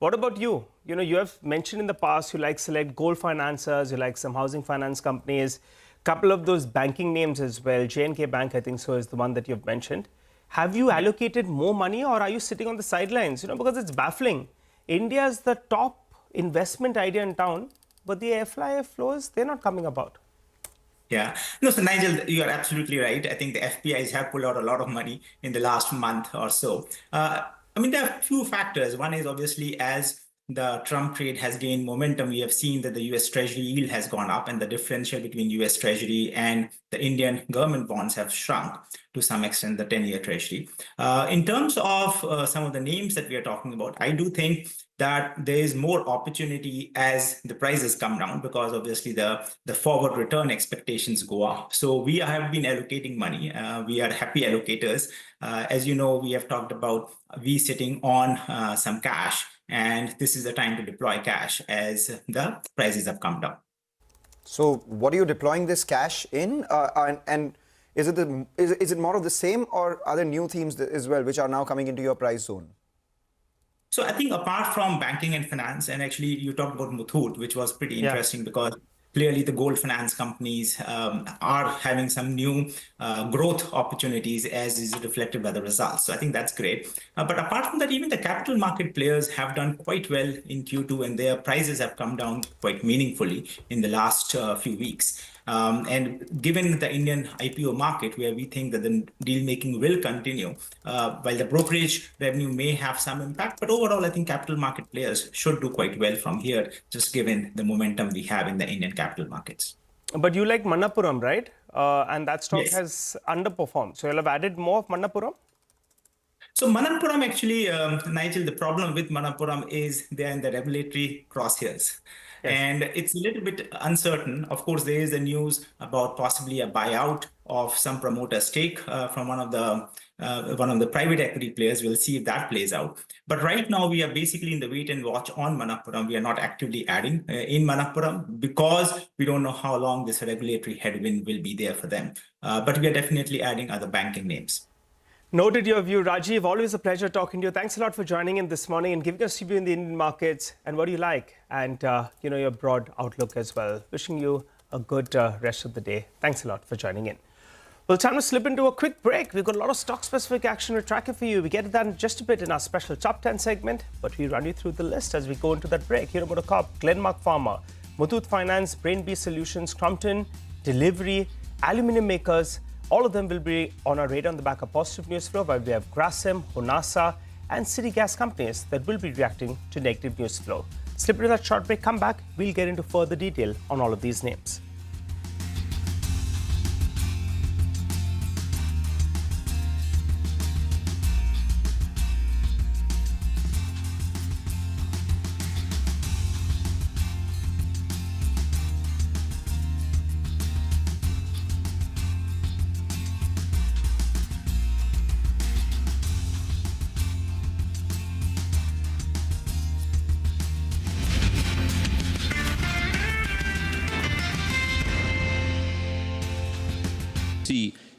What about you? You have mentioned in the past you like select gold financiers, you like some housing finance companies, couple of those banking names as well. J&K Bank, I think so, is the one that you've mentioned. Have you allocated more money or are you sitting on the sidelines? Because it's baffling. India is the top investment idea in town, but the FII flows, they're not coming about. Yeah. No, so Nigel, you are absolutely right. I think the FPIs have pulled out a lot of money in the last month or so. There are a few factors. One is obviously as the Trump trade has gained momentum, we have seen that the US Treasury yield has gone up and the differential between US Treasury and the Indian government bonds have shrunk to some extent, the 10-year Treasury. In terms of some of the names that we are talking about, I do think that there is more opportunity as the prices come down because obviously the forward return expectations go up. So we have been allocating money. We are happy allocators. As you know, we have talked about we sitting on some cash, and this is the time to deploy cash as the prices have come down. So what are you deploying this cash in? And is it more of the same, or are there new themes as well which are now coming into your price zone? So I think apart from banking and finance, and actually you talked about Muthoot, which was pretty interesting because clearly the gold finance companies are having some new growth opportunities as is reflected by the results. So I think that's great. But apart from that, even the capital market players have done quite well in Q2 and their prices have come down quite meaningfully in the last few weeks. And given the Indian IPO market, where we think that the deal making will continue, while the brokerage revenue may have some impact, but overall, I think capital market players should do quite well from here, just given the momentum we have in the Indian capital markets. But you like Manappuram, right? And that stock has underperformed. So you'll have added more of Manappuram? So Manappuram actually, Nigel, the problem with Manappuram is they're in the regulatory crosshairs. Yes. And it's a little bit uncertain. Of course, there is the news about possibly a buyout of some promoter stake from one of the private equity players. We'll see if that plays out. But right now, we are basically in the wait and watch on Manappuram. We are not actively adding in Manappuram because we don't know how long this regulatory headwind will be there for them. But we are definitely adding other banking names. Noted your view, Rajiv. Always a pleasure talking to you. Thanks a lot for joining in this morning and giving us your view in the Indian markets and what do you like and your broad outlook as well. Wishing you a good rest of the day. Thanks a lot for joining in. Well, time to slip into a quick break. We've got a lot of stock-specific action to track it for you. We get to that in just a bit in our special Top 10 segment, but we run you through the list as we go into that break. Hero MotoCorp, Glenmark Pharma, Muthoot Finance, Brain-B Solutions, Crompton, Delivery, Aluminium Makers. All of them will be on our radar on the back of positive news flow, while we have Grasim, Honasa, and city gas companies that will be reacting to negative news flow. Slip into that short break, come back, we'll get into further detail on all of these names.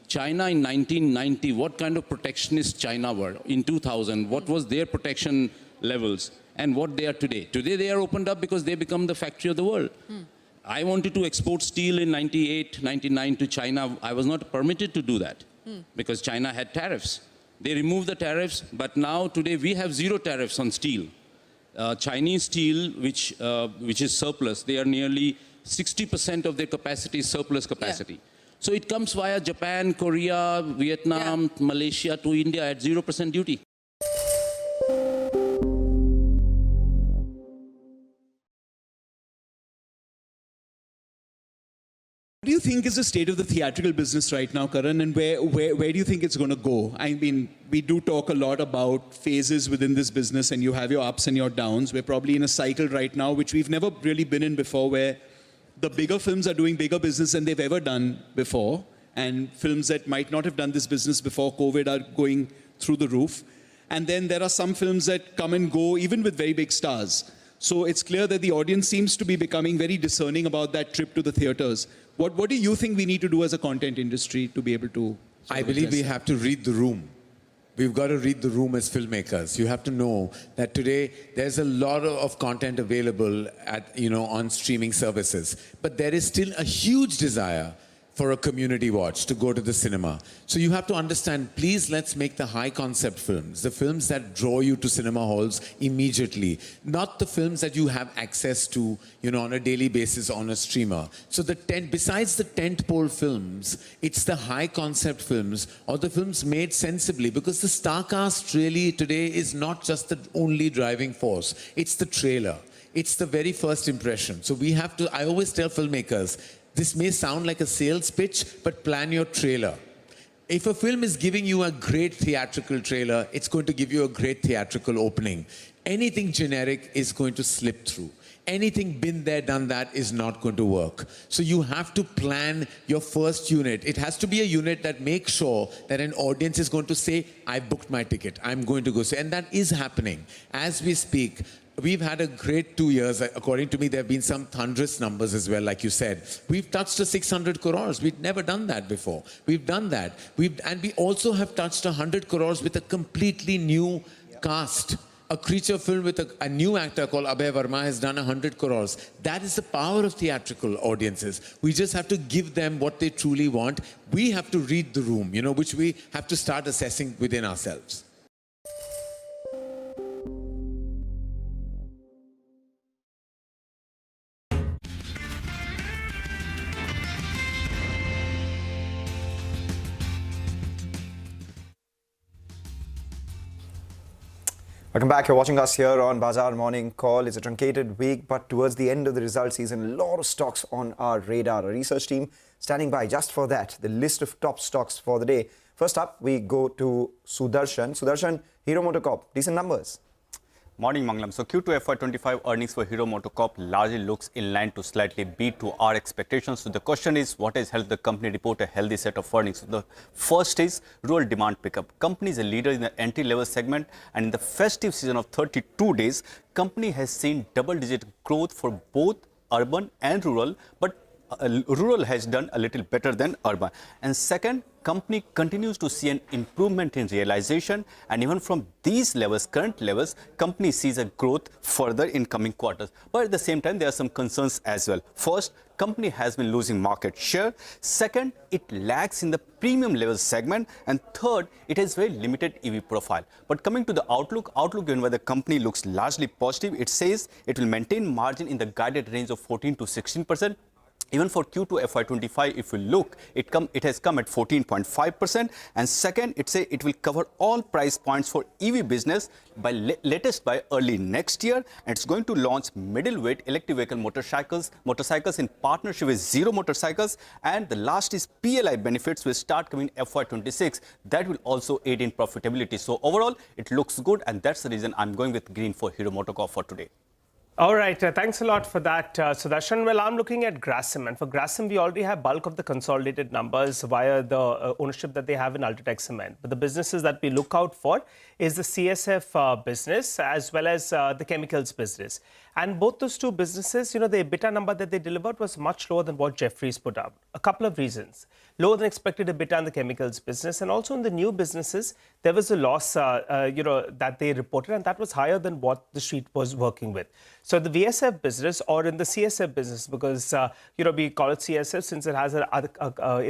China in 1990, what kind of protectionist China were? In 2000, what was their protection levels and what they are today? Today they are opened up because they become the factory of the world. I wanted to export steel in 98, 99 to China. I was not permitted to do that because China had tariffs. They removed the tariffs, but now today we have zero tariffs on steel. Chinese steel, which is surplus, they are nearly 60% of their capacity is surplus capacity. Yeah. So it comes via Japan, Korea, Vietnam, Malaysia to India at 0% duty. What do you think is the state of the theatrical business right now, Karan, and where do you think it's going to go? I mean, we do talk a lot about phases within this business, and you have your ups and your downs. We're probably in a cycle right now, which we've never really been in before, where the bigger films are doing bigger business than they've ever done before, and films that might not have done this business before COVID are going through the roof. And then there are some films that come and go, even with very big stars. So it's clear that the audience seems to be becoming very discerning about that trip to the theaters. What do you think we need to do as a content industry to be able to... I believe we have to read the room. We've got to read the room as filmmakers. You have to know that today there's a lot of content available at, on streaming services, but there is still a huge desire for a community watch to go to the cinema. So you have to understand, please let's make the high concept films, the films that draw you to cinema halls immediately, not the films that you have access to, on a daily basis on a streamer. So besides the tentpole films, it's the high concept films or the films made sensibly, because the star cast really today is not just the only driving force, it's the trailer. It's the very first impression. So we have to, I always tell filmmakers, this may sound like a sales pitch, but plan your trailer. If a film is giving you a great theatrical trailer, it's going to give you a great theatrical opening. Anything generic is going to slip through. Anything been there, done that is not going to work. So you have to plan your first unit. It has to be a unit that makes sure that an audience is going to say, I booked my ticket, I'm going to go see. And that is happening. As we speak, we've had a great 2 years. According to me, there have been some thunderous numbers as well, like you said. We've touched the 600 crores. We'd never done that before. We've done that. And we also have touched 100 crores with a completely new cast. A creature film with a new actor called Abhay Verma has done 100 crores. That is the power of theatrical audiences. We just have to give them what they truly want. We have to read the room, which we have to start assessing within ourselves. Welcome back. You're watching us here on Bazaar Morning Call. It's a truncated week, but towards the end of the result season, a lot of stocks on our radar. Our research team standing by just for that. The list of top stocks for the day. First up, we go to Sudarshan. Sudarshan, Hero MotoCorp, decent numbers. Morning, Mangalam. So Q2 FY25 earnings for Hero MotoCorp largely looks in line to slightly beat to our expectations. So the question is, what has helped the company report a healthy set of earnings? So the first is rural demand pickup. Company is a leader in the entry-level segment, and in the festive season of 32 days, company has seen double-digit growth for both urban and rural, but rural has done a little better than urban. And second, company continues to see an improvement in realization, and even from these levels, current levels, company sees a growth further in coming quarters. But at the same time, there are some concerns as well. First, company has been losing market share. Second, it lacks in the premium level segment. And third, it has very limited EV profile. But coming to the outlook given by the company looks largely positive. It says it will maintain margin in the guided range of 14 to 16%. Even for Q2 FY25, if we look, it has come at 14.5%. And second, it says it will cover all price points for EV business by latest by early next year. And it's going to launch middleweight electric vehicle motorcycles in partnership with Zero Motorcycles. And the last is PLI benefits will start coming FY26. That will also aid in profitability. So overall, it looks good. And that's the reason I'm going with green for Hero MotoCorp for today. All right, thanks a lot for that, Sudarshan. Well, I'm looking at Grasim, and for Grasim, we already have bulk of the consolidated numbers via the ownership that they have in Ultratech Cement. But the businesses that we look out for is the CSF business as well as the chemicals business. And both those two businesses, the EBITDA number that they delivered was much lower than what Jefferies put out. A couple of reasons. Lower than expected EBITDA in the chemicals business, and also in the new businesses, there was a loss, that they reported, and that was higher than what the street was working with. So the VSF business, or in the CSF business, because we call it CSF since it has it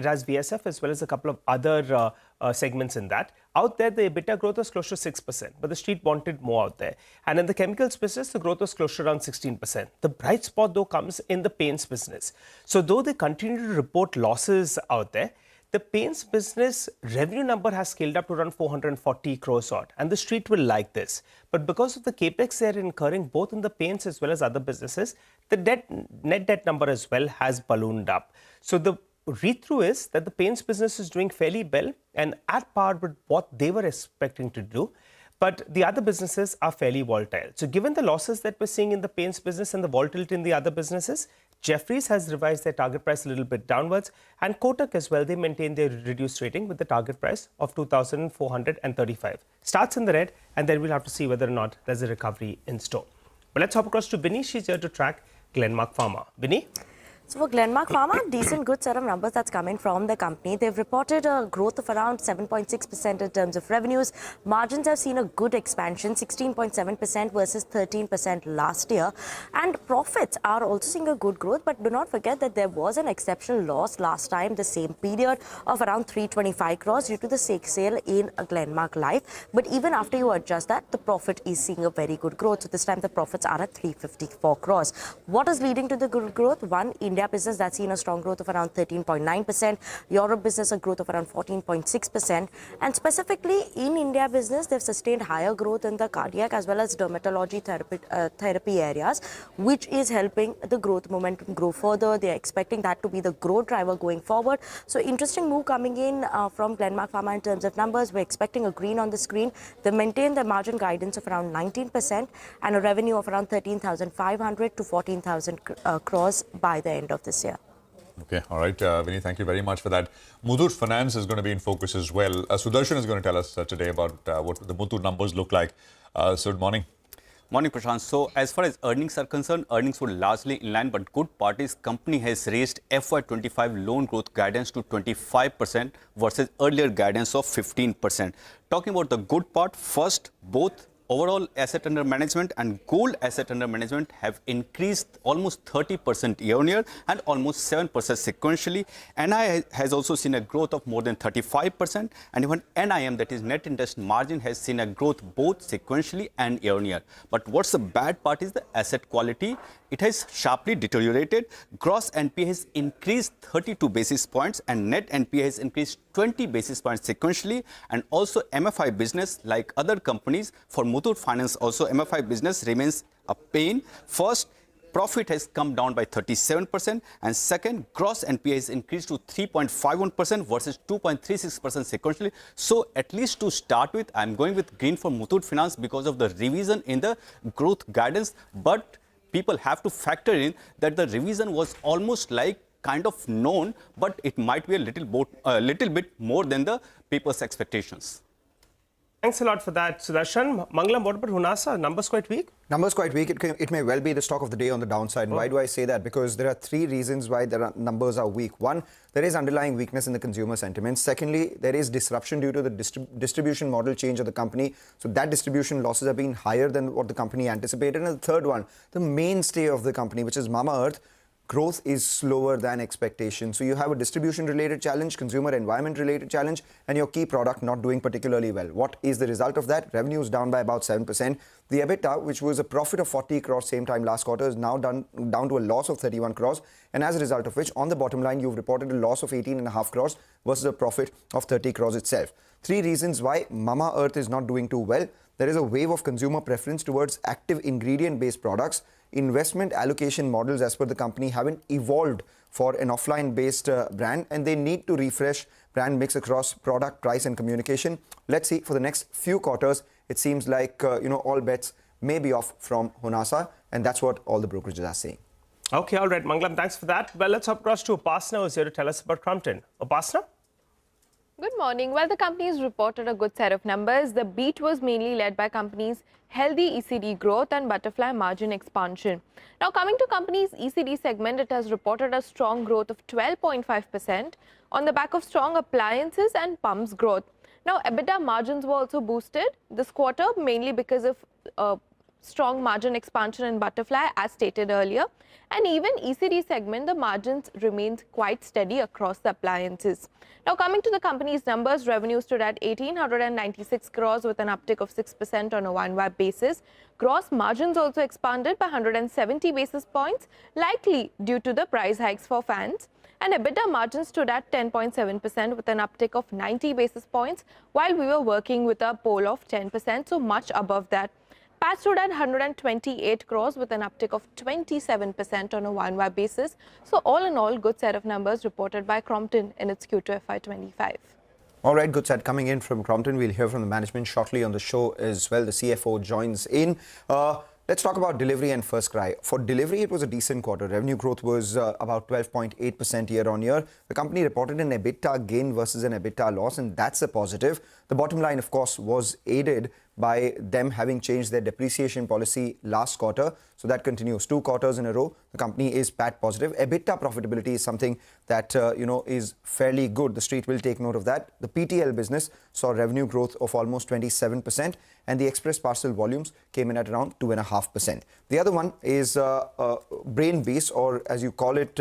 has VSF as well as a couple of other segments in that. Out there, the EBITDA growth was close to 6%, but the street wanted more out there. And in the chemicals business, the growth was close to around 16%. The bright spot, though, comes in the paints business. So though they continue to report losses out there, the paints business revenue number has scaled up to around 440 crores odd, and the street will like this. But because of the capex they're incurring both in the paints as well as other businesses, the net debt number as well has ballooned up. So the read-through is that the paints business is doing fairly well and at par with what they were expecting to do. But the other businesses are fairly volatile. So given the losses that we're seeing in the paints business and the volatility in the other businesses, Jefferies has revised their target price a little bit downwards, and Kotak as well, they maintain their reduced rating with the target price of 2,435. Starts in the red, and then we'll have to see whether or not there's a recovery in store. But let's hop across to Binny. She's here to track Glenmark Pharma. Binny? So for Glenmark Pharma, decent good set of numbers that's coming from the company. They've reported a growth of around 7.6% in terms of revenues. Margins have seen a good expansion, 16.7% versus 13% last year. And profits are also seeing a good growth, but do not forget that there was an exceptional loss last time, the same period, of around 325 crores due to the stake sale in Glenmark Life. But even after you adjust that, the profit is seeing a very good growth. So this time the profits are at 354 crores. What is leading to the good growth? One, India business that's seen a strong growth of around 13.9%. Europe business a growth of around 14.6%. And specifically in India business, they've sustained higher growth in the cardiac as well as dermatology therapy areas, which is helping the growth momentum grow further. They're expecting that to be the growth driver going forward. So interesting move coming in from Glenmark Pharma in terms of numbers. We're expecting a green on the screen. They maintain the margin guidance of around 19% and a revenue of around 13,500 to 14,000 crores by the end of this year. Okay, all right. Vinny, thank you very much for that. Muthoot Finance is going to be in focus as well. Sudarshan is going to tell us today about what the Muthoot numbers look like. So good morning. Morning, Prashant. So as far as earnings are concerned, earnings were largely in line, but good part is company has raised FY25 loan growth guidance to 25% versus earlier guidance of 15%. Talking about the good part, first, both overall asset under management and gold asset under management have increased almost 30% year-on-year and almost 7% sequentially. NI has also seen a growth of more than 35%, and even NIM, that is net interest margin, has seen a growth both sequentially and year-on-year. But what's the bad part is the asset quality. It has sharply deteriorated. Gross NPA has increased 32 basis points and net NPA has increased 20 basis points sequentially. And also MFI business, like other companies, for Muthoot Finance also MFI business remains a pain. First, profit has come down by 37%, and second, gross NPA has increased to 3.51% versus 2.36% sequentially. So at least to start with, I'm going with green for Muthoot Finance because of the revision in the growth guidance. But people have to factor in that the revision was almost like kind of known, but it might be a little bit more than the people's expectations. Thanks a lot for that, Sudarshan. Mangalam, what about Hunasa? Numbers quite weak? Numbers quite weak. It may well be the stock of the day on the downside. And why do I say that? Because there are three reasons why the numbers are weak. One, there is underlying weakness in the consumer sentiment. Secondly, there is disruption due to the distribution model change of the company. So that distribution losses have been higher than what the company anticipated. And the third one, the mainstay of the company, which is Mamaearth, growth is slower than expectation. So you have a distribution-related challenge, consumer environment-related challenge, and your key product not doing particularly well. What is the result of that? Revenue is down by about 7%. The EBITDA, which was a profit of 40 crores same time last quarter, is now down to a loss of 31 crores. And as a result of which, on the bottom line, you've reported a loss of 18.5 crores versus a profit of 30 crores itself. Three reasons why Mamaearth is not doing too well. There is a wave of consumer preference towards active ingredient-based products. Investment allocation models as per the company haven't evolved for an offline-based brand, and they need to refresh brand mix across product, price and communication. Let's see, for the next few quarters, it seems like all bets may be off from Hunasa, and that's what all the brokerages are saying. Okay, all right, Mangalam, thanks for that. Well, let's hop across to Upasana, who's here to tell us about Crompton. Upasana? Good morning. Well, the companies reported a good set of numbers. The beat was mainly led by companies' healthy ECD growth and butterfly margin expansion. Now, coming to company's ECD segment, it has reported a strong growth of 12.5% on the back of strong appliances and pumps growth. Now, EBITDA margins were also boosted this quarter, mainly because of strong margin expansion in butterfly, as stated earlier. And even ECD segment, the margins remained quite steady across the appliances. Now, coming to the company's numbers, revenue stood at 1,896 crores with an uptick of 6% on a YoY basis. Gross margins also expanded by 170 basis points, likely due to the price hikes for fans. And EBITDA margins stood at 10.7% with an uptick of 90 basis points, while we were working with a pole of 10%, so much above that. PAT stood at 128 crores with an uptick of 27% on a YoY basis. So all in all, good set of numbers reported by Crompton in its Q2 FY25. All right, good set coming in from Crompton. We'll hear from the management shortly on the show as well. The CFO joins in. Let's talk about delivery and First Cry. For delivery, it was a decent quarter. Revenue growth was about 12.8% year-on-year. The company reported an EBITDA gain versus an EBITDA loss, and that's a positive. The bottom line, of course, was aided by them having changed their depreciation policy last quarter. So that continues 2 quarters in a row. The company is PAT positive. EBITDA profitability is something that is fairly good. The street will take note of that. The PTL business saw revenue growth of almost 27%, and the express parcel volumes came in at around 2.5%. The other one is Brainbees, or as you call it,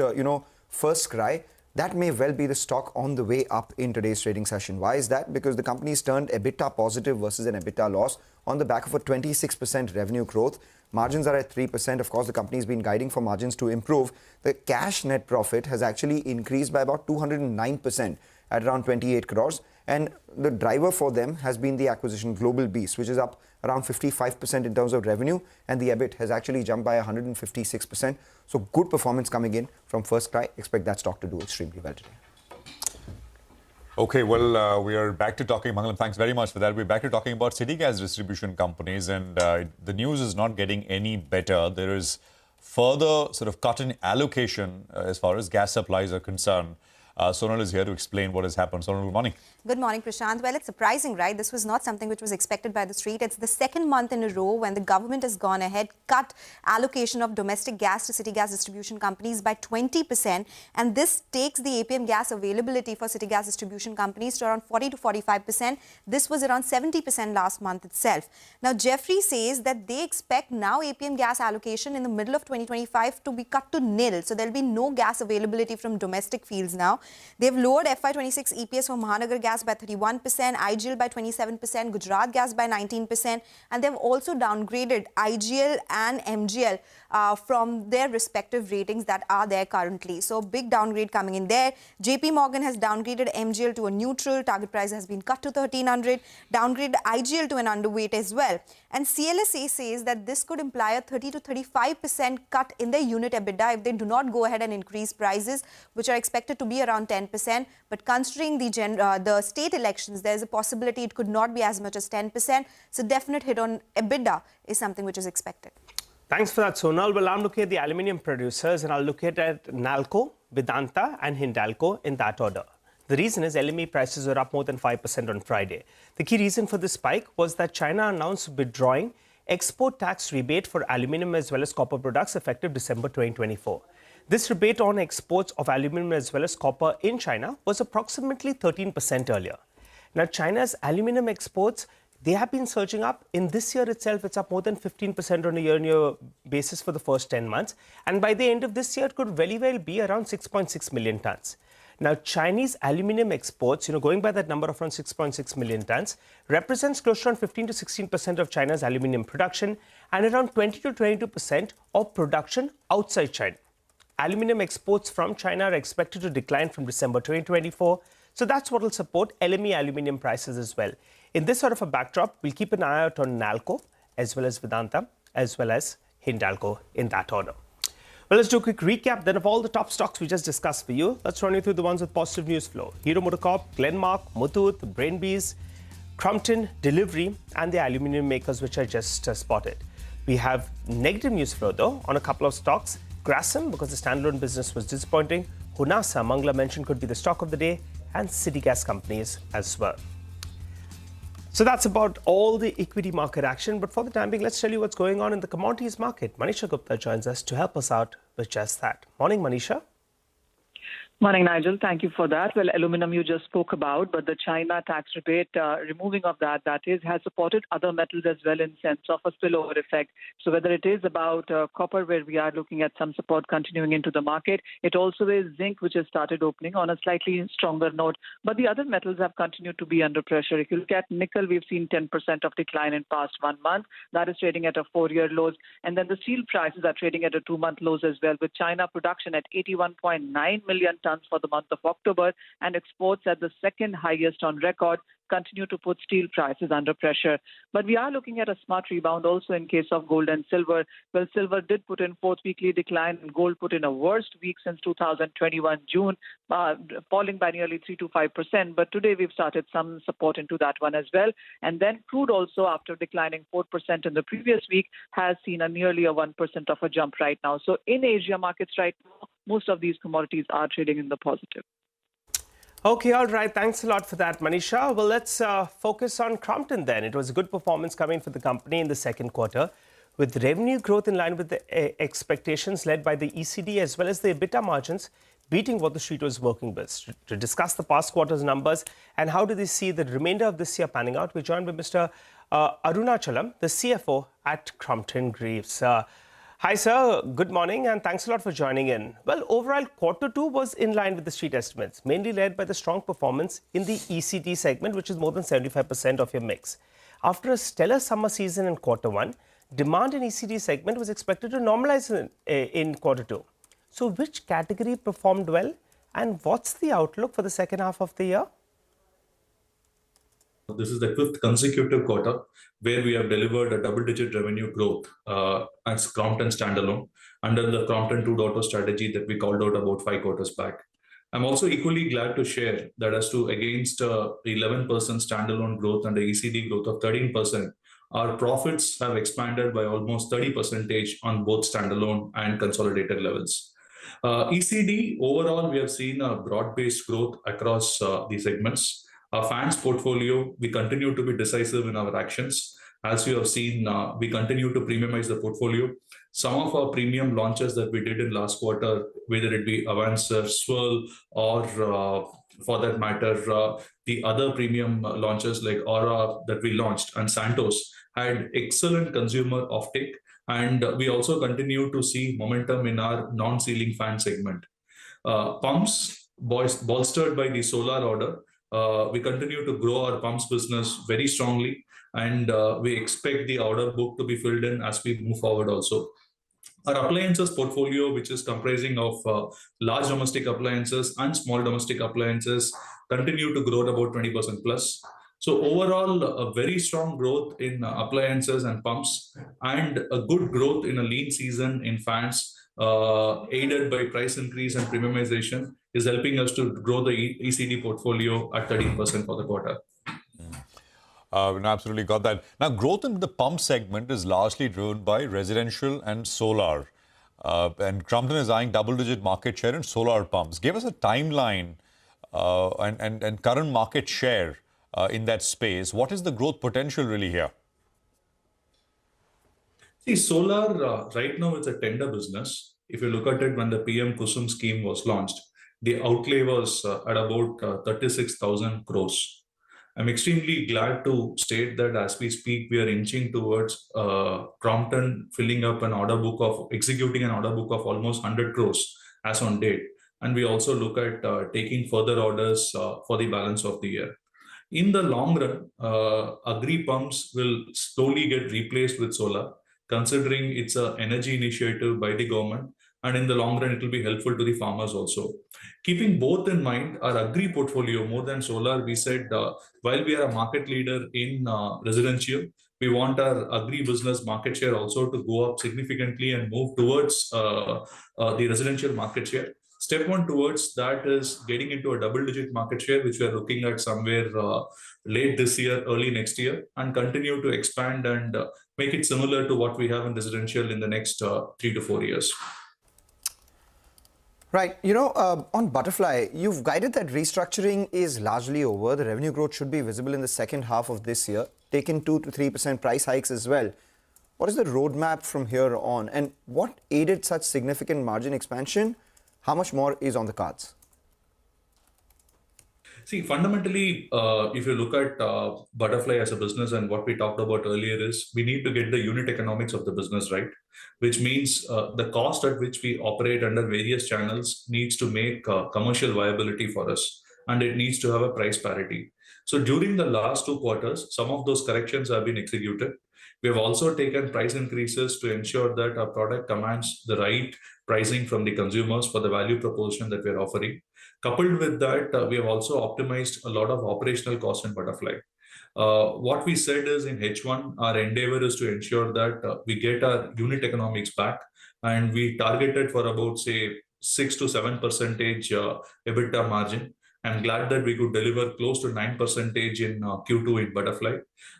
First Cry. That may well be the stock on the way up in today's trading session. Why is that? Because the company's turned EBITDA positive versus an EBITDA loss on the back of a 26% revenue growth. Margins are at 3%. Of course, the company's been guiding for margins to improve. The cash net profit has actually increased by about 209% at around 28 crores. And the driver for them has been the acquisition Global Beast, which is up around 55% in terms of revenue, and the EBIT has actually jumped by 156%. So good performance coming in from First Cry. Expect that stock to do extremely well today. Okay, well, we are back to talking, Mangalam, thanks very much for that. We're back to talking about city gas distribution companies, and the news is not getting any better. There is further sort of cut in allocation as far as gas supplies are concerned. Sonal is here to explain what has happened. Sonal, good morning. Good morning, Prashant. Well, it's surprising, right? This was not something which was expected by the street. It's the second month in a row when the government has gone ahead, cut allocation of domestic gas to city gas distribution companies by 20%. And this takes the APM gas availability for city gas distribution companies to around 40 to 45%. This was around 70% last month itself. Now, Jeffrey says that they expect now APM gas allocation in the middle of 2025 to be cut to nil. So there'll be no gas availability from domestic fields now. They've lowered FY26 EPS for Mahanagar Gas by 31%, IGL by 27%, Gujarat Gas by 19%, and they've also downgraded IGL and MGL from their respective ratings that are there currently. So big downgrade coming in there. JP Morgan has downgraded MGL to a neutral. Target price has been cut to 1300. Downgraded IGL to an underweight as well. And CLSA says that this could imply a 30 to 35% cut in their unit EBITDA if they do not go ahead and increase prices, which are expected to be around 10%. But considering the state elections, there's a possibility it could not be as much as 10%. So definite hit on EBITDA is something which is expected. Thanks for that, Sonal. Well, I'm looking at the aluminium producers, and I'll look at Nalco, Vedanta and Hindalco in that order. The reason is LME prices were up more than 5% on Friday. The key reason for this spike was that China announced withdrawing export tax rebate for aluminium as well as copper products effective December 2024. This rebate on exports of aluminium as well as copper in China was approximately 13% earlier. Now, China's aluminium exports, they have been surging up. In this year itself, it's up more than 15% on a year-on-year basis for the first 10 months. And by the end of this year, it could very well be around 6.6 million tons. Now, Chinese aluminium exports, going by that number of around 6.6 million tons, represents close to around 15 to 16% of China's aluminium production and around 20 to 22% of production outside China. Aluminium exports from China are expected to decline from December 2024. So that's what will support LME aluminium prices as well. In this sort of a backdrop, we'll keep an eye out on Nalco as well as Vedanta as well as Hindalco in that order. Well, let's do a quick recap then of all the top stocks we just discussed for you. Let's run you through the ones with positive news flow. Hero MotoCorp, Glenmark, Muthoot, Brainbees, Crompton, Delivery, and the aluminium makers which I just spotted. We have negative news flow though on a couple of stocks. Grasim, because the standalone business was disappointing. Hunasa, Mangla mentioned, could be the stock of the day, and city gas companies as well. So that's about all the equity market action. But for the time being, let's tell you what's going on in the commodities market. Manisha Gupta joins us to help us out with just that. Morning, Manisha. Morning, Nigel. Thank you for that. Well, aluminum you just spoke about, but the China tax rebate, removing of that is, has supported other metals as well in sense of a spillover effect. So whether it is about copper, where we are looking at some support continuing into the market, it also is zinc, which has started opening on a slightly stronger note. But the other metals have continued to be under pressure. If you look at nickel, we've seen 10% of decline in past 1 month. That is trading at a 4-year lows. And then the steel prices are trading at a 2-month lows as well, with China production at 81.9 million tons for the month of October and exports at the second highest on record continue to put steel prices under pressure. But we are looking at a smart rebound also in case of gold and silver. Well, silver did put in 4th weekly decline and gold put in a worst week since 2021 June, falling by nearly 3 to 5%. But today we've started some support into that one as well. And then crude also, after declining 4% in the previous week, has seen a nearly a 1% of a jump right now. So in Asia markets right now, most of these commodities are trading in the positive. Okay, all right. Thanks a lot for that, Manisha. Well, let's focus on Crompton then. It was a good performance coming for the company in the second quarter, with revenue growth in line with the expectations led by the ECD as well as the EBITDA margins beating what the street was working with. To discuss the past quarter's numbers and how do they see the remainder of this year panning out, we're joined by Mr. Arunachalam, the CFO at Crompton Greaves. Hi, sir. Good morning, and thanks a lot for joining in. Well, overall, quarter two was in line with the street estimates, mainly led by the strong performance in the ECD segment, which is more than 75% of your mix. After a stellar summer season in quarter one, demand in ECD segment was expected to normalize in quarter two. So, which category performed well, and what's the outlook for the second half of the year? This is the fifth consecutive quarter where we have delivered a double-digit revenue growth as Crompton standalone under the Crompton 2.0 strategy that we called out about 5 quarters back. I'm also equally glad to share that against 11% standalone growth and the ECD growth of 13%, our profits have expanded by almost 30% on both standalone and consolidated levels. ECD, overall, we have seen a broad-based growth across the segments. Our fans portfolio, we continue to be decisive in our actions. As you have seen, we continue to premiumize the portfolio. Some of our premium launches that we did in last quarter, whether it be Avancer, Swirl, or for that matter, the other premium launches like Aura that we launched and Santos had excellent consumer offtake. And we also continue to see momentum in our non-ceiling fan segment. Pumps, bolstered by the solar order, we continue to grow our pumps business very strongly, and we expect the order book to be filled in as we move forward also. Our appliances portfolio, which is comprising of large domestic appliances and small domestic appliances, continue to grow at about 20% plus. So overall, a very strong growth in appliances and pumps, and a good growth in a lean season in fans, aided by price increase and premiumization, is helping us to grow the ECD portfolio at 13% for the quarter. Absolutely got that. Now, growth in the pump segment is largely driven by residential and solar. And Crompton is eyeing double-digit market share in solar pumps. Give us a timeline and current market share in that space. What is the growth potential really here? See, solar, right now it's a tender business. If you look at it, when the PM Kusum scheme was launched, the outlay was at about 36,000 crores. I'm extremely glad to state that as we speak, we are inching towards Crompton executing an order book of almost 100 crores as on date. And we also look at taking further orders for the balance of the year. In the long run, agri pumps will slowly get replaced with solar, considering it's an energy initiative by the government. And in the long run, it will be helpful to the farmers also. Keeping both in mind, our agri portfolio, more than solar, we said while we are a market leader in residential, we want our agri business market share also to go up significantly and move towards the residential market share. Step one towards that is getting into a double-digit market share, which we are looking at somewhere late this year, early next year, and continue to expand and make it similar to what we have in residential in the next 3 to 4 years. Right. On Butterfly, you've guided that restructuring is largely over. The revenue growth should be visible in the second half of this year, taking 2 to 3% price hikes as well. What is the roadmap from here on? And what aided such significant margin expansion? How much more is on the cards? See, fundamentally, if you look at Butterfly as a business, and what we talked about earlier is we need to get the unit economics of the business right, which means the cost at which we operate under various channels needs to make commercial viability for us, and it needs to have a price parity. So during the last 2 quarters, some of those corrections have been executed. We have also taken price increases to ensure that our product commands the right pricing from the consumers for the value proposition that we are offering. Coupled with that, we have also optimized a lot of operational costs in Butterfly. What we said is in H1, our endeavor is to ensure that we get our unit economics back, and we targeted for about, say, 6 to 7% EBITDA margin. I'm glad that we could deliver close to 9% in Q2 in Butterfly.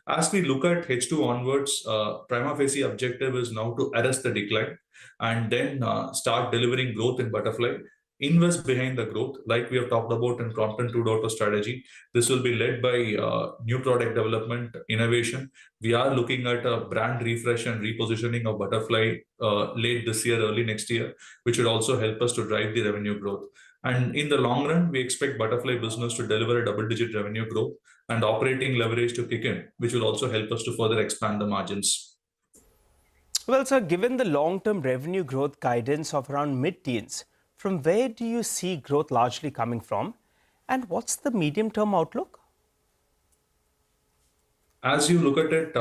As we look at H2 onwards, prima facie objective is now to arrest the decline and then start delivering growth in Butterfly. invest behind the growth, like we have talked about in Crompton 2.0 strategy. This will be led by new product development, innovation. We are looking at a brand refresh and repositioning of Butterfly late this year, early next year, which would also help us to drive the revenue growth. And in the long run, we expect Butterfly business to deliver a double-digit revenue growth and operating leverage to kick in, which will also help us to further expand the margins. Well, sir, given the long-term revenue growth guidance of around mid-teens, from where do you see growth largely coming from? And what's the medium-term outlook? As you look at it,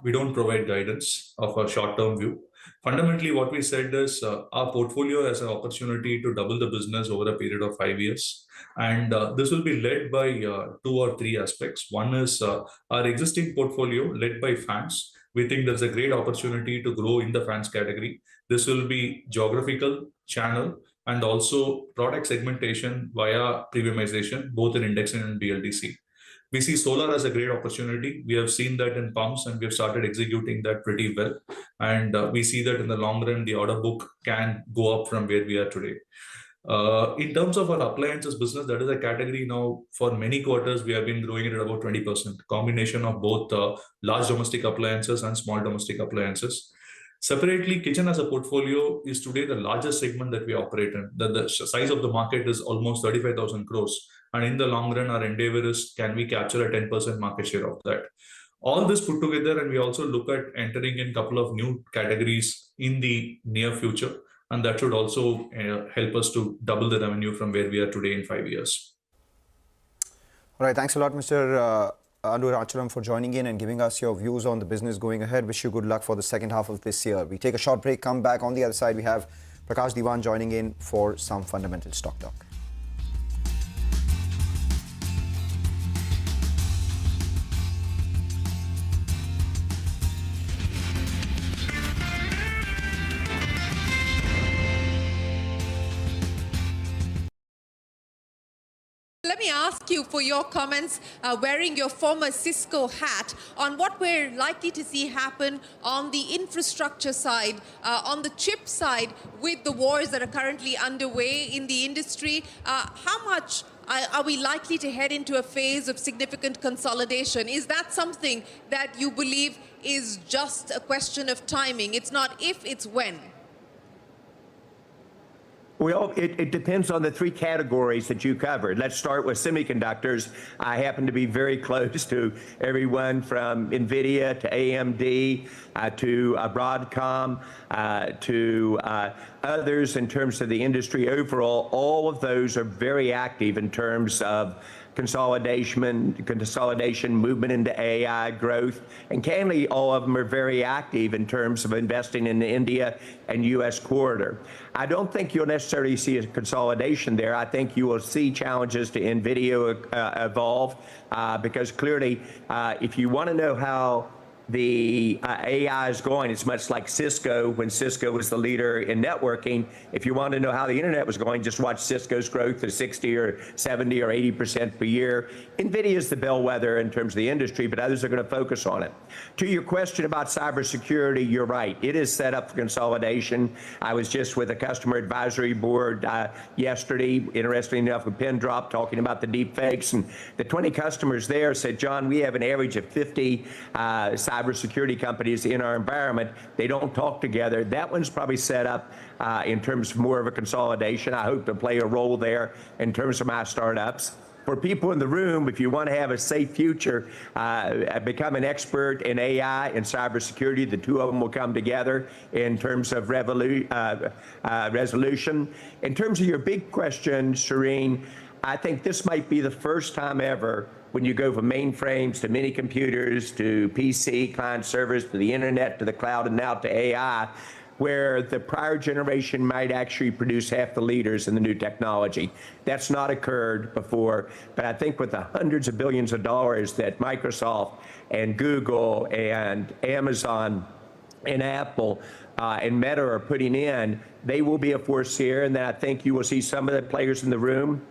we don't provide guidance of a short-term view. Fundamentally, what we said is our portfolio has an opportunity to double the business over a period of 5 years. And this will be led by 2 or 3 aspects. One is our existing portfolio led by fans. We think there's a great opportunity to grow in the fans category. This will be geographical, channel, and also product segmentation via premiumization, both in indexing and BLDC. We see solar as a great opportunity. We have seen that in pumps and we have started executing that pretty well. And we see that in the long run, the order book can go up from where we are today. In terms of our appliances business, that is a category now for many quarters, we have been growing it at about 20%, combination of both large domestic appliances and small domestic appliances. Separately, kitchen as a portfolio is today the largest segment that we operate in. The size of the market is almost 35,000 crores. And in the long run, our endeavor is, can we capture a 10% market share of that? All this put together, and we also look at entering in a couple of new categories in the near future. And that should also help us to double the revenue from where we are today in 5 years. All right, thanks a lot, Mr. Anur Achalam, for joining in and giving us your views on the business going ahead. Wish you good luck for the second half of this year. We take a short break, come back. On the other side, we have Prakash Diwan joining in for some fundamental stock talk. Let me ask you for your comments, wearing your former Cisco hat, on what we're likely to see happen on the infrastructure side, on the chip side, with the wars that are currently underway in the industry. How much are we likely to head into a phase of significant consolidation? Is that something that you believe is just a question of timing? It's not if, it's when. Well, it depends on the 3 categories that you covered. Let's start with semiconductors. I happen to be very close to everyone from NVIDIA to AMD to Broadcom to others in terms of the industry overall. All of those are very active in terms of consolidation, movement into AI growth, and candidly, all of them are very active in terms of investing in the India and U.S. corridor. I don't think you'll necessarily see a consolidation there. I think you will see challenges to NVIDIA evolve because clearly, if you want to know how the AI is going, it's much like Cisco when Cisco was the leader in networking. If you want to know how the internet was going, just watch Cisco's growth to 60 or 70 or 80% per year. NVIDIA is the bellwether in terms of the industry, but others are going to focus on it. To your question about cybersecurity, you're right. It is set up for consolidation. I was just with a customer advisory board yesterday, interestingly enough, with Pindrop, talking about the deep fakes, and the 20 customers there said, John, we have an average of 50 cybersecurity companies in our environment. They don't talk together. That one's probably set up in terms of more of a consolidation. I hope to play a role there in terms of my startups. For people in the room, if you want to have a safe future, become an expert in AI and cybersecurity. The 2 of them will come together in terms of resolution. In terms of your big question, Shireen, I think this might be the first time ever when you go from mainframes to mini computers to PC, client servers, to the internet, to the cloud, and now to AI, where the prior generation might actually produce half the leaders in the new technology. That's not occurred before, but I think with the hundreds of billions of dollars that Microsoft and Google and Amazon and Apple and Meta are putting in, they will be a force here, and then I think you will see some of the players in the room,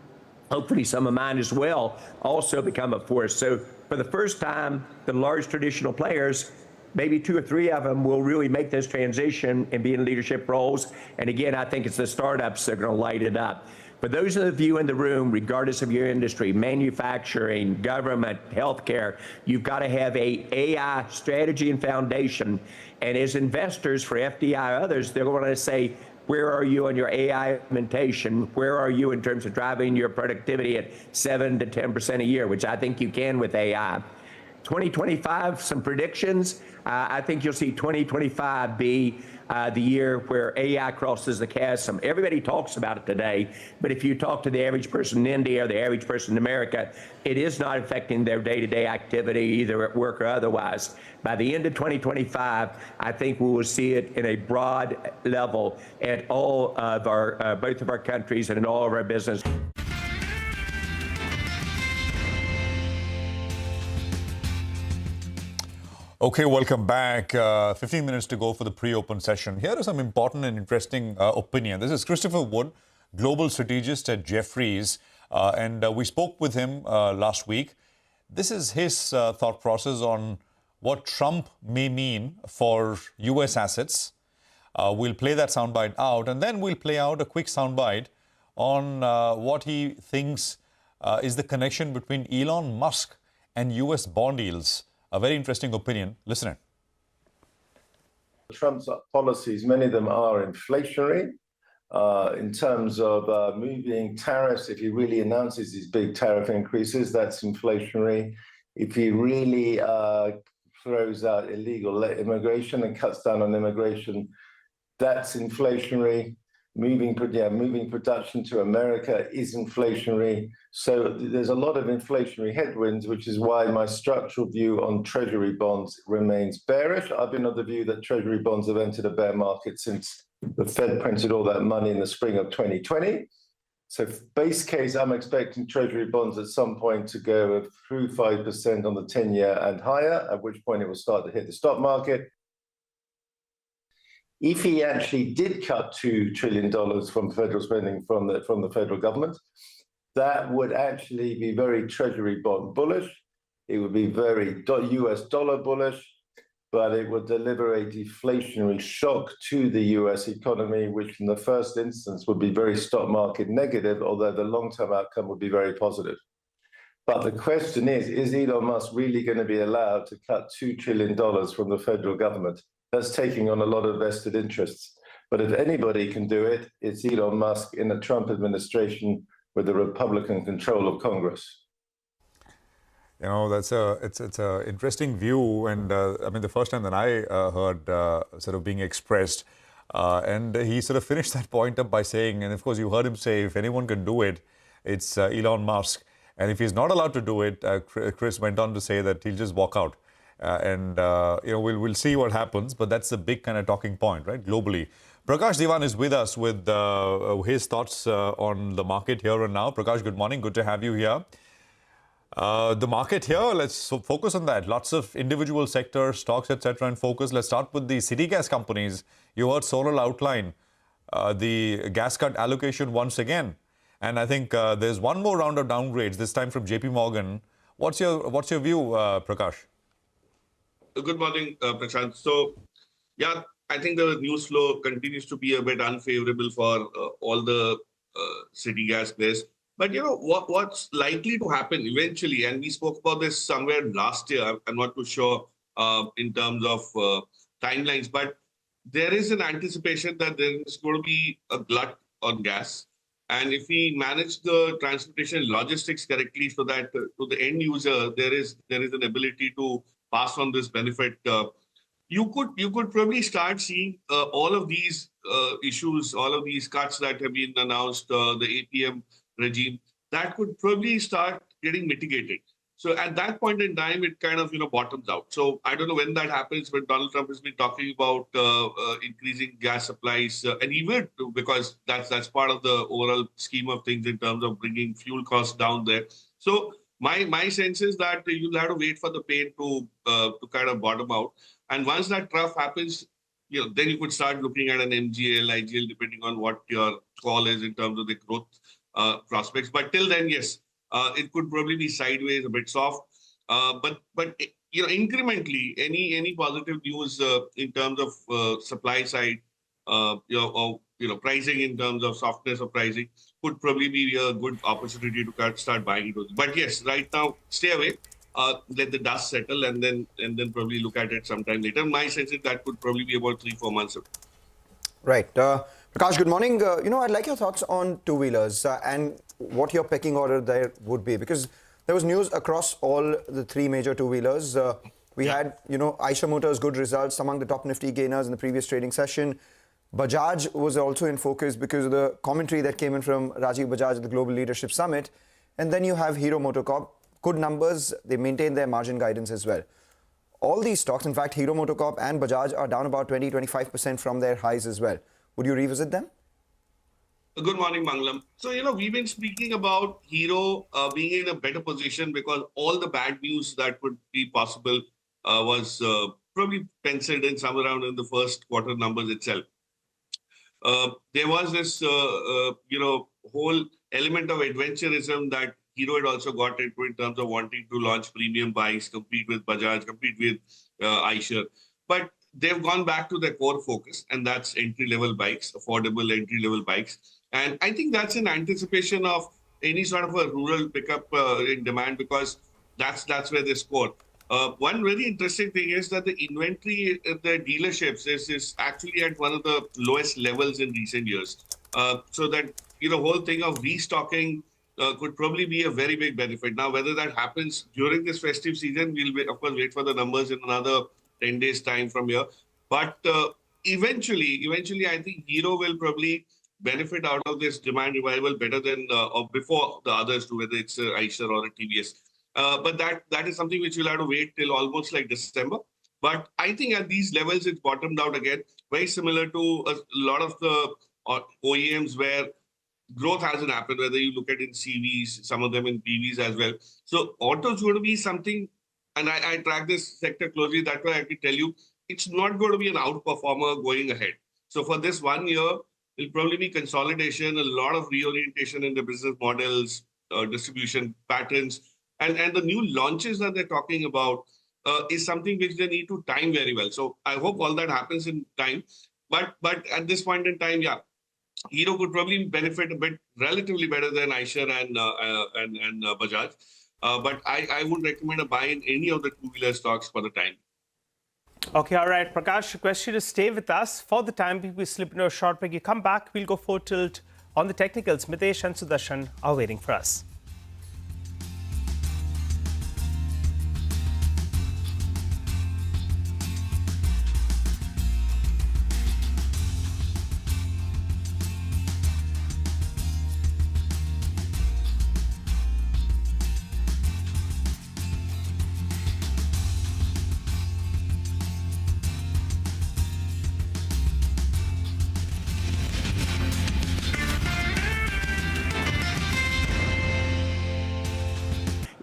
hopefully some of mine as well, also become a force. So for the first time, the large traditional players, maybe 2 or 3 of them will really make this transition and be in leadership roles. And again, I think it's the startups that are going to light it up. For those of you in the room, regardless of your industry, manufacturing, government, healthcare, you've got to have a AI strategy and foundation. And as investors for FDI, others, they're going to say, where are you on your AI implementation? Where are you in terms of driving your productivity at 7 to 10% a year, which I think you can with AI. 2025, some predictions. I think you'll see 2025 be the year where AI crosses the chasm. Everybody talks about it today, but if you talk to the average person in India or the average person in America, it is not affecting their day-to-day activity, either at work or otherwise. By the end of 2025, I think we will see it in a broad level at all of our, both of our countries and in all of our business. Okay, welcome back. 15 minutes to go for the pre-open session. Here is some important and interesting opinion. This is Christopher Wood, global strategist at Jefferies, and we spoke with him last week. This is his thought process on what Trump may mean for U.S. assets. We'll play that soundbite out, and then we'll play out a quick soundbite on what he thinks is the connection between Elon Musk and U.S. bond yields. A very interesting opinion. Listen in. Trump's policies, many of them are inflationary in terms of moving tariffs. If he really announces these big tariff increases, that's inflationary. If he really throws out illegal immigration and cuts down on immigration, that's inflationary. Moving production to America is inflationary. So there's a lot of inflationary headwinds, which is why my structural view on Treasury bonds remains bearish. I've been of the view that Treasury bonds have entered a bear market since the Fed printed all that money in the spring of 2020. So base case, I'm expecting Treasury bonds at some point to go through 5% on the 10-year and higher, at which point it will start to hit the stock market. If he actually did cut $2 trillion from federal spending from the federal government, that would actually be very Treasury bond bullish. It would be very US dollar bullish, but it would deliver a deflationary shock to the US economy, which in the first instance would be very stock market negative, although the long-term outcome would be very positive. But the question is Elon Musk really going to be allowed to cut $2 trillion from the federal government? That's taking on a lot of vested interests. But if anybody can do it, it's Elon Musk in the Trump administration with the Republican control of Congress. You know, it's a interesting view, and I mean the first time that I heard sort of being expressed, and he sort of finished that point up by saying, and of course you heard him say, if anyone can do it, it's Elon Musk, and if he's not allowed to do it, Chris went on to say that he'll just walk out. And you know, we'll see what happens, but that's a big kind of talking point, right, globally. Prakash Diwan is with us with his thoughts on the market here and now. Prakash, good morning. Good to have you here. The market here, let's focus on that. Lots of individual sectors, stocks, etc. in focus. Let's start with the city gas companies. You heard Sonal outline the gas cut allocation once again, and I think there's one more round of downgrades, this time from JP Morgan. What's your view, Prakash? Good morning, Prashant. So, yeah, I think the news flow continues to be a bit unfavorable for all the city gas players. But, you know, what's likely to happen eventually, and we spoke about this somewhere last year, I'm not too sure in terms of timelines, but there is an anticipation that there is going to be a glut on gas. And if we manage the transportation and logistics correctly so that to the end user, there is an ability to pass on this benefit, you could probably start seeing all of these issues, all of these cuts that have been announced, the APM regime, that could probably start getting mitigated. So at that point in time, it kind of, you know, bottoms out. So I don't know when that happens, but Donald Trump has been talking about increasing gas supplies, and he will, because that's part of the overall scheme of things in terms of bringing fuel costs down there. So my sense is that you'll have to wait for the pain to kind of bottom out. And once that trough happens, you know, then you could start looking at an MGL, IGL, depending on what your call is in terms of the growth prospects. But till then, yes, it could probably be sideways, a bit soft. But you know, incrementally, any positive news in terms of supply side, you know, pricing in terms of softness of pricing could probably be a good opportunity to start buying into. But yes, right now, stay away. Let the dust settle and then probably look at it sometime later. My sense is that could probably be about 3-4 months. Right. Prakash, good morning. I'd like your thoughts on two-wheelers and what your pecking order there would be, because there was news across all the three major two-wheelers. We had, Eicher Motors' good results, among the top Nifty gainers in the previous trading session. Bajaj was also in focus because of the commentary that came in from Rajiv Bajaj at the Global Leadership Summit. And then you have Hero MotoCorp. Good numbers. They maintain their margin guidance as well. All these stocks, in fact, Hero MotoCorp and Bajaj are down about 20-25% from their highs as well. Would you revisit them? Good morning, Mangalam. So, we've been speaking about Hero being in a better position because all the bad news that would be possible was probably penciled in somewhere around in the first quarter numbers itself. There was this, whole element of adventurism that Hero had also got into in terms of wanting to launch premium bikes, compete with Bajaj, compete with Eicher. But they've gone back to their core focus, and that's entry-level bikes, affordable entry-level bikes. And I think that's in anticipation of any sort of a rural pickup in demand, because that's where they score. One very interesting thing is that the inventory at the dealerships is actually at one of the lowest levels in recent years. So that, whole thing of restocking could probably be a very big benefit. Now, whether that happens during this festive season, we'll, of course, wait for the numbers in another 10 days' time from here. But eventually, I think Hero will probably benefit out of this demand revival better than or before the others do, whether it's Eicher or a TVS. But that is something which we'll have to wait till almost like December. But I think at these levels, it's bottomed out again, very similar to a lot of the OEMs where growth hasn't happened, whether you look at in CVs, some of them in PVs as well. So auto is going to be something, and I track this sector closely. That's why I can tell you it's not going to be an outperformer going ahead. So for this 1 year, it'll probably be consolidation, a lot of reorientation in the business models, distribution patterns, and the new launches that they're talking about is something which they need to time very well. So I hope all that happens in time. But at this point in time, yeah, Hero could probably benefit a bit relatively better than Eicher and Bajaj. But I would recommend a buy in any of the two-wheeler stocks for the time. Okay, all right. Prakash, request you to stay with us. For the time being, we slip into a short break. You come back, we'll go full tilt on the technicals. Mitesh and Sudarshan are waiting for us.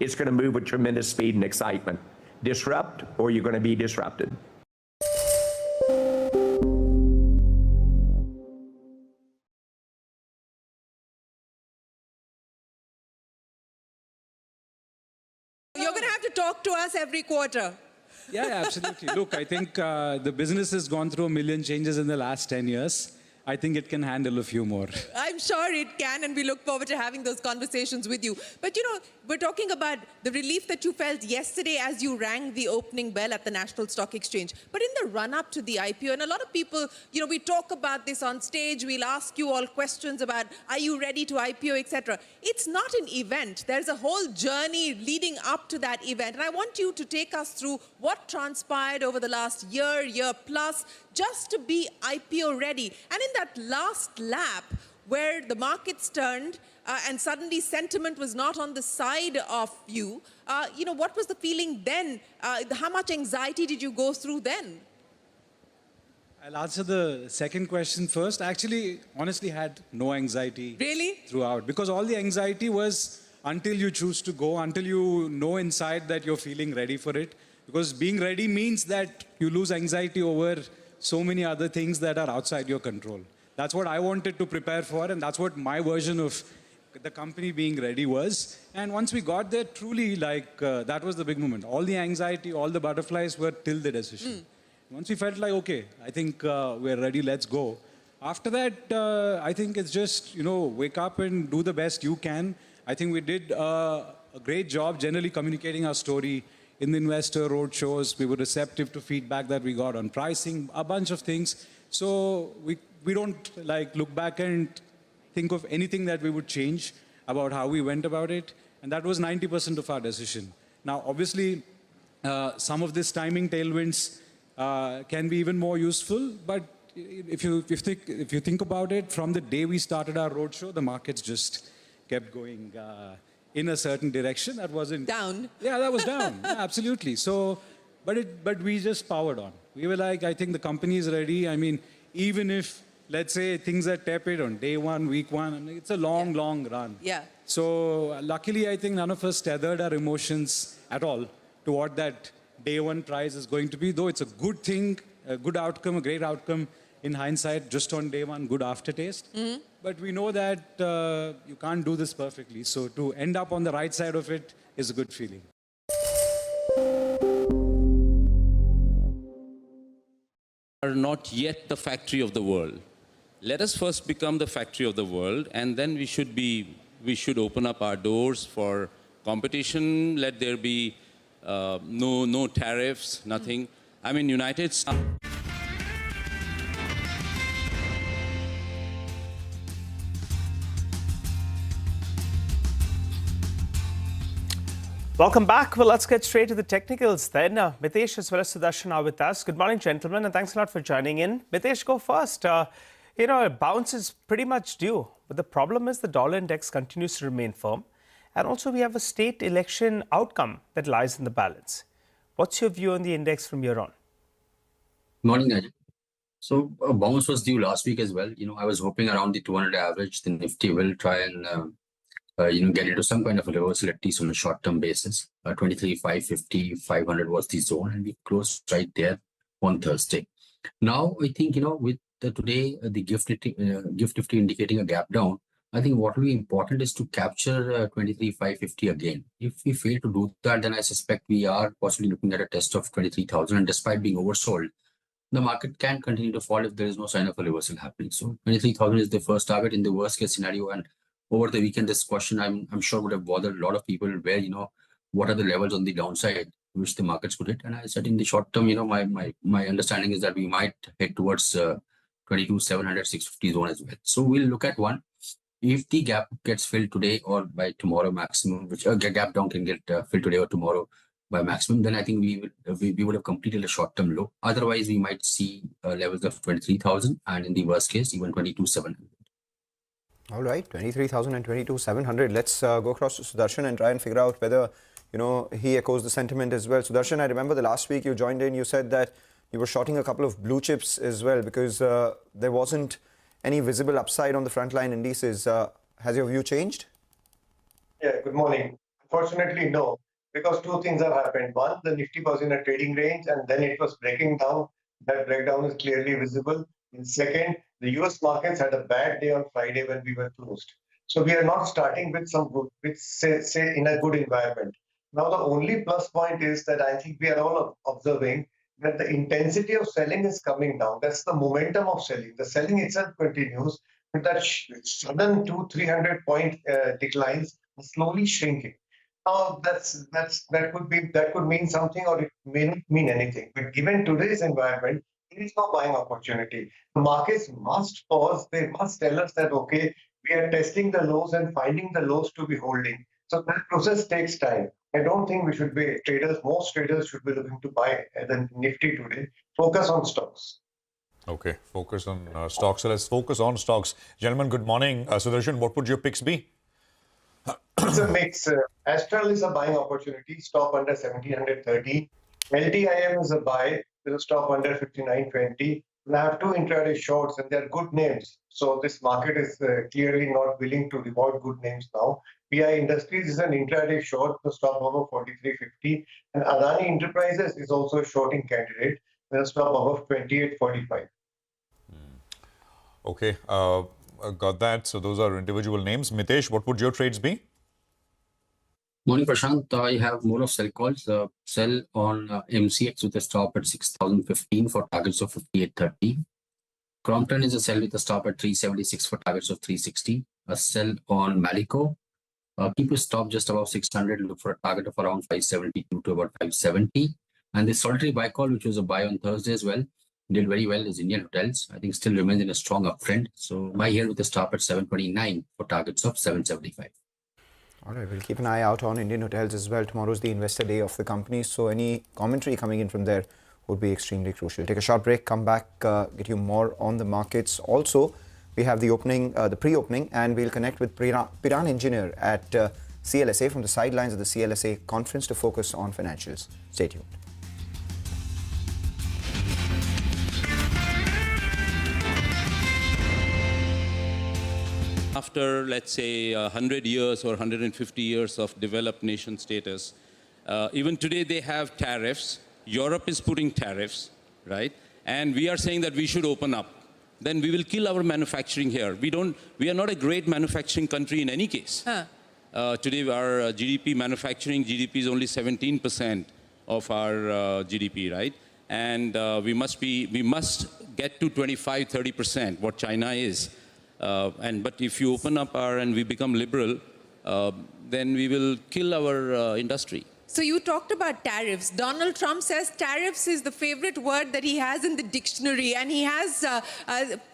It's going to move with tremendous speed and excitement. Disrupt, or you're going to be disrupted. You're going to have to talk to us every quarter. Yeah, absolutely. Look, I think the business has gone through a million changes in the last 10 years. I think it can handle a few more. I'm sure it can, and we look forward to having those conversations with you. But, we're talking about the relief that you felt yesterday as you rang the opening bell at the National Stock Exchange. But in the run-up to the IPO, and a lot of people, we talk about this on stage, we'll ask you all questions about, are you ready to IPO, etc. It's not an event. There's a whole journey leading up to that event. And I want you to take us through what transpired over the last year plus, just to be IPO ready. And in that last lap, where the markets turned and suddenly sentiment was not on the side of you, what was the feeling then? How much anxiety did you go through then? I'll answer the second question first. I actually, honestly, had no anxiety throughout, because all the anxiety was until you choose to go, until you know inside that you're feeling ready for it. Because being ready means that you lose anxiety over so many other things that are outside your control. That's what I wanted to prepare for, and that's what my version of the company being ready was. And once we got there, truly, that was the big moment. All the anxiety, all the butterflies were till the decision. Once we felt like, okay, I think we're ready, let's go. After that, I think it's just, wake up and do the best you can. I think we did a great job generally communicating our story in the investor roadshows. We were receptive to feedback that we got on pricing, a bunch of things. So we don't look back and think of anything that we would change about how we went about it. And that was 90% of our decision. Now, obviously, some of this timing tailwinds can be even more useful. But if you think about it, from the day we started our roadshow, the markets just kept going in a certain direction. That wasn't down. Yeah, that was down. Yeah, absolutely. So, but we just powered on. We were like, I think the company is ready. I mean, even if, let's say, things are tepid on day one, week one, I mean, it's a long run. Yeah. So luckily, I think none of us tethered our emotions at all to what that day one price is going to be, though it's a good thing, a good outcome, a great outcome in hindsight, just on day one, good aftertaste. Mm-hmm. But we know that you can't do this perfectly. So to end up on the right side of it is a good feeling. Are not yet the factory of the world. Let us first become the factory of the world, and then we should open up our doors for competition. Let there be no tariffs, nothing. I mean, United States. Welcome back. Well, let's get straight to the technicals then. Mitesh as well as Sudarshan are with us. Good morning, gentlemen, and thanks a lot for joining in. Mitesh, go first. A bounce is pretty much due, but the problem is the dollar index continues to remain firm. And also we have a state election outcome that lies in the balance. What's your view on the index from here on? Morning, Nigel. So a bounce was due last week as well. I was hoping around the 200 average, the Nifty will try and get into some kind of a reversal, at least on a short-term basis. 23, 550, 500 was the zone, and we closed right there on Thursday. Now, I think, with today, the gift Nifty indicating a gap down, I think what will be important is to capture 23, 550 again. If we fail to do that, then I suspect we are possibly looking at a test of 23,000, and despite being oversold, the market can continue to fall if there is no sign of a reversal happening. So 23,000 is the first target in the worst case scenario, and over the weekend, this question I'm sure would have bothered a lot of people where, what are the levels on the downside which the markets could hit. And I said in the short term, my understanding is that we might head towards 22,700, 650 zone as well. So we'll look at one. If the gap gets filled today or by tomorrow maximum, which a gap down can get filled today or tomorrow by maximum, then I think we would have completed a short-term low. Otherwise, we might see levels of 23,000 and in the worst case, even 22,700. All right, 23,000 and 22,700. Let's go across to Sudarshan and try and figure out whether, he echoes the sentiment as well. Sudarshan, I remember the last week you joined in, you said that you were shorting a couple of blue chips as well because there wasn't any visible upside on the frontline indices. Has your view changed? Yeah, good morning. Unfortunately, no, because two things have happened. One, the Nifty was in a trading range and then it was breaking down. That breakdown is clearly visible. And second, the US markets had a bad day on Friday when we were closed. So we are not starting with some good, say in a good environment. Now, the only plus point is that I think we are all observing that the intensity of selling is coming down. That's the momentum of selling. The selling itself continues, but that sudden 200-300 point declines are slowly shrinking. Now, that could mean something or it may not mean anything. But given today's environment, there is no buying opportunity. The markets must pause. They must tell us that, okay, we are testing the lows and finding the lows to be holding. So that process takes time. I don't think we should be traders. Most traders should be looking to buy the Nifty today. Focus on stocks. Okay, focus on stocks. So let's focus on stocks. Gentlemen, good morning. Sudarshan, what would your picks be? It's a mix. Astral is a buying opportunity. Stop under 1,730. LTIM is a buy. Will stop under 59.20. We have two intraday shorts and they're good names. So this market is clearly not willing to reward good names now. PI Industries is an intraday short to stop above 43.50. And Adani Enterprises is also a shorting candidate. Will stop above 28.45. Okay, got that. So those are individual names. Mitesh, what would your trades be? Morning, Prashant. I have more of sell calls. Sell on MCX with a stop at 6,015 for targets of 58.30. Crompton is a sell with a stop at 376 for targets of 360. A sell on Malico. Keep a stop just above 600. Look for a target of around 572 to about 570. And the solitary buy call, which was a buy on Thursday as well, did very well, is Indian Hotels. I think still remains in a strong uptrend. So buy here with a stop at 729 for targets of 775. All right, we'll keep an eye out on Indian Hotels as well. Tomorrow's the investor day of the company, so any commentary coming in from there would be extremely crucial. Take a short break, come back, get you more on the markets. Also, we have the opening, the pre-opening, and we'll connect with Piran Engineer at CLSA from the sidelines of the CLSA conference to focus on financials. Stay tuned. After, let's say, 100 years or 150 years of developed nation status, even today they have tariffs. Europe is putting tariffs, right? And we are saying that we should open up. Then we will kill our manufacturing here. We are not a great manufacturing country in any case. Today our GDP, manufacturing GDP is only 17% of our GDP, right? And we must get to 25-30%, what China is. But if you open up and we become liberal, then we will kill our industry. So you talked about tariffs. Donald Trump says tariffs is the favorite word that he has in the dictionary, and he has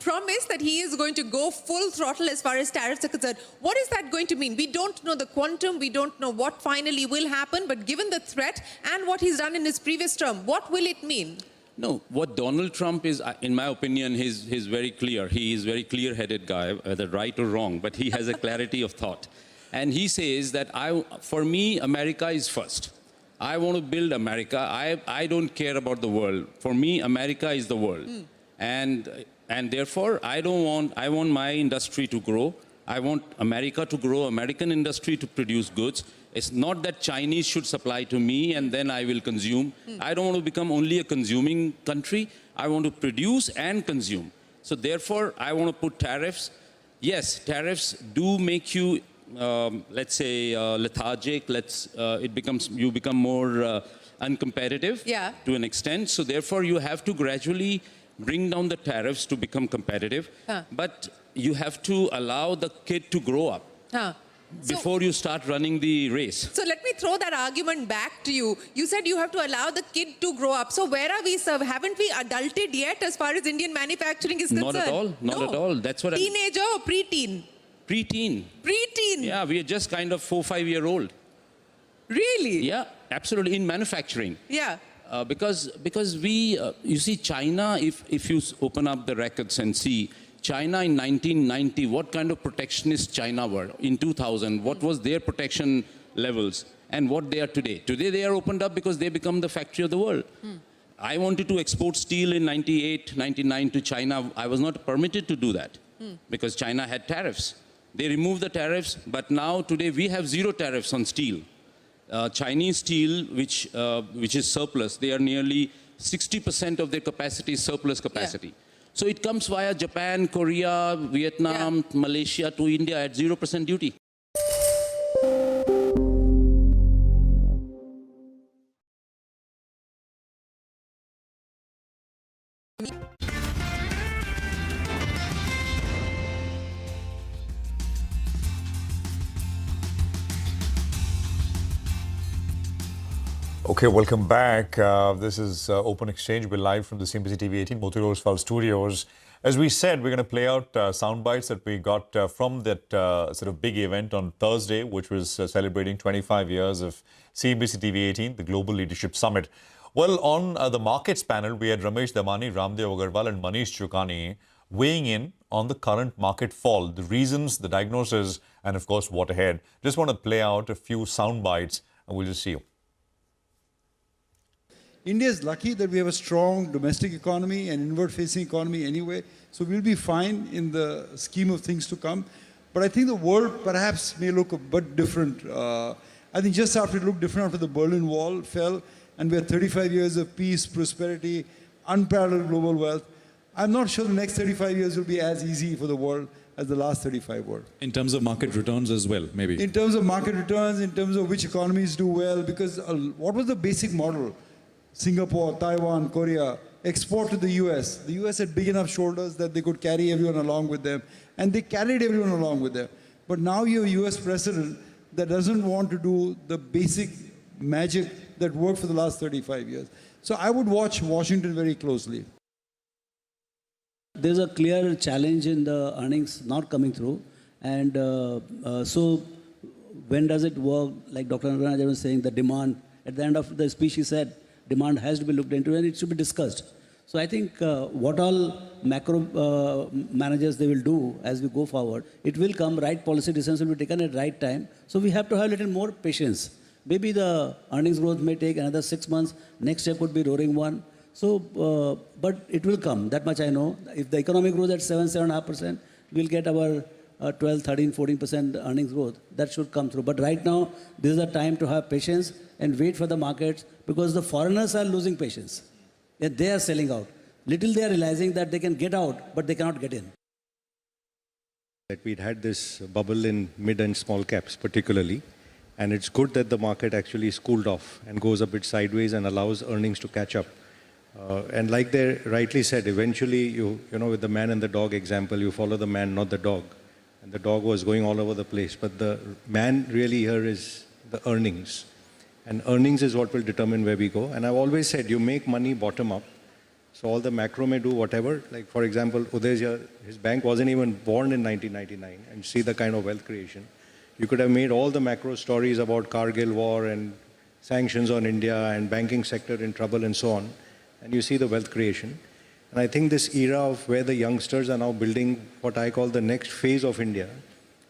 promised that he is going to go full throttle as far as tariffs are concerned. What is that going to mean? We don't know the quantum, we don't know what finally will happen, but given the threat and what he's done in his previous term, what will it mean? No, what Donald Trump is, in my opinion, he's very clear. He is a very clear-headed guy, whether right or wrong, but he has a clarity of thought. And he says that for me, America is first. I want to build America. I don't care about the world. For me, America is the world. And therefore, I want my industry to grow. I want America to grow, American industry to produce goods. It's not that Chinese should supply to me and then I will consume. I don't want to become only a consuming country. I want to produce and consume. So therefore, I want to put tariffs. Yes, tariffs do make you, let's say, lethargic. You become more uncompetitive to an extent. So therefore, you have to gradually bring down the tariffs to become competitive. But you have to allow the kid to grow up. Before you start running the race. So let me throw that argument back to you. You said you have to allow the kid to grow up. So where are we, sir? Haven't we adulted yet as far as Indian manufacturing is concerned? Not at all. Not at all. That's what Teenager or preteen? Preteen. Preteen? Yeah, we are just kind of 4-5-year-old. Really? Yeah, absolutely. In manufacturing. Yeah. Because we, you see, China, if you open up the records and see, China in 1990, what kind of protectionist China were? In 2000, what was their protection levels and what they are today? Today they are opened up because they become the factory of the world. I wanted to export steel in 98, 99 to China. I was not permitted to do that because China had tariffs. They removed the tariffs, but now today we have 0 tariffs on steel. Chinese steel, which is surplus, they are nearly 60% of their capacity is surplus capacity. Yeah. So it comes via Japan, Korea, Vietnam, Malaysia to India at 0% duty. Okay, welcome back. This is Open Exchange. We're live from the CNBC-TV18 Moti Rosewal studios. As we said, we're going to play out sound bites that we got from that sort of big event on Thursday, which was celebrating 25 years of CNBC-TV18, the Global Leadership Summit. Well, on the markets panel, we had Ramesh Damani, Ramdev Agarwal and Manish Chukani weighing in on the current market fall, the reasons, the diagnosis, and of course, what ahead. Just want to play out a few sound bites and we'll just see you. India is lucky that we have a strong domestic economy and inward-facing economy anyway, so we'll be fine in the scheme of things to come. But I think the world perhaps may look a bit different. I think just after it looked different after the Berlin Wall fell, and we had 35 years of peace, prosperity, unparalleled global wealth. I'm not sure the next 35 years will be as easy for the world as the last 35 were. In terms of market returns as well, maybe? In terms of market returns, in terms of which economies do well, because what was the basic model? Singapore, Taiwan, Korea, export to the US. The US had big enough shoulders that they could carry everyone along with them, and they carried everyone along with them. But now you have a US president that doesn't want to do the basic magic that worked for the last 35 years. So I would watch Washington very closely. There's a clear challenge in the earnings not coming through. And so when does it work? Like Dr. Naranajan was saying, the demand, at the end of the speech he said, demand has to be looked into and it should be discussed. So I think what all macro managers they will do as we go forward, it will come, right policy decisions will be taken at right time. So we have to have a little more patience. Maybe the earnings growth may take another 6 months. Next step would be roaring one. So, but it will come, that much I know. If the economy grows at 7.5%, we'll get our 12, 13, 14% earnings growth. That should come through. But right now, this is the time to have patience and wait for the markets because the foreigners are losing patience. They are selling out. Little they are realizing that they can get out, but they cannot get in. That we'd had this bubble in mid and small caps particularly. And it's good that the market actually is cooled off and goes a bit sideways and allows earnings to catch up. And like they rightly said, eventually, you know, with the man and the dog example, you follow the man, not the dog. And the dog was going all over the place. But the man really here is the earnings. And earnings is what will determine where we go. And I've always said, you make money bottom up. So all the macro may do whatever. Like, for example, Uday's here, his bank wasn't even born in 1999. And see the kind of wealth creation. You could have made all the macro stories about Kargil war and sanctions on India and banking sector in trouble and so on. And you see the wealth creation. And I think this era of where the youngsters are now building what I call the next phase of India,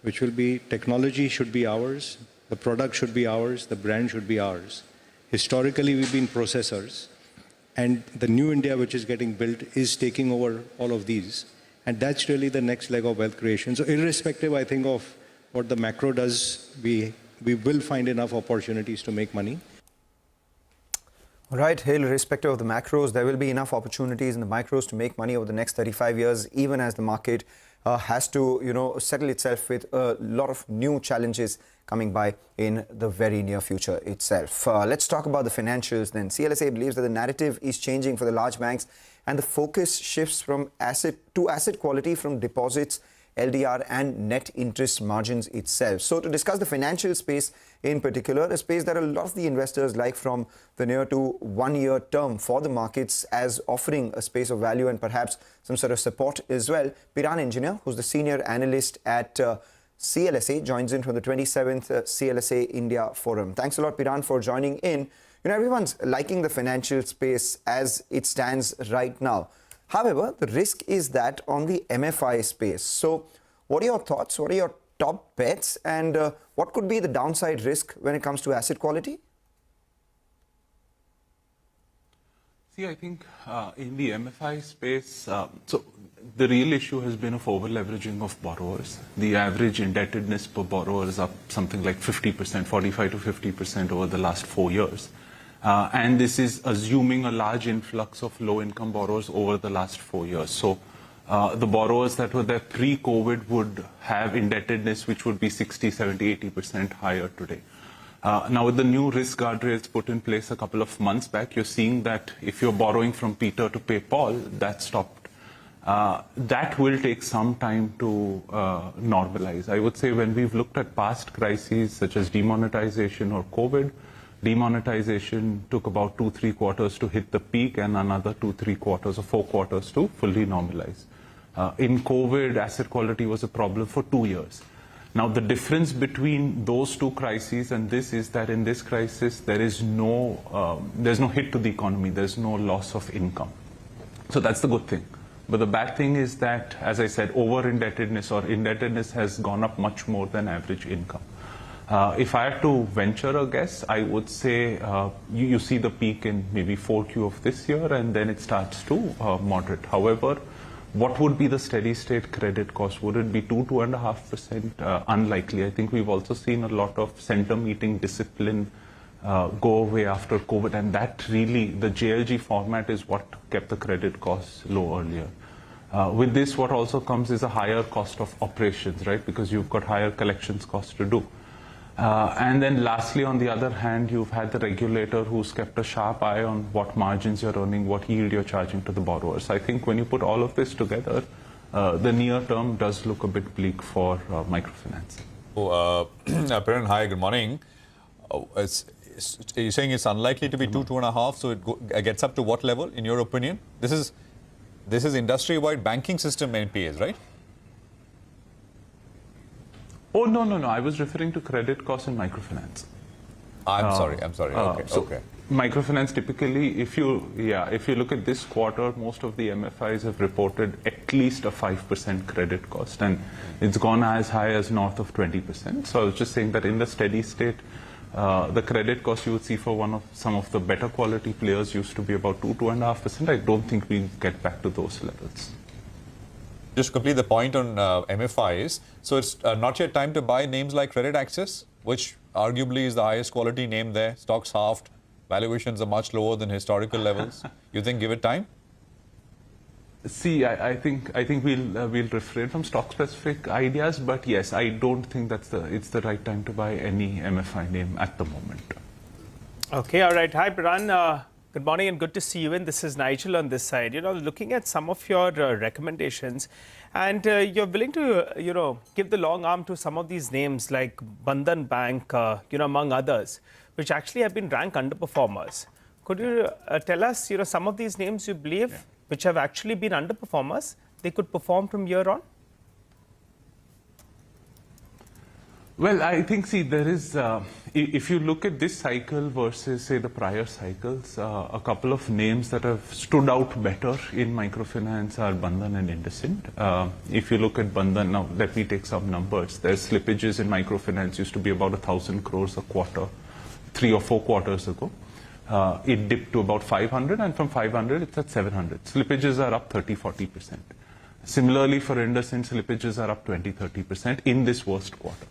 which will be technology should be ours, the product should be ours, the brand should be ours. Historically, we've been processors. And the new India which is getting built is taking over all of these. And that's really the next leg of wealth creation. So irrespective, I think, of what the macro does, we will find enough opportunities to make money. Right, irrespective of the macros, there will be enough opportunities in the micros to make money over the next 35 years, even as the market has to, you know, settle itself with a lot of new challenges coming by in the very near future itself. Let's talk about the financials then. CLSA believes that the narrative is changing for the large banks and the focus shifts from asset quality from deposits, LDR and net interest margins itself. So to discuss the financial space in particular, a space that a lot of the investors like from the near to 1 year term for the markets as offering a space of value and perhaps some sort of support as well. Piran Engineer, who's the senior analyst at CLSA, joins in from the 27th CLSA India Forum. Thanks a lot, Piran, for joining in. You know, everyone's liking the financial space as it stands right now. However, the risk is that on the MFI space. So what are your thoughts? What are your top bets? And what could be the downside risk when it comes to asset quality? See, I think in the MFI space, so the real issue has been of over-leveraging of borrowers. The average indebtedness per borrower is up something like 50%, 45 to 50% over the last 4 years. And this is assuming a large influx of low-income borrowers over the last 4 years. So the borrowers that were there pre-COVID would have indebtedness which would be 60, 70, 80% higher today. Now, with the new risk guardrails put in place a couple of months back, you're seeing that if you're borrowing from Peter to pay Paul, that stopped. That will take some time to normalize. I would say when we've looked at past crises such as demonetization or COVID, demonetization took about 2-3 quarters to hit the peak and another 2-3 quarters or 4 quarters to fully normalize. In COVID, asset quality was a problem for 2 years. Now, the difference between those two crises and this is that in this crisis, there's no hit to the economy. There's no loss of income. So that's the good thing. But the bad thing is that, as I said, over-indebtedness or indebtedness has gone up much more than average income. If I had to venture a guess, I would say you see the peak in maybe 4Q of this year and then it starts to moderate. However, what would be the steady state credit cost? Would it be 2.5%? Unlikely. I think we've also seen a lot of center meeting discipline go away after COVID, and that really, the JLG format is what kept the credit costs low earlier. With this, what also comes is a higher cost of operations, right? Because you've got higher collections costs to do. And then lastly, on the other hand, you've had the regulator who's kept a sharp eye on what margins you're earning, what yield you're charging to the borrowers. I think when you put all of this together, the near term does look a bit bleak for microfinance. Piran, hi, good morning. You're saying it's unlikely to be 2.5, so it gets up to what level, in your opinion? This is industry-wide banking system NPAs, right? Oh, no. I was referring to credit costs in microfinance. I'm sorry. Okay. Microfinance typically, if you look at this quarter, most of the MFIs have reported at least a 5% credit cost, and it's gone as high as north of 20%. So I was just saying that in the steady state, the credit cost you would see for some of the better quality players used to be about 2.5%. I don't think we get back to those levels. Just to complete the point on MFIs, so it's not yet time to buy names like Credit Access, which arguably is the highest quality name there. Stocks halved, valuations are much lower than historical levels. You think give it time? See, I think we'll refrain from stock-specific ideas, but yes, I don't think it's the right time to buy any MFI name at the moment. Okay, all right. Hi, Piran. Good morning and good to see you in. This is Nigel on this side. Looking at some of your recommendations, and you're willing to, give the long arm to some of these names like Bandhan Bank, among others, which actually have been ranked underperformers. Could you tell us, some of these names you believe which have actually been underperformers, they could perform from here on? Well, I think, there is, if you look at this cycle versus, say, the prior cycles, a couple of names that have stood out better in microfinance are Bandhan and IndusInd. If you look at Bandhan, now let me take some numbers. Their slippages in microfinance used to be about 1,000 crores a quarter, 3 or 4 quarters ago. It dipped to about 500, and from 500, it's at 700. Slippages are up 30-40%. Similarly, for IndusInd, slippages are up 20-30% in this worst quarter.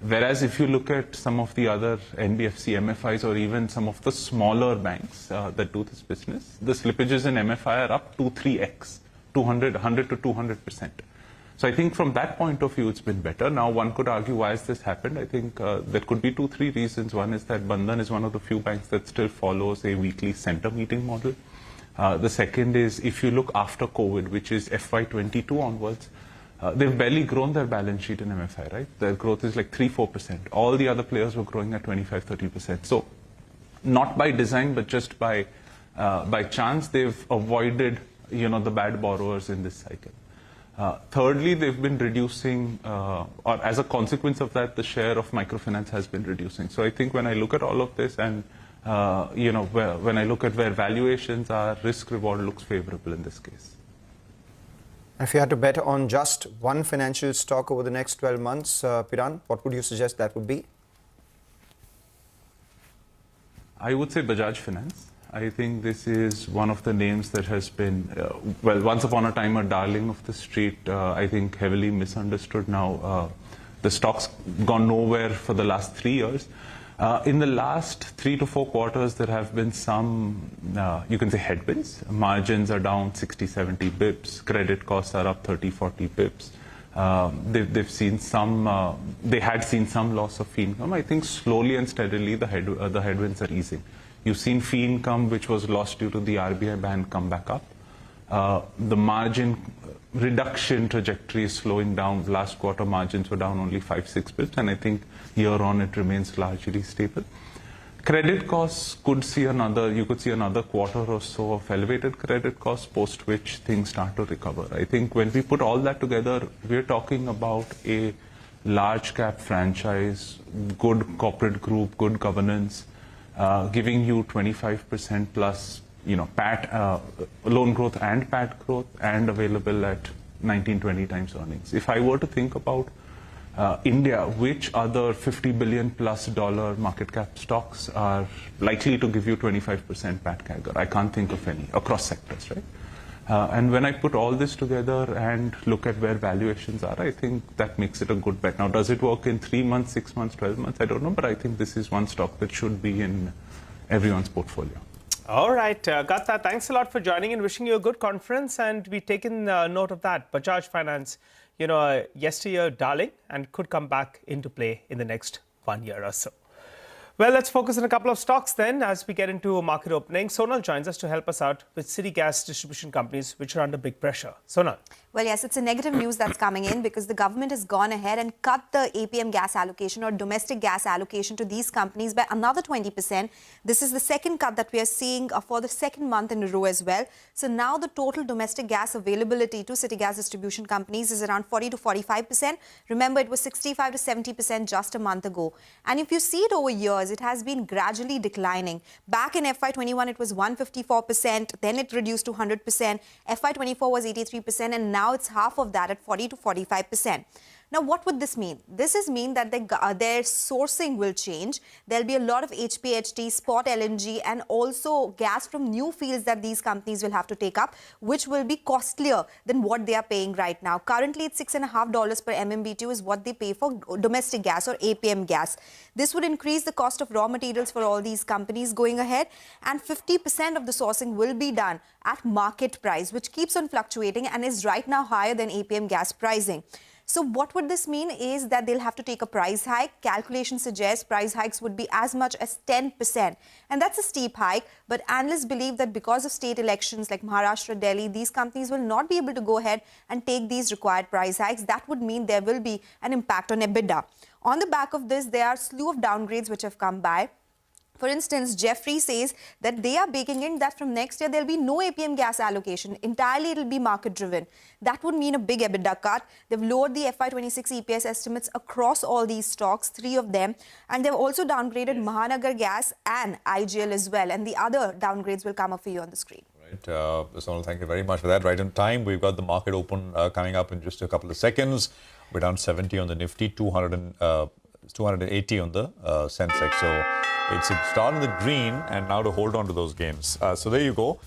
Whereas if you look at some of the other NBFC MFIs or even some of the smaller banks that do this business, the slippages in MFI are up 2-3x, 100 to 200%. So I think from that point of view, it's been better. Now, one could argue why has this happened. I think there could be 2-3 reasons. One is that Bandhan is one of the few banks that still follows a weekly center meeting model. The second is if you look after COVID, which is FY22 onwards, they've barely grown their balance sheet in MFI, right? Their growth is like 3-4%. All the other players were growing at 25-30%. So not by design, but just by chance, they've avoided, the bad borrowers in this cycle. Thirdly, they've been reducing, or as a consequence of that, the share of microfinance has been reducing. So I think when I look at all of this and, when I look at where valuations are, risk-reward looks favorable in this case. If you had to bet on just one financial stock over the next 12 months, Piran, what would you suggest that would be? I would say Bajaj Finance. I think this is one of the names that has been, once upon a time a darling of the street, I think heavily misunderstood now. The stock's gone nowhere for the last 3 years. In the last 3 to 4 quarters, there have been some, you can say, headwinds. Margins are down 60-70 bips. Credit costs are up 30-40 bips. They've seen some, they had seen some loss of fee income. I think slowly and steadily the headwinds are easing. You've seen fee income, which was lost due to the RBI ban, come back up. The margin reduction trajectory is slowing down. Last quarter, margins were down only 5-6 bits, and I think year on it remains largely stable. Credit costs you could see another quarter or so of elevated credit costs, post which things start to recover. I think when we put all that together, we're talking about a large cap franchise, good corporate group, good governance, giving you 25% plus, PAT, loan growth and PAT growth, and available at 19-20 times earnings. If I were to think about India, which other $50 billion plus market cap stocks are likely to give you 25% PAT CAGR? I can't think of any across sectors, right? And when I put all this together and look at where valuations are, I think that makes it a good bet. Now, does it work in 3 months, 6 months, 12 months? I don't know, but I think this is one stock that should be in everyone's portfolio. All right, Gatha, thanks a lot for joining and wishing you a good conference. And we've taken note of that. Bajaj Finance, yesteryear darling, and could come back into play in the next 1 year or so. Well, let's focus on a couple of stocks then as we get into a market opening. Sonal joins us to help us out with city gas distribution companies which are under big pressure. Sonal. Well, yes, it's a negative news that's coming in because the government has gone ahead and cut the APM gas allocation or domestic gas allocation to these companies by another 20%. This is the second cut that we are seeing for the second month in a row as well. So now the total domestic gas availability to city gas distribution companies is around 40 to 45%. Remember, it was 65 to 70% just a month ago. And if you see it over years, it has been gradually declining. Back in FY21, it was 154%, then it reduced to 100%. FY24 was 83%, and now it's half of that at 40 to 45%. Now, what would this mean? This is mean that their sourcing will change. There'll be a lot of HPHT, spot LNG, and also gas from new fields that these companies will have to take up, which will be costlier than what they are paying right now. Currently, it's $6.50 per MMBTU is what they pay for domestic gas or APM gas. This would increase the cost of raw materials for all these companies going ahead, and 50% of the sourcing will be done at market price, which keeps on fluctuating and is right now higher than APM gas pricing. So what would this mean is that they'll have to take a price hike. Calculations suggest price hikes would be as much as 10%. And that's a steep hike. But analysts believe that because of state elections like Maharashtra, Delhi, these companies will not be able to go ahead and take these required price hikes. That would mean there will be an impact on EBITDA. On the back of this, there are a slew of downgrades which have come by. For instance, Jeffrey says that they are baking in that from next year there will be no APM gas allocation. Entirely it will be market driven. That would mean a big EBITDA cut. They've lowered the FY26 EPS estimates across all these stocks, 3 of them. And they've also downgraded Mahanagar Gas and IGL as well. And the other downgrades will come up for you on the screen. Right. Sonal, thank you very much for that. Right on time. We've got the market open coming up in just a couple of seconds. We're down 70 on the Nifty, 280 on the Sensex. So it's a start in the green and now to hold on to those gains. So there you go.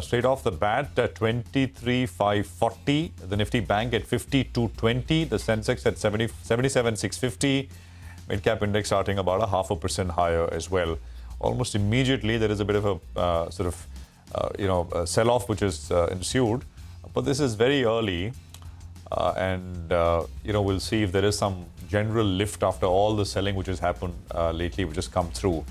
Straight off the bat, 23,540. The Nifty Bank at 5220. The Sensex at 77,650. Mid-cap index starting about 0.5% higher as well. Almost immediately, there is a bit of a sell-off which is ensued. But this is very early. We'll see if there is some general lift after all the selling which has happened lately, which has come through.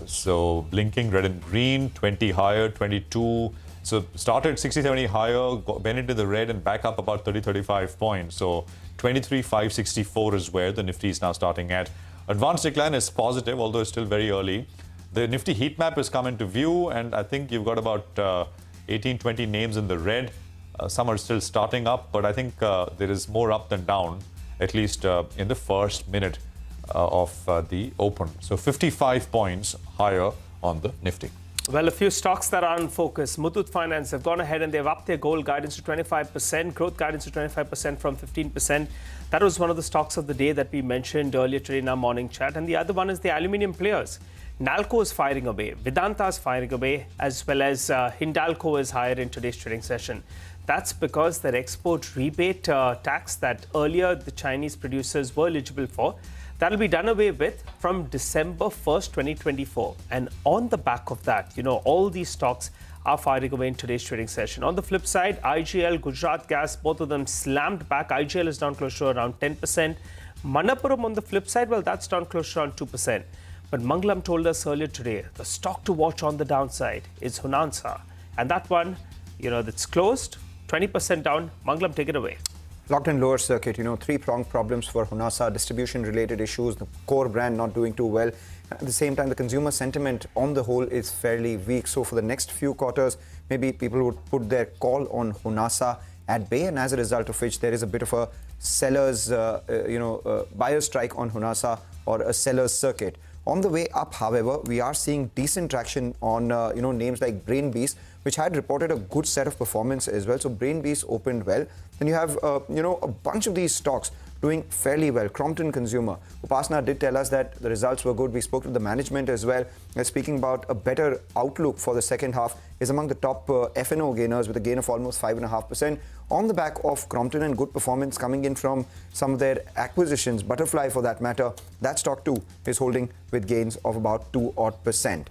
So blinking red and green, 20 higher, 22. So started 60, 70 higher, went into the red and back up about 30, 35 points. So 23,564 is where the Nifty is now starting at. Advanced decline is positive, although it's still very early. The Nifty heat map has come into view, and I think you've got about 18, 20 names in the red. Some are still starting up, but I think there is more up than down, at least in the first minute of the open. So 55 points higher on the Nifty. Well, a few stocks that are in focus. Muthoot Finance have gone ahead and they've upped their gold guidance to 25%, growth guidance to 25% from 15%. That was one of the stocks of the day that we mentioned earlier today in our morning chat. And the other one is the aluminium players. Nalco is firing away, Vedanta is firing away, as well as Hindalco is higher in today's trading session. That's because their export rebate tax that earlier the Chinese producers were eligible for, that'll be done away with from December 1st, 2024. And on the back of that, all these stocks are firing away in today's trading session. On the flip side, IGL, Gujarat Gas, both of them slammed back. IGL is down close to around 10%. Manappuram on the flip side, well, that's down close to around 2%. But Mangalam told us earlier today, the stock to watch on the downside is Honasa. And that one, that's closed, 20% down. Mangalam, take it away. Locked in lower circuit, 3-pronged problems for Honasa, distribution-related issues, the core brand not doing too well. At the same time, the consumer sentiment on the whole is fairly weak. So for the next few quarters, maybe people would put their call on Honasa at bay, and as a result of which there is a bit of a seller's, buyer strike on Honasa or a seller's circuit. On the way up, however, we are seeing decent traction on names like Brainbees, which had reported a good set of performance as well. So Brainbees opened well. Then you have a bunch of these stocks doing fairly well. Crompton Consumer. Upasana did tell us that the results were good. We spoke to the management as well. They're speaking about a better outlook for the second half. Is among the top F&O gainers with a gain of almost 5.5%. On the back of Crompton and good performance coming in from some of their acquisitions, Butterfly for that matter, that stock too is holding with gains of about 2%.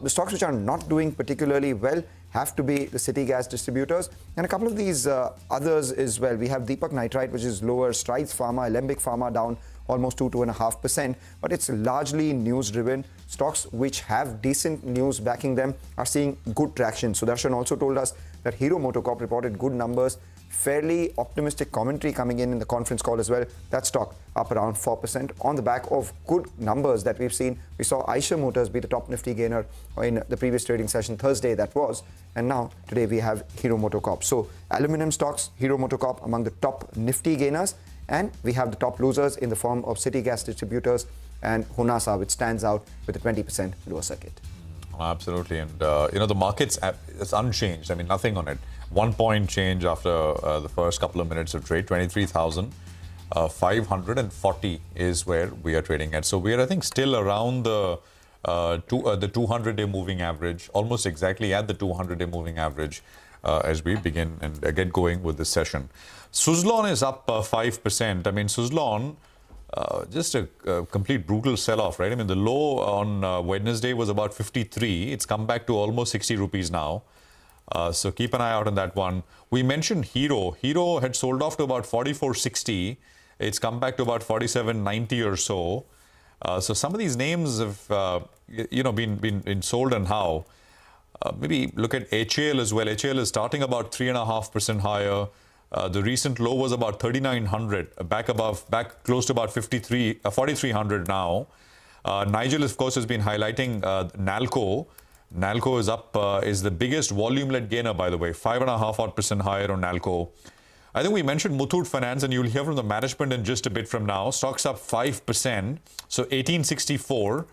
The stocks which are not doing particularly well have to be the city gas distributors. And a couple of these others as well. We have Deepak Nitrite, which is lower, Strides Pharma, Alembic Pharma down almost 2.5%, but it's largely news driven. Stocks which have decent news backing them are seeing good traction. Sudarshan also told us that Hero MotoCorp reported good numbers, fairly optimistic commentary coming in the conference call as well. That stock up around 4% on the back of good numbers that we've seen. We saw Eicher Motors be the top Nifty gainer in the previous trading session, Thursday that was, and now today we have Hero MotoCorp. So aluminum stocks, Hero MotoCorp among the top Nifty gainers, and we have the top losers in the form of city gas distributors and Honasa, which stands out with a 20% lower circuit. Absolutely. And, the market's it's unchanged. I mean, nothing on it. 1 point change after the first couple of minutes of trade. 23,540 is where we are trading at. So we are, I think, still around the 200-day moving average, almost exactly at the 200-day moving average as we begin and get going with this session. Suzlon is up 5%. I mean, Suzlon, just a complete brutal sell-off, right? I mean, the low on Wednesday was about 53. It's come back to almost 60 rupees now. So keep an eye out on that one. We mentioned Hero. Hero had sold off to about 44.60. It's come back to about 47.90 or so. So some of these names have, been sold, and how. Maybe look at HAL as well. HAL is starting about 3.5% higher. The recent low was about 3,900, back close to about 4,300 now. Nigel, of course, has been highlighting Nalco. Nalco is up, is the biggest volume-led gainer, by the way, 5.5% higher on Nalco. I think we mentioned Muthoot Finance, and you'll hear from the management in just a bit from now. Stocks up 5%, so 1864.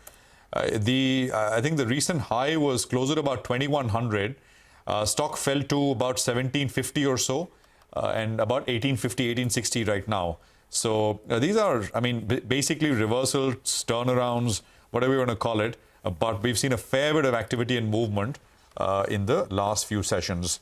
I think the recent high was closer to about 2,100. Stock fell to about 1,750 or so. And about 1850, 1860 right now. So these are, I mean, basically reversals, turnarounds, whatever you want to call it. But we've seen a fair bit of activity and movement in the last few sessions.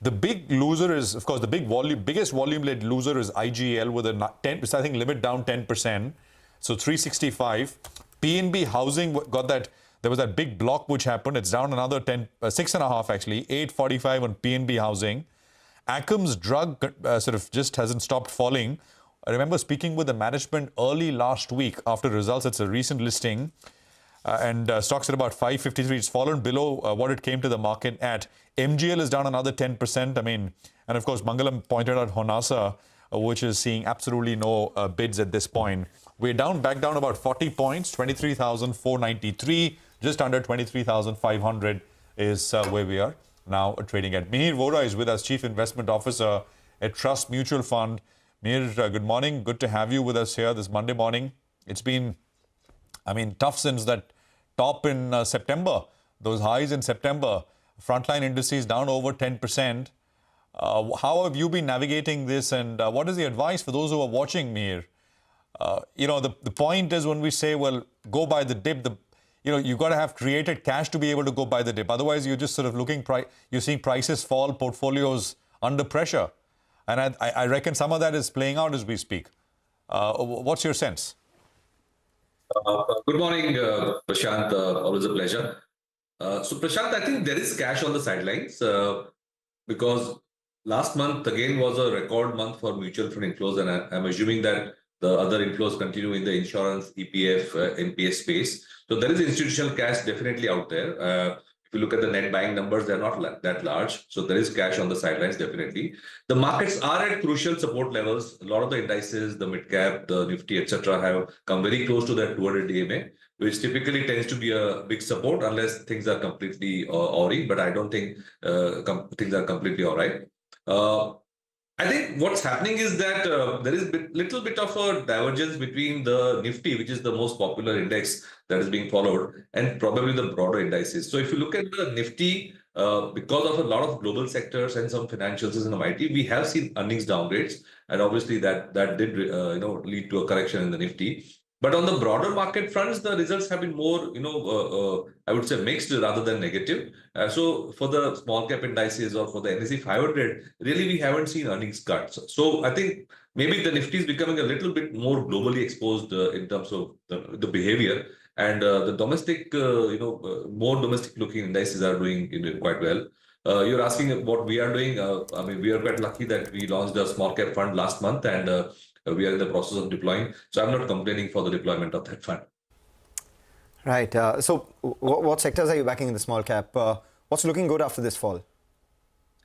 The big loser is, of course, the biggest volume-led loser is IGL with a 10%, I think, limit down 10%. So 365. PNB Housing got that. There was that big block which happened. It's down another 6.5 actually, 845 on PNB Housing. Akums Drug sort of just hasn't stopped falling. I remember speaking with the management early last week after results. It's a recent listing. And stocks at about 553. It's fallen below what it came to the market at. MGL is down another 10%. I mean, and of course, Mangalam pointed out Honasa, which is seeing absolutely no bids at this point. We're back down about 40 points, 23,493. Just under 23,500 is where we are now trading at. Mihir Vora is with us, Chief Investment Officer at Trust Mutual Fund. Mihir, good morning. Good to have you with us here this Monday morning. It's been, tough since that top in September. Those highs in September. Frontline indices down over 10%. How have you been navigating this, and what is the advice for those who are watching, Mihir? The point is when we say, well, go buy the dip, you've got to have created cash to be able to go buy the dip. Otherwise, you're just sort of you're seeing prices fall, portfolios under pressure. And I reckon some of that is playing out as we speak. What's your sense? Good morning, Prashant. Always a pleasure. So, Prashant, I think there is cash on the sidelines because last month, again, was a record month for mutual fund inflows. And I'm assuming that the other inflows continue in the insurance, EPF, NPS space. So there is institutional cash definitely out there. If you look at the net buying numbers, they're not that large. So there is cash on the sidelines, definitely. The markets are at crucial support levels. A lot of the indices, the mid-cap, the Nifty, etc., have come very close to that 200 DMA, which typically tends to be a big support unless things are completely awry. But I don't think things are completely all right. I think what's happening is that there is a little bit of a divergence between the Nifty, which is the most popular index that is being followed, and probably the broader indices. So if you look at the Nifty, because of a lot of global sectors and some financials and IT, we have seen earnings downgrades, and obviously that did lead to a correction in the Nifty. But on the broader market fronts, the results have been more, I would say mixed rather than negative. So for the small cap indices or for the NSE 500, really we haven't seen earnings cuts. So I think maybe the Nifty is becoming a little bit more globally exposed in terms of the behavior, and the domestic, more domestic looking indices are doing quite well. You're asking what we are doing. I mean, we are quite lucky that we launched a small cap fund last month, and we are in the process of deploying. So I'm not complaining for the deployment of that fund. Right. So what sectors are you backing in the small cap? What's looking good after this fall?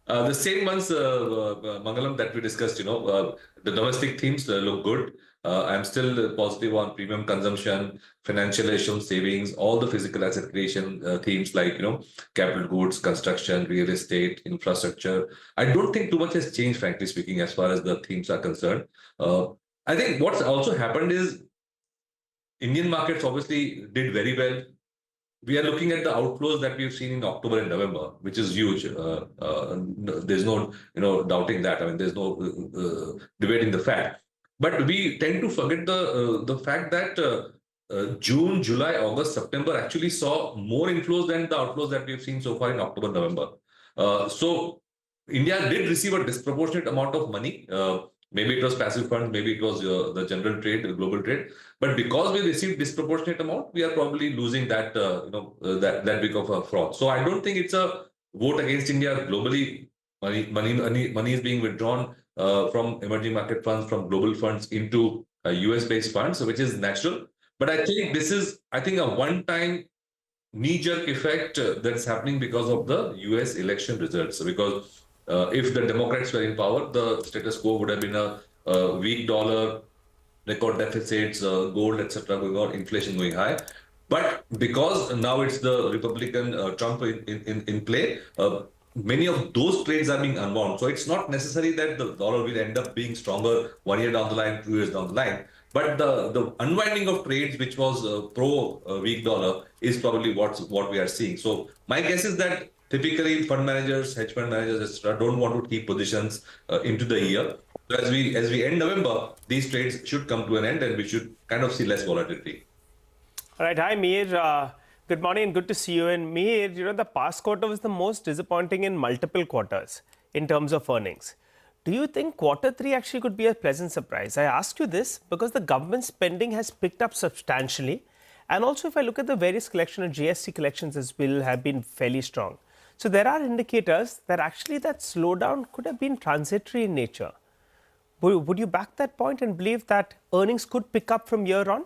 The same ones, Mangalam, that we discussed, the domestic themes look good. I'm still positive on premium consumption, financialization, savings, all the physical asset creation themes like, capital goods, construction, real estate, infrastructure. I don't think too much has changed, frankly speaking, as far as the themes are concerned. I think what's also happened is Indian markets obviously did very well. We are looking at the outflows that we've seen in October and November, which is huge. There's no, doubting that. I mean, there's no debating the fact. But we tend to forget the fact that June, July, August, September actually saw more inflows than the outflows that we've seen so far in October, November. So India did receive a disproportionate amount of money. Maybe it was passive funds, maybe it was the general trade, the global trade. But because we received disproportionate amount, we are probably losing that, that big of a fraud. So I don't think it's a vote against India globally. Money is being withdrawn from emerging market funds, from global funds into US-based funds, which is natural. But I think this is, a one-time knee-jerk effect that's happening because of the US election results. Because if the Democrats were in power, the status quo would have been a weak dollar, record deficits, gold, etc. going on, inflation going high. But because now it's the Republican Trump in play, many of those trades are being unwound. So it's not necessary that the dollar will end up being stronger 1 year down the line, 2 years down the line. But the unwinding of trades, which was pro weak dollar, is probably what we are seeing. So my guess is that typically fund managers, hedge fund managers, etc., don't want to keep positions into the year. So as we end November, these trades should come to an end, and we should kind of see less volatility. All right. Hi, Mir. Good morning and good to see you. And Mir, the past quarter was the most disappointing in multiple quarters in terms of earnings. Do you think Q3 actually could be a pleasant surprise? I ask you this because the government spending has picked up substantially. And also, if I look at the various collection of GST collections as well, have been fairly strong. So there are indicators that actually that slowdown could have been transitory in nature. Would you back that point and believe that earnings could pick up from here on?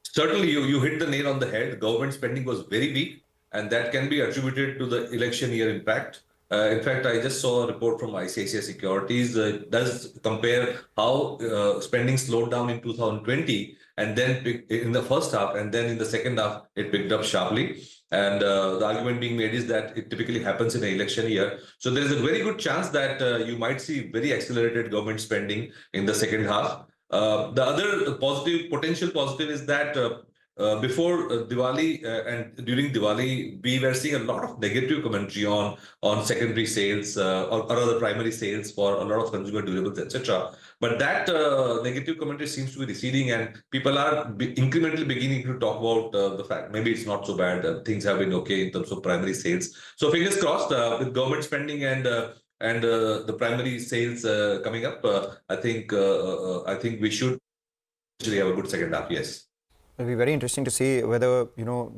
Certainly, you hit the nail on the head. Government spending was very weak, and that can be attributed to the election year impact. In fact, I just saw a report from ICICI Securities. It does compare how spending slowed down in 2020, and then in the first half, and then in the second half, it picked up sharply. And the argument being made is that it typically happens in an election year. So there is a very good chance that you might see very accelerated government spending in the second half. The other potential positive is that before Diwali and during Diwali, we were seeing a lot of negative commentary on secondary sales or other primary sales for a lot of consumer durables, etc. But that negative commentary seems to be receding, and people are incrementally beginning to talk about the fact maybe it's not so bad. Things have been okay in terms of primary sales. So fingers crossed with government spending and the primary sales coming up. I think we should actually have a good second half. Yes. It'll be very interesting to see whether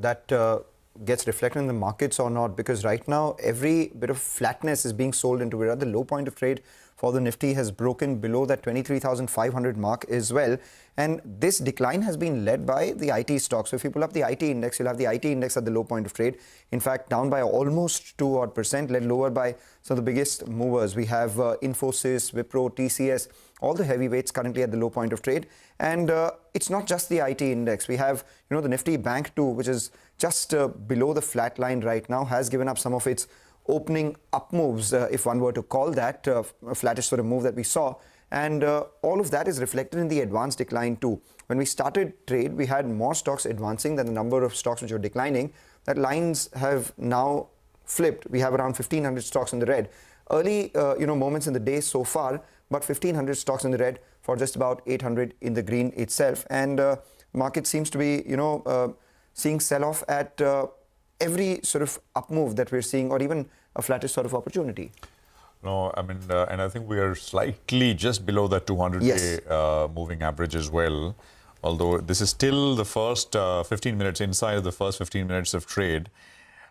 that gets reflected in the markets or not, because right now every bit of flatness is being sold into. We're at the low point of trade for the Nifty, has broken below that 23,500 mark as well. And this decline has been led by the IT stocks. So if you pull up the IT index, you'll have the IT index at the low point of trade. In fact, down by almost 2%, led lower by some of the biggest movers. We have Infosys, Wipro, TCS, all the heavyweights currently at the low point of trade. And it's not just the IT index. We have, the Nifty Bank too, which is just below the flat line right now, has given up some of its opening up moves, if one were to call that a flattish sort of move that we saw. And all of that is reflected in the advanced decline too. When we started trade, we had more stocks advancing than the number of stocks which were declining. That lines have now flipped. We have around 1,500 stocks in the red. Early, moments in the day so far, but 1,500 stocks in the red for just about 800 in the green itself. And market seems to be, seeing sell-off at every sort of up move that we're seeing, or even a flattish sort of opportunity. No, I mean, and I think we are slightly just below that 200-day moving average as well. Although this is still the first 15 minutes inside of the first 15 minutes of trade.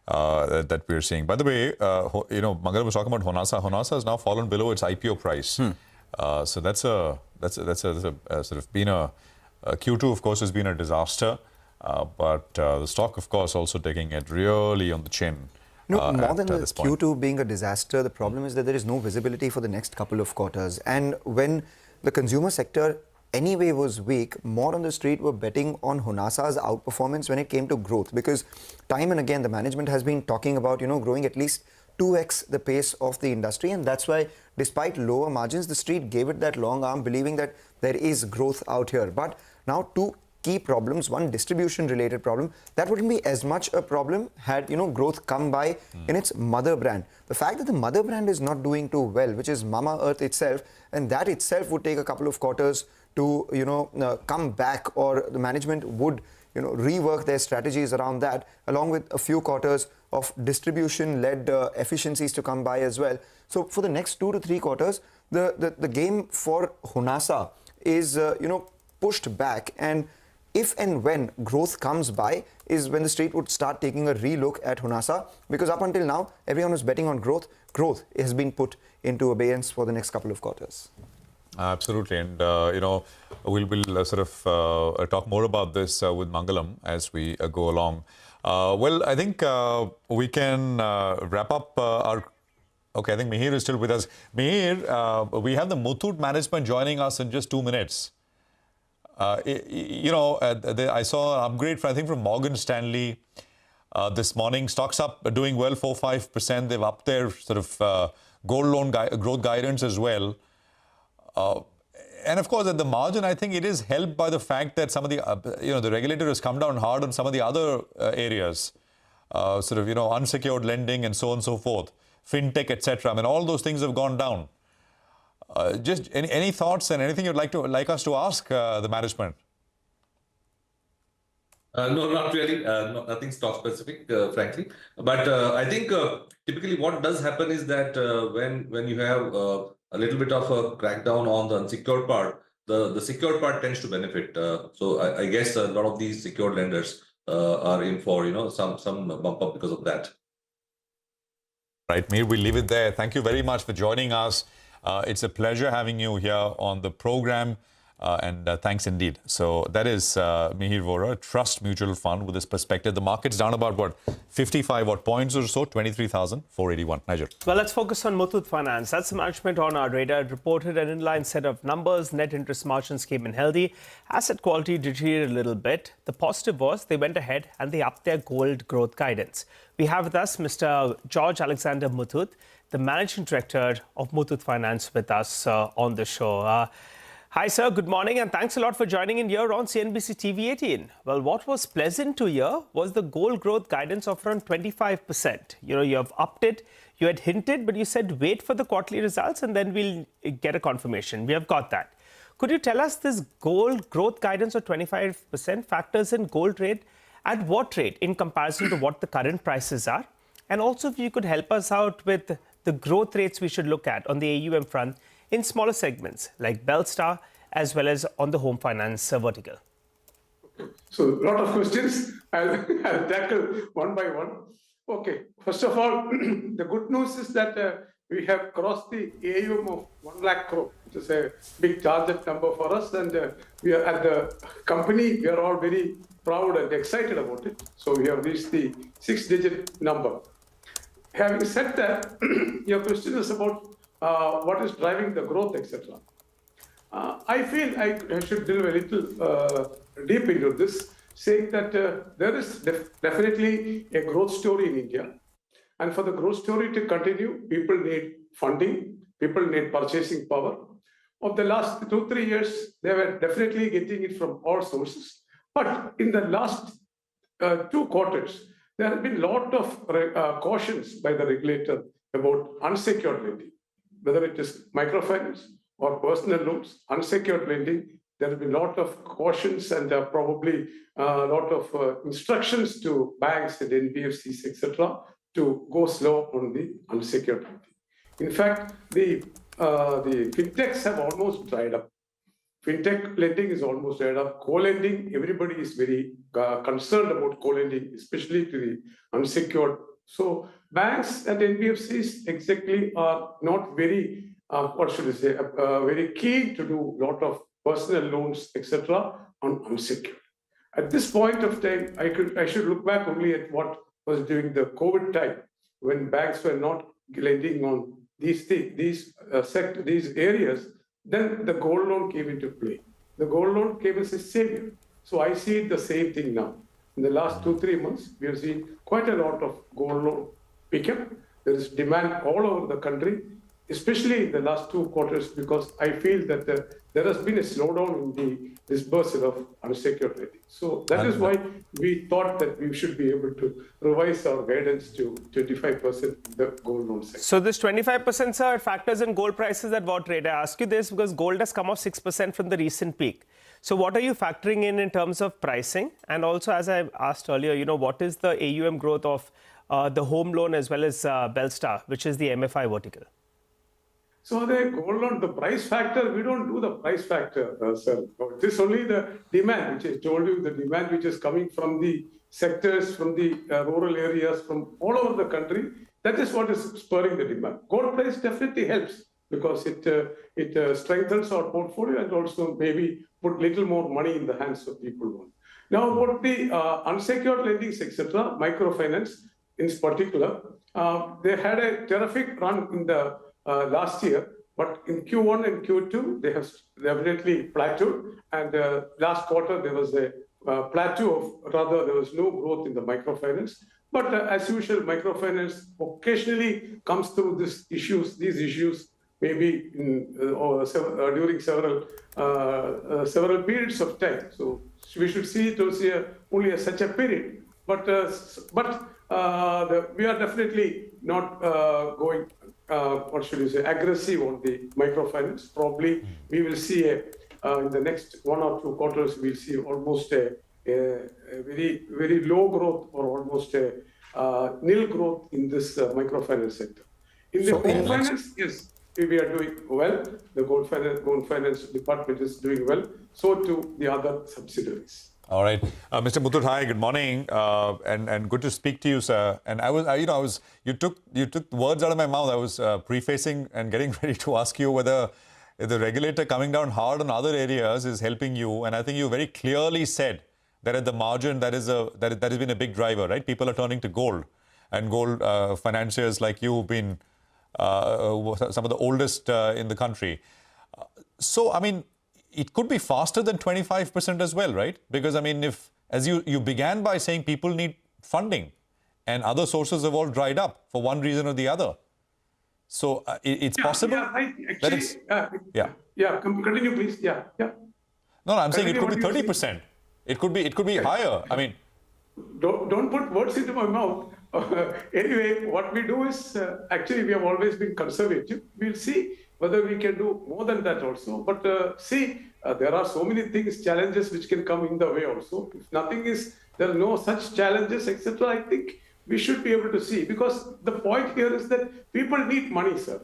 that we're seeing. By the way, Mangalam was talking about Honasa. Honasa has now fallen below its IPO price. So that's a sort of been a Q2, of course, has been a disaster. But the stock, of course, also taking it really on the chin. More than the Q2 being a disaster, the problem is that there is no visibility for the next couple of quarters. And when the consumer sector anyway was weak, more on the street were betting on Honasa's outperformance when it came to growth. Because time and again, the management has been talking about, growing at least 2x the pace of the industry. And that's why, despite lower margins, the street gave it that long arm, believing that there is growth out here. But now two key problems, one distribution related problem, that wouldn't be as much a problem had growth come by in its mother brand. The fact that the mother brand is not doing too well, which is Mamaearth itself, and that itself would take a couple of quarters to come back, or the management would rework their strategies around that, along with a few quarters of distribution led efficiencies to come by as well. So for the next 2 to 3 quarters, the game for Honasa is pushed back, and if and when growth comes by is when the street would start taking a relook at Honasa, because up until now, everyone was betting on growth. Growth has been put into abeyance for the next couple of quarters. Absolutely. And, we'll sort of talk more about this with Mangalam as we go along. Well, I think we can wrap up our... Okay, I think Mihir is still with us. Mihir, we have the Muthoot management joining us in just 2 minutes. I saw an upgrade, I think, from Morgan Stanley this morning. Stocks up, doing well, 4-5%. They've upped their sort of gold loan growth guidance as well. And of course, at the margin, I think it is helped by the fact that some of the, the regulator has come down hard on some of the other areas, unsecured lending and so on and so forth, fintech, etc. I mean, all those things have gone down. Just any thoughts and anything you'd like us to ask the management? No, not really. Nothing stock specific, frankly. But I think typically what does happen is that when you have a little bit of a crackdown on the unsecured part, the secured part tends to benefit. So I guess a lot of these secured lenders are in for some bump up because of that. Right, Mir, we'll leave it there. Thank you very much for joining us. It's a pleasure having you here on the program, and thanks indeed. So that is Mihir Vora, Trust Mutual Fund, with his perspective. The market's down about, 55 odd points or so, 23,481. Nigel. Well, let's focus on Muthoot Finance. That's the management on our radar. It reported an inline set of numbers. Net interest margins came in healthy. Asset quality deteriorated a little bit. The positive was they went ahead and they upped their gold growth guidance. We have with us Mr. George Alexander Muthoot, the Managing Director of Muthoot Finance, with us on the show. Hi, sir. Good morning, and thanks a lot for joining in here on CNBC-TV18. Well, what was pleasant to hear was the gold growth guidance of around 25%. You have upped it. You had hinted, but you said wait for the quarterly results and then we'll get a confirmation. We have got that. Could you tell us this gold growth guidance of 25% factors in gold rate at what rate in comparison to what the current prices are? And also, if you could help us out with the growth rates we should look at on the AUM front in smaller segments like Belstar, as well as on the home finance vertical. So a lot of questions. I'll tackle one by one. Okay, first of all, the good news is that we have crossed the AUM of 1 lakh crore, which is a big target number for us. And we are at the company, we are all very proud and excited about it. So we have reached the 6-digit number. Having said that, your question is about what is driving the growth, etc. I feel I should delve a little deep into this, saying that there is definitely a growth story in India. And for the growth story to continue, people need funding, people need purchasing power. Of the last 2-3 years, they were definitely getting it from all sources. But in the last 2 quarters, there have been a lot of cautions by the regulator about unsecured lending, whether it is microfinance or personal loans, unsecured lending. There have been a lot of cautions and probably a lot of instructions to banks and NBFCs, etc., to go slow on the unsecured lending. In fact, the fintechs have almost dried up. Fintech lending is almost dried up. Co-lending, everybody is very concerned about co-lending, especially to the unsecured So banks and NBFCs exactly are not very, very keen to do a lot of personal loans, etc., on unsecured. At this point of time, I should look back only at what was during the COVID time, when banks were not lending on these areas. Then the gold loan came into play. The gold loan came as a savior. So I see the same thing now. In the last 2-3 months, we have seen quite a lot of gold loan pickup. There is demand all over the country, especially in the last 2 quarters, because I feel that there has been a slowdown in the disbursal of unsecured lending. So that is why we thought that we should be able to revise our guidance to 25% in the gold loan sector. So this 25%, sir, factors in gold prices at what rate? I ask you this because gold has come off 6% from the recent peak. So what are you factoring in terms of pricing? And also, as I asked earlier, what is the AUM growth of the home loan as well as Belstar, which is the MFI vertical? So the gold loan, the price factor, we don't do the price factor, sir. It is only the demand, which I told you, the demand which is coming from the sectors, from the rural areas, from all over the country. That is what is spurring the demand. Gold price definitely helps because it strengthens our portfolio and also maybe put little more money in the hands of people. Now, about the unsecured lending, etc., microfinance in particular, they had a terrific run in the last year, but in Q1 and Q2, they have definitely plateaued. And last quarter, there was a plateau of, rather, there was no growth in the microfinance. But as usual, microfinance occasionally comes through these issues, maybe during several periods of time. So we should see it also only as such a period. But we are definitely not going, aggressive on the microfinance. Probably we will see in the next 1 or 2 quarters, we'll see almost a very, very low growth or almost a nil growth in this microfinance sector. In the home finance, yes, we are doing well. The gold finance department is doing well. So too the other subsidiaries. All right, Mr. Muthoot, hi, good morning, and good to speak to you, sir. And you took words out of my mouth. I was prefacing and getting ready to ask you whether the regulator coming down hard on other areas is helping you. And I think you very clearly said that at the margin that has been a big driver, right? People are turning to gold, and gold financiers like you have been some of the oldest in the country. So, I mean, it could be faster than 25% as well, right? Because, I mean, as you began by saying people need funding and other sources have all dried up for one reason or the other. So it's possible. Continue, please. Yeah. No, I'm saying it could be 30%. It could be higher. I mean, don't put words into my mouth. Anyway, what we do is actually we have always been conservative. We'll see whether we can do more than that also. But there are so many things, challenges which can come in the way also. If there are no such challenges, etc., I think we should be able to see. Because the point here is that people need money, sir.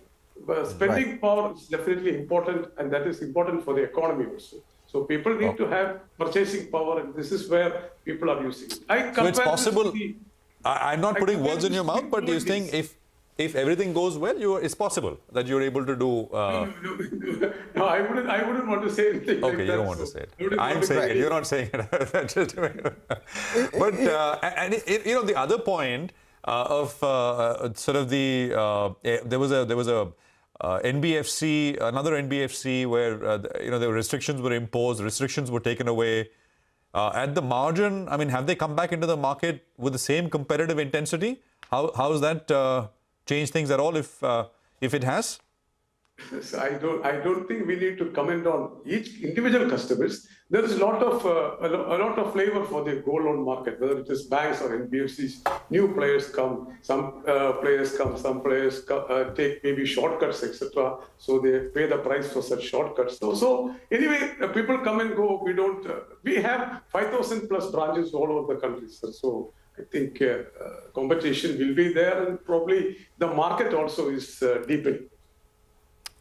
Spending power is definitely important, and that is important for the economy also. So people need to have purchasing power, and this is where people are using it. So it's possible. I'm not putting words in your mouth, but you're saying if everything goes well, it's possible that you're able to do. No, I wouldn't want to say anything. Okay, you don't want to say it. I'm saying it. You're not saying it. But the other point of sort of there was a NBFC, another NBFC where the restrictions were imposed, restrictions were taken away. At the margin, I mean, have they come back into the market with the same competitive intensity? How has that changed things at all, if it has? So I don't think we need to comment on each individual customers. There is a lot of flavor for the gold loan market, whether it is banks or NBFCs. New players come, some players take maybe shortcuts, etc. So they pay the price for such shortcuts. So anyway, people come and go. We have 5,000 plus branches all over the country, sir. So I think competition will be there, and probably the market also is deepening.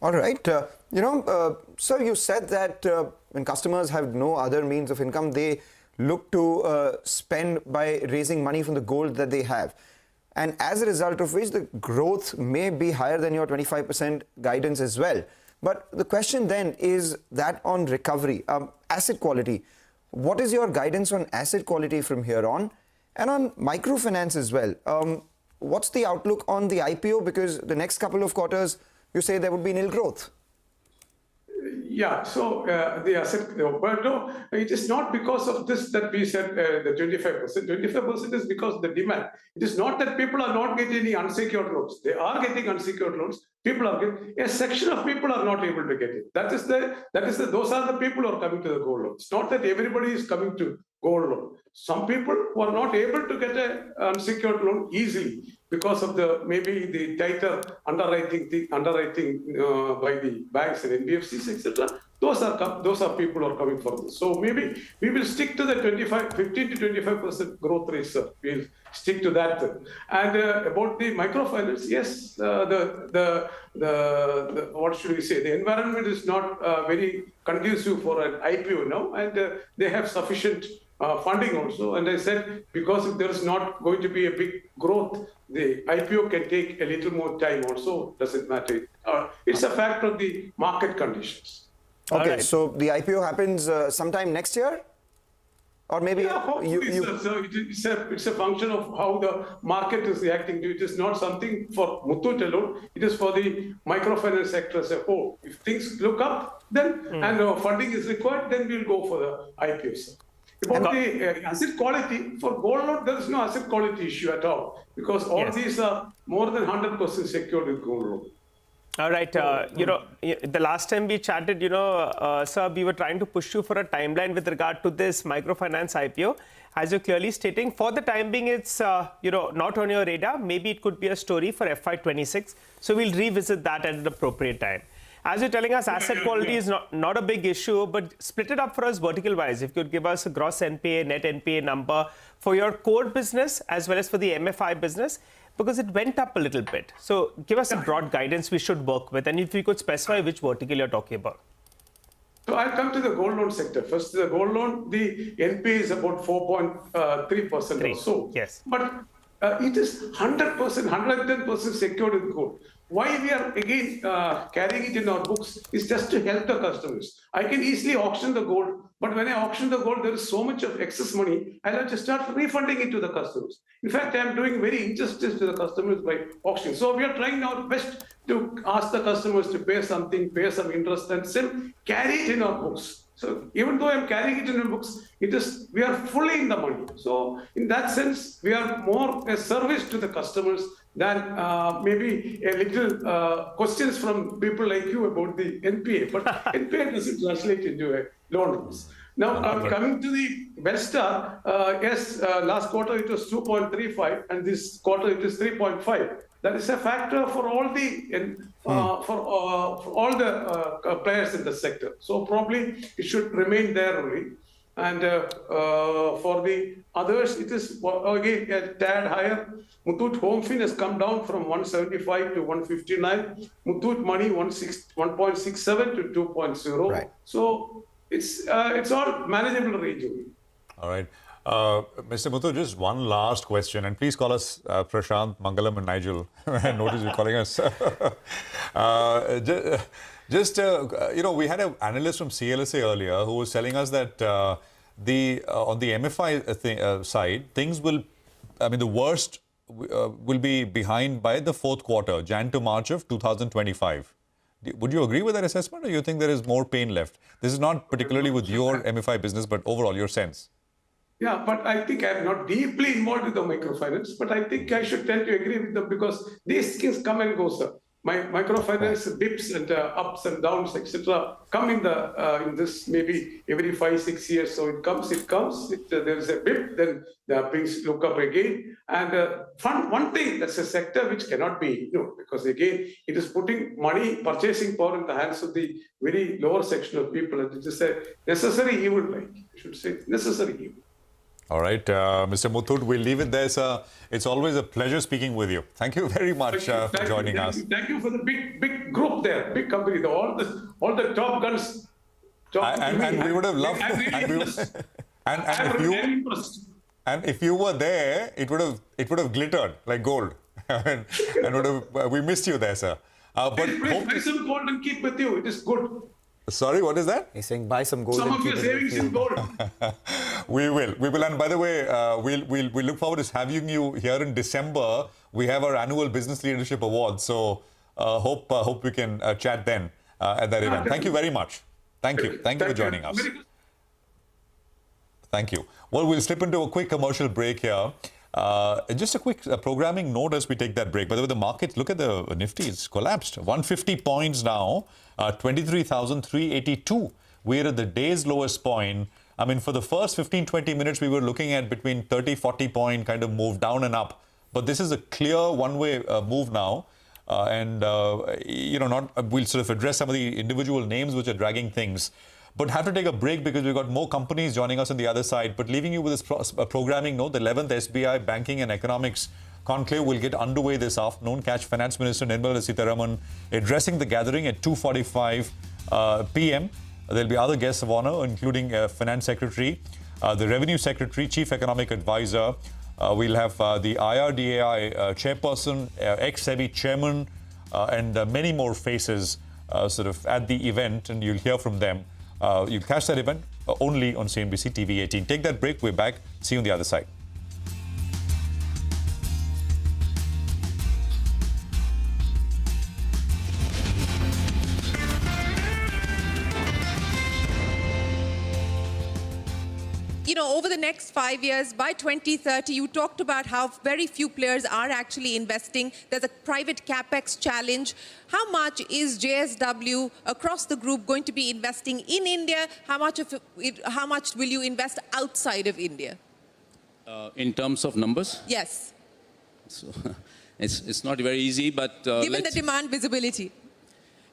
All right. Sir, you said that when customers have no other means of income, they look to spend by raising money from the gold that they have. and as a result of which the growth may be higher than your 25% guidance as well. But the question then is that on recovery, asset quality, what is your guidance on asset quality from here on? And on microfinance as well, what's the outlook on the IPO? Because the next couple of quarters, you say there would be nil growth. Yeah, so the asset, but no, it is not because of this that we said the 25%. 25% is because of the demand. It is not that people are not getting any unsecured loans. They are getting unsecured loans. People are getting, a section of people are not able to get it. Those are the people who are coming to the gold loan. It's not that everybody is coming to gold loan. Some people who are not able to get an unsecured loan easily because of maybe the tighter underwriting by the banks and NBFCs, etc. Those are people who are coming for this. So maybe we will stick to the 15 to 25% growth rate, sir. We'll stick to that. And about the microfinance, yes, what should we say? The environment is not very conducive for an IPO now, and they have sufficient funding also. And I said, because if there is not going to be a big growth, the IPO can take a little more time also. Doesn't matter. It's a factor of the market conditions. Okay, right. So the IPO happens sometime next year? Or maybe So it's a function of how the market is reacting to it. It is not something for Muthoot alone. It is for the microfinance sector as a whole. If things look up, then and funding is required, then we'll go for the IPO. Sir. About the asset quality, for gold loan, there is no asset quality issue at all, because all these are more than 100% secured with gold loan. All right. The last time we chatted, sir, we were trying to push you for a timeline with regard to this microfinance IPO. As you're clearly stating, for the time being, it's, not on your radar. Maybe it could be a story for FY26. So we'll revisit that at an appropriate time. As you're telling us, asset quality is not a big issue, but split it up for us vertical-wise. If you could give us a gross NPA, net NPA number for your core business as well as for the MFI business, because it went up a little bit. So give us a broad guidance we should work with, and if you could specify which vertical you're talking about. So I'll come to the gold loan sector. First, the gold loan, the NPA is about 4.3% or so. Yes. But it is 100%, 110% secured with gold. Why we are again carrying it in our books is just to help the customers. I can easily auction the gold, but when I auction the gold, there is so much of excess money, I'll have to start refunding it to the customers. In fact, I'm doing very injustice to the customers by auctioning. So we are trying our best to ask the customers to pay something, pay some interest, and still carry it in our books. So even though I'm carrying it in the books, we are fully in the money. So in that sense, we are more a service to the customers than maybe a little questions from people like you about the NPA. But NPA doesn't translate into a loan. Now, coming to the Belstar, yes, last quarter it was 2.35, and this quarter it is 3.5. That is a factor for all the players in the sector. So probably it should remain there only. And for the others, it is again a tad higher. Muthoot Homefin has come down from 175 to 159. Muthoot Money 1.67 to 2.0. Right. So it's all manageable range. All right. Mr. Muthoot, just one last question, and please call us Prashant, Mangalam and Nigel. I notice you're calling us. We had an analyst from CLSA earlier who was telling us that on the MFI side, things will, the worst will be behind by the fourth quarter, Jan to March of 2025. Would you agree with that assessment, or you think there is more pain left? This is not particularly with your MFI business, but overall, your sense. Yeah, but I think I'm not deeply involved with the microfinance, but I think I should tend to agree with them because these things come and go, sir. My microfinance dips and ups and downs, etc., come in this maybe every 5-6 years. So it comes. There is a dip, then the things look up again. And one thing, that's a sector which cannot be ignored, because again, it is putting money, purchasing power in the hands of the very lower section of people. And it is a necessary evil, like you should say, necessary evil. All right, Mr. Muthoot, we'll leave it there, sir. It's always a pleasure speaking with you. Thank you very much for joining us. Thank you for the big group there, big company, all the top guns. And we would have loved. I'm really impressed. And if you were there, it would have glittered like gold. and we missed you there, sir. But Please buy some gold and keep with you. It is good. Sorry, what is that? He's saying buy some gold. Some and of your keep it with savings you. in gold. We will. And by the way, we'll look forward to having you here in December. We have our annual Business Leadership Awards. So hope we can chat then at that event. Thank you very much. Thank you for joining us. Thank you. Well, we'll slip into a quick commercial break here. Just a quick programming note as we take that break. By the way, the market, look at the Nifty, it's collapsed. 150 points now, 23,382. We're at the day's lowest point. I mean, for the first 15-20 minutes, we were looking at between 30-40 point kind of move down and up. But this is a clear one-way move now. We'll sort of address some of the individual names which are dragging things. But have to take a break because we've got more companies joining us on the other side. But leaving you with this programming note, the 11th SBI Banking and Economics Conclave will get underway this afternoon. Catch Finance Minister Nirmala Sitharaman addressing the gathering at 2:45 p.m. There'll be other guests of honor, including Finance Secretary, the Revenue Secretary, Chief Economic Advisor. We'll have the IRDAI Chairperson, ex-SEBI Chairman, and many more faces sort of at the event, and you'll hear from them. You'll catch that event only on CNBC-TV18. Take that break. We're back. See you on the other side. Over the next 5 years, by 2030, you talked about how very few players are actually investing. There's a private capex challenge. How much is JSW across the group going to be investing in India? How much will you invest outside of India? In terms of numbers? Yes. So, it's not very easy, but given the demand visibility.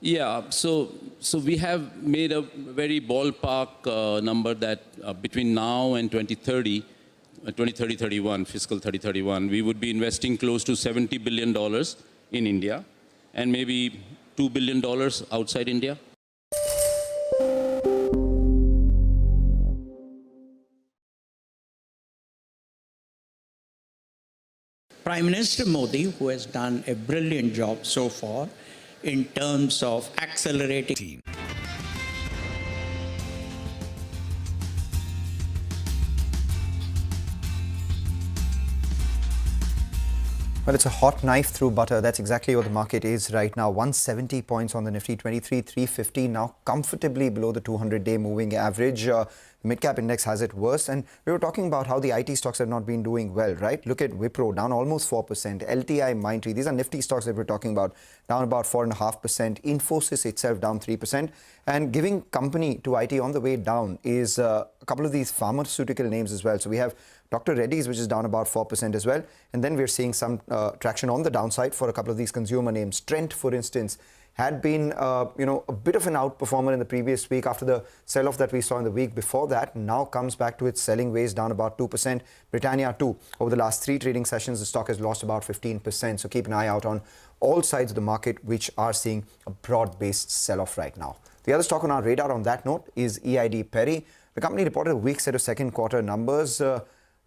Yeah, so we have made a very ballpark number that between now and 2030-31, fiscal 30-31, we would be investing close to $70 billion in India and maybe $2 billion outside India. Prime Minister Modi, who has done a brilliant job so far, in terms of accelerating. Well, it's a hot knife through butter. That's exactly what the market is right now. 170 points on the Nifty, 23,350, now comfortably below the 200-day moving average. The mid-cap index has it worse. And we were talking about how the IT stocks have not been doing well, right? Look at Wipro, down almost 4%. LTI, Mindtree, these are Nifty stocks that we're talking about, down about 4.5%. Infosys itself down 3%. And giving company to IT on the way down is a couple of these pharmaceutical names as well. So we have Dr. Reddy's, which is down about 4% as well. And then we're seeing some traction on the downside for a couple of these consumer names. Trent, for instance, had been a bit of an outperformer in the previous week after the sell-off that we saw in the week before that. Now comes back to its selling ways, down about 2%. Britannia too. Over the last 3 trading sessions, the stock has lost about 15%. So keep an eye out on all sides of the market, which are seeing a broad-based sell-off right now. The other stock on our radar on that note is EID Perry. The company reported a weak set of second quarter numbers.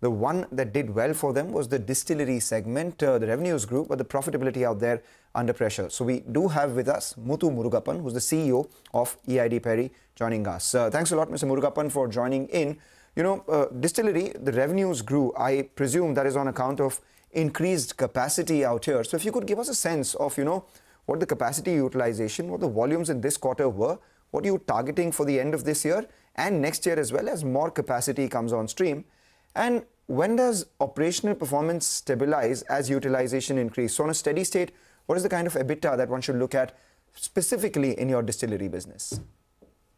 The one that did well for them was the distillery segment. The revenues grew, but the profitability out there under pressure. So we do have with us Muthu Murugappan, who's the CEO of EID Perry, joining us. Thanks a lot, Mr. Murugappan, for joining in. Distillery, the revenues grew. I presume that is on account of increased capacity out here. So if you could give us a sense of, what the capacity utilization, what the volumes in this quarter were, what are you targeting for the end of this year and next year as well as more capacity comes on stream? And when does operational performance stabilize as utilization increase? So on a steady state, what is the kind of EBITDA that one should look at specifically in your distillery business?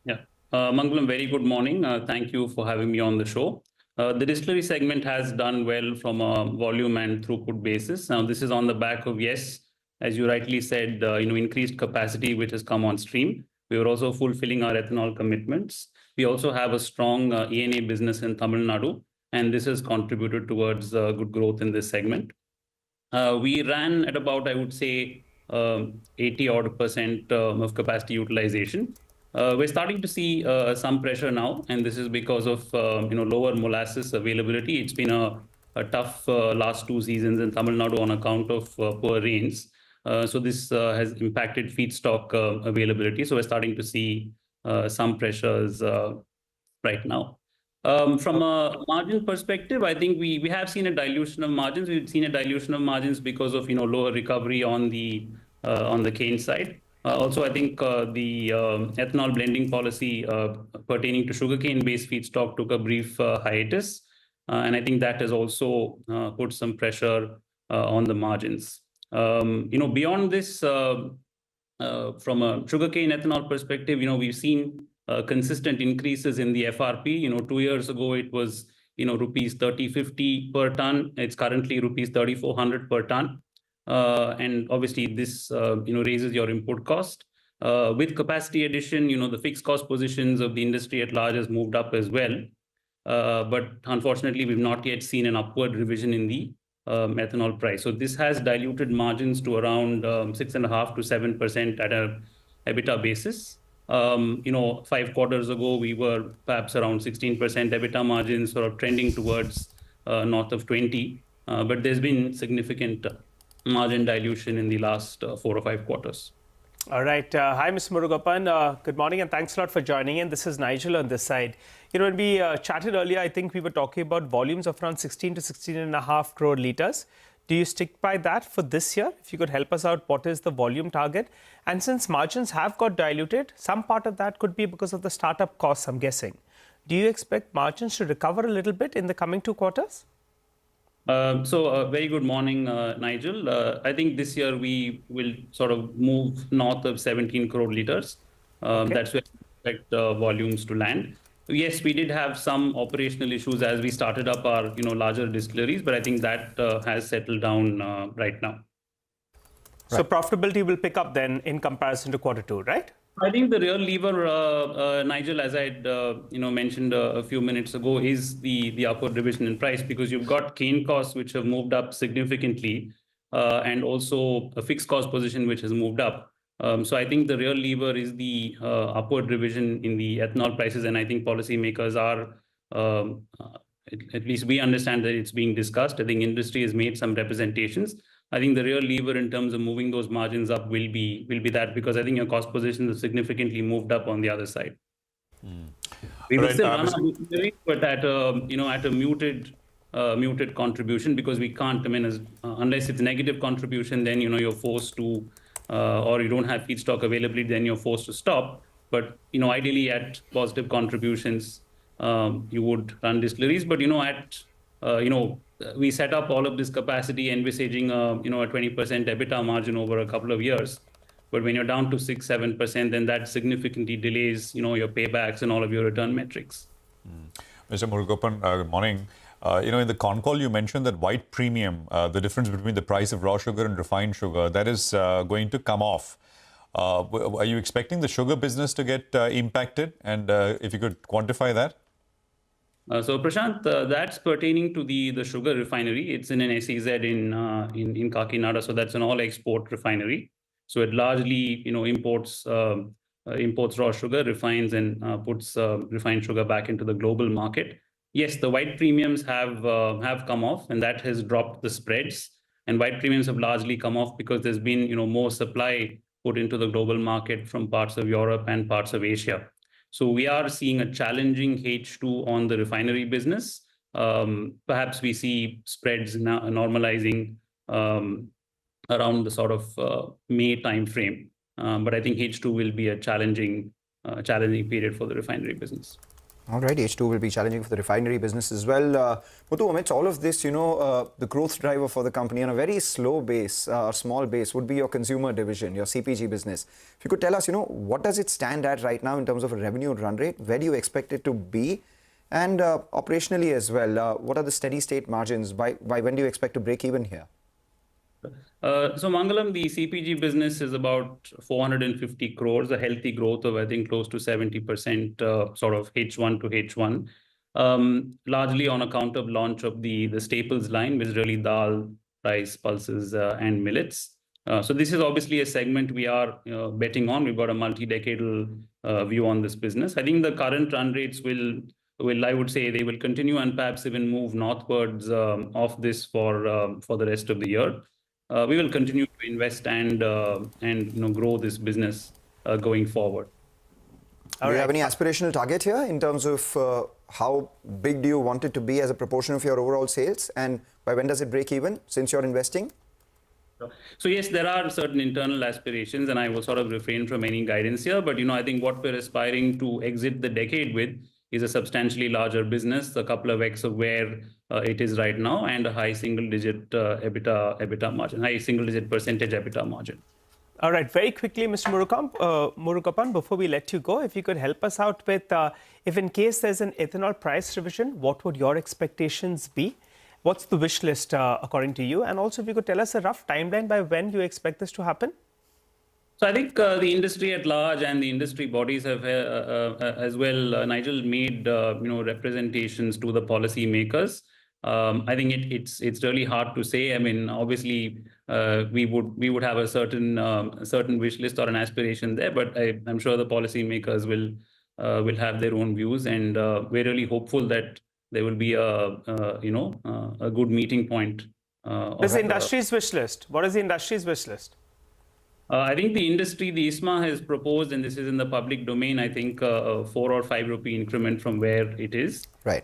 Yeah, Mangalam, very good morning. Thank you for having me on the show. The distillery segment has done well from a volume and throughput basis. Now, this is on the back of, yes, as you rightly said, increased capacity which has come on stream. We are also fulfilling our ethanol commitments. We also have a strong ENA business in Tamil Nadu, and this has contributed towards good growth in this segment. We ran at about, I would say, 80% of capacity utilization. We're starting to see some pressure now, and this is because of lower molasses availability. It's been a tough last 2 seasons in Tamil Nadu on account of poor rains. So this has impacted feedstock availability. So we're starting to see some pressures right now. From a margin perspective, I think we have seen a dilution of margins. We've seen a dilution of margins because of lower recovery on the cane side. Also, I think the ethanol blending policy pertaining to sugarcane-based feedstock took a brief hiatus, and I think that has also put some pressure on the margins. Beyond this, from a sugarcane ethanol perspective, we've seen consistent increases in the FRP. 2 years ago, it was rupees 3050 per ton. It's currently rupees 3400 per ton. And obviously, this raises your input cost. With capacity addition, the fixed cost positions of the industry at large has moved up as well. But unfortunately, we've not yet seen an upward revision in the ethanol price. So this has diluted margins to around 6.5% to 7% at a EBITDA basis. 5 quarters ago, we were perhaps around 16% EBITDA margins, sort of trending towards north of 20. But there's been significant margin dilution in the last 4 or 5 quarters. All right. Hi, Mr. Murugapan. Good morning and thanks a lot for joining in. This is Nigel on this side. When we chatted earlier, I think we were talking about volumes of around 16 to 16.5 crore litres. Do you stick by that for this year? If you could help us out, what is the volume target? And since margins have got diluted, some part of that could be because of the startup costs, I'm guessing. Do you expect margins to recover a little bit in the coming 2 quarters? Very good morning, Nigel. I think this year we will sort of move north of 17 crore litres. That's where we expect volumes to land. Yes, we did have some operational issues as we started up our larger distilleries, but I think that has settled down right now. So profitability will pick up then in comparison to Q2, right? I think the real lever, Nigel, as I had mentioned a few minutes ago, is the upward revision in price, because you've got cane costs which have moved up significantly, and also a fixed cost position which has moved up. So I think the real lever is the upward revision in the ethanol prices, and I think policymakers are, at least we understand that it's being discussed. I think industry has made some representations. I think the real lever in terms of moving those margins up will be that, because I think your cost positions have significantly moved up on the other side. We will still run our distillery, but at a muted contribution, because we can't, unless it's negative contribution, then you're forced to, or you don't have feedstock availability, then you're forced to stop. But ideally at positive contributions, you would run distilleries. But we set up all of this capacity envisaging a 20% EBITDA margin over a couple of years. But when you're down to 6-7%, then that significantly delays your paybacks and all of your return metrics. Mr. Murugapan, good morning. In the con call, you mentioned that white premium, the difference between the price of raw sugar and refined sugar, that is going to come off. Are you expecting the sugar business to get impacted? And if you could quantify that? So Prashant, that's pertaining to the sugar refinery. It's in an SEZ in Kakinada, so that's an all-export refinery. So it largely imports raw sugar, refines, and puts refined sugar back into the global market. Yes, the white premiums have come off, and that has dropped the spreads. And white premiums have largely come off because there's been more supply put into the global market from parts of Europe and parts of Asia. So we are seeing a challenging H2 on the refinery business. Perhaps we see spreads now normalizing around the sort of May timeframe. But I think H2 will be a challenging period for the refinery business. All right, H2 will be challenging for the refinery business as well. Muthu, amidst all of this, the growth driver for the company on a very slow base, small base, would be your consumer division, your CPG business. If you could tell us, what does it stand at right now in terms of a revenue run rate? Where do you expect it to be? And operationally as well, what are the steady state margins? By when do you expect to break even here? So Mangalam, the CPG business is about 450 crores, a healthy growth of, I think, close to 70% sort of H1 to H1, largely on account of launch of the staples line, which is really dal, rice, pulses, and millets. So this is obviously a segment we are betting on. We've got a multi-decadal view on this business. I think the current run rates will I would say they will continue and perhaps even move northwards of this for the rest of the year. We will continue to invest and grow this business going forward. Do you have any aspirational target here in terms of how big do you want it to be as a proportion of your overall sales, and by when does it break even since you're investing? So yes, there are certain internal aspirations, and I will sort of refrain from any guidance here. But I think what we're aspiring to exit the decade with is a substantially larger business, a couple of X of where it is right now, and a high single-digit EBITDA margin, high single-digit percentage EBITDA margin. All right, very quickly, Mr. Murugappan, before we let you go, if you could help us out with, if in case there's an ethanol price revision, what would your expectations be? What's the wish list according to you? And also, if you could tell us a rough timeline by when you expect this to happen? So I think the industry at large and the industry bodies have as well, Nigel, made representations to the policymakers. I think it's really hard to say. I mean, obviously, we would have a certain wish list or an aspiration there, but I'm sure the policymakers will have their own views, and we're really hopeful that there will be a good meeting point. What's the industry's wish list? What is the industry's wish list? I think the industry, the ISMA has proposed, and this is in the public domain, I think a 4 or 5 rupee increment from where it is. Right.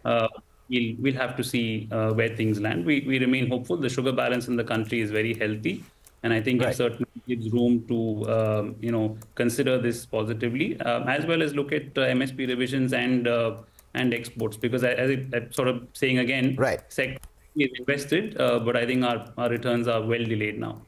We'll have to see where things land. We remain hopeful. The sugar balance in the country is very healthy, and I think it certainly gives room to consider this positively, as well as look at MSP revisions and exports, because as I'm sort of saying again, sector is invested, but I think our returns are well delayed now.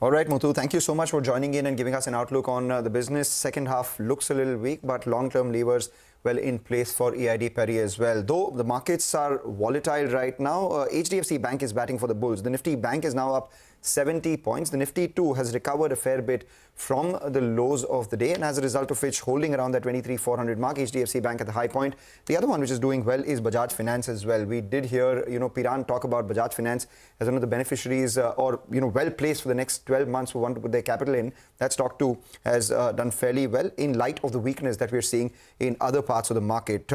All right, Muthu, thank you so much for joining in and giving us an outlook on the business. Second half looks a little weak, but long-term levers well in place for EID Perry as well. Though the markets are volatile right now, HDFC Bank is batting for the bulls. The Nifty Bank is now up 70 points. The Nifty too has recovered a fair bit from the lows of the day, and as a result of which holding around that 23,400 mark, HDFC Bank at the high point. The other one which is doing well is Bajaj Finance as well. We did hear Piran talk about Bajaj Finance as one of the beneficiaries or well placed for the next 12 months who want to put their capital in. That stock too has done fairly well in light of the weakness that we're seeing in other parts of the market.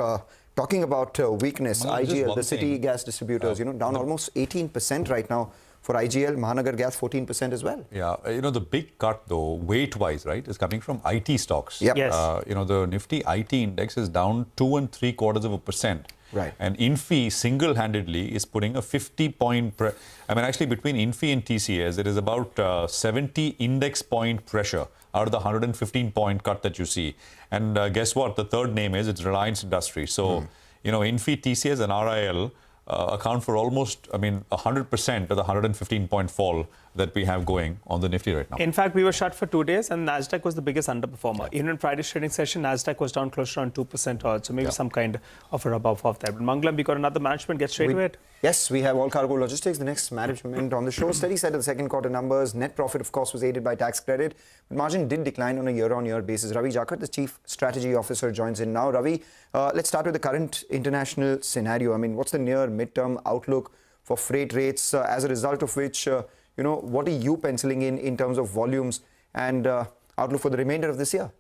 Talking about weakness, IGL, the city gas distributors, down almost 18% right now. For IGL, Mahanagar Gas 14% as well. Yeah, the big cut though, weight-wise, right, is coming from IT stocks. Yep. Yes. The Nifty IT index is down 2.75%. Right. And Infi single-handedly is putting a 50-point... actually between Infi and TCS, there is about 70 index point pressure out of the 115-point cut that you see. And guess what? The third name is, it's Reliance Industries. So, Infi, TCS and RIL account for almost, 100% of the 115-point fall that we have going on the Nifty right now. In fact, we were shut for 2 days, and Nasdaq was the biggest underperformer. Yeah. Even in Friday's trading session, Nasdaq was down close to around 2% odd, so maybe some kind of a rub-off of that. But Mangalam, we got another management. Get straight to it. Yes, we have All Cargo Logistics, the next management on the show. Steady set of the second quarter numbers. Net profit, of course, was aided by tax credit. But margin did decline on a year-on-year basis. Ravi Jakar, the Chief Strategy Officer, joins in now. Ravi, let's start with the current international scenario. What's the near mid-term outlook for freight rates, as a result of which, what are you penciling in terms of volumes and outlook for the remainder of this year?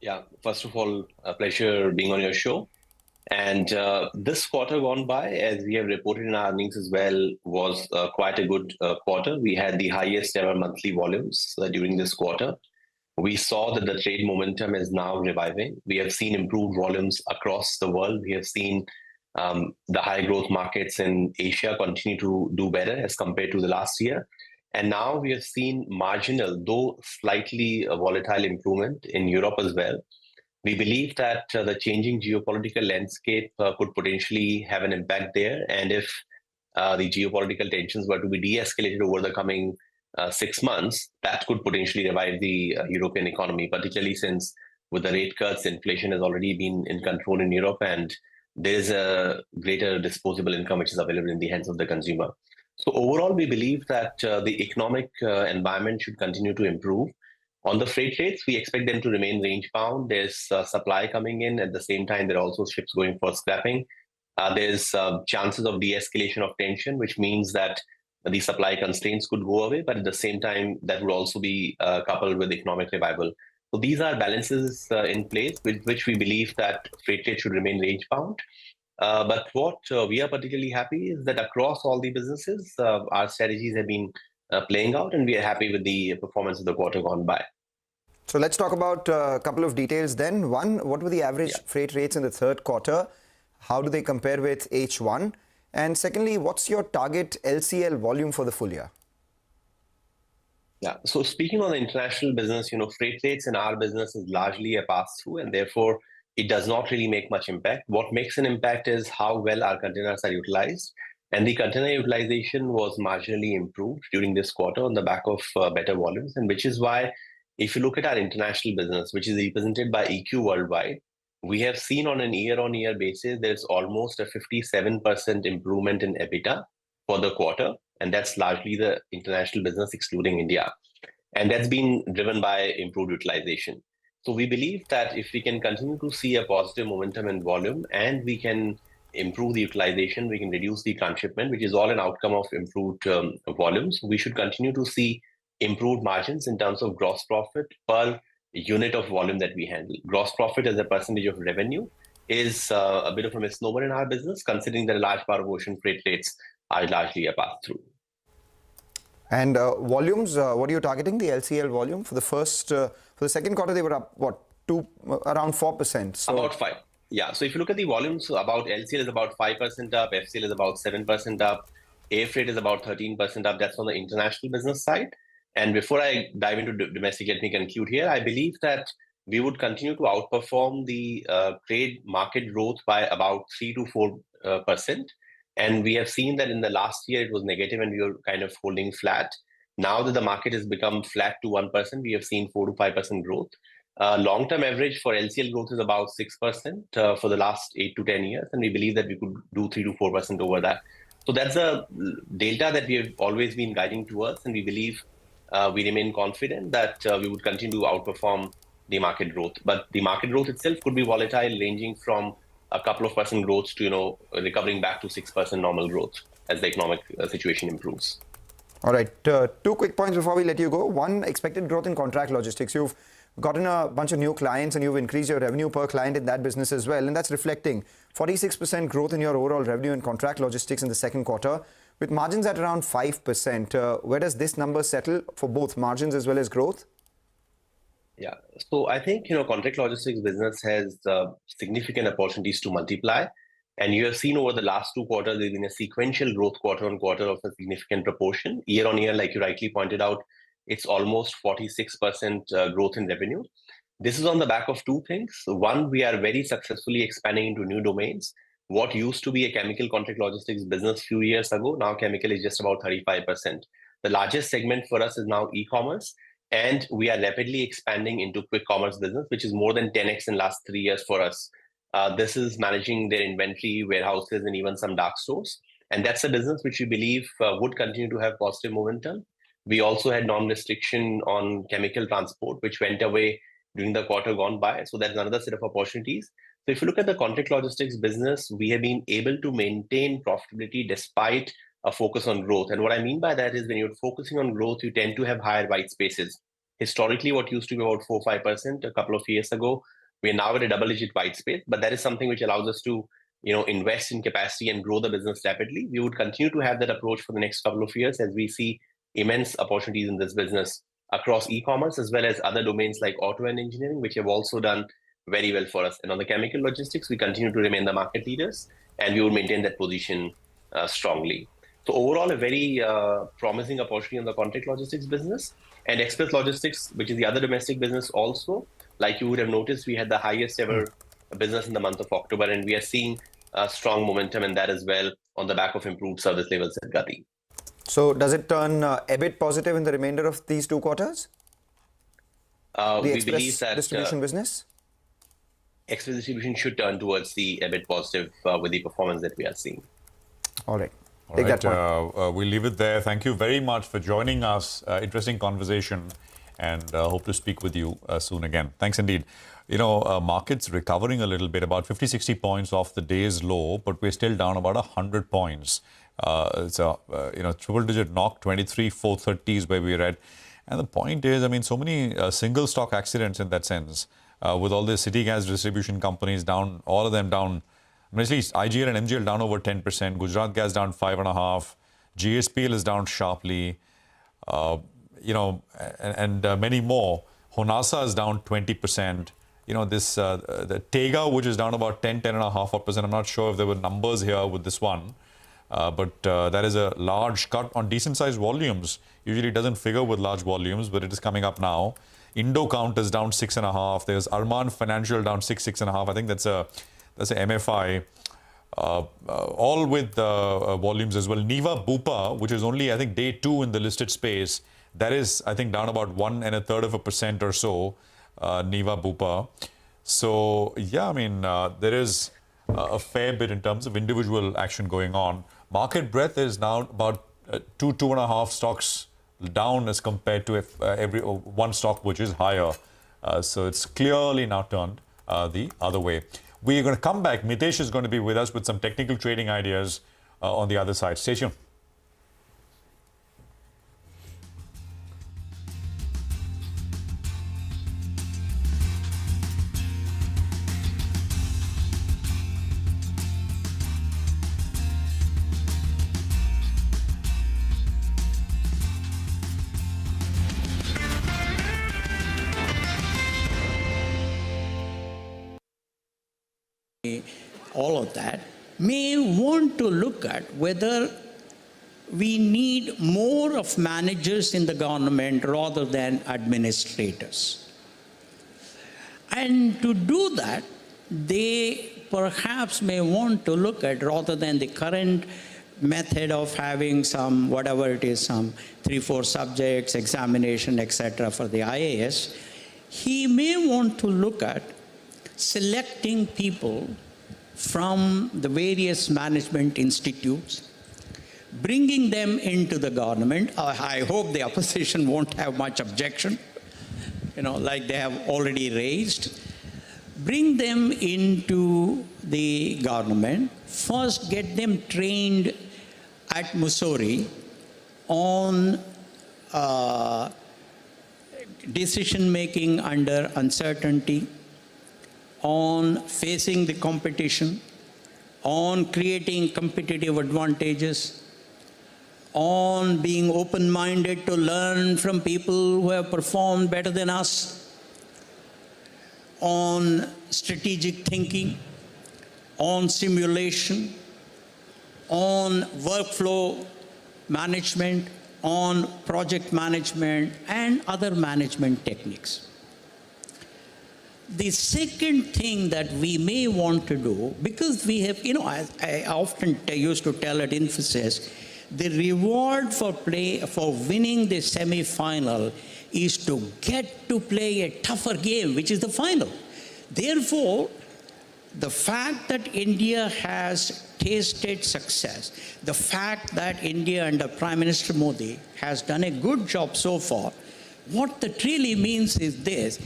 Yeah, first of all, a pleasure being on your show. And this quarter gone by, as we have reported in our earnings as well, was quite a good quarter. We had the highest ever monthly volumes during this quarter. We saw that the trade momentum is now reviving. We have seen improved volumes across the world. We have seen the high growth markets in Asia continue to do better as compared to the last year. And now we have seen marginal, though slightly volatile improvement in Europe as well. We believe that the changing geopolitical landscape could potentially have an impact there. And if the geopolitical tensions were to be de-escalated over the coming 6 months, that could potentially revive the European economy, particularly since with the rate cuts, inflation has already been in control in Europe, and there's a greater disposable income which is available in the hands of the consumer. So overall, we believe that the economic environment should continue to improve. On the freight rates, we expect them to remain range-bound. There's supply coming in. At the same time, there are also ships going for scrapping. There's chances of de-escalation of tension, which means that the supply constraints could go away, but at the same time, that would also be coupled with economic revival. So these are balances in place with which we believe that freight rate should remain range bound. But what we are particularly happy is that across all the businesses, our strategies have been playing out, and we are happy with the performance of the quarter gone by. So let's talk about a couple of details then. One, what were the average freight rates in the third quarter? How do they compare with H1? And secondly, what's your target LCL volume for the full year? Yeah, so speaking on the international business, freight rates in our business is largely a pass-through, and therefore it does not really make much impact. What makes an impact is how well our containers are utilized. And the container utilization was marginally improved during this quarter on the back of better volumes, and which is why if you look at our international business, which is represented by EQ Worldwide, we have seen on an year-on-year basis, there's almost a 57% improvement in EBITDA for the quarter. And that's largely the international business excluding India. And that's been driven by improved utilization. So we believe that if we can continue to see a positive momentum in volume and we can improve the utilization, we can reduce the transshipment, which is all an outcome of improved volumes, we should continue to see improved margins in terms of gross profit per unit of volume that we handle. Gross profit as a percentage of revenue is a bit of a misnomer in our business, considering that a large part of ocean freight rates are largely a pass-through. And volumes, what are you targeting, the LCL volume? For the second quarter, they were up, around 4%? So about 5%. Yeah, so if you look at the volumes, about LCL is about 5% up, FCL is about 7% up, air freight is about 13% up. That's on the international business side. And before I dive into domestic, let me conclude here. I believe that we would continue to outperform the trade market growth by about 3 to 4%. And we have seen that in the last year, it was negative and we were kind of holding flat. Now that the market has become flat to 1%, we have seen 4 to 5% growth. Long-term average for LCL growth is about 6% for the last 8 to 10 years. And we believe that we could do 3 to 4% over that. So that's a delta that we have always been guiding towards. And we believe we remain confident that we would continue to outperform the market growth. But the market growth itself could be volatile, ranging from a couple of percent growth to, recovering back to 6% normal growth as the economic situation improves. All right. 2 quick points before we let you go. One, expected growth in contract logistics. You've gotten a bunch of new clients and you've increased your revenue per client in that business as well. And that's reflecting 46% growth in your overall revenue in contract logistics in the second quarter, with margins at around 5%. Where does this number settle for both margins as well as growth? Yeah, so I think, contract logistics business has significant opportunities to multiply. And you have seen over the last 2 quarters, there's been a sequential growth quarter on quarter of a significant proportion. Year on year, like you rightly pointed out, it's almost 46% growth in revenue. This is on the back of 2 things. One, we are very successfully expanding into new domains. What used to be a chemical contract logistics business a few years ago, now chemical is just about 35%. The largest segment for us is now e-commerce. And we are rapidly expanding into quick commerce business, which is more than 10x in the last 3 years for us. This is managing their inventory, warehouses, and even some dark stores. And that's a business which we believe would continue to have positive momentum. We also had non-restriction on chemical transport, which went away during the quarter gone by. So that's another set of opportunities. So if you look at the contract logistics business, we have been able to maintain profitability despite a focus on growth. And what I mean by that is when you're focusing on growth, you tend to have higher white spaces. Historically, what used to be about 4-5% a couple of years ago, we are now at a double-digit white space. But that is something which allows us to, invest in capacity and grow the business rapidly. We would continue to have that approach for the next couple of years as we see immense opportunities in this business across e-commerce as well as other domains like auto and engineering, which have also done very well for us. And on the chemical logistics, we continue to remain the market leaders and we will maintain that position strongly. So overall, a very promising opportunity on the contract logistics business. And express logistics, which is the other domestic business also, like you would have noticed, we had the highest ever business in the month of October, and we are seeing strong momentum in that as well on the back of improved service levels at Gati. So does it turn EBIT positive in the remainder of these 2 quarters? The express distribution business? Express distribution should turn towards the EBIT positive with the performance that we are seeing. All right. All right, we'll leave it there. Thank you very much for joining us. Interesting conversation, and hope to speak with you soon again. Thanks indeed. Markets recovering a little bit, about 50-60 points off the day's low, but we're still down about 100 points. It's a triple-digit knock. 23,430 is where we're at. And the point is, I mean, so many single stock accidents in that sense, with all the city gas distribution companies down, all of them down. I mean, at least IGL and MGL down over 10%. Gujarat Gas down 5.5%. GSPL is down sharply. And many more. Honasa is down 20%. The Tega, which is down about 10.5%. I'm not sure if there were numbers here with this one. But that is a large cut on decent-sized volumes. Usually it doesn't figure with large volumes, but it is coming up now. Indo Count is down 6.5%. There's Arman Financial down 6.5%. I think that's a MFI. All with volumes as well. Niva Bupa, which is only, I think, day 2 in the listed space, that is, I think, down about 1.33% or so, Niva Bupa. So, yeah, I mean, there is a fair bit in terms of individual action going on. Market breadth is now about 2.5 stocks down as compared to every one stock which is higher. So it's clearly now turned the other way. We're going to come back. Mitesh is going to be with us with some technical trading ideas on the other side. Stay tuned. All of that, may want to look at whether we need more of managers in the government rather than administrators. And to do that, they perhaps may want to look at, rather than the current method of having some, whatever it is, some 3-4 subjects, examination, etc. for the IAS, he may want to look at selecting people from the various management institutes, bringing them into the government. I hope the opposition won't have much objection, like they have already raised. Bring them into the government. First, get them trained at Mussoorie on decision-making under uncertainty, on facing the competition, on creating competitive advantages, on being open-minded to learn from people who have performed better than us, on strategic thinking, on simulation, on workflow management, on project management, and other management techniques. The second thing that we may want to do, because we have, I often used to tell at Infosys, the reward for winning the semi-final is to get to play a tougher game, which is the final. Therefore, the fact that India has tasted success, the fact that India under Prime Minister Modi has done a good job so far, what that really means is this: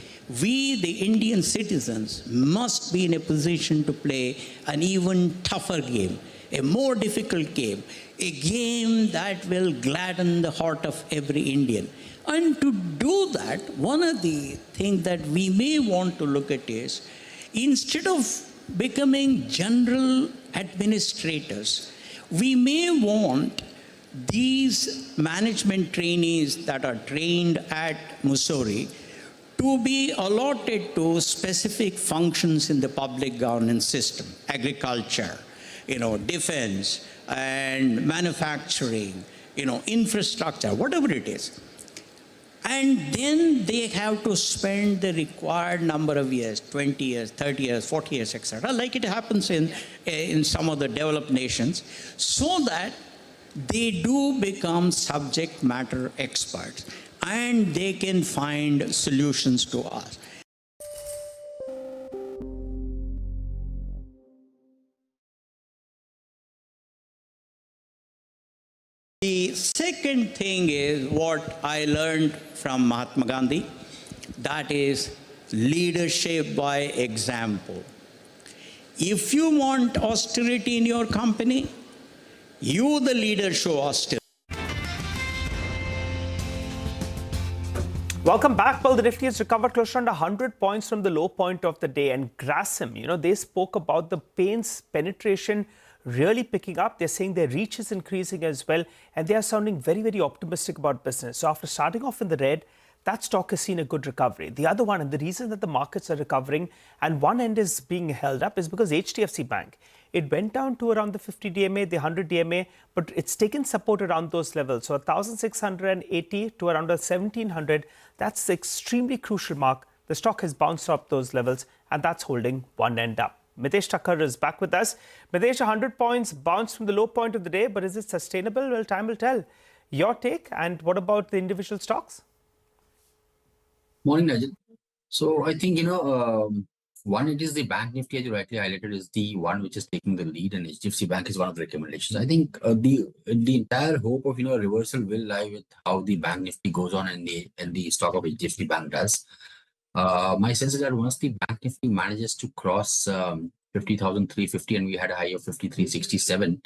we, the Indian citizens, must be in a position to play an even tougher game, a more difficult game, a game that will gladden the heart of every Indian. And to do that, one of the things that we may want to look at is, instead of becoming general administrators, we may want these management trainees that are trained at Mussoorie to be allotted to specific functions in the public governance system: agriculture, defense, and manufacturing, infrastructure, whatever it is. And then they have to spend the required number of years, 20 years, 30 years, 40 years, etc., like it happens in some of the developed nations, so that they do become subject matter experts and they can find solutions to us. The second thing is what I learned from Mahatma Gandhi, that is leadership by example. If you want austerity in your company, You, the leader, show austerity. Welcome back. Well, the Nifty has recovered close to under 100 points from the low point of the day. And Grasim, they spoke about the pain's penetration really picking up. They're saying their reach is increasing as well. And they are sounding very, very optimistic about business. So after starting off in the red, that stock has seen a good recovery. The other one, and the reason that the markets are recovering and one end is being held up, is because HDFC Bank. It went down to around the 50 DMA, the 100 DMA, but it's taken support around those levels. So 1,680 to around 1,700, that's the extremely crucial mark. The stock has bounced up those levels, and that's holding one end up. Mitesh Thakkar is back with us. Mitesh, 100 points bounced from the low point of the day, but is it sustainable? Well, time will tell. Your take, and what about the individual stocks? Morning, Nigel. So I think, one, it is the Bank Nifty, as you rightly highlighted, is the one which is taking the lead, and HDFC Bank is one of the recommendations. I think the entire hope of reversal will lie with how the Bank Nifty goes on and the stock of HDFC Bank does. My sense is that once the Bank Nifty manages to cross 50,350, and we had a high of 53.67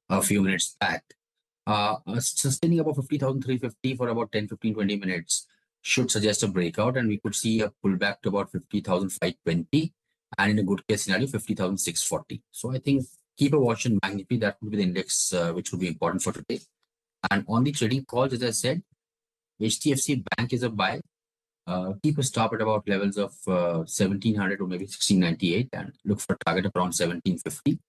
a few minutes back, sustaining above 50,350 for about 10, 15, 20 minutes should suggest a breakout, and we could see a pullback to about 50,520, and in a good case scenario, 50,640. So I think keep a watch on Bank Nifty. That would be the index which would be important for today. And on the trading calls, as I said, HDFC Bank is a buy. Keep a stop at about levels of 1,700 or maybe 1,698, and look for a target of around 1,750.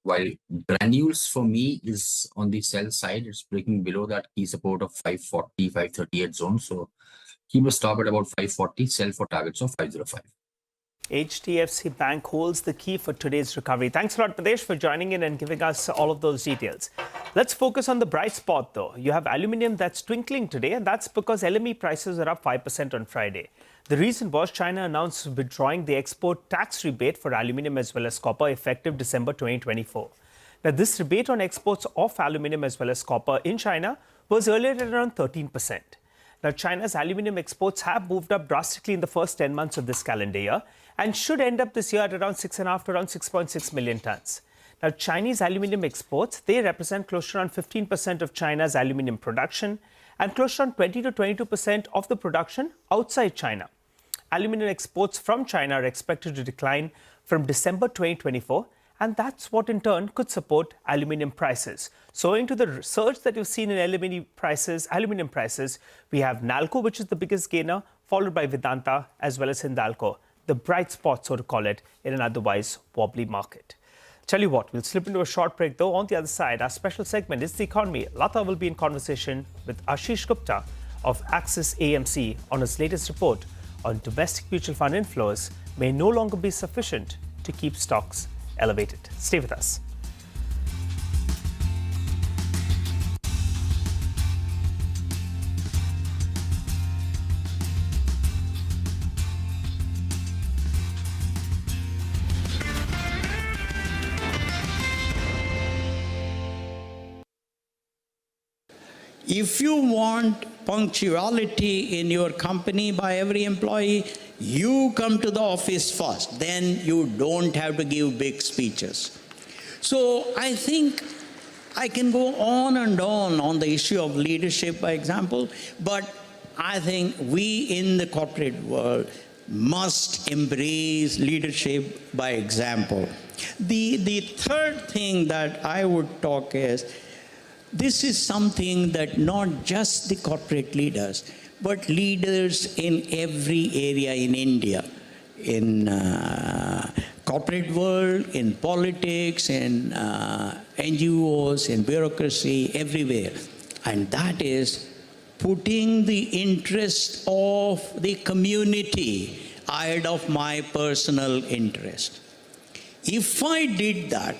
While Granules for me is on the sell side, it's breaking below that key support of 540, 538 zone. So keep a stop at about 540, sell for targets of 505. HDFC Bank holds the key for today's recovery. Thanks a lot, Pradesh, for joining in and giving us all of those details. Let's focus on the bright spot, though. You have aluminium that's twinkling today, and that's because LME prices are up 5% on Friday. The reason was China announced withdrawing the export tax rebate for aluminium as well as copper effective December 2024. Now, this rebate on exports of aluminium as well as copper in China was earlier at around 13%. Now, China's aluminium exports have moved up drastically in the first 10 months of this calendar year and should end up this year at around 6.5 to around 6.6 million tons. Now, Chinese aluminium exports, they represent close to around 15% of China's aluminium production and close to around 20 to 22% of the production outside China. Aluminium exports from China are expected to decline from December 2024, and that's what in turn could support aluminium prices. So owing to the surge that you've seen in aluminium prices, we have Nalco, which is the biggest gainer, followed by Vedanta as well as Hindalco, the bright spot, so to call it, in an otherwise wobbly market. Tell you what, we'll slip into a short break, though. On the other side, our special segment is the economy. Lata will be in conversation with Ashish Gupta of Axis AMC on his latest report on domestic mutual fund inflows may no longer be sufficient to keep stocks elevated. Stay with us. If you want punctuality in your company by every employee, you come to the office first. Then you don't have to give big speeches. So I think I can go on and on the issue of leadership, by example, but I think we in the corporate world must embrace leadership by example. The third thing that I would talk is, this is something that not just the corporate leaders, but leaders in every area in India, in corporate world, in politics, in NGOs, in bureaucracy, everywhere. And that is putting the interest of the community ahead of my personal interest. If I did that,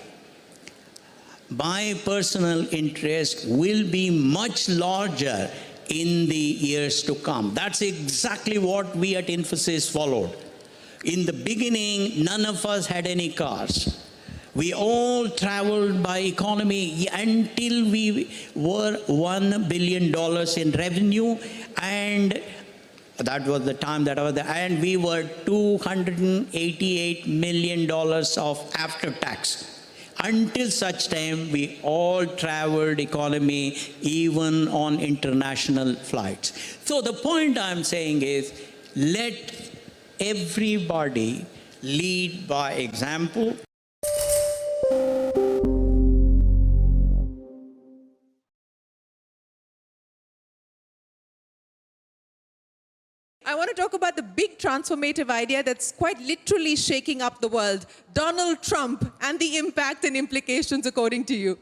my personal interest will be much larger in the years to come. That's exactly what we at Infosys followed. In the beginning, none of us had any cars. We all traveled by economy until we were $1 billion in revenue, and that was the time that I was there, and we were $288 million of after tax. until such time we all traveled economy, even on international flights. So the point I'm saying is, let everybody lead by example. I want to talk about the big transformative idea that's quite literally shaking up the world. Donald Trump and the impact and implications according to you.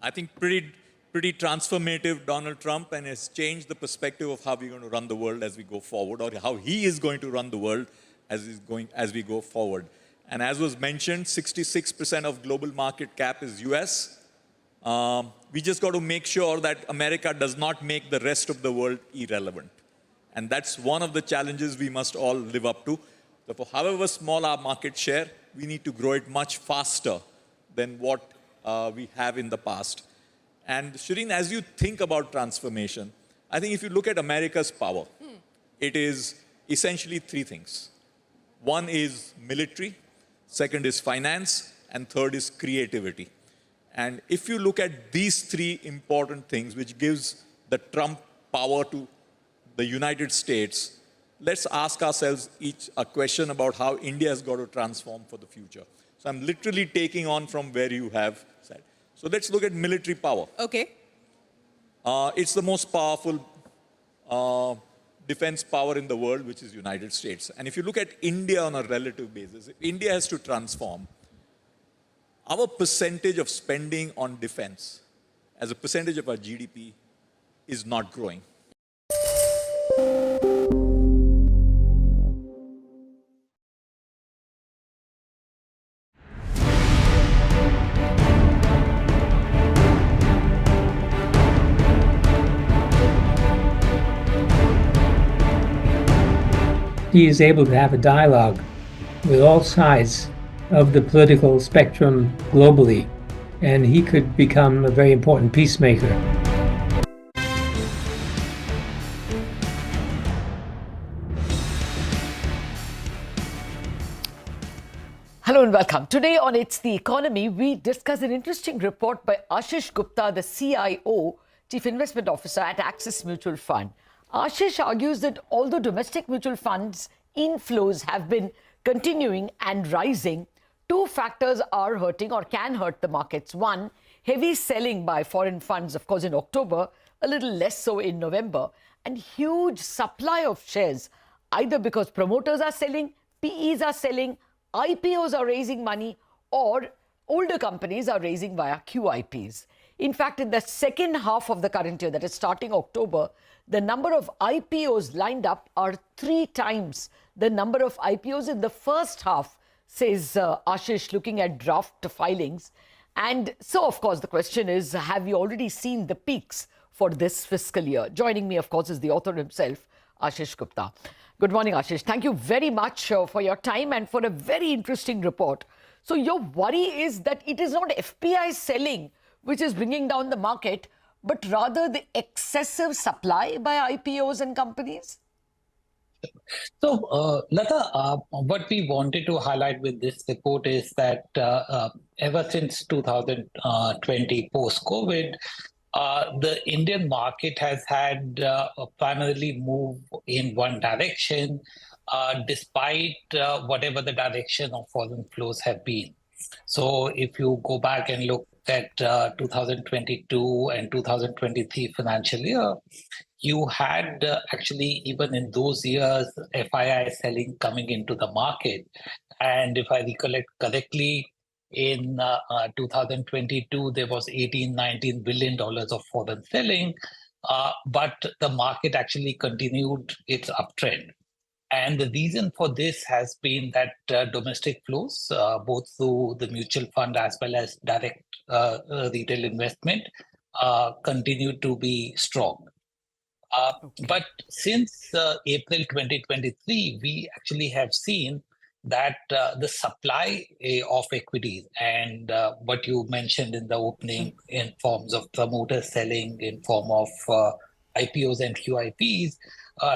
I think pretty transformative, Donald Trump, and has changed the perspective of how we're going to run the world as we go forward, or how he is going to run the world as we go forward. And as was mentioned, 66% of global market cap is US. We just got to make sure that America does not make the rest of the world irrelevant. And that's one of the challenges we must all live up to. Therefore, however small our market share, we need to grow it much faster than what we have in the past. And Shireen, as you think about transformation, I think if you look at America's power, it is essentially three things. One is military, second is finance, and third is creativity. And if you look at these three important things, which gives the Trump power to the United States, let's ask ourselves each a question about how India has got to transform for the future. So I'm literally taking on from where you have said. So let's look at military power. Okay. It's the most powerful defense power in the world, which is United States. And if you look at India on a relative basis, if India has to transform, our percentage of spending on defense as a percentage of our GDP is not growing. He is able to have a dialogue with all sides of the political spectrum globally, and he could become a very important peacemaker. Hello and welcome. Today on It's the Economy, we discuss an interesting report by Ashish Gupta, the CIO, Chief Investment Officer at Axis Mutual Fund. Ashish argues that although domestic mutual funds inflows have been continuing and rising, two factors are hurting or can hurt the markets. One, heavy selling by foreign funds, of course, in October, a little less so in November, and huge supply of shares, either because promoters are selling, PEs are selling, IPOs are raising money, or older companies are raising via QIPs. In fact, in the second half of the current year, that is starting October, the number of IPOs lined up are 3 times the number of IPOs in the first half, says Ashish, looking at draft filings. And so, of course, the question is, have you already seen the peaks for this fiscal year? Joining me, of course, is the author himself, Ashish Gupta. Good morning, Ashish. Thank you very much for your time and for a very interesting report. So your worry is that it is not FPI selling which is bringing down the market, but rather the excessive supply by IPOs and companies? So, Lata, what we wanted to highlight with this report is that ever since 2020 post-COVID, the Indian market has had primarily move in one direction, despite whatever the direction of foreign flows have been. So if you go back and look at 2022 and 2023 financial year, you had actually, even in those years, FII selling coming into the market. And if I recollect correctly, in 2022, there was $18-19 billion of foreign selling, but the market actually continued its uptrend. And the reason for this has been that domestic flows, both through the mutual fund as well as direct retail investment, continue to be strong. But since April 2023, we actually have seen that the supply of equities and what you mentioned in the opening in forms of promoters selling, in form of IPOs and QIPs,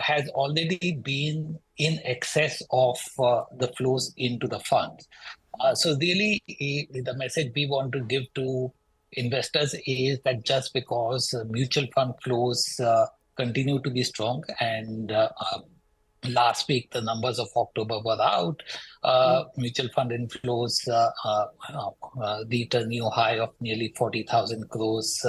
has already been in excess of the flows into the funds. So really, the message we want to give to investors is that just because mutual fund flows continue to be strong, and last week the numbers of October were out, mutual fund inflows reached a new high of nearly 40,000 crores,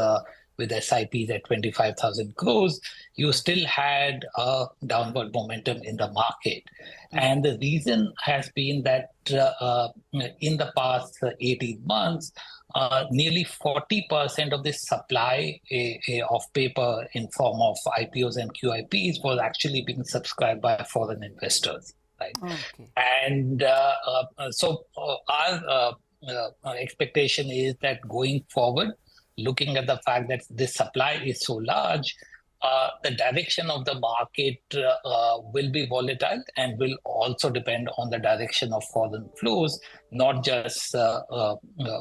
with SIPs at 25,000 crores, you still had a downward momentum in the market. And the reason has been that in the past 18 months, nearly 40% of the supply of paper in form of IPOs and QIPs was actually being subscribed by foreign investors. Right? Okay. And so our expectation is that going forward, looking at the fact that this supply is so large, the direction of the market will be volatile and will also depend on the direction of foreign flows, not just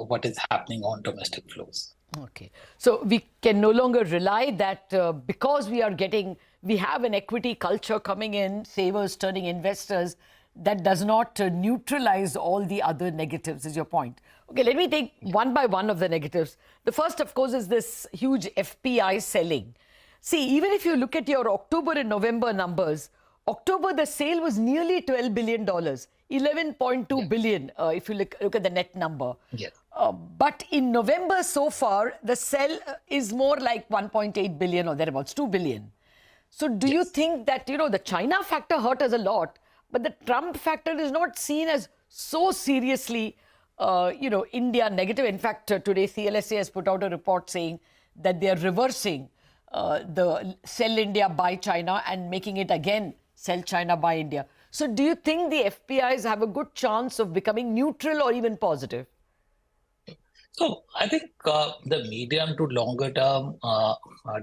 what is happening on domestic flows. Okay. So we can no longer rely that because we have an equity culture coming in, savers turning investors, that does not neutralize all the other negatives, is your point. Okay, let me take one by one of the negatives. The first, of course, is this huge FPI selling. See, even if you look at your October and November numbers, October, the sale was nearly $12 billion, 11.2 billion, if you look at the net number. Yes. But in November so far, the sell is more like 1.8 billion or thereabouts, 2 billion. So do you think that, the China factor hurt us a lot, but the Trump factor is not seen as so seriously, India negative? In fact, today CLSA has put out a report saying that they are reversing the sell India, buy China and making it again sell China, buy India. So do you think the FPIs have a good chance of becoming neutral or even positive? So I think the medium to longer term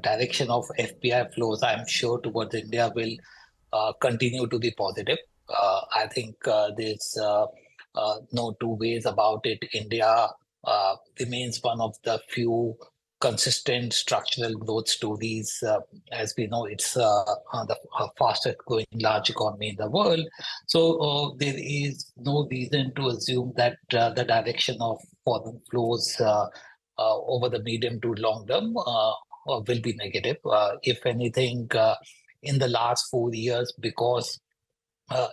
direction of FPI flows, I'm sure, towards India will continue to be positive. I think there's no two ways about it. India remains one of the few consistent structural growth stories. As we know, it's the fastest growing large economy in the world. So there is no reason to assume that the direction of foreign flows over the medium to long term will be negative. If anything, in the last 4 years, because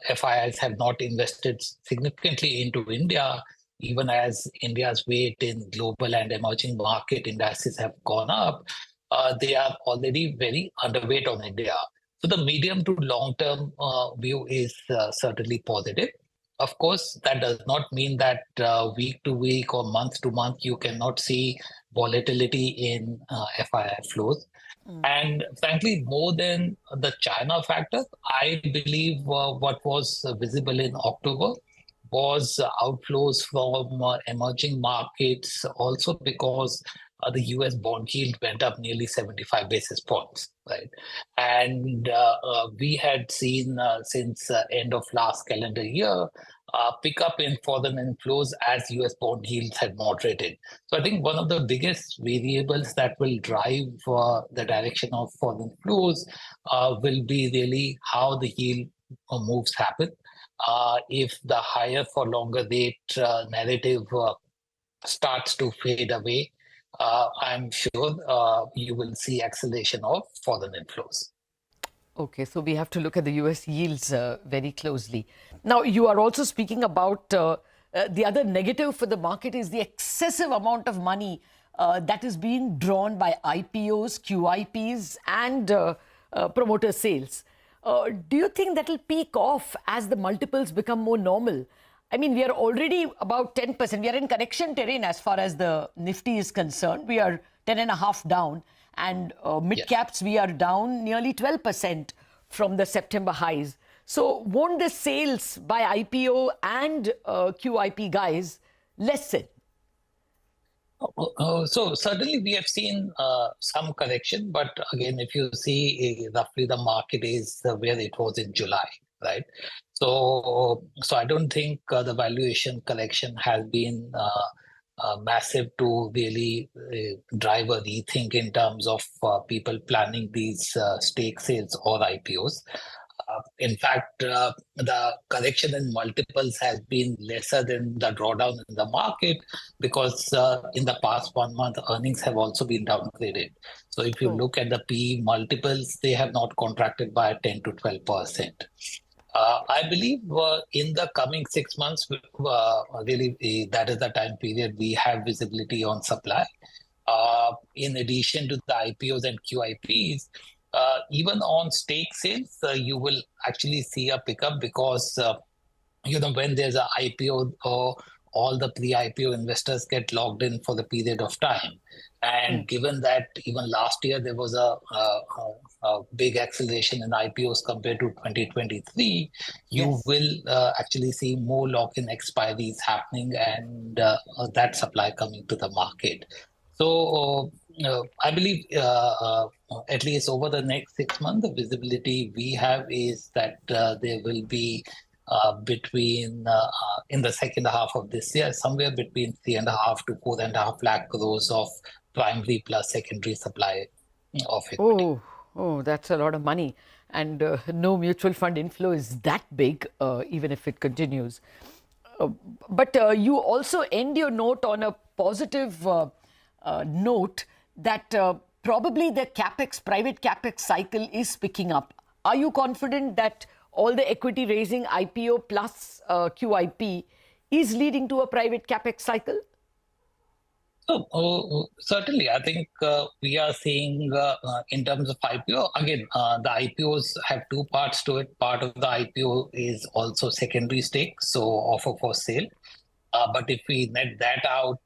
FIIs have not invested significantly into India, even as India's weight in global and emerging market indices have gone up, they are already very underweight on India. So the medium to long-term view is certainly positive. Of course, that does not mean that week to week or month to month you cannot see volatility in FII flows. And frankly, more than the China factor, I believe what was visible in October was outflows from emerging markets, also because the US bond yield went up nearly 75 basis points, right? And we had seen since end of last calendar year, pick up in foreign inflows as US bond yields had moderated. So I think one of the biggest variables that will drive the direction of foreign flows will be really how the yield moves happen. If the higher for longer rate narrative starts to fade away, I'm sure you will see acceleration of foreign inflows. Okay, so we have to look at the US yields very closely. Now, you are also speaking about the other negative for the market is the excessive amount of money that is being drawn by IPOs, QIPs and promoter sales. Do you think that will peak off as the multiples become more normal? I mean, we are already about 10%. We are in correction terrain as far as the Nifty is concerned. We are 10.5 down. And mid-caps, we are down nearly 12% from the September highs. So won't the sales by IPO and QIP guys lessen? So certainly we have seen some correction. But again, if you see roughly the market is where it was in July, right? So I don't think the valuation correction has been massive to really drive a rethink in terms of people planning these stake sales or IPOs. In fact, the correction in multiples has been lesser than the drawdown in the market because in the past 1 month, earnings have also been downgraded. So if you look at the PE multiples, they have not contracted by 10 to 12%. I believe in the coming 6 months, really that is the time period we have visibility on supply. In addition to the IPOs and QIPs, even on stake sales, you will actually see a pickup because when there's an IPO, all the pre-IPO investors get logged in for the period of time. And given that even last year there was a big acceleration in IPOs compared to 2023, you will actually see more lock-in expiries happening and that supply coming to the market. So I believe at least over the next 6 months, the visibility we have is that there will be between in the second half of this year, somewhere between 3.5 to 4.5 lakh crores of primary plus secondary supply of equity. Oh, that's a lot of money. And no mutual fund inflow is that big, even if it continues. But you also end your note on a positive note that probably the private capex cycle is picking up. Are you confident that all the equity raising, IPO plus QIP is leading to a private capex cycle? Certainly, I think we are seeing in terms of IPO, again, the IPOs have two parts to it. Part of the IPO is also secondary stake, so offer for sale. But if we net that out,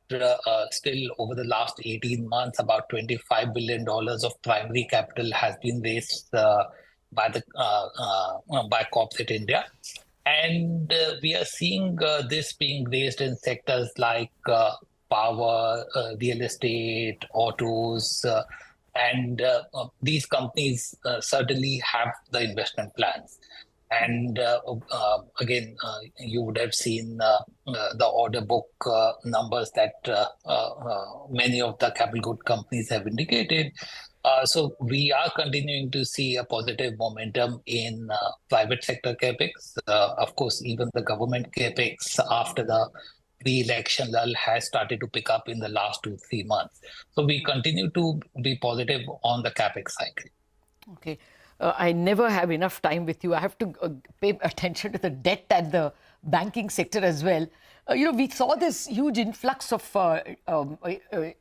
still over the last 18 months, about $25 billion of primary capital has been raised by corporate India. And we are seeing this being raised in sectors like power, real estate, autos, and these companies certainly have the investment plans. And again, you would have seen the order book numbers that many of the capital good companies have indicated. So we are continuing to see a positive momentum in private sector capex. Of course, even the government capex after the pre-election lull has started to pick up in the last 2-3 months. So we continue to be positive on the capex cycle. Okay. I never have enough time with you. I have to pay attention to the debt and the banking sector as well. We saw this huge influx of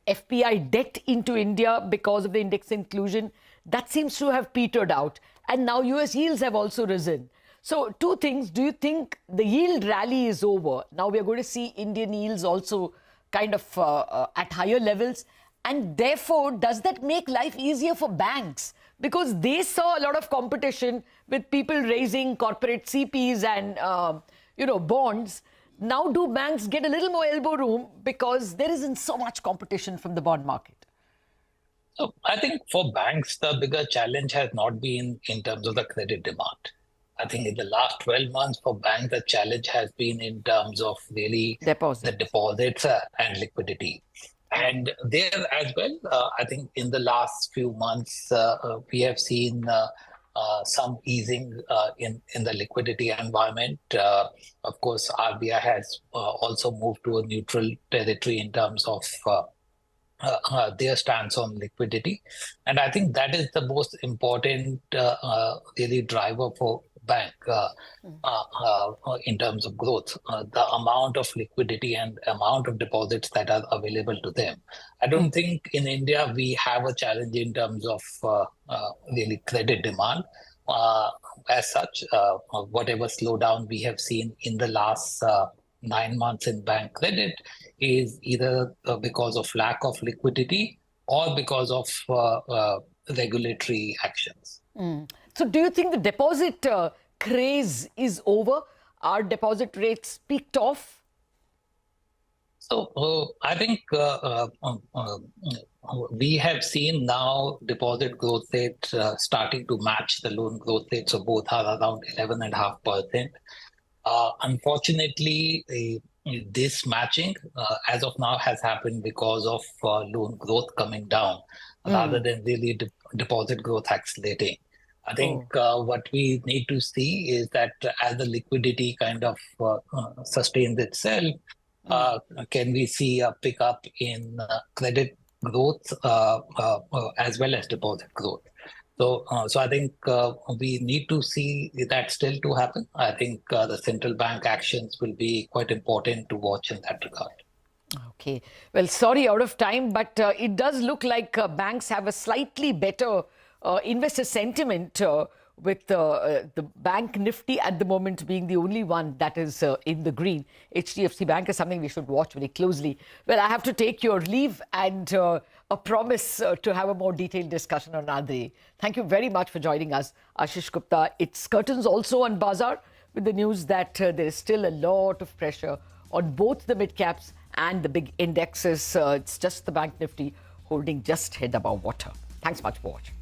FPI debt into India because of the index inclusion. That seems to have petered out. And now US yields have also risen. So two things. Do you think the yield rally is over? Now we are going to see Indian yields also kind of at higher levels. And therefore, does that make life easier for banks? Because they saw a lot of competition with people raising corporate CPs and, bonds. Now, do banks get a little more elbow room because there isn't so much competition from the bond market? So I think for banks, the bigger challenge has not been in terms of the credit demand. I think in the last 12 months for banks, the challenge has been in terms of really the deposits and liquidity. And there as well, I think in the last few months, we have seen some easing in the liquidity environment. Of course, RBI has also moved to a neutral territory in terms of their stance on liquidity. And I think that is the most important really driver for bank in terms of growth, the amount of liquidity and amount of deposits that are available to them. I don't think in India we have a challenge in terms of really credit demand. As such, whatever slowdown we have seen in the last 9 months in bank credit is either because of lack of liquidity or because of regulatory actions. So do you think the deposit craze is over? Are deposit rates peaked off? So I think we have seen now deposit growth rate starting to match the loan growth rate. So both are around 11.5%. Unfortunately, this matching as of now has happened because of loan growth coming down rather than really deposit growth accelerating. I think what we need to see is that as the liquidity kind of sustains itself, can we see a pickup in credit growth as well as deposit growth? So I think we need to see that still to happen. I think the central bank actions will be quite important to watch in that regard. Okay. Well, sorry, out of time, but it does look like banks have a slightly better investor sentiment with the bank Nifty at the moment being the only one that is in the green. HDFC Bank is something we should watch very closely. Well, I have to take your leave and a promise to have a more detailed discussion on another day. Thank you very much for joining us, Ashish Gupta. It's curtains also on Bazaar with the news that there is still a lot of pressure on both the mid-caps and the big indexes. It's just the Bank Nifty holding just head above water. Thanks much for watching.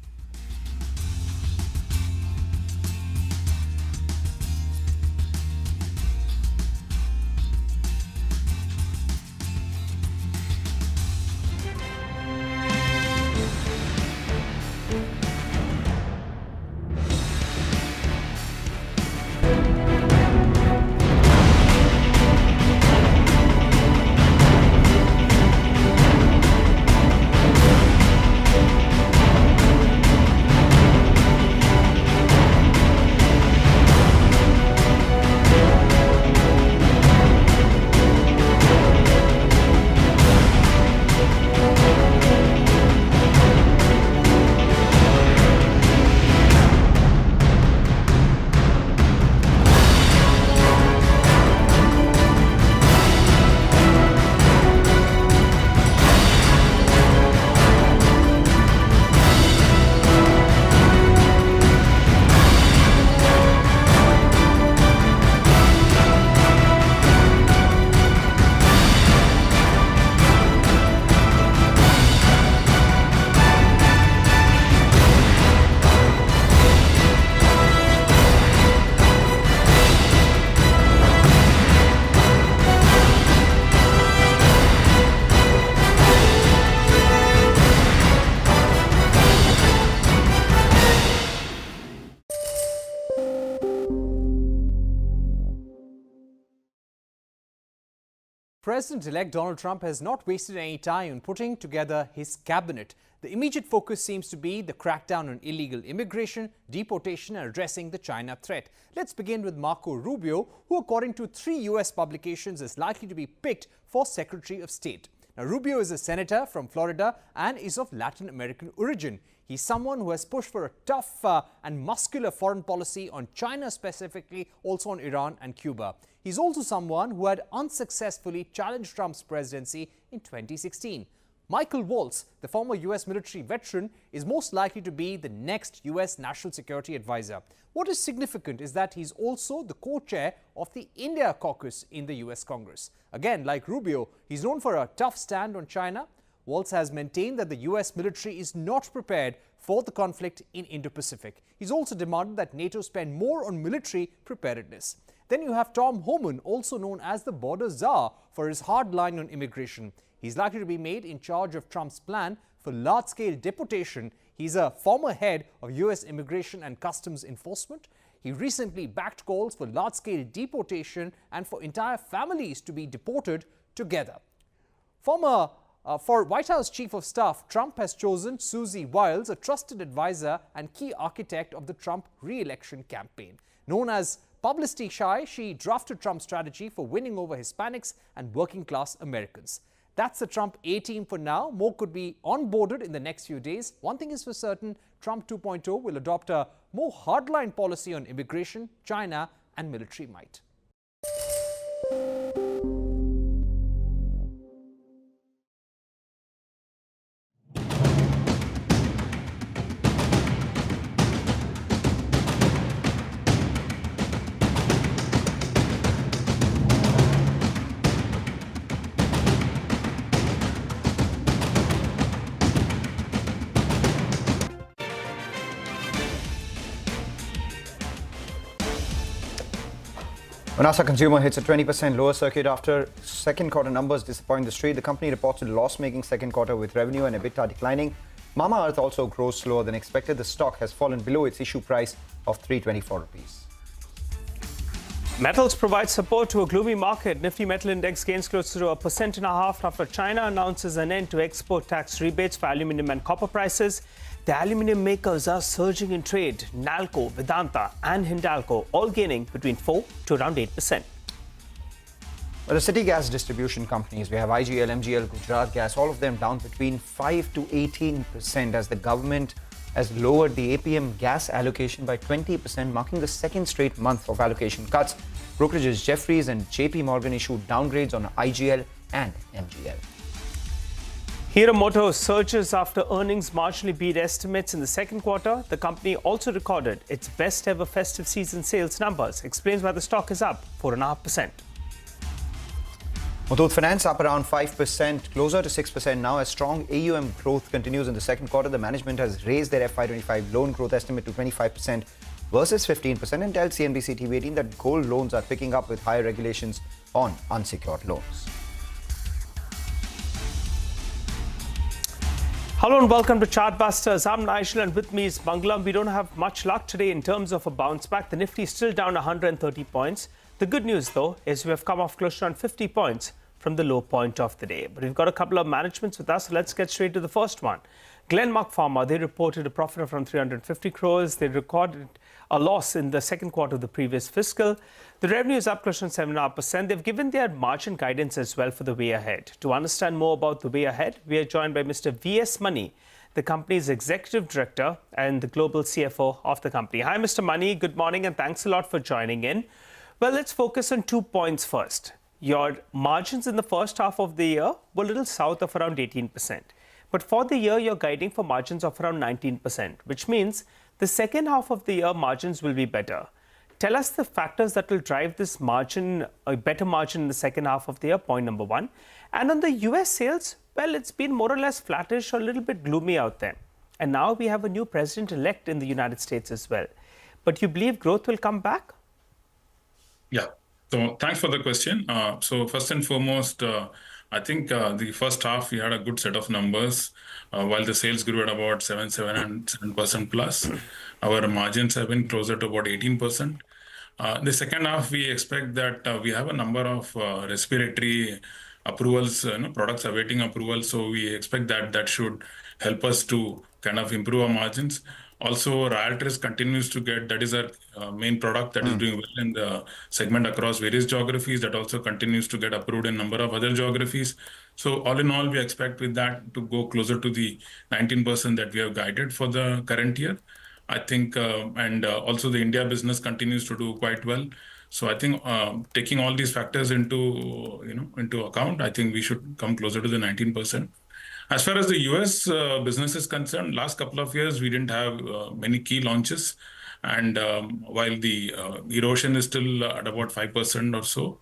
President-elect Donald Trump has not wasted any time in putting together his cabinet. The immediate focus seems to be the crackdown on illegal immigration, deportation and addressing the China threat. Let's begin with Marco Rubio, who according to 3 US publications is likely to be picked for Secretary of State. Now, Rubio is a senator from Florida and is of Latin American origin. He's someone who has pushed for a tough and muscular foreign policy on China specifically, also on Iran and Cuba. He's also someone who had unsuccessfully challenged Trump's presidency in 2016. Michael Waltz, the former US military veteran, is most likely to be the next US National Security Advisor. What is significant is that he's also the co-chair of the India caucus in the US Congress. Again, like Rubio, he's known for a tough stand on China. Waltz has maintained that the US military is not prepared for the conflict in Indo-Pacific. He's also demanded that NATO spend more on military preparedness. Then you have Tom Homan, also known as the border czar, for his hard line on immigration. He's likely to be made in charge of Trump's plan for large-scale deportation. He's a former head of US Immigration and Customs Enforcement. He recently backed calls for large-scale deportation and for entire families to be deported together. For White House Chief of Staff, Trump has chosen Susie Wiles, a trusted advisor and key architect of the Trump re-election campaign. Known as publicity shy, she drafted Trump's strategy for winning over Hispanics and working-class Americans. That's the Trump A team for now. More could be onboarded in the next few days. One thing is for certain, Trump 2.0 will adopt a more hardline policy on immigration, China and military might. NASA Consumer hits a 20% lower circuit after second quarter numbers disappoint the street. The company reported a loss-making second quarter with revenue and EBITDA declining Mamaearth also grows slower than expected. The stock has fallen below its issue price of 324 rupees. Metals provide support to a gloomy market. Nifty Metal Index gains close to 1.5% after China announces an end to export tax rebates for aluminium and copper prices. The aluminium makers are surging in trade. Nalco, Vedanta and Hindalco all gaining between 4 to around 8%. Well, the city gas distribution companies, we have IGL, MGL, Gujarat Gas, all of them down between 5 to 18% as the government has lowered the APM gas allocation by 20%, marking the second straight month of allocation cuts. Brokerages Jefferies and JP Morgan issued downgrades on IGL and MGL. Hero Motors surges after earnings marginally beat estimates in the second quarter. The company also recorded its best ever festive season sales numbers. Explains why the stock is up 4.5%. Muthoot Finance up around 5%, closer to 6% now as strong AUM growth continues in the second quarter. The management has raised their FY25 loan growth estimate to 25% versus 15% and tells CNBC-TV18 that gold loans are picking up with higher regulations on unsecured loans. Hello and welcome to Chartbusters. I'm Nigel and with me is Mangalam. We don't have much luck today in terms of a bounce back. The Nifty is still down 130 points. The good news, though, is we have come off close to around 50 points from the low point of the day. But we've got a couple of managements with us, so let's get straight to the first one. Glenmark Pharma, they reported a profit of around 350 crores. They recorded a loss in the second quarter of the previous fiscal. The revenue is up close to 7.5%. They've given their margin guidance as well for the way ahead. To understand more about the way ahead, we are joined by Mr. V.S. Mani, the company's executive director and the global CFO of the company. Hi, Mr. Mani. Good morning and thanks a lot for joining in. Well, let's focus on 2 points first. Your margins in the first half of the year were a little south of around 18%. But for the year, you're guiding for margins of around 19%, which means the second half of the year margins will be better. Tell us the factors that will drive this margin, a better margin in the second half of the year, point number one. And on the US sales, well, it's been more or less flattish or a little bit gloomy out there. And now we have a new president-elect in the United States as well. But you believe growth will come back? Yeah, so thanks for the question. So first and foremost, I think the first half we had a good set of numbers. While the sales grew at about 7% plus, our margins have been closer to about 18%. The second half, we expect that we have a number of respiratory approvals, products awaiting approval. So we expect that that should help us to kind of improve our margins. Also, Ryaltris continues to get, that is our main product that is doing well in the segment across various geographies. That also continues to get approved in a number of other geographies. So all in all, we expect with that to go closer to the 19% that we have guided for the current year. I think, and also the India business continues to do quite well. So I think taking all these factors into account, I think we should come closer to the 19%. As far as the US business is concerned, last couple of years, we didn't have many key launches. And while the erosion is still at about 5% or so,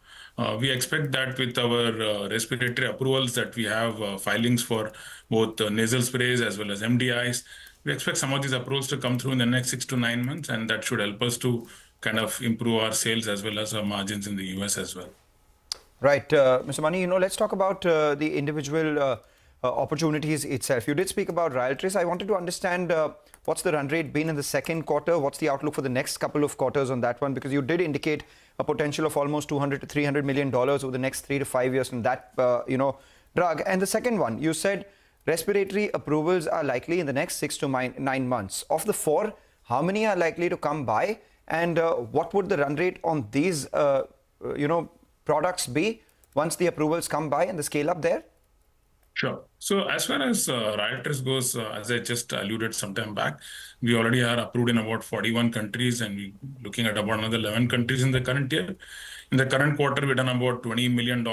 we expect that with our respiratory approvals that we have filings for both nasal sprays as well as MDIs, we expect some of these approvals to come through in the next 6 to 9 months. And that should help us to kind of improve our sales as well as our margins in the US as well. Right. Mr. Mani, let's talk about the individual opportunities itself. You did speak about Ryaltris. I wanted to understand what's the run rate been in the second quarter? What's the outlook for the next couple of quarters on that one? Because you did indicate a potential of almost $200 to $300 million over the next 3 to 5 years from that, drug. And the second one, you said respiratory approvals are likely in the next 6 to 9 months. Of the 4, how many are likely to come by? And what would the run rate on these, products be once the approvals come by and the scale up there? Sure. So as far as Ryaltris goes, as I just alluded some time back, we already are approved in about 41 countries and we're looking at about another 11 countries in the current year. In the current quarter, we've done about $20 million.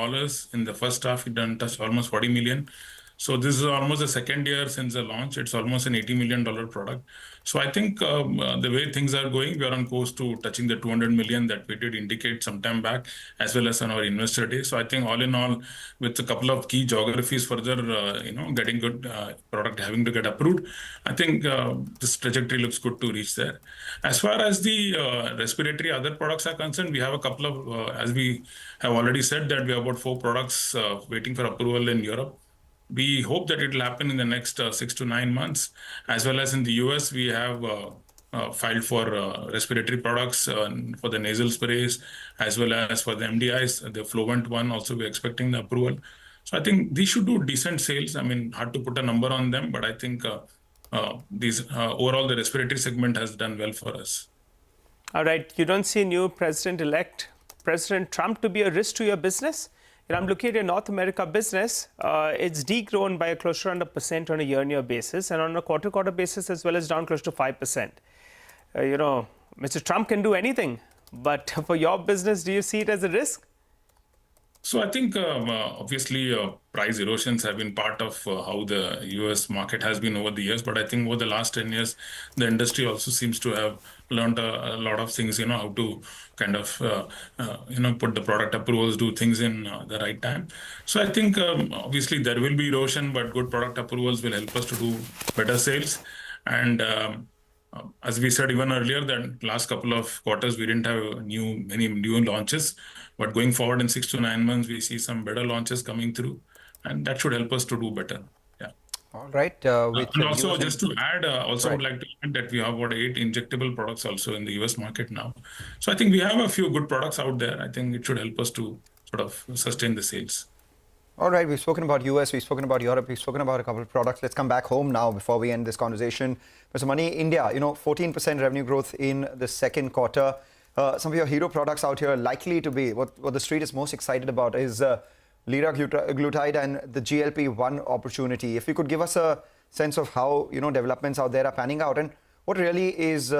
In the first half, we've done almost $40 million. So this is almost the second year since the launch. It's almost an $80 million product. So I think the way things are going, we are on course to touching the 200 million that we did indicate some time back, as well as on our investor day. So I think all in all, with a couple of key geographies further, getting good product having to get approved, I think this trajectory looks good to reach there. As far as the respiratory other products are concerned, we have a couple of, as we have already said, that we have about 4 products waiting for approval in Europe. we hope that it will happen in the next 6 to 9 months. As well as in the US, we have filed for respiratory products for the nasal sprays, as well as for the MDIs, the Flovent one also we're expecting the approval. So I think these should do decent sales. I mean, hard to put a number on them, but I think these overall the respiratory segment has done well for us. All right, you don't see new President-elect President Trump to be a risk to your business? And I'm looking at your North America business. It's degrown by close to around 1% on a year-on-year basis, and on a quarter-quarter basis as well as down close to 5%. You know, Mr. Trump can do anything, but for your business, do you see it as a risk? So I think obviously price erosions have been part of how the US market has been over the years. But I think over the last 10 years, the industry also seems to have learned a lot of things, you know, how to kind of, put the product approvals, do things in the right time. So I think obviously there will be erosion, but good product approvals will help us to do better sales. And as we said even earlier, that last couple of quarters, we didn't have many new launches. But going forward in 6 to 9 months, we see some better launches coming through. And that should help us to do better. Yeah. All right. And also, just to add, would like to add that we have about 8 injectable products also in the US market now. So I think we have a few good products out there. I think it should help us to sort of sustain the sales. All right, we've spoken about US, we've spoken about Europe, we've spoken about a couple of products. Let's come back home now before we end this conversation. Mr. Mani, India, 14% revenue growth in the second quarter. Some of your hero products out here likely to be, what the street is most excited about is liraglutide and the GLP-1 opportunity. If you could give us a sense of how, developments out there are panning out and what really is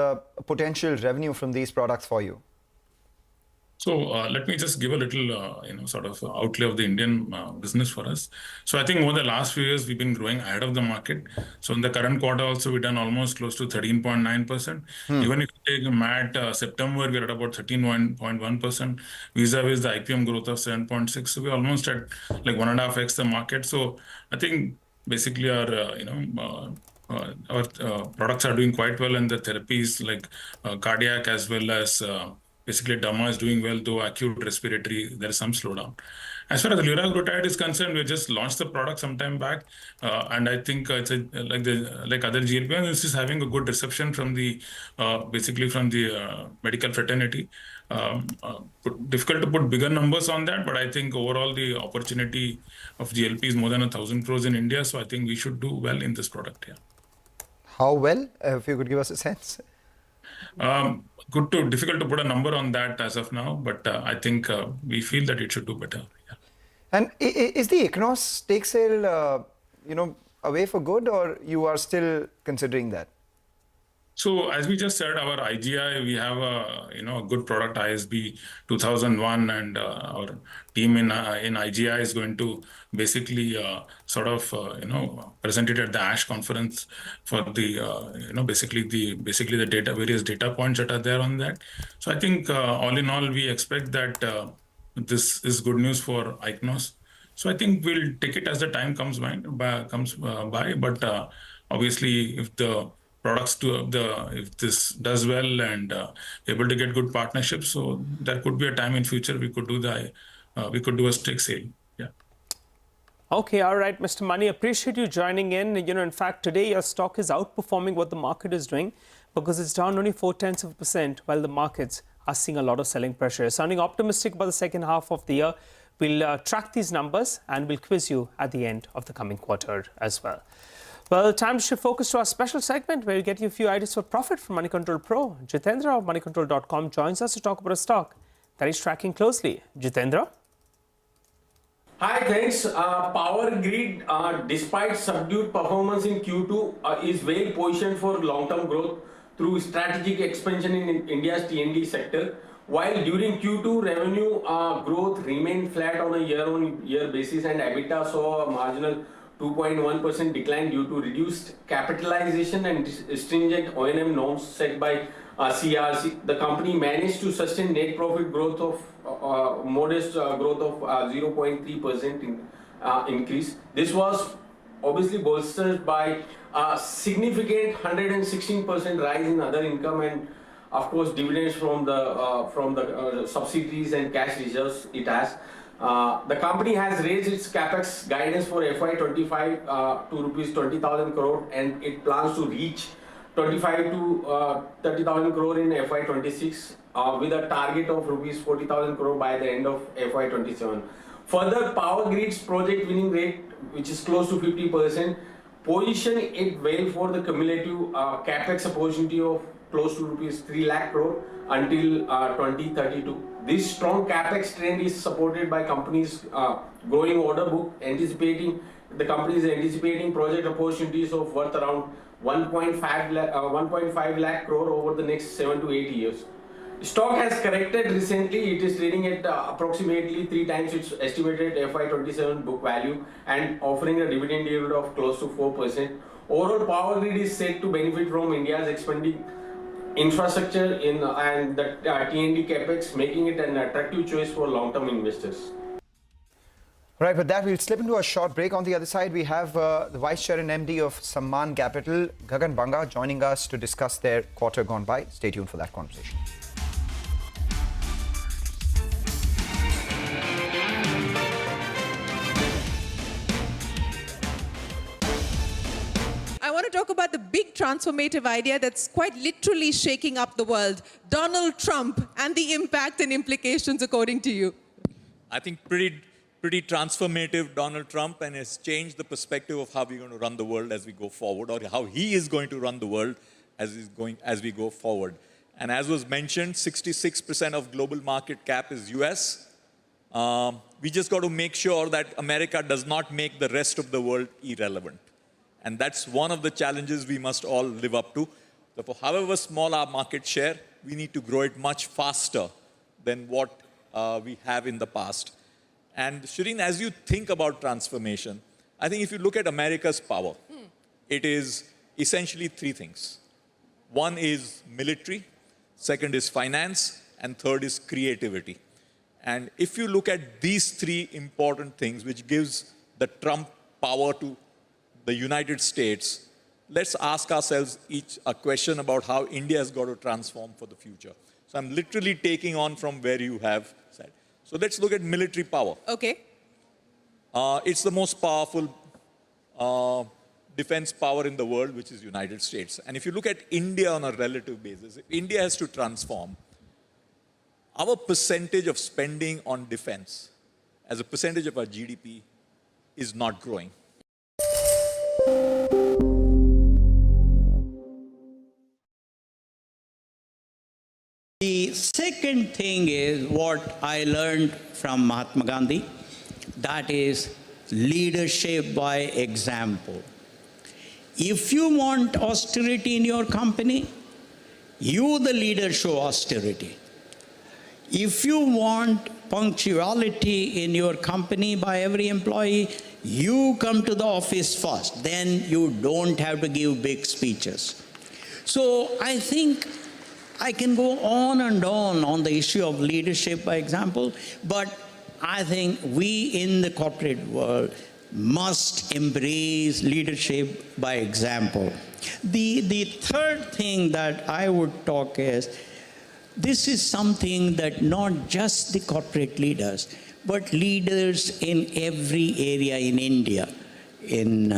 potential revenue from these products for you? So let me just give a little, sort of outlay of the Indian business for us. So I think over the last few years, we've been growing ahead of the market. So in the current quarter also, we've done almost close to 13.9%. Even if you take MAT September, we're at about 13.1%. Vis-a-vis the IPM growth of 7.6%. So we're almost at like 1.5x the market. So I think basically our, our products are doing quite well, and the therapies like cardiac as well as basically derma is doing well, though acute respiratory, there is some slowdown. As far as the liraglutide is concerned, we just launched the product some time back, and I think it's like other GLP-1, this is having a good reception from the basically from the medical fraternity. Difficult to put bigger numbers on that, but I think overall the opportunity of GLP is more than 1,000 crores in India, so I think we should do well in this product. Yeah. How well? If you could give us a sense. Difficult to put a number on that as of now, but I think we feel that it should do better. Yeah. And is the Ichnos stake sale, away for good, or you are still considering that? So as we just said, our IGI, we have a good product, ISB 2001, and our team in IGI is going to basically present it at the ASH conference for the basically the data, various data points that are there on that. So I think all in all, we expect that this is good news for Ichnos. So I think we'll take it as the time comes by. But obviously, if the products if this does well and able to get good partnerships, so there could be a time in future we could do a stake sale. Yeah. Okay, all right, Mr. Mani, appreciate you joining in. In fact, today your stock is outperforming what the market is doing because it's down only 0.4% while the markets are seeing a lot of selling pressure. Sounding optimistic about the second half of the year. We'll track these numbers and we'll quiz you at the end of the coming quarter as well. Well, time to focus to our special segment where we get you a few ideas for profit from Money Control Pro. Jitendra of moneycontrol.com joins us to talk about a stock that he's tracking closely. Jitendra? Hi, thanks. Power Grid, despite subdued performance in Q2, is well positioned for long-term growth through strategic expansion in India's T&D sector. While during Q2, revenue growth remained flat on a year-on-year basis and EBITDA saw a marginal 2.1% decline due to reduced capitalization and stringent O&M norms set by CRC. The company managed to sustain net profit growth of modest growth of 0.3% increase. This was obviously bolstered by a significant 116% rise in other income and of course dividends from the subsidiaries and cash reserves it has. The company has raised its capex guidance for FY25 to rupees 20,000 crore, and it plans to reach 25 to 30,000 crore in FY26 with a target of rupees 40,000 crore by the end of FY27. Further, Power Grid's project winning rate, which is close to 50%, position it well for the cumulative capex opportunity of close to rupees 3 lakh crore until 2032. This strong capex trend is supported by companies' growing order book. The company is anticipating project opportunities of worth around 1.5 lakh crore over the next 7 to 8 years. Stock has corrected recently. It is trading at approximately 3 times its estimated FY27 book value and offering a dividend yield of close to 4%. Overall, Power Grid is set to benefit from India's expanding infrastructure and the T&D capex, making it an attractive choice for long-term investors. Right, with that, we'll slip into a short break. On the other side, we have the Vice Chair and MD of Samman Capital, Gagan Banga, joining us to discuss their quarter gone by. Stay tuned for that conversation. I want to talk about the big transformative idea that's quite literally shaking up the world. Donald Trump and the impact and implications according to you. I think pretty transformative, Donald Trump, and has changed the perspective of how we're going to run the world as we go forward, or how he is going to run the world as we go forward. And as was mentioned, 66% of global market cap is US. We just got to make sure that America does not make the rest of the world irrelevant. And that's one of the challenges we must all live up to. Therefore, however small our market share, we need to grow it much faster than what we have in the past. And Shireen, as you think about transformation, I think if you look at America's power, it is essentially 3 things. One is military, second is finance, and third is creativity. And if you look at these 3 important things, which gives the Trump power to the United States, let's ask ourselves each a question about how India has got to transform for the future. So I'm literally taking on from where you have said. So let's look at military power. Okay. It's the most powerful defense power in the world, which is United States. And if you look at India on a relative basis, if India has to transform, our percentage of spending on defense as a percentage of our GDP is not growing. The second thing is what I learned from Mahatma Gandhi, that is leadership by example. If you want austerity in your company, you, the leader, show austerity. If you want punctuality in your company by every employee, you come to the office first. Then you don't have to give big speeches. So I think I can go on and on the issue of leadership by example, but I think we in the corporate world must embrace leadership by example. The third thing that I would talk is, this is something that not just the corporate leaders, but leaders in every area in India, in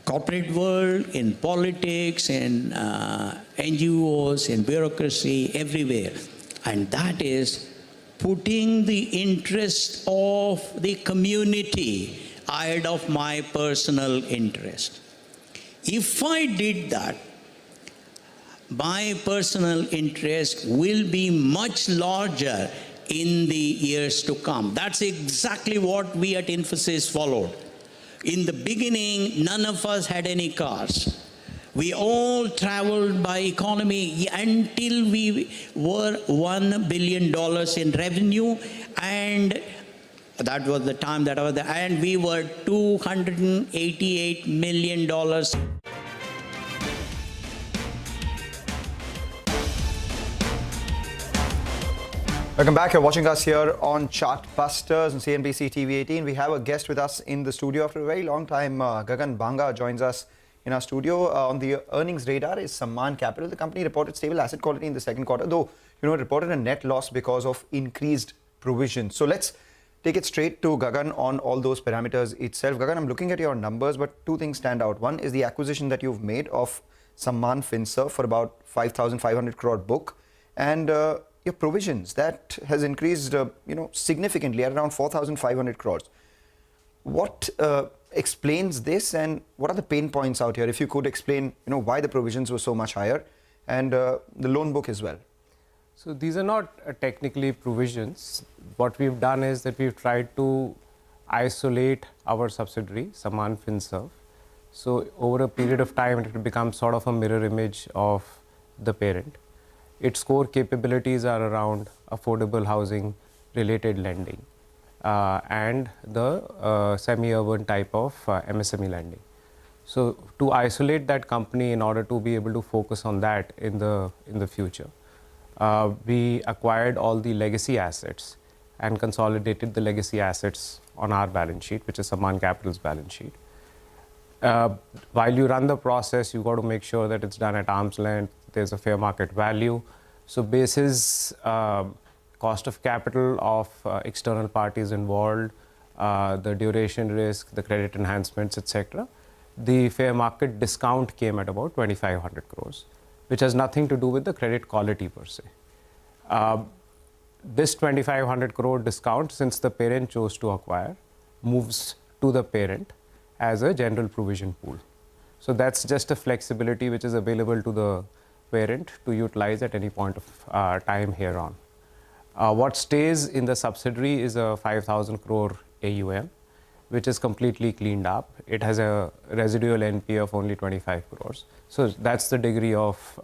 corporate world, in politics, in NGOs, in bureaucracy, everywhere. And that is putting the interest of the community ahead of my personal interest. If I did that, my personal interest will be much larger in the years to come. That's exactly what we at Infosys followed. In the beginning, none of us had any cars. We all traveled by economy until we were $1 billion in revenue, and that was the time that I was there, and we were $288 million. Welcome back. You're watching us here on Chartbusters on CNBC-TV18. We have a guest with us in the studio after a very long time. Gagan Banga joins us in our studio. On the earnings radar is Samman Capital. The company reported stable asset quality in the second quarter, though, reported a net loss because of increased provision. So let's take it straight to Gagan on all those parameters itself. Gagan, I'm looking at your numbers, but two things stand out. One is the acquisition that you've made of Samman Finserv for about 5,500 crore book, and your provisions that has increased, significantly at around 4,500 crores. What explains this, and what are the pain points out here? If you could explain, why the provisions were so much higher, and the loan book as well. So these are not technically provisions. What we've done is that we've tried to isolate our subsidiary, Samman Finserv. So over a period of time, it will become sort of a mirror image of the parent. Its core capabilities are around affordable housing related lending and the semi-urban type of MSME lending. So to isolate that company in order to be able to focus on that in the future, we acquired all the legacy assets and consolidated the legacy assets on our balance sheet, which is Samman Capital's balance sheet. While you run the process, you got to make sure that it's done at arm's length, there's a fair market value. So basis cost of capital of external parties involved, the duration risk, the credit enhancements, etc., the fair market discount came at about 2,500 crores, which has nothing to do with the credit quality per se. This 2,500 crore discount, since the parent chose to acquire, moves to the parent as a general provision pool. So that's just a flexibility which is available to the parent to utilize at any point of time here on. What stays in the subsidiary is a 5,000 crore AUM, which is completely cleaned up. It has a residual NPA of only 25 crores. So that's the degree of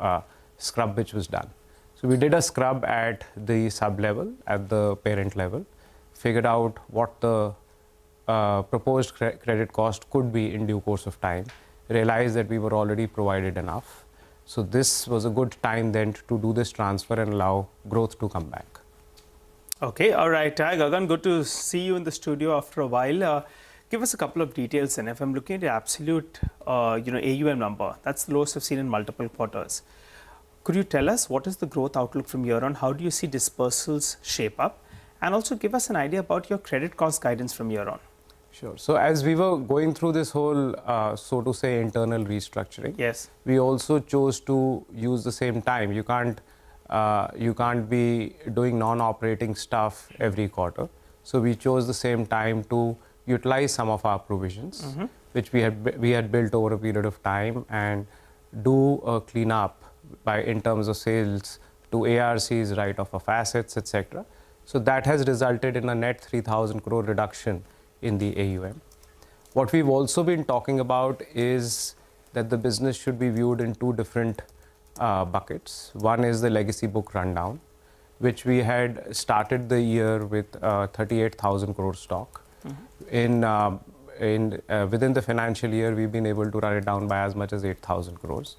scrub which was done. So we did a scrub at the sub level, at the parent level, figured out what the proposed credit cost could be in due course of time, realized that we were already provided enough. So this was a good time then to do this transfer and allow growth to come back. Okay, all right. Hi, Gagan, good to see you in the studio after a while. Give us a couple of details, and if I'm looking at the absolute, AUM number, that's the lowest I've seen in multiple quarters. Could you tell us what is the growth outlook from here on? How do you see dispersals shape up? And also give us an idea about your credit cost guidance from here on. Sure. So as we were going through this whole, so to say, internal restructuring, yes, we also chose to use the same time. You can't be doing non-operating stuff every quarter. So we chose the same time to utilize some of our provisions, which we had built over a period of time, and do a cleanup in terms of sales to ARCs, write-off of assets, etc. So that has resulted in a net 3,000 crore reduction in the AUM. What we've also been talking about is that the business should be viewed in two different buckets. One is the legacy book rundown, which we had started the year with 38,000 crore stock. Within the financial year, we've been able to run it down by as much as 8,000 crores.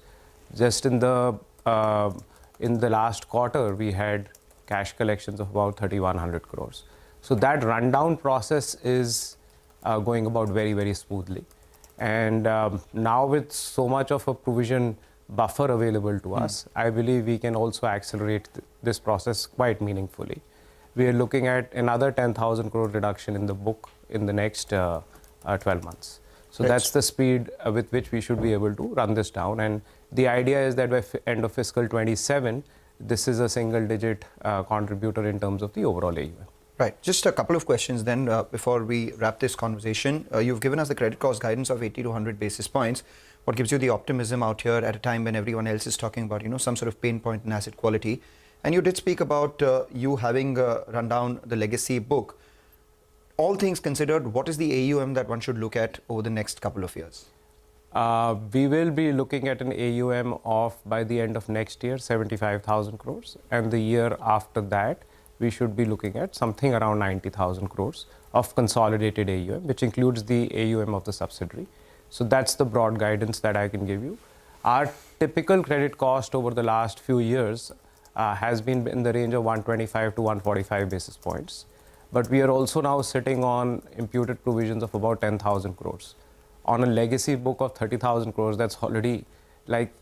Just in the last quarter, we had cash collections of about 3,100 crores. So that rundown process is going about very, very smoothly. And now with so much of a provision buffer available to us, I believe we can also accelerate this process quite meaningfully. We are looking at another 10,000 crore reduction in the book in the next 12 months. So that's the speed with which we should be able to run this down. And the idea is that by end of fiscal 27, this is a single-digit contributor in terms of the overall AUM. Right. Just a couple of questions then before we wrap this conversation. You've given us the credit cost guidance of 80 to 100 basis points. What gives you the optimism out here at a time when everyone else is talking about, some sort of pain point in asset quality? And you did speak about you having run down the legacy book. All things considered, what is the AUM that one should look at over the next couple of years? We will be looking at an AUM of, by the end of next year, 75,000 crores. And the year after that, we should be looking at something around 90,000 crores of consolidated AUM, which includes the AUM of the subsidiary. So that's the broad guidance that I can give you. Our typical credit cost over the last few years has been in the range of 125 to 145 basis points. But we are also now sitting on imputed provisions of about 10,000 crores. On a legacy book of 30,000 crores, that's already like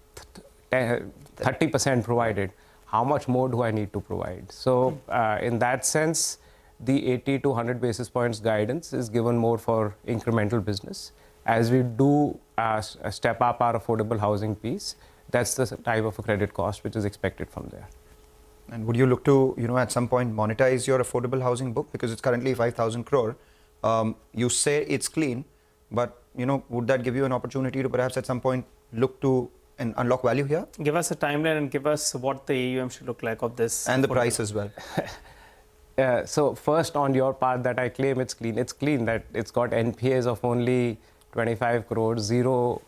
30% provided. How much more do I need to provide? So in that sense, the 80 to 100 basis points guidance is given more for incremental business. As we do step up our affordable housing piece, that's the type of a credit cost which is expected from there. And would you look to, at some point monetize your affordable housing book? Because it's currently 5,000 crore. You say it's clean, but, would that give you an opportunity to perhaps at some point look to and unlock value here? Give us a timeline and give us what the AUM should look like of this. And the price as well. So first, on your part that I claim it's clean that it's got NPAs of only 25 crores, zero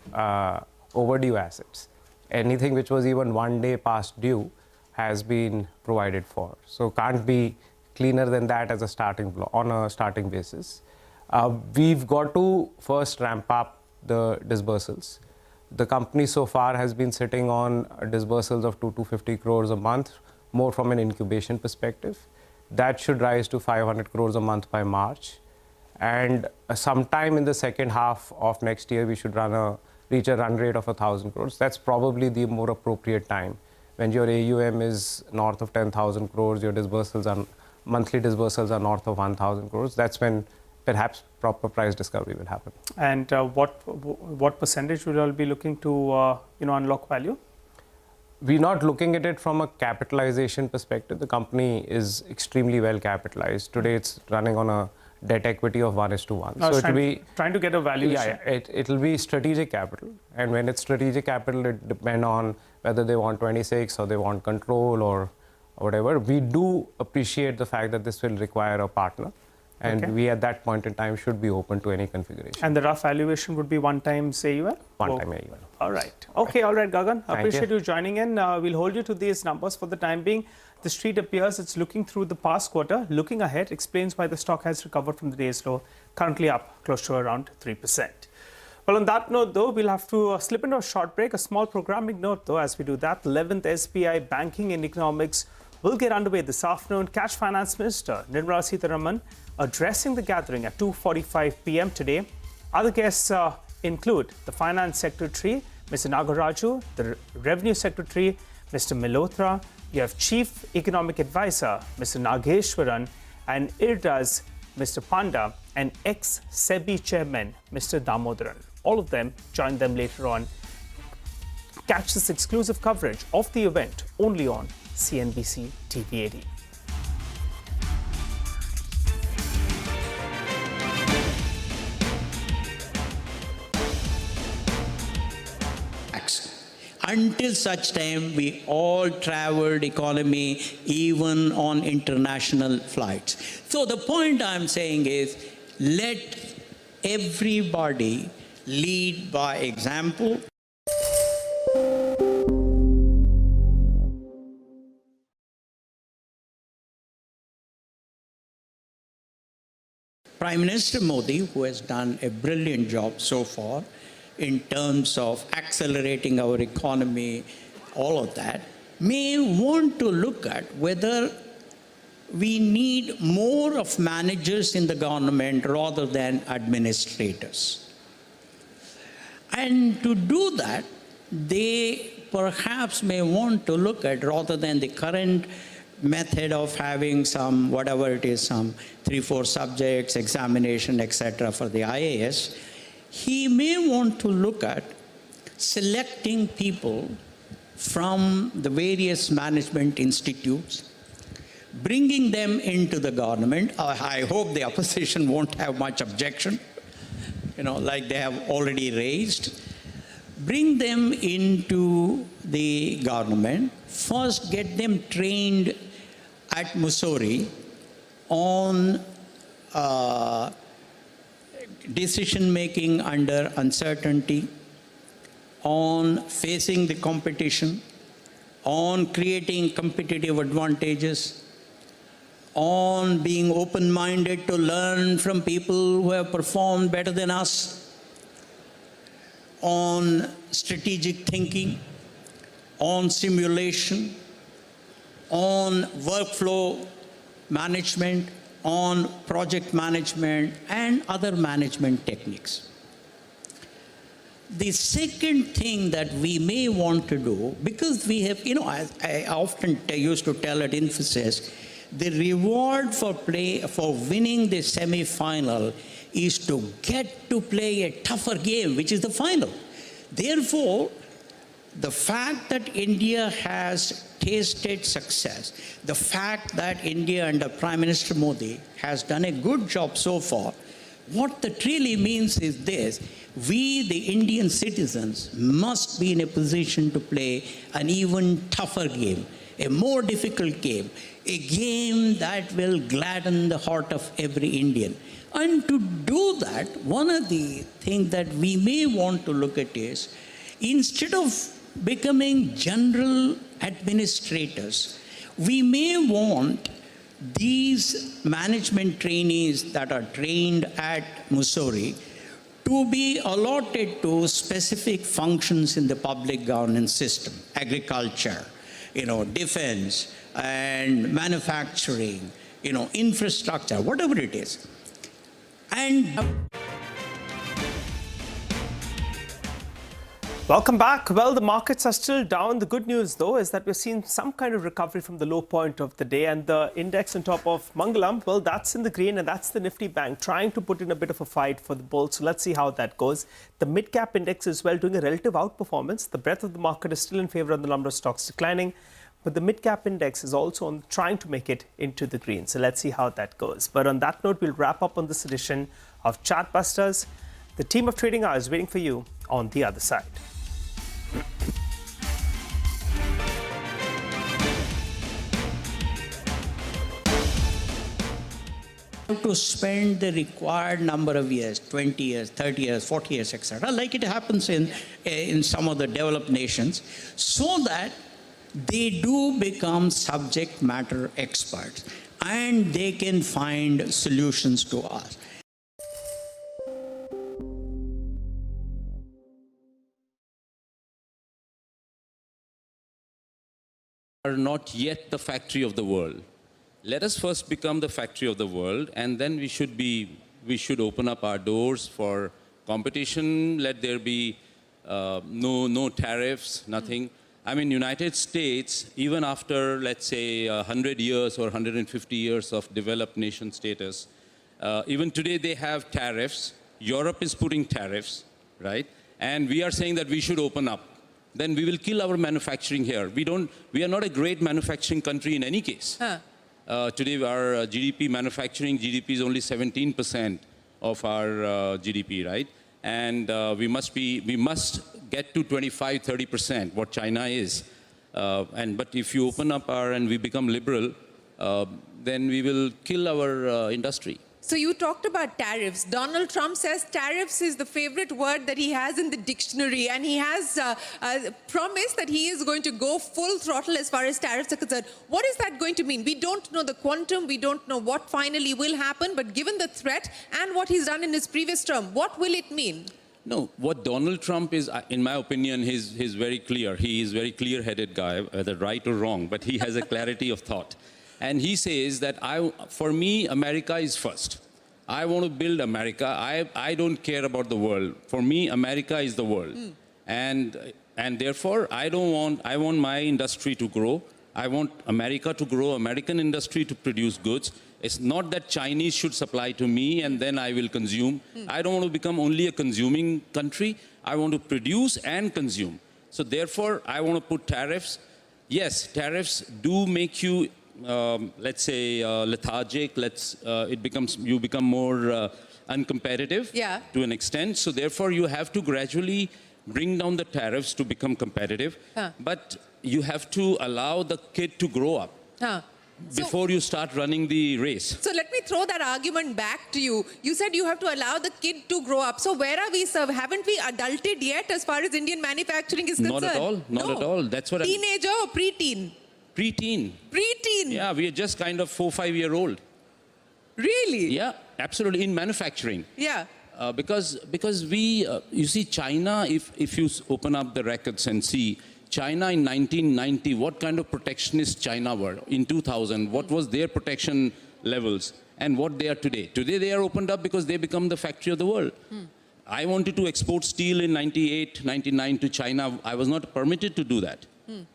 overdue assets. Anything which was even 1 day past due has been provided for. So can't be cleaner than that as a starting block on a starting basis. We've got to first ramp up the disbursals. The company so far has been sitting on disbursals of 250 crores a month, more from an incubation perspective. That should rise to 500 crores a month by March. And sometime in the second half of next year, we should reach a run rate of 1,000 crores. That's probably the more appropriate time. When your AUM is north of 10,000 crores, your monthly disbursals are north of 1,000 crores. That's when perhaps proper price discovery will happen. And what percentage will you all be looking to unlock value? We're not looking at it from a capitalization perspective. The company is extremely well capitalized. Today it's running on a debt equity of 1:1. So it'll be trying to get a valuation. Yeah, it'll be strategic capital. And when it's strategic capital, it depends on whether they want 26 or they want control or whatever. We do appreciate the fact that this will require a partner. And we, at that point in time, should be open to any configuration. And the rough valuation would be 1 times AUM? 1 time AUM. All right. Okay, all right, Gagan. Appreciate you you joining in. We'll hold you to these numbers for the time being. The street appears it's looking through the past quarter. Looking ahead explains why the stock has recovered from the day's low, currently up close to around 3%. Well, on that note, though, we'll have to slip into a short break. A small programming note, though, as we do that. 11th SBI Banking and Economics will get underway this afternoon. Cash Finance Minister Nirmala Sitharaman addressing the gathering at 2:45 p.m. today. Other guests include the Finance Secretary, Mr. Nagaraju, the Revenue Secretary, Mr. Malhotra. You have Chief Economic Advisor, Mr. Nageshwaran, and IRDA's Mr. Panda, and ex-SEBI Chairman, Mr. Damodaran. All of them join them later on. Catch this exclusive coverage of the event only on CNBC-TV18. Until such time, we all traveled economy, even on international flights. So the point I'm saying is, let everybody lead by example. Prime Minister Modi, who has done a brilliant job so far, in terms of accelerating our economy, all of that, may want to look at whether we need more of managers in the government rather than administrators. And to do that, they perhaps may want to look at, rather than the current method of having some, whatever it is, some 3-4 subjects, examination, etc. for the IAS, he may want to look at selecting people from the various management institutes, bringing them into the government. I hope the opposition won't have much objection, like they have already raised. Bring them into the government. First, get them trained at Mussoorie on decision-making under uncertainty, on facing the competition, on creating competitive advantages, on being open-minded to learn from people who have performed better than us, on strategic thinking, on simulation, on workflow management, on project management and other management techniques. The second thing that we may want to do, because we have, I often used to tell at Infosys, The reward for winning the semi-final is to get to play a tougher game, which is the final. Therefore, the fact that India has tasted success, the fact that India under Prime Minister Modi has done a good job so far, what that really means is this: we, the Indian citizens, must be in a position to play an even tougher game, a more difficult game, a game that will gladden the heart of every Indian. And to do that, one of the things that we may want to look at is, instead of becoming general administrators, we may want these management trainees that are trained at Mussoorie to be allotted to specific functions in the public governance system: agriculture, defense and manufacturing, infrastructure, whatever it is. And welcome back. Well, the markets are still down. The good news, though, is that we're seeing some kind of recovery from the low point of the day. And the index on top of Mangalam, well, that's in the green, and that's the Nifty Bank trying to put in a bit of a fight for the bulls. So let's see how that goes. The mid-cap index is, well, doing a relative outperformance. The breadth of the market is still in favor of the number of stocks declining. But the mid-cap index is also trying to make it into the green. So let's see how that goes. But on that note, we'll wrap up on this edition of Chartbusters. The team of Trading Hours is waiting for you on the other side. To spend the required number of years, 20 years, 30 years, 40 years, etc., like it happens in some of the developed nations, so that they do become subject matter experts and they can find solutions to us. Are not yet the factory of the world. Let us first become the factory of the world, and then we should open up our doors for competition. Let there be no tariffs, nothing. I mean, United States, even after, let's say, 100 years or 150 years of developed nation status, even today they have tariffs. Europe is putting tariffs, right? And we are saying that we should open up. Then we will kill our manufacturing here. We are not a great manufacturing country in any case. Today our GDP, manufacturing GDP is only 17% of our GDP, right? And we must get to 25-30%, what China is. But if you open up and we become liberal, then we will kill our industry. So you talked about tariffs. Donald Trump says tariffs is the favorite word that he has in the dictionary, and he has promised that he is going to go full throttle as far as tariffs are concerned. What is that going to mean? We don't know the quantum, we don't know what finally will happen, but given the threat and what he's done in his previous term, what will it mean? No, what Donald Trump is, in my opinion, he's very clear. He is a very clear-headed guy, whether right or wrong, but he has a clarity of thought. And he says that for me, America is first. I want to build America. I don't care about the world. For me, America is the world. And therefore, I want my industry to grow. I want America to grow, American industry to produce goods. It's not that Chinese should supply to me and then I will consume. I don't want to become only a consuming country. I want to produce and consume. So therefore, I want to put tariffs. Yes, tariffs do make you let's say lethargic. You become more uncompetitive to an extent. So therefore, you have to gradually bring down the tariffs to become competitive. But you have to allow the kid to grow up before you start running the race. So let me throw that argument back to you. You said you have to allow the kid to grow up. So where are we, sir? Haven't we adulted yet as far as Indian manufacturing is concerned? Not at all. Not at all. That's what Teenager or preteen? Preteen. Preteen? Yeah, we are just kind of 4-5-year-old. Really? Yeah, absolutely. In manufacturing. Yeah. Because you see, China, if you open up the records and see, China in 1990, what kind of protectionist China were? In 2000, what was their protection levels? And what they are today? Today they are opened up because they become the factory of the world. I wanted to export steel in 98, 99 to China. I was not permitted to do that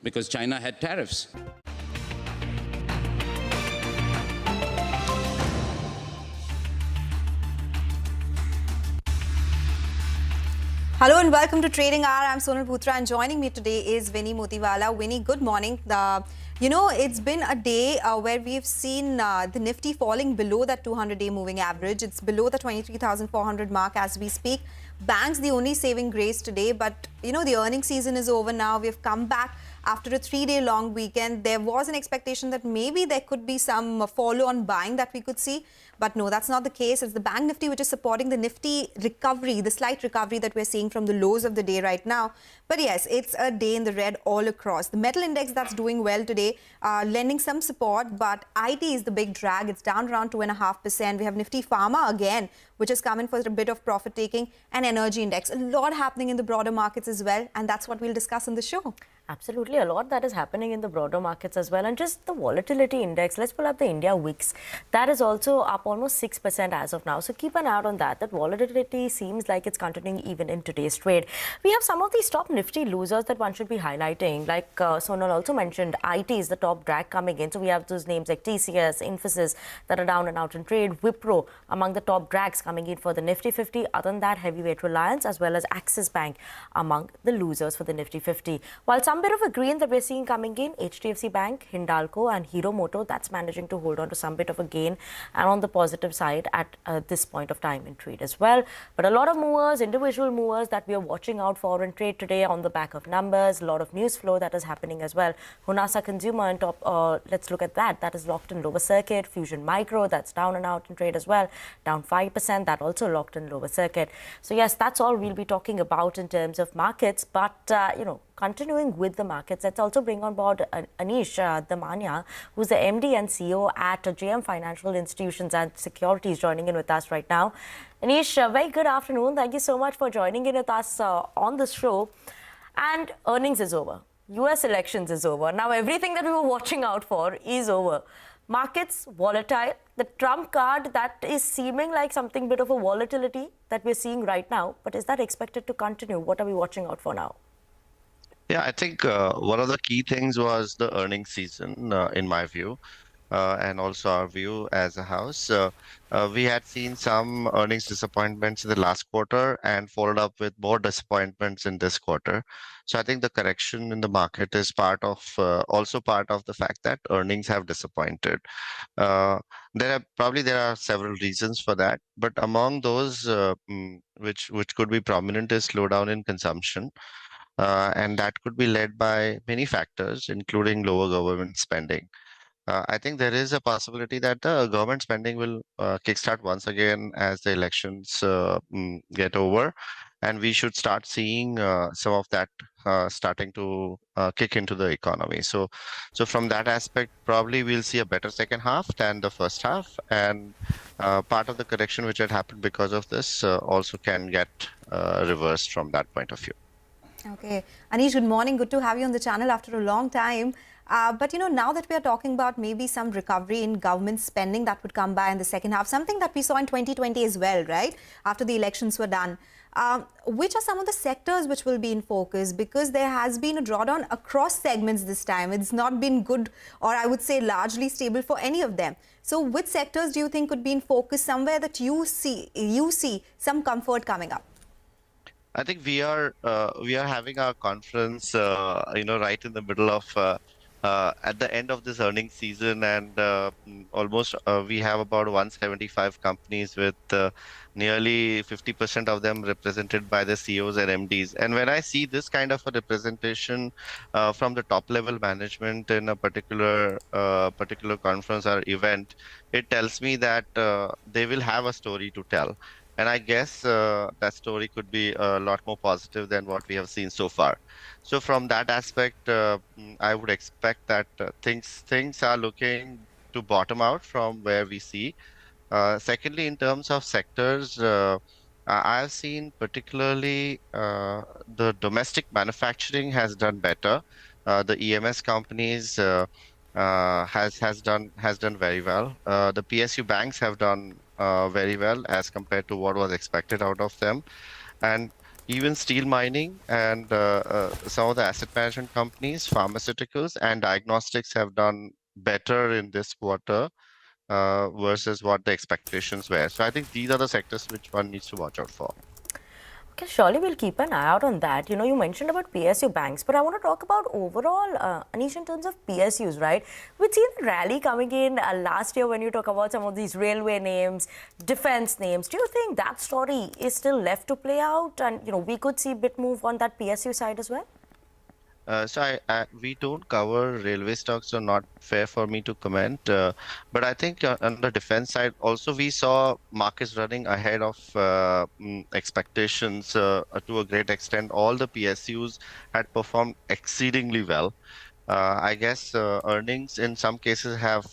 because China had tariffs. Hello and welcome to Trading Hour. I'm Sonal Putra and joining me today is Vinny Motiwala. Vinny, good morning. It's been a day where we've seen the Nifty falling below that 200-day moving average. It's below the 23,400 mark as we speak. Banks the only saving grace today, but the earnings season is over now. We've come back after a 3-day long weekend. There was an expectation that maybe there could be some follow-on buying that we could see. But no, that's not the case. It's the Bank Nifty which is supporting the Nifty recovery, the slight recovery that we're seeing from the lows of the day right now. But yes, it's a day in the red all across. The metal index that's doing well today, lending some support, but IT is the big drag. It's down around 2.5%. We have Nifty Pharma again, which is coming for a bit of profit taking, and energy index. A lot happening in the broader markets as well, and that's what we'll discuss in the show. Absolutely, a lot that is happening in the broader markets as well. And just the volatility index, let's pull up the India Wix. That is also up almost 6% as of now. So keep an eye on that. That volatility seems like it's continuing even in today's trade. We have some of these top Nifty losers that one should be highlighting. Like Sonal also mentioned, IT is the top drag coming in. So we have those names like TCS, Infosys that are down and out in trade. Wipro among the top drags coming in for the Nifty 50. Other than that, Heavyweight Reliance as well as Axis Bank among the losers for the Nifty 50. While some bit of a green that we're seeing coming in, HDFC Bank, Hindalco and Hero Moto, that's managing to hold on to some bit of a gain and on the positive side at this point of time in trade as well. But a lot of movers, individual movers that we are watching out for in trade today on the back of numbers, a lot of news flow that is happening as well. Honasa Consumer on top, let's look at that. That is locked in lower circuit. Fusion Micro, that's down and out in trade as well, down 5%. That also locked in lower circuit. So yes, that's all we'll be talking about in terms of markets. But, continuing with the markets, let's also bring on board Anish Damania, who's the MD and CEO at JM Financial Institutions and Securities, joining in with us right now. Anish, very good afternoon. Thank you so much for joining in with us on this show. And earnings is over. US elections is over. Now everything that we were watching out for is over. Markets volatile. The Trump card, that is seeming like something bit of a volatility that we're seeing right now. But is that expected to continue? What are we watching out for now? Yeah, I think one of the key things was the earnings season, in my view, and also our view as a house. We had seen some earnings disappointments in the last quarter and followed up with more disappointments in this quarter. So I think the correction in the market is also part of the fact that earnings have disappointed. There are several reasons for that, but among those which could be prominent is slowdown in consumption. And that could be led by many factors, including lower government spending. I think there is a possibility that the government spending will kickstart once again as the elections get over, and we should start seeing some of that starting to kick into the economy. So from that aspect, probably we'll see a better second half than the first half, and part of the correction which had happened because of this also can get reversed from that point of view. Okay. Anish, good morning. Good to have you on the channel after a long time. But, now that we are talking about maybe some recovery in government spending that would come by in the second half, something that we saw in 2020 as well, right? After the elections were done. Which are some of the sectors which will be in focus? Because there has been a drawdown across segments this time. It's not been good, or I would say largely stable for any of them. So which sectors do you think could be in focus, somewhere that you see some comfort coming up? I think we are having our conference, right in the middle of at the end of this earnings season, and almost we have about 175 companies with nearly 50% of them represented by the CEOs and MDs. And when I see this kind of a representation from the top level management in a particular conference or event, it tells me that they will have a story to tell. And I guess that story could be a lot more positive than what we have seen so far. So from that aspect, I would expect that things are looking to bottom out from where we see. Secondly, in terms of sectors, I've seen particularly the domestic manufacturing has done better. The EMS companies has done very well. The PSU banks have done very well as compared to what was expected out of them, and even steel mining and some of the asset management companies, pharmaceuticals and diagnostics have done better in this quarter versus what the expectations were. So I think these are the sectors which one needs to watch out for. Okay, surely we'll keep an eye out on that. You know, you mentioned about PSU banks, but I want to talk about overall, Anish, in terms of PSUs, right? We've seen a rally coming in last year when you talk about some of these railway names, defense names. Do you think that story is still left to play out? And, you know, we could see a bit move on that PSU side as well? We don't cover railway stocks, so not fair for me to comment. But I think on the defense side, also we saw markets running ahead of expectations to a great extent. All the PSUs had performed exceedingly well. I guess earnings in some cases have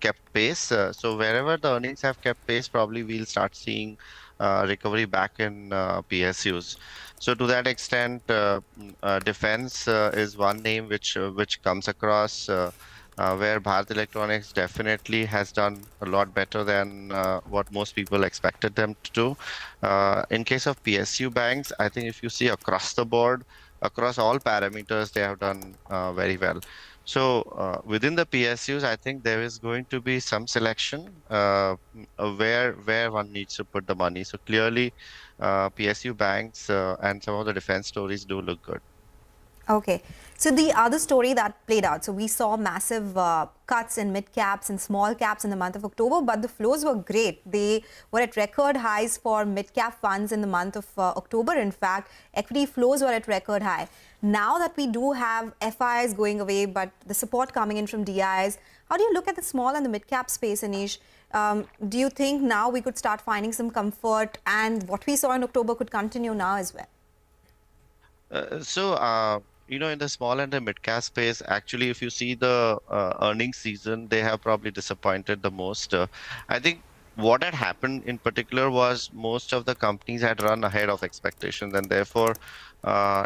kept pace. So wherever the earnings have kept pace, probably we'll start seeing recovery back in PSUs. So to that extent, defense is one name which comes across where Bharat Electronics definitely has done a lot better than what most people expected them to do. In case of PSU banks, I think if you see across the board, across all parameters, they have done very well. So within the PSUs, I think there is going to be some selection where one needs to put the money. So clearly, PSU banks and some of the defense stories do look good. Okay. So the other story that played out, so we saw massive cuts in mid caps and small caps in the month of October, but the flows were great. They were at record highs for mid cap funds in the month of October. In fact, equity flows were at record high. Now that we do have FIs going away, but the support coming in from DIs, how do you look at the small and the mid cap space, Anish? Do you think now we could start finding some comfort and what we saw in October could continue now as well? You know, in the small and the mid-cap space, actually, if you see the earnings season, they have probably disappointed the most. I think what had happened in particular was most of the companies had run ahead of expectations, and therefore,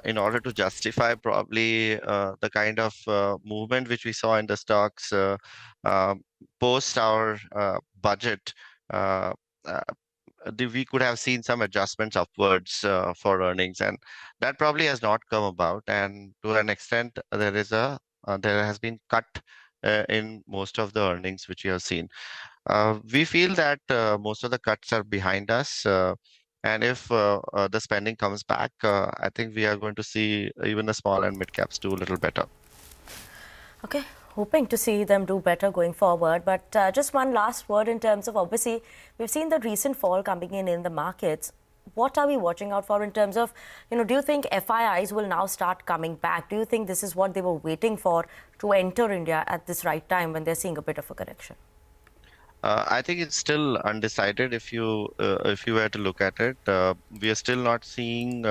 in order to justify probably the kind of movement which we saw in the stocks post our budget, we could have seen some adjustments upwards for earnings, and that probably has not come about. And to an extent, there has been cut in most of the earnings which we have seen. We feel that most of the cuts are behind us, and if the spending comes back, I think we are going to see even the small and mid caps do a little better. Okay. Hoping to see them do better going forward. But just one last word in terms of, obviously, we've seen the recent fall coming in the markets. What are we watching out for in terms of, you know, do you think FIIs will now start coming back? Do you think this is what they were waiting for to enter India at this right time when they're seeing a bit of a correction? I think it's still undecided if you were to look at it. We are still not seeing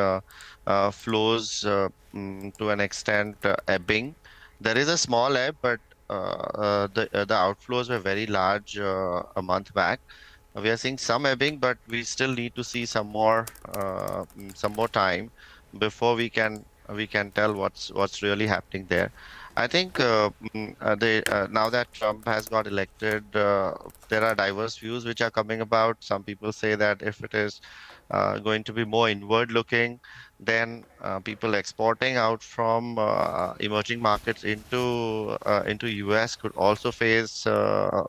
flows to an extent ebbing. There is a small ebb, but the outflows were very large a month back. We are seeing some ebbing, but we still need to see some more time before we can tell what's really happening there. I think now that Trump has got elected, there are diverse views which are coming about. Some people say that if it is going to be more inward looking, then people exporting out from emerging markets into US could also face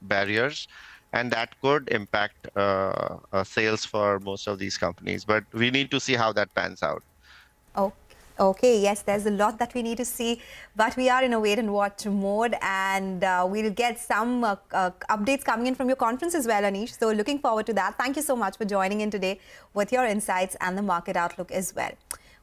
barriers, and that could impact sales for most of these companies. But we need to see how that pans out. Okay, yes, there's a lot that we need to see, but we are in a wait and watch mode, and we'll get some updates coming in from your conference as well, Anish. So looking forward to that. Thank you so much for joining in today with your insights and the market outlook as well.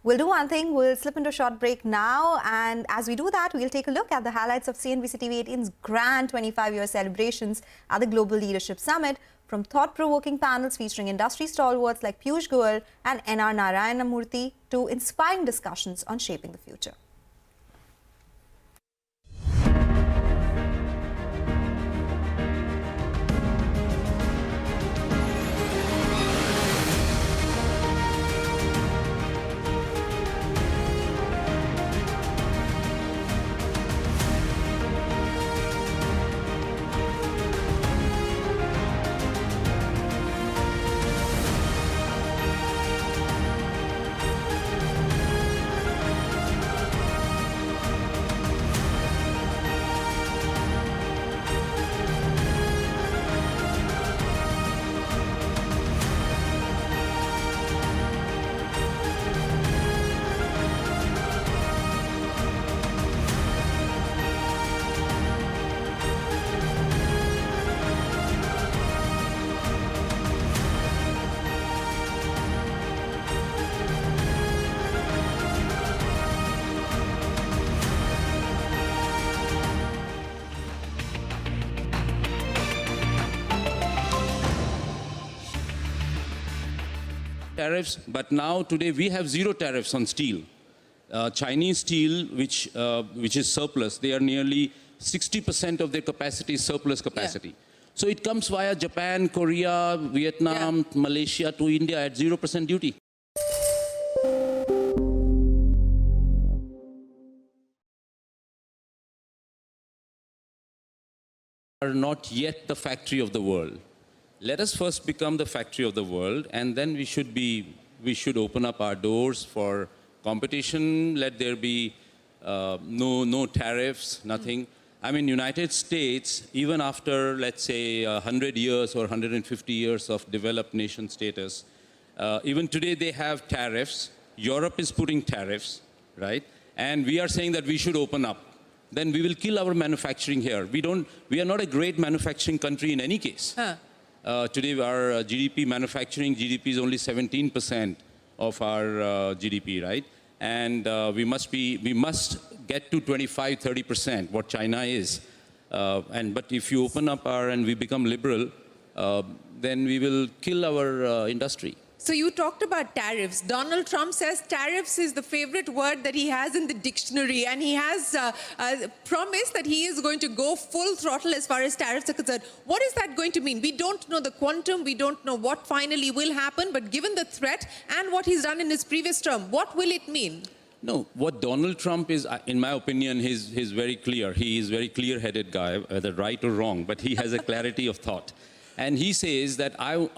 We'll do one thing, we'll slip into a short break now, and as we do that, we'll take a look at the highlights of CNBC-TV18's grand 25-year celebrations at the Global Leadership Summit, from thought-provoking panels featuring industry stalwarts like Piyush Goyal and N.R. Narayana Murthy to inspiring discussions on shaping the future. tariffs, but now today we have zero tariffs on steel. Chinese steel, which is surplus, they are nearly 60% of their capacity is surplus capacity. Yeah. So it comes via Japan, Korea, Vietnam, Malaysia to India at 0% duty. Are not yet the factory of the world. Let us first become the factory of the world, and then we should open up our doors for competition. Let there be no tariffs, nothing. I mean, United States, even after, let's say, 100 years or 150 years of developed nation status, even today they have tariffs. Europe is putting tariffs, right? And we are saying that we should open up. Then we will kill our manufacturing here. We are not a great manufacturing country in any case. Today our GDP, manufacturing GDP is only 17% of our GDP, right? And we must get to 25–30%, what China is. But if you open up and we become liberal, then we will kill our industry. So you talked about tariffs. Donald Trump says tariffs is the favorite word that he has in the dictionary, and he has promised that he is going to go full throttle as far as tariffs are concerned. What is that going to mean? We don't know the quantum, we don't know what finally will happen, but given the threat and what he's done in his previous term, what will it mean? No, what Donald Trump is, in my opinion, he's very clear. He is a very clear-headed guy, whether right or wrong, but he has a clarity of thought. And he says that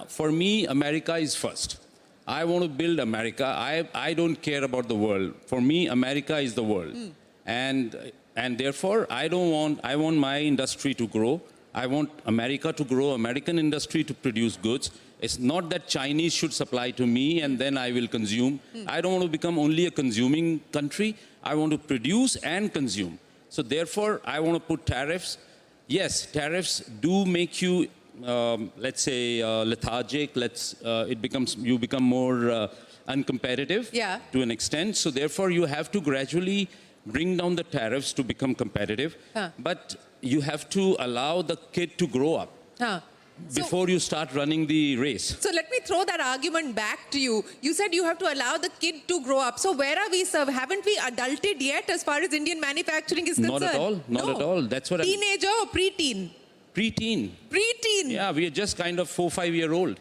for me, America is first. I want to build America. I don't care about the world. For me, America is the world. And therefore, I want my industry to grow. I want America to grow, American industry to produce goods. It's not that Chinese should supply to me and then I will consume. I don't want to become only a consuming country. I want to produce and consume. So therefore, I want to put tariffs. Yes, tariffs do make you, let's say, lethargic. You become more uncompetitive to an extent. So therefore, you have to gradually bring down the tariffs to become competitive. But you have to allow the kid to grow up. Before you start running the race. So let me throw that argument back to you. You said you have to allow the kid to grow up. So where are we, sir? Haven't we adulted yet as far as Indian manufacturing is concerned? Not at all. Not at all. That's what Teenager or preteen? Preteen. Preteen? Yeah, we are just kind of 4–5-year-old.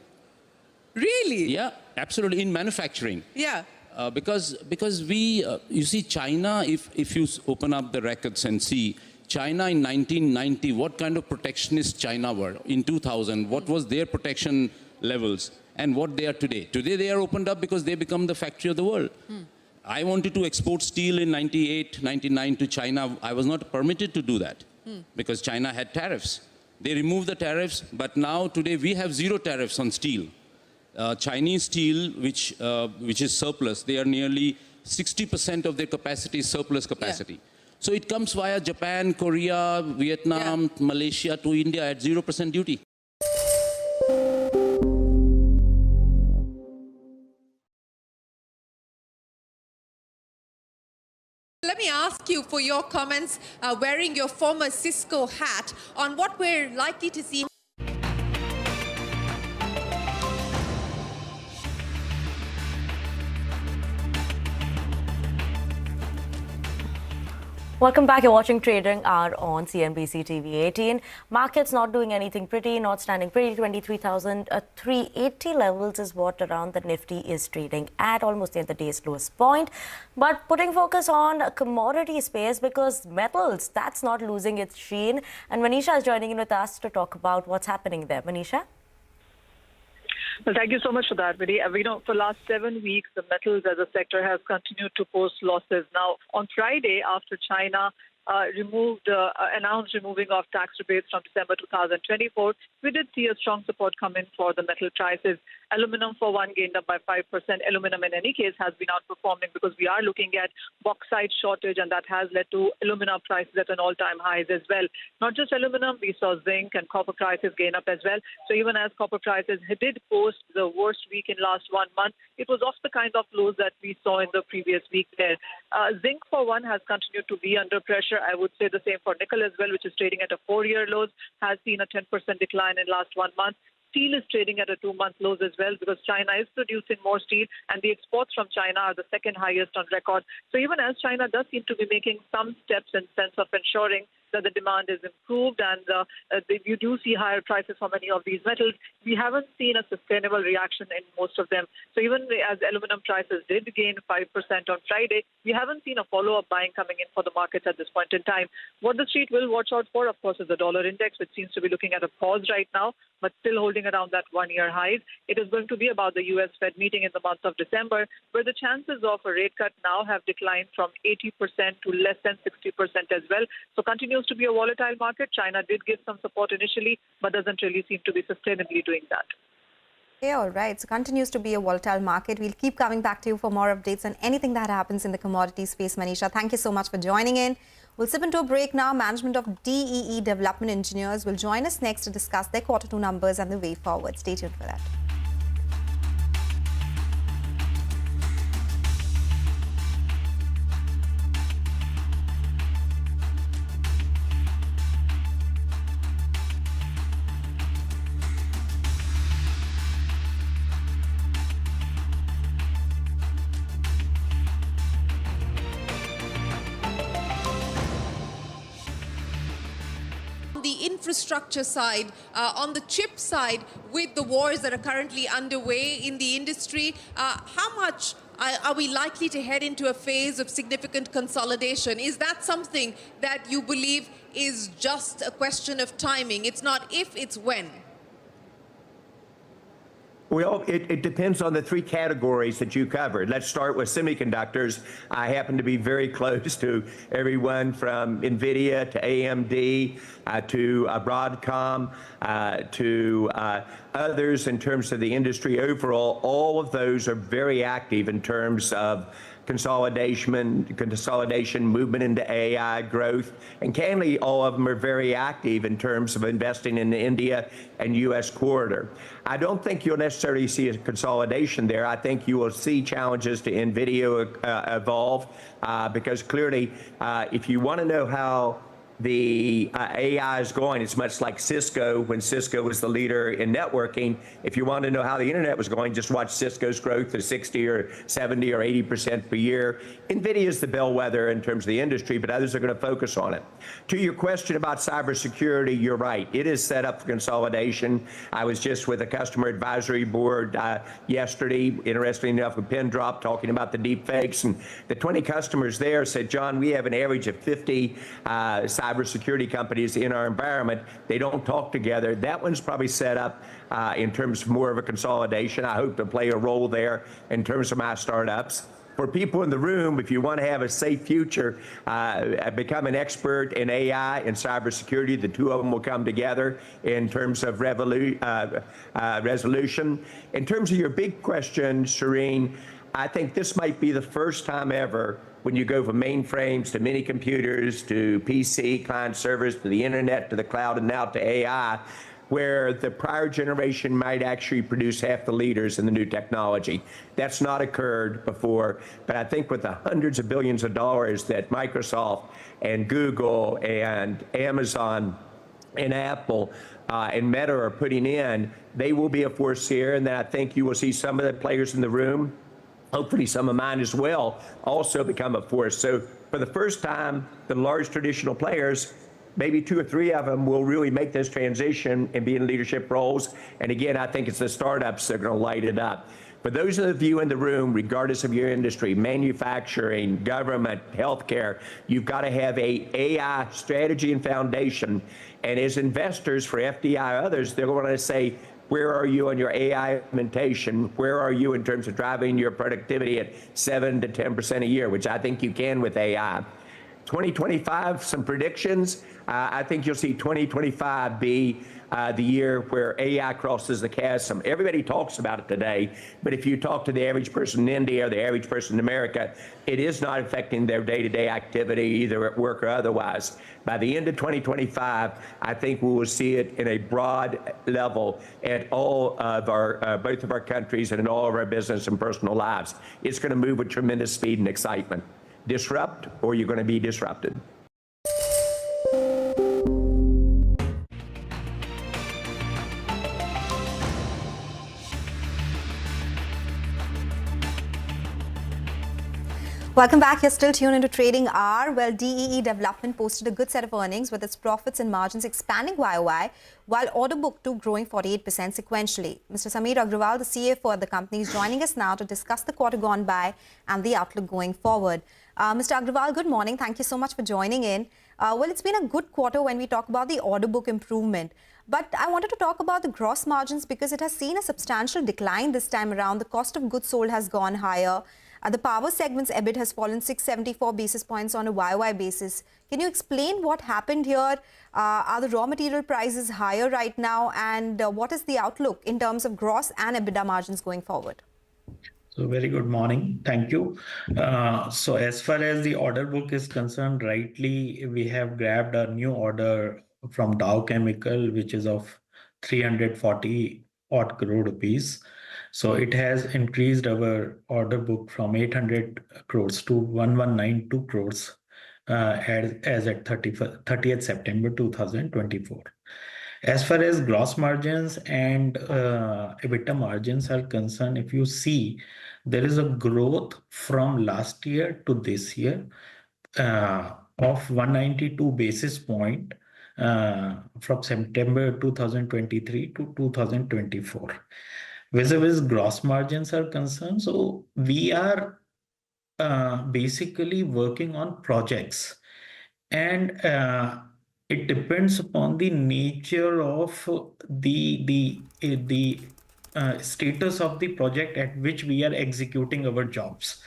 Really? Yeah, absolutely. In manufacturing. Yeah. Because you see, China, if you open up the records and see, China in 1990, what kind of protectionist China were? In 2000, what was their protection levels and what they are today? Today they are opened up because they become the factory of the world. I wanted to export steel in 98, 99 to China. I was not permitted to do that because China had tariffs. They removed the tariffs, but now today we have zero tariffs on steel. Chinese steel, which is surplus, they are nearly 60% of their capacity is surplus capacity. So it comes via Japan, Korea, Vietnam, Malaysia to India at 0% duty. Let me ask you for your comments wearing your former Cisco hat on what we're likely to see. Welcome back. You're watching Trading Hour on CNBC-TV18. Markets not doing anything pretty, not standing pretty. 23,380 levels is what around the Nifty is trading at, almost near the day's lowest point. But putting focus on commodity space because metals, that's not losing its sheen. And Manisha is joining in with us to talk about what's happening there. Manisha? Well, thank you so much for that, Vidhi. For the last 7 weeks, the metals as a sector has continued to post losses. Now, on Friday, after China announced removing of tax rebates from December 2024, we did see a strong support come in for the metal prices. Aluminum, for one, gained up by 5%. Aluminum, in any case, has been outperforming because we are looking at bauxite shortage, and that has led to alumina prices at an all-time highs as well. Not just aluminum, we saw zinc and copper prices gain up as well. So even as copper prices did post the worst week in last 1 month, it was off the kind of lows that we saw in the previous week there. Zinc, for one, has continued to be under pressure. I would say the same for nickel as well, which is trading at a 4-year lows, has seen a 10% decline in last 1 month. Steel is trading at a 2-month lows as well because China is producing more steel and the exports from China are the second highest on record. So even as China does seem to be making some steps in sense of ensuring that the demand is improved and you do see higher prices for many of these metals, we haven't seen a sustainable reaction in most of them. So even as aluminum prices did gain 5% on Friday, we haven't seen a follow-up buying coming in for the markets at this point in time. What the street will watch out for, of course, is the dollar index, which seems to be looking at a pause right now, but still holding around that one-year highs. It is going to be about the U.S. Fed meeting in the month of December, where the chances of a rate cut now have declined from 80% to less than 60% as well. So continues to be a volatile market. China did give some support initially, but doesn't really seem to be sustainably doing that. Okay, all right. So continues to be a volatile market. We'll keep coming back to you for more updates on anything that happens in the commodity space. Manisha, thank you so much for joining in. We'll slip into a break now. Management of DEE Development Engineers will join us next to discuss their Q2 numbers and the way forward. Stay tuned for that. The infrastructure side, on the chip side, with the wars that are currently underway in the industry, how much are we likely to head into a phase of significant consolidation? Is that something that you believe is just a question of timing? It's not if, it's when. Well, it depends on the three categories that you covered. Let's start with semiconductors. I happen to be very close to everyone from NVIDIA to AMD to Broadcom to others in terms of the industry overall. All of those are very active in terms of consolidation, movement into AI growth, and candidly, all of them are very active in terms of investing in the India and U.S. corridor. I don't think you'll necessarily see a consolidation there. I think you will see challenges to NVIDIA evolve because clearly, if you want to know how the AI is going, it's much like Cisco when Cisco was the leader in networking. If you want to know how the internet was going, just watch Cisco's growth to 60 or 70 or 80% per year. NVIDIA is the bellwether in terms of the industry, but others are going to focus on it. To your question about cybersecurity, you're right. It is set up for consolidation. I was just with a customer advisory board yesterday, interestingly enough, with Pindrop, talking about the deep fakes, and the 20 customers there said, John, we have an average of 50 cybersecurity companies in our environment. They don't talk together. That one's probably set up in terms of more of a consolidation. I hope to play a role there in terms of my startups. For people in the room, if you want to have a safe future, become an expert in AI and cybersecurity. The two of them will come together in terms of resolution. In terms of your big question, Shireen, I think this might be the first time ever when you go from mainframes to mini computers to PC, client servers, to the internet, to the cloud, and now to AI, where the prior generation might actually produce half the leaders in the new technology. That's not occurred before, but I think with the hundreds of billions of dollars that Microsoft and Google and Amazon and Apple and Meta are putting in, they will be a force here, and then I think you will see some of the players in the room, hopefully some of mine as well, also become a force. So for the first time, the large traditional players, maybe 2 or 3 of them will really make this transition and be in leadership roles. And again, I think it's the startups that are going to light it up. For those of you in the room, regardless of your industry, manufacturing, government, healthcare, you've got to have a AI strategy and foundation. And as investors for FDI others, they're going to say, where are you on your AI implementation? Where are you in terms of driving your productivity at 7 to 10% a year, which I think you can with AI. 2025, some predictions. I think you'll see 2025 be the year where AI crosses the chasm. Everybody talks about it today, but if you talk to the average person in India or the average person in America, it is not affecting their day-to-day activity, either at work or otherwise. By the end of 2025, I think we will see it in a broad level at all of our, both of our countries and in all of our business and personal lives. It's going to move with tremendous speed and excitement. Disrupt, or you're going to be disrupted. Welcome back. You're still tuned into Trading Hour. Well, DEE Development posted a good set of earnings with its profits and margins expanding YOY, while order book too growing 48% sequentially. Mr. Sameer Agrawal, the CFO at the company, is joining us now to discuss the quarter gone by and the outlook going forward. Mr. Agrawal, good morning. Thank you so much for joining in. Well, it's been a good quarter when we talk about the order book improvement. But I wanted to talk about the gross margins because it has seen a substantial decline this time around. The cost of goods sold has gone higher. The power segment's EBIT has fallen 674 basis points on a YOY basis. Can you explain what happened here? Are the raw material prices higher right now? And what is the outlook in terms of gross and EBITDA margins going forward? So very good morning. Thank you. So as far as the order book is concerned, rightly, we have grabbed a new order from Dow Chemical, which is of 340 odd crore rupees. So it has increased our order book from 800 crores to 1192 crores as at 30th September 2024. As far as gross margins and EBITDA margins are concerned, if you see, there is a growth from last year to this year of 192 basis point from September 2023 to 2024. Vis-a-vis gross margins are concerned, so we are basically working on projects, and it depends upon the nature of the status of the project at which we are executing our jobs.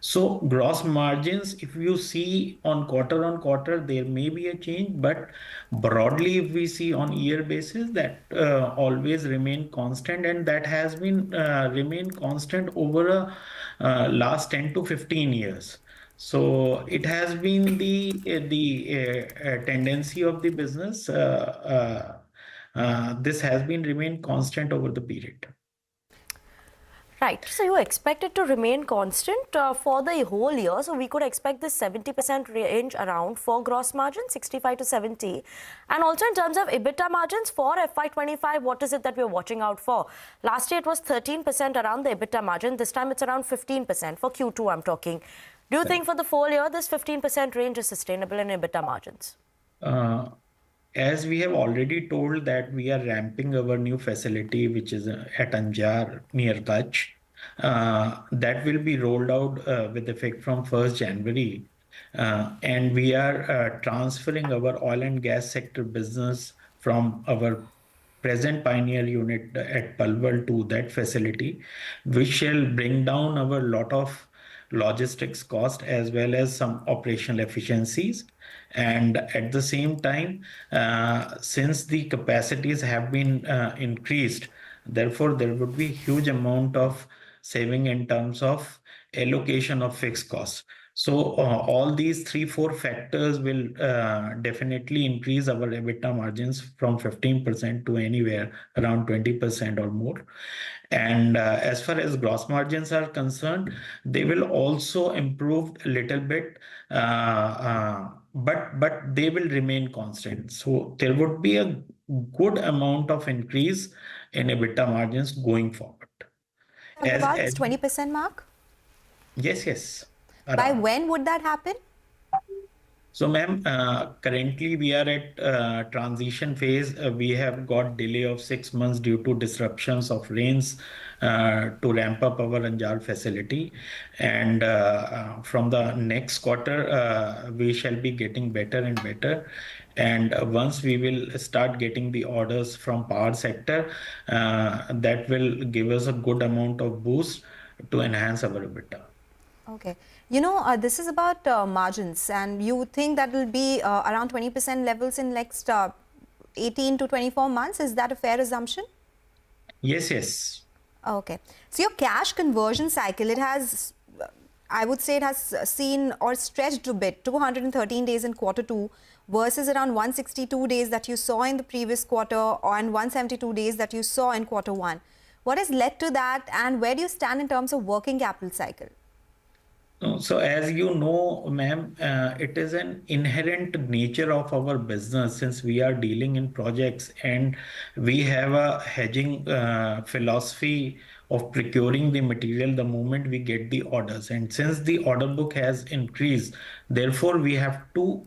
So gross margins, if you see on quarter, there may be a change, but broadly, if we see on year basis, that always remain constant, and that has been remain constant over a last 10 to 15 years. So it has been the tendency of the business. This has been remained constant over the period. Right. So you expect it to remain constant for the whole year. So we could expect this 70% range around for gross margin, 65 to 70. And also in terms of EBITDA margins for FY25, what is it that we're watching out for? Last year it was 13% around the EBITDA margin. This time it's around 15% for Q2 I'm talking. Do you think for the full year this 15% range is sustainable in EBITDA margins? As we have already told that we are ramping our new facility, which is at Anjar near Kutch, that will be rolled out with effect from 1st January. And we are transferring our oil and gas sector business from our present Pioneer unit at Palwal to that facility, which shall bring down our lot of logistics cost as well as some operational efficiencies. And at the same time, since the capacities have been increased, therefore there would be huge amount of saving in terms of allocation of fixed costs. So all these 3-4 factors will definitely increase our EBITDA margins from 15% to anywhere around 20% or more. And as far as gross margins are concerned, they will also improve a little bit, but they will remain constant. So there would be a good amount of increase in EBITDA margins going forward. About this 20% mark? Yes. By when would that happen? So, ma'am, currently we are at transition phase. We have got delay of 6 months due to disruptions of rains to ramp up our Anjar facility. And from the next quarter, we shall be getting better and better. And once we will start getting the orders from power sector, that will give us a good amount of boost to enhance our EBITDA. Okay. You know, this is about margins, and you would think that will be around 20% levels in next 18 to 24 months. Is that a fair assumption? Yes. Okay. So your cash conversion cycle, it has, I would say it has seen or stretched a bit, 213 days in quarter 2 versus around 162 days that you saw in the previous quarter and 172 days that you saw in quarter 1. What has led to that, and where do you stand in terms of working capital cycle? So as you know, ma'am, it is an inherent nature of our business since we are dealing in projects and we have a hedging philosophy of procuring the material the moment we get the orders. And since the order book has increased, therefore we have to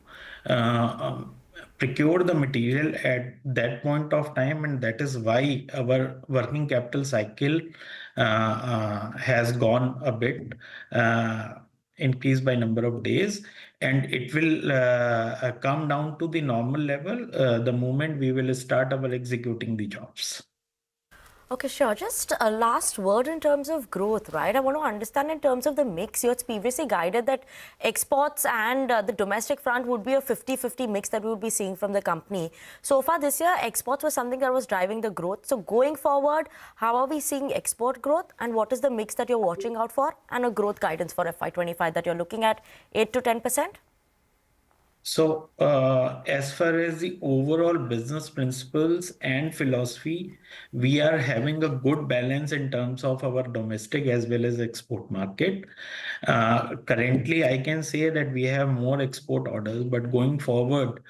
procure the material at that point of time, and that is why our working capital cycle has gone a bit increased by number of days, and it will come down to the normal level the moment we will start our executing the jobs. Okay, sure. Just a last word in terms of growth, right? I want to understand in terms of the mix. You had previously guided that exports and the domestic front would be a 50-50 mix that we would be seeing from the company. So far this year, exports was something that was driving the growth. So going forward, how are we seeing export growth, and what is the mix that you're watching out for, and a growth guidance for FY25 that you're looking at 8 to 10%? So, as far as the overall business principles and philosophy, we are having a good balance in terms of our domestic as well as export market. Currently, I can say that we have more export orders, but going forward,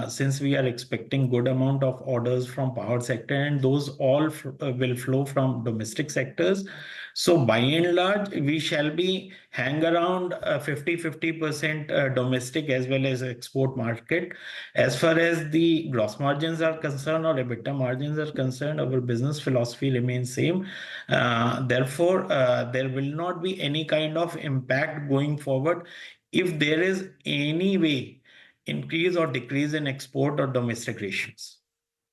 since we are expecting good amount of orders from power sector, and those all will flow from domestic sectors. So by and large, we shall be hang around 50-50% domestic as well as export market. As far as the gross margins are concerned or EBITDA margins are concerned, our business philosophy remains same. Therefore, there will not be any kind of impact going forward if there is any way increase or decrease in export or domestic ratios.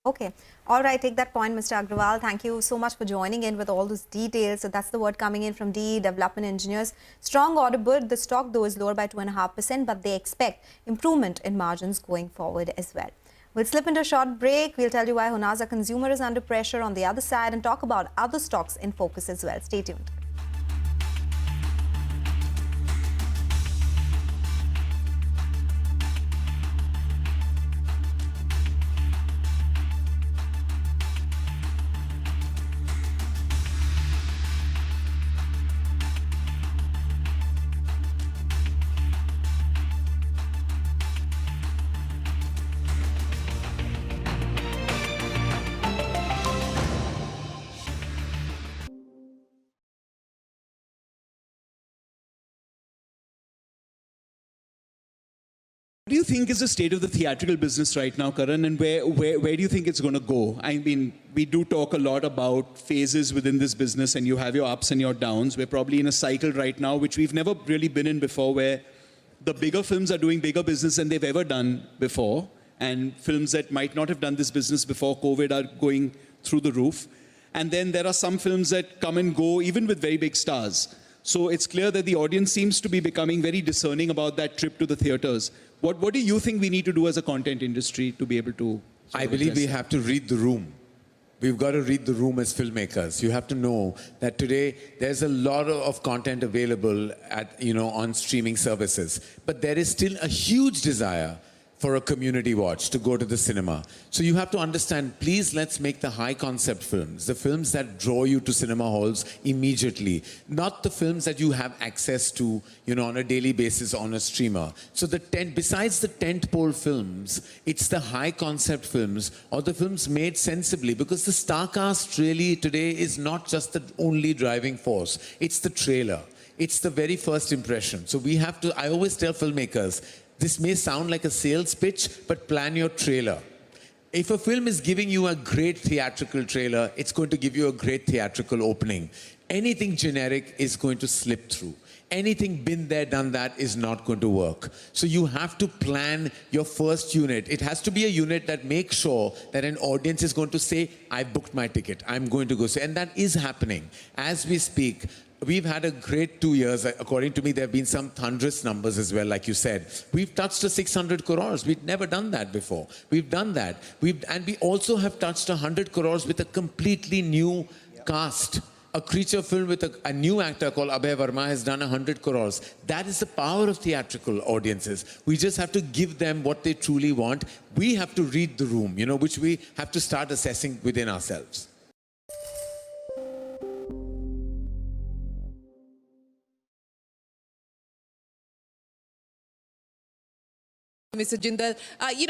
Okay. All right. Take that point, Mr. Agrawal. Thank you so much for joining in with all those details. So that's the word coming in from DE Development Engineers. Strong order book. The stock, though, is lower by 2.5%, but they expect improvement in margins going forward as well. We'll slip into a short break. We'll tell you why Honasa Consumer is under pressure on the other side and talk about other stocks in focus as well. Stay tuned. What do you think is the state of the theatrical business right now, Karan, and where do you think it's going to go? I mean, we do talk a lot about phases within this business, and you have your ups and your downs. We're probably in a cycle right now, which we've never really been in before, where the bigger films are doing bigger business than they've ever done before, and films that might not have done this business before COVID are going through the roof. And then there are some films that come and go, even with very big stars. So it's clear that the audience seems to be becoming very discerning about that trip to the theaters. What do you think we need to do as a content industry to be able to? I believe we have to read the room. We've got to read the room as filmmakers. You have to know that today there's a lot of content available at, on streaming services, but there is still a huge desire for a community watch to go to the cinema. So you have to understand, please let's make the high concept films, the films that draw you to cinema halls immediately, not the films that you have access to, on a daily basis on a streamer. So besides the tentpole films, it's the high concept films or the films made sensibly, because the star cast really today is not just the only driving force, it's the trailer. It's the very first impression. So we have to, I always tell filmmakers, this may sound like a sales pitch, but plan your trailer. If a film is giving you a great theatrical trailer, it's going to give you a great theatrical opening. Anything generic is going to slip through. Anything been there, done that is not going to work. So you have to plan your first unit. It has to be a unit that makes sure that an audience is going to say, I booked my ticket, I'm going to go see. And that is happening. As we speak, we've had a great 2 years. According to me, there have been some thunderous numbers as well, like you said. We've touched the 600 crores. We've never done that before. We've done that. And we also have touched 100 crores with a completely new cast. A creature film with a new actor called Abhay Verma has done 100 crores. That is the power of theatrical audiences. We just have to give them what they truly want. We have to read the room, which we have to start assessing within ourselves. Mr. Jindal,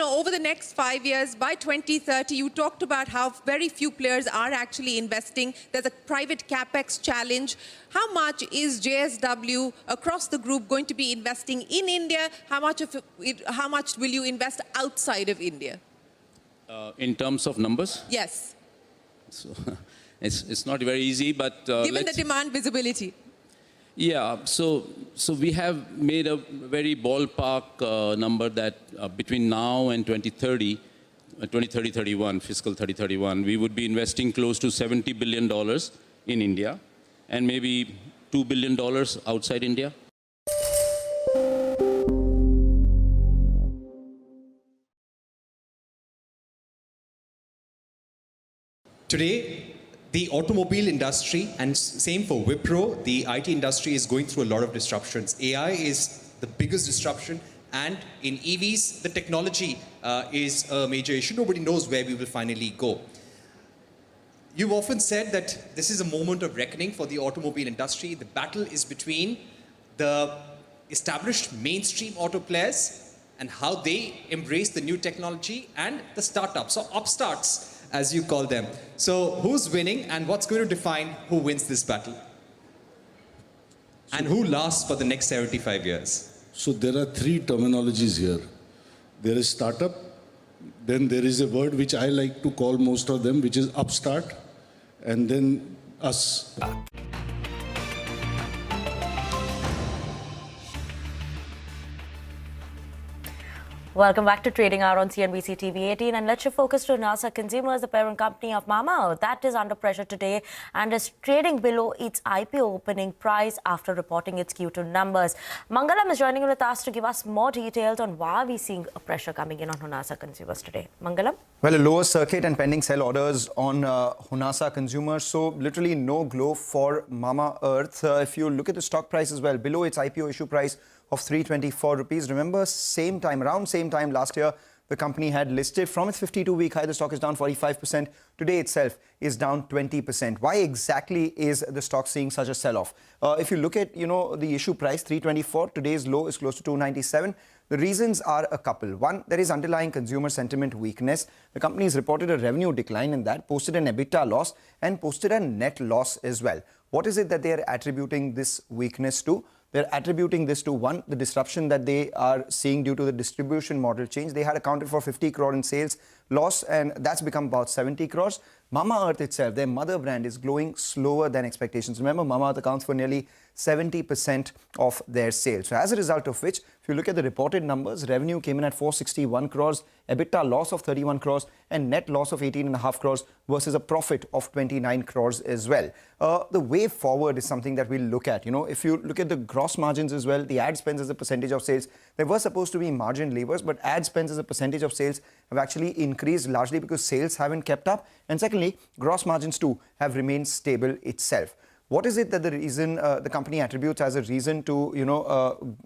over the next 5 years, by 2030, you talked about how very few players are actually investing. There's a private capex challenge. How much is JSW across the group going to be investing in India? How much will you invest outside of India? In terms of numbers? Yes. So, it's not very easy, but given the demand visibility. Yeah, so we have made a very ballpark number that between now and 2030, 2030-31, fiscal 30-31, we would be investing close to $70 billion in India and maybe $2 billion outside India. Today, the automobile industry, and same for Wipro, the IT industry is going through a lot of disruptions. AI is the biggest disruption, and in EVs, the technology is a major issue. Nobody knows where we will finally go. You've often said that this is a moment of reckoning for the automobile industry. The battle is between the established mainstream auto players and how they embrace the new technology, and the startups, or upstarts, as you call them. So who's winning, and what's going to define who wins this battle? And who lasts for the next 75 years? So there are three terminologies here. There is startup, then there is a word which I like to call most of them, which is upstart, and then us. Welcome back to Trading Hour on CNBC-TV18, and let's shift focus to Honasa Consumers, the parent company of Mamaearth. That is under pressure today and is trading below its IPO opening price after reporting its Q2 numbers. Mangalam is joining with us to give us more details on why we're seeing a pressure coming in on Honasa Consumers today. Mangalam? Well, a lower circuit and pending sell orders on Honasa Consumers, so literally no glow for Mamaearth. If you look at the stock price as well, below its IPO issue price of 324 rupees. Remember, around same time last year, the company had listed. From its 52-week high, the stock is down 45%. Today itself is down 20%. Why exactly is the stock seeing such a sell-off? If you look at, the issue price, 324, today's low is close to 297. The reasons are a couple. One, there is underlying consumer sentiment weakness. The company has reported a revenue decline in that, posted an EBITDA loss, and posted a net loss as well. What is it that they are attributing this weakness to? They're attributing this to, one, the disruption that they are seeing due to the distribution model change. They had accounted for 50 crore in sales loss, and that's become about 70 crores. Mamaearth itself, their mother brand, is growing slower than expectations. Remember, Mamaearth accounts for nearly 70% of their sales. So as a result of which, if you look at the reported numbers, revenue came in at 461 crores, EBITDA loss of 31 crores, and net loss of 18.5 crores versus a profit of 29 crores as well. The way forward is something that we'll look at. If you look at the gross margins as well, the ad spends as a percentage of sales, there were supposed to be margin levers, but ad spends as a percentage of sales have actually increased largely because sales haven't kept up. And secondly, gross margins too have remained stable itself. What is it that the reason the company attributes as a reason to,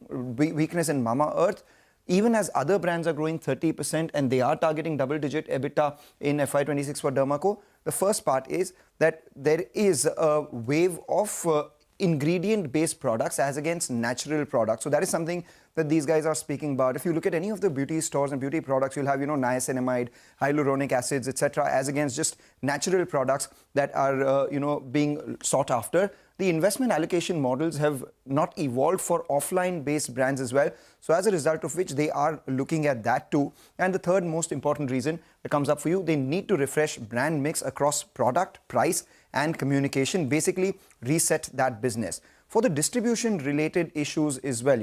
weakness in Mamaearth? Even as other brands are growing 30% and they are targeting double-digit EBITDA in FY26 for Dermaco, the first part is that there is a wave of ingredient-based products as against natural products. So that is something that these guys are speaking about. If you look at any of the beauty stores and beauty products, you'll have, niacinamide, hyaluronic acids, etc., as against just natural products that are, being sought after. The investment allocation models have not evolved for offline-based brands as well. So as a result of which, they are looking at that too. And the third most important reason that comes up for you, they need to refresh brand mix across product, price, and communication, basically reset that business. For the distribution-related issues as well,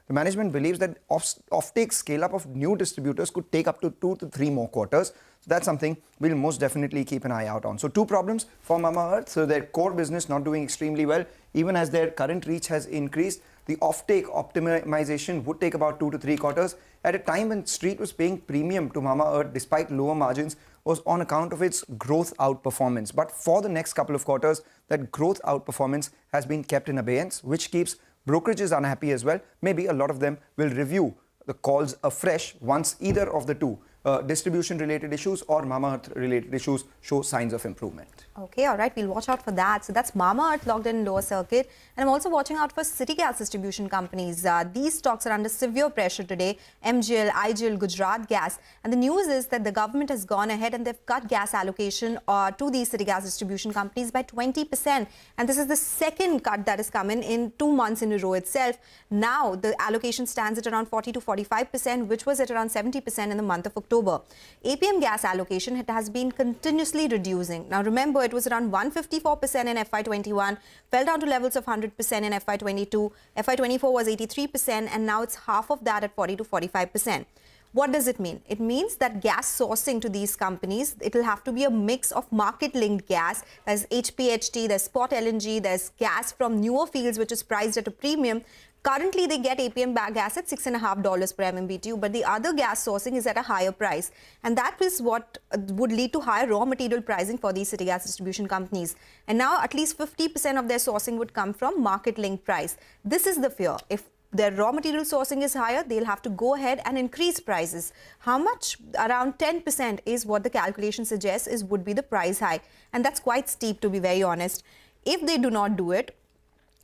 the management believes that offtake scale-up of new distributors could take up to 2 to 3 more quarters. So that's something we'll most definitely keep an eye out on. So 2 problems for Mamaearth. So their core business not doing extremely well, even as their current reach has increased. The offtake optimization would take about 2 to 3 quarters at a time when Street was paying premium to Mamaearth despite lower margins was on account of its growth outperformance. But for the next couple of quarters, that growth outperformance has been kept in abeyance, which keeps brokerages unhappy as well. Maybe a lot of them will review the calls afresh once either of the two distribution-related issues or Mamaearth-related issues show signs of improvement. Okay, all right, we'll watch out for that. So that's Mamaearth logged in lower circuit. And I'm also watching out for city gas distribution companies. These stocks are under severe pressure today. MGL, IGL, Gujarat Gas. And the news is that the government has gone ahead and they've cut gas allocation to these city gas distribution companies by 20%. And this is the second cut that has come in 2 months in a row itself. Now, the allocation stands at around 40 to 45%, which was at around 70% in the month of October. APM gas allocation has been continuously reducing. Now, remember, it was around 154% in FY21, fell down to levels of 100% in FY22. FY24 was 83%, and now it's half of that at 40 to 45%. What does it mean? It means that gas sourcing to these companies, it will have to be a mix of market-linked gas. There's HPHT, there's spot LNG, there's gas from newer fields, which is priced at a premium. Currently, they get APM gas at $6.50 per MMBTU, but the other gas sourcing is at a higher price. And that is what would lead to higher raw material pricing for these city gas distribution companies. And now at least 50% of their sourcing would come from market-linked price. This is the fear. If their raw material sourcing is higher, they'll have to go ahead and increase prices. How much? Around 10% is what the calculation suggests would be the price hike. And that's quite steep, to be very honest. If they do not do it,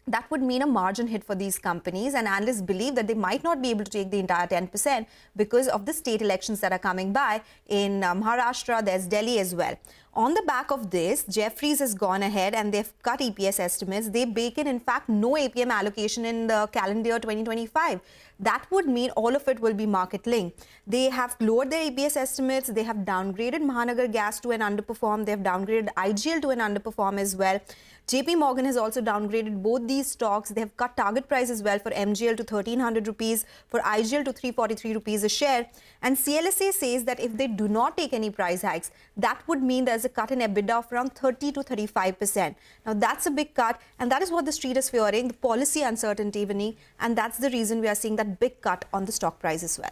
that would mean a margin hit for these companies, and analysts believe that they might not be able to take the entire 10% because of the state elections that are coming by. In Maharashtra, there's Delhi as well. On the back of this, Jefferies has gone ahead and they've cut EPS estimates. They bake in fact, no APM allocation in the calendar year 2025. That would mean all of it will be market linked. They have lowered their EPS estimates. They have downgraded Mahanagar Gas to an underperform. They have downgraded IGL to an underperform as well. JP Morgan has also downgraded both these stocks. They have cut target price as well for MGL to 1,300 rupees, for IGL to 343 rupees a share. And CLSA says that if they do not take any price hikes, that would mean there's a cut in EBITDA of around 30 to 35%. Now, that's a big cut, and that is what the street is fearing, the policy uncertainty, Vinny, and that's the reason we are seeing that big cut on the stock price as well.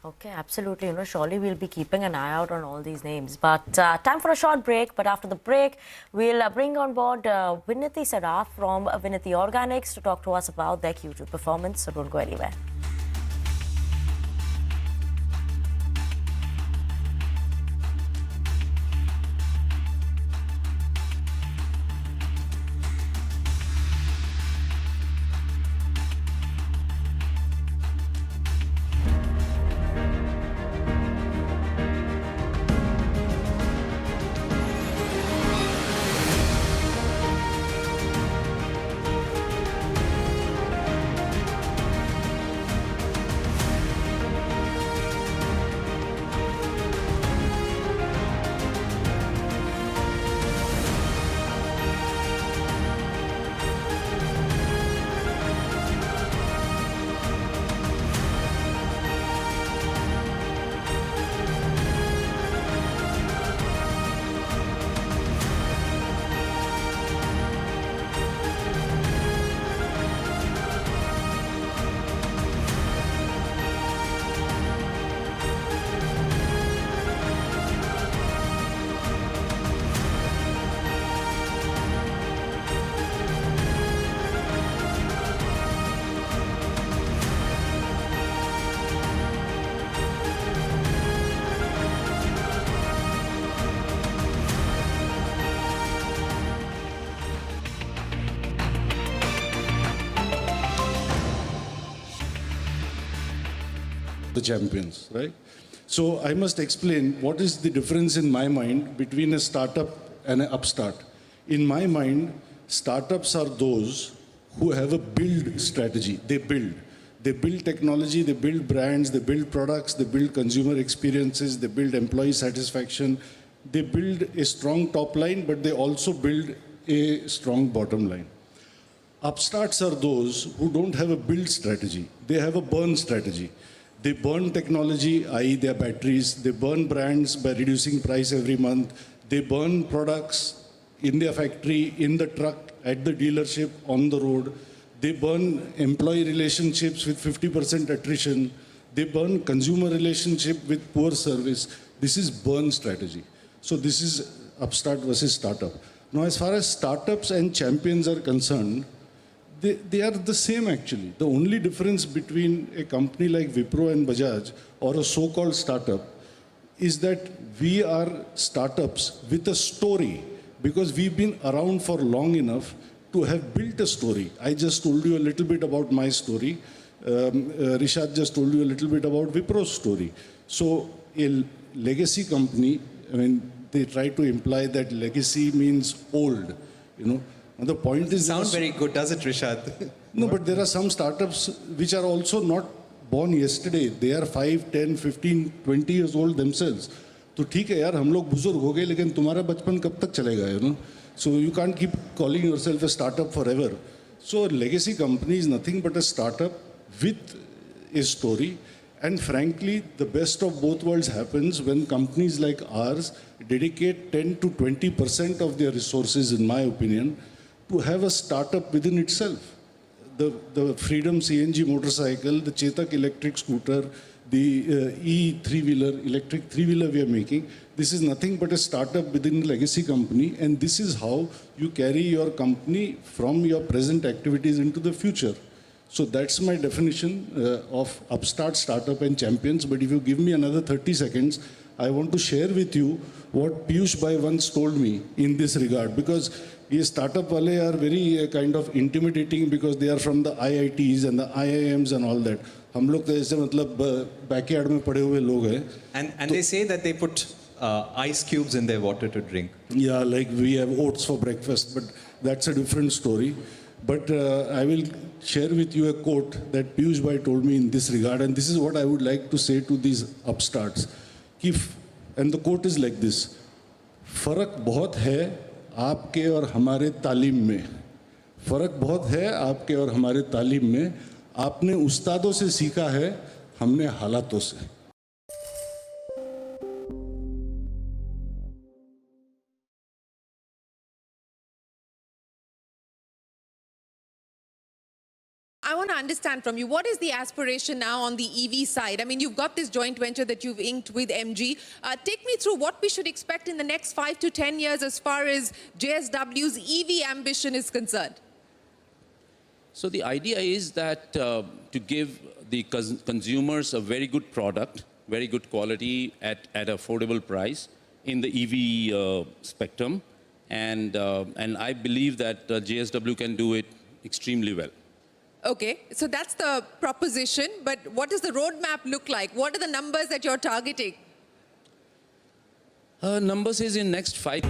Okay, absolutely. Surely we'll be keeping an eye out on all these names. But time for a short break. But after the break, we'll bring on board Vinity Saraf from Vinity Organics to talk to us about their Q2 performance. So don't go anywhere. The champions, right? So I must explain what is the difference in my mind between a startup and an upstart. In my mind, startups are those who have a build strategy. They build technology, they build brands, they build products, they build consumer experiences, they build employee satisfaction, they build a strong top line, but they also build a strong bottom line. Upstarts are those who don't have a build strategy. They have a burn strategy. They burn technology, i.e. their batteries. They burn brands by reducing price every month. They burn products in their factory, in the truck, at the dealership, on the road. They burn employee relationships with 50% attrition. They burn consumer relationship with poor service. This is burn strategy. So this is upstart versus startup. Now, as far as startups and champions are concerned, they are the same actually. The only difference between a company like Wipro and Bajaj or a so-called startup is that we are startups with a story, because we've been around for long enough to have built a story. I just told you a little bit about my story. Rishad just told you a little bit about Wipro's story. So a legacy company, I mean, they try to imply that legacy means old, you know. And the point is... Sound very good, does it, Rishad? No, but there are some startups which are also not born yesterday. They are 5, 10, 15, 20 years old themselves. तो ठीक है यार, हम लोग बुजुर्ग हो गए, लेकिन तुम्हारा बचपन कब तक चलेगा, you know? So you can't keep calling yourself a startup forever. So a legacy company is nothing but a startup with a story. And frankly, the best of both worlds happens when companies like ours dedicate 10 to 20% of their resources, in my opinion, to have a startup within itself. The Freedom CNG motorcycle, the Chetak electric scooter, the e-three-wheeler, electric three-wheeler we are making, this is nothing but a startup within a legacy company, and this is how you carry your company from your present activities into the future. So that's my definition of upstart, startup and champions. But if you give me another 30 seconds, I want to share with you what Piyush Bhai once told me in this regard, because these startup wale are very kind of intimidating because they are from the IITs and the IIMs and all that. हम लोग तो ऐसे मतलब backyard में पड़े हुए लोग हैं. And they say that they put ice cubes in their water to drink. Yeah, like we have oats for breakfast, but that's a different story. But I will share with you a quote that Piyush Bhai told me in this regard, and this is what I would like to say to these upstarts. And the quote is like this: फर्क बहुत है आपके और हमारे तालीम में. फर्क बहुत है आपके और हमारे तालीम में. आपने उस्तादों से सीखा है, हमने हालातों से. I want to understand from you, what is the aspiration now on the EV side? I mean, you've got this joint venture that you've inked with MG. Take me through what we should expect in the next 5 to 10 years as far as JSW's EV ambition is concerned. So the idea is that to give the consumers a very good product, very good quality at affordable price in the EV spectrum. And I believe that JSW can do it extremely well. Okay, so that's the proposition, but what does the roadmap look like? What are the numbers that you're targeting? Numbers is in next 5.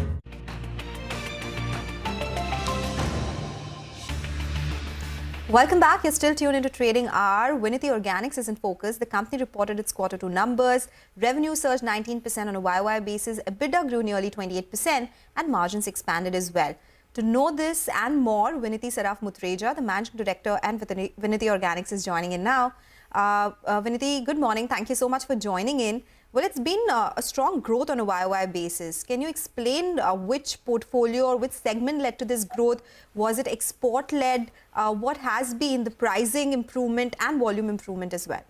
Welcome back. You're still tuned into Trading Hour. Vinity Organics is in focus. The company reported its Q2 numbers. Revenue surged 19% on a YoY basis. EBITDA grew nearly 28% and margins expanded as well. To know this and more, Vinity Saraf Mutreja, the Managing Director and Vinity Organics, is joining in now. Vinity, good morning. Thank you so much for joining in. Well, it's been a strong growth on a YoY basis. Can you explain which portfolio or which segment led to this growth? Was it export-led? What has been the pricing improvement and volume improvement as well?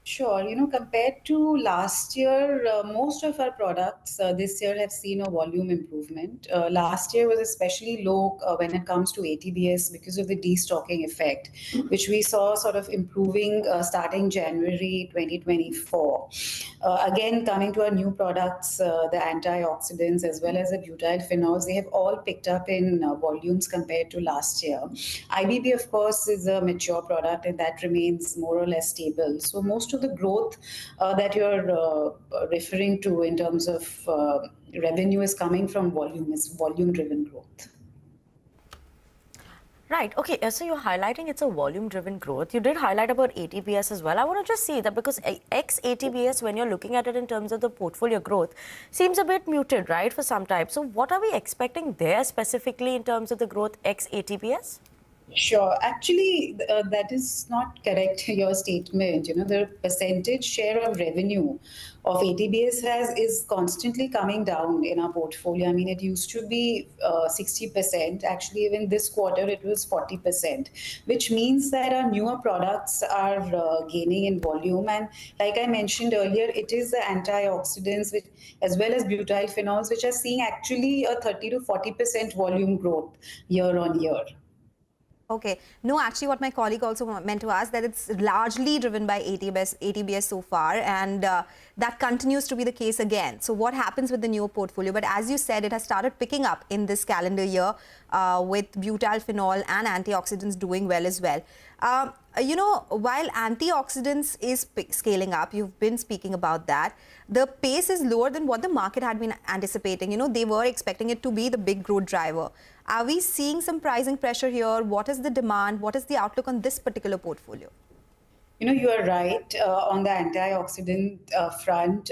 Sure. You know, compared to last year, most of our products this year have seen a volume improvement. Last year was especially low when it comes to ATBS because of the destocking effect, which we saw sort of improving starting January 2024. Again, coming to our new products, the antioxidants as well as the butyl phenols, they have all picked up in volumes compared to last year. IBB, of course, is a mature product and that remains more or less stable. So most of the growth that you're referring to in terms of revenue is coming from volume, is volume-driven growth. Right. Okay. So you're highlighting it's a volume-driven growth. You did highlight about ATBS as well. I want to just see that because ex-ATBS, when you're looking at it in terms of the portfolio growth, seems a bit muted, right, for some type. So what are we expecting there specifically in terms of the growth ex-ATBS? Sure. Actually, that is not correct, your statement. You know, the percentage share of revenue of ATBS is constantly coming down in our portfolio. I mean, it used to be 60%. Actually, even this quarter, it was 40%, which means that our newer products are gaining in volume. And like I mentioned earlier, it is the antioxidants, which, as well as butyl phenols, which are seeing actually a 30 to 40% volume growth year on year. Okay. No, actually, what my colleague also meant to ask, that it's largely driven by ATBS so far, and that continues to be the case again. So what happens with the new portfolio? But as you said, it has started picking up in this calendar year with butyl phenol and antioxidants doing well as well. You know, while antioxidants is scaling up, you've been speaking about that, the pace is lower than what the market had been anticipating. You know, they were expecting it to be the big growth driver. Are we seeing some pricing pressure here? What is the demand? What is the outlook on this particular portfolio? You know, you are right on the antioxidant front.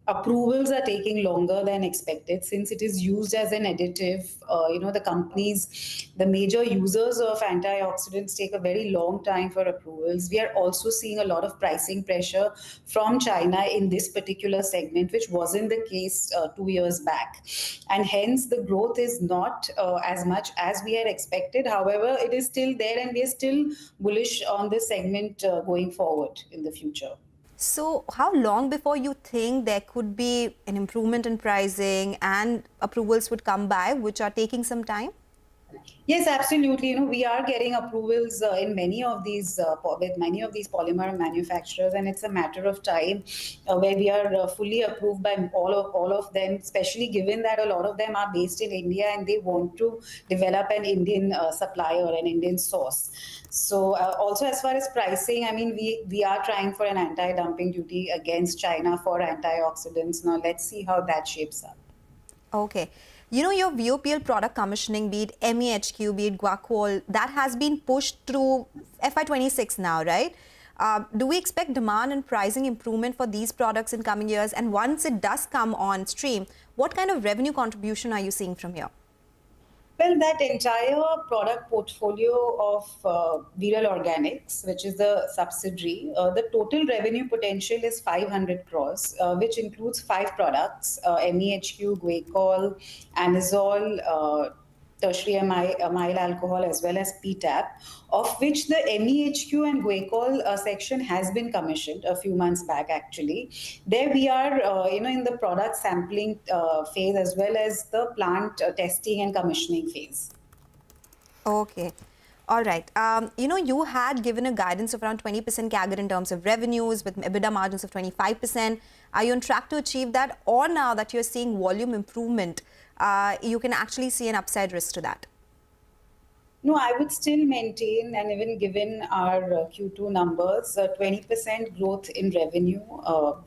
Approvals are taking longer than expected since it is used as an additive. You know, the major users of antioxidants take a very long time for approvals. We are also seeing a lot of pricing pressure from China in this particular segment, which wasn't the case 2 years back. And hence, the growth is not as much as we had expected. However, it is still there, and we are still bullish on this segment going forward in the future. So how long before you think there could be an improvement in pricing and approvals would come by, which are taking some time? Yes, absolutely. You know, we are getting approvals in many of these with many of these polymer manufacturers, and it's a matter of time where we are fully approved by all of them, especially given that a lot of them are based in India and they want to develop an Indian supplier or an Indian source. So also as far as pricing, I mean, we are trying for an anti-dumping duty against China for antioxidants. Now let's see how that shapes up. Okay. You know, your VOPL product commissioning, be it MEHQ, be it Guaiacol, that has been pushed through FY26 now, right? Do we expect demand and pricing improvement for these products in coming years? And once it does come on stream, what kind of revenue contribution are you seeing from here? Well, that entire product portfolio of Viral Organics, which is the subsidiary, the total revenue potential is 500 crores, which includes 5 products, MEHQ, Guaiacol, Anazole, tertiary amyl alcohol, as well as PTAP, of which the MEHQ and Guaiacol section has been commissioned a few months back, actually. There we are, you know, in the product sampling phase, as well as the plant testing and commissioning phase. Okay. All right. You know, you had given a guidance of around 20% CAGR in terms of revenues with EBITDA margins of 25%. Are you on track to achieve that? Or now that you're seeing volume improvement, you can actually see an upside risk to that? No, I would still maintain, and even given our Q2 numbers, 20% growth in revenue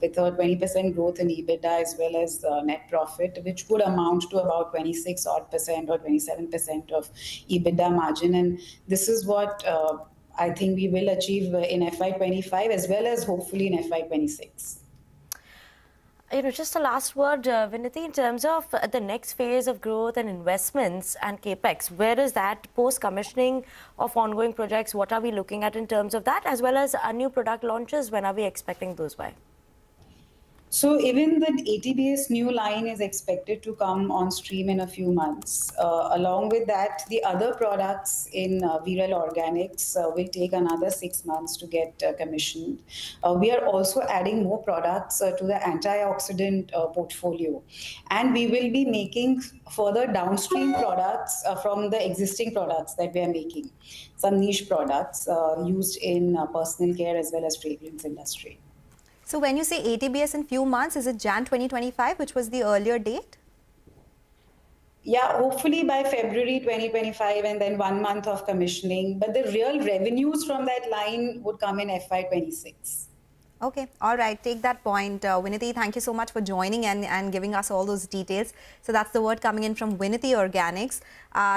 with a 20% growth in EBITDA as well as net profit, which would amount to about 26% or 27% of EBITDA margin. And this is what I think we will achieve in FY25 as well as hopefully in FY26. You know, just a last word, Vinity, in terms of the next phase of growth and investments and capex, where is that post-commissioning of ongoing projects? What are we looking at in terms of that, as well as new product launches? When are we expecting those by? So even the ATBS new line is expected to come on stream in a few months. Along with that, the other products in Viral Organics will take another 6 months to get commissioned. We are also adding more products to the antioxidant portfolio. And we will be making further downstream products from the existing products that we are making. Some niche products used in personal care as well as fragrance industry. So when you say ATBS in few months, is it Jan 2025, which was the earlier date? Yeah, hopefully by February 2025, and then 1 month of commissioning. But the real revenues from that line would come in FY26. Okay, all right, take that point. Vinity, thank you so much for joining and giving us all those details. So that's the word coming in from Vinity Organics.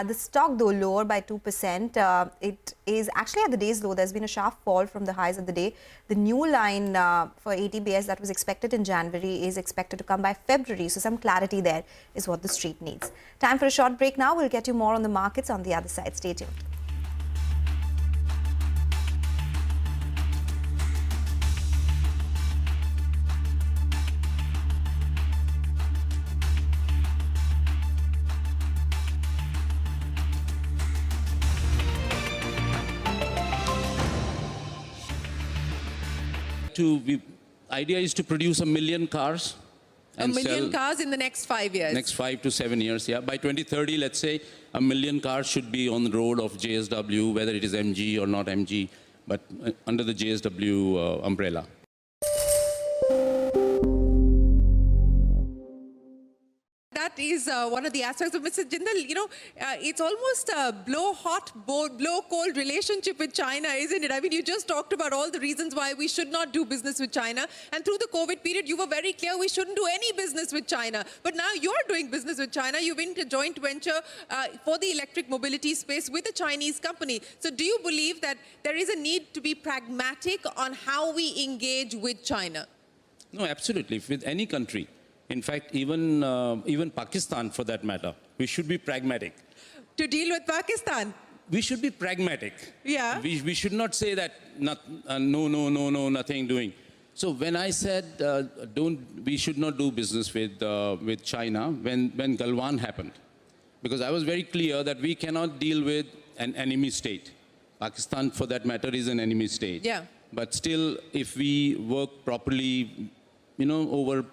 The stock, though, lower by 2%. It is actually at the day's low. There's been a sharp fall from the highs of the day. The new line for ATBS that was expected in January is expected to come by February. So some clarity there is what the street needs. Time for a short break now. We'll get you more on the markets on the other side. Stay tuned. The idea is to produce 1 million cars and 1 million sell cars in the next 5 years. next 5 to 7 years. Yeah, by 2030, let's say 1 million cars should be on the road of JSW, whether it is MG or not MG, but under the JSW umbrella. That is one of the aspects of Mr. Jindal. You know, it's almost a blow hot, blow cold relationship with China, isn't it? I mean, you just talked about all the reasons why we should not do business with China. And through the COVID period, you were very clear we shouldn't do any business with China. But now you're doing business with China. You've been a joint venture for the electric mobility space with a Chinese company. So do you believe that there is a need to be pragmatic on how we engage with China? No, absolutely. With any country. In fact, even Pakistan, for that matter, we should be pragmatic. To deal with Pakistan? We should be pragmatic. Yeah. We should not say that no, nothing doing. So when I said we should not do business with China, when Galwan happened, because I was very clear that we cannot deal with an enemy state. Pakistan, for that matter, is an enemy state. Yeah. But still, if we work properly, you know,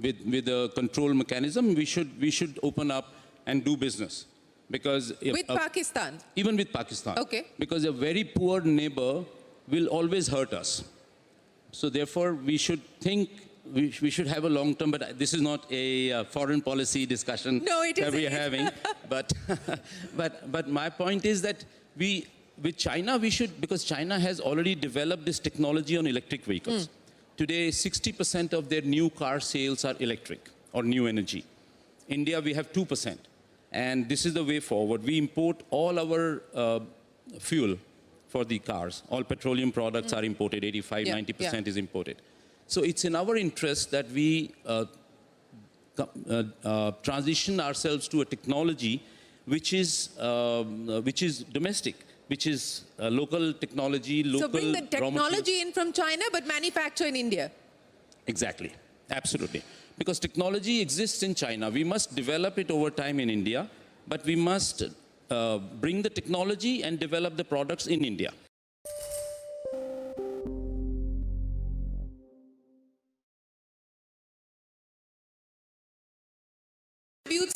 with a control mechanism, we should open up and do business, because with Pakistan, even with Pakistan, okay, because a very poor neighbor will always hurt us. So therefore, we should think we should have a long term. But this is not a foreign policy discussion that we are having. but my point is that with China we should, because China has already developed this technology on electric vehicles. Today, 60% of their new car sales are electric or new energy. India, we have 2%. And this is the way forward. We import all our fuel for the cars. All petroleum products are imported. 85–90% is imported. So it's in our interest that we transition ourselves to a technology which is domestic, which is local technology, local. So bring the technology in from China, but manufacture in India. Exactly, absolutely. Because technology exists in China. We must develop it over time in India, but we must bring the technology and develop the products in India.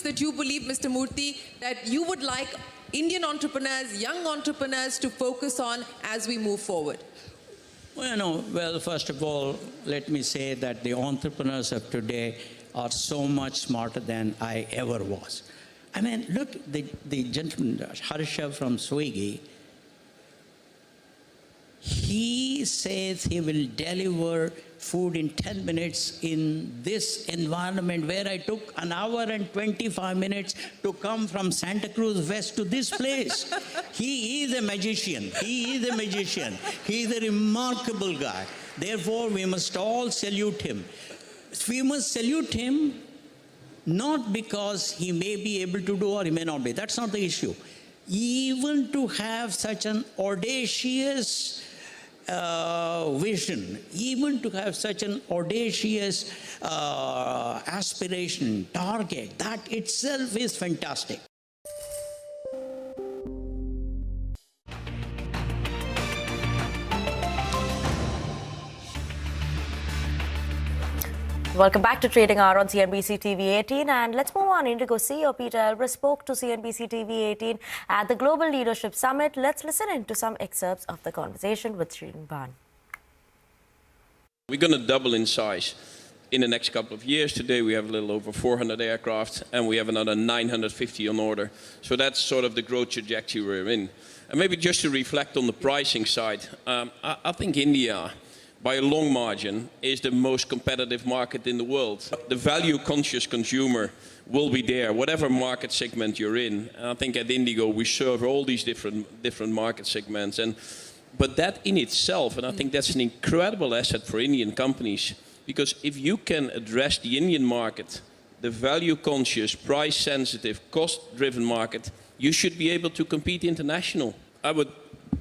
That you believe, Mr. Murthy, that you would like Indian entrepreneurs, young entrepreneurs to focus on as we move forward? Well, first of all, let me say that the entrepreneurs of today are so much smarter than I ever was. I mean, look, the gentleman, Harsha from Swiggy, he says he will deliver food in 10 minutes in this environment where I took 1 hour and 25 minutes to come from Santa Cruz West to this place. He is a magician. He is a magician. He is a remarkable guy. Therefore, we must all salute him. We must salute him not because he may be able to do or he may not be. That's not the issue. Even to have such an audacious vision, even to have such an audacious aspiration, target, that itself is fantastic. Welcome back to Trading Hour on CNBC-TV18, and let's move on. Indigo CEO Peter Elbris spoke to CNBC-TV18 at the Global Leadership Summit. Let's listen in to some excerpts of the conversation with Sridhar Ban. We're going to double in size in the next couple of years. Today we have a little over 400 aircraft, and we have another 950 on order. So that's sort of the growth trajectory we're in. And maybe just to reflect on the pricing side, I think India, by a long margin, is the most competitive market in the world. The value-conscious consumer will be there, whatever market segment you're in. And I think at Indigo we serve all these different market segments. But that in itself, and I think that's an incredible asset for Indian companies, because if you can address the Indian market, the value-conscious, price-sensitive, cost-driven market, you should be able to compete international. I would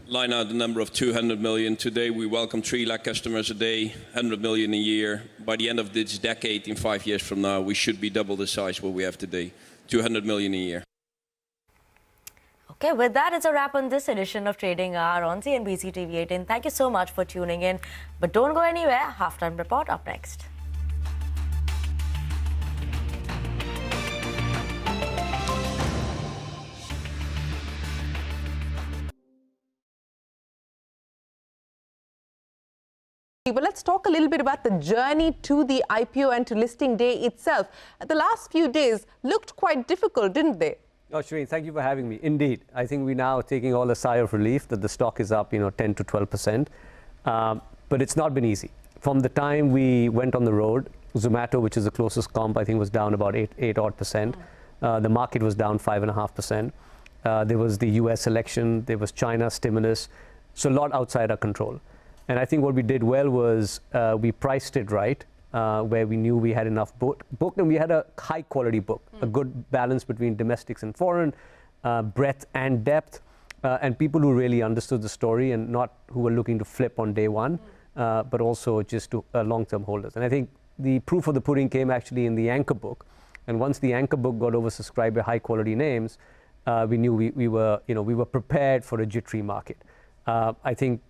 line out the number of 200 million. Today we welcome 3 lakh customers a day, 100 million a year. By the end of this decade, in 5 years from now, we should be double the size what we have today, 200 million a year. Okay, with that, it's a wrap on this edition of Trading Hour on CNBC-TV18. Thank you so much for tuning in. But don't go anywhere. Halftime report up next. But let's talk a little bit about the journey to the IPO and to listing day itself. The last few days looked quite difficult, didn't they? Oh, Shreen, thank you for having me. Indeed, I think we're now taking all a sigh of relief that the stock is up, 10 to 12%. But it's not been easy. From the time we went on the road, Zomato, which is the closest comp, I think was down about 8 odd percent. The market was down 5.5%. There was the US election, there was China stimulus, so a lot outside our control. And I think what we did well was we priced it right, where we knew we had enough book, and we had a high quality book, a good balance between domestics and foreign, breadth and depth, and people who really understood the story and not who were looking to flip on day one, but also just to long-term holders. And I think the proof of the pudding came actually in the anchor book. And once the anchor book got oversubscribed by high quality names, we knew we were prepared for a jittery market. I think,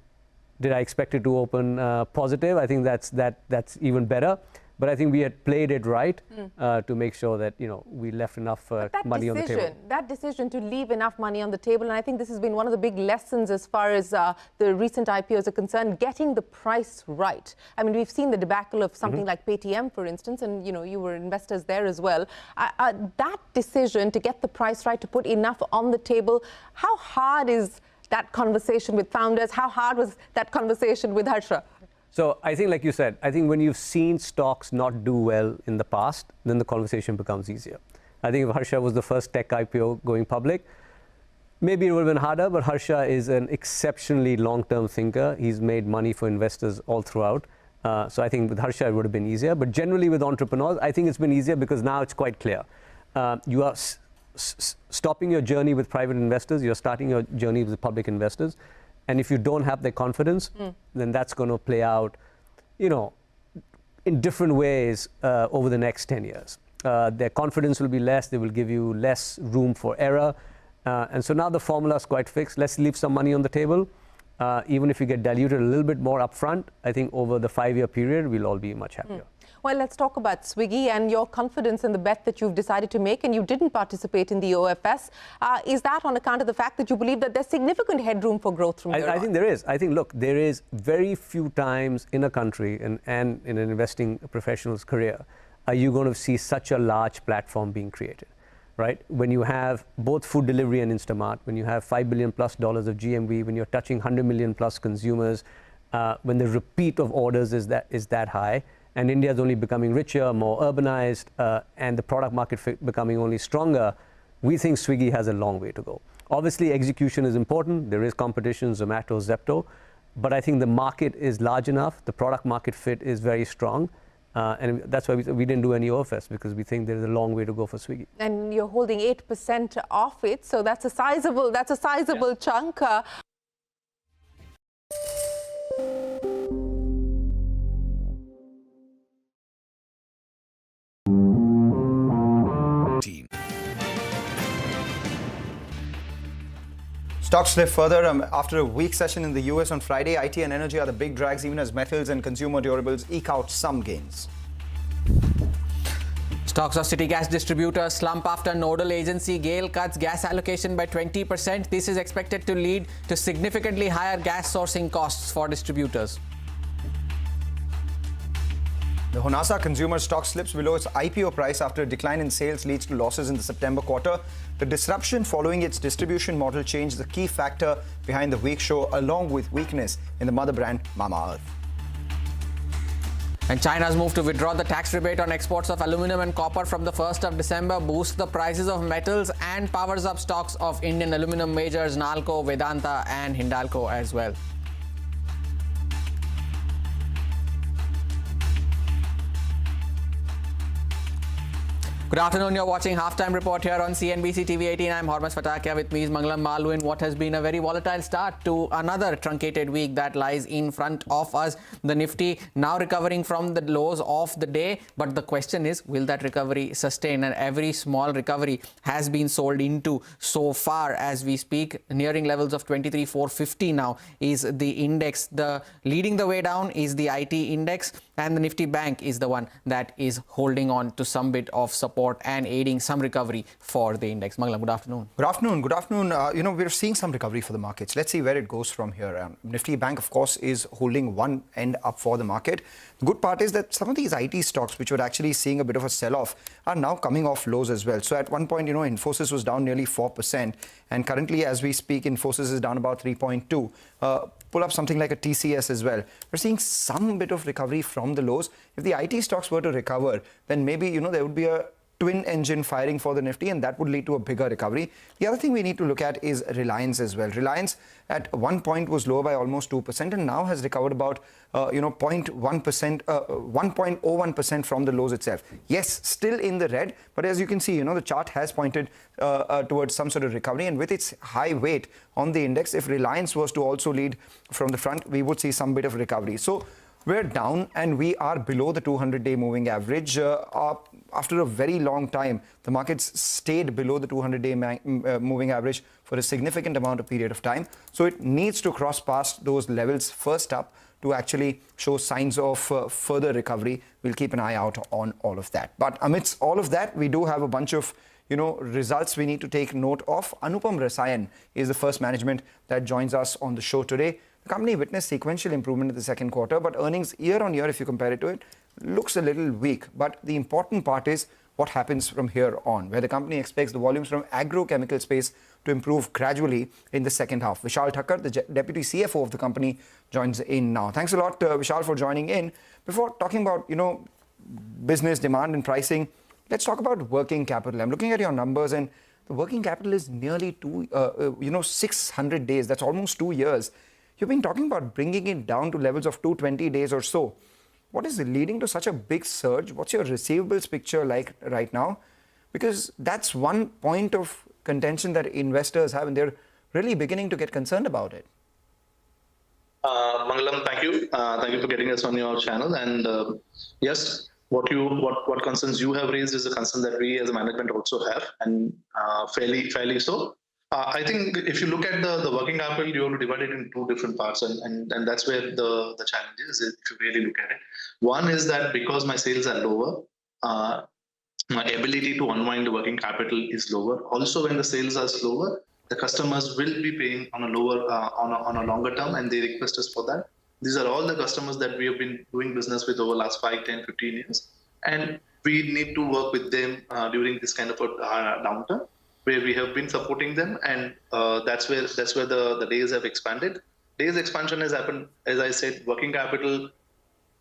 did I expect it to open positive? I think that's even better. But I think we had played it right to make sure that we left enough money on the table. That decision to leave enough money on the table, and I think this has been one of the big lessons as far as the recent IPOs are concerned, getting the price right. I mean, we've seen the debacle of something like Paytm, for instance, and you were investors there as well. That decision to get the price right, to put enough on the table, how hard is that conversation with founders? How hard was that conversation with Harsha? So I think, like you said, I think when you've seen stocks not do well in the past, then the conversation becomes easier. I think if Harsha was the first tech IPO going public, maybe it would have been harder, but Harsha is an exceptionally long-term thinker. He's made money for investors all throughout. So I think with Harsha, it would have been easier. But generally with entrepreneurs, I think it's been easier because now it's quite clear. You are stopping your journey with private investors. You're starting your journey with public investors. And if you don't have their confidence, then that's going to play out, in different ways over the next 10 years. Their confidence will be less. They will give you less room for error. And so now the formula is quite fixed. Let's leave some money on the table. Even if you get diluted a little bit more upfront, I think over the 5-year period, we'll all be much happier. Well, let's talk about Swiggy and your confidence in the bet that you've decided to make, and you didn't participate in the OFS. Is that on account of the fact that you believe that there's significant headroom for growth from here on? I think there is. I think, look, there is very few times in a country and in an investing professional's career are you going to see such a large platform being created, right? When you have both food delivery and Instamart, when you have $5 billion+ of GMV, when you're touching 100 million+ consumers, when the repeat of orders is that high, and India is only becoming richer, more urbanized, and the product market fit becoming only stronger, we think Swiggy has a long way to go. Obviously, execution is important. There is competition, Zomato, Zepto, but I think the market is large enough. The product market fit is very strong, and that's why we didn't do any OFS, because we think there is a long way to go for Swiggy. And you're holding 8% off it, so that's a sizable chunk. Stocks slip further after a weak session in the US on Friday. IT and energy are the big drags, even as metals and consumer durables eke out some gains. Stocks of city gas distributors slump after nodal agency GAIL cuts gas allocation by 20%. This is expected to lead to significantly higher gas sourcing costs for distributors. The Honasa consumer stock slips below its IPO price after a decline in sales leads to losses in the September quarter. The disruption following its distribution model change is the key factor behind the weak show, along with weakness in the mother brand Mamaearth. And China's move to withdraw the tax rebate on exports of aluminum and copper from the 1st of December boosts the prices of metals and powers up stocks of Indian aluminum majors Nalco, Vedanta and Hindalco as well. Good afternoon, you're watching Halftime Report here on CNBC-TV18. I'm Hormuz Fatakia, with me is Mangalam Malu in what has been a very volatile start to another truncated week that lies in front of us. The Nifty now recovering from the lows of the day, but the question is, will that recovery sustain? And every small recovery has been sold into so far as we speak. Nearing levels of 23,450 now is the index. The leading the way down is the IT index, and the Nifty Bank is the one that is holding on to some bit of support report and aiding some recovery for the index. Mangalam, good afternoon. Good afternoon. Good afternoon. We're seeing some recovery for the markets. Let's see where it goes from here. Nifty Bank, of course, is holding one end up for the market. The good part is that some of these IT stocks, which were actually seeing a bit of a sell-off, are now coming off lows as well. So at one point, Infosys was down nearly 4%. And currently, as we speak, Infosys is down about 3.2%. Pull up something like a TCS as well. We're seeing some bit of recovery from the lows. If the IT stocks were to recover, then maybe, there would be a twin engine firing for the Nifty, and that would lead to a bigger recovery. The other thing we need to look at is Reliance as well. Reliance at one point was lower by almost 2% and now has recovered about 1.01% from the lows itself. Yes, still in the red, but as you can see, the chart has pointed towards some sort of recovery, and with its high weight on the index, if Reliance was to also lead from the front, we would see some bit of recovery. So we're down and we are below the 200-day moving average. After a very long time, the markets stayed below the 200-day moving average for a significant amount of period of time. So it needs to cross past those levels first up to actually show signs of further recovery. We'll keep an eye out on all of that. But amidst all of that, we do have a bunch of results we need to take note of. Anupam Rasayan is the first management that joins us on the show today. The company witnessed sequential improvement in the second quarter, but earnings year on year, if you compare it to it, looks a little weak. But the important part is what happens from here on, where the company expects the volumes from agrochemical space to improve gradually in the second half. Vishal Thakkar, the deputy CFO of the company, joins in now. Thanks a lot, Vishal, for joining in. Before talking about, business demand and pricing, let's talk about working capital. I'm looking at your numbers, and the working capital is nearly 600 days. That's almost 2 years. You've been talking about bringing it down to levels of 220 days or so. What is leading to such a big surge? What's your receivables picture like right now? Because that's one point of contention that investors have, and they're really beginning to get concerned about it. Mangalam, thank you. Thank you for getting us on your channel. And yes, what concerns you have raised is a concern that we as a management also have, and fairly so. I think if you look at the working capital, you have to divide it in two different parts, and that's where the challenge is, if you really look at it. One is that because my sales are lower, my ability to unwind the working capital is lower. Also, when the sales are slower, the customers will be paying on a lower, on a longer term, and they request us for that. These are all the customers that we have been doing business with over the last 5, 10, 15 years. And we need to work with them during this kind of a downturn, where we have been supporting them, and that's where the days have expanded. Days expansion has happened, as I said, working capital,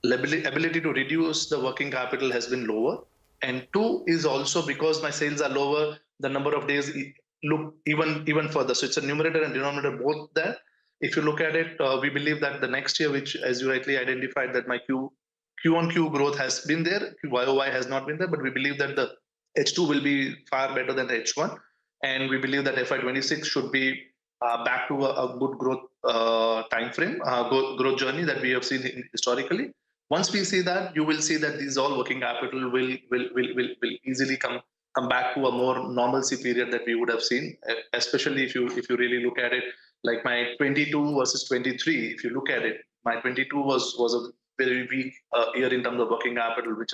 ability to reduce the working capital has been lower. And two is also because my sales are lower, the number of days look even further. So it's a numerator and denominator both there. If you look at it, we believe that the next year, which as you rightly identified, that my Q-on-Q growth has been there, YOY has not been there, but we believe that the H2 will be far better than the H1. And we believe that FY26 should be back to a good growth time frame, growth journey that we have seen historically. Once we see that, you will see that these all working capital will easily come back to a more normalcy period that we would have seen, especially if you really look at it, like my 22 versus 23. If you look at it, my 22 was a very weak year in terms of working capital, which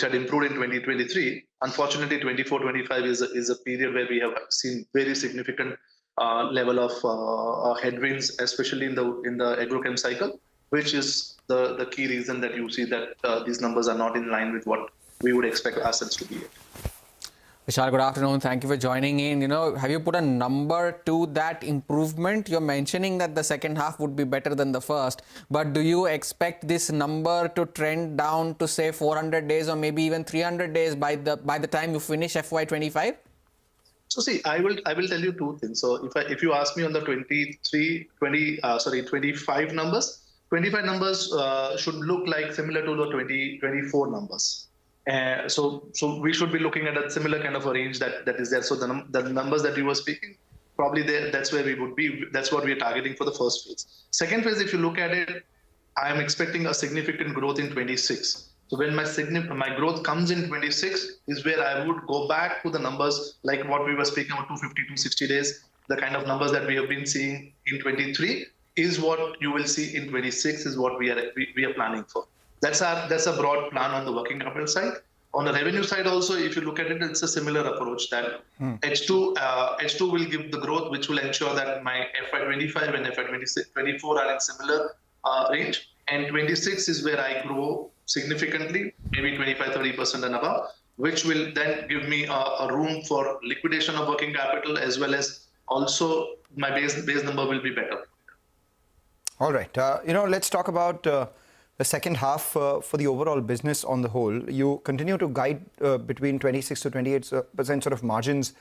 had improved in 2023. Unfortunately, 24-25 is a period where we have seen very significant level of headwinds, especially in the agrochem cycle, which is the key reason that you see that these numbers are not in line with what we would expect assets to be at. Vishal, good afternoon. Thank you for joining in. Have you put a number to that improvement? You're mentioning that the second half would be better than the first, but do you expect this number to trend down to say 400 days or maybe even 300 days by the time you finish FY25? So see, I will tell you two things. So if you ask me on the 25 numbers, 25 numbers should look like similar to the 24 numbers. So we should be looking at a similar kind of a range that is there. So the numbers that you were speaking, probably that's where we would be. That's what we are targeting for the first phase. Second phase, if you look at it, I am expecting a significant growth in 26. So when my growth comes in 26 is where I would go back to the numbers like what we were speaking about, 250, 260 days. The kind of numbers that we have been seeing in 23 is what you will see in 26 is what we are planning for. That's a broad plan on the working capital side. On the revenue side also, if you look at it, it's a similar approach that H2 will give the growth, which will ensure that my FY25 and FY24 are in similar range. And 26 is where I grow significantly, maybe 25-30% and above, which will then give me a room for liquidation of working capital, as well as also my base number will be better. All right. Let's talk about the second half for the overall business on the whole. You continue to guide between 26 to 28% sort of margins.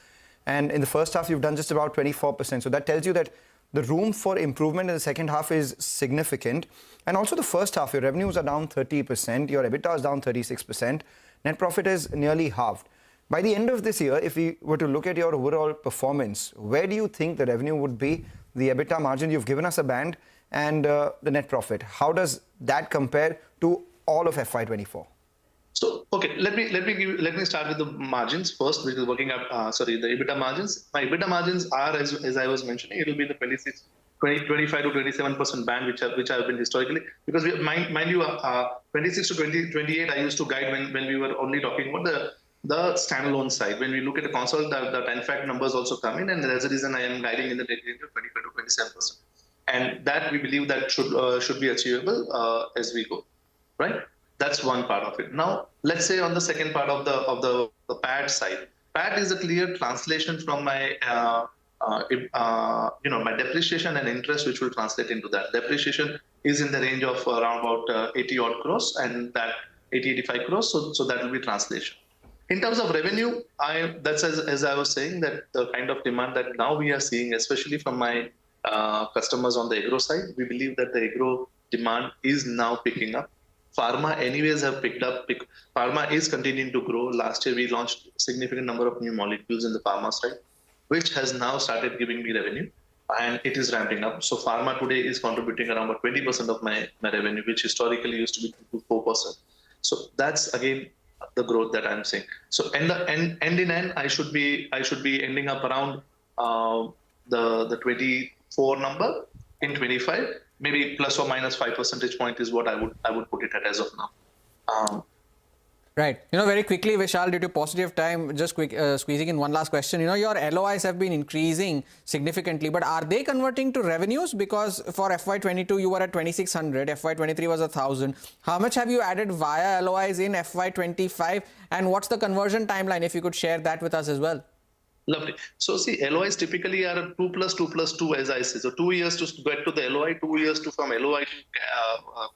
And in the first half, you've done just about 24%. So that tells you that the room for improvement in the second half is significant. And also the first half, your revenues are down 30%, your EBITDA is down 36%, net profit is nearly halved. By the end of this year, if we were to look at your overall performance, where do you think the revenue would be, the EBITDA margin? You've given us a band, and the net profit. How does that compare to all of FY24? So, okay, let me start with the margins first, which is working up, the EBITDA margins. My EBITDA margins are, as I was mentioning, it will be the 25 to 27% band, which have been historically, because mind you, 26 to 28, I used to guide when we were only talking about the standalone side. When we look at the console, the TANFACT numbers also come in, and that's the reason I am guiding in the range of 25 to 27%. And that we believe that should be achievable as we go, right? That's one part of it. Now, let's say on the second part of the PAT side. PAT is a clear translation from my my depreciation and interest, which will translate into that. Depreciation is in the range of around about 80 odd crores, and that 85 crores. So that will be translation. In terms of revenue, that's as I was saying, that the kind of demand that now we are seeing, especially from my customers on the agro side, we believe that the agro demand is now picking up. Pharma anyways have picked up. Pharma is continuing to grow. Last year we launched a significant number of new molecules in the pharma side, which has now started giving me revenue, and it is ramping up. So pharma today is contributing around about 20% of my revenue, which historically used to be 2-4%. So that's again the growth that I'm seeing. So end in end, I should be ending up around the 24 number in 25. Maybe plus or minus 5 percentage point is what I would put it at as of now. Right. Very quickly, Vishal, due to paucity of time, just squeezing in one last question. Your LOIs have been increasing significantly, but are they converting to revenues? Because for FY22, you were at 2,600, FY23 was 1,000. How much have you added via LOIs in FY25? And what's the conversion timeline, if you could share that with us as well? Lovely. So see, LOIs typically are 2 plus 2 plus 2, as I say. So 2 years to get to the LOI, 2 years from LOI to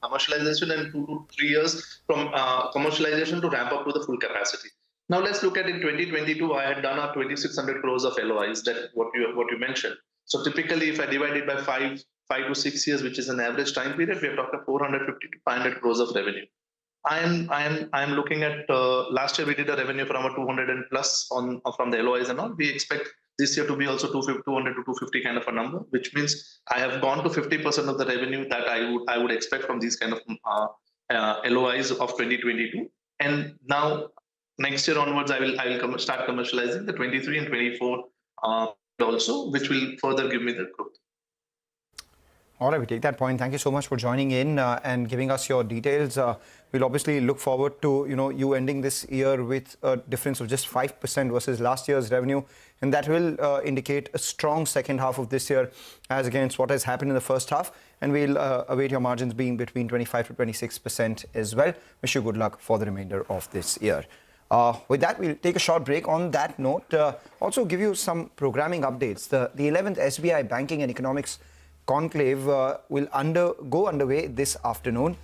commercialization, and 2 to 3 years from commercialization to ramp up to the full capacity. Now let's look at in 2022, I had done 2,600 crores of LOIs, that what you mentioned. So typically, if I divide it by 5 to 6 years, which is an average time period, we are talking 450 to 500 crores of revenue. I am looking at last year we did a revenue from 200 and plus from the LOIs and all. We expect this year to be also 200 to 250 kind of a number, which means I have gone to 50% of the revenue that I would expect from these kind of LOIs of 2022. And now next year onwards, I will start commercializing the 23 and 24 also, which will further give me the growth. All right, we take that point. Thank you so much for joining in and giving us your details. We'll obviously look forward to you ending this year with a difference of just 5% versus last year's revenue, and that will indicate a strong second half of this year as against what has happened in the first half. And we'll await your margins being between 25 to 26% as well. Wish you good luck for the remainder of this year. With that, we'll take a short break. On that note, also give you some programming updates. The 11th SBI Banking and Economics Conclave will go underway this afternoon.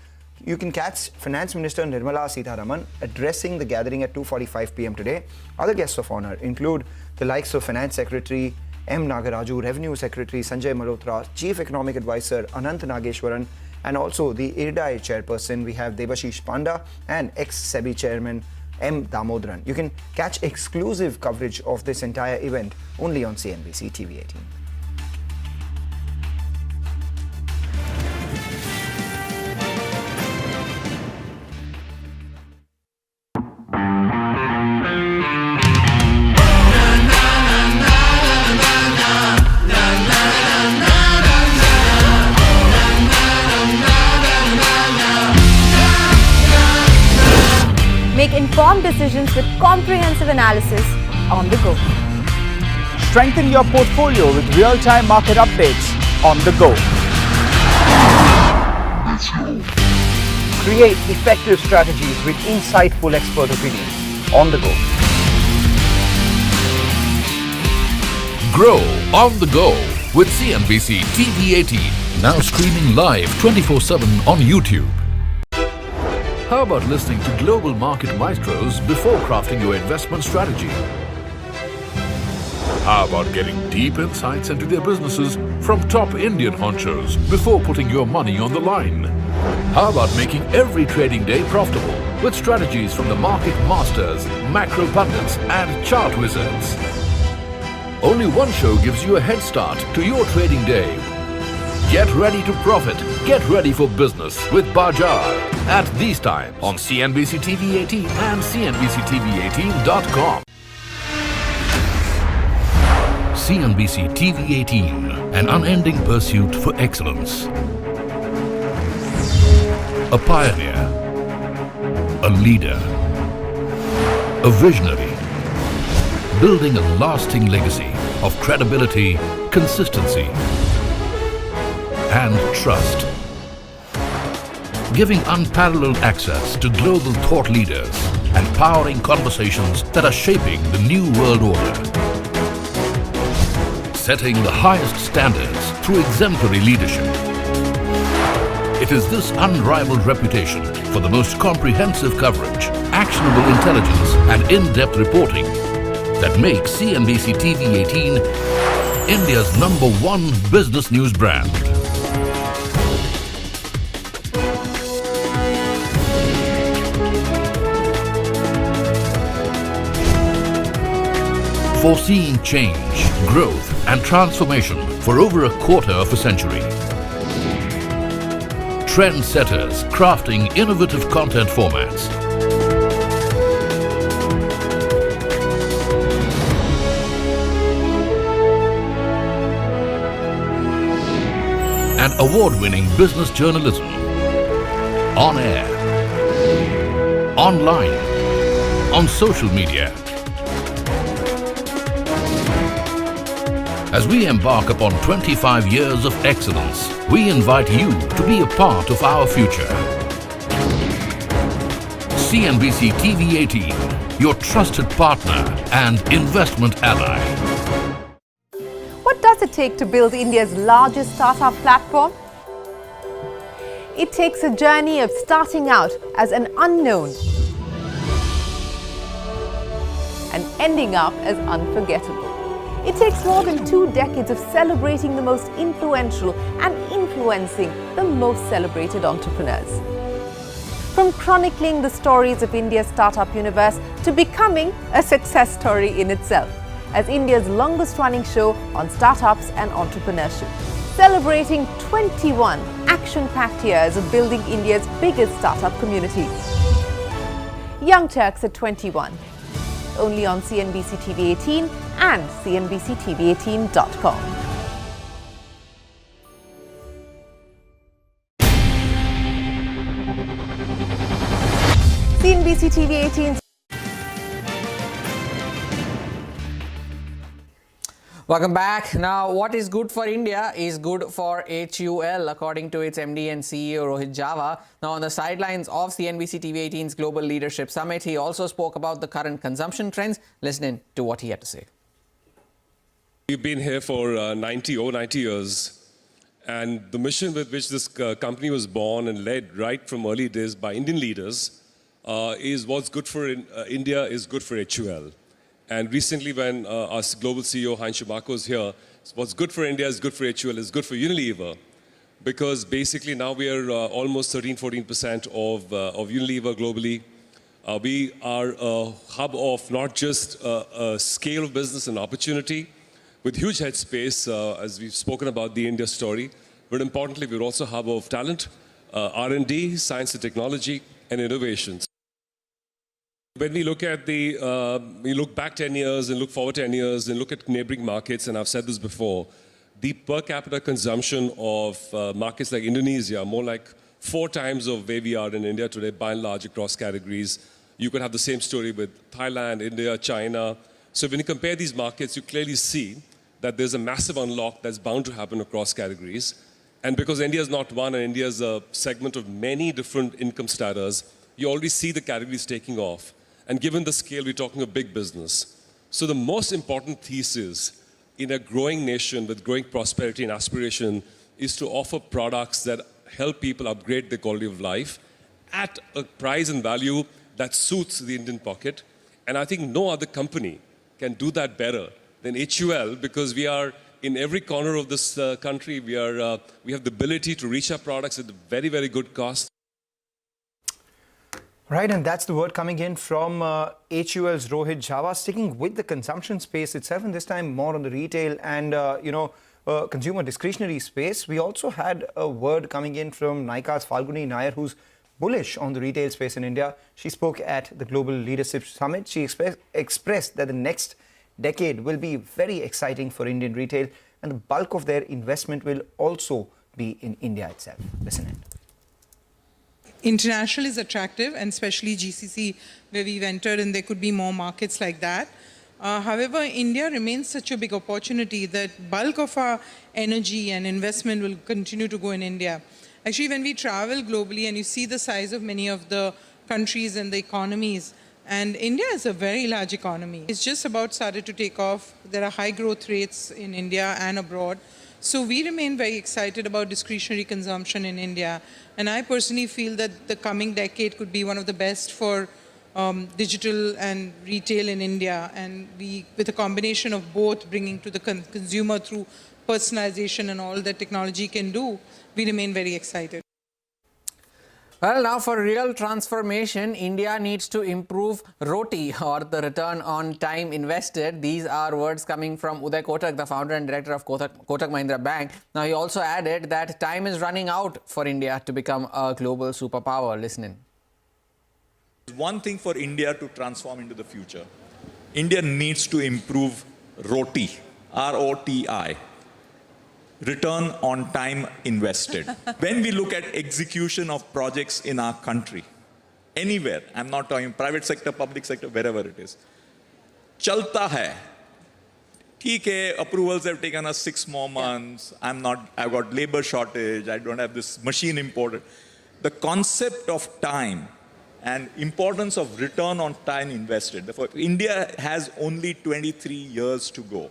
You can catch Finance Minister Nirmala Sitharaman addressing the gathering at 2:45 p.m. today. Other guests of honor include the likes of Finance Secretary M. Nagaraju, Revenue Secretary Sanjay Malhotra, Chief Economic Advisor Anant Nageshwaran, and also the IRDAI Chairperson. We have Debashish Panda and ex-SEBI Chairman M. Damodharan. You can catch exclusive coverage of this entire event only on CNBC-TV18. Make informed decisions with comprehensive analysis on the go. Strengthen your portfolio with real-time market updates on the go. Create effective strategies with insightful expert opinions on the go. Grow on the go with CNBC-TV18, now streaming live 24/7 on YouTube. How about listening to global market maestros before crafting your investment strategy? How about getting deep insights into their businesses from top Indian honchos before putting your money on the line? How about making every trading day profitable with strategies from the market masters, macro pundits and chart wizards? Only one show gives you a head start to your trading day. Get ready to profit. Get ready for business with Bajar at these times on CNBC-TV18 and CNBC-TV18.com. CNBC-TV18, an unending pursuit for excellence. A pioneer, a leader, a visionary, building a lasting legacy of credibility, consistency, and trust. Giving unparalleled access to global thought leaders and powering conversations that are shaping the new world order. Setting the highest standards through exemplary leadership. It is this unrivaled reputation for the most comprehensive coverage, actionable intelligence, and in-depth reporting that makes CNBC-TV18 India's #1 business news brand. Foreseeing change, growth, and transformation for over a quarter of a century. Trendsetters crafting innovative content formats. And award-winning business journalism. On air, online, on social media. As we embark upon 25 years of excellence, we invite you to be a part of our future. CNBC-TV18, your trusted partner and investment ally. What does it take to build India's largest startup platform? It takes a journey of starting out as an unknown and ending up as unforgettable. It takes more than 2 decades of celebrating the most influential and influencing the most celebrated entrepreneurs. From chronicling the stories of India's startup universe to becoming a success story in itself, as India's longest running show on startups and entrepreneurship. Celebrating 21 action-packed years of building India's biggest startup community. Young Turks at 21. Only on CNBC-TV18 and CNBC-TV18.com. CNBC-TV18. Welcome back. Now, what is good for India is good for HUL, according to its MD and CEO Rohit Java. Now, on the sidelines of CNBC-TV18's Global Leadership Summit, he also spoke about the current consumption trends. Listen in to what he had to say. We've been here for 90 years. And the mission with which this company was born and led right from early days by Indian leaders is what's good for India is good for HUL. And recently when our global CEO, Heinz Schumacher, was here, what's good for India is good for HUL, is good for Unilever. Because basically now we are almost 13-14% of Unilever globally. We are a hub of not just a scale of business and opportunity, with huge headspace, as we've spoken about the India story, but importantly, we're also a hub of talent, R&D, science and technology, and innovations. When we look at we look back 10 years and look forward 10 years and look at neighboring markets, and I've said this before, the per capita consumption of markets like Indonesia, more like 4 times of where we are in India today, by and large, across categories. You could have the same story with Thailand, India, China. So when you compare these markets, you clearly see that there's a massive unlock that's bound to happen across categories. And because India is not one, and India is a segment of many different income stratas, you already see the categories taking off. And given the scale, we're talking a big business. So the most important thesis in a growing nation with growing prosperity and aspiration is to offer products that help people upgrade their quality of life at a price and value that suits the Indian pocket. And I think no other company can do that better than HUL, because we are in every corner of this country. We have the ability to reach our products at a very, very good cost. Right, and that's the word coming in from HUL's Rohit Jhawa, sticking with the consumption space itself, and this time more on the retail and, consumer discretionary space. We also had a word coming in from Nykaa's Falguni Nair, who's bullish on the retail space in India. She spoke at the Global Leadership Summit. She expressed that the next decade will be very exciting for Indian retail, and the bulk of their investment will also be in India itself. Listen in. International is attractive, and especially GCC, where we've entered, and there could be more markets like that. However, India remains such a big opportunity that bulk of our energy and investment will continue to go in India. Actually, when we travel globally and you see the size of many of the countries and the economies, and India is a very large economy. It's just about started to take off. There are high growth rates in India and abroad. So we remain very excited about discretionary consumption in India. And I personally feel that the coming decade could be one of the best for digital and retail in India. And we, with a combination of both, bringing to the consumer through personalization and all that technology can do, we remain very excited. Well, now for real transformation, India needs to improve ROTI, or the return on time invested. These are words coming from Uday Kotak, the founder and director of Kotak Mahindra Bank. Now, he also added that time is running out for India to become a global superpower. Listen in. One thing for India to transform into the future, India needs to improve ROTI, R-O-T-I. Return on time invested. When we look at execution of projects in our country, anywhere, I'm not talking private sector, public sector, wherever it is, chalta hai. ठीक है, approvals have taken us 6 more months. I've got labor shortage. I don't have this machine imported. The concept of time and importance of return on time invested. Therefore, India has only 23 years to go.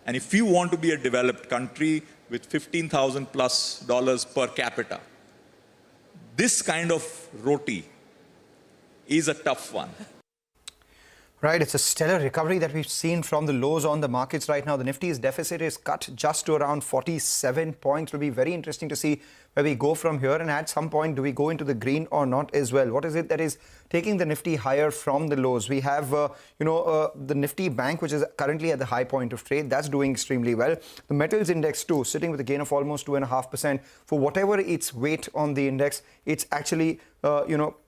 And if you want to be a developed country with $15,000+ per capita, this kind of ROTI is a tough one. Right, it's a stellar recovery that we've seen from the lows on the markets right now. The Nifty's deficit is cut just to around 47 points. It will be very interesting to see where we go from here, and at some point do we go into the green or not as well. What is it that is taking the Nifty higher from the lows? We have the Nifty Bank, which is currently at the high point of trade. That's doing extremely well. The metals index too, sitting with a gain of almost 2.5%. For whatever its weight on the index, it's actually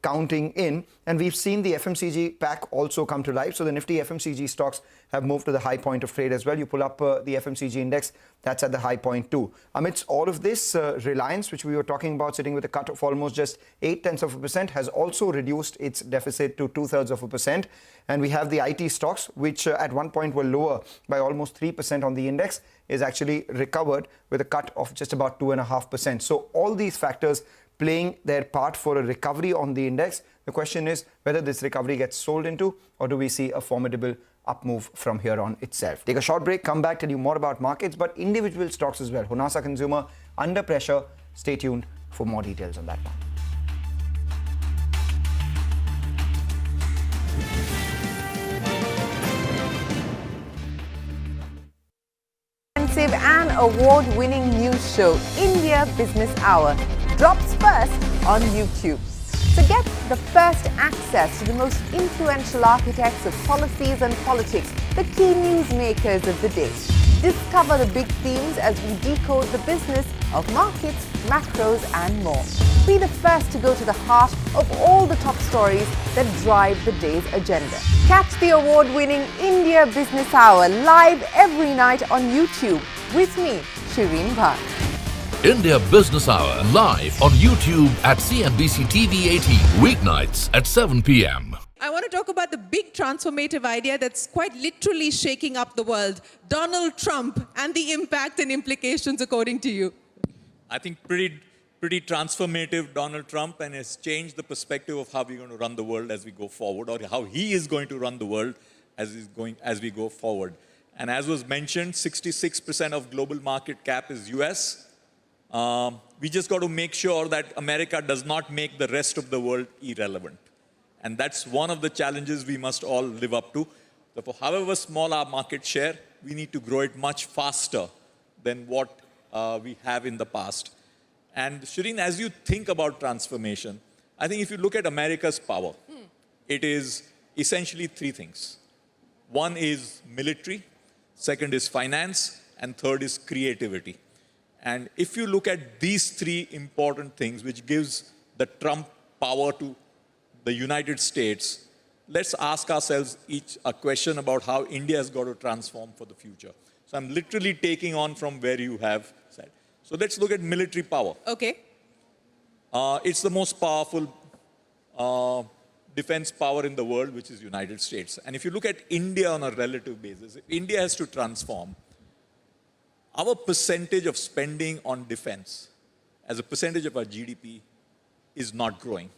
counting in, and we've seen the FMCG pack also come to life. So the Nifty FMCG stocks have moved to the high point of trade as well. You pull up the FMCG index, that's at the high point too. Amidst all of this, Reliance, which we were talking about, sitting with a cut of almost just 0.8%, has also reduced its deficit to 0.2%. And we have the IT stocks, which at one point were lower by almost 3% on the index, is actually recovered with a cut of just about 2.5%. So all these factors playing their part for a recovery on the index. The question is whether this recovery gets sold into, or do we see a formidable up move from here on itself. Take a short break, come back, tell you more about markets, but individual stocks as well. Honasa Consumer under pressure. Stay tuned for more details on that one. And award-winning news show, India Business Hour, drops first on YouTube. So get the first access to the most influential architects of policies and politics, the key newsmakers of the day. Discover the big themes as we decode the business of markets, macros and more. Be the first to go to the heart of all the top stories that drive the day's agenda. Catch the award-winning India Business Hour live every night on YouTube with me, Shireen Bhatt. India Business Hour live on YouTube at CNBC-TV18 weeknights at 7 p.m. I want to talk about the big transformative idea that's quite literally shaking up the world. Donald Trump and the impact and implications according to you. I think pretty transformative, Donald Trump, and has changed the perspective of how we're going to run the world as we go forward, or how he is going to run the world as we go forward. And as was mentioned, 66% of global market cap is US. We just got to make sure that America does not make the rest of the world irrelevant. And that's one of the challenges we must all live up to. Therefore, however small our market share, we need to grow it much faster than what we have in the past. And Shireen, as you think about transformation, I think if you look at America's power, it is essentially three things. One is military, second is finance, and third is creativity. And if you look at these three important things, which gives the Trump power to the United States, let's ask ourselves each a question about how India has got to transform for the future. So I'm literally taking on from where you have said. So let's look at military power. Okay. It's the most powerful defense power in the world, which is United States. And if you look at India on a relative basis, if India has to transform, our percentage of spending on defense as a percentage of our GDP is not growing.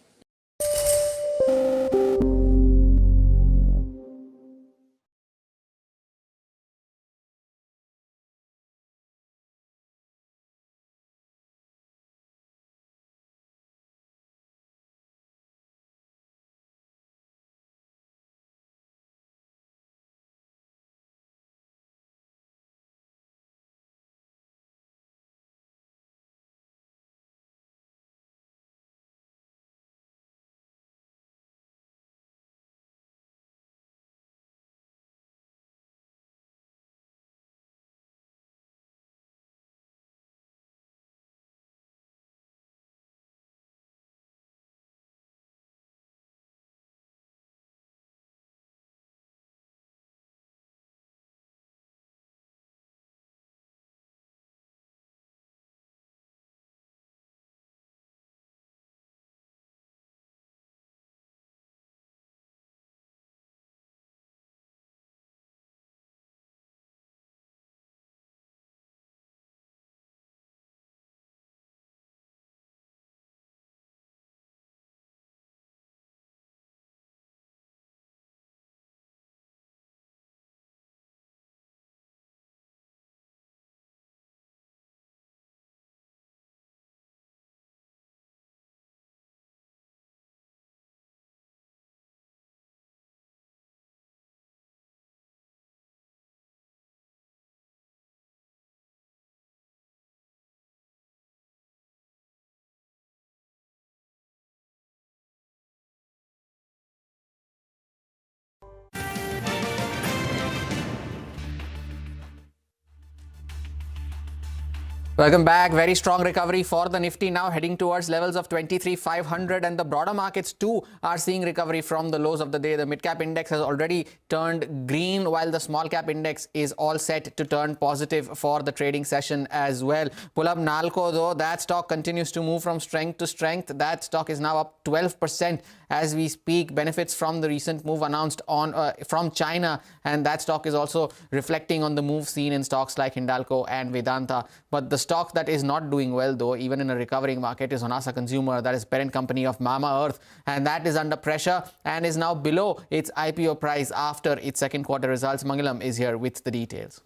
Welcome back. Very strong recovery for the Nifty, now heading towards levels of 23,500, and the broader markets too are seeing recovery from the lows of the day. The mid-cap index has already turned green, while the small-cap index is all set to turn positive for the trading session as well. Pull up Nalco though, that stock continues to move from strength to strength. That stock is now up 12% as we speak. Benefits from the recent move announced on from China, and that stock is also reflecting on the move seen in stocks like Hindalco and Vedanta. But the stock that is not doing well though, even in a recovering market, is Honasa Consumer, that is parent company of Mamaearth, and that is under pressure and is now below its IPO price after its second quarter results. Mangalam is here with the details.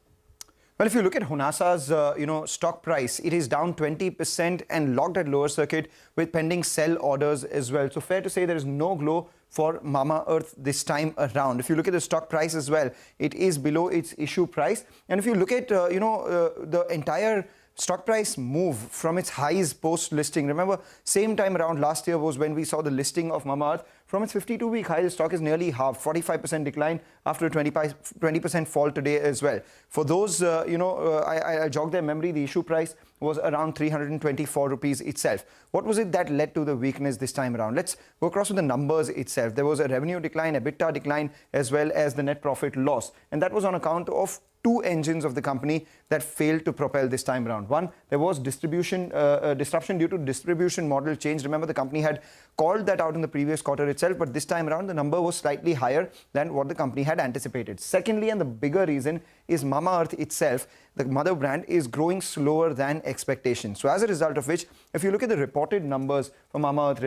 Well, if you look at Honasa's, stock price, it is down 20% and locked at lower circuit with pending sell orders as well. So fair to say there is no glow for Mamaearth this time around. If you look at the stock price as well, it is below its issue price. And if you look at, the entire stock price move from its highs post-listing. Remember, same time around last year was when we saw the listing of Mamaearth. From its 52-week high, the stock is nearly half, 45% decline after a 20% fall today as well. For those, I jog their memory, the issue price was around 324 rupees itself. What was it that led to the weakness this time around? Let's go across with the numbers itself. There was a revenue decline, EBITDA decline, as well as the net profit loss. And that was on account of two engines of the company that failed to propel this time around. One, there was disruption due to distribution model change. Remember, the company had called that out in the previous quarter itself, but this time around the number was slightly higher than what the company had anticipated. Secondly, and the bigger reason, is Mamaearth itself, the mother brand, is growing slower than expectations. So as a result of which, if you look at the reported numbers for Mamaearth,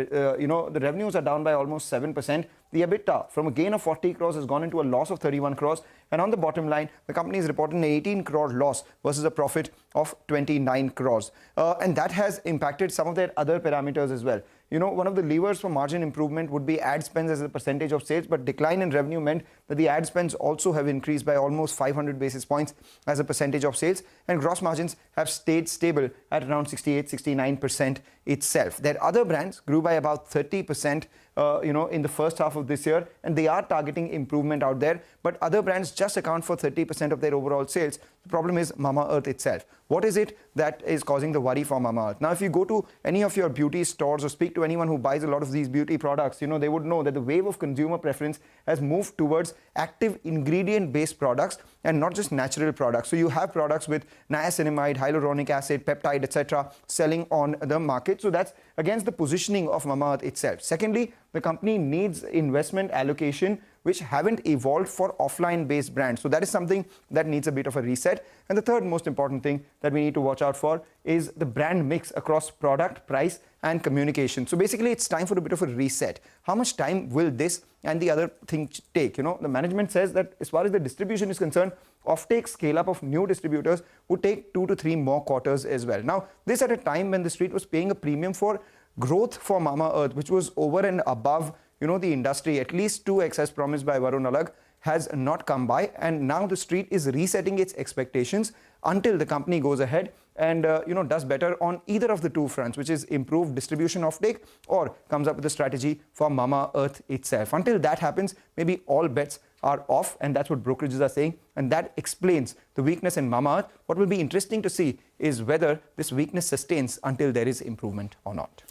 the revenues are down by almost 7%. The EBITDA from a gain of 40 crores has gone into a loss of 31 crores. And on the bottom line, the company is reporting an 18 crore loss versus a profit of 29 crores. And that has impacted some of their other parameters as well. One of the levers for margin improvement would be ad spends as a percentage of sales, but decline in revenue meant that the ad spends also have increased by almost 500 basis points as a percentage of sales, and gross margins have stayed stable at around 68-69% itself. Their other brands grew by about 30%, in the first half of this year, and they are targeting improvement out there, but other brands just account for 30% of their overall sales. The problem is Mamaearth itself. What is it that is causing the worry for Mamaearth? Now, if you go to any of your beauty stores or speak to anyone who buys a lot of these beauty products, they would know that the wave of consumer preference has moved towards active ingredient-based products and not just natural products. So you have products with niacinamide, hyaluronic acid, peptide, etc. selling on the market. So that's against the positioning of Mamaearth itself. Secondly, the company needs investment allocation which haven't evolved for offline-based brands. So that is something that needs a bit of a reset. And the third most important thing that we need to watch out for is the brand mix across product, price, and communication. So basically, it's time for a bit of a reset. How much time will this and the other thing take? The management says that as far as the distribution is concerned, offtake scale-up of new distributors would take 2 to 3 more quarters as well. Now, this at a time when the street was paying a premium for growth for Mamaearth, which was over and above the industry. At least 2x as promised by Varun Alagh has not come by, and now the street is resetting its expectations until the company goes ahead and does better on either of the two fronts, which is improved distribution offtake or comes up with a strategy for Mamaearth itself. Until that happens, maybe all bets are off, and that's what brokerages are saying, and that explains the weakness in Mamaearth. What will be interesting to see is whether this weakness sustains until there is improvement or not.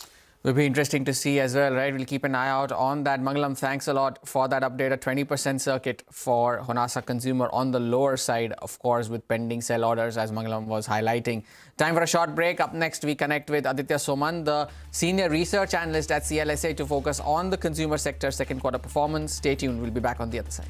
Will be interesting to see as well, right? We'll keep an eye out on that. Mangalam, thanks a lot for that update. A 20% circuit for Honasa Consumer on the lower side, of course, with pending sell orders, as Mangalam was highlighting. Time for a short break. Up next, we connect with Aditya Soman, the Senior Research Analyst at CLSA, to focus on the consumer sector second quarter performance. Stay tuned. We'll be back on the other side.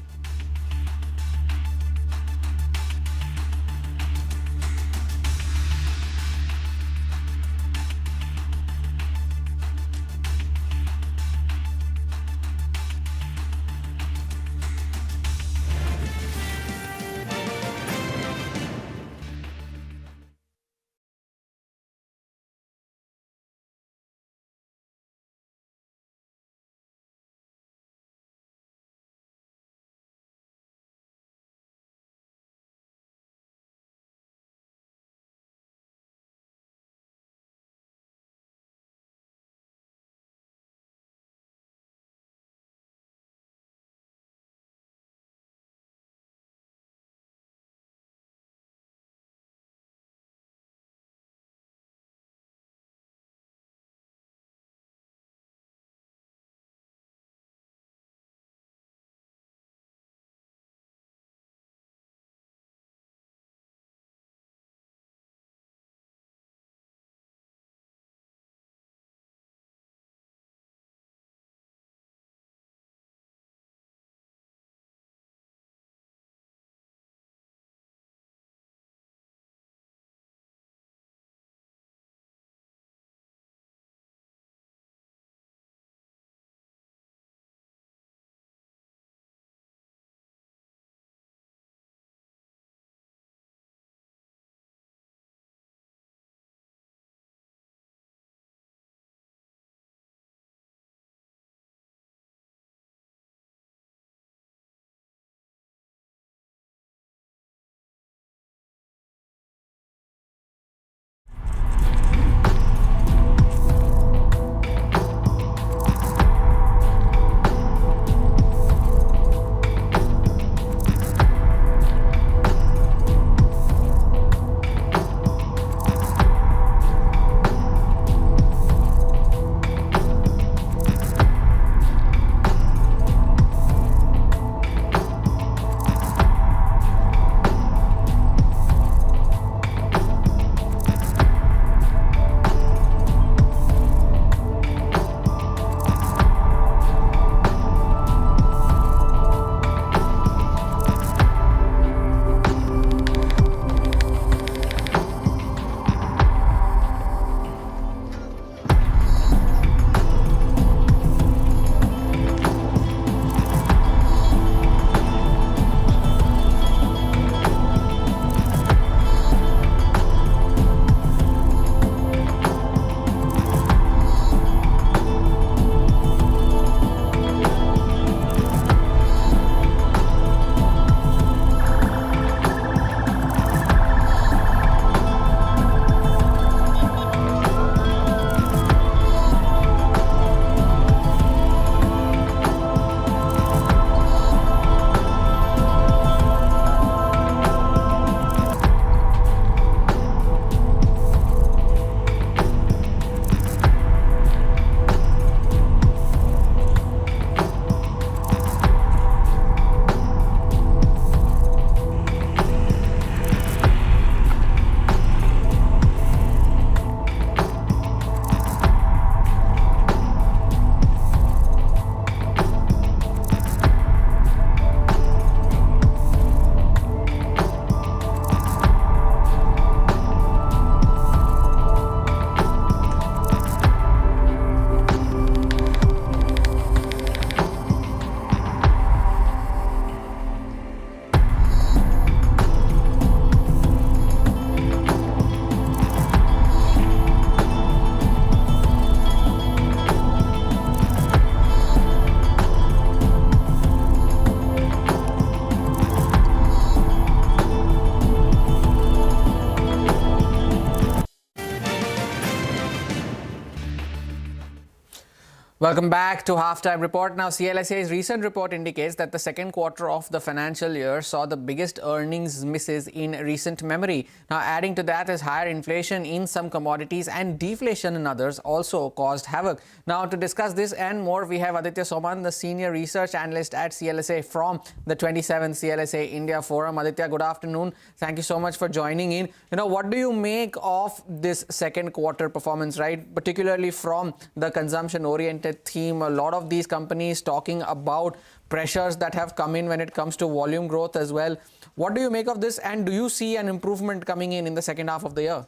Welcome back to Halftime Report. Now, CLSA's recent report indicates that the second quarter of the financial year saw the biggest earnings misses in recent memory. Now, adding to that is higher inflation in some commodities and deflation in others also caused havoc. Now, to discuss this and more, we have Aditya Soman, the Senior Research Analyst at CLSA from the 27th CLSA India Forum. Aditya, good afternoon. Thank you so much for joining in. What do you make of this second quarter performance, right? Particularly from the consumption-oriented theme, a lot of these companies talking about pressures that have come in when it comes to volume growth as well. What do you make of this, and do you see an improvement coming in the second half of the year?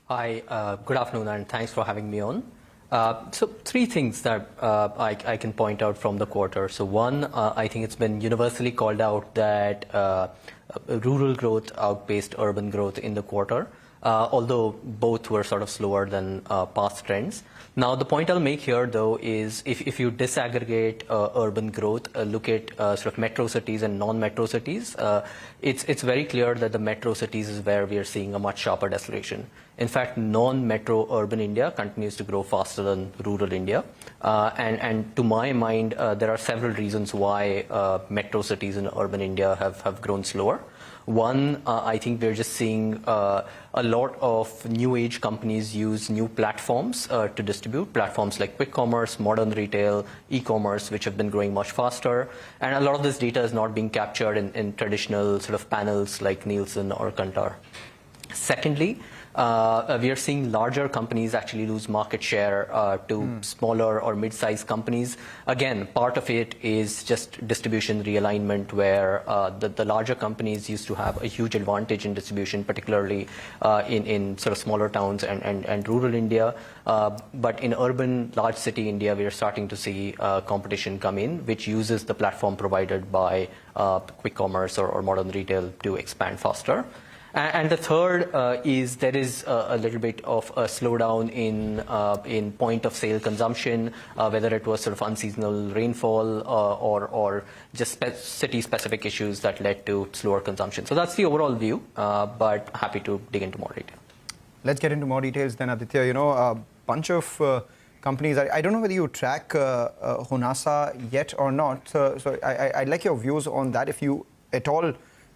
Hi, good afternoon, and thanks for having me on. So three things that I can point out from the quarter. So one, I think it's been universally called out that rural growth outpaced urban growth in the quarter. Although both were sort of slower than past trends. Now, the point I'll make here, though, is if you disaggregate urban growth, look at sort of metro cities and non-metro cities, it's very clear that the metro cities is where we are seeing a much sharper deceleration. In fact, non-metro urban India continues to grow faster than rural India. And to my mind, there are several reasons why metro cities in urban India have grown slower. One, I think we're just seeing a lot of new age companies use new platforms to distribute, platforms like quick commerce, modern retail, e-commerce, which have been growing much faster. And a lot of this data is not being captured in traditional sort of panels like Nielsen or Kantar. Secondly, we are seeing larger companies actually lose market share to smaller or mid-sized companies. Again, part of it is just distribution realignment, where the larger companies used to have a huge advantage in distribution, particularly in sort of smaller towns and rural India. But in urban, large city India, we are starting to see competition come in, which uses the platform provided by quick commerce or modern retail to expand faster. And the third is there is a little bit of a slowdown in point of sale consumption, whether it was sort of unseasonal rainfall or just city specific issues that led to slower consumption. So that's the overall view, but happy to dig into more detail. Let's get into more details then, Aditya. A bunch of companies, I don't know whether you track Honasa yet or not. So I'd like your views on that, if you at all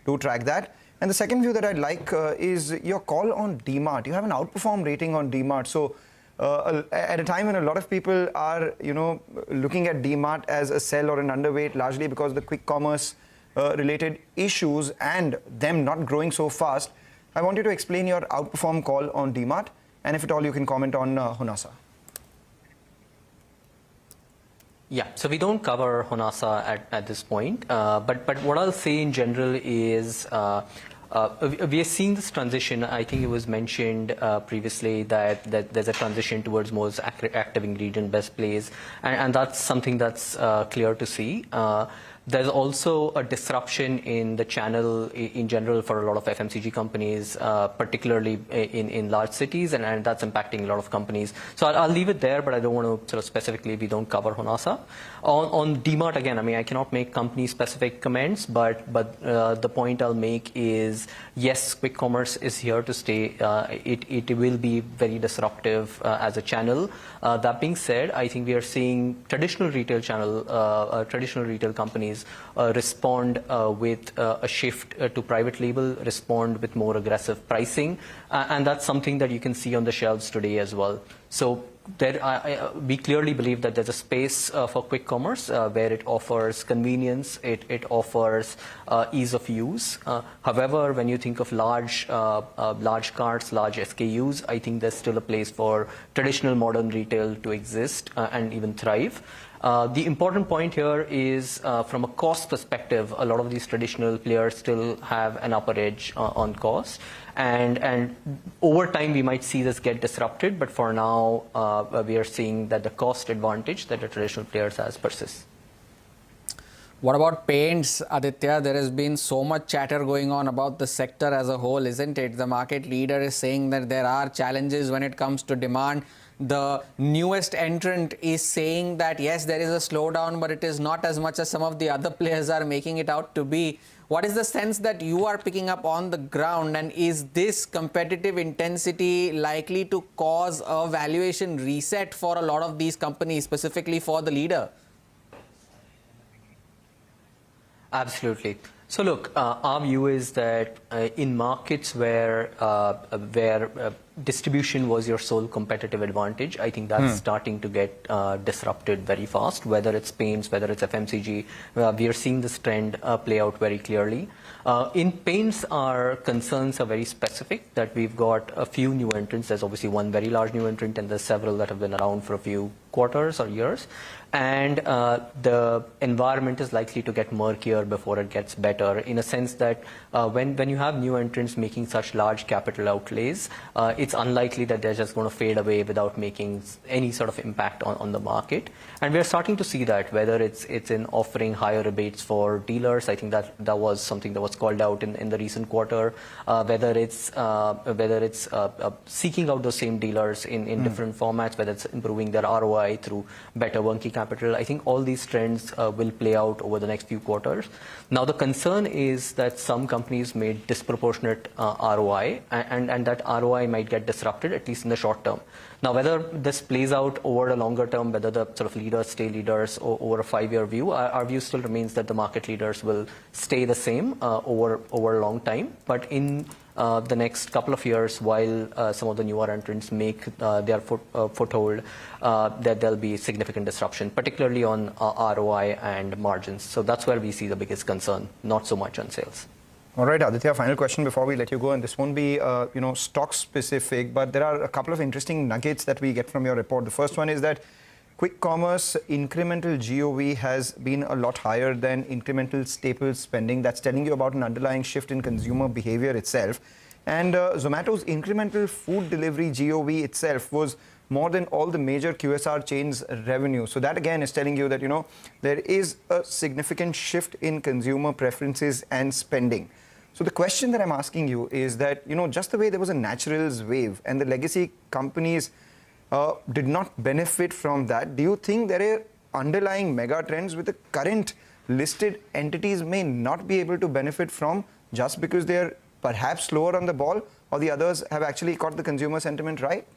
do track that. And the second view that I'd like is your call on DMart. You have an outperform rating on DMart. So at a time when a lot of people are, looking at DMart as a sell or an underweight, largely because of the quick commerce related issues and them not growing so fast, I want you to explain your outperform call on DMart, and if at all you can comment on Honasa. Yeah, so we don't cover Honasa at this point, but what I'll say in general is we are seeing this transition. I think it was mentioned previously that there's a transition towards more active ingredient-based plays, and that's something that's clear to see. There's also a disruption in the channel in general for a lot of FMCG companies, particularly in large cities, and that's impacting a lot of companies. So I'll leave it there, but I don't want to sort of specifically, we don't cover Honasa. On DMart, again, I mean, I cannot make company-specific comments, but the point I'll make is, yes, quick commerce is here to stay. It will be very disruptive as a channel. That being said, I think we are seeing traditional retail companies respond with a shift to private label, respond with more aggressive pricing, and that's something that you can see on the shelves today as well. So we clearly believe that there's a space for quick commerce where it offers convenience, it offers ease of use. However, when you think of large carts, large SKUs, I think there's still a place for traditional modern retail to exist and even thrive. The important point here is from a cost perspective, a lot of these traditional players still have an upper edge on cost. And over time, we might see this get disrupted. But for now, we are seeing that the cost advantage that the traditional players has persists. What about paints, Aditya? There has been so much chatter going on about the sector as a whole, isn't it? The market leader is saying that there are challenges when it comes to demand. the newest entrant is saying that yes, there is a slowdown, but it is not as much as some of the other players are making it out to be. What is the sense that you are picking up on the ground, and is this competitive intensity likely to cause a valuation reset for a lot of these companies, specifically for the leader? Absolutely. So look, our view is that in markets where distribution was your sole competitive advantage, I think that's starting to get disrupted very fast, whether it's paints, whether it's FMCG. We are seeing this trend play out very clearly. In paints, our concerns are very specific, that we've got a few new entrants. There's obviously one very large new entrant, and there's several that have been around for a few quarters or years. And the environment is likely to get murkier before it gets better, in a sense that when you have new entrants making such large capital outlays, it's unlikely that they're just going to fade away without making any sort of impact on the market. And we're starting to see that, whether it's in offering higher rebates for dealers. I think that was something that was called out in the recent quarter. Whether it's seeking out those same dealers in different formats, whether it's improving their ROI through better working capital. I think all these trends will play out over the next few quarters. Now, the concern is that some companies made disproportionate ROI, and that ROI might get disrupted, at least in the short term. Now, whether this plays out over a longer term, whether the sort of leaders stay leaders over a 5-year view, our view still remains that the market leaders will stay the same over a long time. But in the next couple of years, while some of the newer entrants make their foothold, that there'll be significant disruption, particularly on ROI and margins. So that's where we see the biggest concern, not so much on sales. All right, Aditya, final question before we let you go, and this won't be, stock specific, but there are a couple of interesting nuggets that we get from your report. The first one is that quick commerce incremental GOV has been a lot higher than incremental staple spending. That's telling you about an underlying shift in consumer behavior itself. And Zomato's incremental food delivery GOV itself was more than all the major QSR chains' revenue. So that again is telling you that, there is a significant shift in consumer preferences and spending. So the question that I'm asking you is that, just the way there was a naturals wave and the legacy companies did not benefit from that, do you think there are underlying mega trends with the current listed entities may not be able to benefit from, just because they're perhaps slower on the ball, or the others have actually got the consumer sentiment right?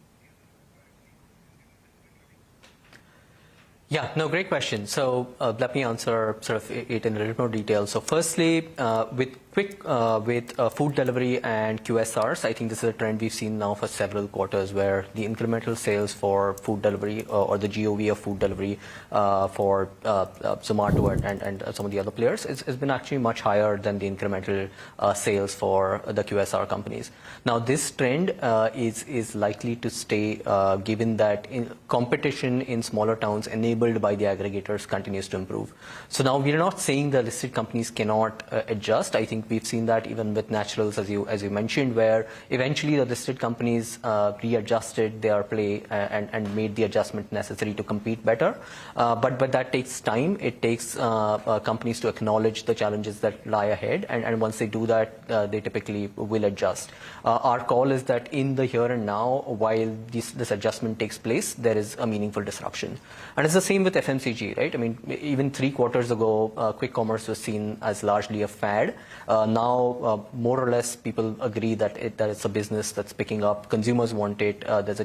Yeah, no, great question. So let me answer sort of it in a little more detail. So firstly, with food delivery and QSRs, I think this is a trend we've seen now for several quarters, where the incremental sales for food delivery or the GOV of food delivery for Zomato and some of the other players has been actually much higher than the incremental sales for the QSR companies. Now, this trend is likely to stay given that competition in smaller towns enabled by the aggregators continues to improve. So now we're not saying the listed companies cannot adjust. I think we've seen that even with naturals, as you mentioned, where eventually the listed companies readjusted their play and made the adjustment necessary to compete better. But that takes time. It takes companies to acknowledge the challenges that lie ahead, and once they do that, they typically will adjust. Our call is that in the here and now, while this adjustment takes place, there is a meaningful disruption. And it's the same with FMCG, right? I mean, even 3 quarters ago, quick commerce was seen as largely a fad. Now, more or less, people agree that it's a business that's picking up. Consumers want it. There's a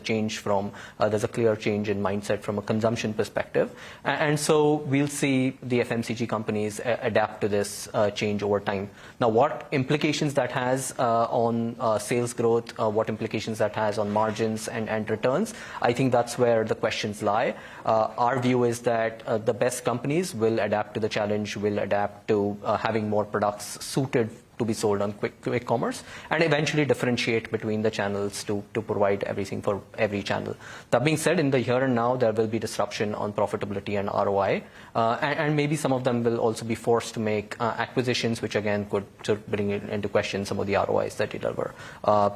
clear change in mindset from a consumption perspective. And so we'll see the FMCG companies adapt to this change over time. Now, what implications that has on sales growth, what implications that has on margins and returns, I think that's where the questions lie. Our view is that the best companies will adapt to the challenge, will adapt to having more products suited to be sold on quick commerce, and eventually differentiate between the channels to provide everything for every channel. That being said, in the here and now, there will be disruption on profitability and ROI, and maybe some of them will also be forced to make acquisitions, which again could sort of bring into question some of the ROIs that they deliver.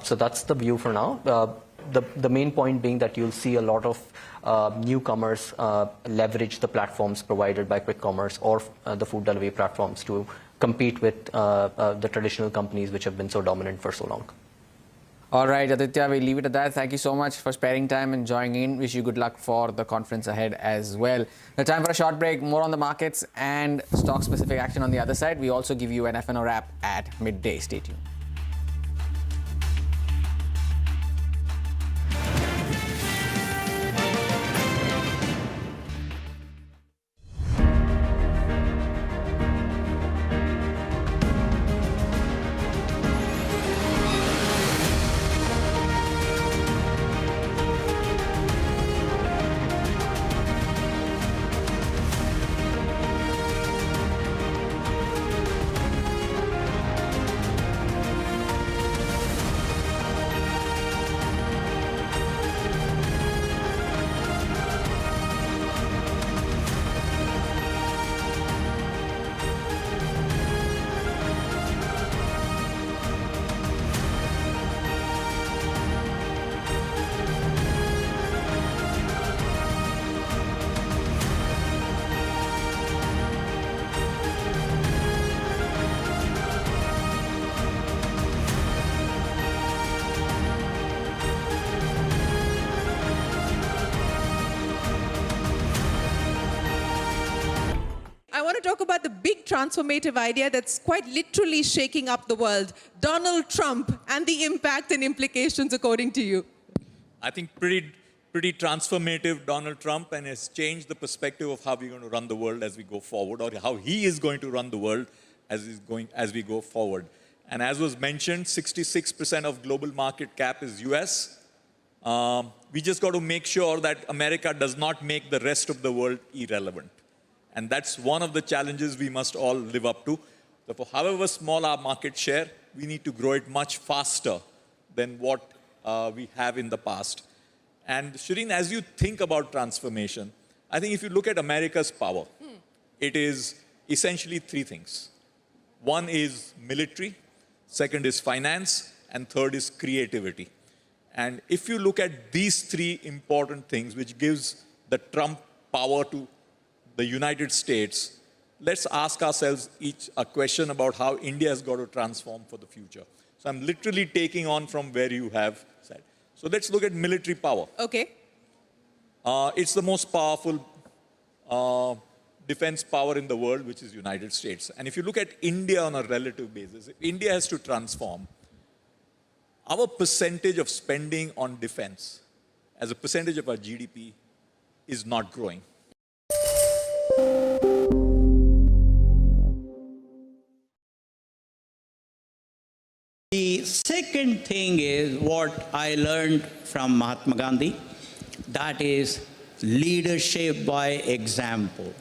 So that's the view for now. The main point being that you'll see a lot of newcomers leverage the platforms provided by quick commerce or the food delivery platforms to compete with the traditional companies which have been so dominant for so long. All right, Aditya, we'll leave it at that. Thank you so much for sparing time and joining in. Wish you good luck for the conference ahead as well. Now, time for a short break. More on the markets and stock-specific action on the other side. We also give you an F&O wrap at midday. Stay tuned. I want to talk about the big transformative idea that's quite literally shaking up the world. Donald Trump and the impact and implications according to you. I think pretty transformative, Donald Trump, and has changed the perspective of how we're going to run the world as we go forward, or how he is going to run the world as we go forward. And as was mentioned, 66% of global market cap is US. We just got to make sure that America does not make the rest of the world irrelevant. And that's one of the challenges we must all live up to. Therefore, however small our market share, we need to grow it much faster than what we have in the past. And Shireen, as you think about transformation, I think if you look at America's power, it is essentially three things. One is military, second is finance, and third is creativity. And if you look at these three important things, which gives the Trump power to the United States, let's ask ourselves each a question about how India has got to transform for the future. So I'm literally taking on from where you have said. So let's look at military power. Okay. It's the most powerful defense power in the world, which is United States. And if you look at India on a relative basis, if India has to transform, our percentage of spending on defense as a percentage of our GDP is not growing. The second thing is what I learned from Mahatma Gandhi, that is leadership by example.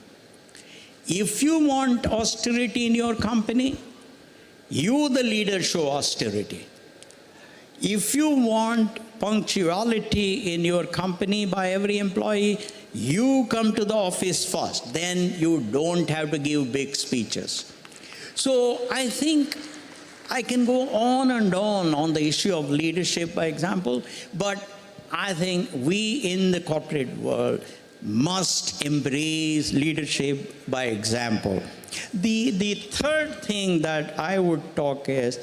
If you want austerity in your company, you, the leader, show austerity. If you want punctuality in your company by every employee, you come to the office first. Then you don't have to give big speeches. So I think I can go on and on the issue of leadership by example, but I think we in the corporate world must embrace leadership by example. The third thing that I would talk is,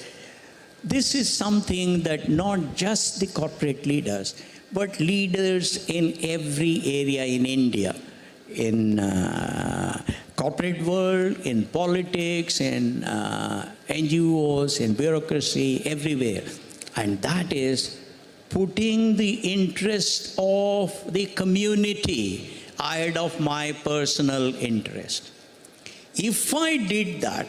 this is something that not just the corporate leaders, but leaders in every area in India, in corporate world, in politics, in NGOs, in bureaucracy, everywhere. And that is putting the interest of the community ahead of my personal interest. If I did that,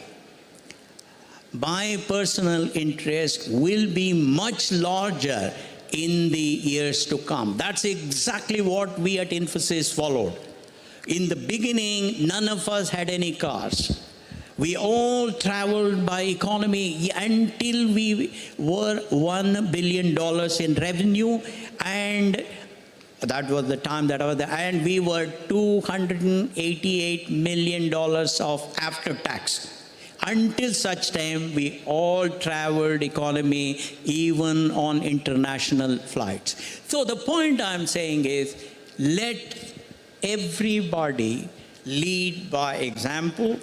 my personal interest will be much larger in the years to come. That's exactly what we at Infosys followed. In the beginning, none of us had any cars. We all traveled by economy until we were $1 billion in revenue, and that was the time that I was there, and we were $288 million of after tax. Until such time, we all traveled economy, even on international flights. So the point I'm saying is, let everybody lead by example.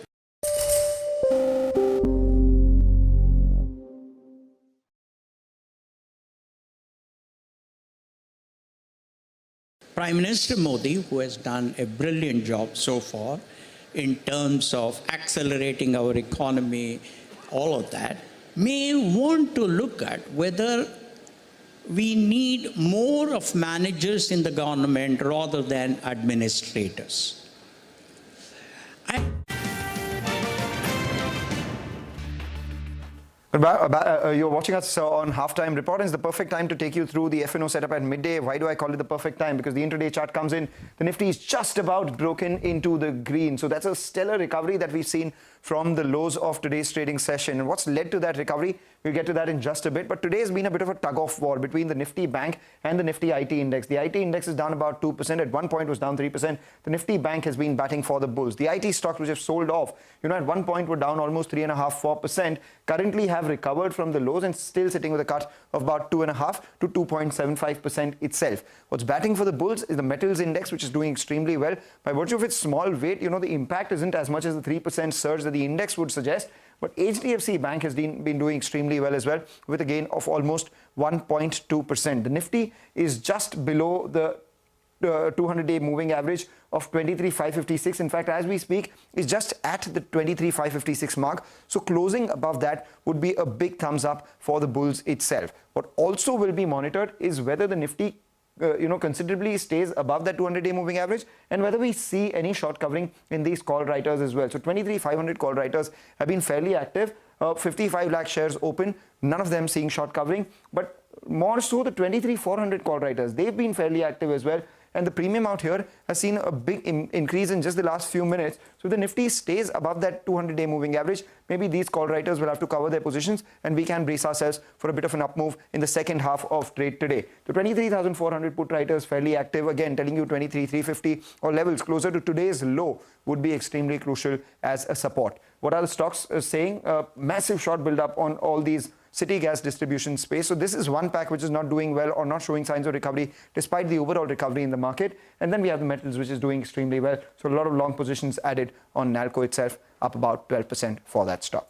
Prime Minister Modi, who has done a brilliant job so far in terms of accelerating our economy, all of that, may want to look at whether we need more of managers in the government rather than administrators. You're watching us on Halftime Report. It's the perfect time to take you through the F&O setup at midday. Why do I call it the perfect time? Because the intraday chart comes in. The Nifty is just about broken into the green. So that's a stellar recovery that we've seen from the lows of today's trading session. And what's led to that recovery? We'll get to that in just a bit. But today has been a bit of a tug-of war between the Nifty Bank and the Nifty IT index. The IT index is down about 2%. At one point was down 3%. The Nifty Bank has been batting for the bulls. The IT stocks, which have sold off, at one point were down almost 3.5–4%, currently have recovered from the lows and still sitting with a cut of about 2.5 to 2.75% itself. What's batting for the bulls is the metals index, which is doing extremely well. By virtue of its small weight, the impact isn't as much as the 3% surge that the index would suggest. But HDFC Bank has been doing extremely well as well, with a gain of almost 1.2%. The Nifty is just below the 200-day moving average of 23,556. In fact, as we speak, is just at the 23,556 mark. So closing above that would be a big thumbs up for the bulls itself. What also will be monitored is whether the Nifty considerably stays above that 200-day moving average, and whether we see any short covering in these call writers as well. So 23,500 call writers have been fairly active. 55 lakh shares open, none of them seeing short covering, but more so the 23,400 call writers, they've been fairly active as well. And the premium out here has seen a big increase in just the last few minutes. So the Nifty stays above that 200-day moving average. Maybe these call writers will have to cover their positions, and we can brace ourselves for a bit of an up move in the second half of trade today. The 23,400 put writers fairly active, again telling you 23,350 or levels closer to today's low would be extremely crucial as a support. What are the stocks saying? Massive short build up on all these city gas distribution space. So this is one pack which is not doing well or not showing signs of recovery despite the overall recovery in the market. And then we have the metals, which is doing extremely well. So a lot of long positions added on Nalco itself, up about 12% for that stock.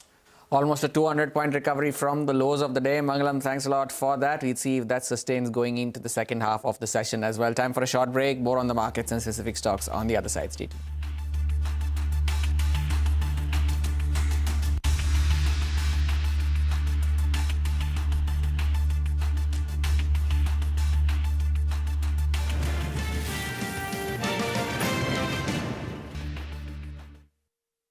Almost a 200-point recovery from the lows of the day. Mangalam, thanks a lot for that. We'll see if that sustains going into the second half of the session as well. Time for a short break. More on the markets and specific stocks on the other side. Steve.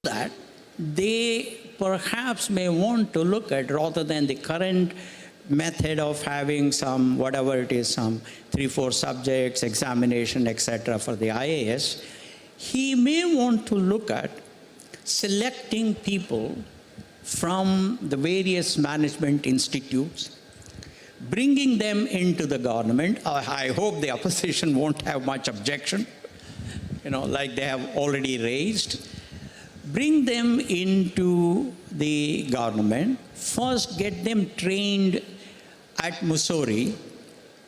That they perhaps may want to look at, rather than the current method of having some, whatever it is, some 3-4 subjects, examination, etc. for the IAS, he may want to look at selecting people from the various management institutes, bringing them into the government. I hope the opposition won't have much objection, like they have already raised. Bring them into the government, first get them trained at Missouri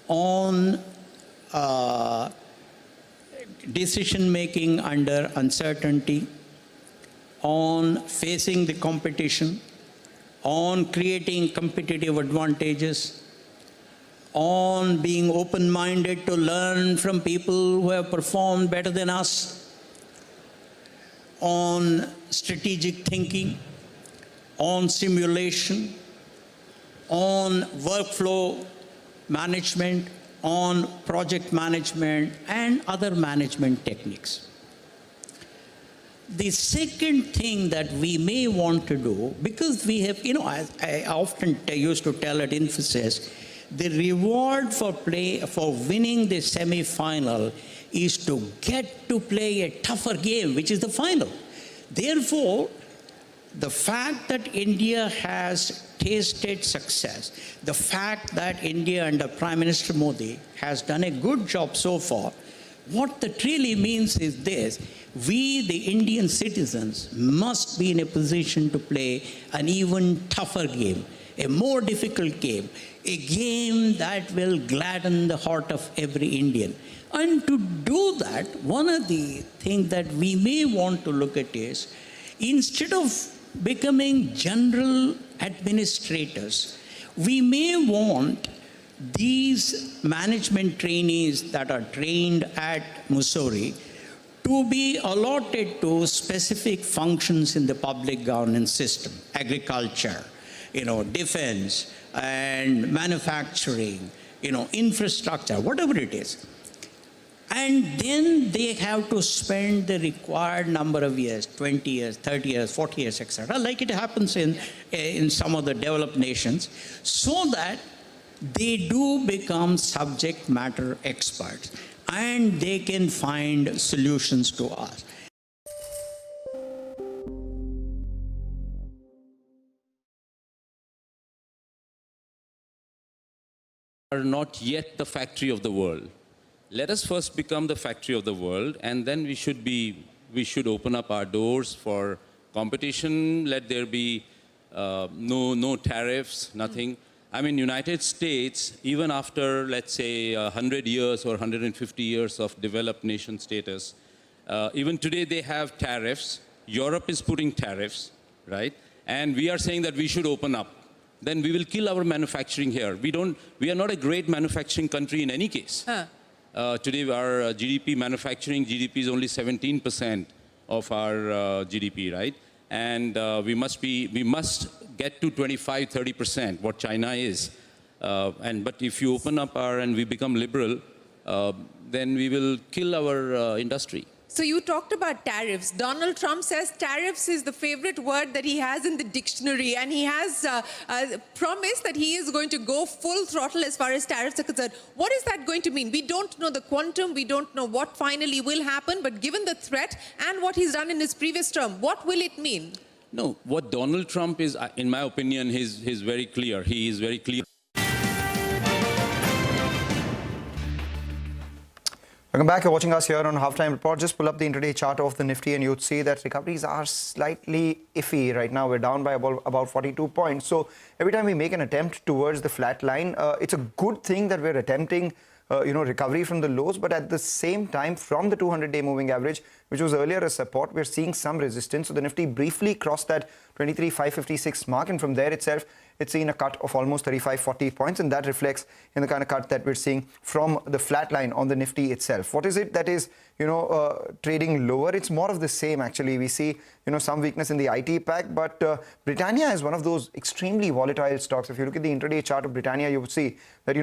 on decision-making under uncertainty, on facing the competition, on creating competitive advantages, on being open-minded to learn from people who have performed better than us, on strategic thinking, on simulation, on workflow management, on project management, and other management techniques. The second thing that we may want to do, because we have, I often used to tell at Infosys, the reward for winning the semi-final is to get to play a tougher game, which is the final. Therefore, the fact that India has tasted success, the fact that India under Prime Minister Modi has done a good job so far, what that really means is this: we, the Indian citizens, must be in a position to play an even tougher game, a more difficult game, a game that will gladden the heart of every Indian. And to do that, one of the things that we may want to look at is, instead of becoming general administrators, we may want these management trainees that are trained at Mussoorie to be allotted to specific functions in the public governance system, agriculture, defense and manufacturing, infrastructure, whatever it is. And then they have to spend the required number of years, 20 years, 30 years, 40 years, etc., like it happens in some of the developed nations, so that they do become subject matter experts and they can find solutions to us. Are not yet the factory of the world. Let us first become the factory of the world, and then we should open up our doors for competition. Let there be no tariffs, nothing. I mean, United States, even after, let's say, 100 years or 150 years of developed nation status, even today they have tariffs. Europe is putting tariffs, right? And we are saying that we should open up. Then we will kill our manufacturing here. We are not a great manufacturing country in any case. Today, our manufacturing GDP is only 17% of our GDP, right? And we must get to 25–30%, what China is. But if you open up and we become liberal, then we will kill our industry. So you talked about tariffs. Donald Trump says tariffs is the favorite word that he has in the dictionary, and he has promised that he is going to go full throttle as far as tariffs are concerned. What is that going to mean? We don't know the quantum, we don't know what finally will happen, but given the threat and what he's done in his previous term, what will it mean? No, what Donald Trump is, in my opinion, he's very clear. He is very clear. Welcome back. You're watching us here on Halftime Report. Just pull up the intraday chart of the Nifty and you'd see that recoveries are slightly iffy right now. We're down by about 42 points. So every time we make an attempt towards the flat line, it's a good thing that we're attempting recovery from the lows, but at the same time, from the 200-day moving average, which was earlier a support, we're seeing some resistance. So the Nifty briefly crossed that 23,556 mark, and from there itself, it's seen a cut of almost 35–40 points, and that reflects in the kind of cut that we're seeing from the flat line on the Nifty itself. What is it that is, trading lower? It's more of the same, actually. We see, some weakness in the IT pack, but Britannia is one of those extremely volatile stocks. If you look at the intraday chart of Britannia, you would see that,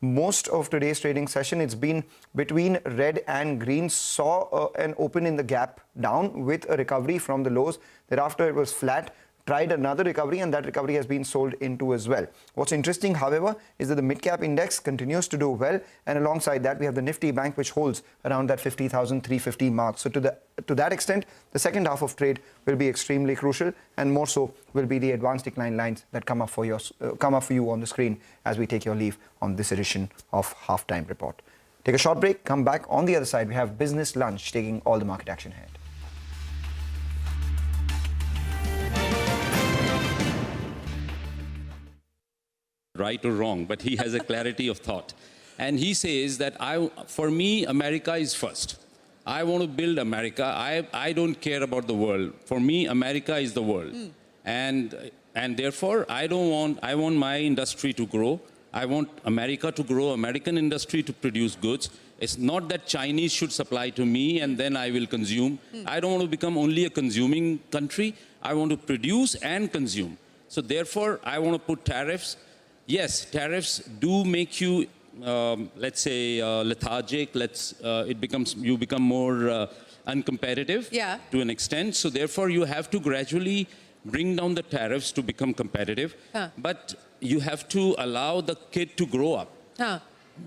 most of today's trading session, it's been between red and green, saw an open in the gap down with a recovery from the lows. Thereafter, it was flat, tried another recovery, and that recovery has been sold into as well. What's interesting, however, is that the mid-cap index continues to do well, and alongside that, we have the Nifty Bank, which holds around that 50,350 mark. So to that extent, the second half of trade will be extremely crucial, and more so will be the advanced decline lines that come up for you on the screen as we take your leave on this edition of Halftime Report. Take a short break, come back. On the other side, we have Business Lunch taking all the market action ahead. Right or wrong, but he has a clarity of thought. And he says that for me, America is first. I want to build America. I don't care about the world. For me, America is the world. And therefore, I want my industry to grow. I want America to grow, American industry to produce goods. It's not that Chinese should supply to me and then I will consume. I don't want to become only a consuming country. I want to produce and consume. So therefore, I want to put tariffs. Yes, tariffs do make you, let's say, lethargic. You become more uncompetitive to an extent. So therefore, you have to gradually bring down the tariffs to become competitive. But you have to allow the kid to grow up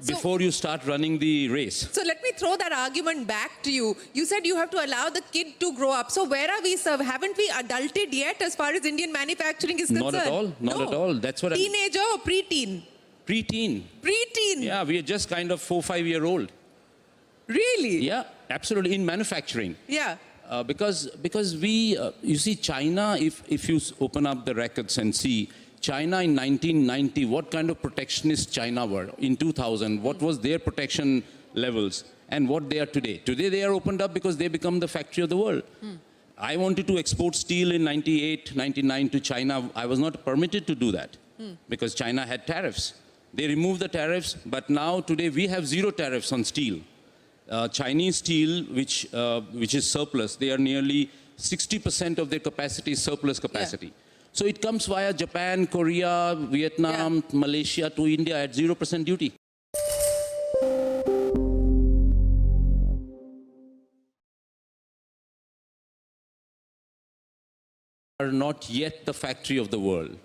before you start running the race. So let me throw that argument back to you. You said you have to allow the kid to grow up. So where are we, sir? Haven't we adulted yet as far as Indian manufacturing is concerned? Not at all. Not at all. That's what Teenager or preteen? Preteen. Preteen? Yeah, we are just kind of 4–5-year-old. Really? Yeah, absolutely. In manufacturing. Yeah. Because we, you see, China, if you open up the records and see, China in 1990, what kind of protectionist China were? In 2000, what was their protection levels and what they are today? Today they are opened up because they become the factory of the world. I wanted to export steel in 98, 99 to China. I was not permitted to do that because China had tariffs. They removed the tariffs, but now today we have zero tariffs on steel. Chinese steel, which is surplus, they are nearly 60% of their capacity is surplus capacity. Yeah. So it comes via Japan, Korea, Vietnam, Malaysia to India at 0% duty. Are not yet the factory of the world.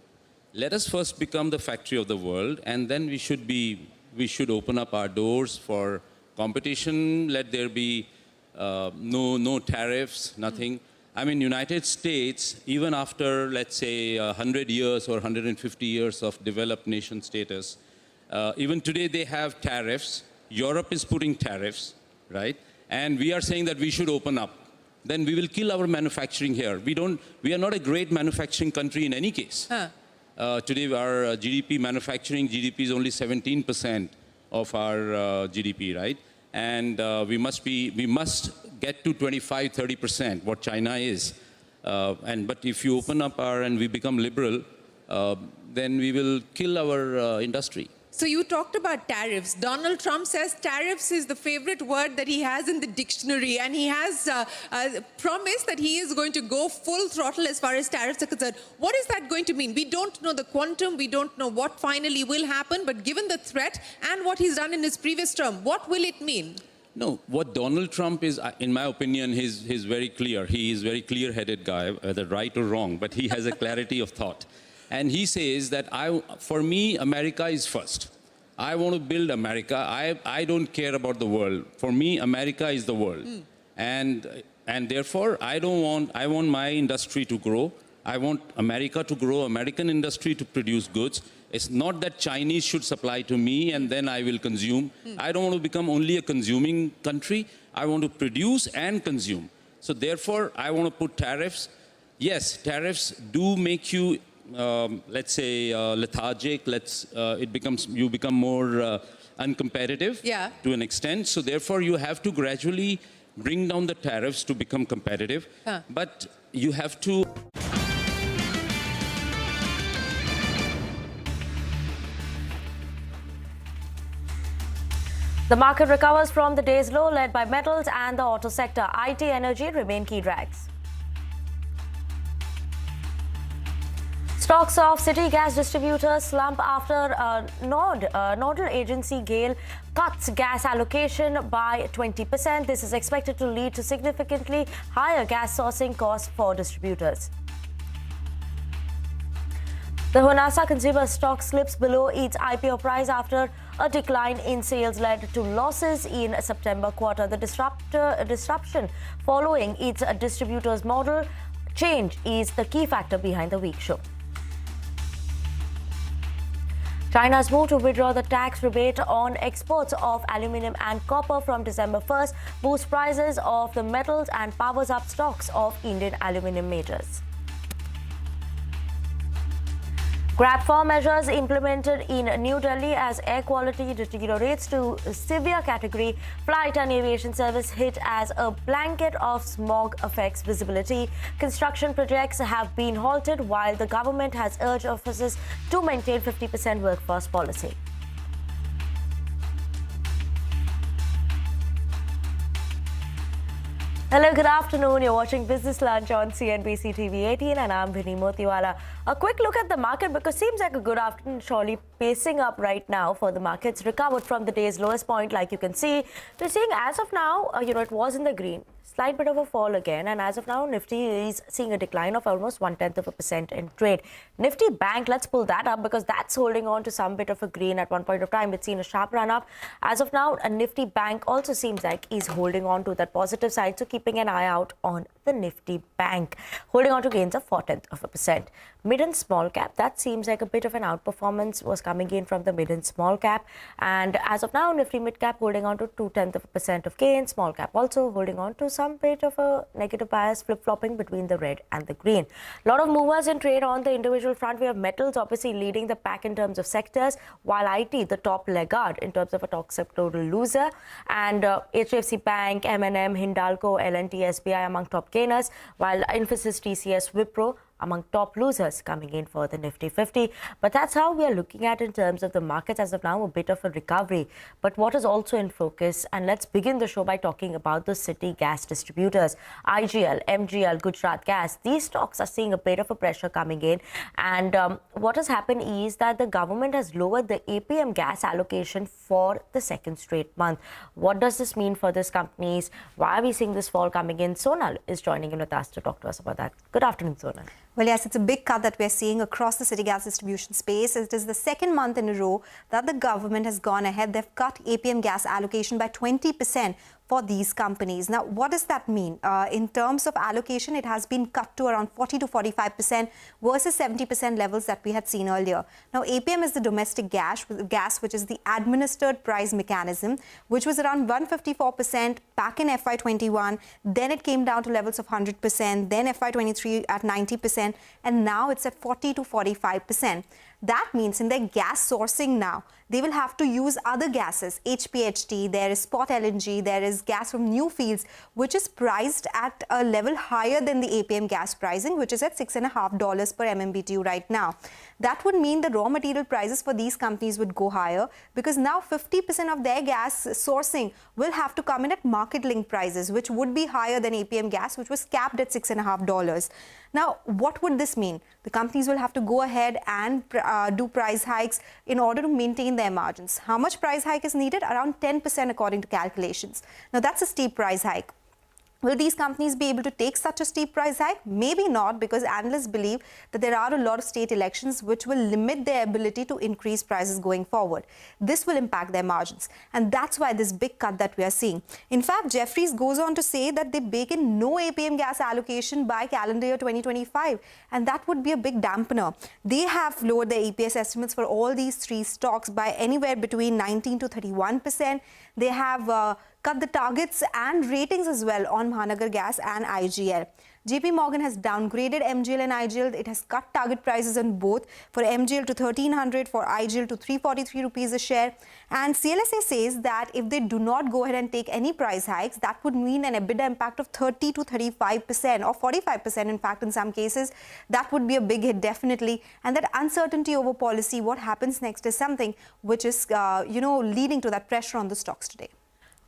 Let us first become the factory of the world, and then we should open up our doors for competition. Let there be no tariffs, nothing. I mean, United States, even after, let's say, 100 years or 150 years of developed nation status, even today they have tariffs. Europe is putting tariffs, right? And we are saying that we should open up. Then we will kill our manufacturing here. We are not a great manufacturing country in any case. Today our manufacturing GDP is only 17% of our GDP, right? And we must get to 25-30%, what China is. But if you open up and we become liberal, then we will kill our industry. So you talked about tariffs. Donald Trump says tariffs is the favorite word that he has in the dictionary, and he has promised that he is going to go full throttle as far as tariffs are concerned. What is that going to mean? We don't know the quantum, we don't know what finally will happen, but given the threat and what he's done in his previous term, what will it mean? No, what Donald Trump is, in my opinion, he's very clear. He is a very clear-headed guy, whether right or wrong, but he has a clarity of thought. And he says that for me, America is first. I want to build America. I don't care about the world. For me, America is the world. And therefore, I want my industry to grow. I want America to grow, American industry to produce goods. It's not that Chinese should supply to me and then I will consume. I don't want to become only a consuming country. I want to produce and consume. So therefore, I want to put tariffs. Yes, tariffs do make you let's say lethargic. You become more uncompetitive to an extent. So therefore, you have to gradually bring down the tariffs to become competitive. But you have to. The market recovers from the day's low, led by metals and the auto sector. IT, energy remain key drags. Stocks of city gas distributors slump after nodal agency GAIL cuts gas allocation by 20%. This is expected to lead to significantly higher gas sourcing costs for distributors. The Honasa consumer stock slips below its IPO price after a decline in sales led to losses in September quarter. The disruption following its distributor's model change is the key factor behind the weak show. China's move to withdraw the tax rebate on exports of aluminium and copper from December 1st boosts prices of the metals and powers up stocks of Indian aluminium majors. Grab 4 measures implemented in New Delhi as air quality deteriorates to severe category. Flight and aviation service hit as a blanket of smog affects visibility. Construction projects have been halted while the government has urged offices to maintain 50% workforce policy. Hello, good afternoon. You're watching Business Lunch on CNBC-TV18 and I'm Vinny Motiwala. A quick look at the market because it seems like a good afternoon, surely pacing up right now for the markets. Recovered from the day's lowest point, like you can see. We're seeing as of now, it was in the green. Slight bit of a fall again, and as of now, Nifty is seeing a decline of almost 0.1% in trade. Nifty Bank, let's pull that up because that's holding on to some bit of a green at one point of time. It's seen a sharp run up. As of now, a Nifty Bank also seems like is holding on to that positive side, so keeping an eye out on the Nifty Bank, holding on to gains of 0.4%. Mid and small cap, that seems like a bit of an outperformance was coming in from the mid and small cap. And as of now, Nifty mid cap holding on to 0.2% of gain. Small cap also holding on to some bit of a negative bias, flip-flopping between the red and the green. A lot of movers in trade on the individual front. We have metals obviously leading the pack in terms of sectors, while IT, the top laggard in terms of a top sectoral loser. And HDFC Bank, M&M, Hindalco, L&T, SBI among top gainers, while Infosys, TCS, Wipro among top losers coming in for the Nifty 50. But that's how we are looking at in terms of the markets as of now, a bit of a recovery. But what is also in focus, and let's begin the show by talking about the city gas distributors, IGL, MGL, Gujarat Gas. These stocks are seeing a bit of a pressure coming in. And what has happened is that the government has lowered the APM gas allocation for the second straight month. What does this mean for these companies? Why are we seeing this fall coming in? Sonal is joining in with us to talk to us about that. Good afternoon, Sonal. Well, yes, it's a big cut that we're seeing across the city gas distribution space. It is the second month in a row that the government has gone ahead. They've cut APM gas allocation by 20% for these companies. Now, what does that mean? In terms of allocation, it has been cut to around 40 to 45% versus 70% levels that we had seen earlier. Now, APM is the domestic gas, which is the administered price mechanism, which was around 154% back in FY21. Then it came down to levels of 100%, then FY23 at 90%, and now it's at 40 to 45%. That means in their gas sourcing now, they will have to use other gases, HPHT, there is spot LNG, there is gas from new fields, which is priced at a level higher than the APM gas pricing, which is at $6.50 per MMBTU right now. That would mean the raw material prices for these companies would go higher, because now 50% of their gas sourcing will have to come in at market-linked prices, which would be higher than APM gas, which was capped at $6.50. Now, what would this mean? The companies will have to go ahead and do price hikes in order to maintain their margins. How much price hike is needed? Around 10% according to calculations. Now, that's a steep price hike. Will these companies be able to take such a steep price hike? Maybe not, because analysts believe that there are a lot of state elections which will limit their ability to increase prices going forward. This will impact their margins, and that's why this big cut that we are seeing. In fact, Jefferies goes on to say that they bake in no APM gas allocation by calendar year 2025, and that would be a big dampener. They have lowered their EPS estimates for all these three stocks by anywhere between 19 to 31%. They have cut the targets and ratings as well on Mahanagar Gas and IGL. JP Morgan has downgraded MGL and IGL. It has cut target prices on both, for MGL to 1300, for IGL to 343 rupees a share. And CLSA says that if they do not go ahead and take any price hikes, that would mean an EBITDA impact of 30 to 35% or 45% in fact in some cases. That would be a big hit definitely. And that uncertainty over policy, what happens next, is something which is leading to that pressure on the stocks today.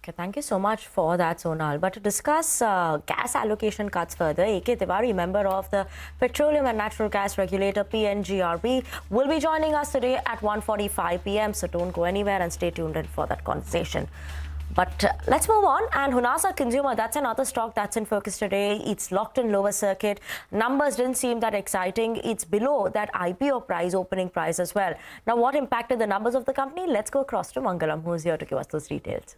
Okay, thank you so much for that, Sonal. But to discuss gas allocation cuts further, A.K. Tiwari, member of the Petroleum and Natural Gas Regulator, PNGRB, will be joining us today at 1:45 p.m. So don't go anywhere and stay tuned in for that conversation. But let's move on. And Honasa Consumer, that's another stock that's in focus today. It's locked in lower circuit. Numbers didn't seem that exciting. It's below that IPO price, opening price as well. Now, what impacted the numbers of the company? Let's go across to Mangalam, who's here to give us those details.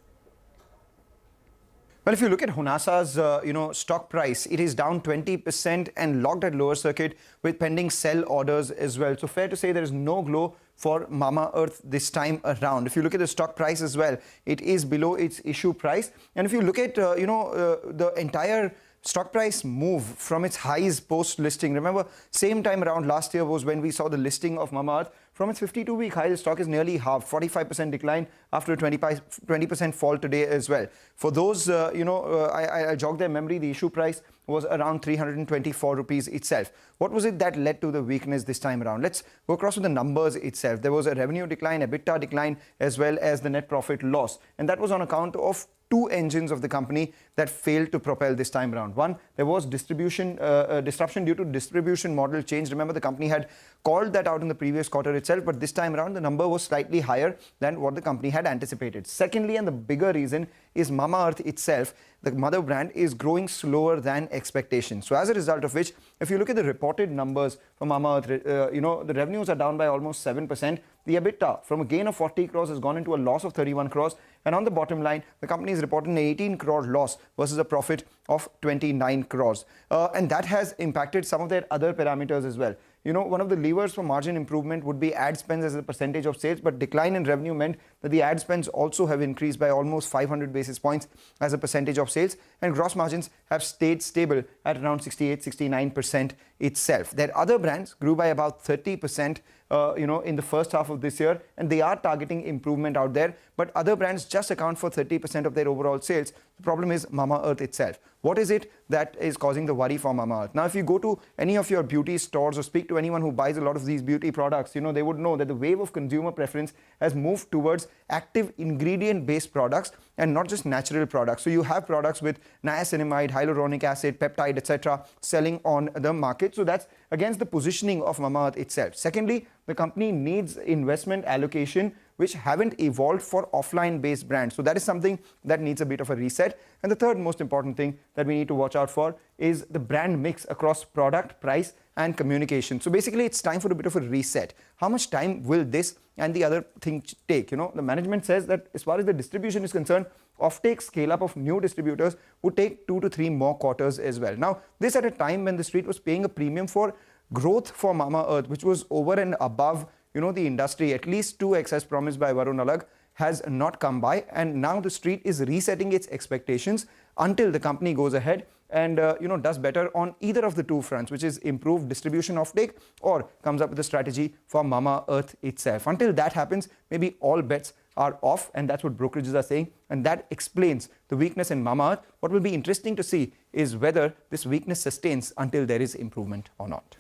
Well, if you look at Honasa's, stock price, it is down 20% and locked at lower circuit with pending sell orders as well. So fair to say there is no glow for Mamaearth this time around. If you look at the stock price as well, it is below its issue price. And if you look at, the entire stock price move from its highs post-listing. Remember, same time around last year was when we saw the listing of Mamaearth. From its 52-week high, the stock is nearly half, 45% decline after a 20% fall today as well. For those, I jog their memory, the issue price was around 324 rupees itself. What was it that led to the weakness this time around? Let's go across to the numbers itself. There was a revenue decline, EBITDA decline, as well as the net profit loss. And that was on account of two engines of the company that failed to propel this time around. One, there was disruption due to distribution model change. Remember, the company had called that out in the previous quarter itself, but this time around the number was slightly higher than what the company had anticipated. Secondly, and the bigger reason, is Mamaearth itself, the mother brand, is growing slower than expectations. So as a result of which, if you look at the reported numbers for Mamaearth, the revenues are down by almost 7%. The EBITDA from a gain of 40 crores has gone into a loss of 31 crores. And on the bottom line, the company is reporting an 18 crore loss versus a profit of 29 crores. And that has impacted some of their other parameters as well. One of the levers for margin improvement would be ad spends as a percentage of sales, but decline in revenue meant that the ad spends also have increased by almost 500 basis points as a percentage of sales, and gross margins have stayed stable at around 68-69% itself. Their other brands grew by about 30%, in the first half of this year, and they are targeting improvement out there, but other brands just account for 30% of their overall sales. The problem is Mamaearth itself. What is it that is causing the worry for Mamaearth? Now, if you go to any of your beauty stores or speak to anyone who buys a lot of these beauty products, you know, they would know that the wave of consumer preference has moved towards active ingredient-based products and not just natural products. So you have products with niacinamide, hyaluronic acid, peptide, etc. selling on the market. So that's against the positioning of Mamaearth itself. Secondly, the company needs investment allocation which haven't evolved for offline-based brands. So that is something that needs a bit of a reset. And the third most important thing that we need to watch out for is the brand mix across product, price, and communication. So basically, it's time for a bit of a reset. How much time will this and the other thing take? You know, the management says that as far as the distribution is concerned, offtake scale-up of new distributors would take 2 to 3 more quarters as well. Now, this at a time when the street was paying a premium for growth for Mamaearth, which was over and above, you know, the industry. At least 2x as promised by Varun Alagh has not come by, and now the street is resetting its expectations until the company goes ahead and does better on either of the two fronts, which is improved distribution offtake or comes up with a strategy for Mamaearth itself. Until that happens, maybe all bets are off, and that's what brokerages are saying, and that explains the weakness in Mamaearth. What will be interesting to see is whether this weakness sustains until there is improvement or not.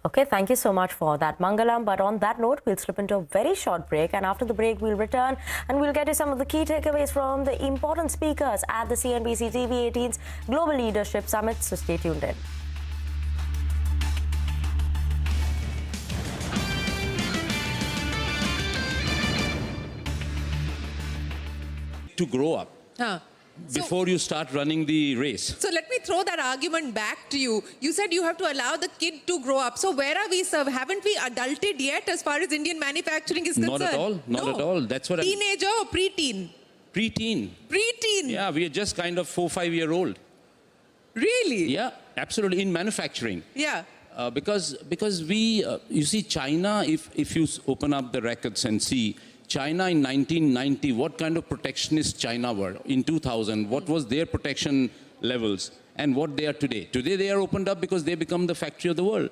Okay, thank you so much for that, Mangalam. But on that note, we'll slip into a very short break. And after the break, we'll return and we'll get to some of the key takeaways from the important speakers at the CNBC-TV18's Global Leadership Summit. So stay tuned in. To grow up. Before you start running the race. So let me throw that argument back to you. You said you have to allow the kid to grow up. So where are we, sir? Haven't we adulted yet as far as Indian manufacturing is concerned? Not at all. Not at all. That's what Teenager or preteen? Preteen. Preteen? Yeah, we are just kind of 4-5-year-old. Really? Yeah, absolutely. In manufacturing. Yeah. Because we, you see, China, if you open up the records and see, China in 1990, what kind of protectionist China were? In 2000, what was their protection levels and what they are today? Today they are opened up because they become the factory of the world.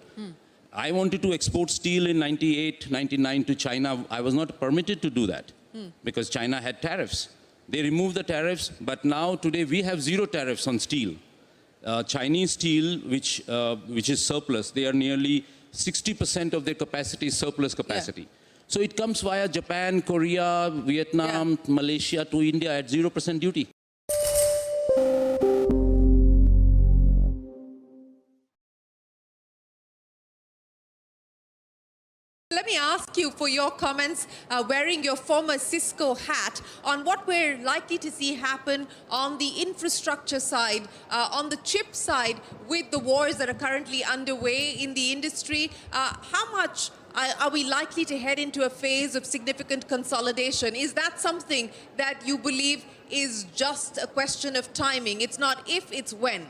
I wanted to export steel in 98, 99 to China. I was not permitted to do that because China had tariffs. They removed the tariffs, but now today we have 0 tariffs on steel. Chinese steel, which is surplus, they are nearly 60% of their capacity is surplus capacity. Yeah. So it comes via Japan, Korea, Vietnam, Malaysia to India at 0% duty. Let me ask you for your comments, wearing your former Cisco hat, on what we're likely to see happen on the infrastructure side, on the chip side, with the wars that are currently underway in the industry. How much are we likely to head into a phase of significant consolidation? Is that something that you believe is just a question of timing? It's not if, it's when.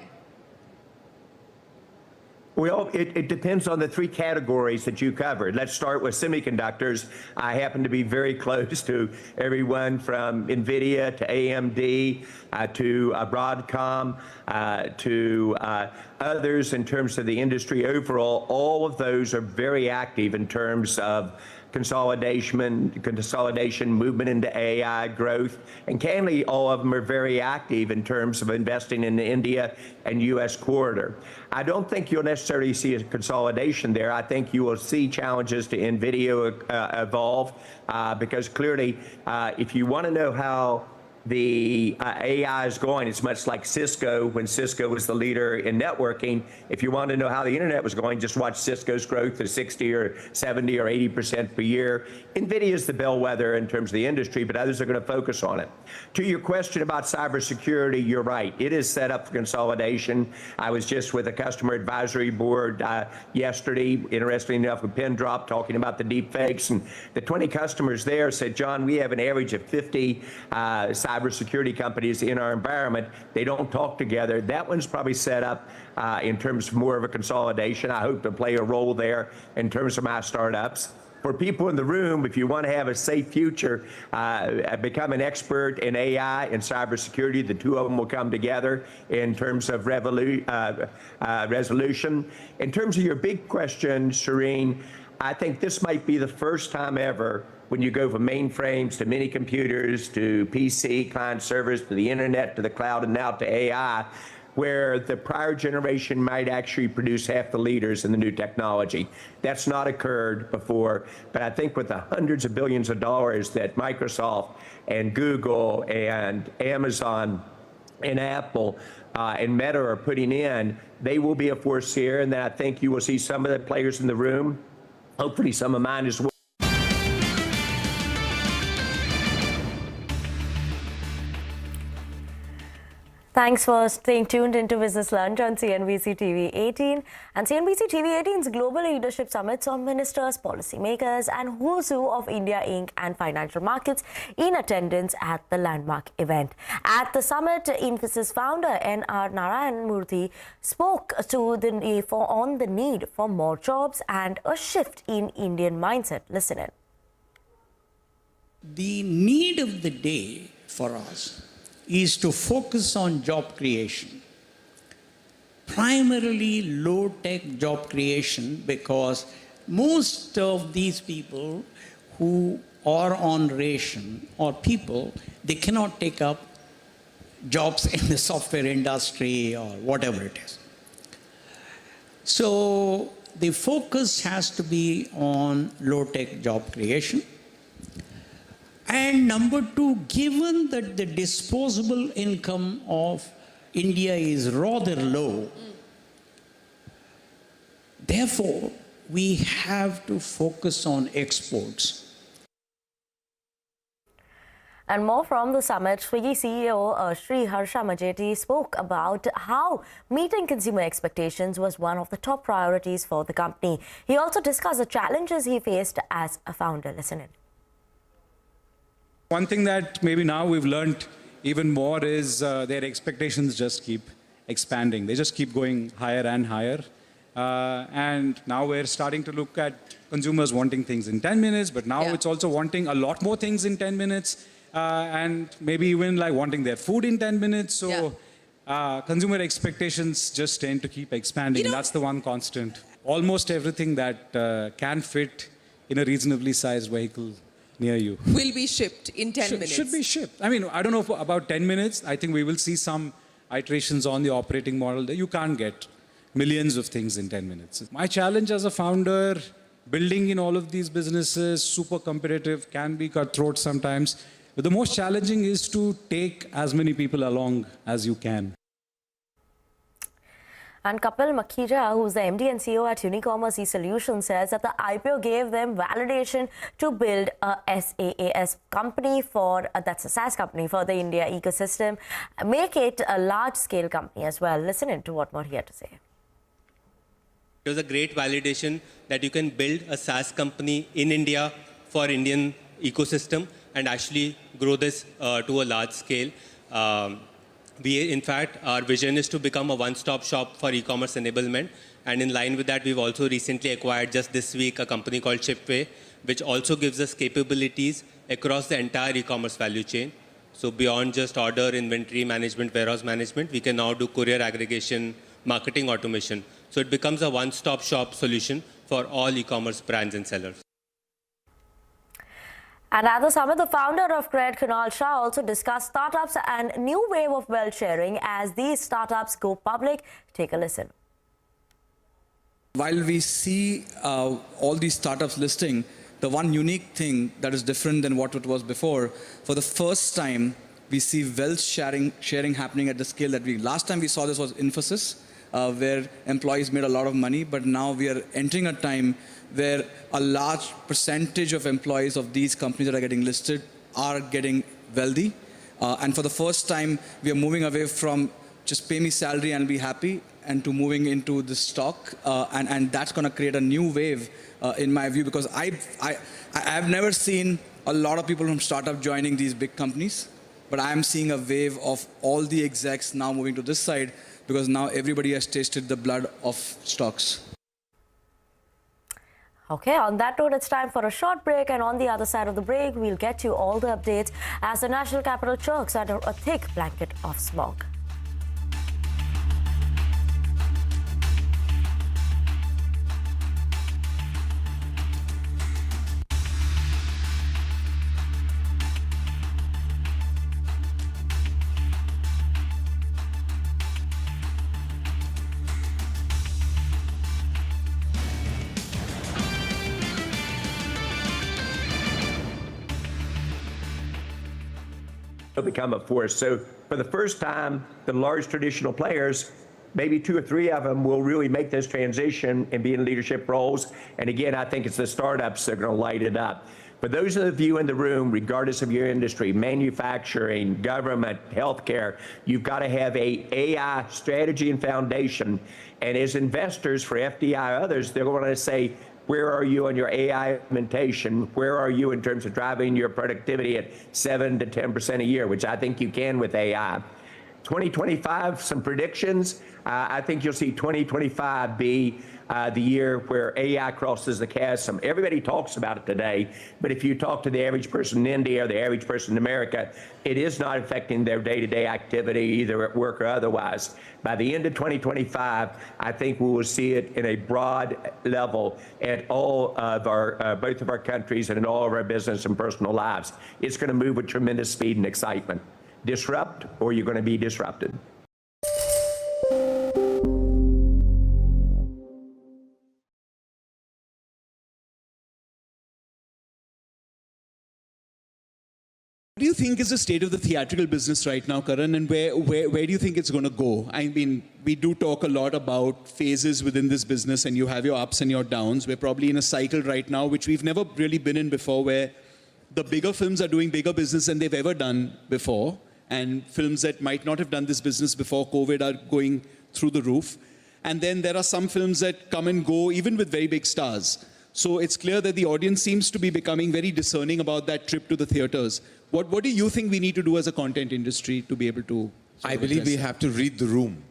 Well, it depends on the 3 categories that you covered. Let's start with semiconductors. I happen to be very close to everyone from NVIDIA to AMD to Broadcom to others in terms of the industry overall. All of those are very active in terms of consolidation, movement into AI growth, and candidly, all of them are very active in terms of investing in the India and U.S. corridor. I don't think you'll necessarily see a consolidation there. I think you will see challenges to NVIDIA evolve because clearly, if you want to know how the AI is going, it's much like Cisco when Cisco was the leader in networking. If you want to know how the internet was going, just watch Cisco's growth to 60 or 70 or 80% per year. NVIDIA is the bellwether in terms of the industry, but others are going to focus on it. To your question about cybersecurity, you're right. It is set up for consolidation. I was just with a customer advisory board yesterday, interestingly enough, with Pindrop, talking about the deep fakes, and the 20 customers there said, John, we have an average of 50 cybersecurity companies in our environment. They don't talk together. That one's probably set up in terms of more of a consolidation. I hope to play a role there in terms of my startups. For people in the room, if you want to have a safe future, become an expert in AI and cybersecurity. The 2 of them will come together in terms of resolution. In terms of your big question, Shireen, I think this might be the first time ever when you go from mainframes to mini computers to PC, client servers, to the internet, to the cloud, and now to AI, where the prior generation might actually produce half the leaders in the new technology. That's not occurred before, but I think with the hundreds of billions of dollars that Microsoft and Google and Amazon and Apple and Meta are putting in, they will be a force here, and then I think you will see some of the players in the room, hopefully some of mine as well. Thanks for staying tuned into Business Lunch on CNBC TV18. And CNBC TV18's Global Leadership Summit saw ministers, policymakers, and who's who of India Inc. and financial markets in attendance at the landmark event. At the summit, Infosys founder N.R. Narayan Murthy spoke on the need for more jobs and a shift in Indian mindset. Listen in. The need of the day for us is to focus on job creation, primarily low-tech job creation, because most of these people who are on ration or people, they cannot take up jobs in the software industry or whatever it is. So the focus has to be on low-tech job creation. And number two, given that the disposable income of India is rather low, therefore, we have to focus on exports. And more from the summit, Swiggy CEO Sri Harsha Majety spoke about how meeting consumer expectations was one of the top priorities for the company. He also discussed the challenges he faced as a founder. Listen in. One thing that maybe now we've learned even more is their expectations just keep expanding. They just keep going higher and higher. And now we're starting to look at consumers wanting things in 10 minutes, but now it's also wanting a lot more things in 10 minutes and maybe even like wanting their food in 10 minutes. So consumer expectations just tend to keep expanding. And that's the one constant. Almost everything that can fit in a reasonably sized vehicle near you will be shipped in 10 minutes. Should be shipped. I mean, I don't know about 10 minutes. I think we will see some iterations on the operating model that you can't get millions of things in 10 minutes. My challenge as a founder, building in all of these businesses, super competitive, can be cutthroat sometimes. But the most challenging is to take as many people along as you can. And Kapil Makhija, who's the MD and CEO at Unicommerce eSolutions, says that the IPO gave them validation to build a SaaS company that's a SaaS company for the India ecosystem, make it a large-scale company as well. Listen in to what more he had to say. It was a great validation that you can build a SaaS company in India for Indian ecosystem and actually grow this to a large scale. In fact, our vision is to become a one-stop shop for e-commerce enablement. And in line with that, we've also recently acquired just this week a company called Shipway, which also gives us capabilities across the entire e-commerce value chain. So beyond just order, inventory management, warehouse management, we can now do courier aggregation, marketing automation. So it becomes a one-stop shop solution for all e-commerce brands and sellers. And at the summit, the founder of Cred, Kunal Shah, also discussed startups and new wave of wealth sharing as these startups go public. Take a listen. While we see all these startups listing, the one unique thing that is different than what it was before, for the first time, we see wealth sharing happening at the scale that last time we saw this was Infosys, where employees made a lot of money, but now we are entering a time where a large percentage of employees of these companies that are getting listed are getting wealthy. And for the first time, we are moving away from just pay me salary and be happy, and to moving into the stock. And that's going to create a new wave, in my view, because I've never seen a lot of people from startup joining these big companies, but I'm seeing a wave of all the execs now moving to this side, because now everybody has tasted the blood of stocks. Okay, on that note, it's time for a short break, and on the other side of the break, we'll get you all the updates as the national capital chokes under a thick blanket of smog. become a force. So for the first time, the large traditional players, maybe 2 or 3 of them will really make this transition and be in leadership roles. And again, I think it's the startups that are going to light it up. For those of you in the room, regardless of your industry, manufacturing, government, healthcare, you've got to have a AI strategy and foundation. And as investors for FDI others, they're going to say, where are you on your AI implementation? Where are you in terms of driving your productivity at 7 to 10% a year, which I think you can with AI. 2025, some predictions. I think you'll see 2025 be the year where AI crosses the chasm. Everybody talks about it today, but if you talk to the average person in India or the average person in America, it is not affecting their day-to-day activity, either at work or otherwise. By the end of 2025, I think we will see it in a broad level at all of our, both of our countries and in all of our business and personal lives. It's going to move with tremendous speed and excitement. Disrupt, or you're going to be disrupted. What do you think is the state of the theatrical business right now, Karan, and where do you think it's going to go? I mean, we do talk a lot about phases within this business, and you have your ups and your downs. We're probably in a cycle right now, which we've never really been in before, where the bigger films are doing bigger business than they've ever done before, and films that might not have done this business before COVID are going through the roof. And then there are some films that come and go, even with very big stars. So it's clear that the audience seems to be becoming very discerning about that trip to the theaters. What do you think we need to do as a content industry to be able to? I believe we have to read the room.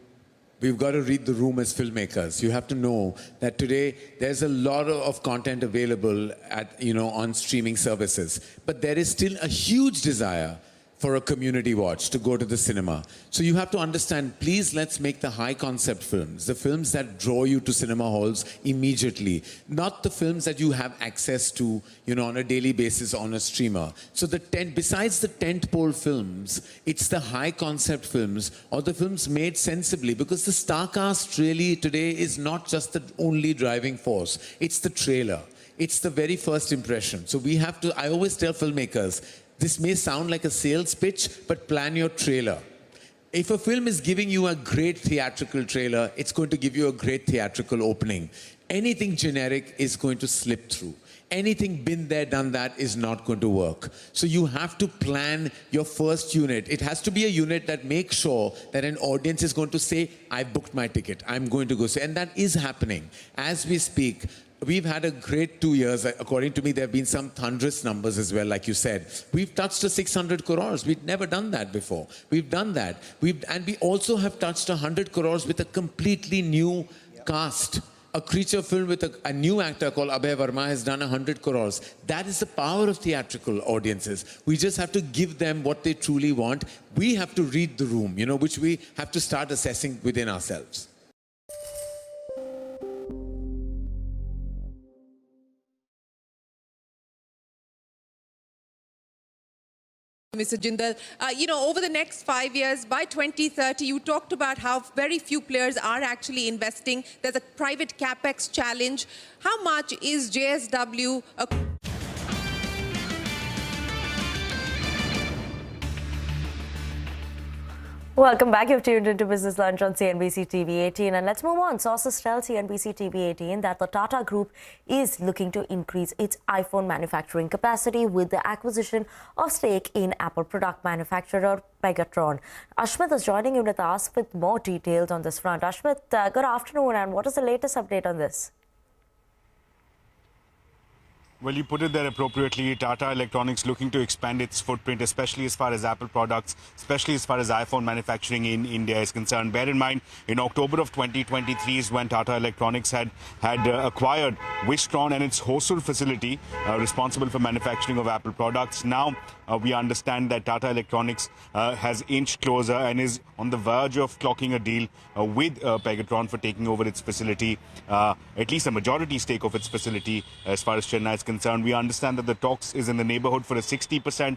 We've got to read the room as filmmakers. You have to know that today there's a lot of content available at, on streaming services, but there is still a huge desire for a community watch, to go to the cinema. So you have to understand, please let's make the high concept films, the films that draw you to cinema halls immediately, not the films that you have access to, on a daily basis on a streamer. So besides the tentpole films, it's the high concept films or the films made sensibly, because the star cast really today is not just the only driving force, it's the trailer. It's the very first impression. So we have to, I always tell filmmakers, this may sound like a sales pitch, but plan your trailer. If a film is giving you a great theatrical trailer, it's going to give you a great theatrical opening. Anything generic is going to slip through. Anything been there, done that is not going to work. So you have to plan your first unit. It has to be a unit that makes sure that an audience is going to say, I booked my ticket, I'm going to go see. And that is happening. As we speak, we've had a great 2 years. According to me, there have been some thunderous numbers as well, like you said. We've touched the 600 crores. We'd never done that before. We've done that. And we also have touched 100 crores with a completely new cast. A creature film with a new actor called Abhay Verma has done 100 crores. That is the power of theatrical audiences. We just have to give them what they truly want. We have to read the room, which we have to start assessing within ourselves. Mr. Jindal, over the next 5 years, by 2030, you talked about how very few players are actually investing. There's a private capex challenge. How much is JSW Welcome back. You've tuned into Business Lunch on CNBC-TV18. And let's move on. Sources tell CNBC-TV18 that the Tata Group is looking to increase its iPhone manufacturing capacity with the acquisition of stake in Apple product manufacturer Pegatron. Ashmit is joining in with us with more details on this front. Ashmit, good afternoon. And what is the latest update on this? Well, you put it there appropriately. Tata Electronics looking to expand its footprint, especially as far as Apple products, especially as far as iPhone manufacturing in India is concerned. Bear in mind, in October of 2023 is when Tata Electronics had acquired Wistron and its Hosur facility responsible for manufacturing of Apple products. Now, we understand that Tata Electronics has inched closer and is on the verge of clocking a deal with Pegatron for taking over its facility, at least a majority stake of its facility as far as Chennai is concerned. We understand that the talks is in the neighborhood for a 60%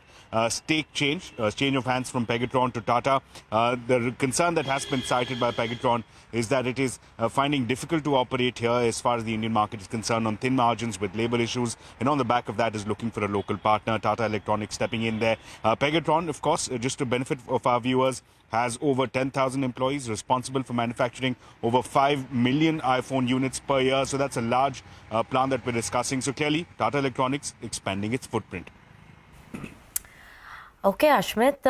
stake change of hands from Pegatron to Tata. The concern that has been cited by Pegatron is that it is finding difficult to operate here as far as the Indian market is concerned on thin margins with labor issues, and on the back of that is looking for a local partner. Tata Electronics stepping happening in there. Pegatron, of course, just to benefit of our viewers, has over 10,000 employees responsible for manufacturing over 5 million iPhone units per year. So that's a large plant that we're discussing. So clearly, Tata Electronics expanding its footprint. Okay, Ashmit,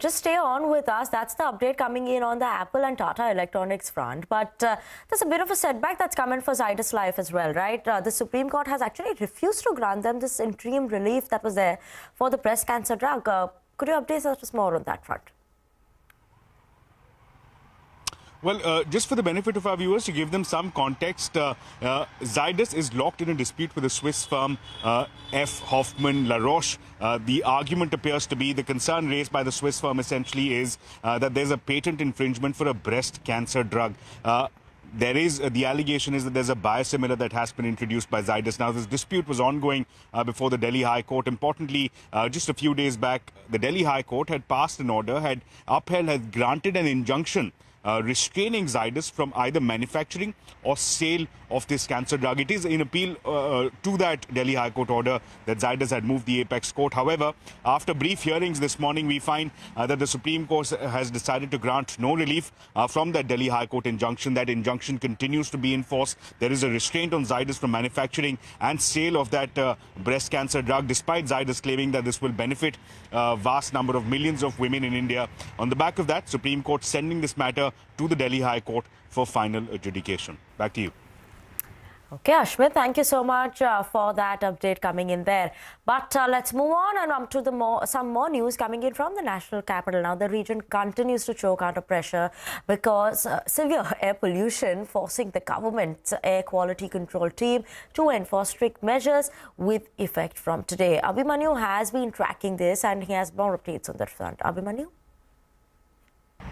just stay on with us. That's the update coming in on the Apple and Tata Electronics front. But there's a bit of a setback that's come in for Zydus Life as well, right? The Supreme Court has actually refused to grant them this interim relief that was there for the breast cancer drug. Could you update us more on that front? Well, just for the benefit of our viewers, to give them some context, Zydus is locked in a dispute with the Swiss firm F. Hoffmann La Roche. The argument appears to be, the concern raised by the Swiss firm essentially is that there's a patent infringement for a breast cancer drug. The allegation is that there's a biosimilar that has been introduced by Zydus. Now, this dispute was ongoing before the Delhi High Court. Importantly, just a few days back, the Delhi High Court had passed an order, had granted an injunction restraining Zydus from either manufacturing or sale of this cancer drug. It is in appeal to that Delhi High Court order that Zydus had moved the apex court. However, after brief hearings this morning, we find that the Supreme Court has decided to grant no relief from that Delhi High Court injunction. That injunction continues to be in force. There is a restraint on Zydus from manufacturing and sale of that breast cancer drug, despite Zydus claiming that this will benefit a vast number of millions of women in India. On the back of that, Supreme Court sending this matter to the Delhi High Court for final adjudication. Back to you. Okay, Ashmit, thank you so much for that update coming in there. But let's move on and to some more news coming in from the national capital. Now, the region continues to choke under pressure because severe air pollution forcing the government's air quality control team to enforce strict measures with effect from today. Abhimanyu has been tracking this and he has more updates on that front. Abhimanyu?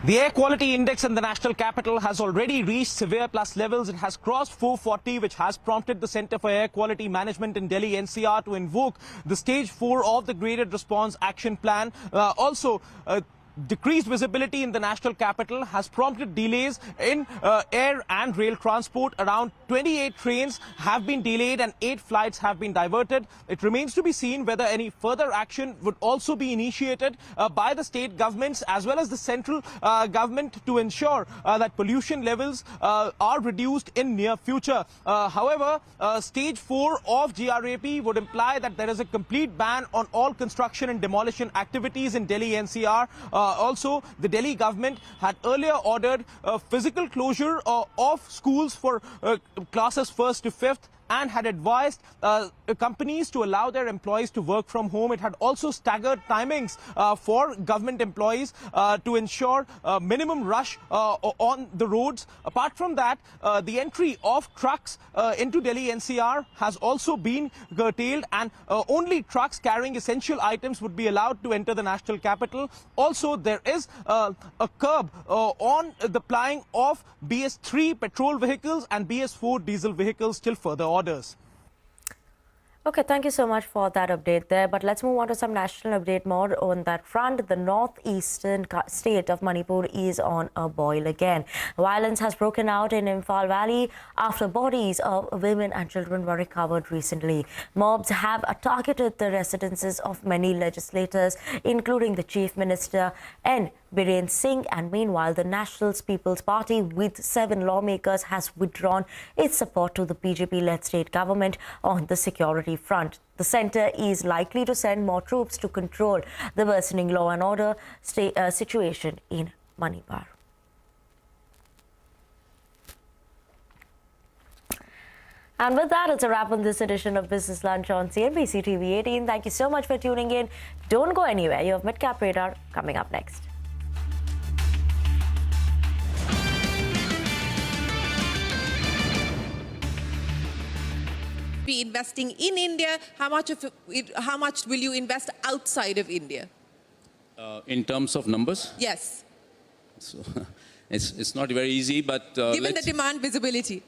The air quality index in the national capital has already reached severe plus levels. It has crossed 440, which has prompted the Centre for Air Quality Management in Delhi NCR to invoke the stage 4 of the graded response action plan. Decreased visibility in the national capital has prompted delays in air and rail transport. Around 28 trains have been delayed and 8 flights have been diverted. It remains to be seen whether any further action would also be initiated by the state governments as well as the central government to ensure that pollution levels are reduced in near future. However, stage 4 of GRAP would imply that there is a complete ban on all construction and demolition activities in Delhi NCR. Also, the Delhi government had earlier ordered physical closure of schools for classes 1st to 5th and had advised companies to allow their employees to work from home. It had also staggered timings for government employees to ensure minimum rush on the roads. Apart from that, the entry of trucks into Delhi NCR has also been curtailed, and only trucks carrying essential items would be allowed to enter the national capital. Also, there is a curb on the plying of BS3 petrol vehicles and BS4 diesel vehicles till further orders. Okay, thank you so much for that update there. But let's move on to some national update more on that front. The northeastern state of Manipur is on a boil again. Violence has broken out in Imphal Valley after bodies of women and children were recovered recently. Mobs have targeted the residences of many legislators, including the Chief Minister N. Biren Singh, and meanwhile the National People's Party with 7 lawmakers has withdrawn its support to the BJP-led state government on the security front. The centre is likely to send more troops to control the worsening law and order situation in Manipur. And with that, it's a wrap on this edition of Business Lunch on CNBC TV18. Thank you so much for tuning in. Don't go anywhere. You have Midcap Radar coming up next. Be investing in India, how much will you invest outside of India? In terms of numbers? Yes. So, it's not very easy, but given the demand visibility.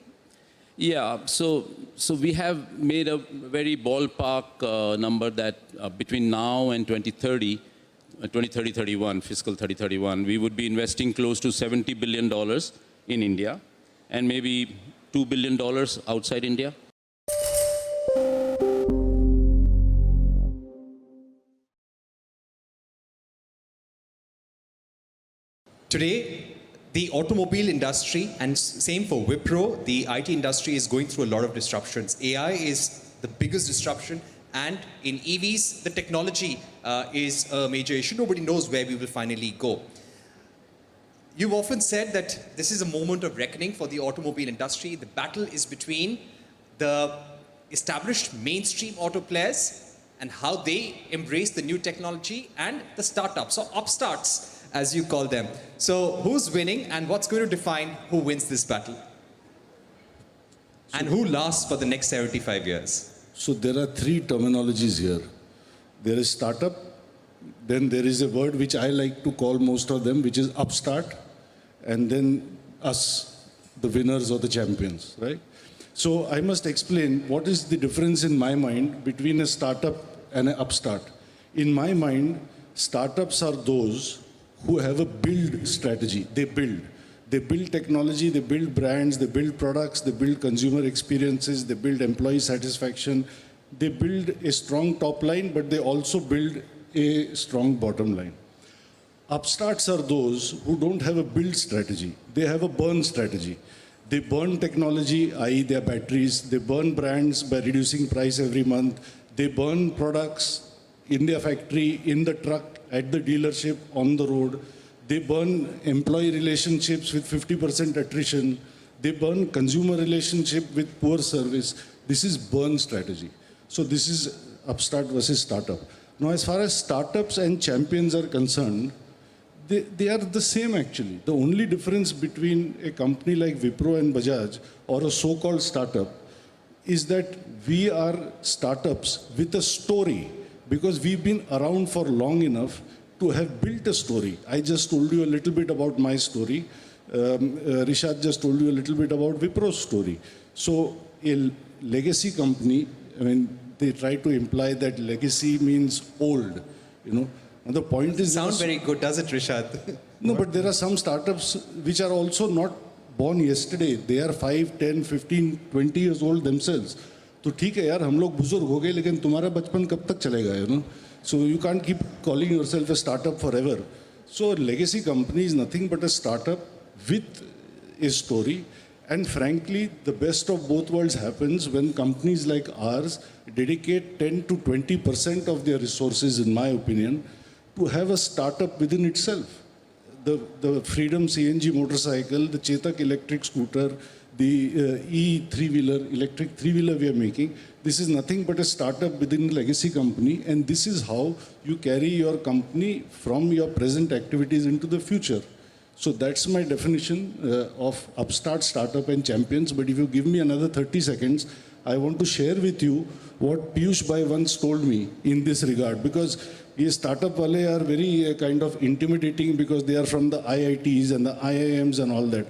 Yeah, so we have made a very ballpark number that between now and 2030-31, fiscal 30-31, we would be investing close to $70 billion in India and maybe $2 billion outside India. Today, the automobile industry, and same for Wipro, the IT industry is going through a lot of disruptions. AI is the biggest disruption, and in EVs, the technology is a major issue. Nobody knows where we will finally go. You've often said that this is a moment of reckoning for the automobile industry. The battle is between the established mainstream auto players and how they embrace the new technology, and the startups, or upstarts, as you call them. So who's winning, and what's going to define who wins this battle? And who lasts for the next 75 years? So there are three terminologies here. There is startup, then there is a word which I like to call most of them, which is upstart, and then us, the winners or the champions, right? So I must explain what is the difference in my mind between a startup and an upstart. In my mind, startups are those who have a build strategy. They build technology, they build brands, they build products, they build consumer experiences, they build employee satisfaction, they build a strong top line, but they also build a strong bottom line. Upstarts are those who don't have a build strategy. They have a burn strategy. They burn technology, i.e. their batteries. They burn brands by reducing price every month. They burn products in their factory, in the truck, at the dealership, on the road. They burn employee relationships with 50% attrition. They burn consumer relationship with poor service. This is burn strategy. So this is upstart versus startup. Now, as far as startups and champions are concerned, they are the same actually. The only difference between a company like Wipro and Bajaj or a so-called startup is that we are startups with a story, because we've been around for long enough to have built a story. I just told you a little bit about my story. Rishad just told you a little bit about Wipro's story. So a legacy company, I mean, they try to imply that legacy means old, you know. And the point is... Sounds very good, does it, Rishad? No, but there are some startups which are also not born yesterday. They are 5, 10, 15, 20 years old themselves. तो ठीक है यार, हम लोग बुजुर्ग हो गए, लेकिन तुम्हारा बचपन कब तक चलेगा, you know? So you can't keep calling yourself a startup forever. So a legacy company is nothing but a startup with a story. And frankly, the best of both worlds happens when companies like ours dedicate 10 to 20% of their resources, in my opinion, to have a startup within itself. The Freedom CNG motorcycle, the Chetak electric scooter, the E-3-wheeler, electric 3-wheeler we are making, this is nothing but a startup within a legacy company, and this is how you carry your company from your present activities into the future. So that's my definition of upstart, startup and champions. But if you give me another 30 seconds, I want to share with you what Piyush Bhai once told me in this regard, because these startup wale are very kind of intimidating because they are from the IITs and the IIMs and all that.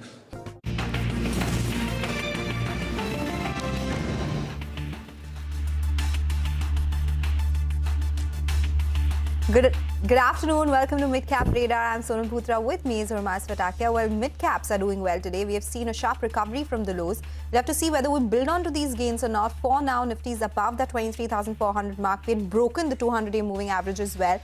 Good afternoon. Welcome to Mid-Cap Radar. I'm Sonal Bhutra. With me is Hormas Vatakia. Well, mid-caps are doing well today. We have seen a sharp recovery from the lows. We'll have to see whether we build on to these gains or not. For now, Nifty is above the 23,400 mark. We had broken the 200-day moving average as well.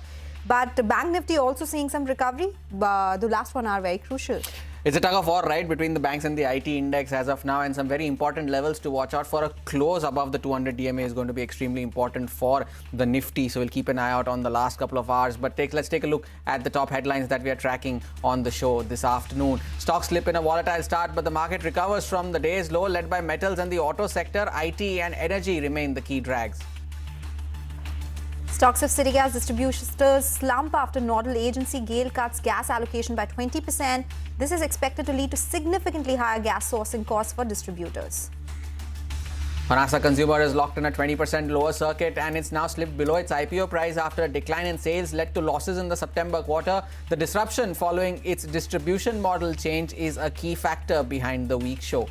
But Bank Nifty also seeing some recovery. But the last one are very crucial. It's a tug of war, right, between the banks and the IT index as of now, and some very important levels to watch out for. A close above the 200 DMA is going to be extremely important for the Nifty, so we'll keep an eye out on the last couple of hours. But let's take a look at the top headlines that we are tracking on the show this afternoon. Stocks slip in a volatile start, but the market recovers from the day's low, led by metals and the auto sector. IT and energy remain the key drags. Stocks of city gas distributors slump after nodal agency GAIL cuts gas allocation by 20%. This is expected to lead to significantly higher gas sourcing costs for distributors. Honasa Consumer is locked in a 20% lower circuit, and it's now slipped below its IPO price after a decline in sales led to losses in the September quarter. The disruption following its distribution model change is a key factor behind the weak show.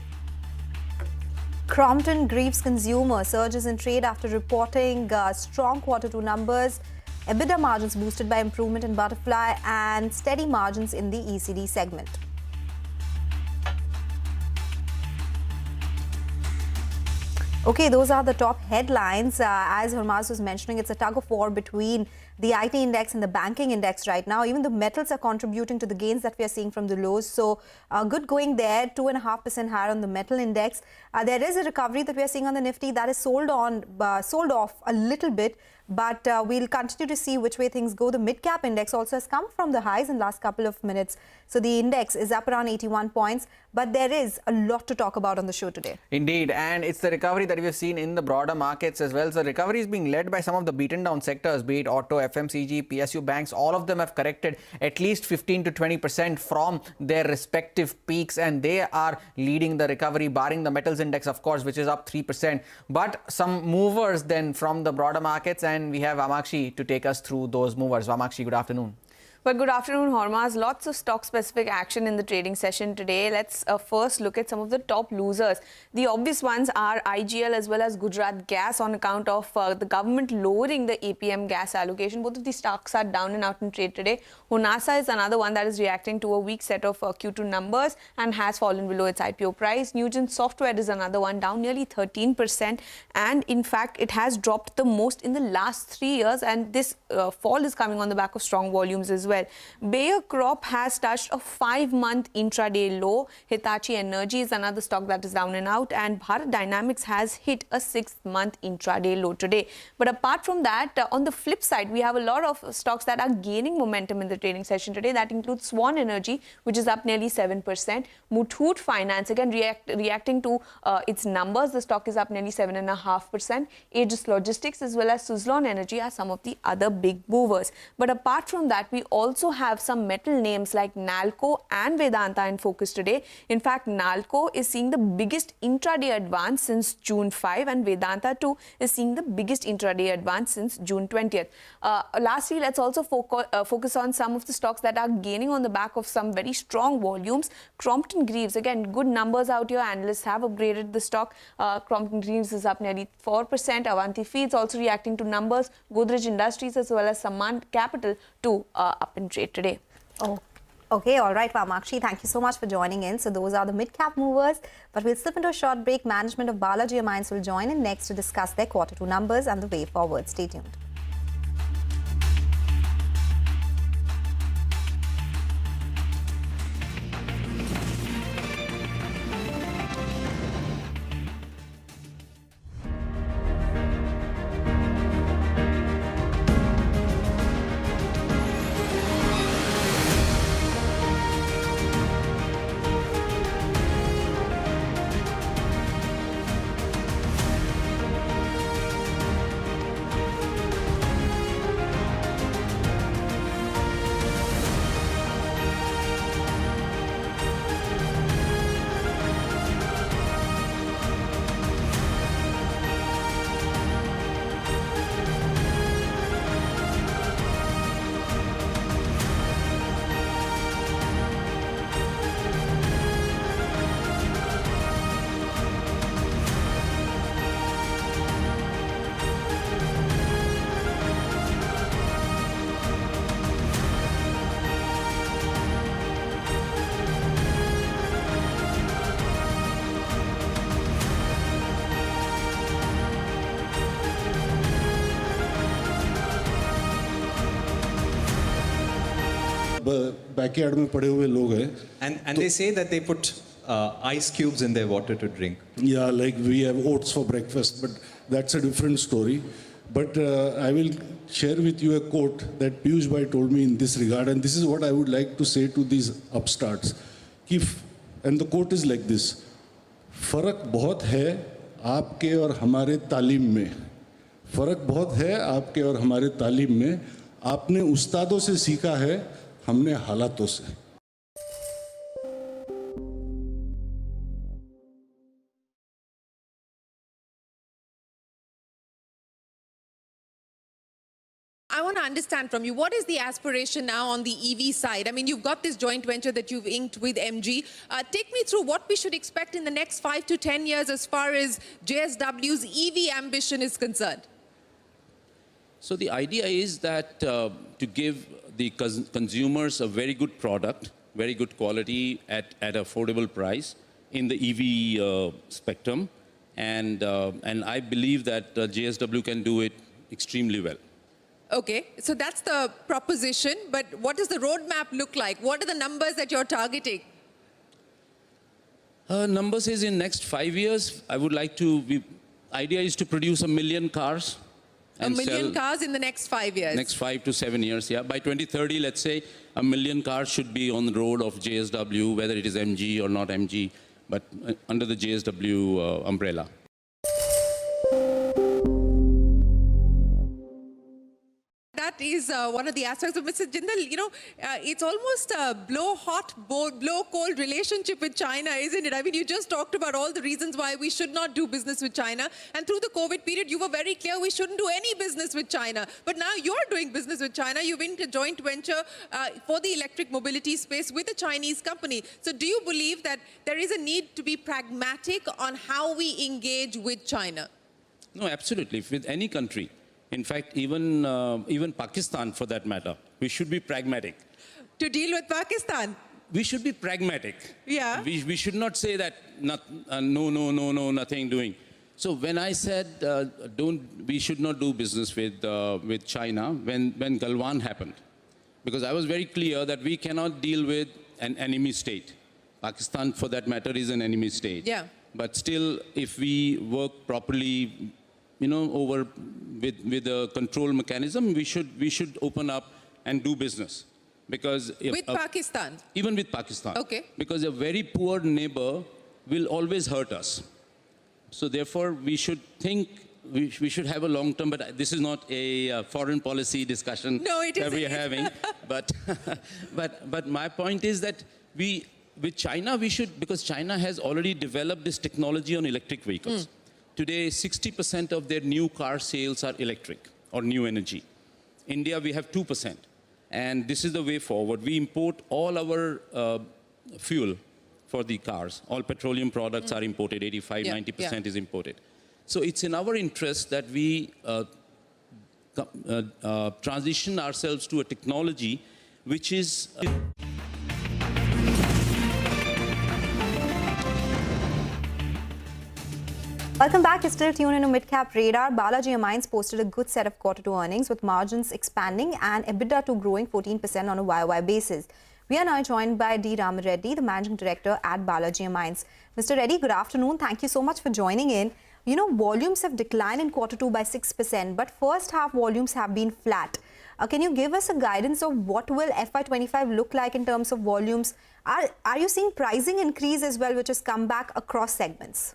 Crompton grieves consumer, surges in trade after reporting strong Q2 numbers. EBITDA margins boosted by improvement in Butterfly and steady margins in the ECD segment. Okay, those are the top headlines. As Hormaz was mentioning, it's a tug of war between the IT index and the banking index right now. Even the metals are contributing to the gains that we are seeing from the lows. So good going there, 2.5% higher on the metal index. There is a recovery that we are seeing on the Nifty that is sold off a little bit. But we'll continue to see which way things go. The mid-cap index also has come from the highs in the last couple of minutes. So the index is up around 81 points. But there is a lot to talk about on the show today. Indeed, and it's the recovery that we've seen in the broader markets as well. So recovery is being led by some of the beaten down sectors, be it auto, FMCG, PSU banks. All of them have corrected at least 15 to 20% from their respective peaks, and they are leading the recovery, barring the metals index, of course, which is up 3%. But some movers then from the broader markets, and we have Vamakshi to take us through those movers. Vamakshi, good afternoon. Well, good afternoon, Hormaz. Lots of stock-specific action in the trading session today. Let's first look at some of the top losers. The obvious ones are IGL as well as Gujarat Gas on account of the government lowering the APM gas allocation. Both of these stocks are down and out in trade today. Honasa is another one that is reacting to a weak set of Q2 numbers and has fallen below its IPO price. Nugent Software is another one, down nearly 13%. And in fact, it has dropped the most in the last 3 years. And this fall is coming on the back of strong volumes as well. Bayer Crop has touched a 5-month intraday low. Hitachi Energy is another stock that is down and out, and Bharat Dynamics has hit a 6-month intraday low today. But apart from that, on the flip side, we have a lot of stocks that are gaining momentum in the trading session today. That includes Swan Energy, which is up nearly 7%. Muthoot Finance, again reacting to its numbers. The stock is up nearly 7.5%. Aegis Logistics as well as Suzlon Energy are some of the other big movers. But apart from that, we also have some metal names like Nalco and Vedanta in focus today. In fact, Nalco is seeing the biggest intraday advance since June 5, and Vedanta too is seeing the biggest intraday advance since June 20th. Lastly, let's also focus on some of the stocks that are gaining on the back of some very strong volumes. Crompton Greaves, again, good numbers out here. Analysts have upgraded the stock. Crompton Greaves is up nearly 4%. Avanti Feeds also reacting to numbers. Godrej Industries as well as Sammaan Capital too up in trade today. Oh, okay, all right, Vamakshi, thank you so much for joining in. So those are the mid-cap movers, but we'll slip into a short break. Management of Balaji Mines will join in next to discuss their Q2 numbers and the way forward. Stay tuned. Backyard में पड़े हुए लोग हैं. And they say that they put ice cubes in their water to drink. Yeah, like we have oats for breakfast, but that's a different story. But I will share with you a quote that Piyush Bhai told me in this regard, and this is what I would like to say to these upstarts. And the quote is like this: फर्क बहुत है आपके और हमारे तालीम में. फर्क बहुत है आपके और हमारे तालीम में. आपने उस्तादों से सीखा है, हमने हालातों से. I want to understand from you, what is the aspiration now on the EV side? I mean, you've got this joint venture that you've inked with MG. Take me through what we should expect in the next 5 to 10 years as far as JSW's EV ambition is concerned. So the idea is that to give the consumers a very good product, very good quality at affordable price in the EV spectrum, and I believe that JSW can do it extremely well. Okay, so that's the proposition, but what does the roadmap look like? What are the numbers that you're targeting? Numbers is in next 5 years, I would like to, idea is to produce 1 million cars. And 1 million cars in the next 5 years? Next 5 to 7 years, yeah. By 2030, let's say, 1 million cars should be on the road of JSW, whether it is MG or not MG, but under the JSW umbrella. That is one of the aspects of Mr. Jindal. You know, it's almost a blow-hot, blow-cold relationship with China, isn't it? I mean, you just talked about all the reasons why we should not do business with China. And through the COVID period, you were very clear we shouldn't do any business with China. But now you're doing business with China. You've been a joint venture for the electric mobility space with a Chinese company. So do you believe that there is a need to be pragmatic on how we engage with China? No, absolutely. With any country. In fact, even Pakistan, for that matter, we should be pragmatic. To deal with Pakistan? We should be pragmatic. Yeah. We should not say that no, nothing doing. So when I said we should not do business with China, when Galwan happened, because I was very clear that we cannot deal with an enemy state. Pakistan, for that matter, is an enemy state. Yeah. But still, if we work properly, you know, with a control mechanism, we should open up and do business, because with Pakistan, even with Pakistan, okay, because a very poor neighbor will always hurt us. So therefore, we should think we should have a long term. But this is not a foreign policy discussion that we are having. but my point is that with China we should, because China has already developed this technology on electric vehicles. Today, 60% of their new car sales are electric or new energy. India, we have 2%. And this is the way forward. We import all our fuel for the cars. All petroleum products are imported. 85, 90% is imported. So it's in our interest that we transition ourselves to a technology which is... Welcome back. You're still tuned into Midcap Radar. Balaji Amines posted a good set of Q2 earnings with margins expanding and EBITDA to growing 14% on a YOY basis. We are now joined by D. Ram Reddy, the Managing Director at Balaji Amines. Mr. Reddy, good afternoon. Thank you so much for joining in. You know, volumes have declined in Q2 by 6%, but first half volumes have been flat. Can you give us a guidance of what will FY25 look like in terms of volumes? Are you seeing pricing increase as well, which has come back across segments?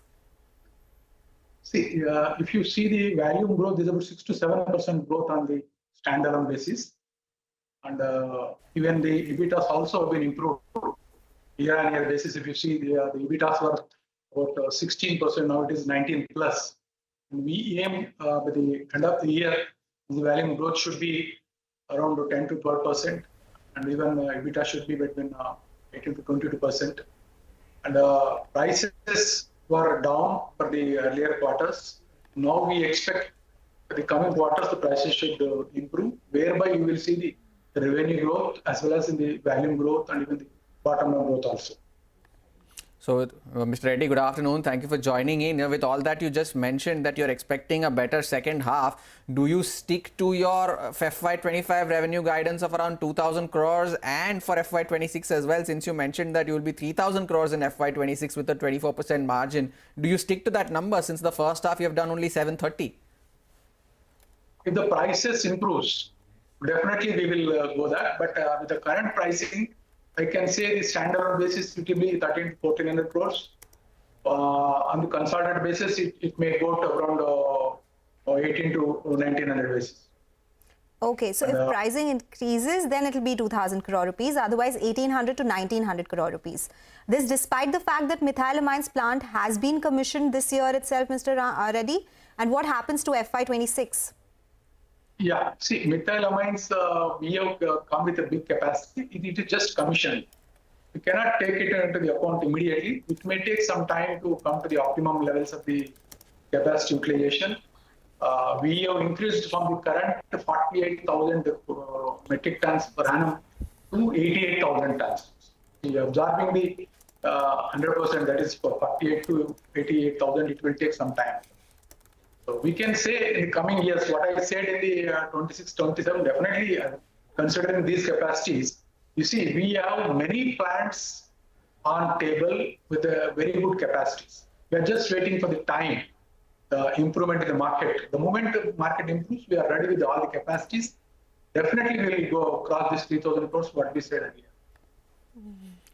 See, if you see the volume growth, there's about 6 to 7% growth on the standalone basis. And even the EBITDAs also have been improved year-on-year basis. If you see the EBITDAs were about 16%, now it is 19 plus. And we aim by the end of the year, the volume growth should be around 10 to 12%. And even EBITDA should be between 18 to 22%. And prices were down for the earlier quarters. Now we expect the coming quarters the prices should improve, whereby you will see the revenue growth as well as in the volume growth and even the bottom line growth also. So, Mr. Reddy, good afternoon. Thank you for joining in. With all that you just mentioned that you're expecting a better second half, do you stick to your FY25 revenue guidance of around 2,000 crores and for FY26 as well, since you mentioned that you will be 3,000 crores in FY26 with a 24% margin? Do you stick to that number since the first half you have done only 730? If the prices improves, definitely we will go that. But with the current pricing, I can say the standalone basis it will be 13 to 1400 crores. On the consolidated basis, it may go to around 18 to 1900 basis. Okay, so if pricing increases, then it will be 2,000 crore rupees, otherwise 1,800 to 1,900 crore rupees. This despite the fact that methylamines plant has been commissioned this year itself, Mr. Reddy. And what happens to FY26? Yeah, see, methylamines, we have come with a big capacity. It is just commissioned. We cannot take it into the account immediately. It may take some time to come to the optimum levels of the capacity utilization. We have increased from the current 48,000 metric tons per annum to 88,000 tons. We are absorbing the 100%, that is for 48 to 88,000, it will take some time. So we can say in the coming years, what I said in the 26, 27, definitely considering these capacities, you see, we have many plants on table with very good capacities. We are just waiting for the time, the improvement in the market. The moment the market improves, we are ready with all the capacities. Definitely we will go across this 3,000 crores, what we said earlier.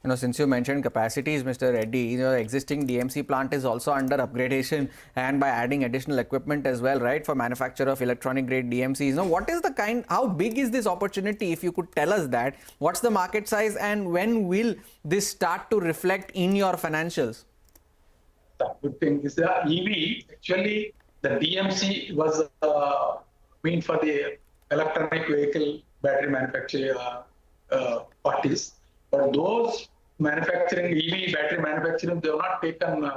You know, since you mentioned capacities, Mr. Reddy, your existing DMC plant is also under upgradation and by adding additional equipment as well, right, for manufacture of electronic grade DMCs. Now, what is the how big is this opportunity, if you could tell us that? What's the market size and when will this start to reflect in your financials? The good thing is the EV, actually, the DMC was meant for the electronic vehicle battery manufacturing parties. But those manufacturing, EV battery manufacturing, they have not taken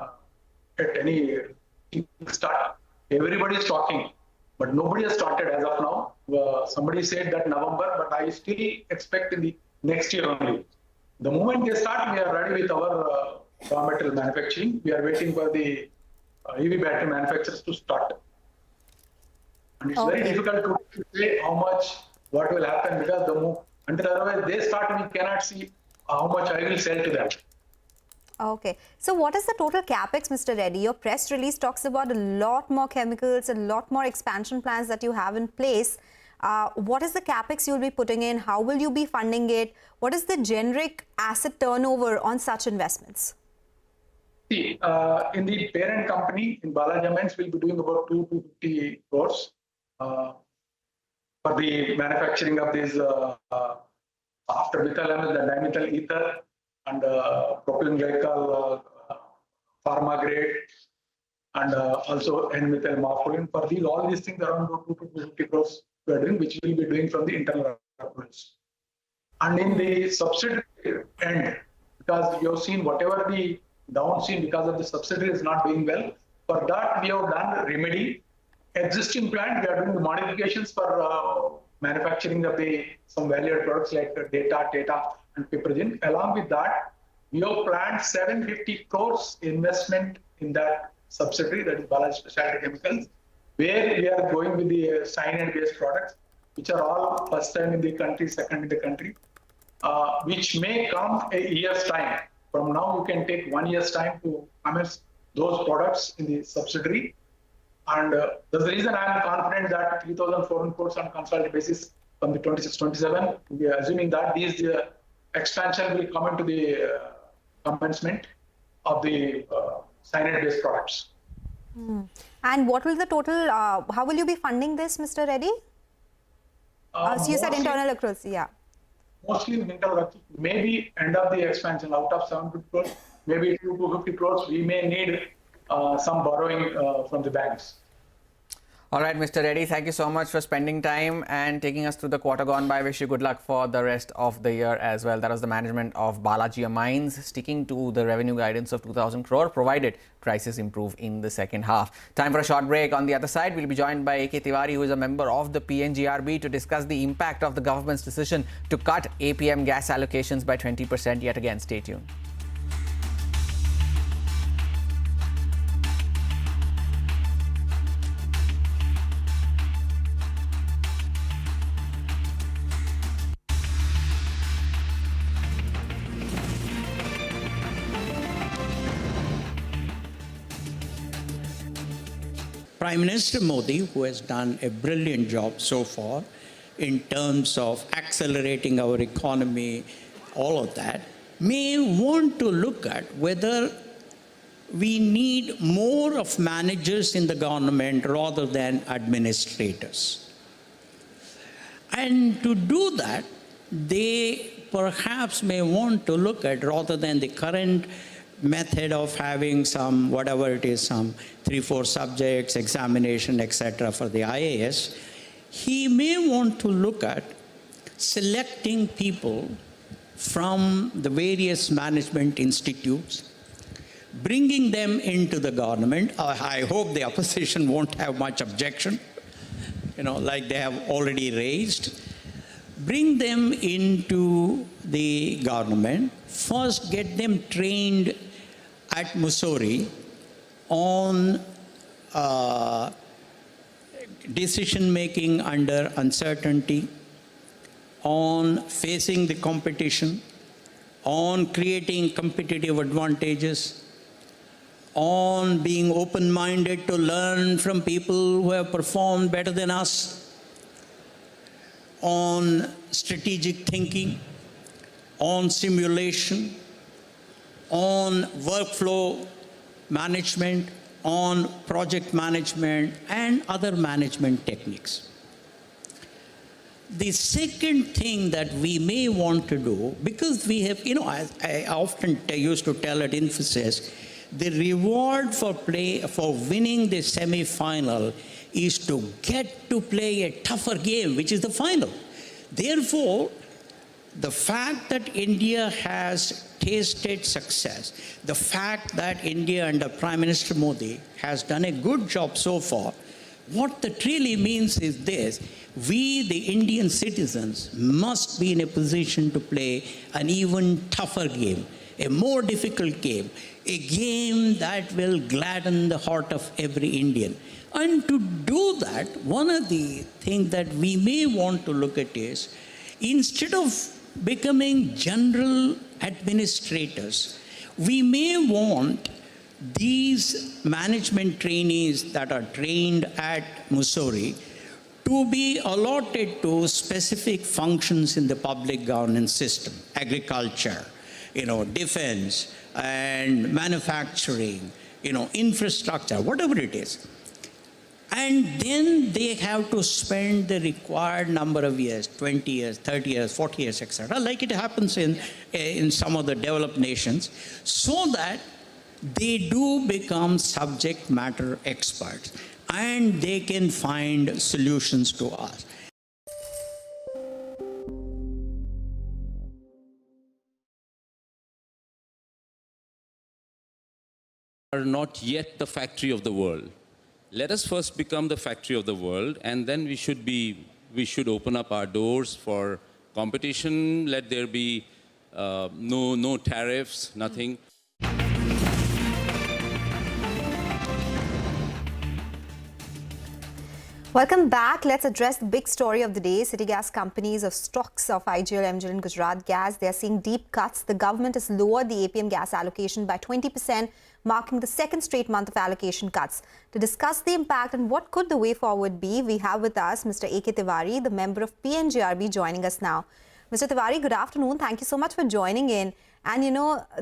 at any start. Everybody is talking, but nobody has started as of now. Somebody said that November, but I still expect in the next year only. The moment they start, we are ready with our raw material manufacturing. We are waiting for the EV battery manufacturers to start. And it's very difficult to say how much, what will happen, because until otherwise they start, we cannot see how much I will sell to them. Okay. So what is the total capex, Mr. Reddy? Your press release talks about a lot more chemicals, a lot more expansion plans that you have in place. What is the capex you'll be putting in? How will you be funding it? What is the generic asset turnover on such investments? See, in the parent company, in Balaji Mines, we'll be doing about 250 crores for the manufacturing of these after methylamine, the dimethyl ether and propylene glycol pharma grade and also N-methyl morpholine. For these, all these things around 250 crores we are doing, which we will be doing from the internal accruals. And in the subsidiary end, because you have seen whatever the downstream because of the subsidiary is not doing well, for that we have done remedy. Existing plant, we are doing the modifications for manufacturing of some valued products like data, and piperagine. Along with that, we have planned 750 crores investment in that subsidiary, that is Balaji Specialty Chemicals, where we are going with the cyanide-based products, which are all first time in the country, second in the country, which may come a year's time. From now, you can take 1 year's time to commence those products in the subsidiary. And that's the reason I am confident that 3,400 crores on consolidated basis from the 26-27, we are assuming that these expansion will come into the commencement of the cyanide-based products. And what will the total, how will you be funding this, Mr. Reddy? So you said internal accruals, yeah. Mostly internal accruals, maybe end of the expansion out of 750 crores, maybe 250 crores, we may need some borrowing from the banks. All right, Mr. Reddy, thank you so much for spending time and taking us through the quarter gone by. Wish you good luck for the rest of the year as well. That was the management of Balaji Mines, sticking to the revenue guidance of 2,000 crore, provided prices improve in the second half. Time for a short break. On the other side, we'll be joined by A.K. Tiwari, who is a member of the PNGRB, to discuss the impact of the government's decision to cut APM gas allocations by 20% yet again. Stay tuned. Prime Minister Modi, who has done a brilliant job so far in terms of accelerating our economy, all of that, may want to look at whether we need more of managers in the government rather than administrators. And to do that, they perhaps may want to look at, rather than the current method of having some, whatever it is, some 3-4 subjects, examination, etc. for the IAS, he may want to look at selecting people from the various management institutes, bringing them into the government. I hope the opposition won't have much objection, like they have already raised. bring them into the government, first get them trained at Mussoorie on decision making under uncertainty, on facing the competition, on creating competitive advantages, on being open-minded to learn from people who have performed better than us, on strategic thinking, on simulation, on workflow management, on project management, and other management techniques. The second thing that we may want to do, because we have, I often used to tell at Infosys, the reward for winning the semi-final is to get to play a tougher game, which is the final. Therefore, the fact that India has tasted success, the fact that India under Prime Minister Modi has done a good job so far, what that really means is this: we, the Indian citizens, must be in a position to play an even tougher game, a more difficult game, a game that will gladden the heart of every Indian. And to do that, one of the things that we may want to look at is, instead of becoming general administrators, we may want these management trainees that are trained at Mussoorie to be allotted to specific functions in the public governance system: agriculture, defense and manufacturing, infrastructure, whatever it is. And then they have to spend the required number of years, 20 years, 30 years, 40 years, etc., like it happens in some of the developed nations, so that they do become subject matter experts and they can find solutions to us. Are not yet the factory of the world. Let us first become the factory of the world, and then we should open up our doors for competition. Let there be no tariffs, nothing. Welcome back. Let's address the big story of the day. City gas companies of stocks of IGL, MGL and Gujarat Gas, they are seeing deep cuts. The government has lowered the APM gas allocation by 20%, marking the second straight month of allocation cuts. To discuss the impact and what could the way forward be, we have with us Mr. A.K. Tiwari, the member of PNGRB, joining us now. Mr. Tiwari, good afternoon. Thank you so much for joining in. And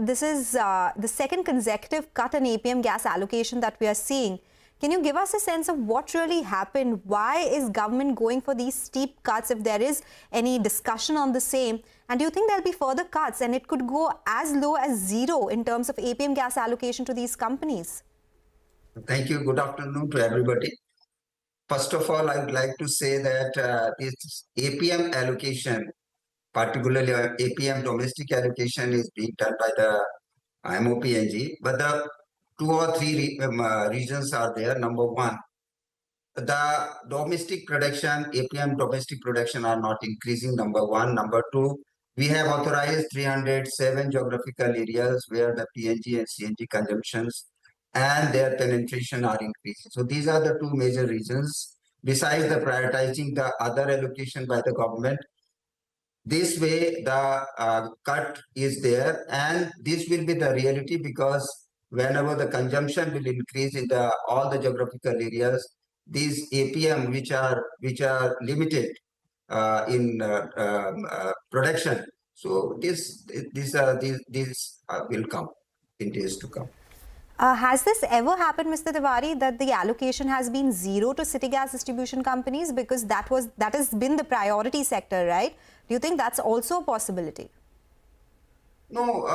this is the second consecutive cut in APM gas allocation that we are seeing. Can you give us a sense of what really happened? Why is government going for these steep cuts, if there is any discussion on the same? And do you think there'll be further cuts and it could go as low as zero in terms of APM gas allocation to these companies? Thank you. Good afternoon to everybody. First of all, I would like to say that this APM allocation, particularly APM domestic allocation, is being done by the MOPNG, but the two or three reasons are there. Number one, the domestic production, APM domestic production are not increasing, number one. Number two, we have authorized 307 geographical areas where the PNG and CNG consumptions and their penetration are increasing. So these are the two major reasons. Besides the prioritizing the other allocation by the government, this way the cut is there, and this will be the reality, because whenever the consumption will increase in all the geographical areas, these APM which are limited in production, so these will come in days to come. Has this ever happened, Mr. Tiwari, that the allocation has been zero to city gas distribution companies? Because that has been the priority sector, right? Do you think that's also a possibility? No,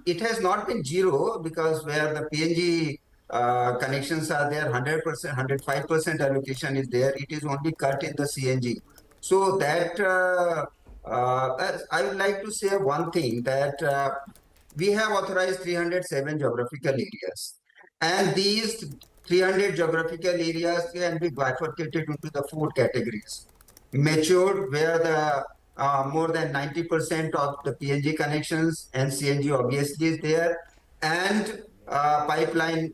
it has not been zero, because where the PNG connections are there, 100%, 105% allocation is there. It is only cut in the CNG. So that I would like to say one thing, that we have authorized 307 geographical areas, and these 300 geographical areas can be bifurcated into the 4 categories. Matured, where the more than 90% of the PNG connections, and CNG obviously is there, and pipeline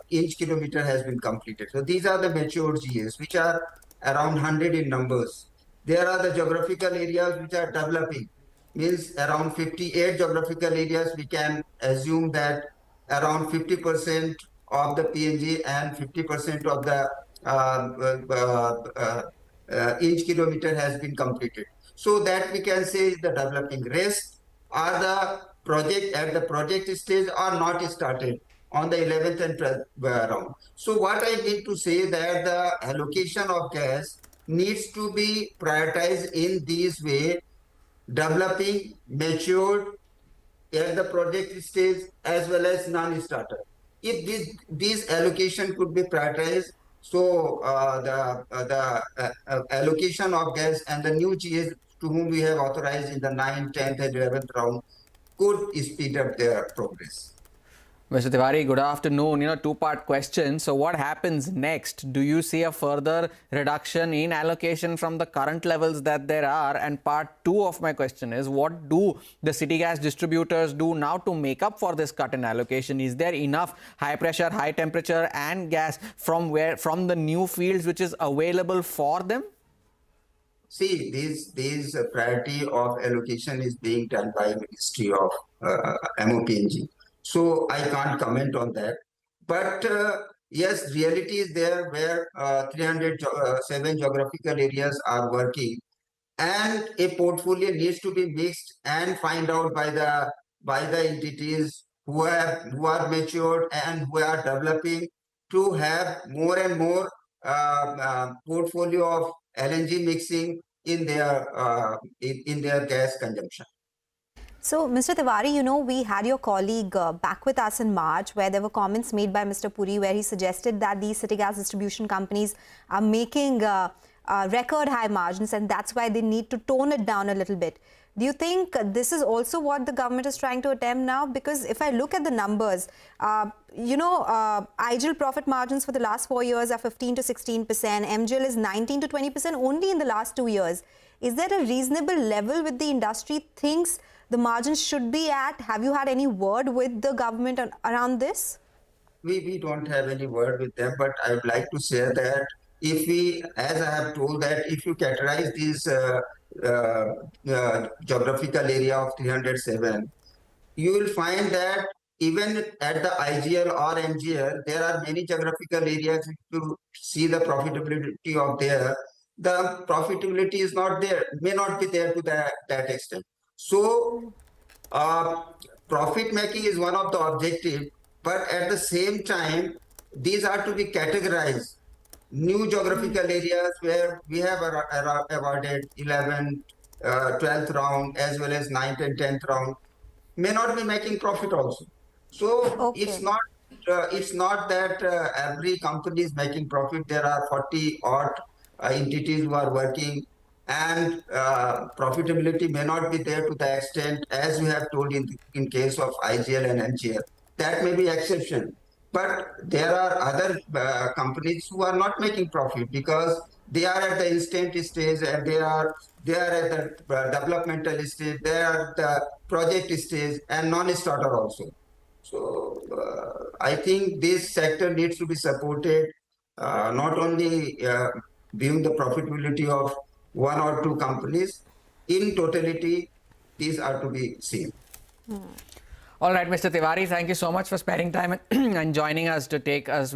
inch kilometer has been completed. So these are the mature GAs, which are around 100 in numbers. There are the geographical areas which are developing, means around 58 geographical areas. We can assume that around 50% of the PNG and 50% of the inch kilometer has been completed. So that we can say the developing. Rest are the project at the project stage are not started on the 11th and 12th round. So what I need to say that the allocation of gas needs to be prioritized in this way, developing, matured at the project stage as well as non-starter. If these allocation could be prioritized, so the allocation of gas and the new GAs to whom we have authorized in the 9th, 10th and 11th round could speed up their progress. Mr. Tiwari, good afternoon. Two-part question. So what happens next? Do you see a further reduction in allocation from the current levels that there are? And part two of my question is, what do the city gas distributors do now to make up for this cut in allocation? Is there enough high pressure, high temperature and gas from the new fields which is available for them? See, this priority of allocation is being done by Ministry of MOPNG. So I can't comment on that. But yes, reality is there where 307 geographical areas are working, and a portfolio needs to be mixed and find out by the entities who are matured and who are developing to have more and more portfolio of LNG mixing in their gas consumption. So, Mr. Tiwari, we had your colleague back with us in March where there were comments made by Mr. Puri where he suggested that these city gas distribution companies are making record high margins and that's why they need to tone it down a little bit. Do you think this is also what the government is trying to attempt now? Because if I look at the numbers, IGL profit margins for the last 4 years are 15 to 16%. MGL is 19 to 20% only in the last 2 years. Is there a reasonable level with the industry thinks the margins should be at? Have you had any word with the government around this? We don't have any word with them, but I would like to say that if we, as I have told that, if you categorize these geographical area of 307, you will find that even at the IGL or MGL, there are many geographical areas. If you see the profitability of there, the profitability is not there, may not be there to that extent. So, profit making is one of the objectives, but at the same time, these are to be categorized. New geographical areas where we have awarded 11th, 12th round as well as 9th and 10th round may not be making profit also. So it's not that every company is making profit. There are 40 odd entities who are working, and profitability may not be there to the extent as you have told in case of IGL and MGL. That may be exception. But there are other companies who are not making profit because they are at the instant stage and they are at the developmental stage, they are at the project stage and non-starter also. So I think this sector needs to be supported, not only viewing the profitability of one or two companies. In totality, these are to be seen. All right, Mr. Tiwari, thank you so much for sparing time and joining us to take us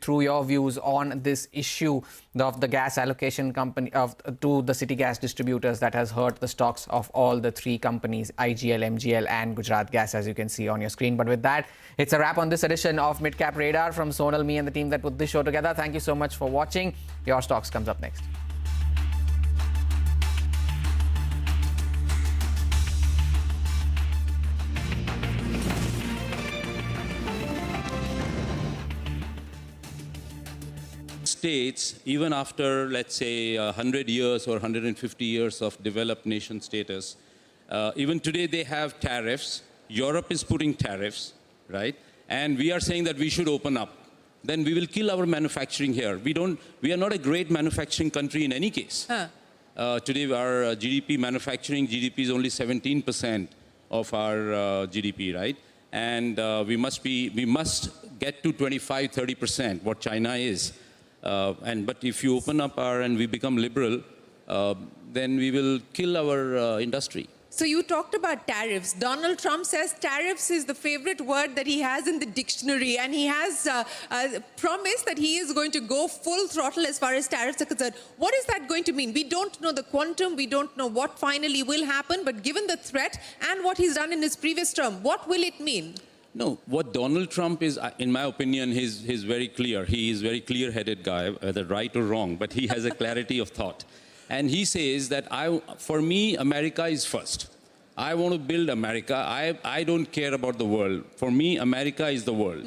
through your views on this issue of the gas allocation company to the city gas distributors that has hurt the stocks of all the three companies, IGL, MGL and Gujarat Gas, as you can see on your screen. But with that, it's a wrap on this edition of Midcap Radar from Sonal, me and the team that put this show together. Thank you so much for watching. Your Stocks comes up next. States, even after, let's say, 100 years or 150 years of developed nation status, even today they have tariffs. Europe is putting tariffs, right? And we are saying that we should open up. Then we will kill our manufacturing here. We are not a great manufacturing country in any case. Today, our GDP, manufacturing GDP is only 17% of our GDP, right? And we must get to 25-30%, what China is. But if you open up and we become liberal, then we will kill our industry. So you talked about tariffs. Donald Trump says tariffs is the favorite word that he has in the dictionary, and he has promised that he is going to go full throttle as far as tariffs are concerned. What is that going to mean? We don't know the quantum, we don't know what finally will happen, but given the threat and what he's done in his previous term, what will it mean? No, what Donald Trump is, in my opinion, he's very clear. He is a very clear-headed guy, whether right or wrong, but he has a clarity of thought. And he says that for me, America is first. I want to build America. I don't care about the world. For me, America is the world.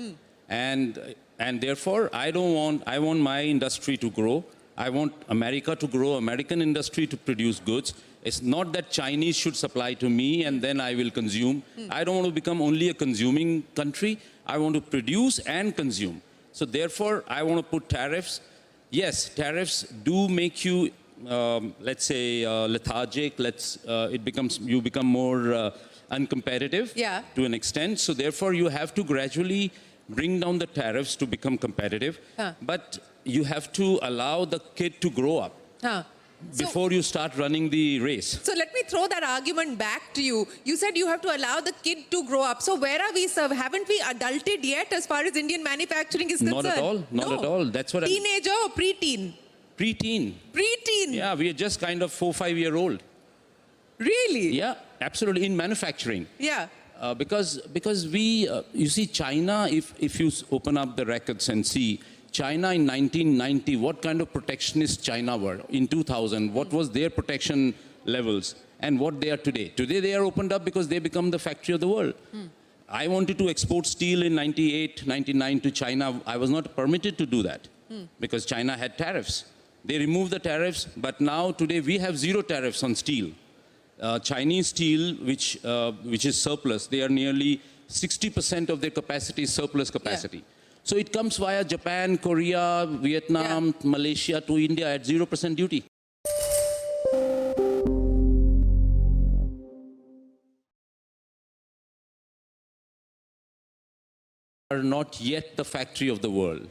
And therefore, I want my industry to grow. I want America to grow, American industry to produce goods. It's not that Chinese should supply to me and then I will consume. I don't want to become only a consuming country. I want to produce and consume. So therefore, I want to put tariffs. Yes, tariffs do make you let's say lethargic. You become more uncompetitive to an extent. So therefore, you have to gradually bring down the tariffs to become competitive. But you have to allow the kid to grow up before you start running the race. So let me throw that argument back to you. You said you have to allow the kid to grow up. So where are we, sir? Haven't we adulted yet as far as Indian manufacturing is concerned? Not at all. Not at all. That's what Teenager or preteen? Preteen. Preteen? Yeah, we are just kind of 4-5-year-old. Really? Yeah, absolutely, in manufacturing. Yeah. Because you see, China, if you open up the records and see, China in 1990, what kind of protectionist China were? In 2000, what was their protection levels? And what they are today? Today they are opened up because they become the factory of the world. I wanted to export steel in 98, 99 to China. I was not permitted to do that because China had tariffs. They removed the tariffs, but now today we have 0 tariffs on steel. Chinese steel, which is surplus, they are nearly 60% of their capacity is surplus capacity. Yeah. So it comes via Japan, Korea, Vietnam, Malaysia to India at 0% duty. Are not yet the factory of the world.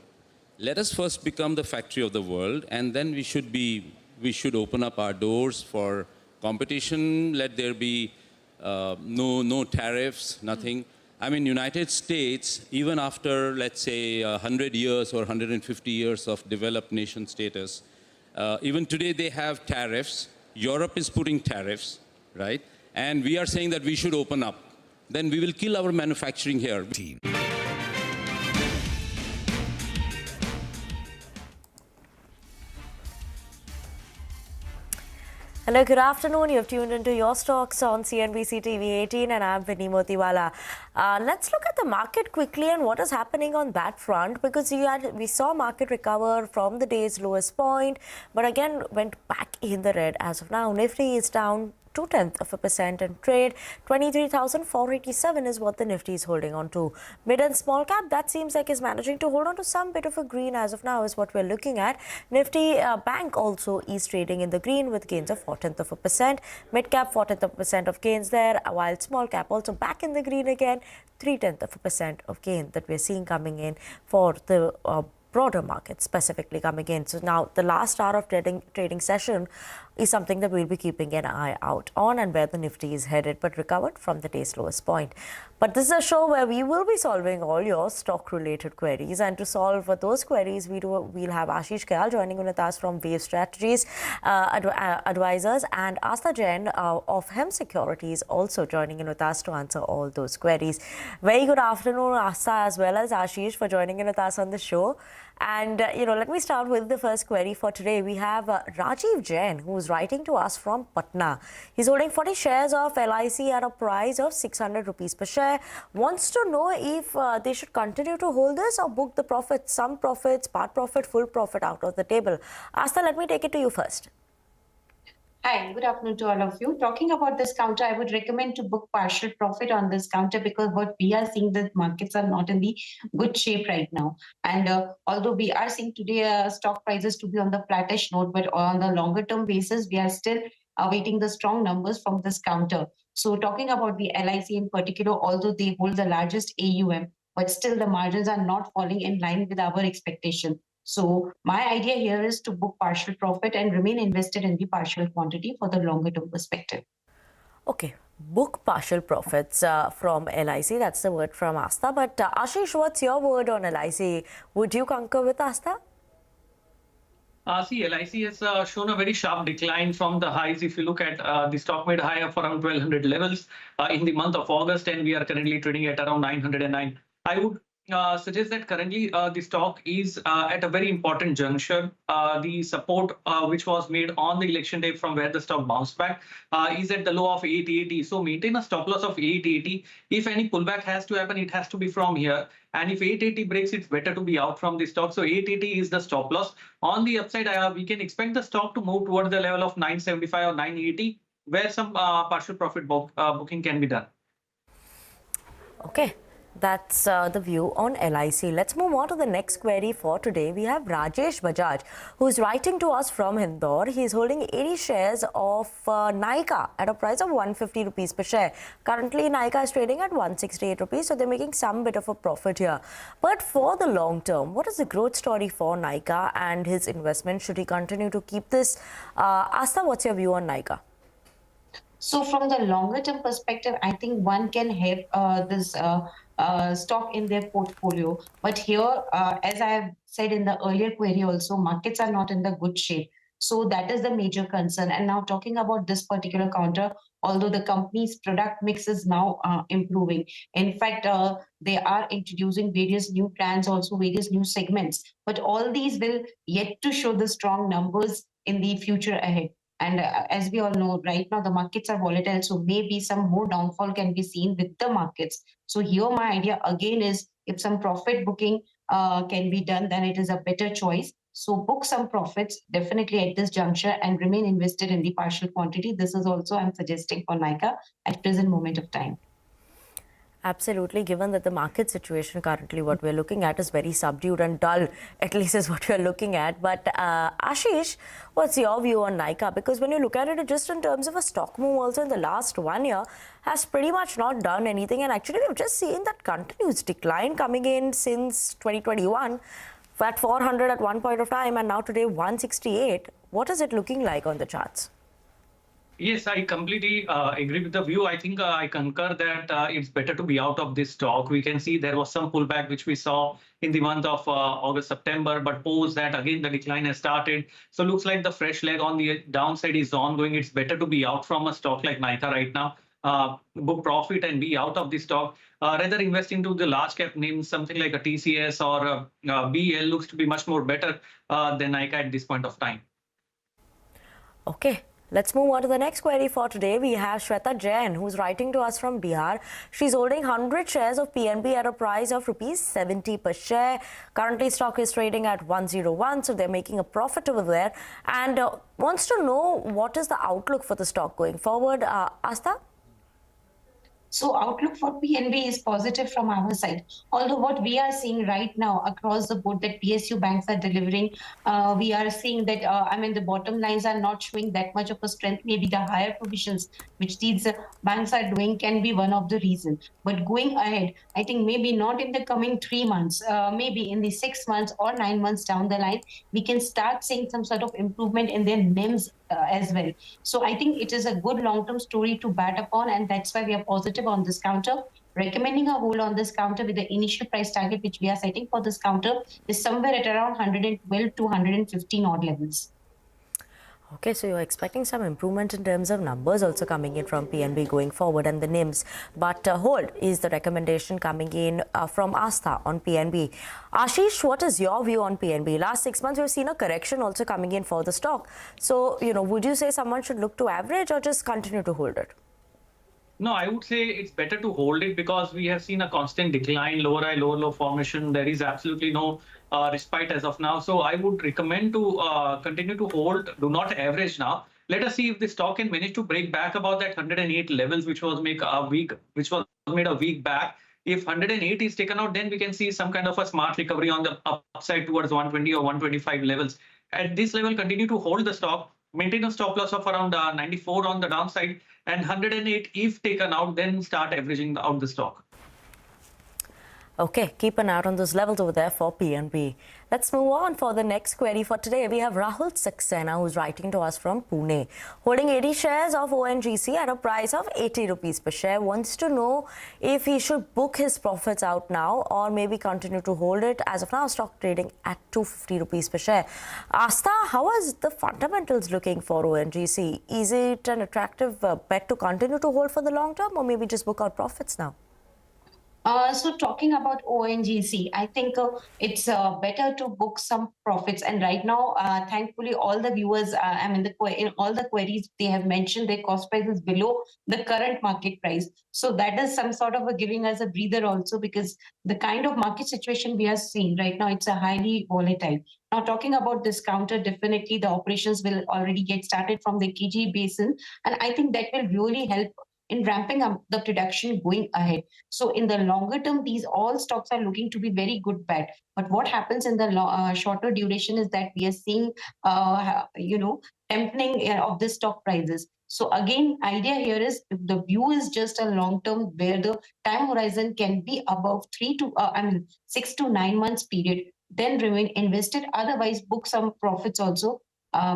Let us first become the factory of the world, and then we should open up our doors for competition. Let there be no tariffs, nothing. I mean, United States, even after, let's say, 100 years or 150 years of developed nation status, even today they have tariffs. Europe is putting tariffs, right? And we are saying that we should open up. Then we will kill our manufacturing here. Hello, good afternoon. You've tuned into Your Stocks on CNBC-TV18 and I'm Vinny Motiwala. Let's look at the market quickly and what is happening on that front, because we saw market recover from the day's lowest point, but again went back in the red as of now. Nifty is down 0.2% in trade. 23,487 is what the Nifty is holding on to. Mid and small cap, that seems like is managing to hold on to some bit of a green as of now is what we're looking at. Nifty Bank also is trading in the green with gains of 0.4%. Mid cap 0.4% of gains there, while small cap also back in the green again. 0.3% of gain that we're seeing coming in for the broader market specifically coming in. So now the last hour of trading session is something that we'll be keeping an eye out on and where the Nifty is headed, but recovered from the day's lowest point. But this is a show where we will be solving all your stock-related queries, and to solve those queries, we'll have Ashish Kayal joining with us from Wave Strategies Advisors, and Asta Jain of Hem Securities also joining in with us to answer all those queries. Very good afternoon, Asta, as well as Ashish, for joining in with us on the show. And, let me start with the first query for today. We have Rajiv Jain, who's writing to us from Patna. He's holding 40 shares of LIC at a price of 600 rupees per share. Wants to know if they should continue to hold this or book the profits, some profits, part profit, full profit out of the table. Asta, let me take it to you first. Hi, good afternoon to all of you. Talking about this counter, I would recommend to book partial profit on this counter because what we are seeing, the markets are not in the good shape right now. And although we are seeing today stock prices to be on the flattish note, but on the longer term basis, we are still awaiting the strong numbers from this counter. So talking about the LIC in particular, although they hold the largest AUM, but still the margins are not falling in line with our expectation. So my idea here is to book partial profit and remain invested in the partial quantity for the longer term perspective. Okay, book partial profits from LIC. That's the word from Asta. But Ashish, what's your word on LIC? Would you concur with Asta? See, LIC has shown a very sharp decline from the highs. If you look at the stock made high of around 1200 levels in the month of August, and we are currently trading at around 909. I would suggest that currently the stock is at a very important juncture. The support which was made on the election day from where the stock bounced back is at the low of 880. So maintain a stop loss of 880. If any pullback has to happen, it has to be from here. And if 880 breaks, it's better to be out from the stock. So 880 is the stop loss. On the upside, we can expect the stock to move towards the level of 975 or 980, where some partial profit booking can be done. Okay. That's the view on LIC. Let's move on to the next query for today. We have Rajesh Bajaj, who's writing to us from Indore. He's holding 80 shares of Nykaa at a price of 150 rupees per share. Currently, Nykaa is trading at 168 rupees, so they're making some bit of a profit here. But for the long term, what is the growth story for Nykaa and his investment? Should he continue to keep this? Asta, what's your view on Nykaa? So from the longer term perspective, I think one can have this stock in their portfolio. But here, as I have said in the earlier query also, markets are not in the good shape. So that is the major concern. And now talking about this particular counter, although the company's product mix is now improving. In fact, they are introducing various new plans, also various new segments. But all these will yet to show the strong numbers in the future ahead. And as we all know, right now the markets are volatile, so maybe some more downfall can be seen with the markets. So here my idea again is if some profit booking can be done, then it is a better choice. So book some profits definitely at this juncture and remain invested in the partial quantity. This is also I'm suggesting for Nykaa at present moment of time. Absolutely, given that the market situation currently what we're looking at is very subdued and dull, at least is what we're looking at. But Ashish, what's your view on Nykaa? Because when you look at it just in terms of a stock move also in the last 1 year has pretty much not done anything. And actually we've just seen that continuous decline coming in since 2021 at 400 at one point of time and now today 168. What is it looking like on the charts? Yes, I completely agree with the view. I think I concur that it's better to be out of this stock. We can see there was some pullback which we saw in the month of August, September, but post that again the decline has started. So looks like the fresh leg on the downside is ongoing. It's better to be out from a stock like Nykaa right now. Book profit and be out of the stock. Rather invest into the large cap names, something like a TCS or BL looks to be much more better than Nykaa at this point of time. Okay. Let's move on to the next query for today. We have Shweta Jain, who's writing to us from Bihar. She's holding 100 shares of PNB at a price of rupees 70 per share. Currently, stock is trading at 101, so they're making a profit over there. And wants to know what is the outlook for the stock going forward. Asta? So outlook for PNB is positive from our side. Although what we are seeing right now across the board that PSU banks are delivering, we are seeing that, the bottom lines are not showing that much of a strength. Maybe the higher provisions which these banks are doing can be one of the reasons. But going ahead, I think maybe not in the coming 3 months, maybe in the 6 months or 9 months down the line, we can start seeing some sort of improvement in their NIMs as well. So I think it is a good long-term story to bat upon, and that's why we are positive on this counter. Recommending a hold on this counter with the initial price target which we are setting for this counter is somewhere at around 112 to 115 odd levels. Okay, so you're expecting some improvement in terms of numbers also coming in from PNB going forward and the NIMs. But hold is the recommendation coming in from Asta on PNB. Ashish, what is your view on PNB? Last 6 months, we've seen a correction also coming in for the stock. So, would you say someone should look to average or just continue to hold it? No, I would say it's better to hold it because we have seen a constant decline, lower high, lower low formation. There is absolutely no respite as of now. So I would recommend to continue to hold, do not average now. Let us see if the stock can manage to break back about that 108 levels, which was made a week back. If 108 is taken out, then we can see some kind of a smart recovery on the upside towards 120 or 125 levels. At this level, continue to hold the stock, maintain a stop loss of around 94 on the downside, and 108 if taken out, then start averaging out the stock. Okay, keep an eye on those levels over there for PNB. Let's move on for the next query for today. We have Rahul Saxena, who's writing to us from Pune. Holding 80 shares of ONGC at a price of 80 rupees per share. Wants to know if he should book his profits out now or maybe continue to hold it. As of now, stock trading at 250 rupees per share. Asta, how is the fundamentals looking for ONGC? Is it an attractive bet to continue to hold for the long term or maybe just book out profits now? So talking about ONGC, I think it's better to book some profits. And right now, thankfully, all the viewers, in all the queries, they have mentioned their cost price is below the current market price. So that is some sort of giving us a breather also, because the kind of market situation we are seeing right now, it's a highly volatile. Now, talking about discounter, definitely the operations will already get started from the KG basin. And I think that will really help in ramping up the production going ahead. So in the longer term, these all stocks are looking to be very good bet. But what happens in the shorter duration is that we are seeing, tempering of the stock prices. So again, idea here is if the view is just a long term where the time horizon can be above 6 to 9 months period, then remain invested. Otherwise, book some profits also,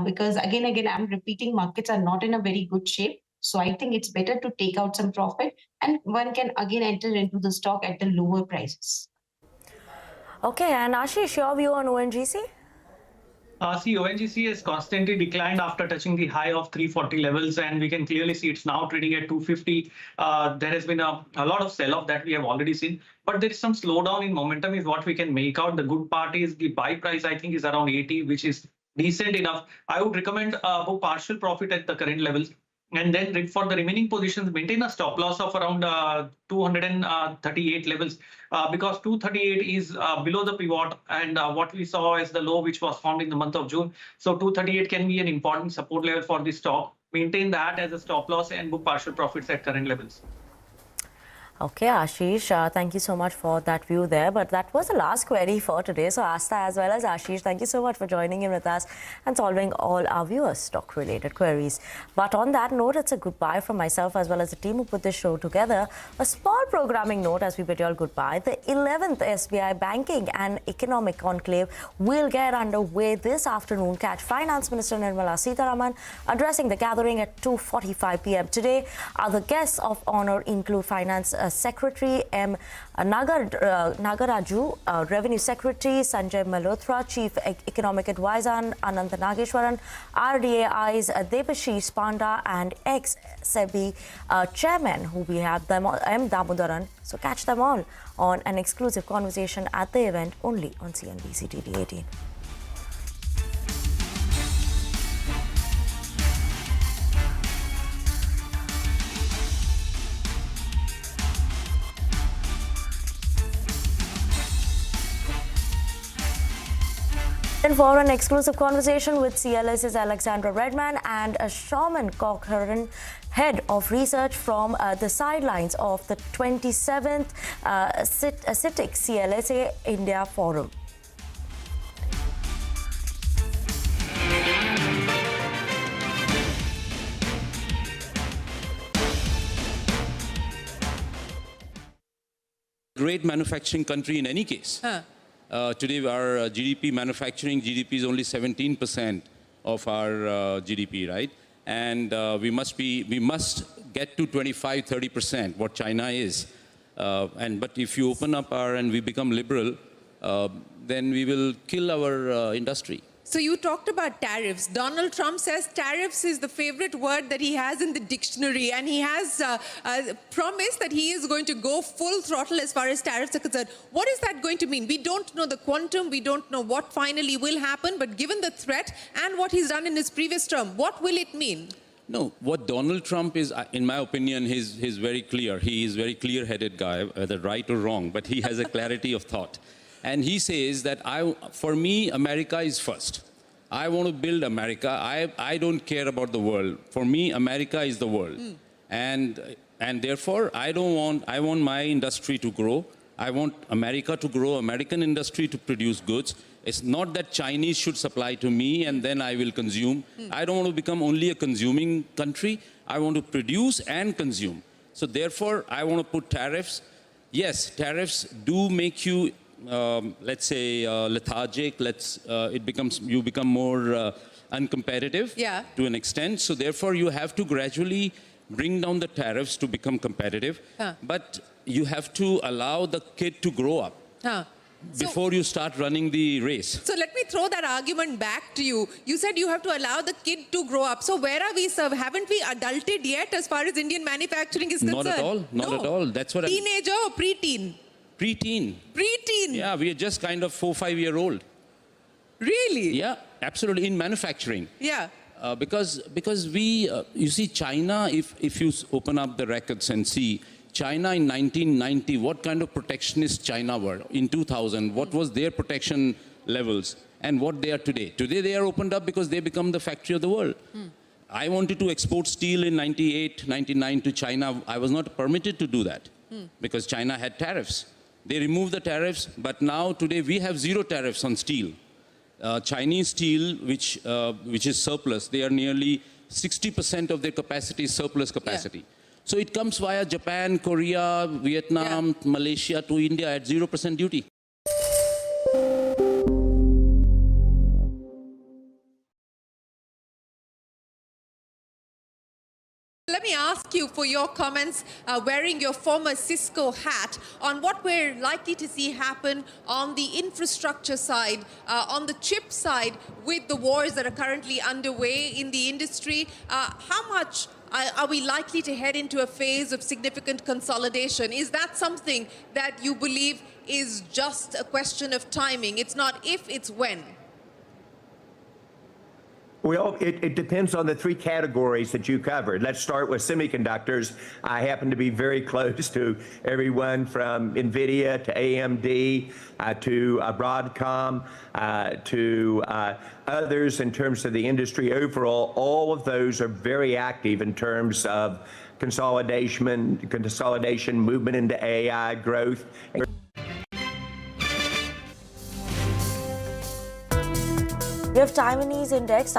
because again, I'm repeating, markets are not in a very good shape. So I think it's better to take out some profit and one can again enter into the stock at the lower prices. Okay, and Ashish, your view on ONGC? See, ONGC has constantly declined after touching the high of 340 levels, and we can clearly see it's now trading at 250. There has been a lot of sell-off that we have already seen, but there is some slowdown in momentum is what we can make out. The good part is the buy price, I think, is around 80, which is decent enough. I would recommend book partial profit at the current levels. And then for the remaining positions, maintain a stop loss of around 238 levels, because 238 is below the pivot and what we saw as the low which was formed in the month of June. So 238 can be an important support level for this stock. Maintain that as a stop loss and book partial profits at current levels. Okay, Ashish, thank you so much for that view there. But that was the last query for today. So Asta as well as Ashish, thank you so much for joining in with us and solving all our viewers' stock-related queries. But on that note, it's a goodbye from myself as well as the team who put this show together. A small programming note as we bid you all goodbye. The 11th SBI Banking and Economic Conclave will get underway this afternoon. Catch Finance Minister Nirmala Sitharaman addressing the gathering at 2:45 p.m. today. Other guests of honor include Finance Secretary M. Nagaraju, Revenue Secretary Sanjay Malhotra, Chief Economic Advisor Anant Nageshwaran, RDAI's Debashish Panda, and ex-SEBI Chairman, who we have them M. Damodaran. So catch them all on an exclusive conversation at the event only on CNBC TV18. And for an exclusive conversation with CLS's Alexandra Redman and Shauman Cochran, Head of Research from the sidelines of the 27th CITIC CLSA India Forum. Great manufacturing country in any case. Today, our manufacturing GDP is only 17% of our GDP, right? And we must get to 25-30%, what China is. But if you open up and we become liberal, then we will kill our industry. So you talked about tariffs. Donald Trump says tariffs is the favorite word that he has in the dictionary, and he has promised that he is going to go full throttle as far as tariffs are concerned. What is that going to mean? We don't know the quantum, we don't know what finally will happen, but given the threat and what he's done in his previous term, what will it mean? No, what Donald Trump is, in my opinion, he's very clear. He is a very clear-headed guy, whether right or wrong, but he has a clarity of thought. And he says that, for me, America is first. I want to build America. I don't care about the world. For me, America is the world. And therefore, I want my industry to grow. I want America to grow, American industry to produce goods. It's not that Chinese should supply to me and then I will consume. I don't want to become only a consuming country. I want to produce and consume. So therefore, I want to put tariffs. Yes, tariffs do make you, let's say, lethargic. You become more uncompetitive to an extent. So therefore, you have to gradually bring down the tariffs to become competitive. But you have to allow the kid to grow up before you start running the race. So let me throw that argument back to you. You said you have to allow the kid to grow up. So where are we, sir? Haven't we adulted yet as far as Indian manufacturing is concerned? Not at all. Not at all. That's what Teenager or preteen? Preteen. Preteen? Yeah, we are just kind of 4-5-year-old. Really? Yeah, absolutely. In manufacturing. Yeah. Because we, you see, China, if you open up the records and see, China in 1990, what kind of protectionist China were? In 2000, what was their protection levels? And what they are today? Today they are opened up because they become the factory of the world. I wanted to export steel in 98, 99 to China. I was not permitted to do that because China had tariffs. They removed the tariffs, but now today we have 0 tariffs on steel. Chinese steel, which is surplus, they are nearly 60% of their capacity is surplus capacity. Yeah. So it comes via Japan, Korea, Vietnam, Malaysia to India at 0% duty. Let me ask you for your comments, wearing your former Cisco hat, on what we're likely to see happen on the infrastructure side, on the chip side, with the wars that are currently underway in the industry. How much are we likely to head into a phase of significant consolidation? Is that something that you believe is just a question of timing? It's not if, it's when. Well, it depends on the 3 categories that you covered. Let's start with semiconductors. I happen to be very close to everyone from NVIDIA to AMD to Broadcom to others in terms of the industry overall. All of those are very active in terms of consolidation, movement into AI growth. We have Taiwan index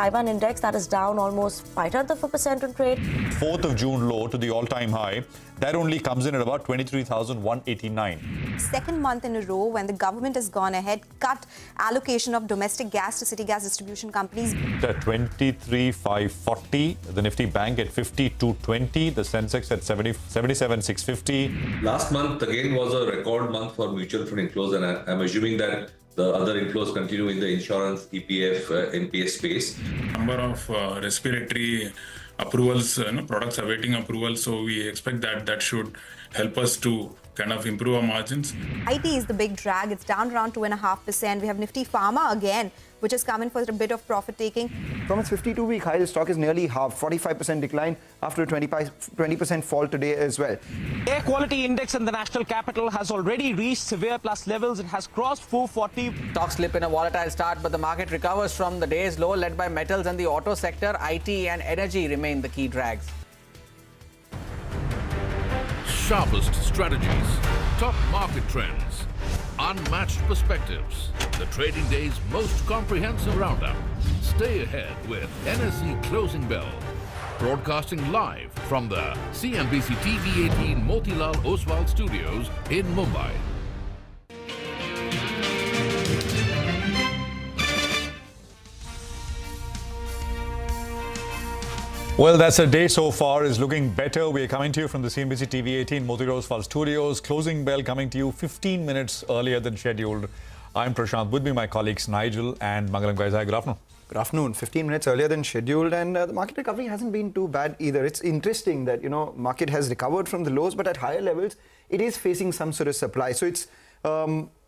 that is down almost 0.5% on trade. 4th of June low to the all-time high. That only comes in at about 23,189. Second month in a row when the government has gone ahead, cut allocation of domestic gas to city gas distribution companies. At 23,540, the Nifty Bank at 5220, the Sensex at 77,650. Last month again was a record month for mutual fund inflows, and I'm assuming that the other inflows continue in the insurance, EPF, NPS space. Number of respiratory approvals, products awaiting approval. So we expect that should help us to kind of improve our margins. IT is the big drag. It's down around 2.5%. We have Nifty Pharma again, which has come in for a bit of profit taking. From its 52-week high, the stock is nearly half, 45% decline after a 20% fall today as well. Air quality index in the national capital has already reached severe plus levels. It has crossed 440. Stocks slip in a volatile start, but the market recovers from the day's low, led by metals and the auto sector. IT and energy remain the key drags. Sharpest strategies, top market trends, unmatched perspectives, the trading day's most comprehensive roundup. Stay ahead with NSE Closing Bell, broadcasting live from the CNBC-TV18 Motilal Oswal studios in Mumbai. Well, that's a day so far is looking better. We are coming to you from the CNBC-TV18 Motilal Oswal studios. Closing bell coming to you 15 minutes earlier than scheduled. I'm Prashant. With me, my colleagues Nigel and Mangalam. Guys, hi, good afternoon. Good afternoon. 15 minutes earlier than scheduled, and the market recovery hasn't been too bad either. It's interesting that, market has recovered from the lows, but at higher levels, it is facing some sort of supply. So it's,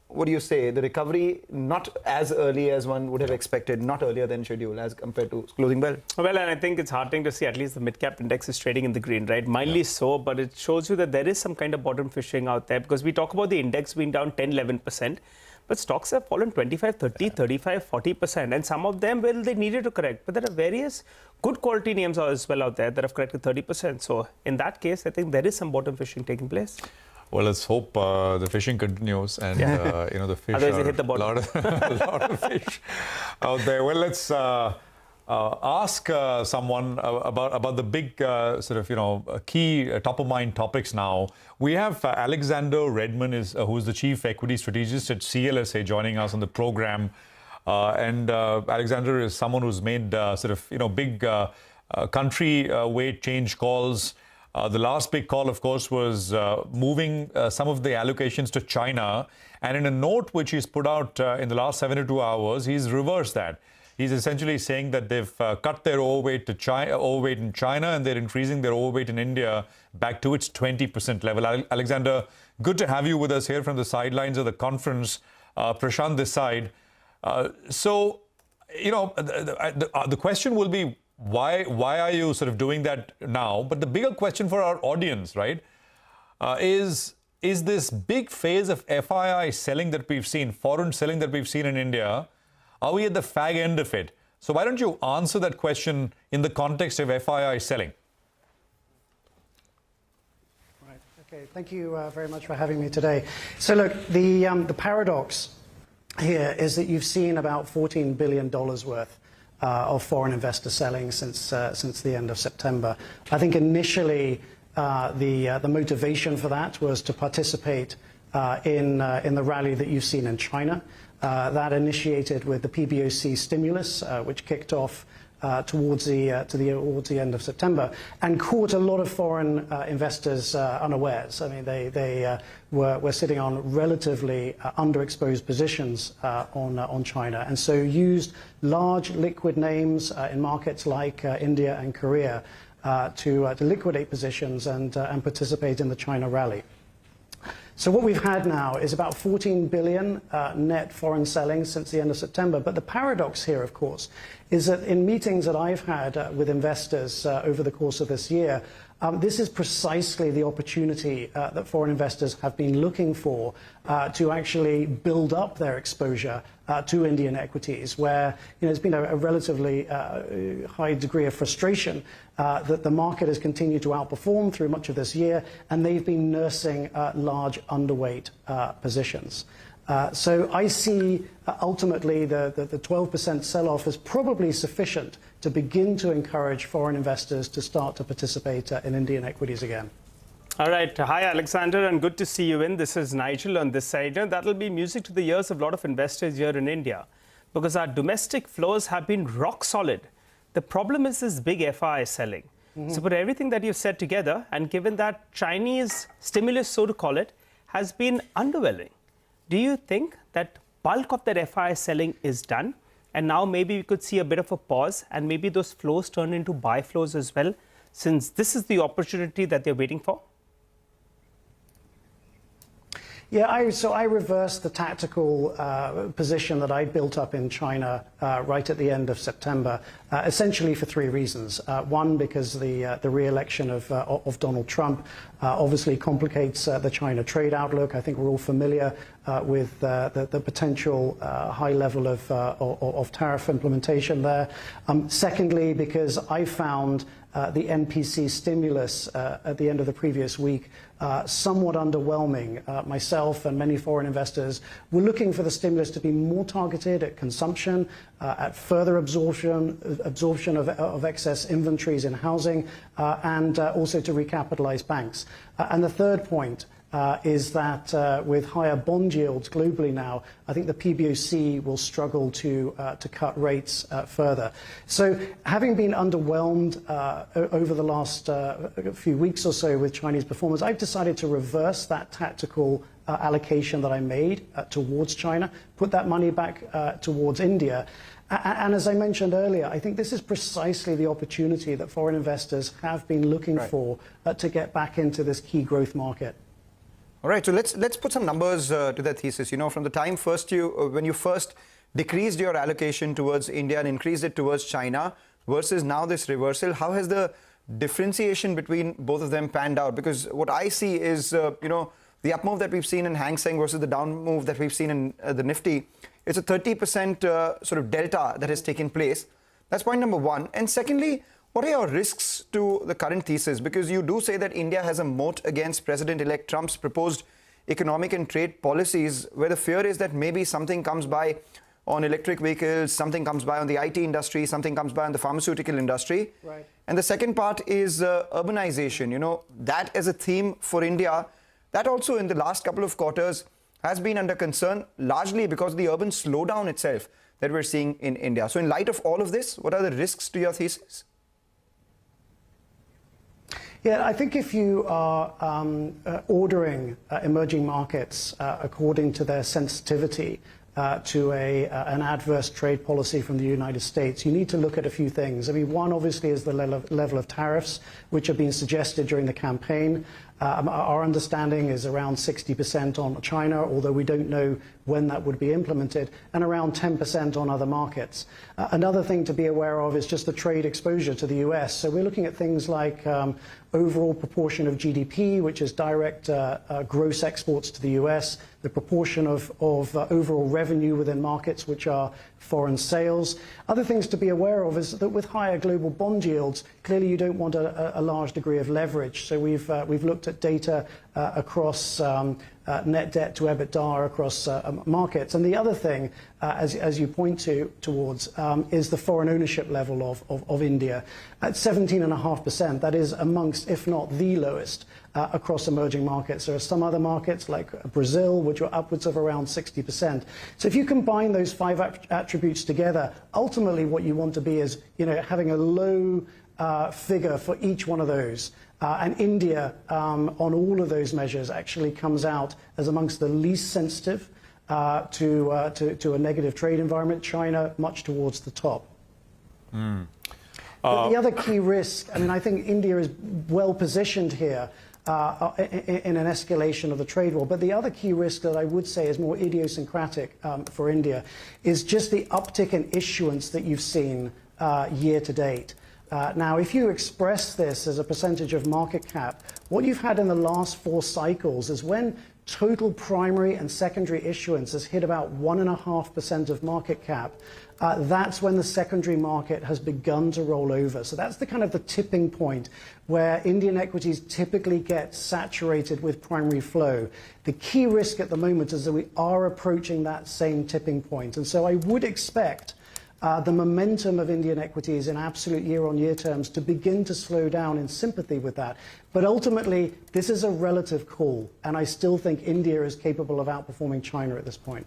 what do you say, the recovery not as early as one would have expected, not earlier than scheduled as compared to closing bell. Well, and I think it's heartening to see at least the mid-cap index is trading in the green, right? Mildly so, but it shows you that there is some kind of bottom fishing out there, because we talk about the index being down 10-11%. But stocks have fallen 25, 30, 35, 40%. And some of them, well, they needed to correct. But there are various good quality names as well out there that have corrected 30%. So in that case, I think there is some bottom fishing taking place. Well, let's hope the fishing continues and, you know, the fish Otherwise, they hit the bottom. A lot of fish out there. Well, let's ask someone about the big sort of, you know, key top-of-mind topics now. We have Alexander Redman, who's the Chief Equity Strategist at CLSA, joining us on the program. And Alexander is someone who's made sort of, you know, big country weight change calls. The last big call, of course, was moving some of the allocations to China. And in a note which he's put out in the last 72 hours, he's reversed that. He's essentially saying that they've cut their overweight in China, and they're increasing their overweight in India back to its 20% level. Alexander, good to have you with us here from the sidelines of the conference. Prashant this side. So, you know, the question will be, why are you sort of doing that now? But the bigger question for our audience, right, is this big phase of FII selling that we've seen, foreign selling that we've seen in India, are we at the fag end of it? So why don't you answer that question in the context of FII selling? Right. Okay. Thank you very much for having me today. So look, the paradox here is that you've seen about $14 billion worth of foreign investor selling since the end of September. I think initially the motivation for that was to participate in the rally that you've seen in China. That initiated with the PBOC stimulus, which kicked off towards the end of September, and caught a lot of foreign investors unawares. I mean, they were sitting on relatively underexposed positions on China, and so used large liquid names in markets like India and Korea to liquidate positions and participate in the China rally. So what we've had now is about 14 billion net foreign selling since the end of September. But the paradox here, of course, is that in meetings that I've had with investors over the course of this year, this is precisely the opportunity that foreign investors have been looking for to actually build up their exposure to Indian equities, where there's been a relatively high degree of frustration that the market has continued to outperform through much of this year, and they've been nursing large underweight positions. So I see ultimately the 12% sell-off is probably sufficient to begin to encourage foreign investors to start to participate in Indian equities again. All right. Hi, Alexander, and good to see you in. This is Nigel on this side. And that'll be music to the ears of a lot of investors here in India, because our domestic flows have been rock solid. The problem is this big FII selling. So put everything that you've said together, and given that Chinese stimulus, so to call it, has been underwhelming, do you think that bulk of that FII selling is done, and now maybe we could see a bit of a pause, and maybe those flows turn into buy flows as well, since this is the opportunity that they're waiting for? Yeah, so I reversed the tactical position that I built up in China right at the end of September, essentially for three reasons. One, because the re-election of Donald Trump obviously complicates the China trade outlook. I think we're all familiar with the potential high level of tariff implementation there. Secondly, because I found the NPC stimulus at the end of the previous week somewhat underwhelming. Myself and many foreign investors were looking for the stimulus to be more targeted at consumption, at further absorption of excess inventories in housing, and also to recapitalize banks. And the third point is that with higher bond yields globally now, I think the PBOC will struggle to cut rates further. So having been underwhelmed over the last few weeks or so with Chinese performance, I've decided to reverse that tactical allocation that I made towards China, put that money back towards India. And as I mentioned earlier, I think this is precisely the opportunity that foreign investors have been looking for to get back into this key growth market. All right, so let's put some numbers to that thesis. You know, from the time when you first decreased your allocation towards India and increased it towards China versus now this reversal, how has the differentiation between both of them panned out? Because what I see is, the the up move that we've seen in Hang Seng versus the down move that we've seen in the Nifty, it's a 30% sort of delta that has taken place. That's point number one. And secondly, what are your risks to the current thesis? Because you do say that India has a moat against President-elect Trump's proposed economic and trade policies, where the fear is that maybe something comes by on electric vehicles, something comes by on the IT industry, something comes by on the pharmaceutical industry. Right. And the second part is urbanization. You know, that as a theme for India, that also in the last couple of quarters has been under concern, largely because of the urban slowdown itself that we're seeing in India. So in light of all of this, what are the risks to your thesis? Yeah, I think if you are ordering emerging markets according to their sensitivity to an adverse trade policy from the United States, you need to look at a few things. I mean, one obviously is the level of tariffs, which have been suggested during the campaign. Our understanding is around 60% on China, although we don't know when that would be implemented, and around 10% on other markets. Another thing to be aware of is just the trade exposure to the US. So we're looking at things like overall proportion of GDP, which is direct gross exports to the US, the proportion of overall revenue within markets, which are foreign sales. Other things to be aware of is that with higher global bond yields, clearly you don't want a large degree of leverage. So we've looked at data across net debt to EBITDA across markets. And the other thing, as you point towards, is the foreign ownership level of India. At 17.5%, that is amongst, if not the lowest, across emerging markets. There are some other markets like Brazil, which are upwards of around 60%. So if you combine those five attributes together, ultimately what you want to be is, having a low figure for each one of those. And India, on all of those measures, actually comes out as amongst the least sensitive to a negative trade environment. China, much towards the top. But the other key risk, I think India is well positioned here in an escalation of the trade war. But the other key risk that I would say is more idiosyncratic for India is just the uptick in issuance that you've seen year to date. Now, if you express this as a percentage of market cap, what you've had in the last 4 cycles is when total primary and secondary issuance has hit about 1.5% of market cap, that's when the secondary market has begun to roll over. So that's the tipping point where Indian equities typically get saturated with primary flow. The key risk at the moment is that we are approaching that same tipping point. And so I would expect the momentum of Indian equities in absolute year-on-year terms to begin to slow down in sympathy with that. But ultimately, this is a relative call, and I still think India is capable of outperforming China at this point.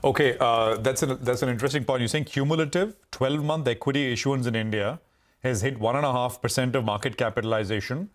Okay, that's an interesting point. You're saying cumulative 12-month equity issuance in India has hit 1.5% of market capitalization,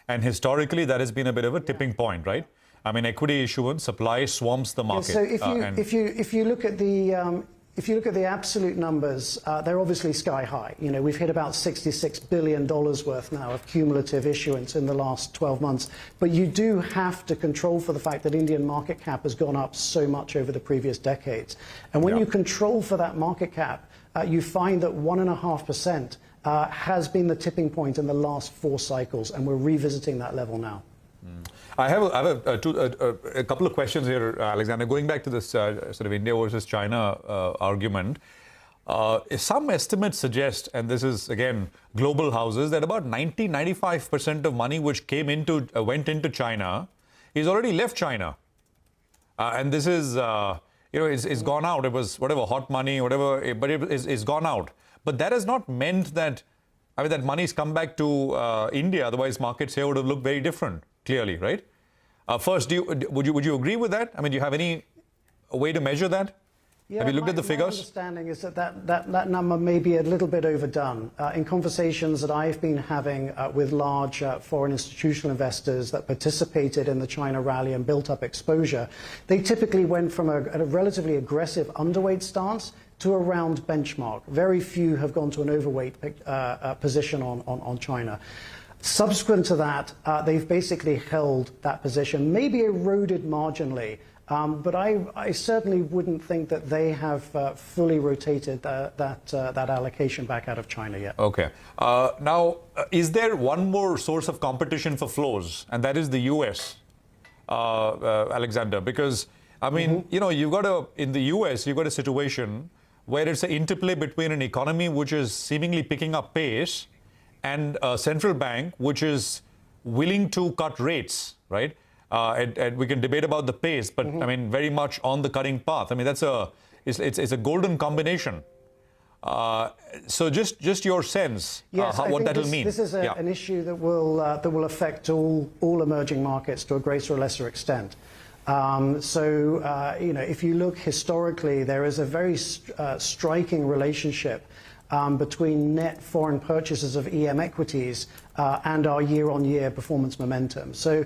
and historically that has been a bit of a tipping point, right? Equity issuance, supply swamps the market. Yeah, so if you look at the if you look at the absolute numbers, they're obviously sky high. We've hit about $66 billion worth now of cumulative issuance in the last 12 months. But you do have to control for the fact that Indian market cap has gone up so much over the previous decades. And when you control for that market cap, you find that 1.5% has been the tipping point in the last 4 cycles, and we're revisiting that level now. I have a couple of questions here, Alexander. Going back to this sort of India versus China argument, some estimates suggest, and this is again global houses, that about 95% of money which went into China is already left China, and this is it's gone out. It was whatever hot money, whatever, but it is gone out. But that has not meant that that money's come back to India. Otherwise, markets here would have looked very different. Clearly, right? First, would you agree with that? Do you have any way to measure that? Yeah, have you looked at the figures? My understanding is that number may be a little bit overdone. In conversations that I've been having with large foreign institutional investors that participated in the China rally and built up exposure, they typically went from a relatively aggressive underweight stance to around benchmark. Very few have gone to an overweight position on China. Subsequent to that, they've basically held that position, maybe eroded marginally, but I certainly wouldn't think that they have fully rotated that allocation back out of China yet. Okay. Now, is there one more source of competition for flows, and that is the US? Alexander, because, I mean, you know, in the US, you've got a situation where it's an interplay between an economy which is seemingly picking up pace and a central bank which is willing to cut rates, right? And we can debate about the pace, but I mean, very much on the cutting path. I mean, it's a golden combination. So just your sense, what that will mean. This is an issue that will affect all emerging markets to a greater or lesser extent. You know, if you look historically, there is a very striking relationship between net foreign purchases of EM equities and our year-on-year performance momentum. So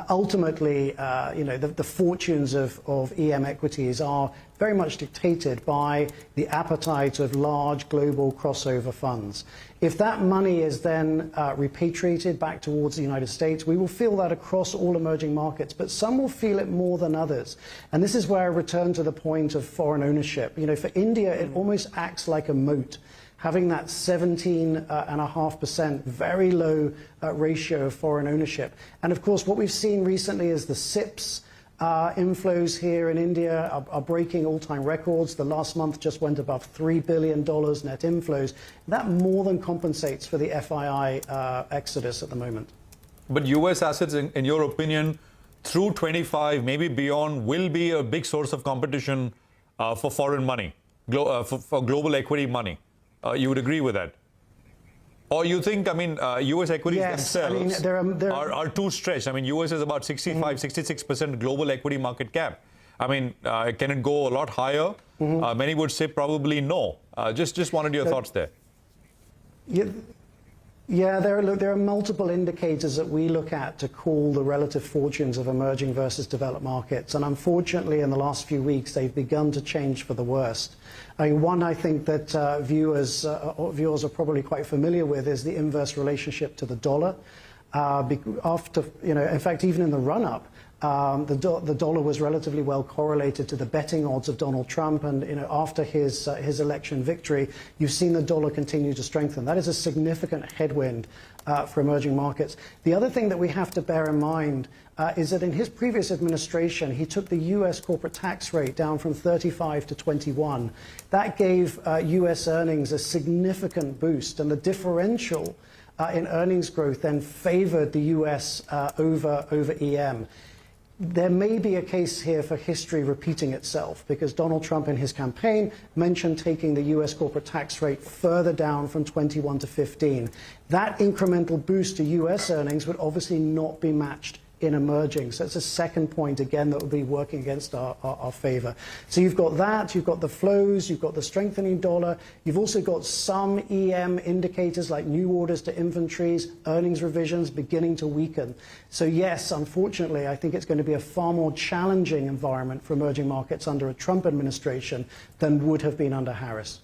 ultimately, you know, the fortunes of EM equities are very much dictated by the appetite of large global crossover funds. If that money is then repatriated back towards the United States, we will feel that across all emerging markets, but some will feel it more than others. And this is where I return to the point of foreign ownership. You know, for India, it almost acts like a moat, having that 17.5% very low ratio of foreign ownership. And of course, what we've seen recently is the SIPs inflows here in India are breaking all-time records. The last month just went above $3 billion net inflows. That more than compensates for the FII exodus at the moment. But US assets, in your opinion, through 25, maybe beyond, will be a big source of competition for foreign money, for global equity money. You would agree with that? Or you think, I mean, US equities themselves are too stretched? I mean, US is about 65-66% global equity market cap. I mean, can it go a lot higher? Many would say probably no. Just wanted your thoughts there. Yeah, there are multiple indicators that we look at to call the relative fortunes of emerging versus developed markets. And unfortunately, in the last few weeks, they've begun to change for the worst. I mean, one I think that viewers are probably quite familiar with is the inverse relationship to the dollar. After, you know, in fact, even in the run-up, the dollar was relatively well correlated to the betting odds of Donald Trump, and you know, after his election victory, you've seen the dollar continue to strengthen. That is a significant headwind for emerging markets. The other thing that we have to bear in mind is that in his previous administration, he took the U.S. corporate tax rate down from 35 to 21. That gave U.S. earnings a significant boost, and the differential in earnings growth then favored the U.S. over EM. There may be a case here for history repeating itself, because Donald Trump in his campaign mentioned taking the U.S. corporate tax rate further down from 21 to 15. That incremental boost to U.S. earnings would obviously not be matched in emerging. So it's a second point, again, that would be working against our favor. So you've got that, you've got the flows, you've got the strengthening dollar, you've also got some EM indicators like new orders to inventories, earnings revisions beginning to weaken. So yes, unfortunately, I think it's going to be a far more challenging environment for emerging markets under a Trump administration than would have been under Harris.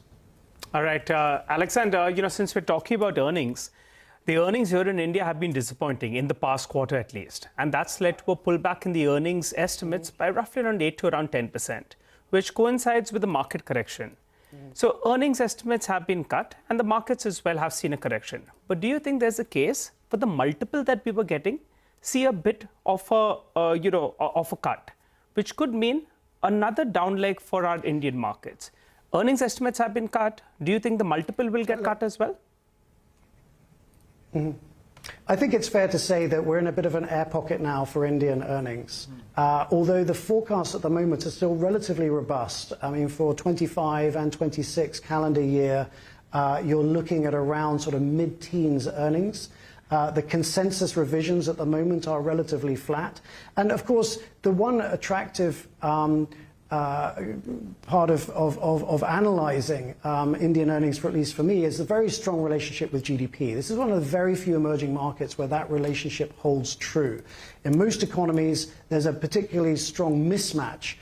All right, Alexander, you know, since we're talking about earnings, the earnings here in India have been disappointing in the past quarter at least, and that's led to a pullback in the earnings estimates by roughly around 8 to around 10%, which coincides with the market correction. So earnings estimates have been cut, and the markets as well have seen a correction. But do you think there's a case for the multiple that we were getting see a bit of a of a cut, which could mean another down leg for our Indian markets? Earnings estimates have been cut. Do you think the multiple will get cut as well? I think it's fair to say that we're in a bit of an air pocket now for Indian earnings. Although the forecasts at the moment are still relatively robust. I mean, for 25 and 26 calendar year, you're looking at around sort of mid-teens earnings. The consensus revisions at the moment are relatively flat. And of course, the one attractive part of analyzing Indian earnings, for at least for me, is the very strong relationship with GDP. This is one of the very few emerging markets where that relationship holds true. In most economies, there's a particularly strong mismatch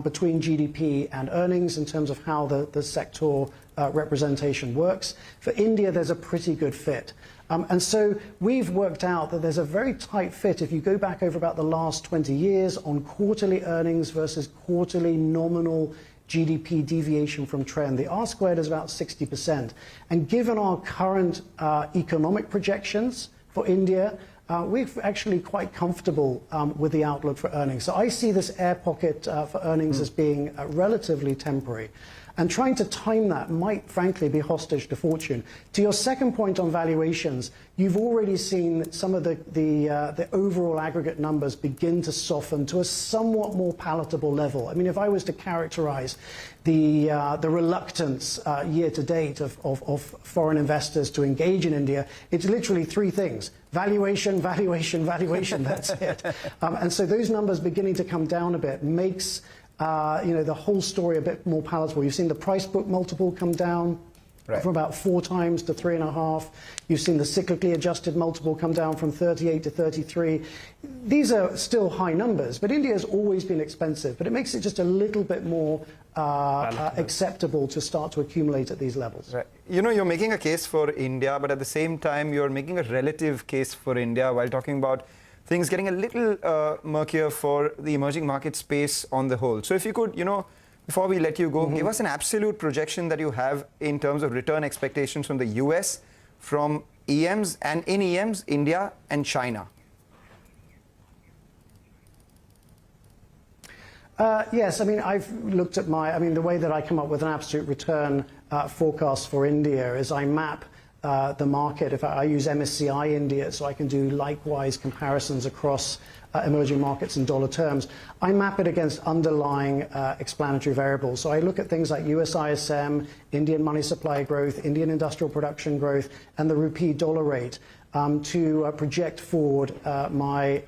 between GDP and earnings in terms of how the sector representation works. For India, there's a pretty good fit. And so we've worked out that there's a very tight fit if you go back over about the last 20 years on quarterly earnings versus quarterly nominal GDP deviation from trend. The R squared is about 60%. And given our current economic projections for India, we're actually quite comfortable with the outlook for earnings. So I see this air pocket for earnings as being relatively temporary. And trying to time that might, frankly, be hostage to fortune. To your second point on valuations, you've already seen some of the overall aggregate numbers begin to soften to a somewhat more palatable level. I mean, if I was to characterize the reluctance year to date of foreign investors to engage in India, it's literally three things: valuation, valuation, valuation. That's it. And so those numbers beginning to come down a bit makes the whole story a bit more palatable. You've seen the price book multiple come down from about 4 times to 3.5. You've seen the cyclically adjusted multiple come down from 38 to 33. These are still high numbers, but India has always been expensive, but it makes it just a little bit more acceptable to start to accumulate at these levels. Right. You know, you're making a case for India, but at the same time, you're making a relative case for India while talking about things getting a little murkier for the emerging market space on the whole. So if you could, before we let you go, give us an absolute projection that you have in terms of return expectations from the US, from EMs, and in EMs, India and China. Yes, I mean, I've looked at the way that I come up with an absolute return forecast for India is I map the market. If I use MSCI India, so I can do likewise comparisons across emerging markets in dollar terms. I map it against underlying explanatory variables. So I look at things like US ISM, Indian money supply growth, Indian industrial production growth, and the rupee dollar rate to project forward my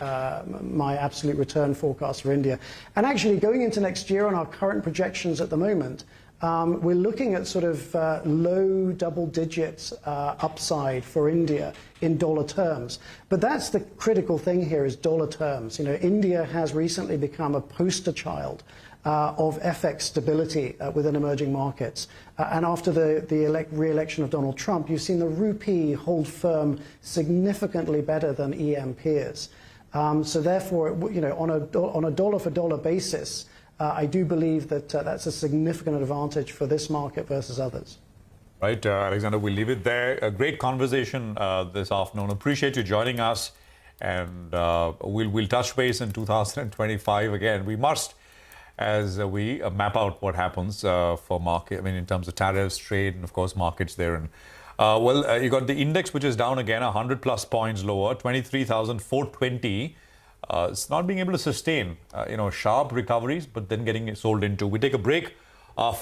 absolute return forecast for India. And actually, going into next year on our current projections at the moment, we're looking at sort of low double digits upside for India in dollar terms. But that's the critical thing here, is dollar terms. India has recently become a poster child of FX stability within emerging markets. And after the re-election of Donald Trump, you've seen the rupee hold firm significantly better than EM peers. So therefore, on a dollar-for-dollar basis, I do believe that that's a significant advantage for this market versus others. Right, Alexander, we'll leave it there. A great conversation this afternoon. Appreciate you joining us, and we'll touch base in 2025 again. We must, as we map out what happens for market, in terms of tariffs, trade, and of course markets there. And you got the index, which is down again, 100 plus points lower, 23,420. It's not being able to sustain, sharp recoveries, but then getting sold into. We take a break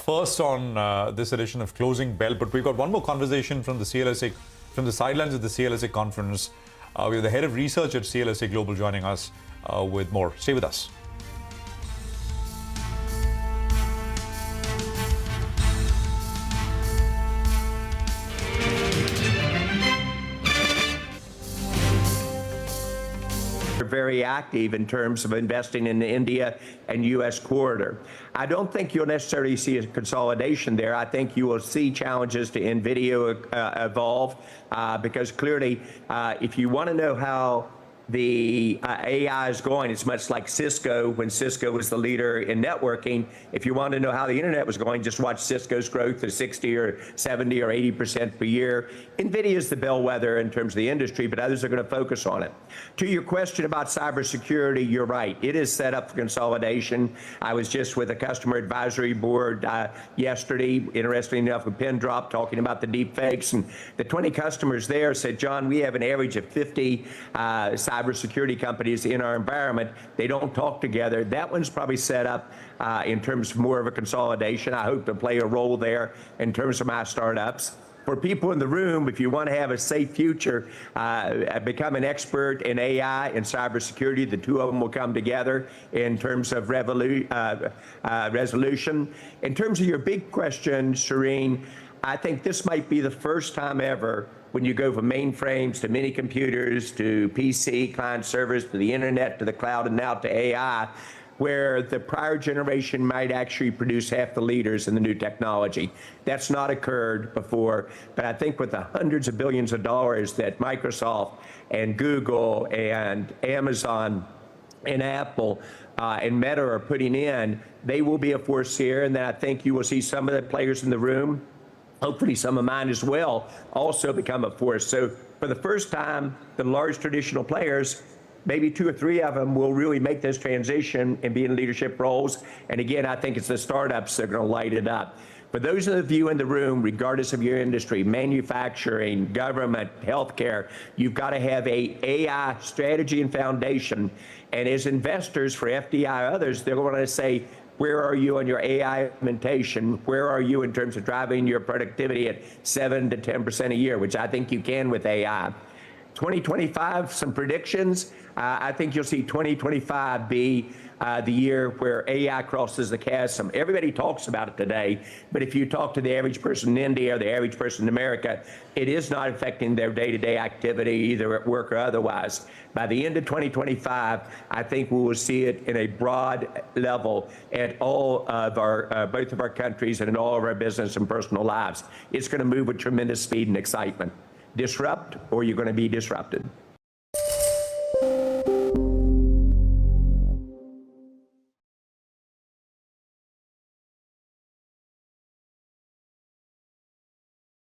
first on this edition of Closing Bell, but we've got one more conversation from the CLSA, from the sidelines of the CLSA conference. We have the head of research at CLSA Global joining us with more. Stay with us. Very active in terms of investing in the India and U.S. corridor. I don't think you'll necessarily see a consolidation there. I think you will see challenges to NVIDIA evolve because clearly, if you want to know how the AI is going, it's much like Cisco when Cisco was the leader in networking. If you want to know how the internet was going, just watch Cisco's growth to 60 or 70 or 80% per year. NVIDIA is the bellwether in terms of the industry, but others are going to focus on it. To your question about cybersecurity, you're right. It is set up for consolidation. I was just with a customer advisory board yesterday, interestingly enough, with Pindrop, talking about the deep fakes, and the 20 customers there said, John, we have an average of 50 cybersecurity companies in our environment. They don't talk together. That one's probably set up in terms of more of a consolidation. I hope to play a role there in terms of my startups. For people in the room, if you want to have a safe future, become an expert in AI and cybersecurity. The two of them will come together in terms of resolution. In terms of your big question, Shireen, I think this might be the first time ever when you go from mainframes to mini computers to PC, client servers, to the internet, to the cloud, and now to AI, where the prior generation might actually produce half the leaders in the new technology. That's not occurred before, but I think with the hundreds of billions of dollars that Microsoft and Google and Amazon and Apple and Meta are putting in, they will be a force here, and then I think you will see some of the players in the room hopefully some of mine as well, also become a force. So for the first time, the large traditional players, maybe 2 or 3 of them will really make this transition and be in leadership roles. And again, I think it's the startups that are going to light it up. For those of you in the room, regardless of your industry, manufacturing, government, healthcare, you've got to have a AI strategy and foundation. And as investors for FDI others, they're going to say, where are you on your AI implementation? Where are you in terms of driving your productivity at 7 to 10% a year, which I think you can with AI. 2025, some predictions. I think you'll see 2025 be the year where AI crosses the chasm. Everybody talks about it today, but if you talk to the average person in India or the average person in America, it is not affecting their day-to-day activity, either at work or otherwise. By the end of 2025, I think we will see it in a broad level at all of our, both of our countries and in all of our business and personal lives. It's going to move with tremendous speed and excitement. Disrupt, or you're going to be disrupted.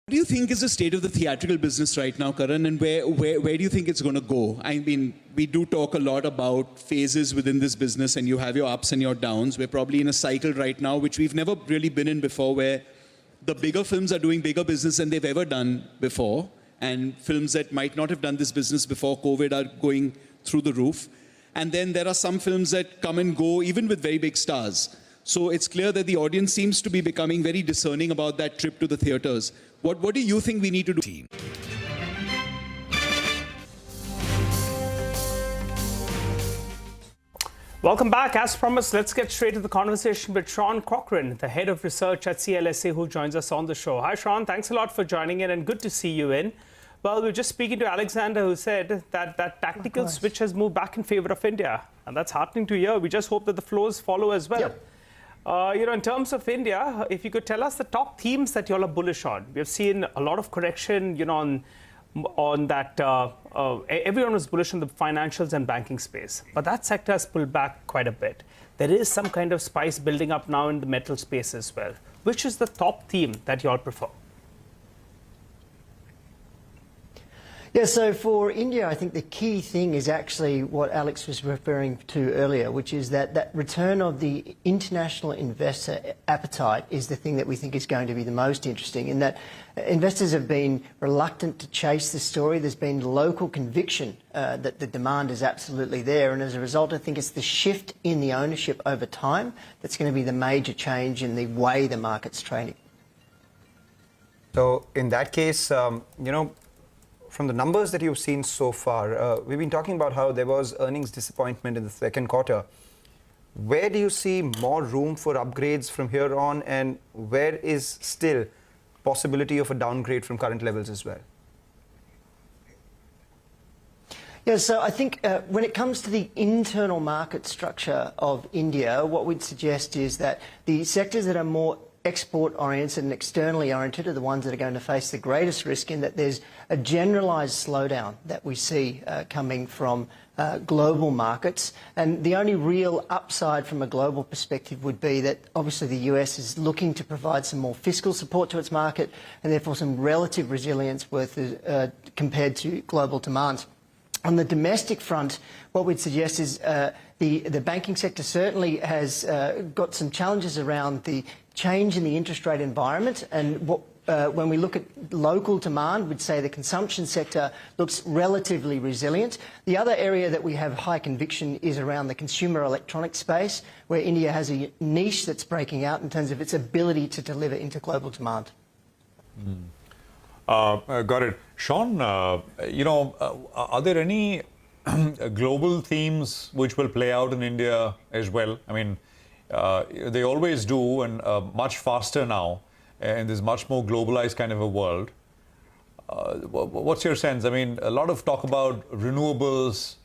What do you think is the state of the theatrical business right now, Karan, and where do you think it's going to go? I mean, we do talk a lot about phases within this business, and you have your ups and your downs. We're probably in a cycle right now, which we've never really been in before, where the bigger films are doing bigger business than they've ever done before, and films that might not have done this business before COVID are going through the roof. And then there are some films that come and go, even with very big stars. So it's clear that the audience seems to be becoming very discerning about that trip to the theaters. What do you think we need to do? Welcome back. As promised, let's get straight to the conversation with Sean Cochran, the head of research at CLSA, who joins us on the show. Hi, Sean. Thanks a lot for joining in, and good to see you in. Well, we were just speaking to Alexander, who said that that tactical switch has moved back in favor of India, and that's heartening to hear. We just hope that the flows follow as well. Yep. In terms of India, if you could tell us the top themes that you all are bullish on. We have seen a lot of correction, on that. Everyone was bullish on the financials and banking space, but that sector has pulled back quite a bit. There is some kind of spice building up now in the metal space as well. Which is the top theme that you all prefer? Yeah, so for India, I think the key thing is actually what Alex was referring to earlier, which is that return of the international investor appetite is the thing that we think is going to be the most interesting, in that investors have been reluctant to chase the story. There's been local conviction that the demand is absolutely there, and as a result, I think it's the shift in the ownership over time that's going to be the major change in the way the market's trading. So in that case, from the numbers that you've seen so far, we've been talking about how there was earnings disappointment in the second quarter. Where do you see more room for upgrades from here on, and where is still possibility of a downgrade from current levels as well? Yeah, so I think when it comes to the internal market structure of India, what we'd suggest is that the sectors that are more export-oriented and externally oriented are the ones that are going to face the greatest risk, in that there's a generalised slowdown that we see coming from global markets. And the only real upside from a global perspective would be that obviously the US is looking to provide some more fiscal support to its market, and therefore some relative resilience compared to global demand. On the domestic front, what we'd suggest is the banking sector certainly has got some challenges around the change in the interest rate environment, and when we look at local demand, we'd say the consumption sector looks relatively resilient. The other area that we have high conviction is around the consumer electronics space, where India has a niche that's breaking out in terms of its ability to deliver into global demand. Got it. Sean, are there any global themes which will play out in India as well? I mean, they always do, and much faster now, and there's much more globalized kind of a world. What's your sense? I mean, a lot of talk about renewables,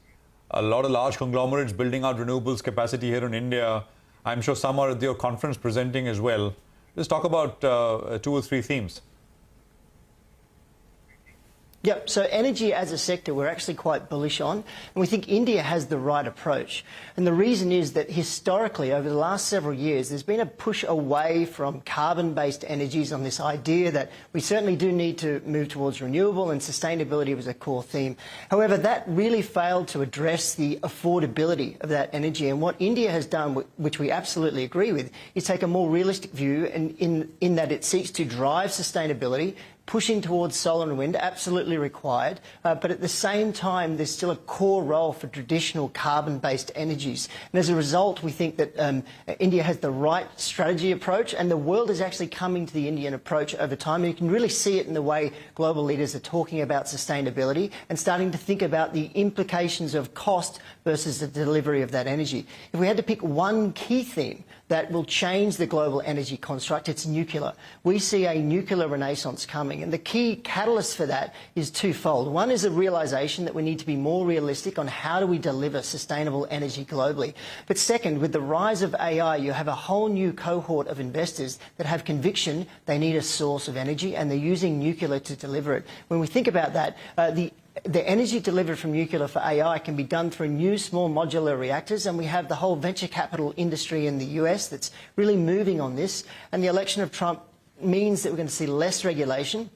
a lot of large conglomerates building out renewables capacity here in India. I'm sure some are at your conference presenting as well. Let's talk about 2 or 3 themes. Yep, so energy as a sector we're actually quite bullish on, and we think India has the right approach. And the reason is that historically, over the last several years, there's been a push away from carbon-based energies on this idea that we certainly do need to move towards renewable, and sustainability was a core theme. However, that really failed to address the affordability of that energy. And what India has done, which we absolutely agree with, is take a more realistic view in that it seeks to drive sustainability, pushing towards solar and wind, absolutely required, but at the same time there's still a core role for traditional carbon-based energies. And as a result, we think that India has the right strategy approach, and the world is actually coming to the Indian approach over time. And you can really see it in the way global leaders are talking about sustainability and starting to think about the implications of cost versus the delivery of that energy. If we had to pick one key theme that will change the global energy construct, it's nuclear. We see a nuclear renaissance coming, and the key catalyst for that is twofold. One is a realisation that we need to be more realistic on how do we deliver sustainable energy globally. But second, with the rise of AI, you have a whole new cohort of investors that have conviction they need a source of energy, and they're using nuclear to deliver it. When we think about that, the energy delivered from nuclear for AI can be done through new small modular reactors, and we have the whole venture capital industry in the US that's really moving on this. And the election of Trump means that we're going to see less regulation,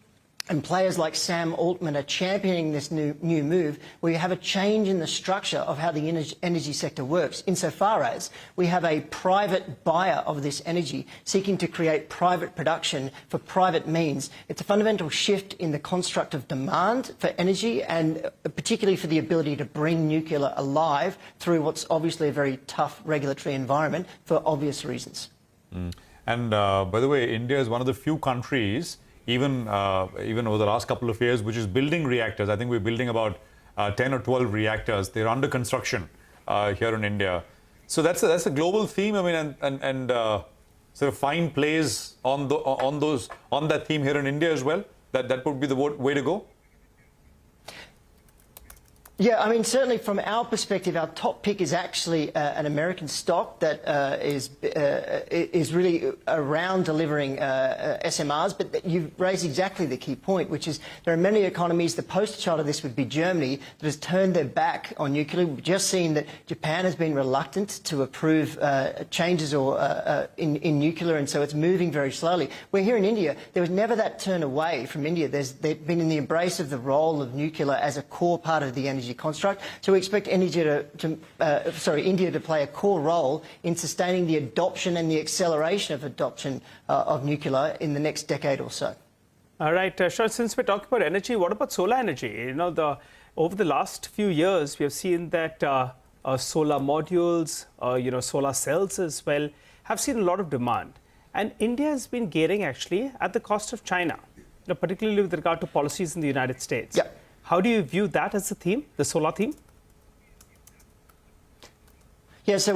and players like Sam Altman are championing this new move, where you have a change in the structure of how the energy sector works, insofar as we have a private buyer of this energy seeking to create private production for private means. It's a fundamental shift in the construct of demand for energy, and particularly for the ability to bring nuclear alive through what's obviously a very tough regulatory environment for obvious reasons. And by the way, India is one of the few countries, even over the last couple of years, which is building reactors. I think we're building about 10 or 12 reactors. They're under construction here in India. So that's a global theme. I mean, and sort of find plays on that theme here in India as well. That would be the way to go. Yeah, I mean, certainly from our perspective, our top pick is actually an American stock that is really around delivering SMRs. But you've raised exactly the key point, which is there are many economies. The poster child of this would be Germany, that has turned their back on nuclear. We've just seen that Japan has been reluctant to approve changes in nuclear, and so it's moving very slowly. We're here in India. There was never that turn away from India. They've been in the embrace of the role of nuclear as a core part of the energy construct. So we expect India to play a core role in sustaining the adoption and the acceleration of adoption of nuclear in the next decade or so. All right, Sean, since we're talking about energy, what about solar energy? You know, over the last few years, we have seen that solar modules, solar cells as well, have seen a lot of demand. And India has been gaining actually at the cost of China, particularly with regard to policies in the United States. Yeah. How do you view that as a theme, the solar theme? Yeah, so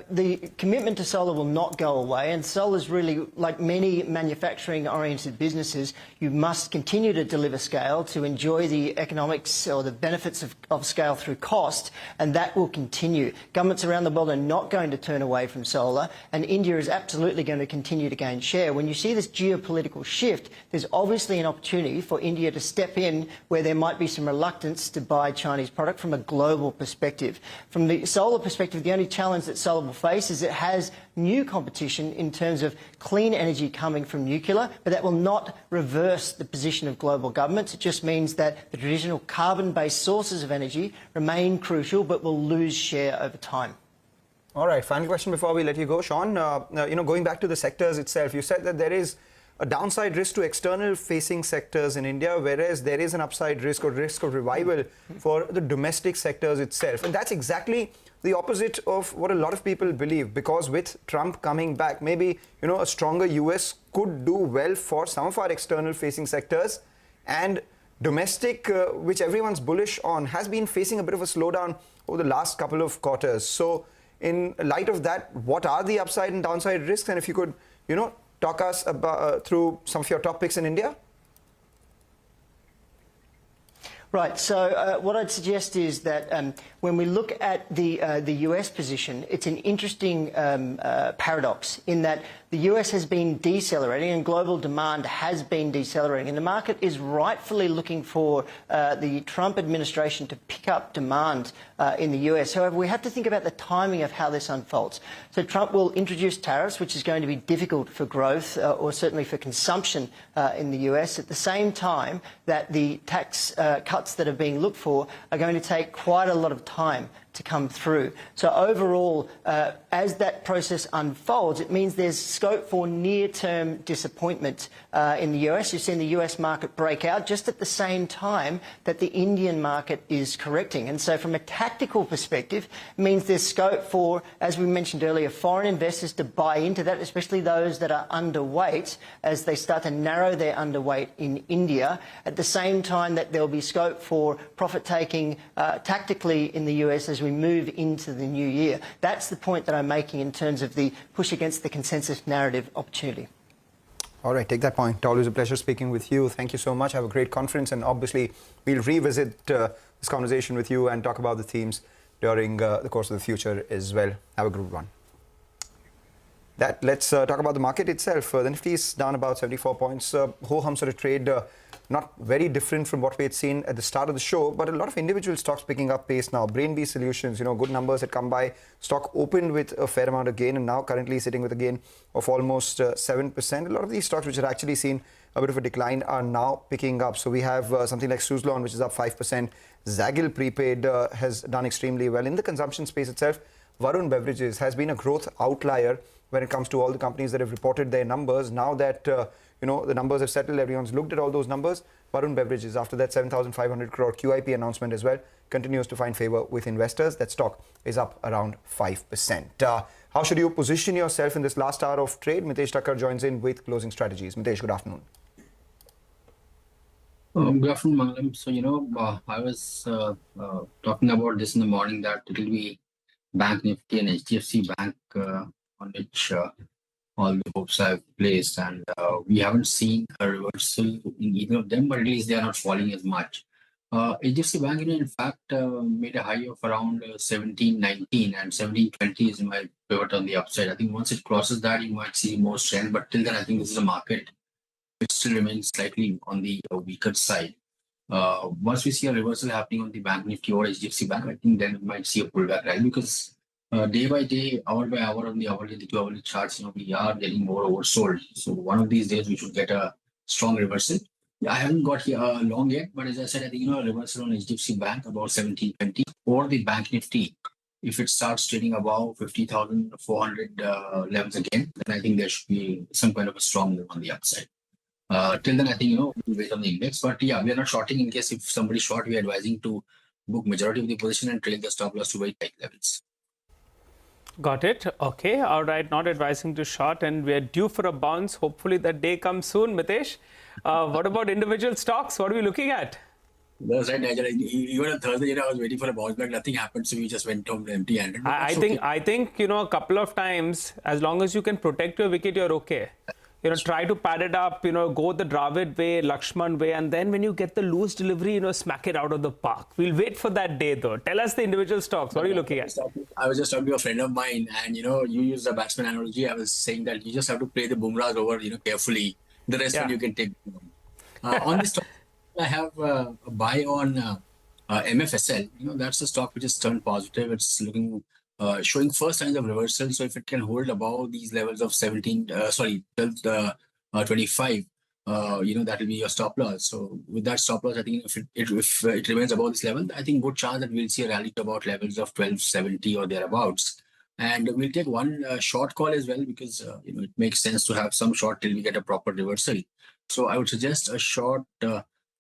the commitment to solar will not go away, and solar is really, like many manufacturing-oriented businesses, you must continue to deliver scale to enjoy the economics or the benefits of scale through cost, and that will continue. Governments around the world are not going to turn away from solar, and India is absolutely going to continue to gain share. When you see this geopolitical shift, there's obviously an opportunity for India to step in where there might be some reluctance to buy Chinese product from a global perspective. From the solar perspective, the only challenge that solar will face is it has new competition in terms of clean energy coming from nuclear, but that will not reverse the position of global governments. It just means that the traditional carbon-based sources of energy remain crucial, but will lose share over time. All right, final question before we let you go. Sean, going back to the sectors itself, you said that there is a downside risk to external-facing sectors in India, whereas there is an upside risk or risk of revival for the domestic sectors itself. And that's exactly the opposite of what a lot of people believe, because with Trump coming back, maybe, a stronger US could do well for some of our external-facing sectors, and domestic, which everyone's bullish on, has been facing a bit of a slowdown over the last couple of quarters. So in light of that, what are the upside and downside risks? And if you could, talk us about through some of your top picks in India. Right. So what I'd suggest is that when we look at the US position, it's an interesting paradox in that the US has been decelerating and global demand has been decelerating. And the market is rightfully looking for the Trump administration to pick up demand in the US. However, we have to think about the timing of how this unfolds. So Trump will introduce tariffs, which is going to be difficult for growth or certainly for consumption in the US. At the same time that the tax cuts that are being looked for are going to take quite a lot of time to come through. So overall, as that process unfolds, it means there's scope for near-term disappointment in the US. You've seen the US market break out just at the same time that the Indian market is correcting. And so from a tactical perspective, it means there's scope for, as we mentioned earlier, foreign investors to buy into that, especially those that are underweight, as they start to narrow their underweight in India. At the same time that there'll be scope for profit-taking tactically in the US as we move into the new year. That's the point that I'm making in terms of the push against the consensus narrative opportunity. All right, take that point. Always a pleasure speaking with you. Thank you so much. Have a great conference, and obviously we'll revisit this conversation with you and talk about the themes during the course of the future as well. Have a good one. Let's talk about the market itself. The Nifty is down about 74 points. Ho-hum sort of trade, not very different from what we had seen at the start of the show, but a lot of individual stocks picking up pace now. Brainbees Solutions, good numbers had come by. Stock opened with a fair amount of gain and now currently sitting with a gain of almost 7%. A lot of these stocks which had actually seen a bit of a decline are now picking up. So we have something like Suzlon, which is up 5%. Zaggle Prepaid has done extremely well. In the consumption space itself, Varun Beverages has been a growth outlier when it comes to all the companies that have reported their numbers. Now that the numbers have settled, everyone's looked at all those numbers. Varun Beverages, after that 7,500 crore QIP announcement as well, continues to find favor with investors. That stock is up around 5%. How should you position yourself in this last hour of trade? Mitesh Thakkar joins in with closing strategies. Mitesh, good afternoon. Good afternoon, Mangalam. So, I was talking about this in the morning that it will be Bank Nifty and HDFC Bank on which all the hopes I've placed, and we haven't seen a reversal in either of them, but at least they are not falling as much. HDFC Bank, in fact, made a high of around 1719, and 1720 is my pivot on the upside. I think once it crosses that, you might see more strength, but till then, I think this is a market which still remains slightly on the weaker side. Once we see a reversal happening on the Bank Nifty or HDFC Bank, I think then we might see a pullback, right? Because day by day, hour by hour on the hourly, the 2-hourly charts, we are getting more oversold. So one of these days we should get a strong reversal. I haven't got here long yet, but as I said, I think a reversal on HDFC Bank about 1720 or the Bank Nifty. If it starts trading above 50,400 levels again, then I think there should be some kind of a strong move on the upside. Till then, I think we'll wait on the index. But yeah, we are not shorting. In case if somebody short, we are advising to book majority of the position and trail the stop loss to very tight levels. Got it. Okay. All right. Not advising to short, and we're due for a bounce. Hopefully that day comes soon, Mitesh. What about individual stocks? What are we looking at? That's right, Nigel. Even on Thursday, I was waiting for a bounce back. Nothing happened, so we just went home empty-handed. I think a couple of times, as long as you can protect your wicket, you're okay. Try to pad it up, go the Dravid way, Lakshman way, and then when you get the loose delivery, smack it out of the park. We'll wait for that day, though. Tell us the individual stocks. What are you looking at? I was just talking to a friend of mine, and, you used a batsman analogy. I was saying that you just have to play the Bumrahs over, carefully. The rest one you can take. On this stock, I have a buy on MFSL. That's a stock which has turned positive. It's looking... showing first signs of reversal. So if it can hold above these levels of 12.25, that will be your stop loss. So with that stop loss, I think if it remains above this level, I think good chance that we'll see a rally to about levels of 1270 or thereabouts. And we'll take one short call as well because it makes sense to have some short till we get a proper reversal. So I would suggest a short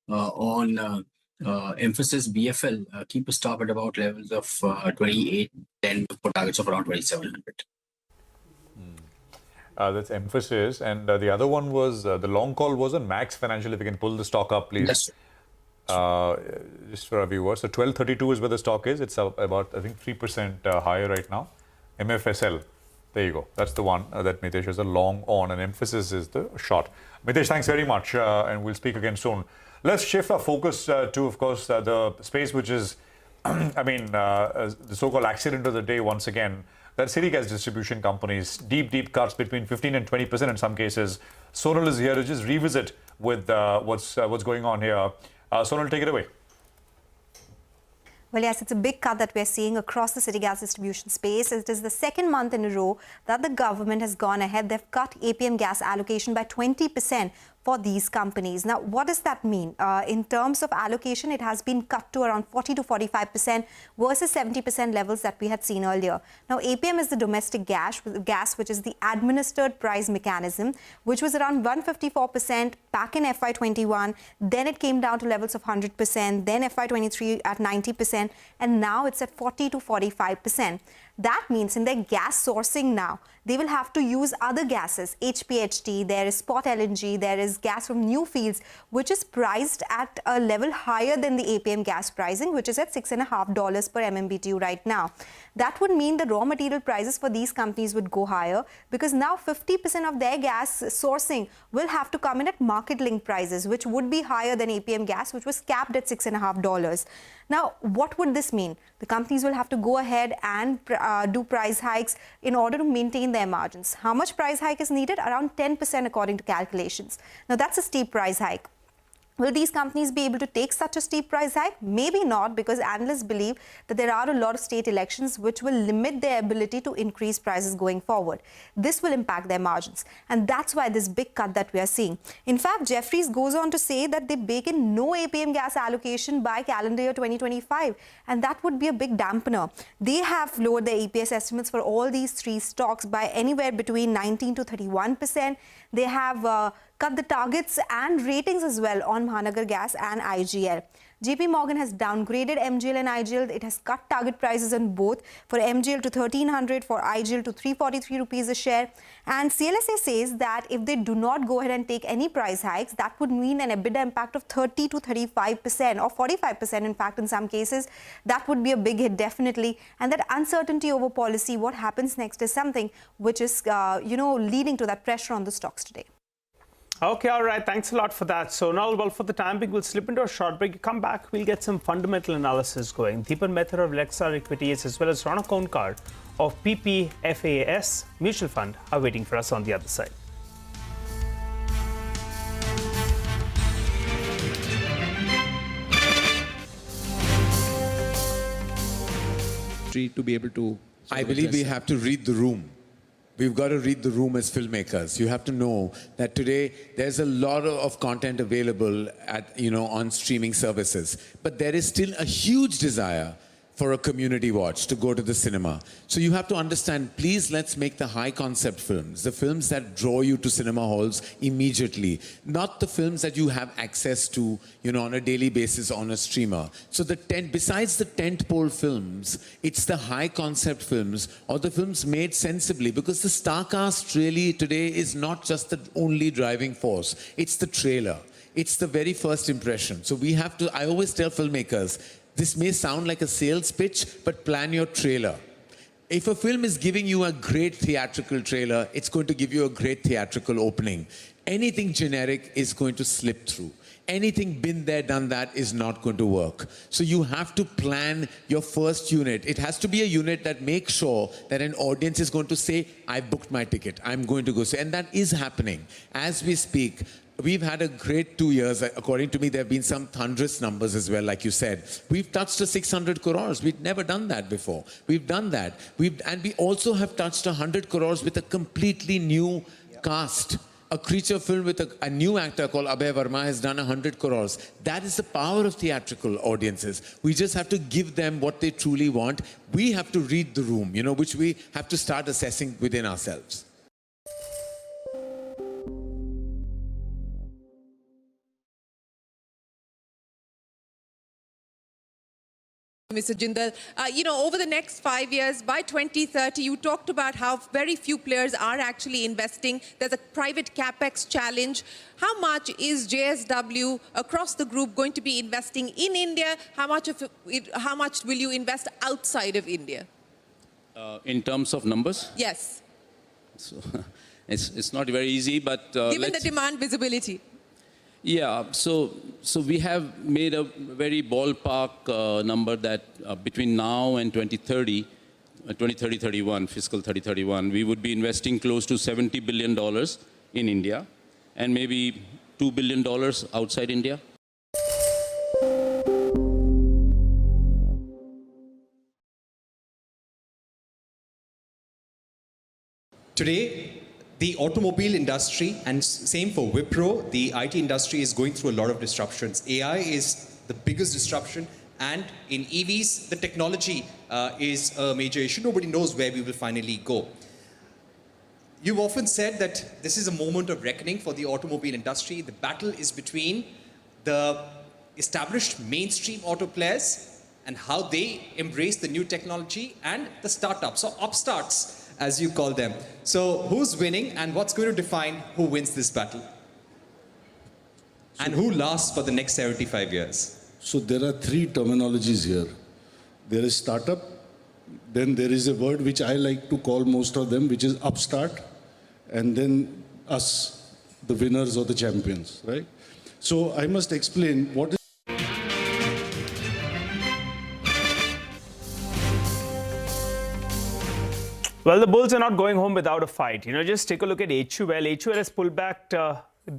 on Emphasis BFL, keep a stop at about levels of 28.10 for targets of around 2700. That's Emphasis. And the other one was, the long call was on Max Financial. If you can pull the stock up, please. Yes. Just for our viewers. So 1232 is where the stock is. It's about, I think, 3% higher right now. MFSL. There you go. That's the one that Mitesh is a long on, and emphasis is the short. Mitesh, thanks very much, and we'll speak again soon. Let's shift our focus to, of course, the space which is, the so-called accident of the day once again. That city gas distribution companies, deep cuts between 15 and 20% in some cases. Sonal is here to just revisit with what's going on here. Sonal, take it away. Well, yes, it's a big cut that we're seeing across the city gas distribution space. It is the second month in a row that the government has gone ahead. They've cut APM gas allocation by 20% for these companies. Now, what does that mean? In terms of allocation, it has been cut to around 40 to 45% versus 70% levels that we had seen earlier. Now, APM is the domestic gas, which is the administered price mechanism, which was around 154% back in FY21. Then it came down to levels of 100%, then FY23 at 90%, and now it's at 40 to 45%. That means in their gas sourcing now, they will have to use other gases, HPHT, there is spot LNG, there is gas from new fields, which is priced at a level higher than the APM gas pricing, which is at $6.50 per MMBTU right now. That would mean the raw material prices for these companies would go higher, because now 50% of their gas sourcing will have to come in at market-linked prices, which would be higher than APM gas, which was capped at $6.50. Now, what would this mean? The companies will have to go ahead and do price hikes in order to maintain their margins. How much price hike is needed? Around 10% according to calculations. Now, that's a steep price hike. Will these companies be able to take such a steep price hike? Maybe not, because analysts believe that there are a lot of state elections which will limit their ability to increase prices going forward. This will impact their margins, and that's why this big cut that we are seeing. In fact, Jefferies goes on to say that they bake in no APM gas allocation by calendar year 2025, and that would be a big dampener. They have lowered their EPS estimates for all these three stocks by anywhere between 19 to 31%. They have cut the targets and ratings as well on Mahanagar Gas and IGL. JP Morgan has downgraded MGL and IGL. It has cut target prices on both, for MGL to 1300, for IGL to 343 rupees a share. And CLSA says that if they do not go ahead and take any price hikes, that would mean an EBITDA impact of 30 to 35% or 45% in fact in some cases. That would be a big hit definitely. And that uncertainty over policy, what happens next, is something which is leading to that pressure on the stocks today. Okay, all right. Thanks a lot for that. So now, well, for the time being, we'll slip into a short break. Come back, we'll get some fundamental analysis going. Deepan Mehta of Lexar Equities as well as Ronak Konkar of PPFAS Mutual Fund are waiting for us on the other side. To be able to... I believe we have to read the room. We've got to read the room as filmmakers. You have to know that today there's a lot of content available on streaming services, but there is still a huge desire for a community watch to go to the cinema. So you have to understand, please let's make the high concept films, the films that draw you to cinema halls immediately, not the films that you have access to, on a daily basis on a streamer. So besides the tentpole films, it's the high concept films or the films made sensibly, because the star cast really today is not just the only driving force, it's the trailer. It's the very first impression. So we have to, I always tell filmmakers, this may sound like a sales pitch, but plan your trailer. If a film is giving you a great theatrical trailer, it's going to give you a great theatrical opening. Anything generic is going to slip through. Anything been there, done that is not going to work. So you have to plan your first unit. It has to be a unit that makes sure that an audience is going to say, I booked my ticket, I'm going to go see. And that is happening. As we speak, we've had a great 2 years. According to me, there have been some thunderous numbers as well, like you said. We've touched the 600 crores. We've never done that before. We've done that. And we also have touched 100 crores with a completely new cast. A creature film with a new actor called Abhay Verma has done 100 crores. That is the power of theatrical audiences. We just have to give them what they truly want. We have to read the room, which we have to start assessing within ourselves. Mr. Jindal, over the next 5 years, by 2030, you talked about how very few players are actually investing. There's a private capex challenge. How much is JSW across the group going to be investing in India? How much will you invest outside of India? In terms of numbers? Yes. So it's not very easy, but given the demand visibility. Yeah, so we have made a very ballpark number that between now and 2030-31, fiscal 30-31, we would be investing close to $70 billion in India and maybe $2 billion outside India. Today, the automobile industry, and same for Wipro, the IT industry is going through a lot of disruptions. AI is the biggest disruption, and in EVs, the technology is a major issue. Nobody knows where we will finally go. You've often said that this is a moment of reckoning for the automobile industry. The battle is between the established mainstream auto players and how they embrace the new technology and the startups, or upstarts, as you call them. So who's winning, and what's going to define who wins this battle? And who lasts for the next 75 years? So there are three terminologies here. There is startup, then there is a word which I like to call most of them, which is upstart, and then us, the winners or the champions, right? So I must explain what is. Well, the bulls are not going home without a fight. Just take a look at HUL. HUL has pulled back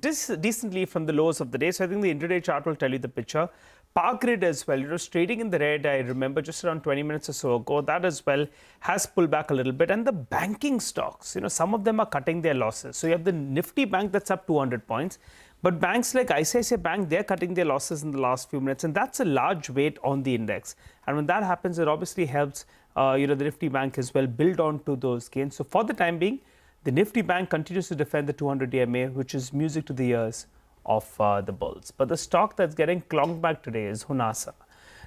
decently from the lows of the day. So I think the intraday chart will tell you the picture. Power Grid as well, it was trading in the red, I remember, just around 20 minutes or so ago. That as well has pulled back a little bit. And the banking stocks, some of them are cutting their losses. So you have the Nifty Bank that's up 200 points. But banks like ICICI Bank, they're cutting their losses in the last few minutes. And that's a large weight on the index. And when that happens, it obviously helps the Nifty Bank as well build on to those gains. So for the time being, the Nifty Bank continues to defend the 200 EMA, which is music to the ears of the bulls. But the stock that's getting clonked back today is Honasa.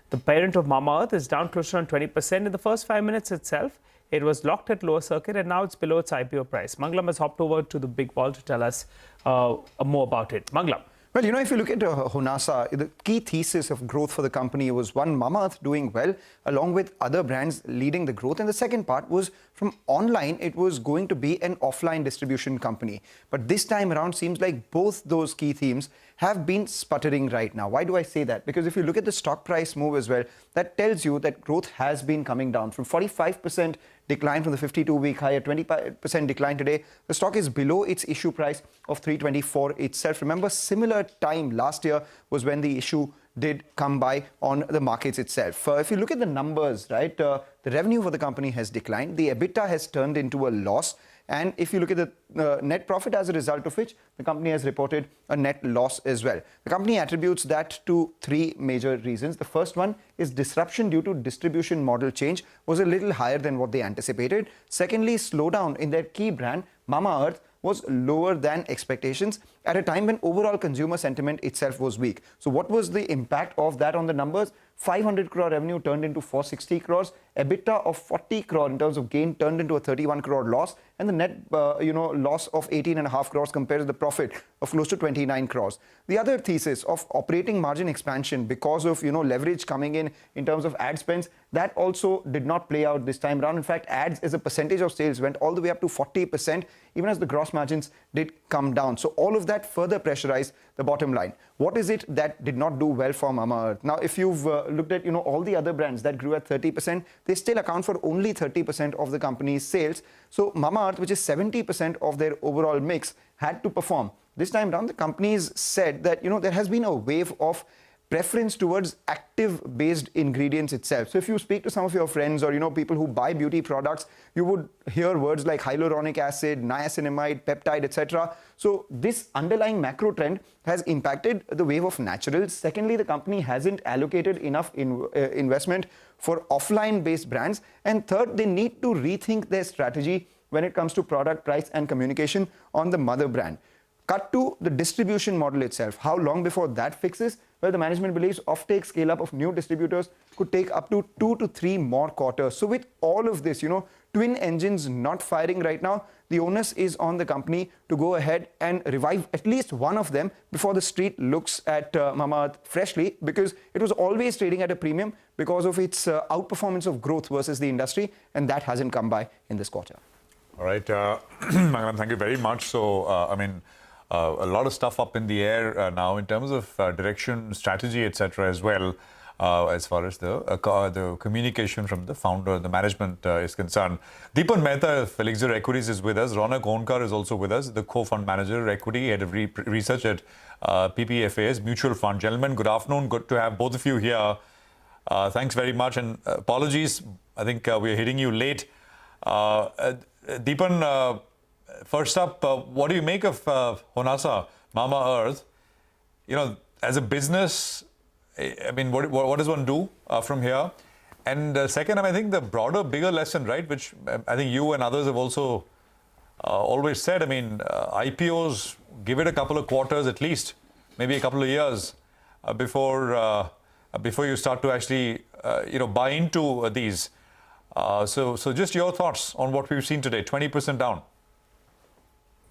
The parent of Mamaearth is down close to around 20% in the first 5 minutes itself. It was locked at lower circuit and now it's below its IPO price. Manglam has hopped over to the big wall to tell us more about it. Manglam. Well, if you look at Honasa, the key thesis of growth for the company was one, Mamaearth doing well, along with other brands leading the growth. And the second part was from online, it was going to be an offline distribution company. But this time around, seems like both those key themes have been sputtering right now. Why do I say that? Because if you look at the stock price move as well, that tells you that growth has been coming down from 45% decline from the 52-week high, a 20% decline today. The stock is below its issue price of 324 itself. Remember, similar time last year was when the issue did come by on the markets itself. If you look at the numbers, right, the revenue for the company has declined. The EBITDA has turned into a loss. And if you look at the net profit, as a result of which the company has reported a net loss as well. The company attributes that to three major reasons. The first one is disruption due to distribution model change was a little higher than what they anticipated. Secondly, slowdown in their key brand, Mamaearth, was lower than expectations at a time when overall consumer sentiment itself was weak. So what was the impact of that on the numbers? 500 crore revenue turned into 460 crores, EBITDA of 40 crore in terms of gain turned into a 31 crore loss, and the net loss of 18.5 crores compared to the profit of close to 29 crores. The other thesis of operating margin expansion because of leverage coming in terms of ad spends, that also did not play out this time around. In fact, ads as a percentage of sales went all the way up to 40%, even as the gross margins did come down. So all of that further pressurized the bottom line. What is it that did not do well for Mamaearth? Now, if you've looked at all the other brands that grew at 30%, they still account for only 30% of the company's sales. So Mamaearth, which is 70% of their overall mix, had to perform. This time around, the companies said that there has been a wave of preference towards active-based ingredients itself. So if you speak to some of your friends or people who buy beauty products, you would hear words like hyaluronic acid, niacinamide, peptide, etc. So this underlying macro trend has impacted the wave of naturals. Secondly, the company hasn't allocated enough investment for offline-based brands. And third, they need to rethink their strategy when it comes to product, price, and communication on the mother brand. Cut to the distribution model itself. How long before that fixes? Well, the management believes offtake scale-up of new distributors could take up to 2 to 3 more quarters. So with all of this, twin engines not firing right now, the onus is on the company to go ahead and revive at least one of them before the street looks at Mamaearth freshly, because it was always trading at a premium because of its outperformance of growth versus the industry, and that hasn't come by in this quarter. All right, Mangalam, thank you very much. So, I mean, a lot of stuff up in the air now in terms of direction, strategy, etc. as well, as far as the communication from the founder, the management is concerned. Deepan Mehta of Elixir Equities is with us. Ronak Onkar is also with us, the co-fund manager, equity, head of research at PPFAS Mutual Fund. Gentlemen, good afternoon. Good to have both of you here. Thanks very much, and apologies. I think we're hitting you late. Deepan, first up, what do you make of Honasa, Mama Earth? You know, as a business, I mean, what does one do from here? And second, I think the broader, bigger lesson, right, which I think you and others have also always said, I mean, IPOs, give it a couple of quarters at least, maybe a couple of years before you start to actually, buy into these. So just your thoughts on what we've seen today, 20% down.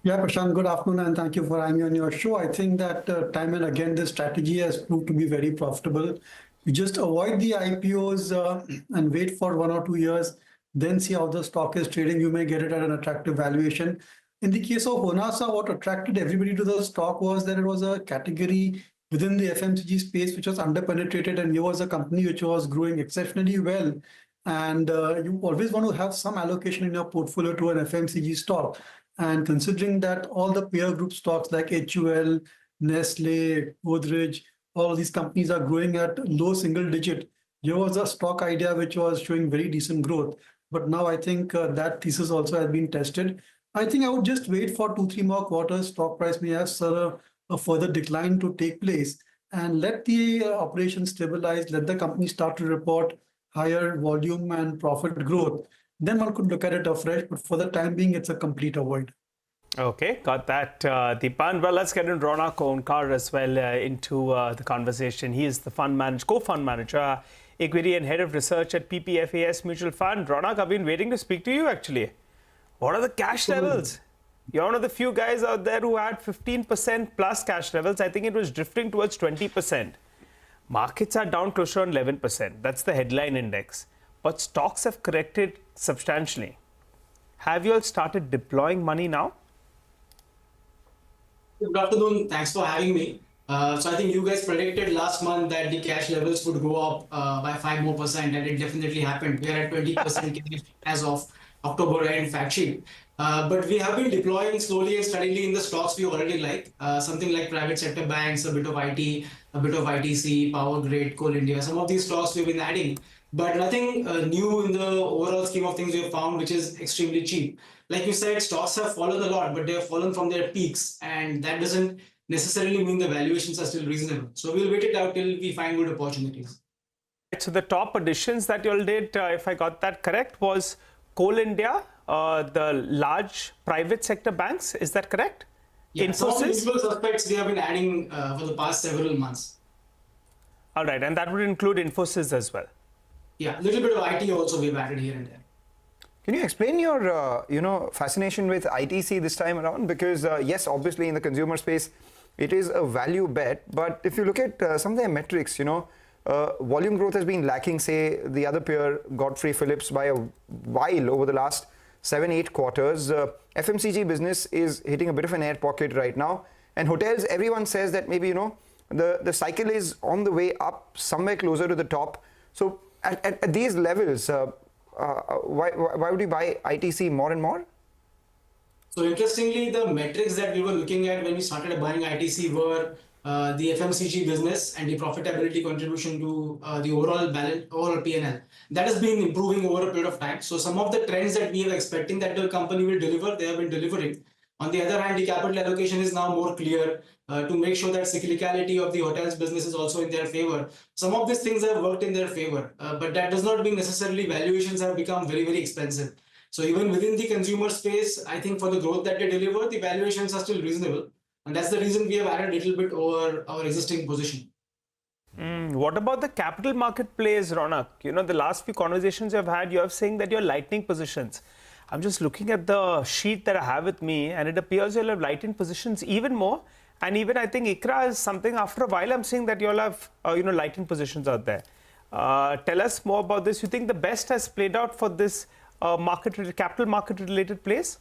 Yeah, Prashant, good afternoon, and thank you for having me on your show. I think that time and again, this strategy has proved to be very profitable. You just avoid the IPOs and wait for 1 or 2 years, then see how the stock is trading. You may get it at an attractive valuation. In the case of Honasa, what attracted everybody to the stock was that it was a category within the FMCG space which was underpenetrated, and here was a company which was growing exceptionally well. And you always want to have some allocation in your portfolio to an FMCG stock. And considering that all the peer group stocks like HUL, Nestle, Godrej, all of these companies are growing at low single digit, here was a stock idea which was showing very decent growth. But now I think that thesis also has been tested. I think I would just wait for 2-3 more quarters. Stock price may have a further decline to take place, and let the operation stabilize, let the company start to report higher volume and profit growth. Then one could look at it afresh, but for the time being, it's a complete avoid. Okay, got that, Deepan. Well, let's get in Ronak Onkar as well into the conversation. He is the co-fund manager, equity and head of research at PPFAS Mutual Fund. Ronak, I've been waiting to speak to you actually. What are the cash levels? You're one of the few guys out there who had 15% plus cash levels. I think it was drifting towards 20%. Markets are down closer on 11%. That's the headline index. But stocks have corrected substantially. Have you all started deploying money now? Good afternoon. Thanks for having me. So I think you guys predicted last month that the cash levels would go up by 5% more, and it definitely happened. We are at 20% as of October end fact sheet. But we have been deploying slowly and steadily in the stocks we already like. Something like private sector banks, a bit of IT, a bit of ITC, Power Grid, Coal India. Some of these stocks we've been adding. But nothing new in the overall scheme of things we have found, which is extremely cheap. Like you said, stocks have fallen a lot, but they have fallen from their peaks. And that doesn't necessarily mean the valuations are still reasonable. So we'll wait it out till we find good opportunities. So the top additions that you all did, if I got that correct, was Coal India, the large private sector banks. Is that correct? Yeah, Infosys? some of the usual suspects we have been adding for the past several months. All right, and that would include Infosys as well. Yeah, a little bit of IT also we've added here and there. Can you explain your, fascination with ITC this time around? Because yes, obviously in the consumer space, it is a value bet. But if you look at some of their metrics, volume growth has been lacking. Say the other peer, Godfrey Phillips, by a while over the last 7-8 quarters. FMCG business is hitting a bit of an air pocket right now. And hotels, everyone says that maybe the cycle is on the way up, somewhere closer to the top. So at these levels, why would you buy ITC more and more? So interestingly, the metrics that we were looking at when we started buying ITC were the FMCG business and the profitability contribution to the overall P&L. That has been improving over a period of time. So some of the trends that we were expecting that the company will deliver, they have been delivering. On the other hand, the capital allocation is now more clear to make sure that cyclicality of the hotels business is also in their favor. Some of these things have worked in their favor, but that does not mean necessarily valuations have become very, very expensive. So even within the consumer space, I think for the growth that they deliver, the valuations are still reasonable. And that's the reason we have added a little bit over our existing position. What about the capital market plays, Ronak? The last few conversations you've had, you're saying that you're lightening positions. I'm just looking at the sheet that I have with me, and it appears you'll have lightened positions even more. And even I think ICRA is something, after a while, I'm seeing that you'll have, lightened positions out there. Tell us more about this. You think the best has played out for this capital market related plays?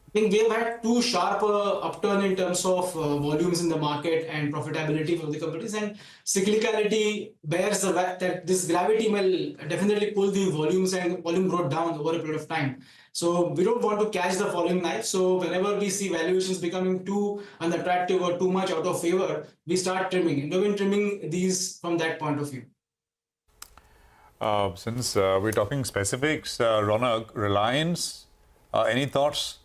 I think we have had two sharp upturn in terms of volumes in the market and profitability for the companies, and cyclicality bears the fact that this gravity will definitely pull the volumes and volume growth down over a period of time. So we don't want to catch the falling knife. So whenever we see valuations becoming too unattractive or too much out of favor, we start trimming. And we've been trimming these from that point of view. Since we're talking specifics, Ronak, Reliance, any thoughts?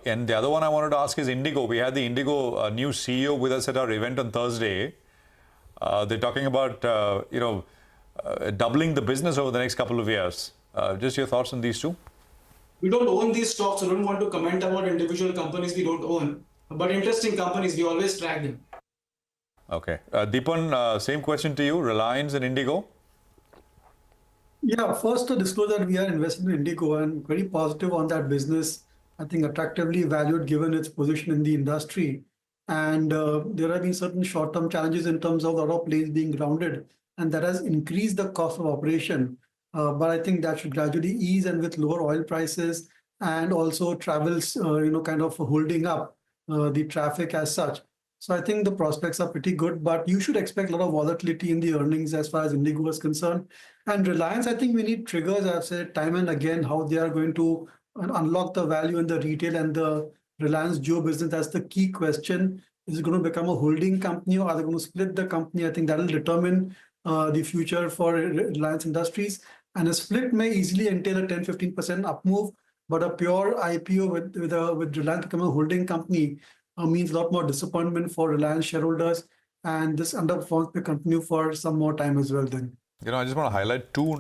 And the other one I wanted to ask is Indigo. We had the Indigo new CEO with us at our event on Thursday. They're talking about, doubling the business over the next couple of years. Just your thoughts on these two? We don't own these stocks, so don't want to comment about individual companies we don't own. But interesting companies, we always track them. Okay. Deepan, same question to you. Reliance and Indigo? Yeah, first to disclose that we are investing in Indigo and very positive on that business. I think attractively valued given its position in the industry. And there have been certain short-term challenges in terms of a lot of planes being grounded, and that has increased the cost of operation. But I think that should gradually ease, and with lower oil prices and also travels, kind of holding up the traffic as such. So I think the prospects are pretty good, but you should expect a lot of volatility in the earnings as far as Indigo is concerned. And Reliance, I think we need triggers. I've said time and again how they are going to unlock the value in the retail and the Reliance Jio business. That's the key question. Is it going to become a holding company, or are they going to split the company? I think that will determine the future for Reliance Industries. And a split may easily entail a 10-15% up move, but a pure IPO with Reliance becoming a holding company means a lot more disappointment for Reliance shareholders, and this underperformance may continue for some more time as well then. I just want to highlight two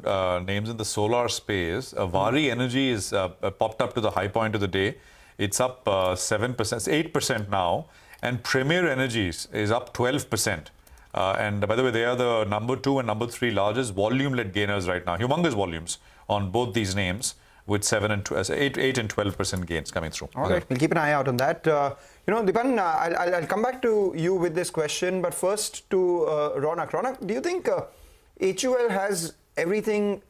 names in the solar space. Vari Energy is popped up to the high point of the day. It's up 7%, 8% now. And Premier Energies is up 12%. And by the way, they are the number 2 and number 3 largest volume-led gainers right now. Humongous volumes on both these names, with 8 and 12% gains coming through. All right, we'll keep an eye out on that. Deepan, I'll come back to you with this question, but first to Ronak. Ronak, do you think HUL has everything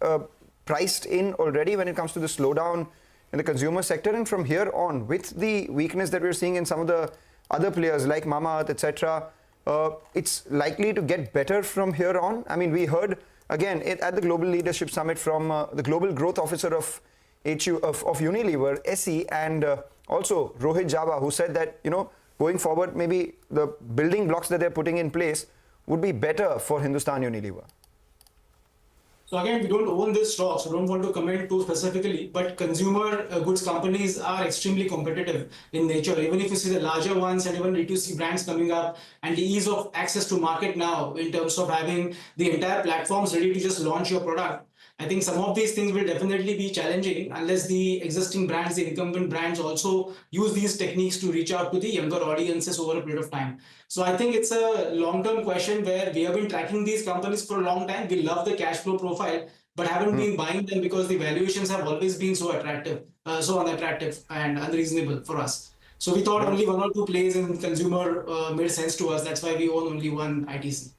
priced in already when it comes to the slowdown in the consumer sector? And from here on, with the weakness that we're seeing in some of the other players like Mamaearth, etc., it's likely to get better from here on? I mean, we heard, again, at the Global Leadership Summit from the Global Growth Officer of Unilever, SE, and also Rohit Java, who said that, going forward, maybe the building blocks that they're putting in place would be better for Hindustan Unilever. So again, we don't own this stock, so don't want to comment too specifically, but consumer goods companies are extremely competitive in nature. Even if you see the larger ones and even D2C brands coming up, and the ease of access to market now in terms of having the entire platforms ready to just launch your product, I think some of these things will definitely be challenging unless the existing brands, the incumbent brands, also use these techniques to reach out to the younger audiences over a period of time. So I think it's a long-term question where we have been tracking these companies for a long time. We love the cash flow profile, but haven't been buying them because the valuations have always been so attractive, so unattractive and unreasonable for us. So we thought only 1 or 2 plays in consumer made sense to us. That's why we own only one ITC.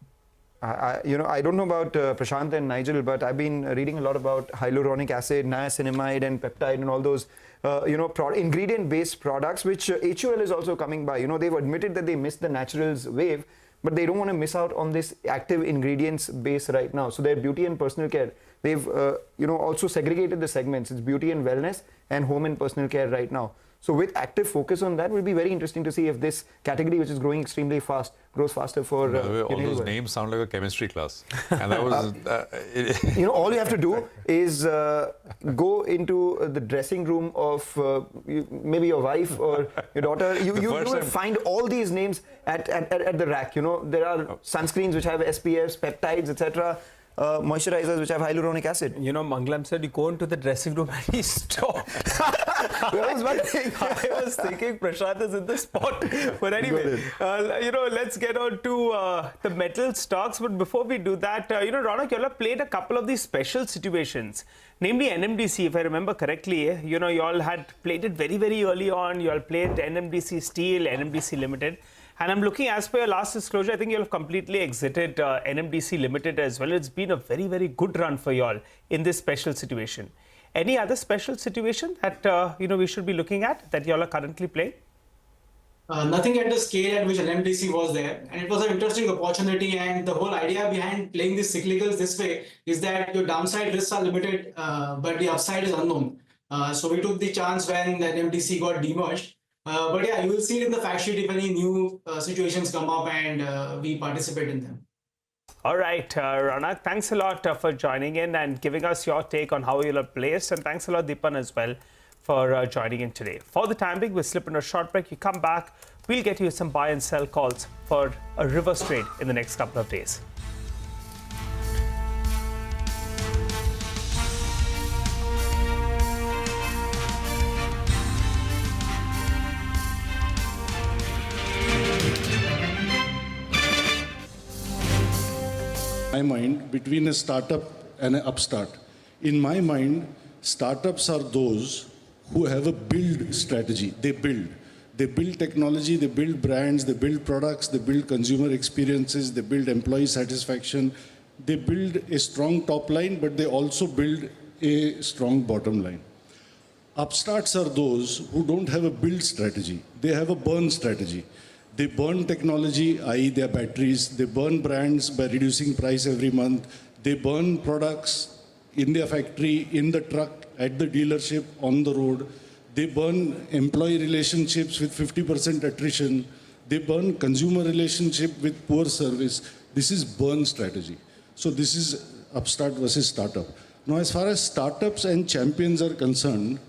I don't know about Prashant and Nigel, but I've been reading a lot about hyaluronic acid, niacinamide, and peptide, and all those, ingredient-based products, which HUL is also coming by. They've admitted that they missed the naturals wave, but they don't want to miss out on this active ingredients base right now. So their beauty and personal care, they've, also segregated the segments. It's beauty and wellness and home and personal care right now. So with active focus on that, it will be very interesting to see if this category, which is growing extremely fast, grows faster for By the way, all those names sound like a chemistry class. And that was... all you have to do is go into the dressing room of maybe your wife or your daughter. You will find all these names at the rack. There are sunscreens which have SPFs, peptides, etc., moisturizers which have hyaluronic acid. Mangalam said you go into the dressing room and he stopped. I was thinking Prashant is in the spot. But anyway, let's get on to the metal stocks. But before we do that, Ronak, you all have played a couple of these special situations. Namely NMDC, if I remember correctly, you all had played it very, very early on. You all played NMDC Steel, NMDC Limited. And I'm looking, as per your last disclosure, I think you'll have completely exited NMDC Limited as well. It's been a very, very good run for y'all in this special situation. Any other special situation that we should be looking at that you all are currently playing? Nothing at the scale at which NMDC was there, and it was an interesting opportunity. And the whole idea behind playing these cyclicals this way is that your downside risks are limited, but the upside is unknown. So we took the chance when the NMDC got demerged. But yeah, you will see it in the fact sheet if any new situations come up and we participate in them. All right, Ranak, thanks a lot for joining in and giving us your take on how you'll are placed. And thanks a lot, Deepan, as well, for joining in today. For the time being, we'll slip into a short break. You come back, we'll get you some buy and sell calls for a reverse trade in the next couple of days. My mind, between a startup and an upstart. In my mind, startups are those who have a build strategy. They build technology, they build brands, they build products, they build consumer experiences, they build employee satisfaction, they build a strong top line, but they also build a strong bottom line. Upstarts are those who don't have a build strategy. They have a burn strategy. They burn technology, i.e. their batteries. They burn brands by reducing price every month. They burn products in their factory, in the truck, at the dealership, on the road. They burn employee relationships with 50% attrition. They burn consumer relationship with poor service. This is burn strategy. So this is upstart versus startup. Now, as far as startups and champions are concerned,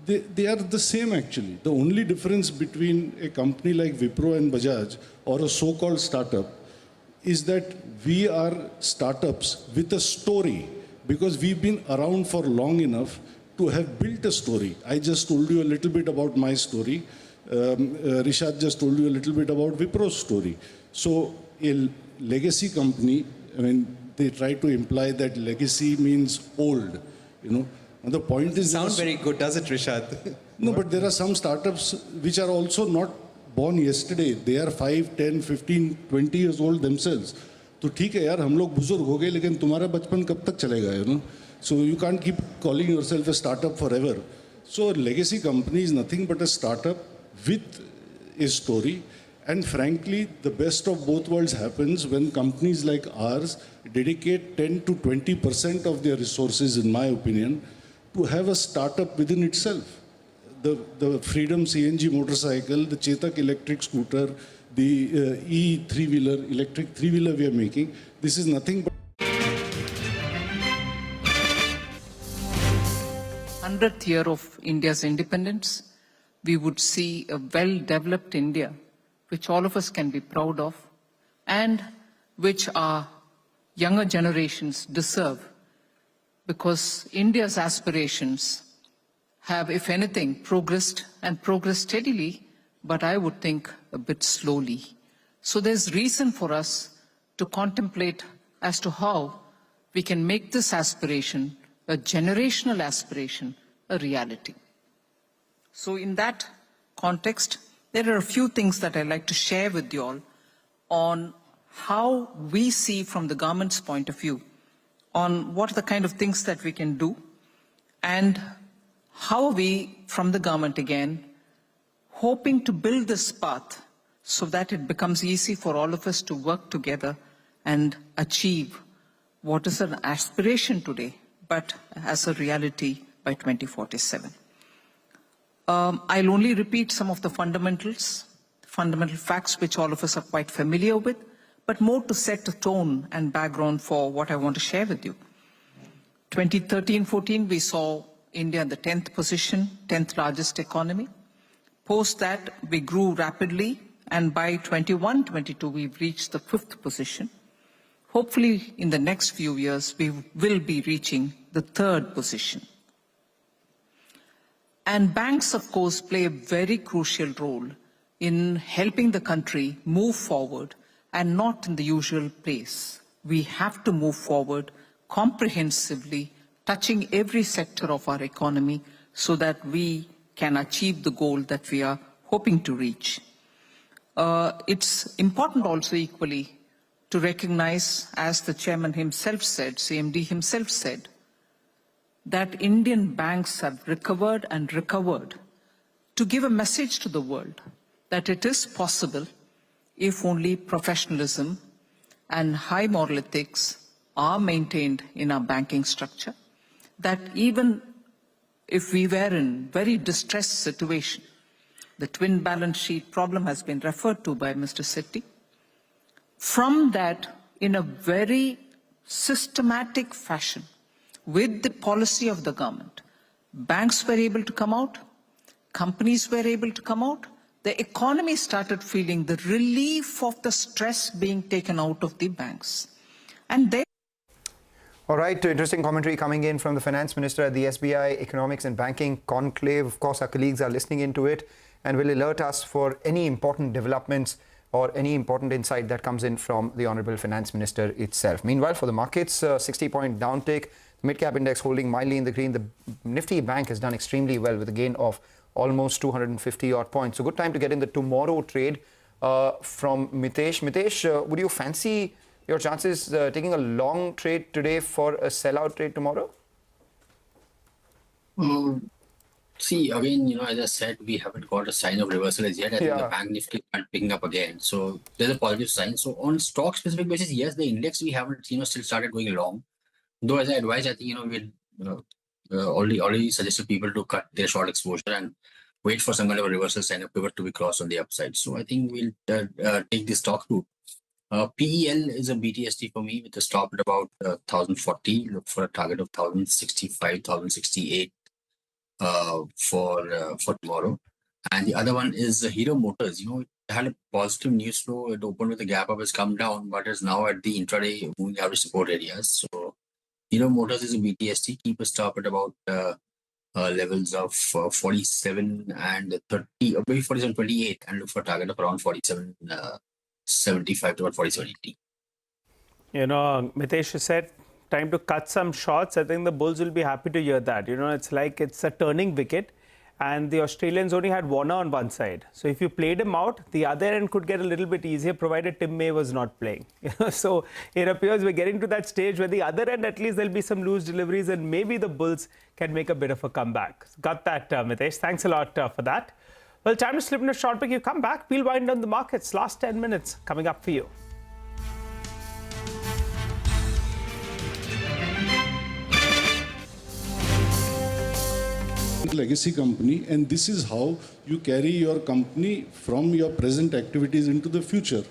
they are the same actually. The only difference between a company like Wipro and Bajaj or a so-called startup is that we are startups with a story because we've been around for long enough to have built a story. I just told you a little bit about my story. Rishad just told you a little bit about Wipro's story. So a legacy company, I mean, they try to imply that legacy means old, you know. And the point is... Sounds very good, does it, Rishad? No, but there are some startups which are also not born yesterday. They are 5, 10, 15, 20 years old themselves. तो ठीक है यार, हम लोग बुजुर्ग हो गए, लेकिन तुम्हारा बचपन कब तक चलेगा, you know? So you can't keep calling yourself a startup forever. So a legacy company is nothing but a startup with a story. And frankly, the best of both worlds happens when companies like ours dedicate 10 to 20% of their resources, in my opinion, to have a startup within itself. The Freedom CNG motorcycle, the Chetak electric scooter, the E-3-wheeler, electric 3-wheeler we are making, this is nothing but 100th year of India's independence, we would see a well-developed India, which all of us can be proud of, and which our younger generations deserve, because India's aspirations have, if anything, progressed and progressed steadily, but I would think a bit slowly. So there's reason for us to contemplate as to how we can make this aspiration, a generational aspiration, a reality. So in that context, there are a few things that I'd like to share with you all on how we see from the government's point of view on what are the kind of things that we can do and how we, from the government again, hoping to build this path so that it becomes easy for all of us to work together and achieve what is an aspiration today, but as a reality by 2047. I'll only repeat some of the fundamental facts which all of us are quite familiar with, but more to set a tone and background for what I want to share with you. 2013-14, we saw India in the 10th position, 10th largest economy. Post that, we grew rapidly, and by 21-22, we've reached the 5th position. Hopefully, in the next few years, we will be reaching the 3rd position. And banks, of course, play a very crucial role in helping the country move forward and not in the usual pace. We have to move forward comprehensively, touching every sector of our economy so that we can achieve the goal that we are hoping to reach. It's important also equally to recognize, as the chairman himself said, CMD himself said, that Indian banks have recovered and recovered to give a message to the world that it is possible if only professionalism and high moral ethics are maintained in our banking structure, that even if we were in very distressed situation, the twin balance sheet problem has been referred to by Mr. Sethi. From that, in a very systematic fashion, with the policy of the government, banks were able to come out, companies were able to come out, the economy started feeling the relief of the stress being taken out of the banks. And they All right, interesting commentary coming in from the Finance Minister at the SBI Economics and Banking Conclave. Of course, our colleagues are listening into it and will alert us for any important developments or any important insight that comes in from the Honorable Finance Minister itself. Meanwhile, for the markets, 60-point downtick, mid-cap index holding mildly in the green. The Nifty Bank has done extremely well with a gain of almost 250-odd points. So good time to get in the tomorrow trade from Mitesh. Mitesh, would you fancy your chances taking a long trade today for a sellout trade tomorrow? See, again, as I said, we haven't got a sign of reversal as yet. I think the bank Nifty is picking up again. So there's a positive sign. So on stock specific basis, yes, the index we haven't, still started going long. Though as I advise, I think, we'll already suggested people to cut their short exposure and wait for some kind of a reversal sign of pivot to be crossed on the upside. So I think we'll take the stock route. PEL is a BTST for me with a stop at about 1040. Look for a target of 1065, 1068 for tomorrow. And the other one is Hero Motors. It had a positive news flow. It opened with a gap up, has come down, but is now at the intraday moving average support areas. So Hero Motors is a BTST. Keep a stop at about levels of 47 and 30, or maybe 47.28, and look for a target of around 47.75 to about 47.80. Mitesh said time to cut some shots. I think the bulls will be happy to hear that. It's like it's a turning wicket, and the Australians only had Warner on one side. So if you played him out, the other end could get a little bit easier, provided Tim May was not playing. So it appears we're getting to that stage where the other end, at least there'll be some loose deliveries, and maybe the bulls can make a bit of a comeback. Got that, Mitesh. Thanks a lot for that. Well, time to slip in a short break. You come back, we'll wind down the markets. Last 10 minutes coming up for you. Legacy company, and this is how you carry your company from your present activities into the future.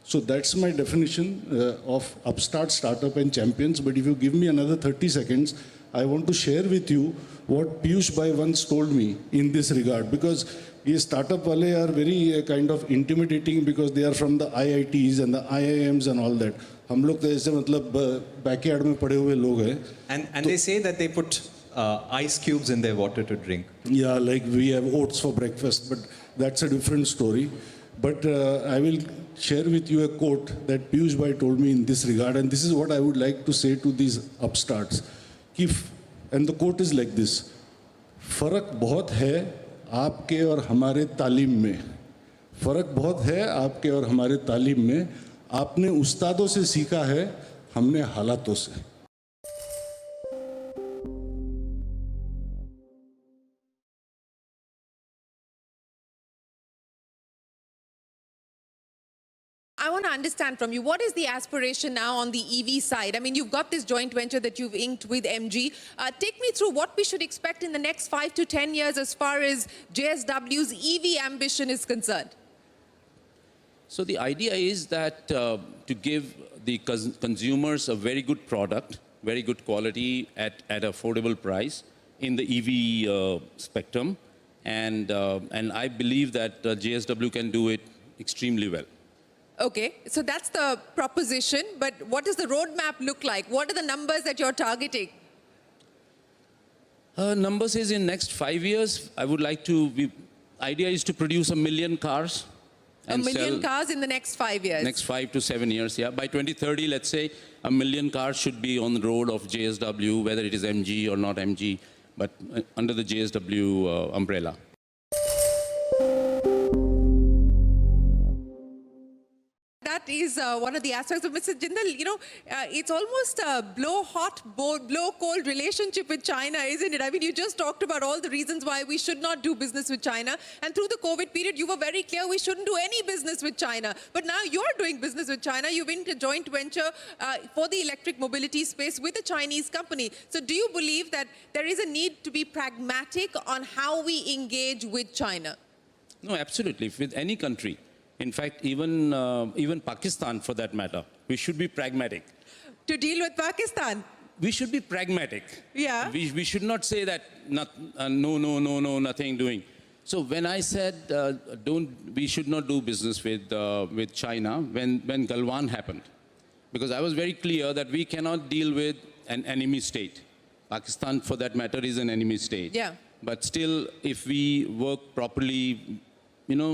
So that's my definition of upstart, startup and champions. But if you give me another 30 seconds, I want to share with you what Piyush Bhai once told me in this regard, because these startup wale are very kind of intimidating because they are from the IITs and the IIMs and all that. हम लोग तो ऐसे मतलब backyard में पड़े हुए लोग हैं. And they say that they put ice cubes in their water to drink. Yeah, like we have oats for breakfast, but that's a different story. But I will share with you a quote that Piyush Bhai told me in this regard, and this is what I would like to say to these upstarts. And the quote is like this: फर्क बहुत है आपके और हमारे तालीम में. फर्क बहुत है आपके और हमारे तालीम में. आपने उस्तादों से सीखा है, हमने हालातों से. I want to understand from you, what is the aspiration now on the EV side? I mean, you've got this joint venture that you've inked with MG. Take me through what we should expect in the next 5 to 10 years as far as JSW's EV ambition is concerned. So the idea is that to give the consumers a very good product, very good quality at affordable price in the EV spectrum. And I believe that JSW can do it extremely well. Okay, so that's the proposition, but what does the roadmap look like? What are the numbers that you're targeting? Numbers is in next 5 years, I would like to, idea is to produce 1 million cars. And 1 million cars in the next 5 years? Next 5 to 7 years, yeah. By 2030, let's say, 1 million cars should be on the road of JSW, whether it is MG or not MG, but under the JSW umbrella. That is one of the aspects of Mr. Jindal. You know, it's almost a blow hot, blow cold relationship with China, isn't it? I mean, you just talked about all the reasons why we should not do business with China. And through the COVID period, you were very clear we shouldn't do any business with China. But now you're doing business with China. You've been a joint venture for the electric mobility space with a Chinese company. So do you believe that there is a need to be pragmatic on how we engage with China? No, absolutely. With any country. In fact, even Pakistan, for that matter, we should be pragmatic. To deal with Pakistan? We should be pragmatic. Yeah. We should not say that no, nothing doing. So when I said we should not do business with China when Galwan happened, because I was very clear that we cannot deal with an enemy state. Pakistan, for that matter, is an enemy state. Yeah. But still, if we work properly, you know,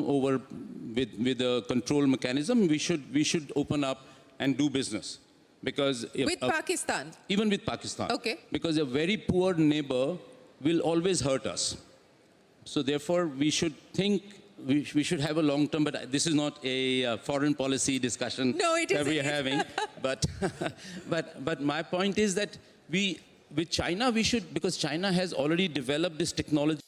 with a control mechanism, we should open up and do business. Because with Pakistan? Even with Pakistan. Okay. Because a very poor neighbor will always hurt us. So therefore, we should think, we should have a long term, but this is not a foreign policy discussion that we are having. but my point is that with China, we should, because China has already developed this technology.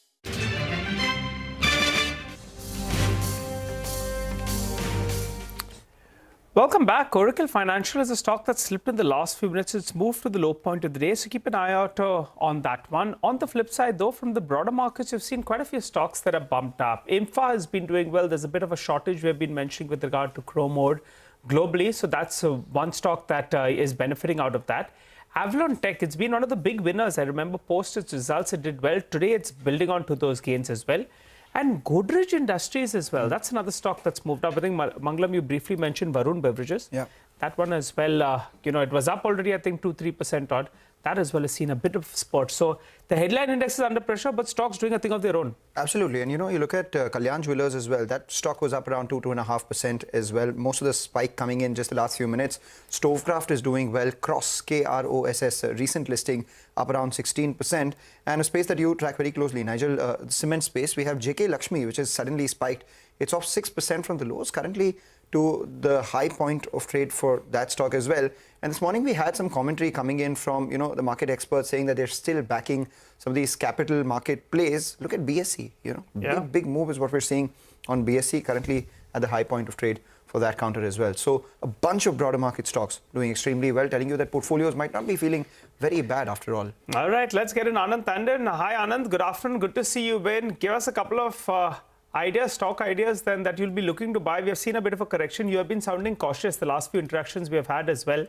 Welcome back. Oracle Financial is a stock that slipped in the last few minutes. It's moved to the low point of the day, so keep an eye out on that one. On the flip side, though, from the broader markets, you've seen quite a few stocks that are bumped up. Infra has been doing well. There's a bit of a shortage we've been mentioning with regard to chrome ore globally, so that's one stock that is benefiting out of that. Avalon Tech, it's been one of the big winners. I remember post its results, it did well. Today, it's building on to those gains as well. And Godrej Industries as well. That's another stock that's moved up. I think, Mangalam, you briefly mentioned Varun Beverages. Yeah. That one as well, you know, it was up already, I think, 2-3% odd. That as well has seen a bit of spurt. So the headline index is under pressure, but stocks doing a thing of their own. Absolutely. And, you know, you look at Kalyan Jewellers as well. That stock was up around 2.5% as well. Most of the spike coming in just the last few minutes. Stovecraft is doing well. Cross, KROSS, recent listing up around 16%. And a space that you track very closely, Nigel, cement space. We have JK Lakshmi, which has suddenly spiked. It's off 6% from the lows currently to the high point of trade for that stock as well. And this morning we had some commentary coming in from, you know, the market experts saying that they're still backing some of these capital market plays. Look at BSE, you know, big move is what we're seeing on BSE currently at the high point of trade for that counter as well. So a bunch of broader market stocks doing extremely well, telling you that portfolios might not be feeling very bad after all. All right, let's get in Anand Tandon. Hi Anand, good afternoon, good to see you, Ben. Give us a couple of ideas, stock ideas then that you'll be looking to buy. We have seen a bit of a correction. You have been sounding cautious the last few interactions we have had as well.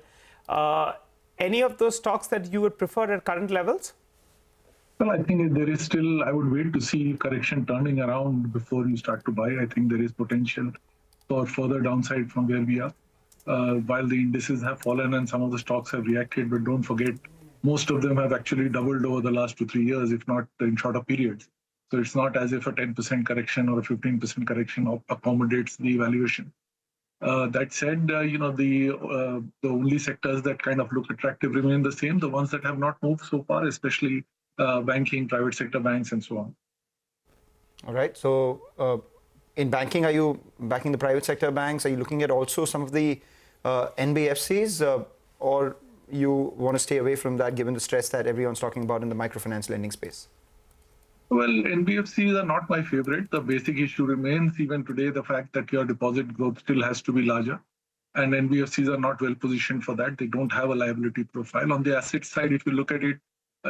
Any of those stocks that you would prefer at current levels? Well, I think there is still, I would wait to see correction turning around before you start to buy. I think there is potential for further downside from where we are. While the indices have fallen and some of the stocks have reacted, but don't forget, most of them have actually doubled over the last 2-3 years, if not in shorter periods. So it's not as if a 10% correction or a 15% correction accommodates the valuation. That said, you know, the only sectors that kind of look attractive remain the same, the ones that have not moved so far, especially banking, private sector banks, and so on. All right. So in banking, are you backing the private sector banks? Are you looking at also some of the NBFCs, or you want to stay away from that given the stress that everyone's talking about in the microfinance lending space? Well, NBFCs are not my favorite. The basic issue remains even today the fact that your deposit growth still has to be larger. And NBFCs are not well positioned for that. They don't have a liability profile. On the asset side, if you look at it,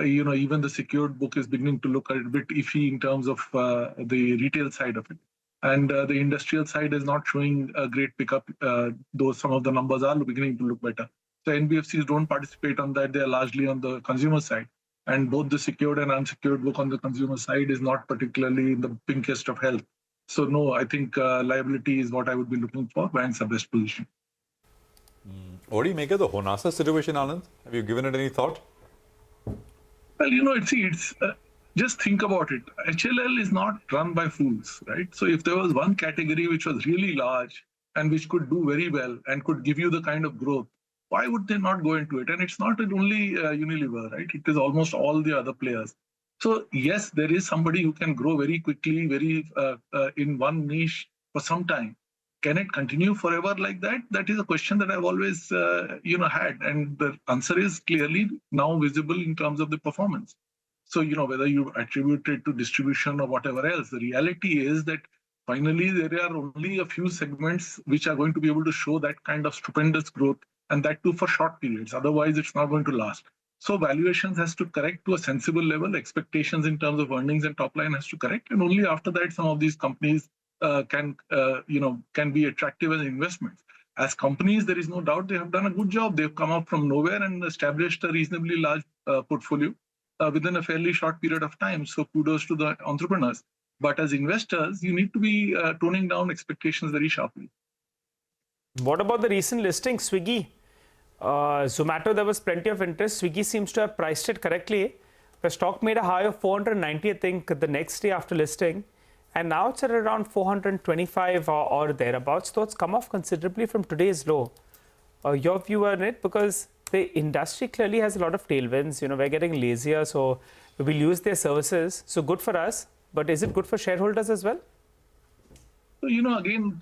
you know, even the secured book is beginning to look a bit iffy in terms of the retail side of it. And the industrial side is not showing a great pickup, though some of the numbers are beginning to look better. So NBFCs don't participate on that. They are largely on the consumer side. And both the secured and unsecured book on the consumer side is not particularly in the pinkest of health. So no, I think liability is what I would be looking for. Banks are best positioned. What do you make of the Honasa situation, Anand? Have you given it any thought? Well, you know, it's just think about it. HLL is not run by fools, right? So if there was one category which was really large and which could do very well and could give you the kind of growth, why would they not go into it? And it's not only Unilever, right? It is almost all the other players. So yes, there is somebody who can grow very quickly, very in one niche for some time. can it continue forever like that? That is a question that I've always, had. And the answer is clearly now visible in terms of the performance. So, whether you attribute it to distribution or whatever else, the reality is that finally there are only a few segments which are going to be able to show that kind of stupendous growth, and that too for short periods. Otherwise, it's not going to last. So valuations has to correct to a sensible level. Expectations in terms of earnings and top line has to correct, and only after that some of these companies can be attractive as investments. As companies, there is no doubt they have done a good job. They've come up from nowhere and established a reasonably large portfolio within a fairly short period of time. So kudos to the entrepreneurs. But as investors, you need to be toning down expectations very sharply. What about the recent listing, Swiggy? Zomato, there was plenty of interest. Swiggy seems to have priced it correctly. The stock made a high of 490, I think, the next day after listing. And now it's at around 425 or thereabouts. So it's come off considerably from today's low. Your view on it? Because the industry clearly has a lot of tailwinds. We're getting lazier, so we'll use their services. So good for us. But is it good for shareholders as well? So, again,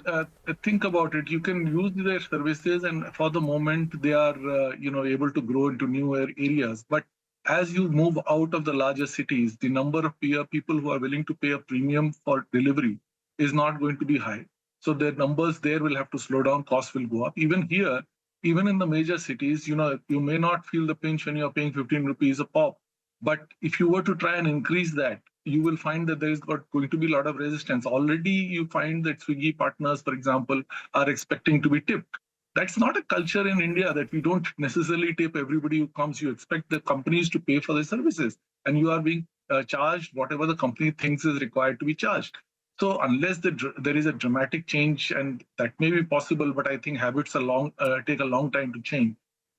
think about it. You can use their services, and for the moment, they are, able to grow into new areas. But as you move out of the larger cities, the number of people who are willing to pay a premium for delivery is not going to be high. So their numbers there will have to slow down. Costs will go up. Even here, even in the major cities, you may not feel the pinch when you're paying 15 rupees a pop. But if you were to try and increase that, you will find that there is going to be a lot of resistance. Already you find that Swiggy partners, for example, are expecting to be tipped. That's not a culture in India, that we don't necessarily tip everybody who comes. You expect the companies to pay for their services, and you are being charged whatever the company thinks is required to be charged. So unless there is a dramatic change, and that may be possible, but I think habits take a long time to change.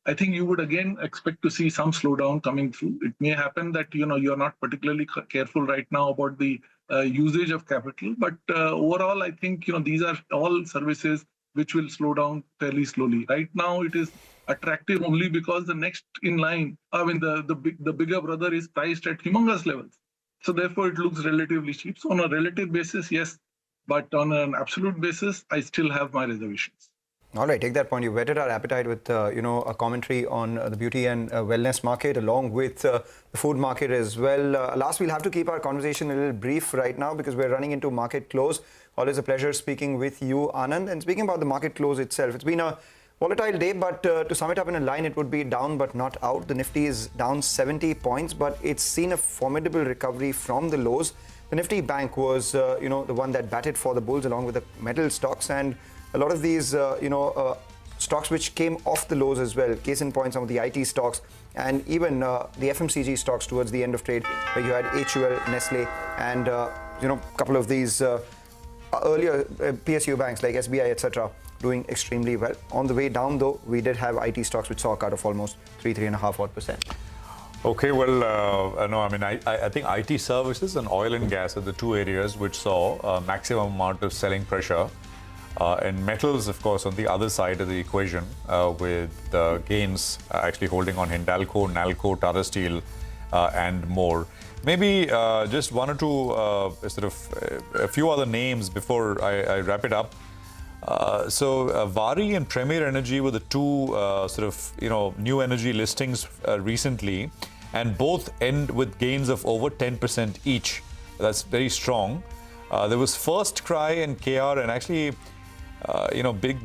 I think you would again expect to see some slowdown coming through. It may happen that you're not particularly careful right now about the usage of capital, but overall, I think these are all services which will slow down fairly slowly. Right now, it is attractive only because the next in line, the bigger brother is priced at humongous levels. So therefore, it looks relatively cheap. So on a relative basis, yes, but on an absolute basis, I still have my reservations. All right, take that point. You whetted our appetite with, a commentary on the beauty and wellness market, along with the food market as well. Last, we'll have to keep our conversation a little brief right now because we're running into market close. Always a pleasure speaking with you, Anand. And speaking about the market close itself, it's been a volatile day, but to sum it up in a line, it would be down but not out. The Nifty is down 70 points, but it's seen a formidable recovery from the lows. The Nifty Bank was, the one that batted for the bulls along with the metal stocks, and a lot of these, stocks which came off the lows as well. Case in point, some of the IT stocks and even the FMCG stocks towards the end of trade, where you had HUL, Nestle, and a couple of these earlier PSU banks like SBI, etc., doing extremely well. On the way down, though, we did have IT stocks which saw a cut of almost 3.5%. Okay, well, I think IT services and oil and gas are the two areas which saw a maximum amount of selling pressure. And metals, of course, on the other side of the equation, with gains actually holding on Hindalco, Nalco, Tata Steel, and more. Maybe just one or two, a few other names before I wrap it up. Vari and Premier Energy were the two new energy listings recently, and both end with gains of over 10% each. That's very strong. There was First Cry and KR, and actually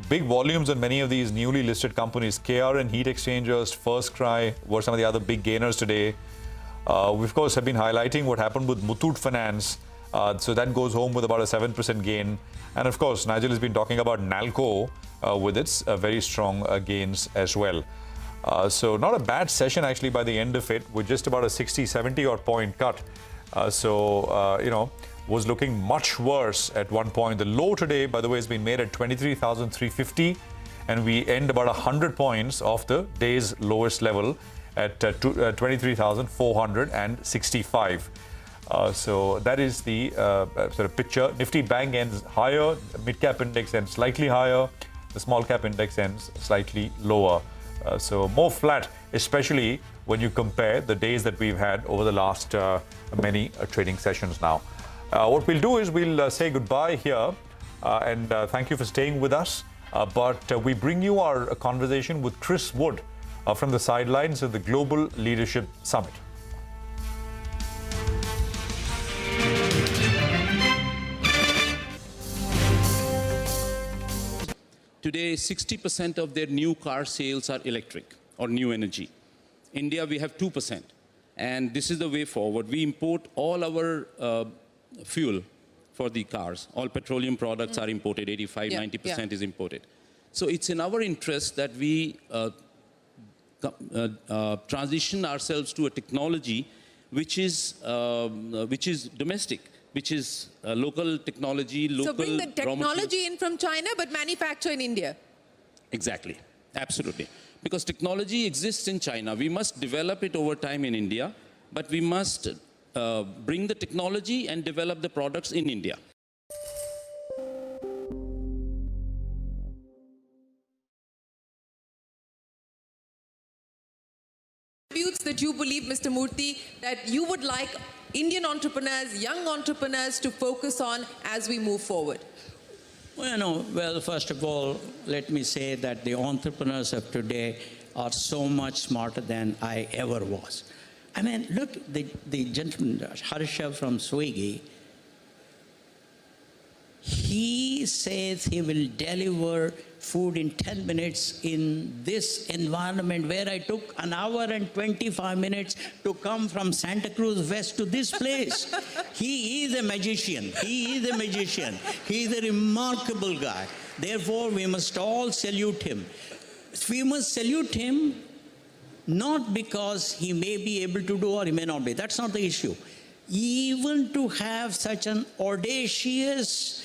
big volumes on many of these newly listed companies. KR and Heat Exchangers, First Cry were some of the other big gainers today. We, of course, have been highlighting what happened with Muthoot Finance. So that goes home with about a 7% gain. And of course, Nigel has been talking about Nalco with its very strong gains as well. So not a bad session actually by the end of it, with just about a 60-70 odd point cut. Was looking much worse at one point. The low today, by the way, has been made at 23,350, and we end about 100 points off the day's lowest level at 23,465. So that is the picture. Nifty Bank ends higher, mid-cap index ends slightly higher, the small-cap index ends slightly lower. So more flat, especially when you compare the days that we've had over the last many trading sessions now. What we'll do is we'll say goodbye here and thank you for staying with us. But we bring you our conversation with Chris Wood from the sidelines of the Global Leadership Summit. Today, 60% of their new car sales are electric or new energy. India, we have 2%. And this is the way forward. We import all our fuel for the cars. All petroleum products are imported. 85, 90% is imported. So it's in our interest that we transition ourselves to a technology which is domestic, which is local technology, local. So bring the technology in from China, but manufacture in India. Exactly, absolutely. Because technology exists in China. We must develop it over time in India, but we must bring the technology and develop the products in India. That you believe, Mr. Murthy, that you would like Indian entrepreneurs, young entrepreneurs to focus on as we move forward? Well, first of all, let me say that the entrepreneurs of today are so much smarter than I ever was. I mean, look, the gentleman, Harsha from Swiggy, he says he will deliver food in 10 minutes in this environment where I took an hour and 25 minutes to come from Santa Cruz West to this place. He is a magician. He is a magician. He is a remarkable guy. Therefore, we must all salute him. We must salute him not because he may be able to do or he may not be. That's not the issue. Even to have such an audacious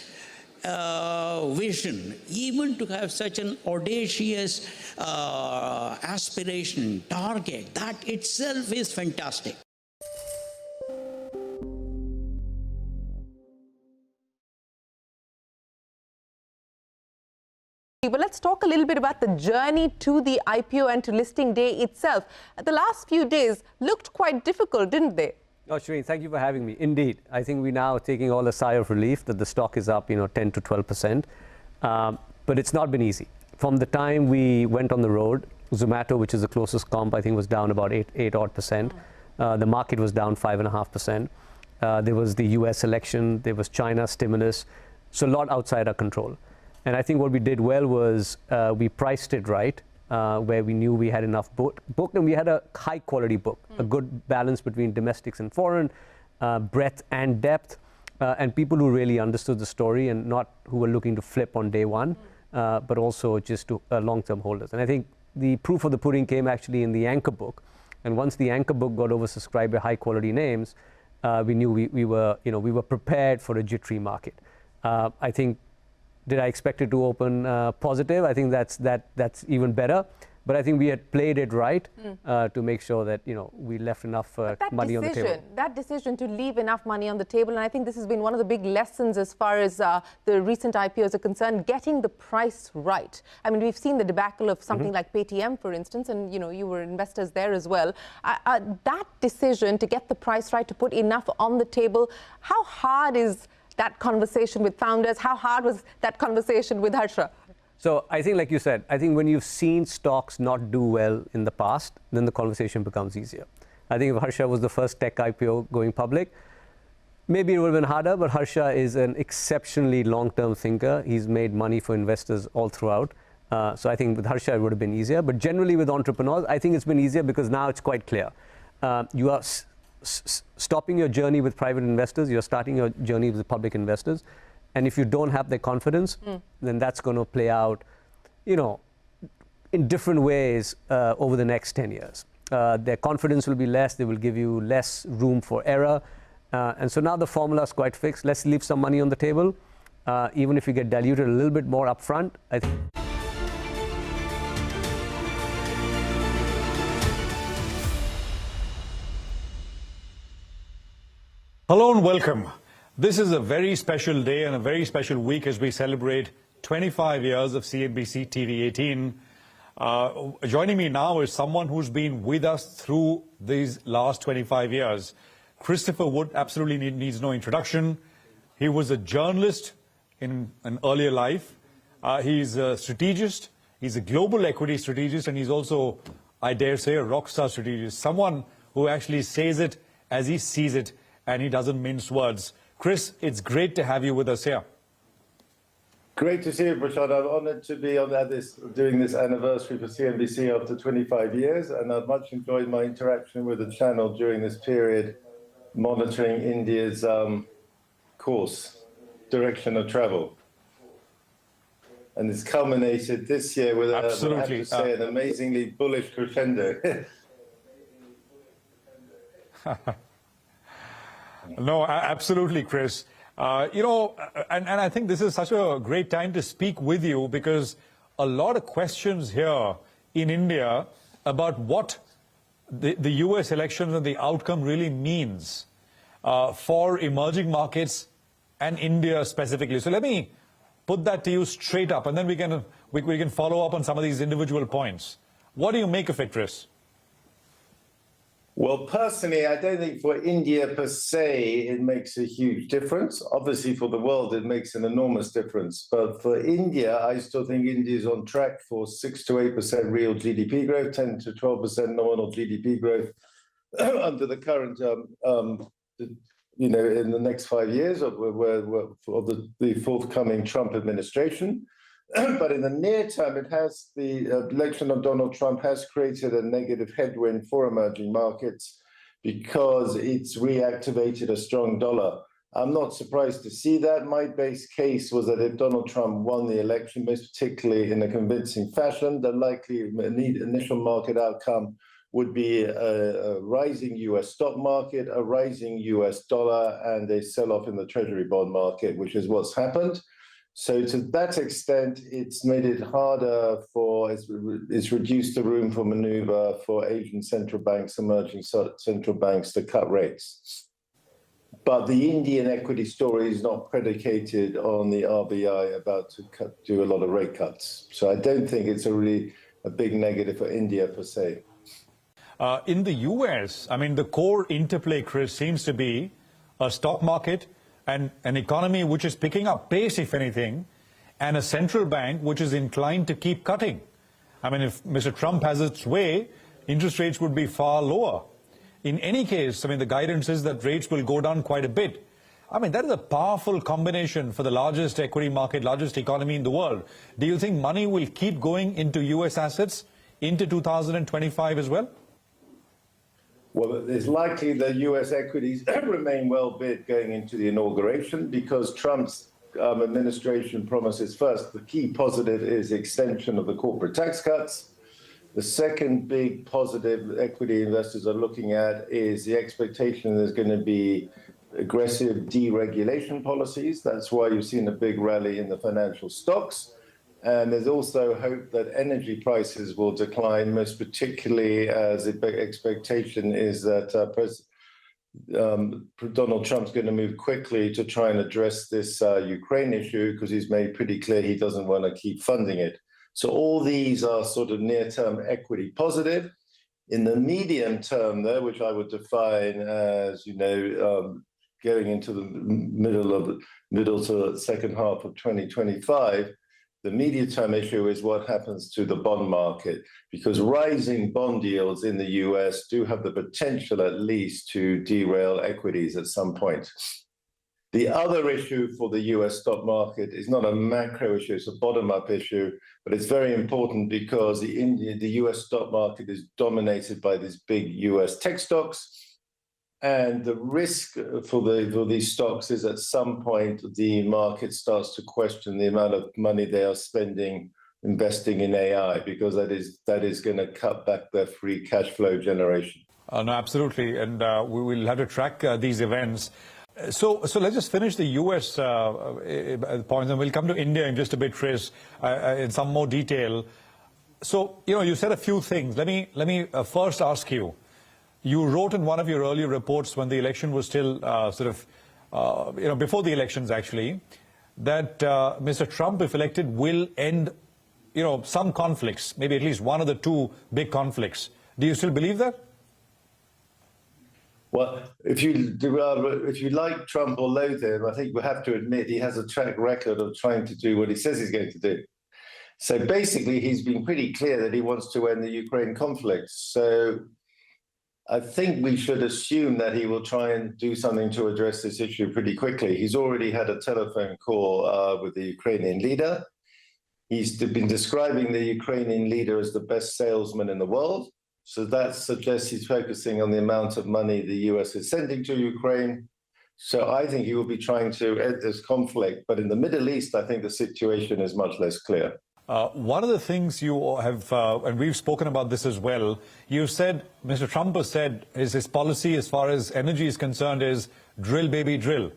vision, even to have such an audacious aspiration, target, that itself is fantastic. But let's talk a little bit about the journey to the IPO and to listing day itself. The last few days looked quite difficult, didn't they? Oh, Shreen, thank you for having me. Indeed, I think we're now taking all a sigh of relief that the stock is up, 10 to 12%. But it's not been easy. From the time we went on the road, Zomato, which is the closest comp, I think was down about 8 odd percent. The market was down 5.5%. There was the US election, there was China stimulus, so a lot outside our control. And I think what we did well was we priced it right, where we knew we had enough book, and we had a high quality book, a good balance between domestics and foreign, breadth and depth, and people who really understood the story and not who were looking to flip on day one, but also just to long-term holders. And I think the proof of the pudding came actually in the anchor book. And once the anchor book got oversubscribed by high quality names, we knew we were prepared for a jittery market. I think, did I expect it to open positive? I think that's even better. But I think we had played it right to make sure that we left enough money on the table. That decision to leave enough money on the table, and I think this has been one of the big lessons as far as the recent IPOs are concerned, getting the price right. I mean, we've seen the debacle of something like Paytm, for instance, and you were investors there as well. That decision to get the price right, to put enough on the table, how hard is that conversation with founders? How hard was that conversation with Harsha? So I think, like you said, I think when you've seen stocks not do well in the past, then the conversation becomes easier. I think if Harsha was the first tech IPO going public, maybe it would have been harder, but Harsha is an exceptionally long-term thinker. He's made money for investors all throughout. So I think with Harsha, it would have been easier. But generally with entrepreneurs, I think it's been easier because now it's quite clear. You are stopping your journey with private investors, you're starting your journey with public investors. And if you don't have their confidence, then that's going to play out, in different ways over the next 10 years. Their confidence will be less. They will give you less room for error. And so now the formula is quite fixed. Let's leave some money on the table. Even if you get diluted a little bit more upfront, I think. Hello and welcome. This is a very special day and a very special week as we celebrate 25 years of CNBC-TV18. Joining me now is someone who's been with us through these last 25 years. Christopher Wood absolutely needs no introduction. He was a journalist. in an earlier life. He's a strategist, he's a global equity strategist, and he's also, I dare say, a rock star strategist, someone who actually says it as he sees it, and he doesn't mince words. Chris, it's great to have you with us here. Great to see you, Prashad. I'm honoured to be on doing this anniversary for CNBC after 25 years, and I've much enjoyed my interaction with the channel during this period, monitoring India's direction of travel. And it's culminated this year with, I have to say, an amazingly bullish crescendo. No, absolutely, Chris. You know, and I think this is such a great time to speak with you, because a lot of questions here in India about what the US elections and the outcome really means for emerging markets and India specifically. So let me put that to you straight up, and then we can follow up on some of these individual points. What do you make of it, Chris? Well, personally, I don't think for India per se it makes a huge difference. Obviously, for the world, it makes an enormous difference. But for India, I still think India is on track for 6 to 8% real GDP growth, 10 to 12% nominal GDP growth under the current, in the next 5 years of the forthcoming Trump administration. But in the near term, the election of Donald Trump has created a negative headwind for emerging markets because it's reactivated a strong dollar. I'm not surprised to see that. My base case was that if Donald Trump won the election, most particularly in a convincing fashion, the likely initial market outcome would be a rising US stock market, a rising US dollar, and a sell-off in the Treasury bond market, which is what's happened. So to that extent, it's made it harder it's reduced the room for maneuver for Asian central banks, emerging central banks to cut rates. But the Indian equity story is not predicated on the RBI about to do a lot of rate cuts. So I don't think it's a big negative for India per se. In the US, I mean, the core interplay, Chris, seems to be a stock market and an economy which is picking up pace, if anything, and a central bank which is inclined to keep cutting. I mean, if Mr. Trump has its way, interest rates would be far lower. In any case, I mean, the guidance is that rates will go down quite a bit. I mean, that is a powerful combination for the largest equity market, largest economy in the world. Do you think money will keep going into US assets into 2025 as well? Well, it's likely that US equities remain well bid going into the inauguration because Trump's administration promises first, the key positive is extension of the corporate tax cuts. The second big positive equity investors are looking at is the expectation there's going to be aggressive deregulation policies. That's why you've seen a big rally in the financial stocks. And there's also hope that energy prices will decline, most particularly as the expectation is that Donald Trump's going to move quickly to try and address this Ukraine issue because he's made pretty clear he doesn't want to keep funding it. So all these are sort of near-term equity positive. In the medium term, though, which I would define as, going into the middle to the second half of 2025, the medium-term issue is what happens to the bond market, because rising bond yields in the US do have the potential at least to derail equities at some point. The other issue for the US stock market is not a macro issue, it's a bottom-up issue, but it's very important because the US stock market is dominated by these big US tech stocks. And the risk for these stocks is at some point the market starts to question the amount of money they are spending investing in AI, because that is going to cut back their free cash flow generation. No, absolutely. And we will have to track these events. So let's just finish the US points, and we'll come to India in just a bit, Chris, in some more detail. So, you said a few things. Let me first ask you. You wrote in one of your earlier reports when the election was still before the elections actually, that Mr. Trump, if elected, will end, some conflicts, maybe at least one of the two big conflicts. Do you still believe that? Well, if you like Trump or loathe him, I think we have to admit he has a track record of trying to do what he says he's going to do. So basically, he's been pretty clear that he wants to end the Ukraine conflict. So I think we should assume that he will try and do something to address this issue pretty quickly. He's already had a telephone call with the Ukrainian leader. He's been describing the Ukrainian leader as the best salesman in the world. So that suggests he's focusing on the amount of money the US is sending to Ukraine. So I think he will be trying to end this conflict. But in the Middle East, I think the situation is much less clear. One of the things you have, and we've spoken about this as well, you've said, Mr. Trump has said, his policy as far as energy is concerned is drill, baby, drill.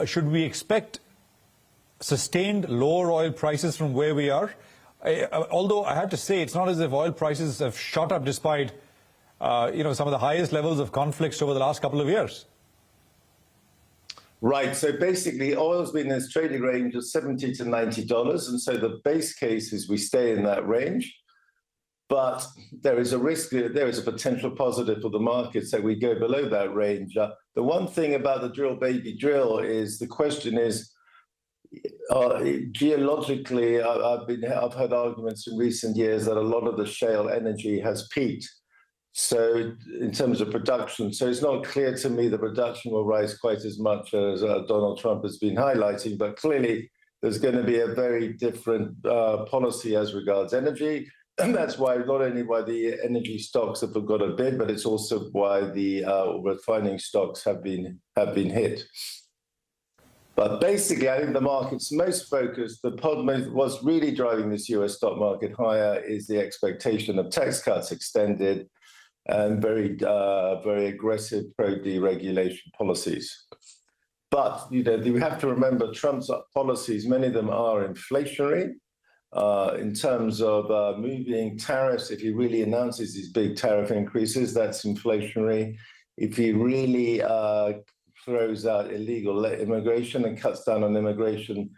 Should we expect sustained lower oil prices from where we are? Although I have to say, it's not as if oil prices have shot up despite, some of the highest levels of conflicts over the last couple of years. Right. So basically, oil's been in this trading range of $70 to $90. And so the base case is we stay in that range. But there is a risk, there is a potential positive for the markets that we go below that range. The one thing about the drill, baby, drill is the question is, geologically, I've heard arguments in recent years that a lot of the shale energy has peaked. So in terms of production, so it's not clear to me the production will rise quite as much as Donald Trump has been highlighting, but clearly there's going to be a very different policy as regards energy. And that's why not only why the energy stocks have got a bid, but it's also why the refining stocks have been hit. But basically, I think the market's most focused, what's really driving this US stock market higher is the expectation of tax cuts extended and very aggressive pro-deregulation policies. But we have to remember Trump's policies, many of them are inflationary in terms of moving tariffs. If he really announces these big tariff increases, that's inflationary. If he really throws out illegal immigration and cuts down on immigration,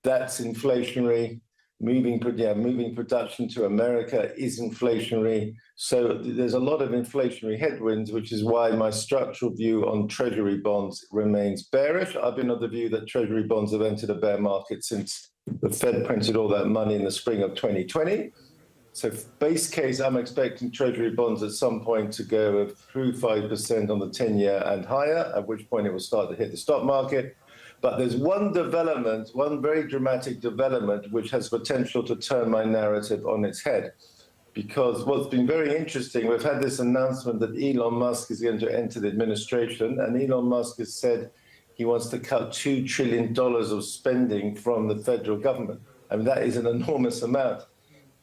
that's inflationary. Moving production to America is inflationary. So there's a lot of inflationary headwinds, which is why my structural view on Treasury bonds remains bearish. I've been of the view that Treasury bonds have entered a bear market since the Fed printed all that money in the spring of 2020. So base case, I'm expecting Treasury bonds at some point to go through 5% on the 10-year and higher, at which point it will start to hit the stock market. But there's one development, one very dramatic development, which has potential to turn my narrative on its head. Because what's been very interesting, we've had this announcement that Elon Musk is going to enter the administration, and Elon Musk has said he wants to cut $2 trillion of spending from the federal government. I mean, that is an enormous amount.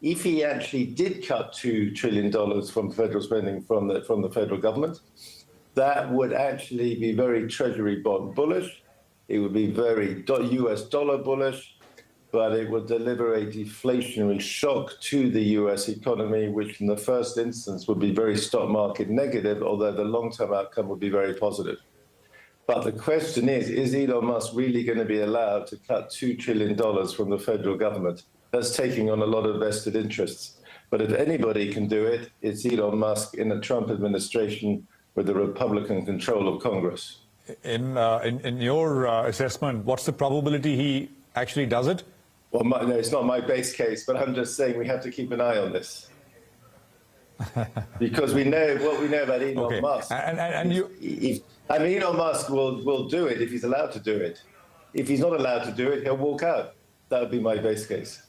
If he actually did cut $2 trillion from federal spending from the federal government, that would actually be very Treasury bond bullish. It would be very US dollar bullish, but it would deliver a deflationary shock to the US economy, which in the first instance would be very stock market negative, although the long-term outcome would be very positive. But the question is Elon Musk really going to be allowed to cut $2 trillion from the federal government? That's taking on a lot of vested interests. But if anybody can do it, it's Elon Musk in the Trump administration with the Republican control of Congress. In your assessment, what's the probability he actually does it? Well, no, it's not my base case, but I'm just saying we have to keep an eye on this. Because we know what we know about Elon Musk. Elon Musk will do it if he's allowed to do it. If he's not allowed to do it, he'll walk out. That would be my base case.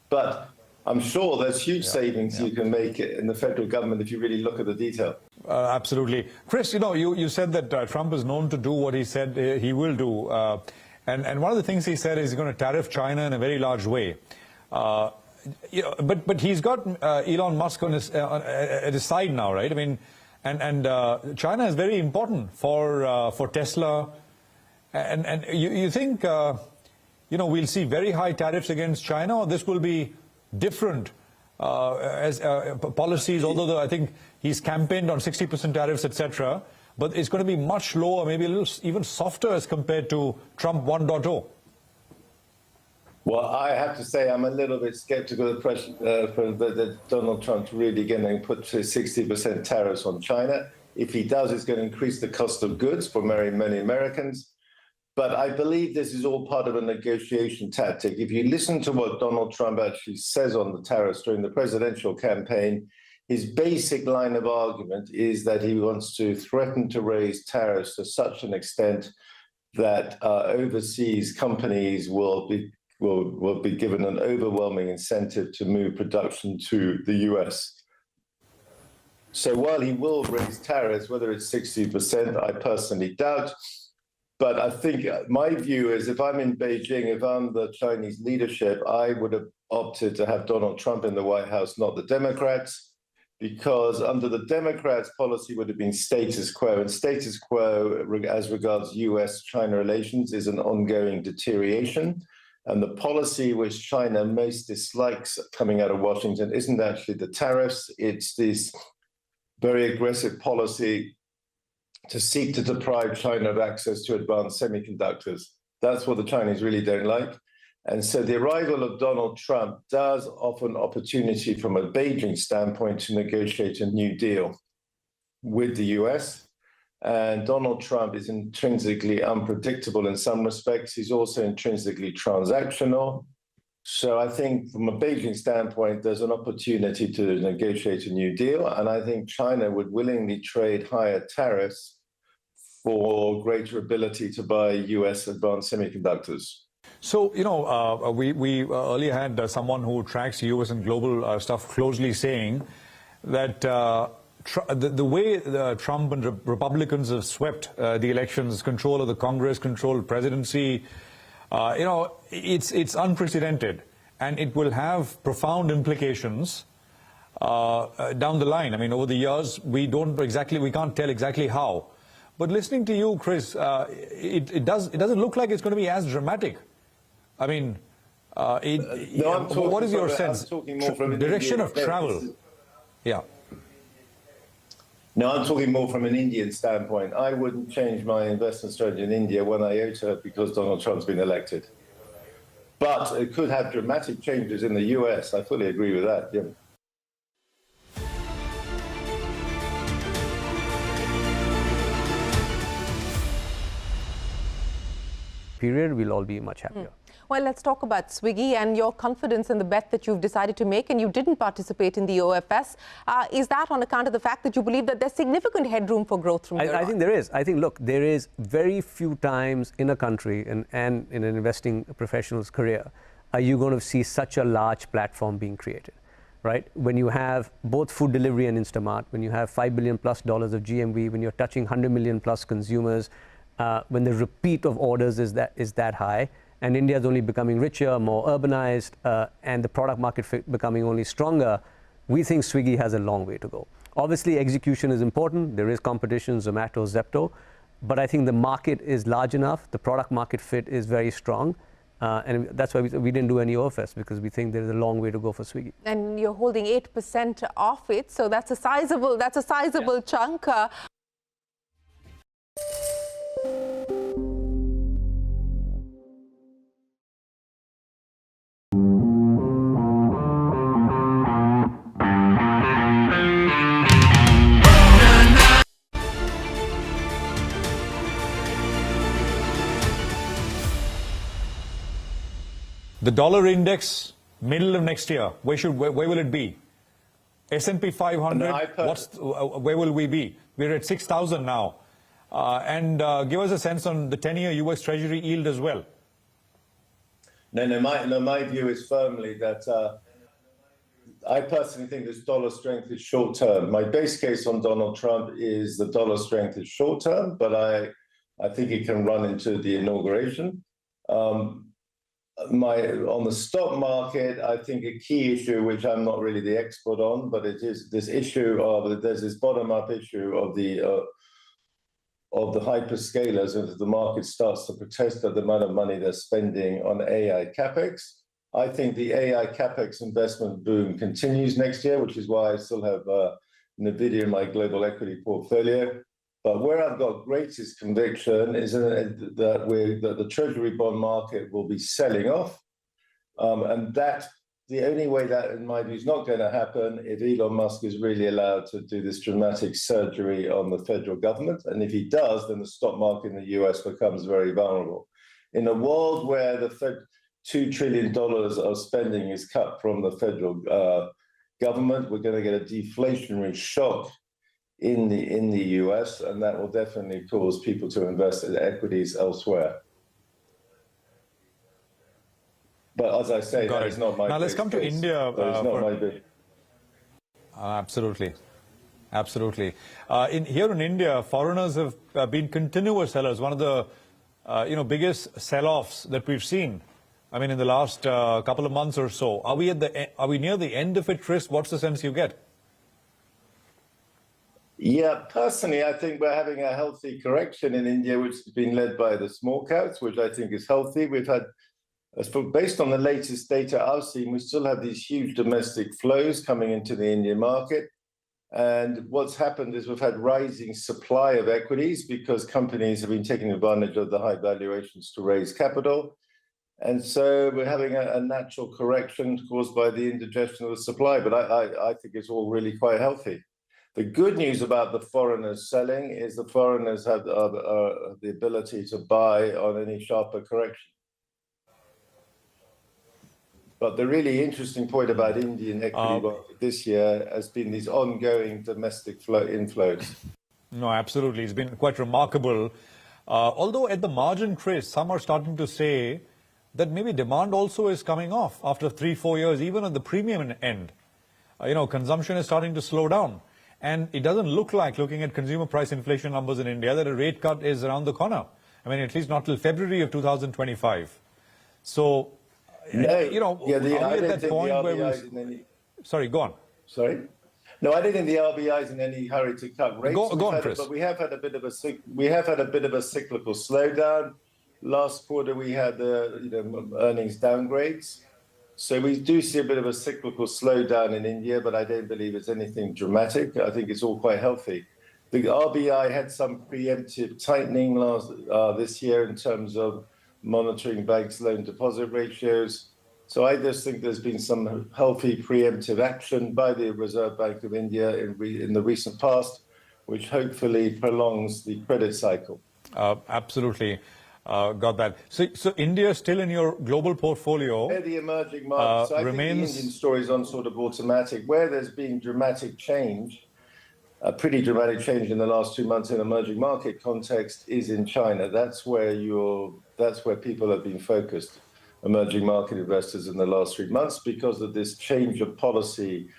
But I'm sure there's huge savings you can make in the federal government if you really look at the detail. Absolutely. Chris, you said that Trump is known to do what he said he will do. And one of the things he said is he's going to tariff China in a very large way. But he's got Elon Musk on at his side now, right? I mean, and China is very important for Tesla. And you think, we'll see very high tariffs against China, or this will be different as policies, although I think he's campaigned on 60% tariffs, etc. But it's going to be much lower, maybe a little even softer as compared to Trump 1.0. Well, I have to say I'm a little bit skeptical that Donald Trump's really going to put 60% tariffs on China. If he does, it's going to increase the cost of goods for many Americans. But I believe this is all part of a negotiation tactic. If you listen to what Donald Trump actually says on the tariffs during the presidential campaign, his basic line of argument is that he wants to threaten to raise tariffs to such an extent that overseas companies will be given an overwhelming incentive to move production to the US. So while he will raise tariffs, whether it's 60%, I personally doubt. But I think my view is if I'm in Beijing, if I'm the Chinese leadership, I would have opted to have Donald Trump in the White House, not the Democrats, because under the Democrats, policy would have been status quo. And status quo, as regards US-China relations, is an ongoing deterioration. And the policy which China most dislikes coming out of Washington isn't actually the tariffs, it's this very aggressive policy to seek to deprive China of access to advanced semiconductors. That's what the Chinese really don't like. And so the arrival of Donald Trump does offer an opportunity from a Beijing standpoint to negotiate a new deal with the US. And Donald Trump is intrinsically unpredictable in some respects. He's also intrinsically transactional. So I think from a Beijing standpoint, there's an opportunity to negotiate a new deal. And I think China would willingly trade higher tariffs for greater ability to buy US advanced semiconductors. So, you know, we earlier had someone who tracks US and global stuff closely saying that the way Trump and Republicans have swept the elections, control of the Congress, control of presidency, you know, it's unprecedented, and it will have profound implications down the line. I mean, over the years, we can't tell exactly how. But listening to you, Chris, it doesn't look like it's going to be as dramatic. I mean, what is your sense? Direction of travel. Yeah. No, I'm talking more from an Indian standpoint. I wouldn't change my investment strategy in India one iota because Donald Trump's been elected. But it could have dramatic changes in the US. I fully agree with that, yeah. Period, we'll all be much happier. Well, let's talk about Swiggy and your confidence in the bet that you've decided to make, and you didn't participate in the OFS. Is that on account of the fact that you believe that there's significant headroom for growth from here on? I think there is. I think, look, there is very few times in a country and in an investing professional's career are you going to see such a large platform being created, right? When you have both food delivery and Instamart, when you have $5 billion+ of GMV, when you're touching 100 million+ consumers, when the repeat of orders is that high, and India is only becoming richer, more urbanized, and the product market fit becoming only stronger, we think Swiggy has a long way to go. Obviously, execution is important. There is competition, Zomato, Zepto, but I think the market is large enough. The product market fit is very strong, and that's why we didn't do any OFS, because we think there is a long way to go for Swiggy. And you're holding 8% off it, so that's a sizable chunk. The dollar index, middle of next year, where will it be? S&P 500, where will we be? We're at 6,000 now. And give us a sense on the 10-year US Treasury yield as well. My view is firmly that I personally think this dollar strength is short term. My base case on Donald Trump is the dollar strength is short term, but I think it can run into the inauguration. On the stock market, I think a key issue, which I'm not really the expert on, but it is this issue of there's this bottom-up issue of the hyperscalers, and if the market starts to protest at the amount of money they're spending on AI capex. I think the AI capex investment boom continues next year, which is why I still have NVIDIA in my global equity portfolio. But where I've got greatest conviction is that the Treasury bond market will be selling off, and that the only way that, in my view, is not going to happen if Elon Musk is really allowed to do this dramatic surgery on the federal government. And if he does, then the stock market in the US becomes very vulnerable. In a world where the $2 trillion of spending is cut from the federal government, we're going to get a deflationary shock in the US, and that will definitely cause people to invest in equities elsewhere. But as I say, that is not my Now let's come to case. India. That is not my view. Absolutely. Absolutely. Here in India, foreigners have been continuous sellers. One of the biggest sell-offs that we've seen. I mean, in the last couple of months or so. Are we near the end of it, Tris? What's the sense you get? Yeah, personally, I think we're having a healthy correction in India, which has been led by the small caps, which I think is healthy. We've had, based on the latest data I've seen, we still have these huge domestic flows coming into the Indian market. And what's happened is we've had rising supply of equities because companies have been taking advantage of the high valuations to raise capital. And so we're having a natural correction caused by the indigestion of the supply. But I think it's all really quite healthy. The good news about the foreigners selling is the foreigners have the ability to buy on any sharper correction. But the really interesting point about Indian equity market this year has been these ongoing domestic inflows. No, absolutely. It's been quite remarkable. Although at the margin, Chris, some are starting to say that maybe demand also is coming off after 3-4 years, even at the premium end. Consumption is starting to slow down. And it doesn't look like, looking at consumer price inflation numbers in India, that a rate cut is around the corner. I mean, at least not till February of 2025. So, no, are we at that point where we... Sorry, go on. Sorry? No, I don't think the RBI is in any hurry to cut rates. Go on, Chris. But we have had a bit of a cyclical slowdown. Last quarter, we had earnings downgrades. So we do see a bit of a cyclical slowdown in India, but I don't believe it's anything dramatic. I think it's all quite healthy. The RBI had some preemptive tightening this year in terms of monitoring banks' loan deposit ratios. So I just think there's been some healthy preemptive action by the Reserve Bank of India in the recent past, which hopefully prolongs the credit cycle. Absolutely. Got that. So India still in your global portfolio. Where the emerging markets, I think the Indian story is on sort of automatic. Where there's been dramatic change, a pretty dramatic change in the last 2 months in emerging market context is in China. That's where people have been focused, emerging market investors in the last 3 months, because of this change of policy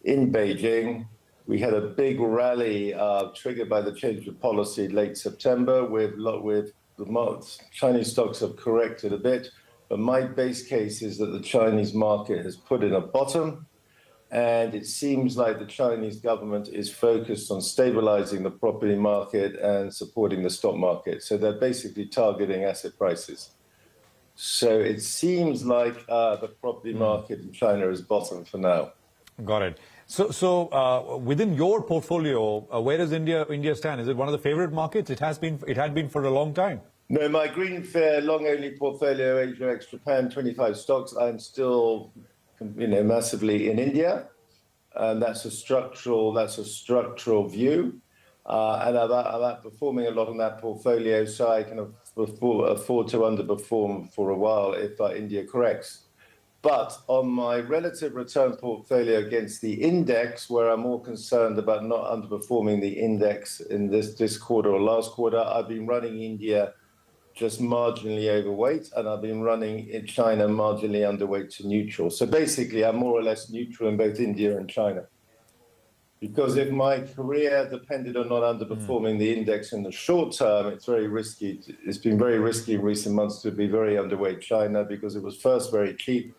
in Beijing. We had a big rally triggered by the change of policy late September with the Chinese stocks have corrected a bit, but my base case is that the Chinese market has put in a bottom, and it seems like the Chinese government is focused on stabilizing the property market and supporting the stock market. So they're basically targeting asset prices. So it seems like the property market in China is bottom for now. Got it. So within your portfolio, where does India stand? Is it one of the favorite markets? It had been for a long time. No, my green fair long only portfolio, Asia ex Japan, 25 stocks. I'm still, massively in India, and that's a structural view. And I'm outperforming a lot on that portfolio, so I can afford to underperform for a while if India corrects. But on my relative return portfolio against the index, where I'm more concerned about not underperforming the index in this quarter or last quarter, I've been running India just marginally overweight, and I've been running in China marginally underweight to neutral. So basically, I'm more or less neutral in both India and China. Because if my career depended on not underperforming the index in the short term, it's very risky. It's been very risky in recent months to be very underweight China, because it was first very cheap,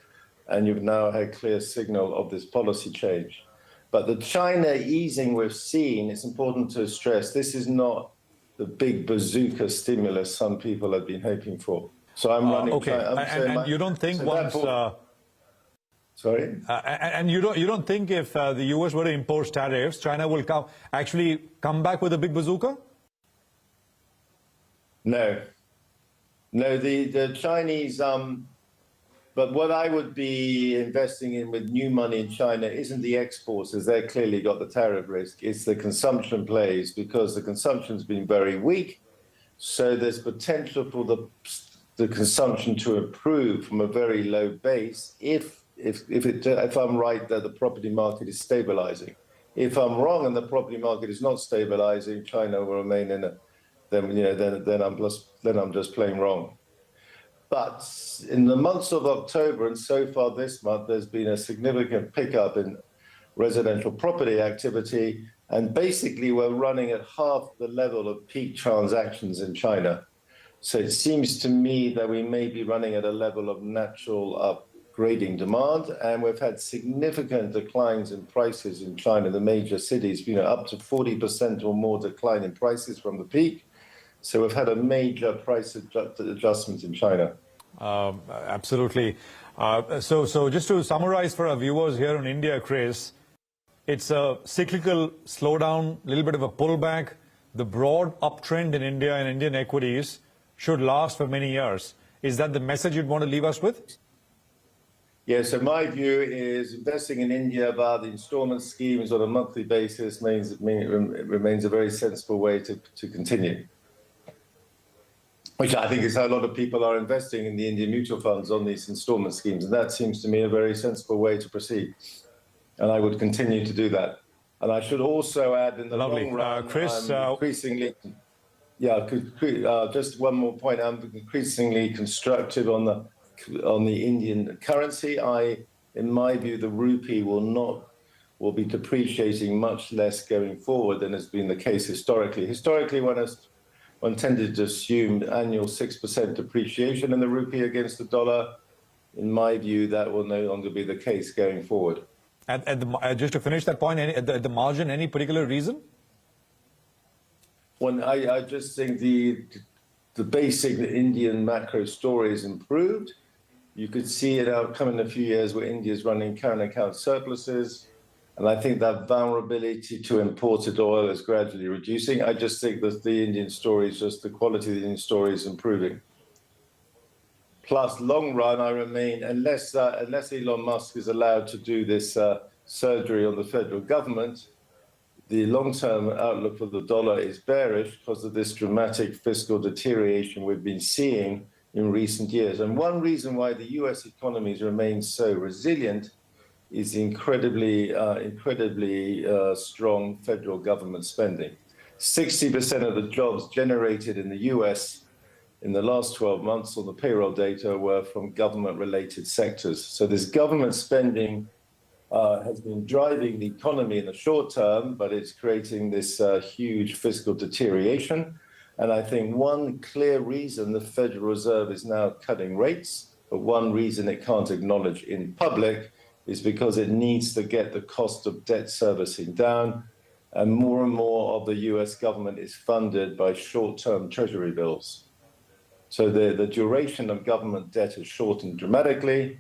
and you've now had a clear signal of this policy change. But the China easing we've seen, it's important to stress, this is not the big bazooka stimulus some people have been hoping for. So I'm running... Okay, and you don't think once... Sorry? And you don't think if the US were to impose tariffs, China will actually come back with a big bazooka? No. No, the Chinese... But what I would be investing in with new money in China isn't the exports, as they've clearly got the tariff risk. It's the consumption plays, because the consumption's been very weak. So there's potential for the consumption to improve from a very low base if I'm right that the property market is stabilizing. If I'm wrong and the property market is not stabilizing, China will remain in a then I'm just plain wrong. But in the months of October and so far this month, there's been a significant pickup in residential property activity, and basically we're running at half the level of peak transactions in China. So it seems to me that we may be running at a level of natural upgrading demand, and we've had significant declines in prices in China, the major cities, up to 40% or more decline in prices from the peak. So we've had a major price adjustment in China. Absolutely. So just to summarize for our viewers here in India, Chris, it's a cyclical slowdown, a little bit of a pullback. The broad uptrend in India and Indian equities should last for many years. Is that the message you'd want to leave us with? Yes, so my view is investing in India via the installment schemes on a monthly basis remains a very sensible way to continue. Which I think is how a lot of people are investing in the Indian mutual funds on these installment schemes. And that seems to me a very sensible way to proceed. And I would continue to do that. And I should also add in the long run, Chris, I'm increasingly, just one more point, I'm increasingly constructive on the Indian currency. In my view, the rupee will be depreciating much less going forward than has been the case historically. Historically, one tended to assume annual 6% depreciation in the rupee against the dollar. In my view, that will no longer be the case going forward. Just to finish that point, at the margin, any particular reason? Well, I just think the basic Indian macro story is improved. You could see it outcome in a few years where India is running current account surpluses. And I think that vulnerability to imported oil is gradually reducing. I just think that the Indian story is the quality of the Indian story is improving. Plus, long run, I remain, unless Elon Musk is allowed to do this surgery on the federal government, the long-term outlook for the dollar is bearish because of this dramatic fiscal deterioration we've been seeing in recent years. And one reason why the US economies remain so resilient is incredibly strong federal government spending. 60% of the jobs generated in the US in the last 12 months on the payroll data were from government-related sectors. So this government spending has been driving the economy in the short term, but it's creating this huge fiscal deterioration. And I think one clear reason the Federal Reserve is now cutting rates, but one reason it can't acknowledge in public, is because it needs to get the cost of debt servicing down, and more of the US government is funded by short-term treasury bills. So the duration of government debt has shortened dramatically,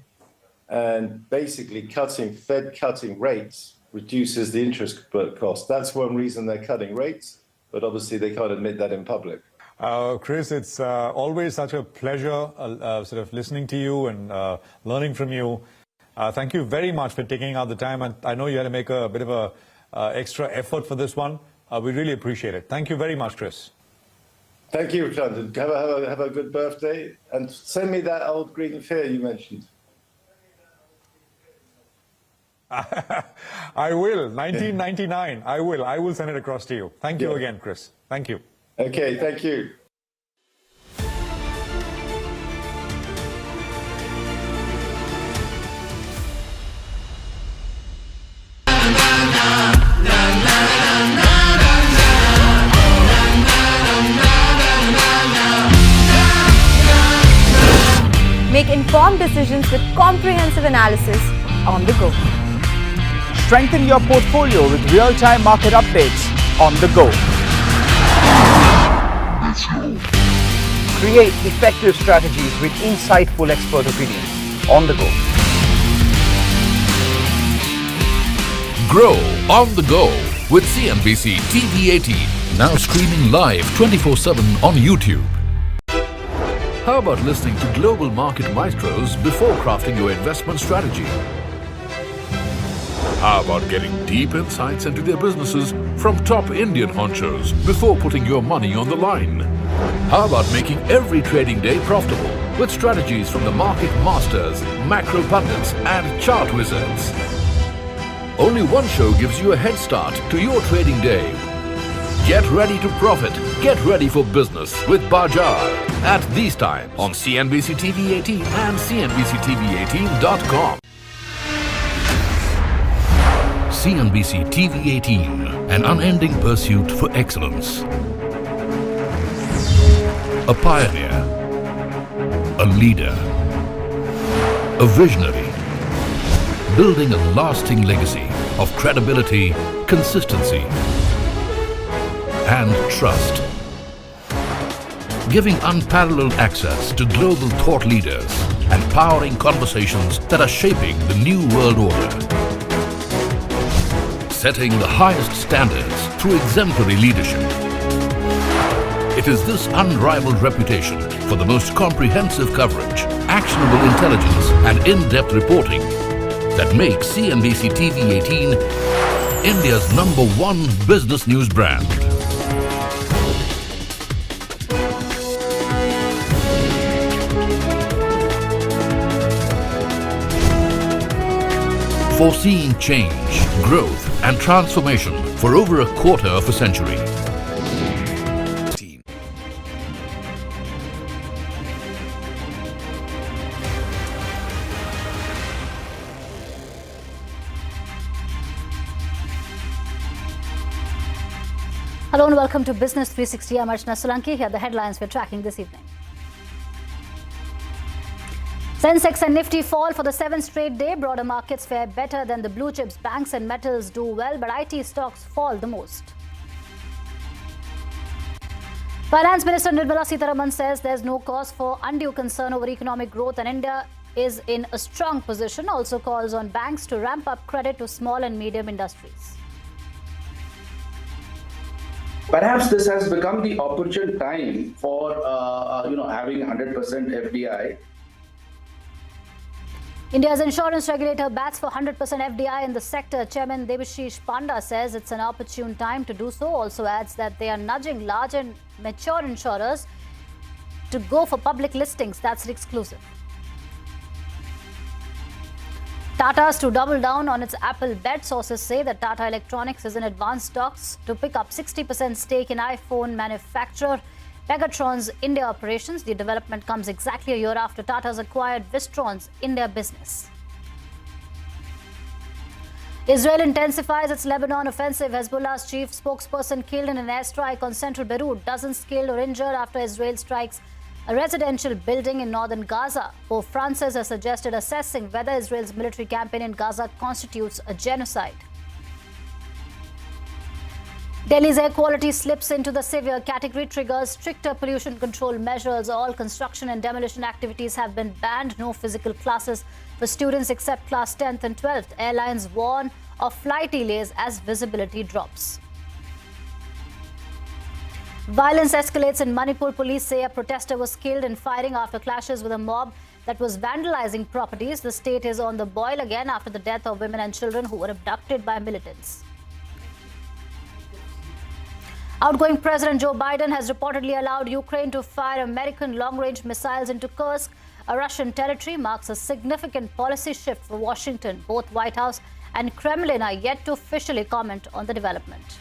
and basically Fed cutting rates reduces the interest cost. That's one reason they're cutting rates, but obviously they can't admit that in public. Chris, it's always such a pleasure sort of listening to you and learning from you. Thank you very much for taking out the time. And I know you had to make a bit of a extra effort for this one. We really appreciate it. Thank you very much, Chris. Thank you, Chandan. Have a good birthday. And send me that old green fear you mentioned. I will. 1999. I will send it across to you. Thank you again, Chris. Thank you. Okay, thank you. Make informed decisions with comprehensive analysis on the go. Strengthen your portfolio with real-time market updates on the go. Create effective strategies with insightful expert opinions on the go. Grow on the go with CNBC-TV18, now streaming live 24/7 on YouTube. How about listening to global market maestros before crafting your investment strategy? How about getting deep insights into their businesses from top Indian honchos before putting your money on the line? How about making every trading day profitable with strategies from the market masters, macro pundits and chart wizards? Only one show gives you a head start to your trading day. Get ready to profit. Get ready for business with Bajar at these times on CNBC-TV18 and CNBC-TV18.com. CNBC-TV18, an unending pursuit for excellence. A pioneer, a leader, a visionary, building a lasting legacy of credibility, consistency, and trust. Giving unparalleled access to global thought leaders and powering conversations that are shaping the new world order. Setting the highest standards through exemplary leadership. It is this unrivaled reputation for the most comprehensive coverage, actionable intelligence, and in-depth reporting that makes CNBC-TV18 India's #1 business news brand. Foreseeing change, growth, and transformation for over a quarter of a century. Hello and welcome to Business 360. I'm Archana Solanki. Here are the headlines we're tracking this evening. Sensex and Nifty fall for the 7th straight day. Broader markets fare better than the blue chips. Banks and metals do well, but IT stocks fall the most. Finance Minister Nirmala Sitharaman says there's no cause for undue concern over economic growth and India is in a strong position. Also calls on banks to ramp up credit to small and medium industries. Perhaps this has become the opportune time for having 100% FDI. India's insurance regulator bats for 100% FDI in the sector. Chairman Debashish Panda says it's an opportune time to do so. Also adds that they are nudging large and mature insurers to go for public listings. That's exclusive. Tata's to double down on its Apple bet. Sources say that Tata Electronics is in advanced talks to pick up 60% stake in iPhone manufacturer Pegatron's India operations. The development comes exactly a year after Tata's acquired Wistron's India business. Israel intensifies its Lebanon offensive. Hezbollah's chief spokesperson killed in an airstrike on central Beirut. Dozens killed or injured after Israel strikes a residential building in northern Gaza. Pope Francis has suggested assessing whether Israel's military campaign in Gaza constitutes a genocide. Delhi's air quality slips into the severe category, triggers stricter pollution control measures. All construction and demolition activities have been banned. No physical classes for students except class 10th and 12th. Airlines warn of flight delays as visibility drops. Violence escalates in Manipur. Police say a protester was killed in firing after clashes with a mob that was vandalizing properties. The state is on the boil again after the death of women and children who were abducted by militants. Outgoing President Joe Biden has reportedly allowed Ukraine to fire American long-range missiles into Kursk, a Russian territory. Marks a significant policy shift for Washington. Both White House and Kremlin are yet to officially comment on the development.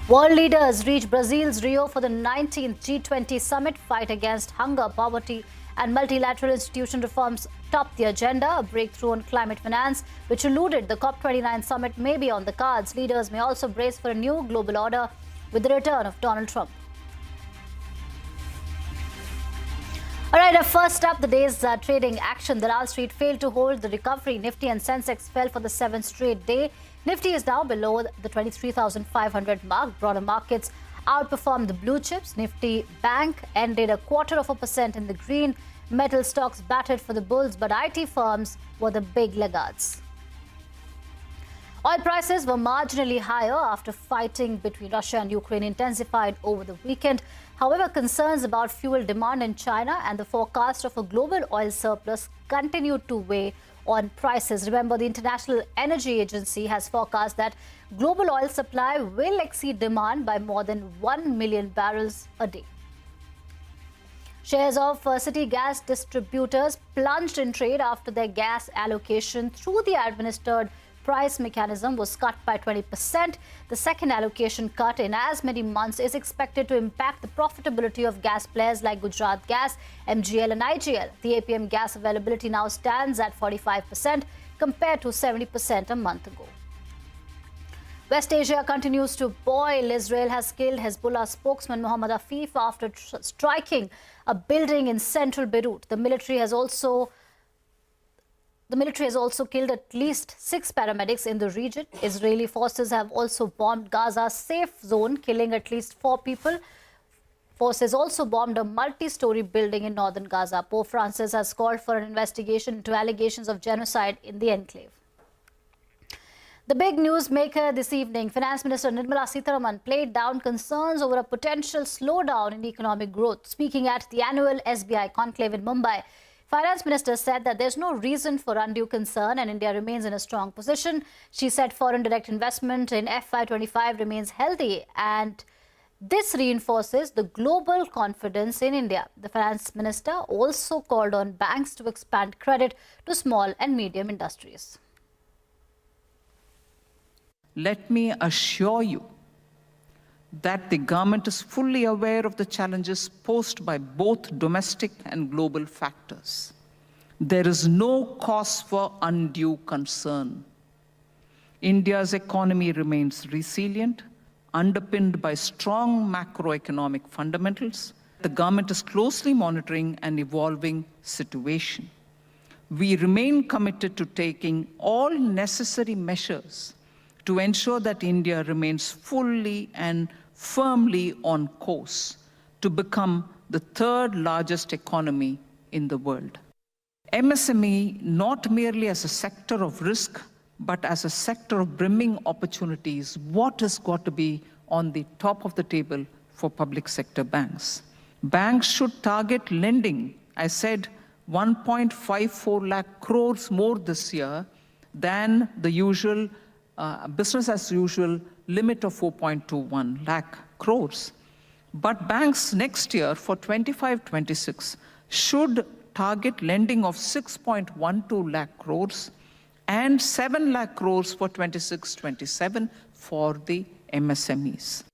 World leaders reach Brazil's Rio for the 19th G20 summit. Fight against hunger, poverty and multilateral institution reforms top the agenda. A breakthrough on climate finance, which eluded the COP29 summit, may be on the cards. Leaders may also brace for a new global order with the return of Donald Trump. All right, first up, the day's trading action. The Wall Street failed to hold the recovery. Nifty and Sensex fell for the 7th straight day. Nifty is now below the 23,500 mark. Broader markets outperformed the blue chips. Nifty Bank ended 0.25% in the green. Metal stocks batted for the bulls, but IT firms were the big laggards. Oil prices were marginally higher after fighting between Russia and Ukraine intensified over the weekend. However, concerns about fuel demand in China and the forecast of a global oil surplus continued to weigh on prices. Remember, the International Energy Agency has forecast that global oil supply will exceed demand by more than 1 million barrels a day. Shares of city gas distributors plunged in trade after their gas allocation through the administered price mechanism was cut by 20%. The second allocation cut in as many months is expected to impact the profitability of gas players like Gujarat Gas, MGL and IGL. The APM gas availability now stands at 45% compared to 70% a month ago. West Asia continues to boil. Israel has killed Hezbollah spokesman Mohammad Afif after striking a building in central Beirut. The military has also killed at least 6 paramedics in the region. Israeli forces have also bombed Gaza's safe zone, killing at least 4 people. Forces also bombed a multi-story building in northern Gaza. Pope Francis has called for an investigation into allegations of genocide in the enclave. The big newsmaker this evening, Finance Minister Nirmala Sitharaman played down concerns over a potential slowdown in economic growth. Speaking at the annual SBI conclave in Mumbai, Finance Minister said that there's no reason for undue concern and India remains in a strong position. She said foreign direct investment in FY25 remains healthy and this reinforces the global confidence in India. The Finance Minister also called on banks to expand credit to small and medium industries. Let me assure you that the government is fully aware of the challenges posed by both domestic and global factors. There is no cause for undue concern. India's economy remains resilient, underpinned by strong macroeconomic fundamentals. The government is closely monitoring an evolving situation. We remain committed to taking all necessary measures to ensure that India remains fully and firmly on course to become the 3rd largest economy in the world. MSME, not merely as a sector of risk, but as a sector of brimming opportunities, what has got to be on the top of the table for public sector banks. Banks should target lending, I said 1.54 lakh crores more this year than the usual business as usual limit of 4.21 lakh crores. But banks next year for 25-26 should target lending of 6.12 lakh crores and 7 lakh crores for 26-27 for the MSMEs.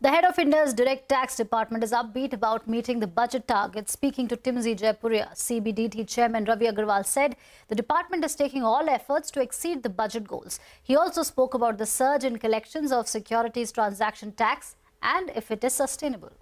The head of India's Direct Tax Department is upbeat about meeting the budget targets. Speaking to Timsy Jaipuria, CBDT Chairman Ravi Agarwal said the department is taking all efforts to exceed the budget goals. He also spoke about the surge in collections of securities transaction tax and if it is sustainable.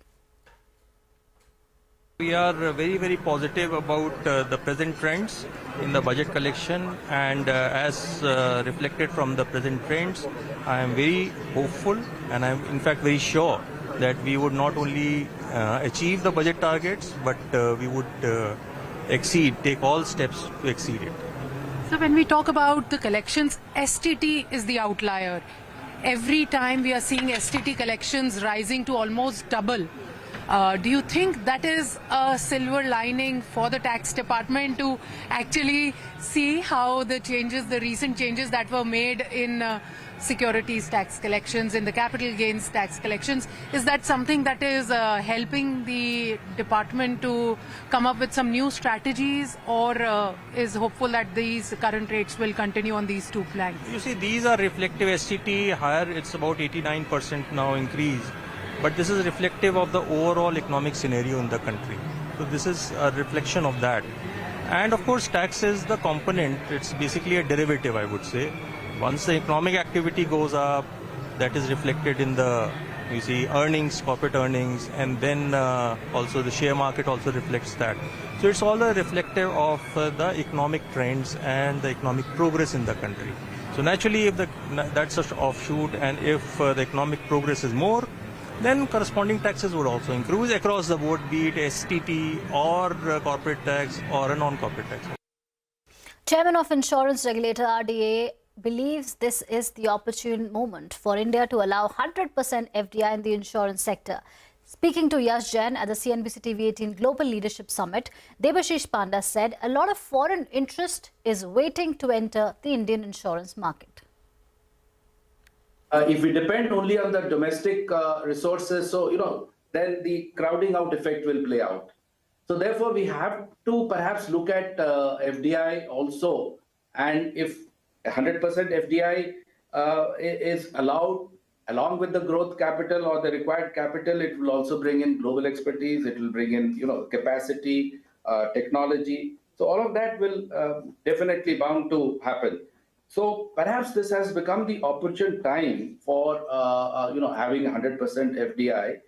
We are very, very positive about the present trends in the budget collection and as reflected from the present trends, I am very hopeful and I am in fact very sure that we would not only achieve the budget targets but we would take all steps to exceed it. So when we talk about the collections, STT is the outlier. Every time we are seeing STT collections rising to almost double. Do you think that is a silver lining for the tax department to actually see how the recent changes that were made in securities tax collections, in the capital gains tax collections, is that something that is helping the department to come up with some new strategies or is hopeful that these current rates will continue on these two planks? You see, these are reflective. STT higher, it's about 89% now increase. But this is reflective of the overall economic scenario in the country. So this is a reflection of that. And of course, tax is the component. It's basically a derivative, I would say. Once the economic activity goes up, that is reflected in the, you see, earnings, corporate earnings, and then also the share market also reflects that. So it's all a reflective of the economic trends and the economic progress in the country. So naturally, if that's an offshoot and if the economic progress is more, then corresponding taxes would also increase across the board, be it STT or corporate tax or a non-corporate tax. Chairman of Insurance Regulator RDA believes this is the opportune moment for India to allow 100% FDI in the insurance sector. Speaking to Yash Jain at the CNBC-TV18 Global Leadership Summit, Debashish Panda said a lot of foreign interest is waiting to enter the Indian insurance market. If we depend only on the domestic resources, then the crowding out effect will play out. So therefore, we have to perhaps look at FDI also. And if 100% FDI is allowed along with the growth capital or the required capital, it will also bring in global expertise. It will bring in, capacity, technology. So all of that will definitely bound to happen. So perhaps this has become the opportune time for, having 100% FDI.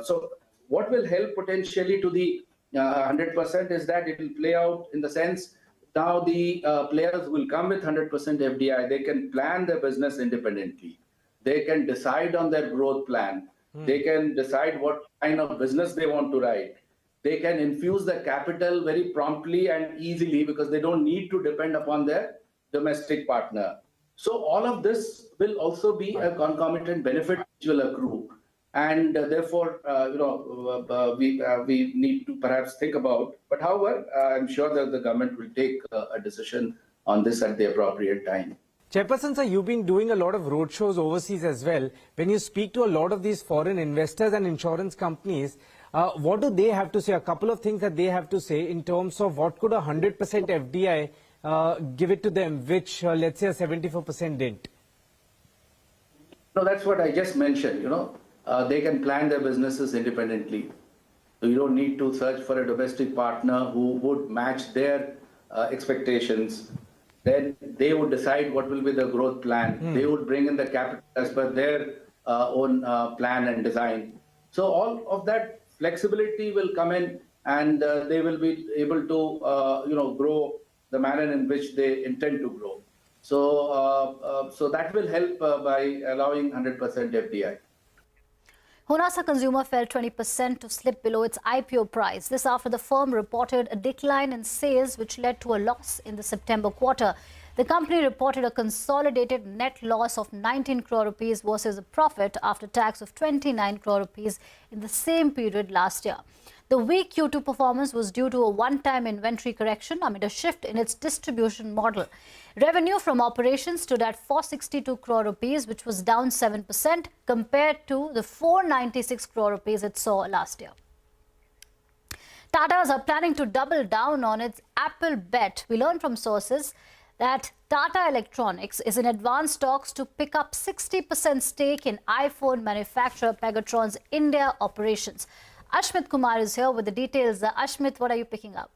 So what will help potentially to the 100% is that it will play out in the sense now the players will come with 100% FDI. They can plan their business independently. They can decide on their growth plan. They can decide what kind of business they want to write. They can infuse the capital very promptly and easily because they don't need to depend upon their domestic partner. So all of this will also be a concomitant benefit which will accrue. And therefore, we need to perhaps think about. But however, I'm sure that the government will take a decision on this at the appropriate time. Chairperson, sir, you've been doing a lot of roadshows overseas as well. When you speak to a lot of these foreign investors and insurance companies, what do they have to say? A couple of things that they have to say in terms of what could 100% FDI give it to them, which let's say a 74% didn't. No, that's what I just mentioned. They can plan their businesses independently. So you don't need to search for a domestic partner who would match their expectations. Then they would decide what will be the growth plan. They would bring in the capital as per their own plan and design. So all of that flexibility will come in, and they will be able to, grow the manner in which they intend to grow. So, so that will help by allowing 100% FDI. Honasa Consumer fell 20% to slip below its IPO price. This after the firm reported a decline in sales which led to a loss in the September quarter. The company reported a consolidated net loss of 19 crore rupees versus a profit after tax of 29 crore rupees in the same period last year. The weak Q2 performance was due to a one-time inventory correction amid a shift in its distribution model. Revenue from operations stood at 462 crore rupees, which was down 7% compared to the 496 crore rupees it saw last year. Tatas are planning to double down on its Apple bet. We learned from sources that Tata Electronics is in advanced talks to pick up 60% stake in iPhone manufacturer Pegatron's India operations. Ashmit Kumar is here with the details. Ashmit, what are you picking up?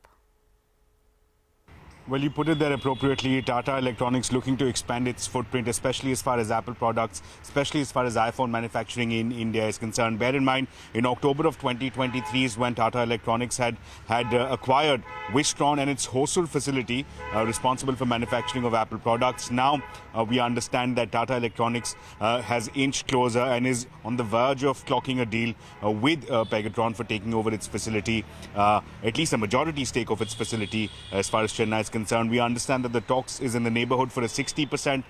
Well, you put it there appropriately. Tata Electronics looking to expand its footprint, especially as far as Apple products, especially as far as iPhone manufacturing in India is concerned. Bear in mind, in October of 2023 is when Tata Electronics had acquired Wistron and its Hosur facility responsible for manufacturing of Apple products. Now, we understand that Tata Electronics has inched closer and is on the verge of clocking a deal with Pegatron for taking over its facility, at least a majority stake of its facility as far as Chennai is concerned. We understand that the talks is in the neighborhood for a 60%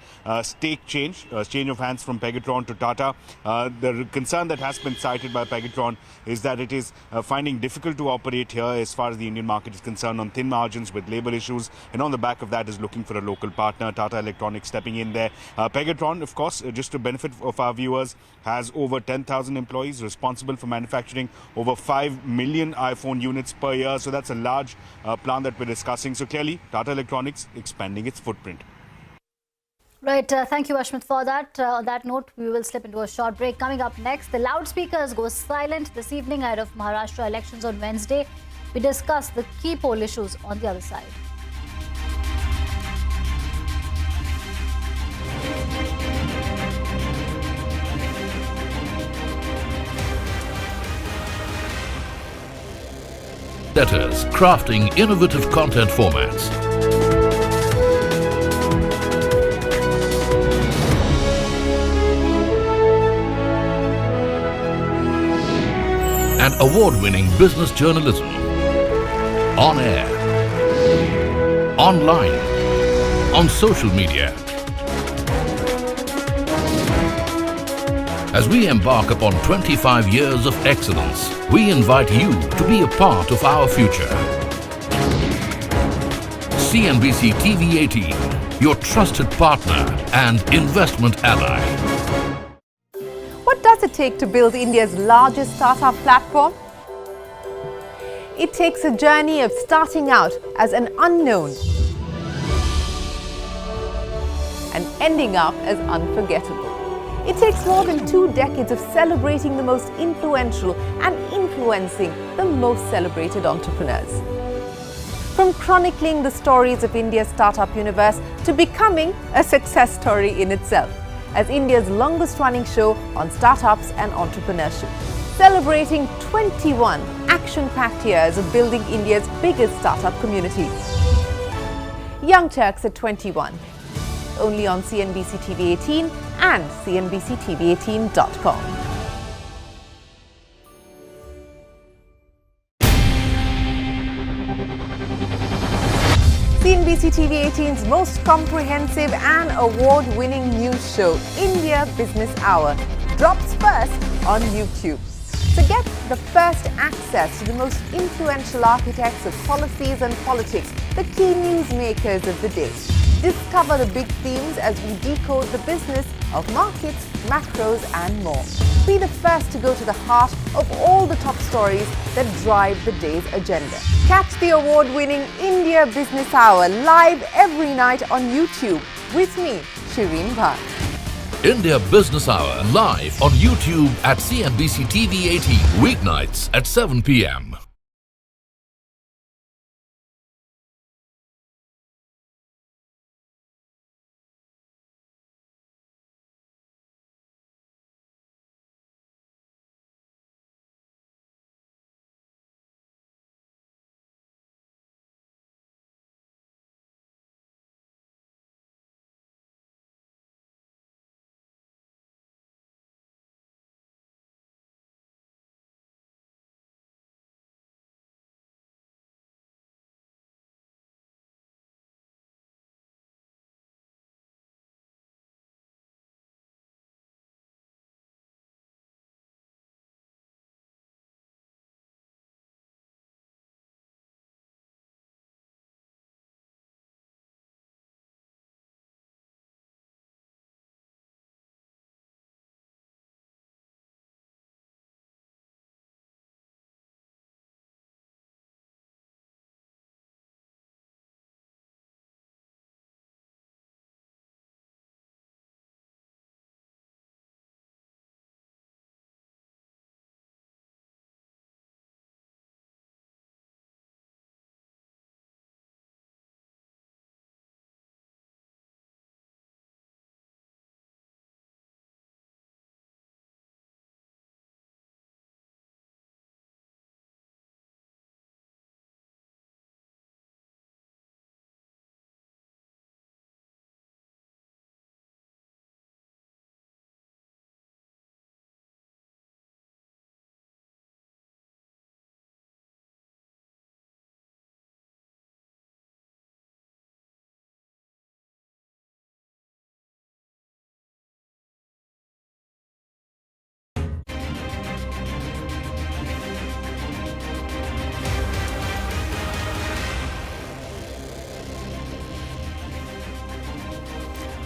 stake change of hands from Pegatron to Tata. The concern that has been cited by Pegatron is that it is finding difficult to operate here as far as the Indian market is concerned on thin margins with labor issues, and on the back of that is looking for a local partner. Tata Electronics stepping in there. Pegatron, of course, just to benefit of our viewers, has over 10,000 employees responsible for manufacturing over 5 million iPhone units per year. So that's a large plan that we're discussing. So clearly, Tata Electronics expanding its footprint. Right. Thank you, Ashmit, for that. On that note, we will slip into a short break. Coming up next, the loudspeakers go silent this evening ahead of Maharashtra elections on Wednesday. We discuss the key poll issues on the other side. Letters, crafting innovative content formats. And award-winning business journalism. On air. Online. on social media. As we embark upon 25 years of excellence, we invite you to be a part of our future. CNBC-TV18, your trusted partner and investment ally. What does it take to build India's largest startup platform? It takes a journey of starting out as an unknown and ending up as unforgettable. It takes more than 2 decades of celebrating the most influential and influencing the most celebrated entrepreneurs. From chronicling the stories of India's startup universe to becoming a success story in itself as India's longest running show on startups and entrepreneurship, celebrating 21 action-packed years of building India's biggest startup community. Young Turks at 21. Only on CNBC-TV18 and CNBC-TV18.com. CNBC-TV18's most comprehensive and award-winning news show, India Business Hour, drops first on YouTube. So get the first access to the most influential architects of policies and politics, the key newsmakers of the day. Discover the big themes as we decode the business of markets, macros and more. Be the first to go to the heart of all the top stories that drive the day's agenda. Catch the award-winning India Business Hour live every night on YouTube with me, Shireen Bhatt. India Business Hour live on YouTube at CNBC-TV18 weeknights at 7 p.m.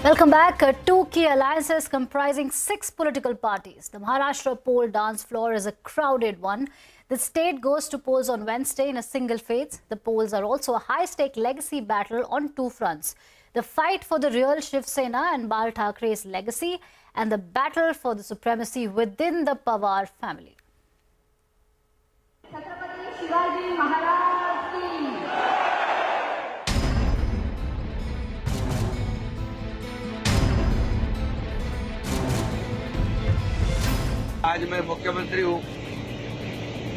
Welcome back. Two key alliances comprising 6 political parties. The Maharashtra poll dance floor is a crowded one. The state goes to polls on Wednesday in a single phase. The polls are also a high-stake legacy battle on 2 fronts. The fight for the real Shiv Sena and Bal Thackeray's legacy and the battle for the supremacy within the Pawar family. आज मैं मुख्यमंत्री हूँ,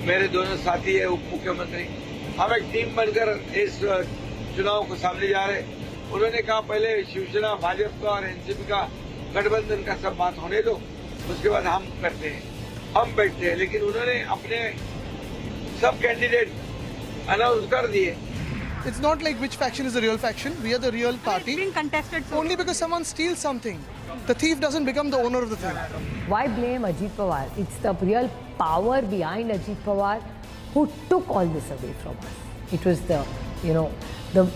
मेरे दोनों साथी है उप मुख्यमंत्री, हम एक टीम बनकर इस चुनाव को सामने जा रहे। उन्होंने कहा पहले शिवसेना भाजपा और एनसीपी का गठबंधन का सब बात होने दो, उसके बाद हम करते हैं, हम बैठते हैं। लेकिन उन्होंने अपने सब कैंडिडेट अनाउंस कर दिए It's not like which faction is the real faction. We are the real party. It's being contested. So only because someone steals something. The thief doesn't become the owner of the thing. Why blame Ajit Pawar? It's the real power behind Ajit Pawar who took all this away from us. It was the, the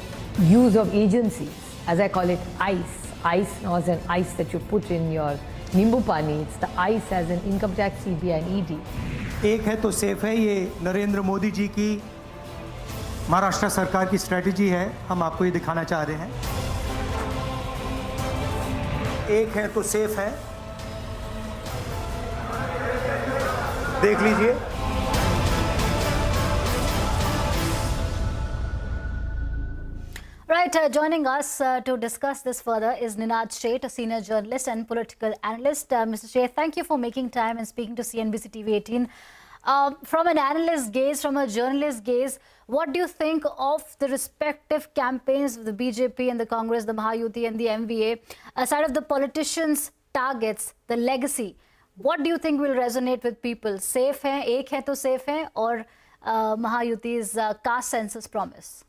use of agencies, as I call it, ice. Ice now as an ice that you put in your Nimbu Pani. It's the ice as an income tax, CBI and ED. एक है तो safe है, ये नरेंद्र मोदी जी की महाराष्ट्र सरकार की strategy है, हम आपको ये दिखाना चाह रहे हैं। एक है तो सेफ है, देख लीजिए। Right, joining us to discuss this further is Ninad Sheth, a senior journalist and political analyst. Mr. Sheth, thank you for making time and speaking to CNBC-TV18. From an analyst gaze, from a journalist gaze, what do you think of the respective campaigns of the BJP and the Congress, the Mahayuti and the MVA? Aside of the politicians' targets, the legacy, what do you think will resonate with people? Safe hai, ek hai to safe hai, or Mahayuti's caste census promise?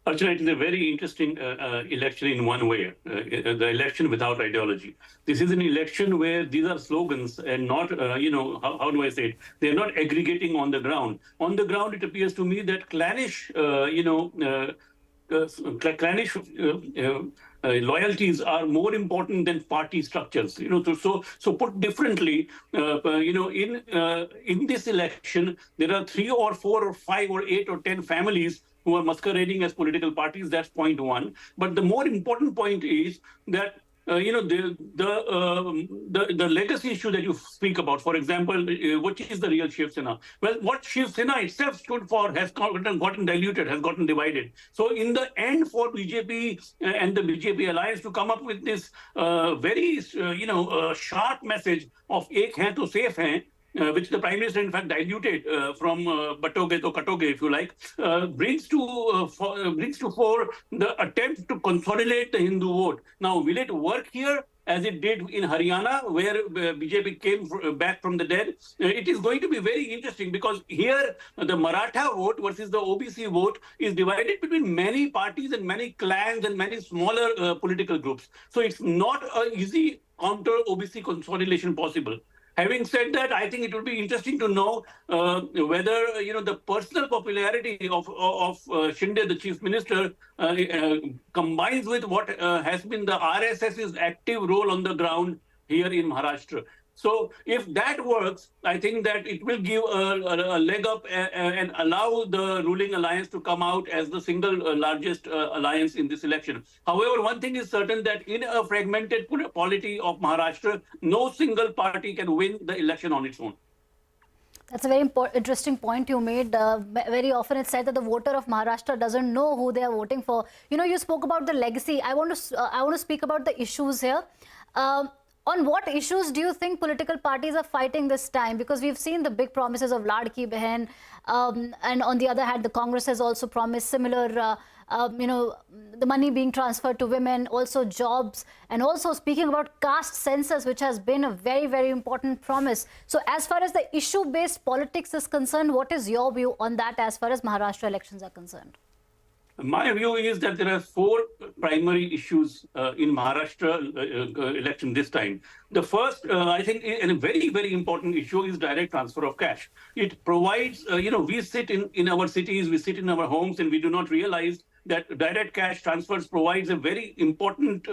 Archana, it is a very interesting election in one way, the election without ideology. This is an election where these are slogans and not, how do I say it? They're not aggregating on the ground. On the ground, it appears to me that clannish, loyalties are more important than party structures. So put differently, in this election, there are 3 or 4 or 5 or 8 or 10 families who are masquerading as political parties. That's point one. But the more important point is that the legacy issue that you speak about, for example, what is the real Shiv Sena? Well, what Shiv Sena itself stood for has gotten diluted, has gotten divided. So in the end, for BJP and the BJP alliance to come up with this very, sharp message of Ek Hai to Safe Hai, which the Prime Minister, in fact, diluted from Batoge to Katoge, if you like, brings to fore the attempt to consolidate the Hindu vote. Now, will it work here as it did in Haryana, where BJP came back from the dead? It is going to be very interesting because here the Maratha vote versus the OBC vote is divided between many parties and many clans and many smaller political groups. So it's not an easy counter OBC consolidation possible. Having said that, I think it would be interesting to know whether the personal popularity of Shinde, the chief minister, combines with what has been the RSS's active role on the ground here in Maharashtra. So if that works, I think that it will give a leg up and allow the ruling alliance to come out as the single largest alliance in this election. However, one thing is certain that in a fragmented polity of Maharashtra, no single party can win the election on its own. That's a very interesting point you made. Very often it's said that the voter of Maharashtra doesn't know who they are voting for. You spoke about the legacy. I want to speak about the issues here. On what issues do you think political parties are fighting this time? Because we've seen the big promises of Ladki Behan, and on the other hand, the Congress has also promised similar, the money being transferred to women, also jobs, and also speaking about caste census, which has been a very, very important promise. So as far as the issue-based politics is concerned, what is your view on that as far as Maharashtra elections are concerned? My view is that there are 4 primary issues in Maharashtra election this time. The first, I think, and a very, very important issue is direct transfer of cash. It provides, we sit in our cities, we sit in our homes, and we do not realize that direct cash transfers provides a very important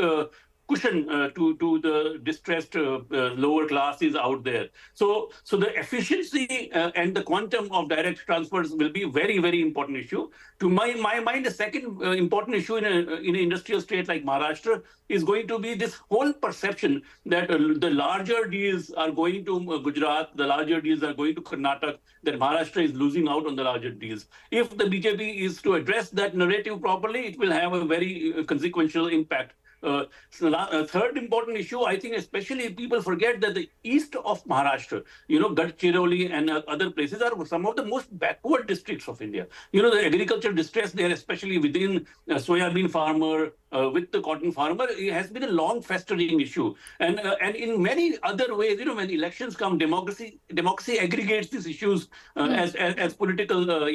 cushion to the distressed lower classes out there. So the efficiency and the quantum of direct transfers will be a very, very important issue. To my mind, the second important issue in an industrial state like Maharashtra is going to be this whole perception that the larger deals are going to Gujarat, the larger deals are going to Karnataka, that Maharashtra is losing out on the larger deals. If the BJP is to address that narrative properly, it will have a very consequential impact. Third important issue, I think, especially people forget that the east of Maharashtra, Gadchiroli and other places are some of the most backward districts of India. The agricultural distress there, especially within soybean farmer, with the cotton farmer, it has been a long festering issue. And in many other ways, when elections come, democracy aggregates these issues as political,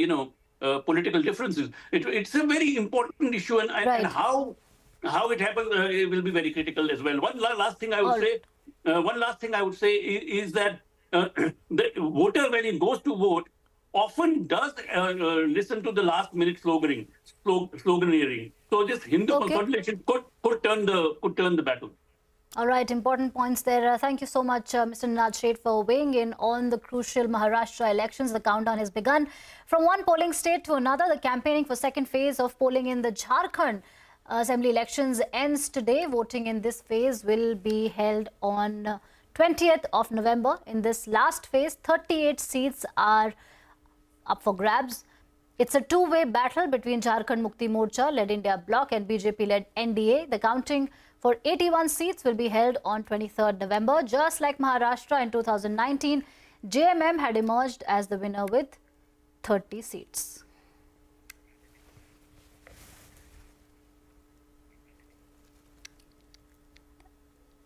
political differences. It's a very important issue, and how it happens it will be very critical as well. One last thing I would say. One last thing I would say is that the voter, when he goes to vote, often does listen to the last minute sloganeering. So this Hindu consolidation could turn the battle. All right, important points there. Thank you so much, Mr. Ninad Sheth, for weighing in on the crucial Maharashtra elections. The countdown has begun. From one polling state to another, the campaigning for second phase of polling in the Jharkhand Assembly elections ends today. Voting in this phase will be held on 20th of November. In this last phase, 38 seats are up for grabs. It's a two-way battle between Jharkhand Mukti Morcha-led India Bloc and BJP-led NDA. The counting for 81 seats will be held on 23rd November. Just like Maharashtra in 2019, JMM had emerged as the winner with 30 seats.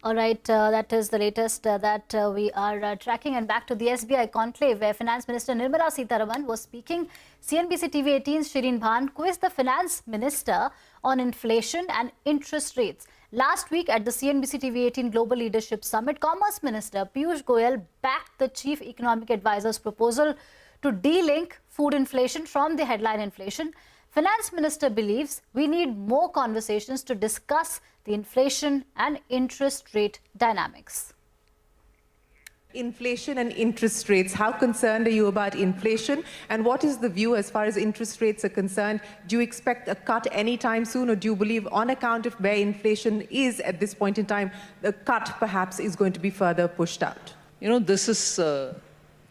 All right, that is the latest that we are tracking. And back to the SBI conclave, where Finance Minister Nirmala Sitharaman was speaking. CNBC-TV18's Shireen Bhan quizzed the Finance Minister on inflation and interest rates. Last week at the CNBC-TV18 Global Leadership Summit, Commerce Minister Piyush Goyal backed the Chief Economic Advisor's proposal to de-link food inflation from the headline inflation. Finance Minister believes we need more conversations to discuss the inflation and interest rate dynamics. Inflation and interest rates. How concerned are you about inflation? And what is the view as far as interest rates are concerned? Do you expect a cut anytime soon, or do you believe on account of where inflation is at this point in time, the cut perhaps is going to be further pushed out? You know, this is a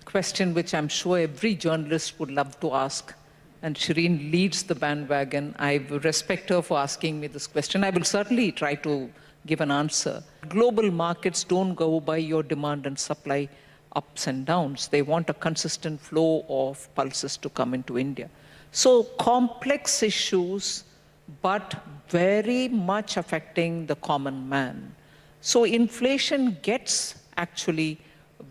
question which I'm sure every journalist would love to ask. And Shireen leads the bandwagon. I respect her for asking me this question. I will certainly try to give an answer. Global markets don't go by your demand and supply ups and downs. They want a consistent flow of pulses to come into India. So complex issues, but very much affecting the common man. So inflation gets actually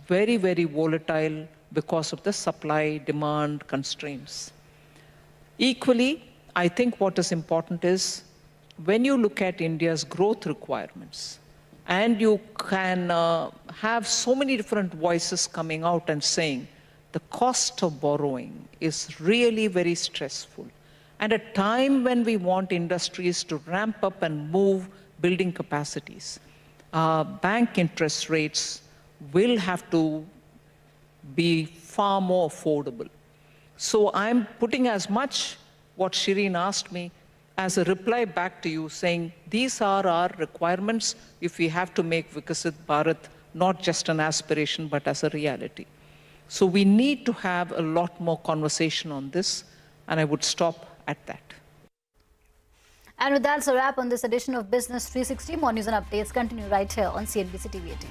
very, very volatile because of the supply-demand constraints. Equally, I think what is important is when you look at India's growth requirements, and you can have so many different voices coming out and saying the cost of borrowing is really very stressful. And at a time when we want industries to ramp up and move building capacities, bank interest rates will have to be far more affordable. So I'm putting as much what Shireen asked me as a reply back to you, saying these are our requirements if we have to make Vikasit Bharat not just an aspiration but as a reality. So we need to have a lot more conversation on this, and I would stop at that. And with that, it's a wrap on this edition of Business 360. More news and updates continue right here on CNBC TV18.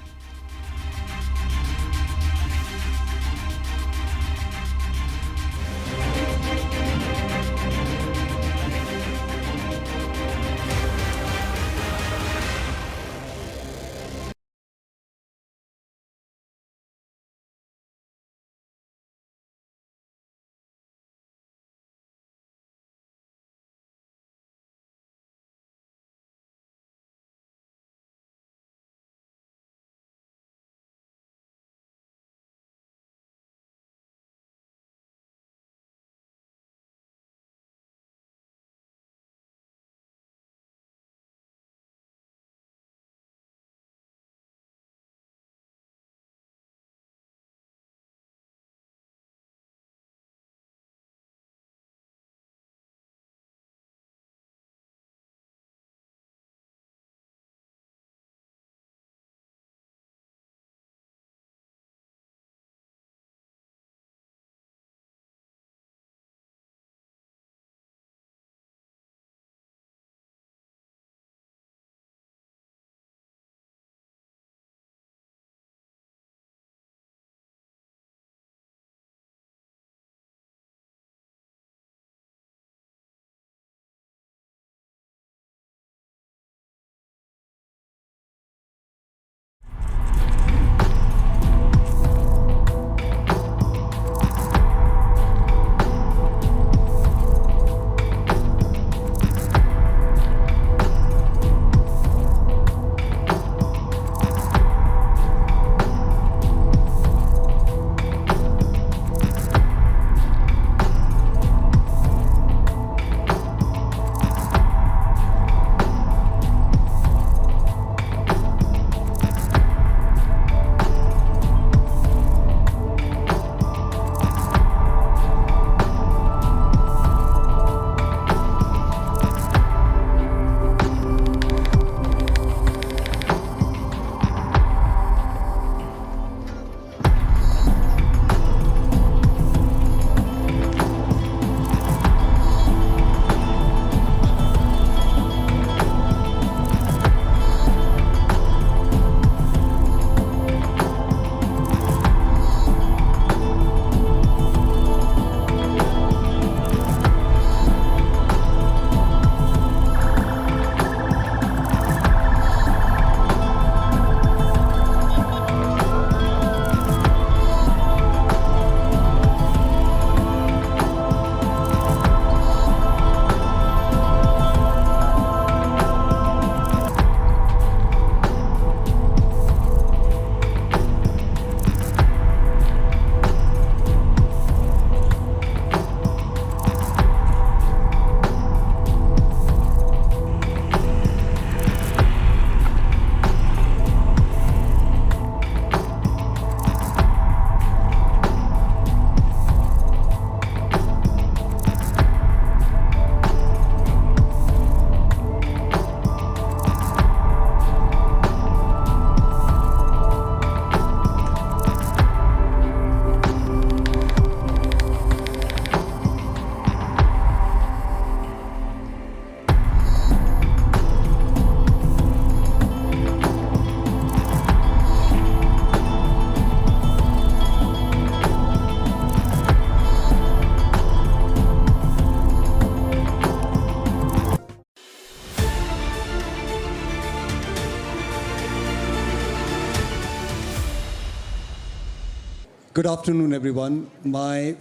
Good afternoon, everyone.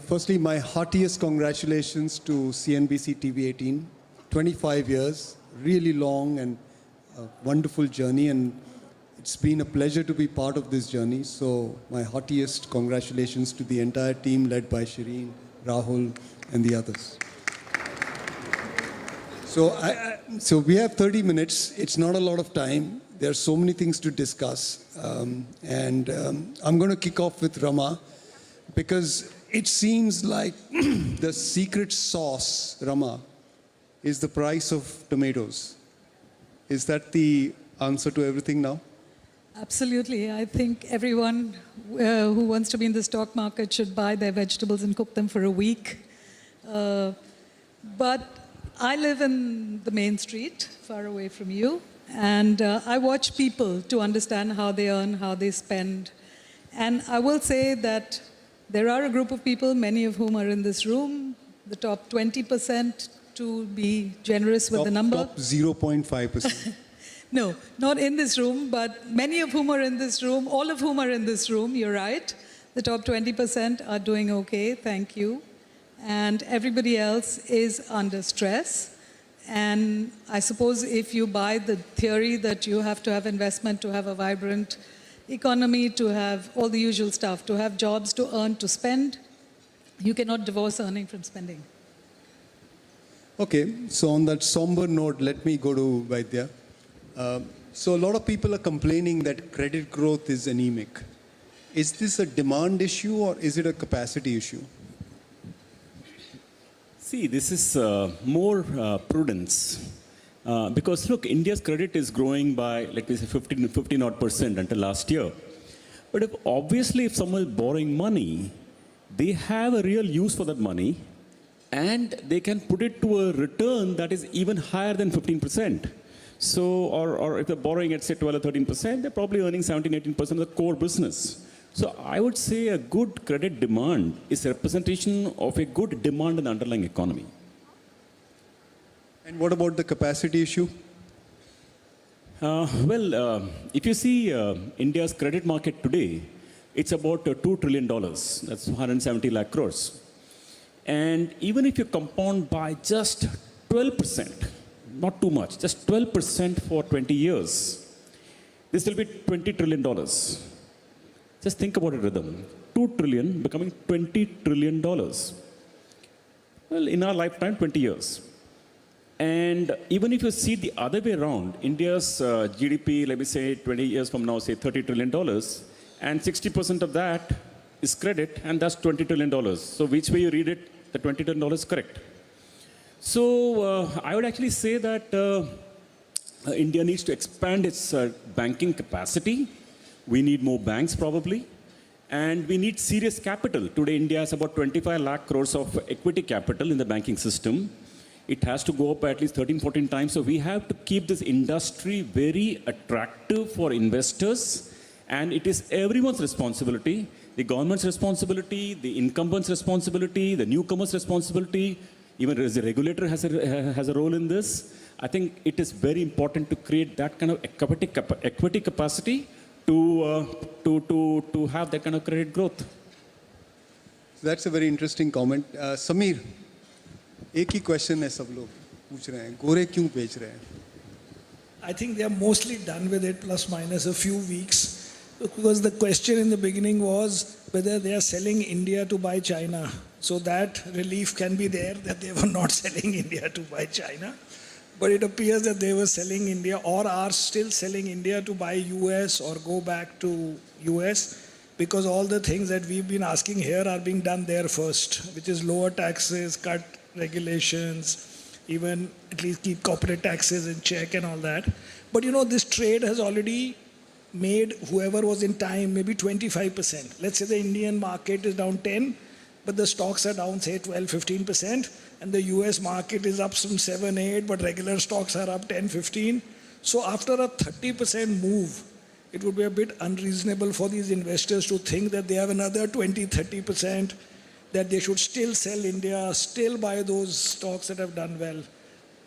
Firstly, my heartiest congratulations to CNBC-TV18. 25 years, really long and wonderful journey, and it's been a pleasure to be part of this journey. So my heartiest congratulations to the entire team led by Shireen, Rahul, and the others. So we have 30 minutes. It's not a lot of time. There are so many things to discuss. I'm going to kick off with Rama, because it seems like the secret sauce, Rama, is the price of tomatoes. Is that the answer to everything now? Absolutely. I think everyone who wants to be in the stock market should buy their vegetables and cook them for a week. But I live in the main street, far away from you, and I watch people to understand how they earn, how they spend. And I will say that there are a group of people, many of whom are in this room, the top 20%, to be generous with the number. Top 0.5%. No, not in this room, but many of whom are in this room, all of whom are in this room, you're right. The top 20% are doing okay, thank you. And everybody else is under stress. And I suppose if you buy the theory that you have to have investment to have a vibrant economy, to have all the usual stuff, to have jobs, to earn, to spend, you cannot divorce earning from spending. Okay, so on that somber note, let me go to Vaidya. So a lot of people are complaining that credit growth is anemic. Is this a demand issue or is it a capacity issue? See, this is more prudence. Because look, India's credit is growing by, let me say, 15 odd % until last year. But obviously, if someone is borrowing money, they have a real use for that money, and they can put it to a return that is even higher than 15%. So, or if they're borrowing at say 12 or 13%, they're probably earning 17, 18% of the core business. So I would say a good credit demand is a representation of a good demand in the underlying economy. And what about the capacity issue? If you see India's credit market today, it's about $2 trillion. That's 170 lakh crores. And even if you compound by just 12%, not too much, just 12% for 20 years, this will be $20 trillion. Just think about it, Rhythm. 2 trillion becoming $20 trillion. Well, in our lifetime, 20 years. And even if you see the other way around, India's GDP, let me say 20 years from now, say $30 trillion, and 60% of that is credit, and that's $20 trillion. So which way you read it, the $20 trillion is correct. So I would actually say that India needs to expand its banking capacity. We need more banks probably, and we need serious capital. Today India has about 25 lakh crores of equity capital in the banking system. It has to go up at least 13, 14 times. So we have to keep this industry very attractive for investors, and it is everyone's responsibility. The government's responsibility, the incumbent's responsibility, the newcomer's responsibility, even the regulator has a role in this. I think it is very important to create that kind of equity capacity to have that kind of credit growth. So that's a very interesting comment. Samir, एक ही question है सब लोग पूछ रहे हैं, गोरे क्यों बेच रहे हैं? I think they are mostly done with it, plus minus a few weeks, because the question in the beginning was whether they are selling India to buy China. So that relief can be there that they were not selling India to buy China. But it appears that they were selling India or are still selling India to buy US or go back to US, because all the things that we've been asking here are being done there first, which is lower taxes, cut regulations, even at least keep corporate taxes in check and all that. But you know, this trade has already made whoever was in time maybe 25%. Let's say the Indian market is down 10, but the stocks are down say 12, 15%, and the US market is up some 7, 8, but regular stocks are up 10, 15. So after a 30% move, it would be a bit unreasonable for these investors to think that they have another 20, 30%, that they should still sell India, still buy those stocks that have done well.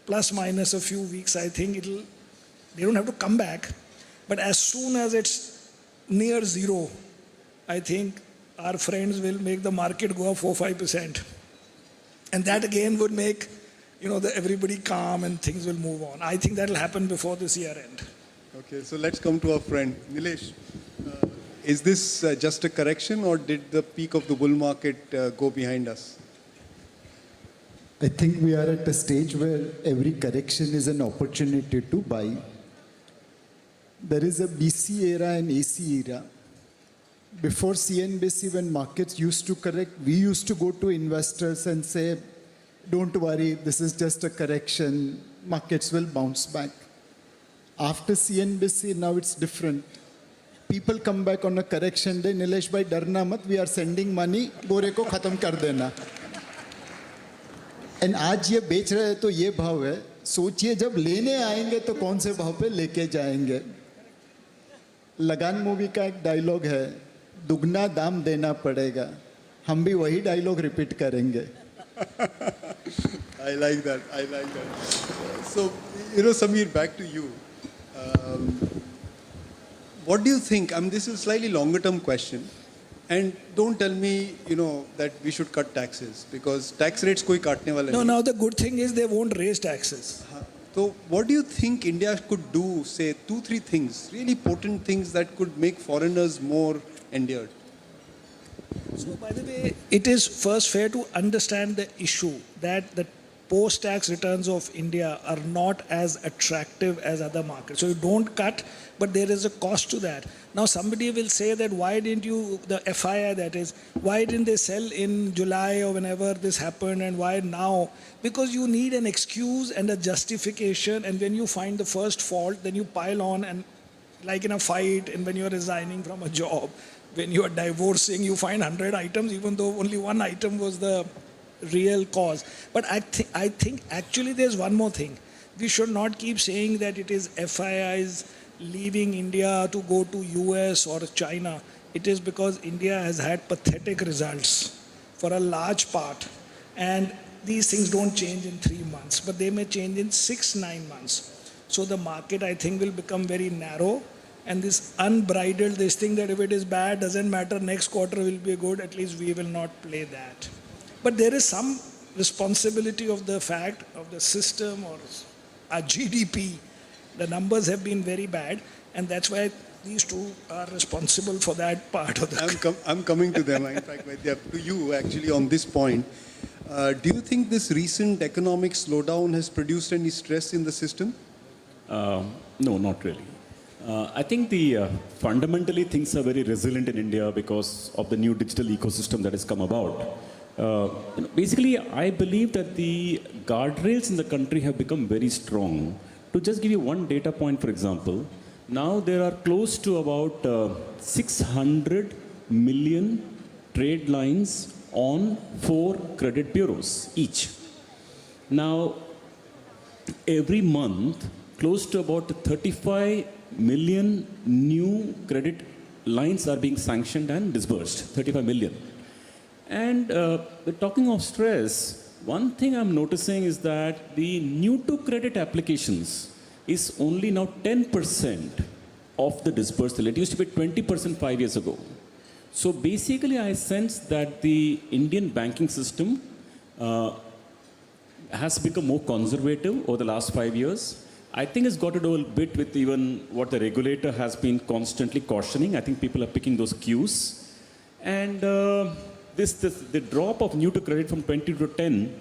Plus minus a few weeks, I think they don't have to come back. But as soon as it's near zero, I think our friends will make the market go up 4-5%. And that again would make, everybody calm and things will move on. I think that will happen before this year end. Okay, so let's come to our friend. Nilesh, is this just a correction or did the peak of the bull market go behind us? I think we are at a stage where every correction is an opportunity to buy. There is a BC era and AC era. Before CNBC, when markets used to correct, we used to go to investors and say, don't worry, this is just a correction, markets will bounce back. After CNBC, now it's different. People come back on a correction day, Nilesh bhai, darna mat, we are sending money, bore ko khatam kar dena. And आज ये बेच रहे हैं तो ये भाव है, सोचिए जब लेने आएंगे तो कौन से भाव पे लेके जाएंगे. लगान मूवी का एक डायलॉग है, दुगना दाम देना पड़ेगा. हम भी वही डायलॉग रिपीट करेंगे. I like that. So, Samir, back to you. What do you think? This is a slightly longer term question. And don't tell me, that we should cut taxes because tax rates koi kaatne wala nahi. No, now the good thing is they won't raise taxes. So what do you think India could do, say 2-3 things, really potent things that could make foreigners more endeared? So by the way, it is first fair to understand the issue that the post-tax returns of India are not as attractive as other markets. So you don't cut, but there is a cost to that. Now somebody will say that why didn't you, the FII that is, why didn't they sell in July or whenever this happened and why now? Because you need an excuse and a justification, and when you find the first fault, then you pile on, and like in a fight and when you're resigning from a job, when you are divorcing, you find 100 items even though only one item was the real cause. But I think actually there's one more thing. We should not keep saying that it is FIIs leaving India to go to US or China. It is because India has had pathetic results for a large part, and these things don't change in 3 months, but they may change in 6-9 months. So the market, I think, will become very narrow, and this unbridled, this thing that if it is bad, doesn't matter, next quarter will be good, at least we will not play that. But there is some responsibility of the fact of the system or our GDP. The numbers have been very bad, and that's why these two are responsible for that part of the... I'm coming to them, in fact, to you actually on this point. Do you think this recent economic slowdown has produced any stress in the system? No, not really. I think fundamentally things are very resilient in India because of the new digital ecosystem that has come about. Basically, I believe that the guardrails in the country have become very strong. To just give you one data point, for example, now there are close to about 600 million trade lines on 4 credit bureaus each. Now, every month, close to about 35 million new credit lines are being sanctioned and disbursed, 35 million. And talking of stress, one thing I'm noticing is that the new to credit applications is only now 10% of the disbursal. It used to be 20% 5 years ago. So basically, I sense that the Indian banking system has become more conservative over the last 5 years. I think it's got to do a bit with even what the regulator has been constantly cautioning. I think people are picking those cues. And the drop of new to credit from 20 to 10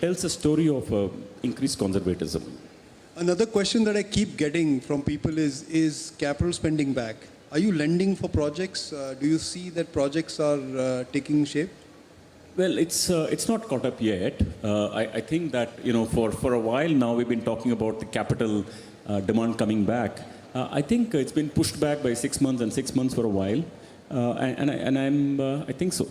tells a story of increased conservatism. Another question that I keep getting from people is capital spending back? Are you lending for projects? Do you see that projects are taking shape? Well, it's not caught up yet. I think that, for a while now we've been talking about the capital demand coming back. I think it's been pushed back by 6 months and 6 months for a while. I think so.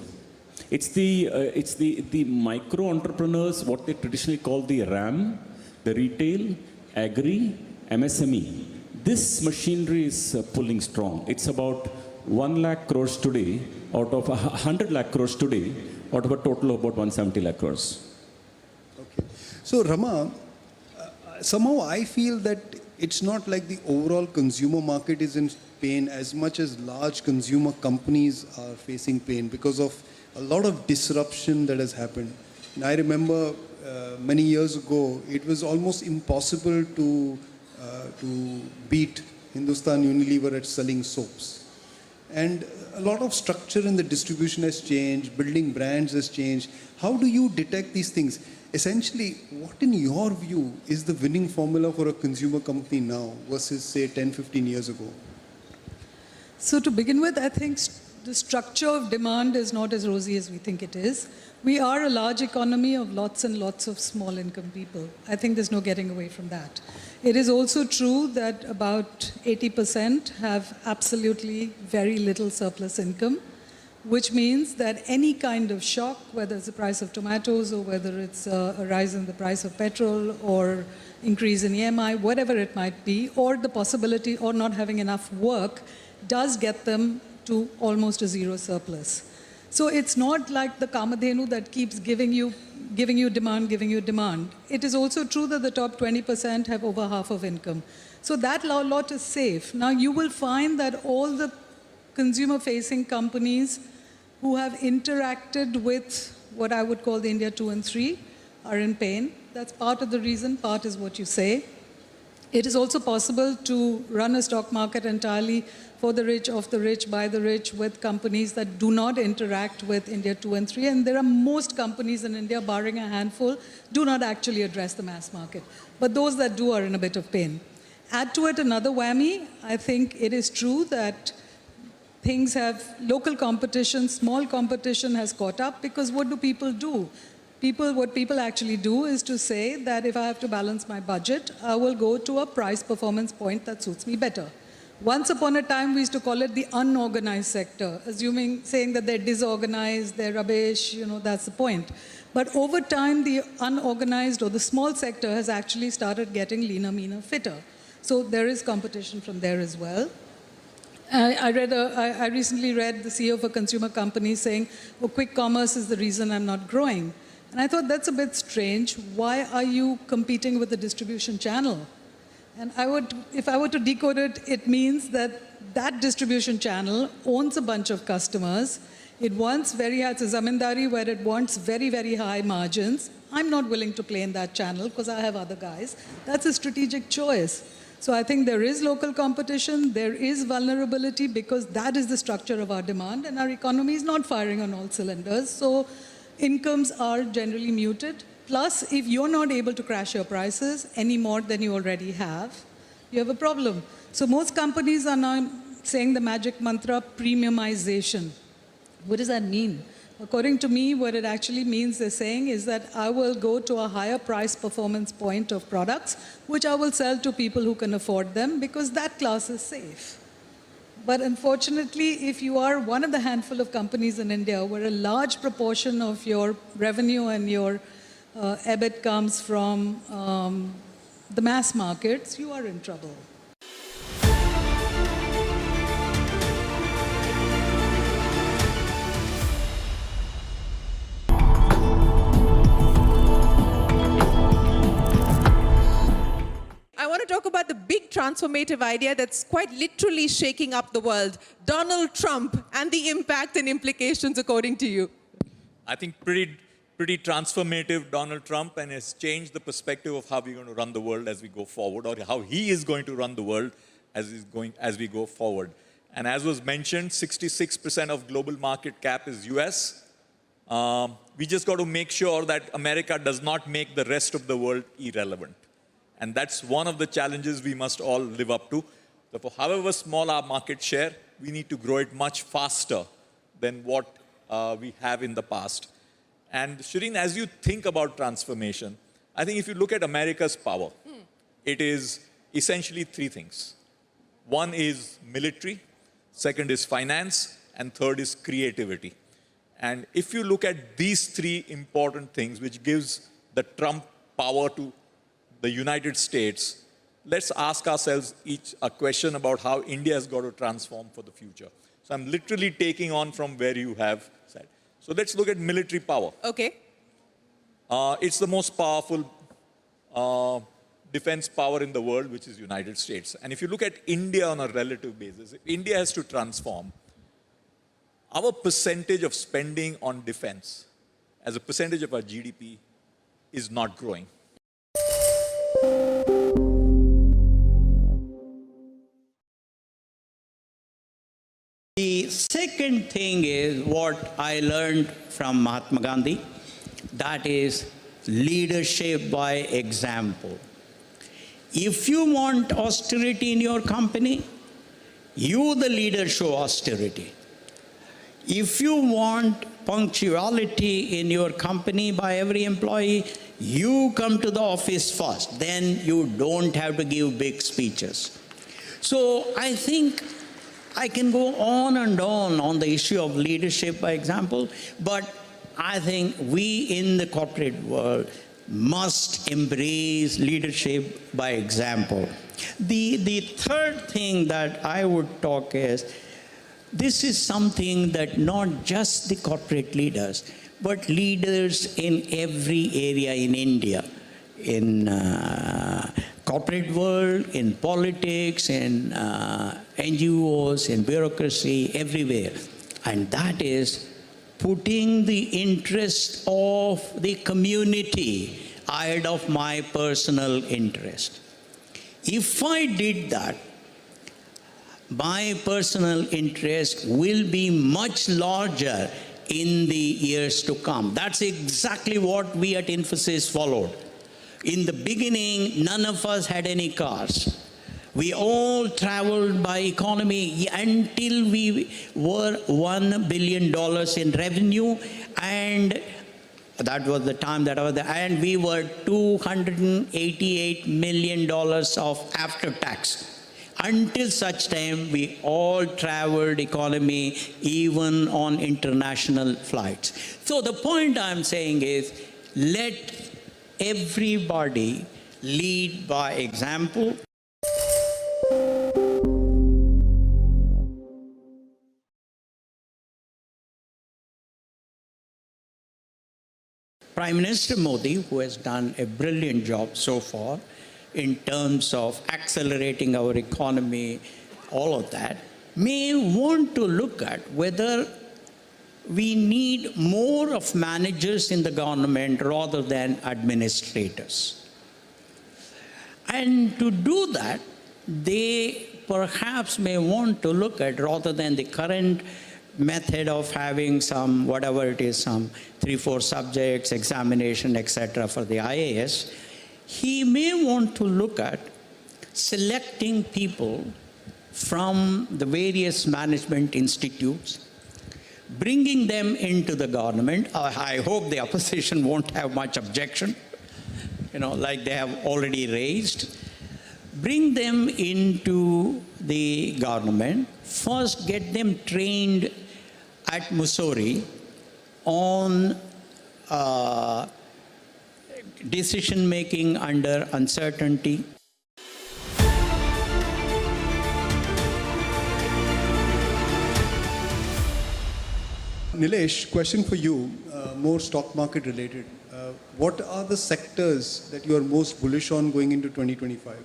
It's the micro entrepreneurs, what they traditionally call the RAM, the retail, agri, MSME. This machinery is pulling strong. It's about 1 lakh crores today, out of 100 lakh crores today, out of a total of about 170 lakh crores. Okay. So Rama, somehow I feel that it's not like the overall consumer market is pain as much as large consumer companies are facing pain because of a lot of disruption that has happened. And I remember many years ago, it was almost impossible to beat Hindustan Unilever at selling soaps. And a lot of structure in the distribution has changed, building brands has changed. How do you detect these things? Essentially, what in your view is the winning formula for a consumer company now versus say 10, 15 years ago? So to begin with, I think the structure of demand is not as rosy as we think it is. We are a large economy of lots and lots of small income people. I think there's no getting away from that. It is also true that about 80% have absolutely very little surplus income, which means that any kind of shock, whether it's the price of tomatoes or whether it's a rise in the price of petrol or increase in EMI, whatever it might be, or the possibility or not having enough work, does get them to almost a zero surplus. So it's not like the Kamadhenu that keeps giving you demand. It is also true that the top 20% have over half of income. So that lot is safe. Now you will find that all the consumer-facing companies who have interacted with what I would call the India 2 and 3 are in pain. That's part of the reason, part is what you say. It is also possible to run a stock market entirely for the rich, of the rich, by the rich, with companies that do not interact with India 2 and 3. And there are most companies in India, barring a handful, do not actually address the mass market. But those that do are in a bit of pain. Add to it another whammy. I think it is true that things have, local competition, small competition has caught up, because what do people do? What people actually do is to say that if I have to balance my budget, I will go to a price performance point that suits me better. Once upon a time, we used to call it the unorganized sector, saying that they're disorganized, they're rubbish, that's the point. But over time, the unorganized or the small sector has actually started getting leaner, meaner, fitter. So there is competition from there as well. I recently read the CEO of a consumer company saying, oh, quick commerce is the reason I'm not growing. And I thought that's a bit strange. Why are you competing with the distribution channel? And if I were to decode it, it means that that distribution channel owns a bunch of customers. It wants it's a zamindari where it wants very, very high margins. I'm not willing to play in that channel because I have other guys. That's a strategic choice. So I think there is local competition, there is vulnerability, because that is the structure of our demand, and our economy is not firing on all cylinders. So incomes are generally muted. Plus, if you're not able to crash your prices any more than you already have, you have a problem. So most companies are now saying the magic mantra, premiumization. What does that mean? According to me, what it actually means, they're saying, is that I will go to a higher price performance point of products, which I will sell to people who can afford them, because that class is safe. But unfortunately, if you are one of the handful of companies in India where a large proportion of your revenue and your EBIT comes from the mass markets, you are in trouble. I want to talk about the big transformative idea that's quite literally shaking up the world. Donald Trump and the impact and implications, according to you. I think pretty transformative, Donald Trump, and has changed the perspective of how we're going to run the world as we go forward, or how he is going to run the world as we go forward. And as was mentioned, 66% of global market cap is US. We just got to make sure that America does not make the rest of the world irrelevant. And that's one of the challenges we must all live up to. So for however small our market share, we need to grow it much faster than what we have in the past. And Shireen, as you think about transformation, I think if you look at America's power, it is essentially three things. One is military, second is finance, and third is creativity. And if you look at these three important things, which gives the Trump power to the United States, let's ask ourselves each a question about how India has got to transform for the future. So I'm literally taking on from where you have said. So let's look at military power. Okay. It's the most powerful defense power in the world, which is United States. And if you look at India on a relative basis, if India has to transform, our percentage of spending on defense as a percentage of our GDP is not growing. The second thing is what I learned from Mahatma Gandhi, that is leadership by example. If you want austerity in your company, you, the leader, show austerity. If you want punctuality in your company by every employee, you come to the office first. Then you don't have to give big speeches. So I think I can go on and on the issue of leadership by example, but I think we in the corporate world must embrace leadership by example. The third thing that I would talk is, this is something that not just the corporate leaders, but leaders in every area in India, in corporate world, in politics, in NGOs, in bureaucracy, everywhere. And that is putting the interest of the community ahead of my personal interest. If I did that, my personal interest will be much larger in the years to come. That's exactly what we at Infosys followed. In the beginning, none of us had any cars. We all traveled by economy until we were $1 billion in revenue, and that was the time that I was there, and we were $288 million of after tax. Until such time, we all traveled economy, even on international flights. So the point I'm saying is, let everybody lead by example. Prime Minister Modi, who has done a brilliant job so far in terms of accelerating our economy, all of that, may want to look at whether we need more of managers in the government rather than administrators. And to do that, they perhaps may want to look at, rather than the current method of having some, whatever it is, some 3-4 subjects, examination, etc. for the IAS, he may want to look at selecting people from the various management institutes, bringing them into the government. I hope the opposition won't have much objection, like they have already raised. Bring them into the government, first get them trained at Mussoorie on decision-making under uncertainty. Nilesh, question for you, more stock market related. What are the sectors that you are most bullish on going into 2025?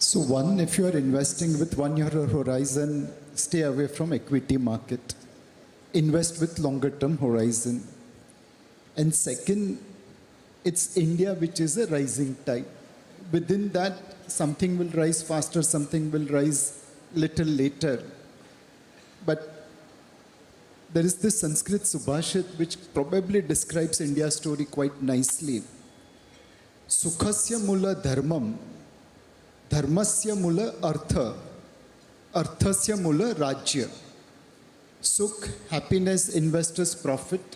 So one, if you are investing with 1 year horizon, stay away from equity market. Invest with longer term horizon. And second, it's India which is a rising tide. Within that, something will rise faster, something will rise little later. But there is this Sanskrit Subhashit which probably describes India's story quite nicely. Sukhasya mula dharmam, dharmasya mula artha, arthasya mula rajya. Sukh, happiness, investors' profit,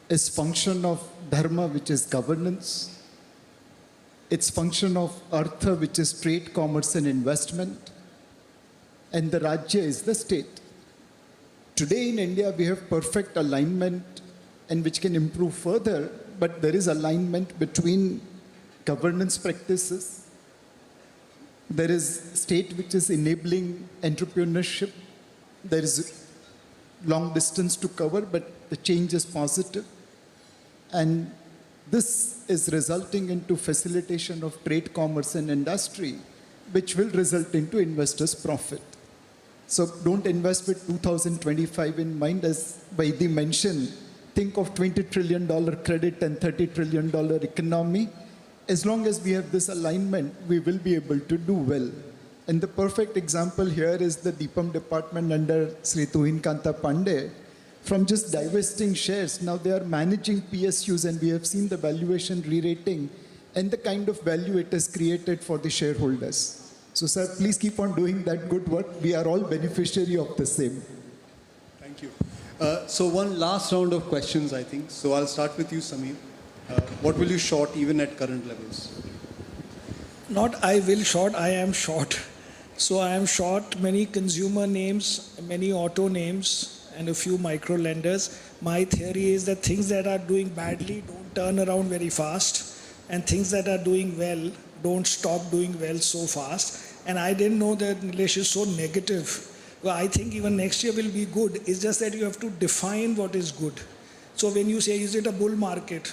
is function of dharma, which is governance. It's function of artha, which is trade, commerce, and investment. And the rajya is the state. Today in India, we have perfect alignment, and which can improve further, but there is alignment between governance practices. There is state which is enabling entrepreneurship. There is long distance to cover, but the change is positive. And This is resulting into facilitation of trade, commerce, and industry, which will result into investors' profit. So don't invest with 2025 in mind. As Vaidhi mentioned, think of $20 trillion credit and $30 trillion economy. As long as we have this alignment, we will be able to do well. And the perfect example here is the Deepam department under Sri Tuhin Kanta Pandey. From just divesting shares, now they are managing PSUs, and we have seen the valuation re-rating and the kind of value it has created for the shareholders. So sir, please keep on doing that good work. We are all beneficiary of the same. Thank you. So one last round of questions, I think. So I'll start with you, Samir. What will you short even at current levels? Not I will short, I am short. So I am short many consumer names, many auto names, and a few micro lenders. My theory is that things that are doing badly don't turn around very fast, and things that are doing well don't stop doing well so fast. And I didn't know that Nilesh is so negative. Well, I think even next year will be good. It's just that you have to define what is good. So when you say, is it a bull market?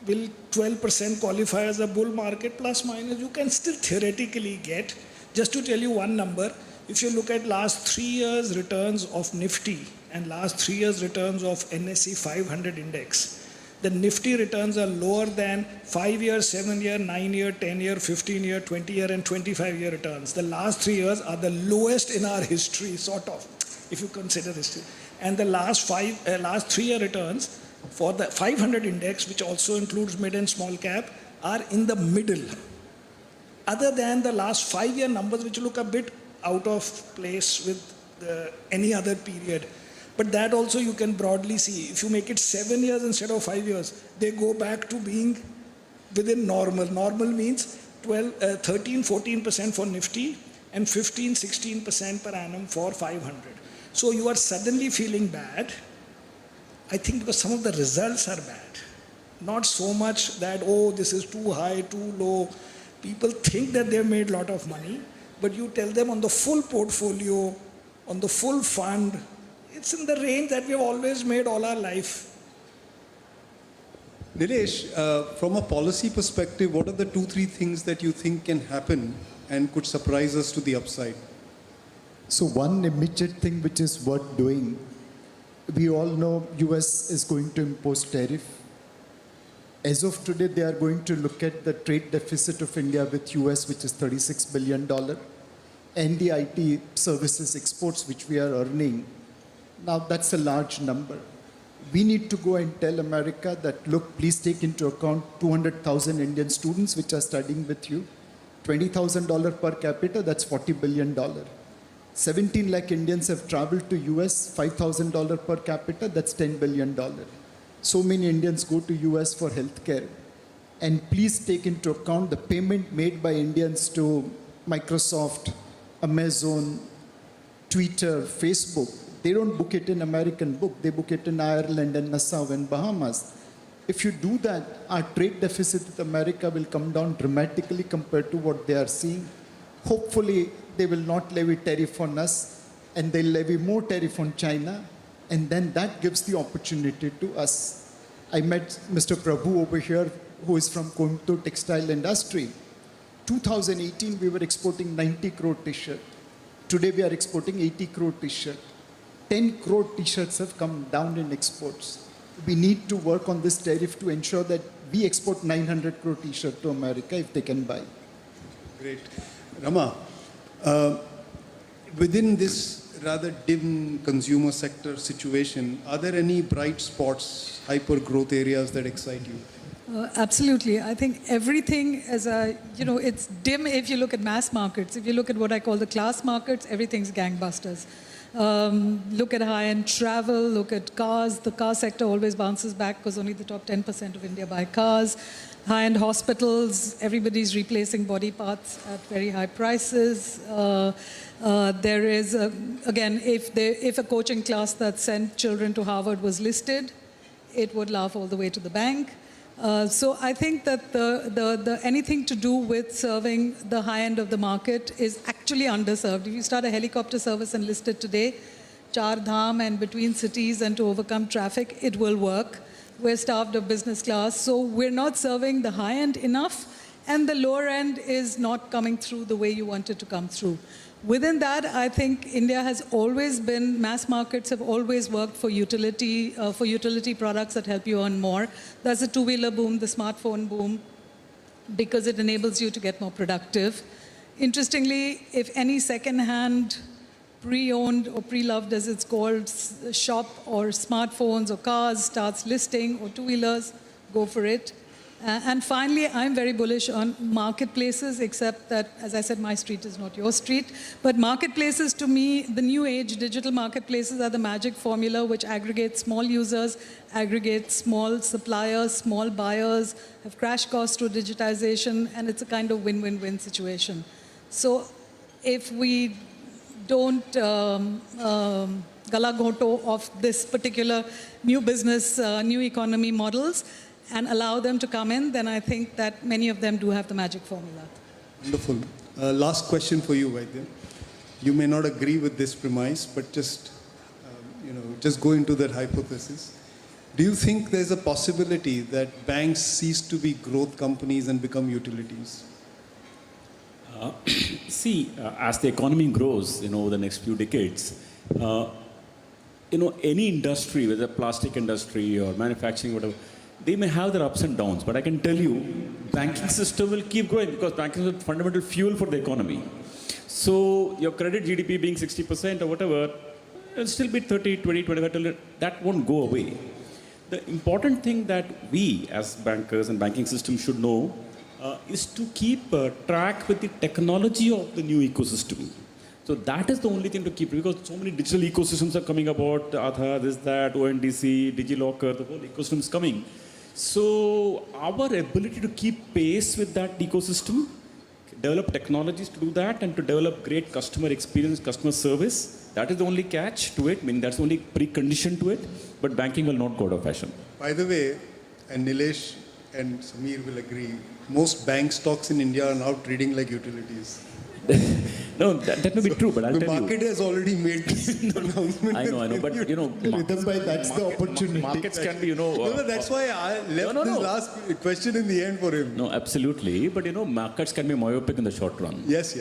Will 12% qualify as a bull market plus minus? You can still theoretically get. Just to tell you one number, if you look at last 3 years returns of Nifty and last 3 years returns of NSE 500 index, the Nifty returns are lower than 5-year, 7-year, 9-year, 10-year, 15-year, 20-year and 25-year returns. The last 3 years are the lowest in our history, sort of, if you consider history. And the last 3-year returns for the 500 index, which also includes mid and small cap, are in the middle. Other than the last 5-year numbers, which look a bit out of place with any other period. But that also you can broadly see. If you make it 7 years instead of 5 years, they go back to being within normal. Normal means 13, 14% for Nifty and 15, 16% per annum for 500. So you are suddenly feeling bad, I think, because some of the results are bad. Not so much that, oh, this is too high, too low. People think that they've made a lot of money, but you tell them on the full portfolio, on the full fund, it's in the range that we've always made all our life. Nilesh, from a policy perspective, what are the 2-3 things that you think can happen and could surprise us to the upside? So one immediate thing which is worth doing, we all know US is going to impose tariff. As of today, they are going to look at the trade deficit of India with US, which is $36 billion, and the IT services exports, which we are earning. Now, that's a large number. We need to go and tell America that, look, please take into account 200,000 Indian students which are studying with you. $20,000 per capita, that's $40 billion. 17 lakh Indians have traveled to US, $5,000 per capita, that's $10 billion. So many Indians go to US for healthcare. And please take into account the payment made by Indians to Microsoft, Amazon, Twitter, Facebook. They don't book it in American book, they book it in Ireland and Nassau and Bahamas. If you do that, our trade deficit with America will come down dramatically compared to what they are seeing. Hopefully, they will not levy tariff on us, and they'll levy more tariff on China, and then that gives the opportunity to us. I met Mr. Prabhu over here, who is from Coimbatore textile industry. 2018, we were exporting 90 crore t-shirt. Today, we are exporting 80 crore t-shirt. 10 crore t-shirts have come down in exports. We need to work on this tariff to ensure that we export 900 crore t-shirt to America if they can buy. Great. Rama, within this rather dim consumer sector situation, are there any bright spots, hyper growth areas that excite you? Absolutely. I think everything as a, it's dim if you look at mass markets. If you look at what I call the class markets, everything's gangbusters. Look at high-end travel, look at cars. The car sector always bounces back because only the top 10% of India buy cars. High-end hospitals, everybody's replacing body parts at very high prices. There is, again, if a coaching class that sent children to Harvard was listed, it would laugh all the way to the bank. So I think that the anything to do with serving the high end of the market is actually underserved. If you start a helicopter service and list it today, Char Dham and between cities and to overcome traffic, it will work. we're starved of business class. So we're not serving the high end enough, and the lower end is not coming through the way you want it to come through. Within that, I think India has always been, mass markets have always worked for utility products that help you earn more. That's the two-wheeler boom, the smartphone boom, because it enables you to get more productive. Interestingly, if any second-hand, pre-owned or pre-loved as it's called, shop or smartphones or cars starts listing, or two-wheelers, go for it. And finally, I'm very bullish on marketplaces, except that, as I said, my street is not your street. But marketplaces, to me, the new age digital marketplaces are the magic formula which aggregates small users, aggregates small suppliers, small buyers, have crash costs through digitization, and it's a kind of win-win-win situation. So if we don't galagoto of this particular new business, new economy models, and allow them to come in, then I think that many of them do have the magic formula. Wonderful. Last question for you, Vaidya. You may not agree with this premise, but just go into that hypothesis. Do you think there's a possibility that banks cease to be growth companies and become utilities? As the economy grows, over the next few decades, any industry, whether plastic industry or manufacturing, whatever, they may have their ups and downs, but I can tell you, banking system will keep growing because banking is a fundamental fuel for the economy. So your credit GDP being 60% or whatever, it'll still be 30, 20, 25, that won't go away. The important thing that we as bankers and banking system should know is to keep track with the technology of the new ecosystem. So that is the only thing to keep, because so many digital ecosystems are coming about, Aadhaar, this, that, ONDC, DigiLocker, the whole ecosystem is coming. So our ability to keep pace with that ecosystem, develop technologies to do that, and to develop great customer experience, customer service, that is the only catch to it. I mean, that's the only precondition to it, but banking will not go out of fashion. By the way, and Nilesh and Samir will agree, most bank stocks in India are now trading like utilities. No, that may be true, but I'll tell you. The market has already made this announcement. I know, but that's the opportunity. Markets can be, that's why I left this last question in the end for him. No, absolutely. But, markets can be myopic in the short run. Yes.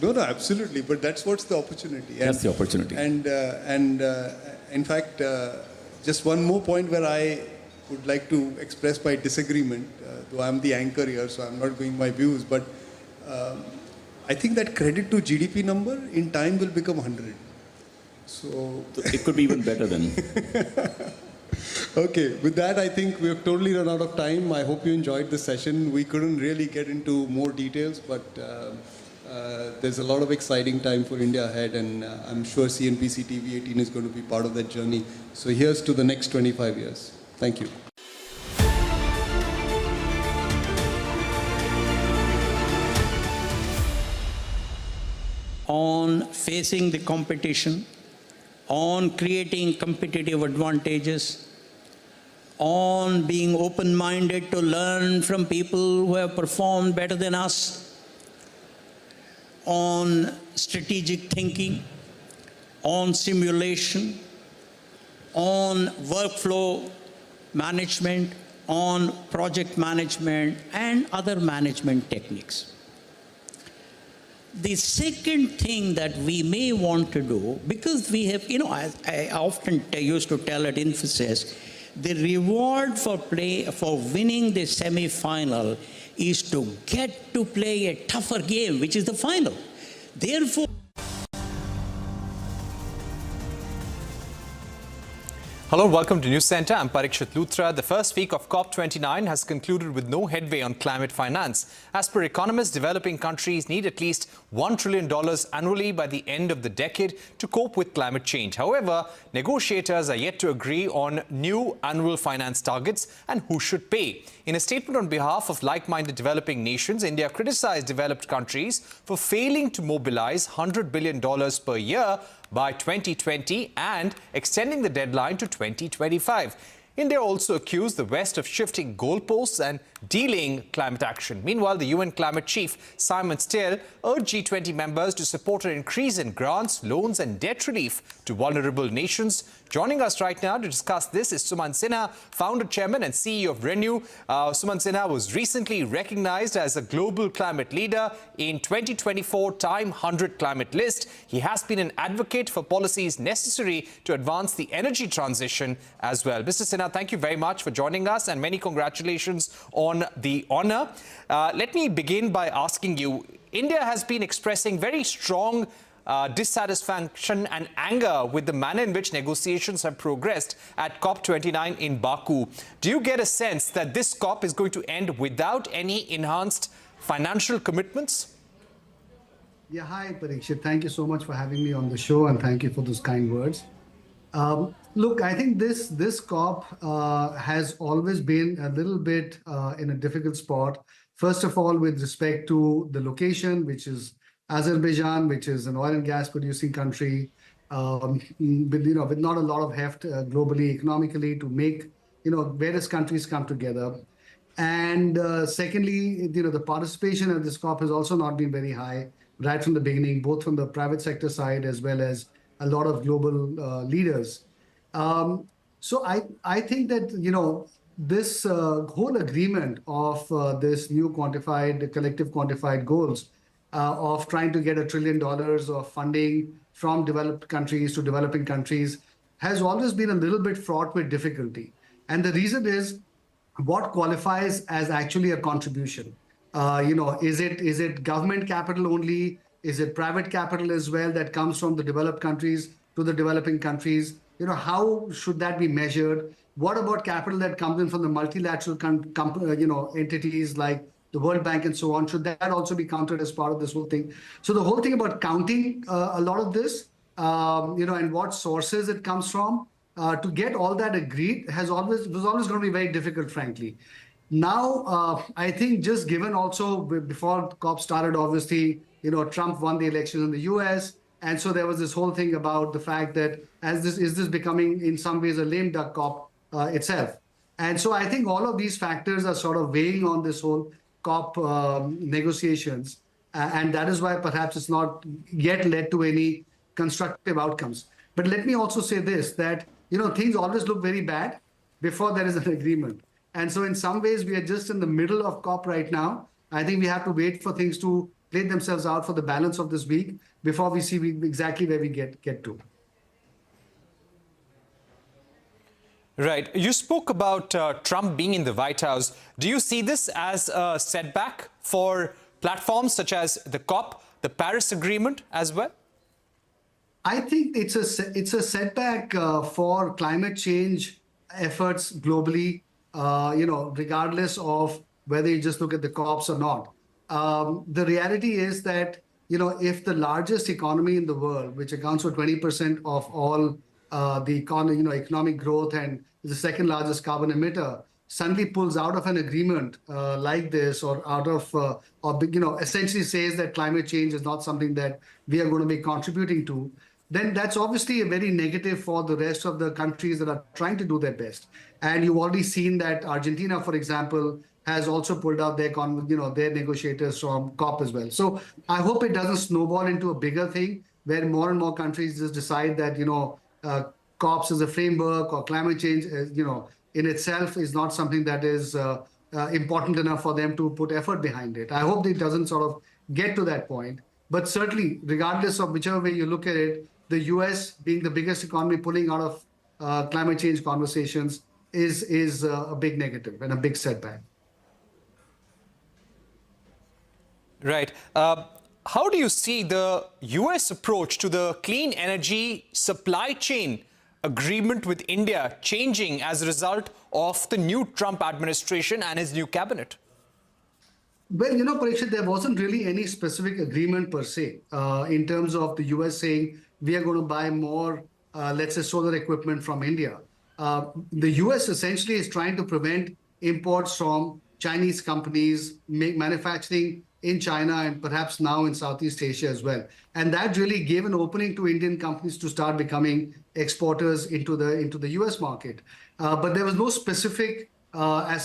No, absolutely. But that's what's the opportunity. That's the opportunity. And in fact, just one more point where I would like to express my disagreement, though I'm the anchor here, so I'm not going my views, but I think that credit to GDP number in time will become 100. So it could be even better then. Okay, with that, I think we've totally run out of time. I hope you enjoyed the session. We couldn't really get into more details, but there's a lot of exciting time for India ahead, and I'm sure CNBC-TV18 is going to be part of that journey. So here's to the next 25 years. Thank you. On facing the competition, on creating competitive advantages, on being open-minded to learn from people who have performed better than us, on strategic thinking, on simulation, on workflow management, on project management, and other management techniques. The second thing that we may want to do, because we have, I often used to tell at Infosys, the reward for winning the semi-final is to get to play a tougher game, which is the final. Therefore, hello, welcome to News Center. I'm Parikshit Luthra. The first week of COP29 has concluded with no headway on climate finance. As per economists, developing countries need at least $1 trillion annually by the end of the decade to cope with climate change. However, negotiators are yet to agree on new annual finance targets and who should pay. In a statement on behalf of like-minded developing nations, India criticized developed countries for failing to mobilize $100 billion per year by 2020 and extending the deadline to 2025. India also accused the West of shifting goalposts and delaying climate action. Meanwhile, the UN climate chief, Simon Stiell, urged G20 members to support an increase in grants, loans and debt relief to vulnerable nations. Joining us right now to discuss this is Sumant Sinha, founder, chairman and CEO of Renew. Sumant Sinha was recently recognized as a global climate leader in 2024 Time 100 climate list. He has been an advocate for policies necessary to advance the energy transition as well. Mr. Sinha, thank you very much for joining us and many congratulations on the honor. Let me begin by asking you, India has been expressing very strong dissatisfaction and anger with the manner in which negotiations have progressed at COP29 in Baku. Do you get a sense that this COP is going to end without any enhanced financial commitments? Yeah, hi, Parikshit. Thank you so much for having me on the show and thank you for those kind words. Look, I think this COP has always been a little bit in a difficult spot. First of all, with respect to the location, which is Azerbaijan, which is an oil and gas producing country, with not a lot of heft globally, economically, to make various countries come together. And secondly, the participation at this COP has also not been very high right from the beginning, both from the private sector side as well as a lot of global leaders. So I think that this whole agreement of this new collective quantified goals of trying to get $1 trillion of funding from developed countries to developing countries has always been a little bit fraught with difficulty. And the reason is what qualifies as actually a contribution. Is it government capital only? Is it private capital as well that comes from the developed countries to the developing countries? How should that be measured? What about capital that comes in from the multilateral entities like the World Bank and so on? Should that also be counted as part of this whole thing? So the whole thing about counting a lot of this, and what sources it comes from, to get all that agreed was always going to be very difficult, frankly. Now, I think just given also before COP started, obviously, Trump won the election in the US. And so there was this whole thing about the fact that is this becoming in some ways a lame duck COP itself. And so I think all of these factors are sort of weighing on this whole COP negotiations. And that is why perhaps it's not yet led to any constructive outcomes. But let me also say this, that things always look very bad before there is an agreement. And so in some ways, we are just in the middle of COP right now. I think we have to wait for things to play themselves out for the balance of this week before we see exactly where we get to. Right. You spoke about Trump being in the White House. Do you see this as a setback for platforms such as the COP, the Paris Agreement as well? I think it's a setback for climate change efforts globally, regardless of whether you just look at the COPs or not. The reality is that, if the largest economy in the world, which accounts for 20% of all the economic growth and is the second largest carbon emitter, suddenly pulls out of an agreement like this, or out of, essentially says that climate change is not something that we are going to be contributing to, then that's obviously a very negative for the rest of the countries that are trying to do their best. And you've already seen that Argentina, for example, has also pulled out their negotiators from COP as well. So I hope it doesn't snowball into a bigger thing where more and more countries just decide that, COPs as a framework or climate change, in itself is not something that is important enough for them to put effort behind it. I hope it doesn't sort of get to that point. But certainly, regardless of whichever way you look at it, the US being the biggest economy pulling out of climate change conversations is a big negative and a big setback. Right. How do you see the US approach to the clean energy supply chain agreement with India changing as a result of the new Trump administration and his new cabinet? Well, Parikshit, there wasn't really any specific agreement per se in terms of the US saying we are going to buy more, let's say, solar equipment from India. The US essentially is trying to prevent imports from Chinese companies manufacturing in China and perhaps now in Southeast Asia as well. And that really gave an opening to Indian companies to start becoming exporters into the US market. But there was no specific as such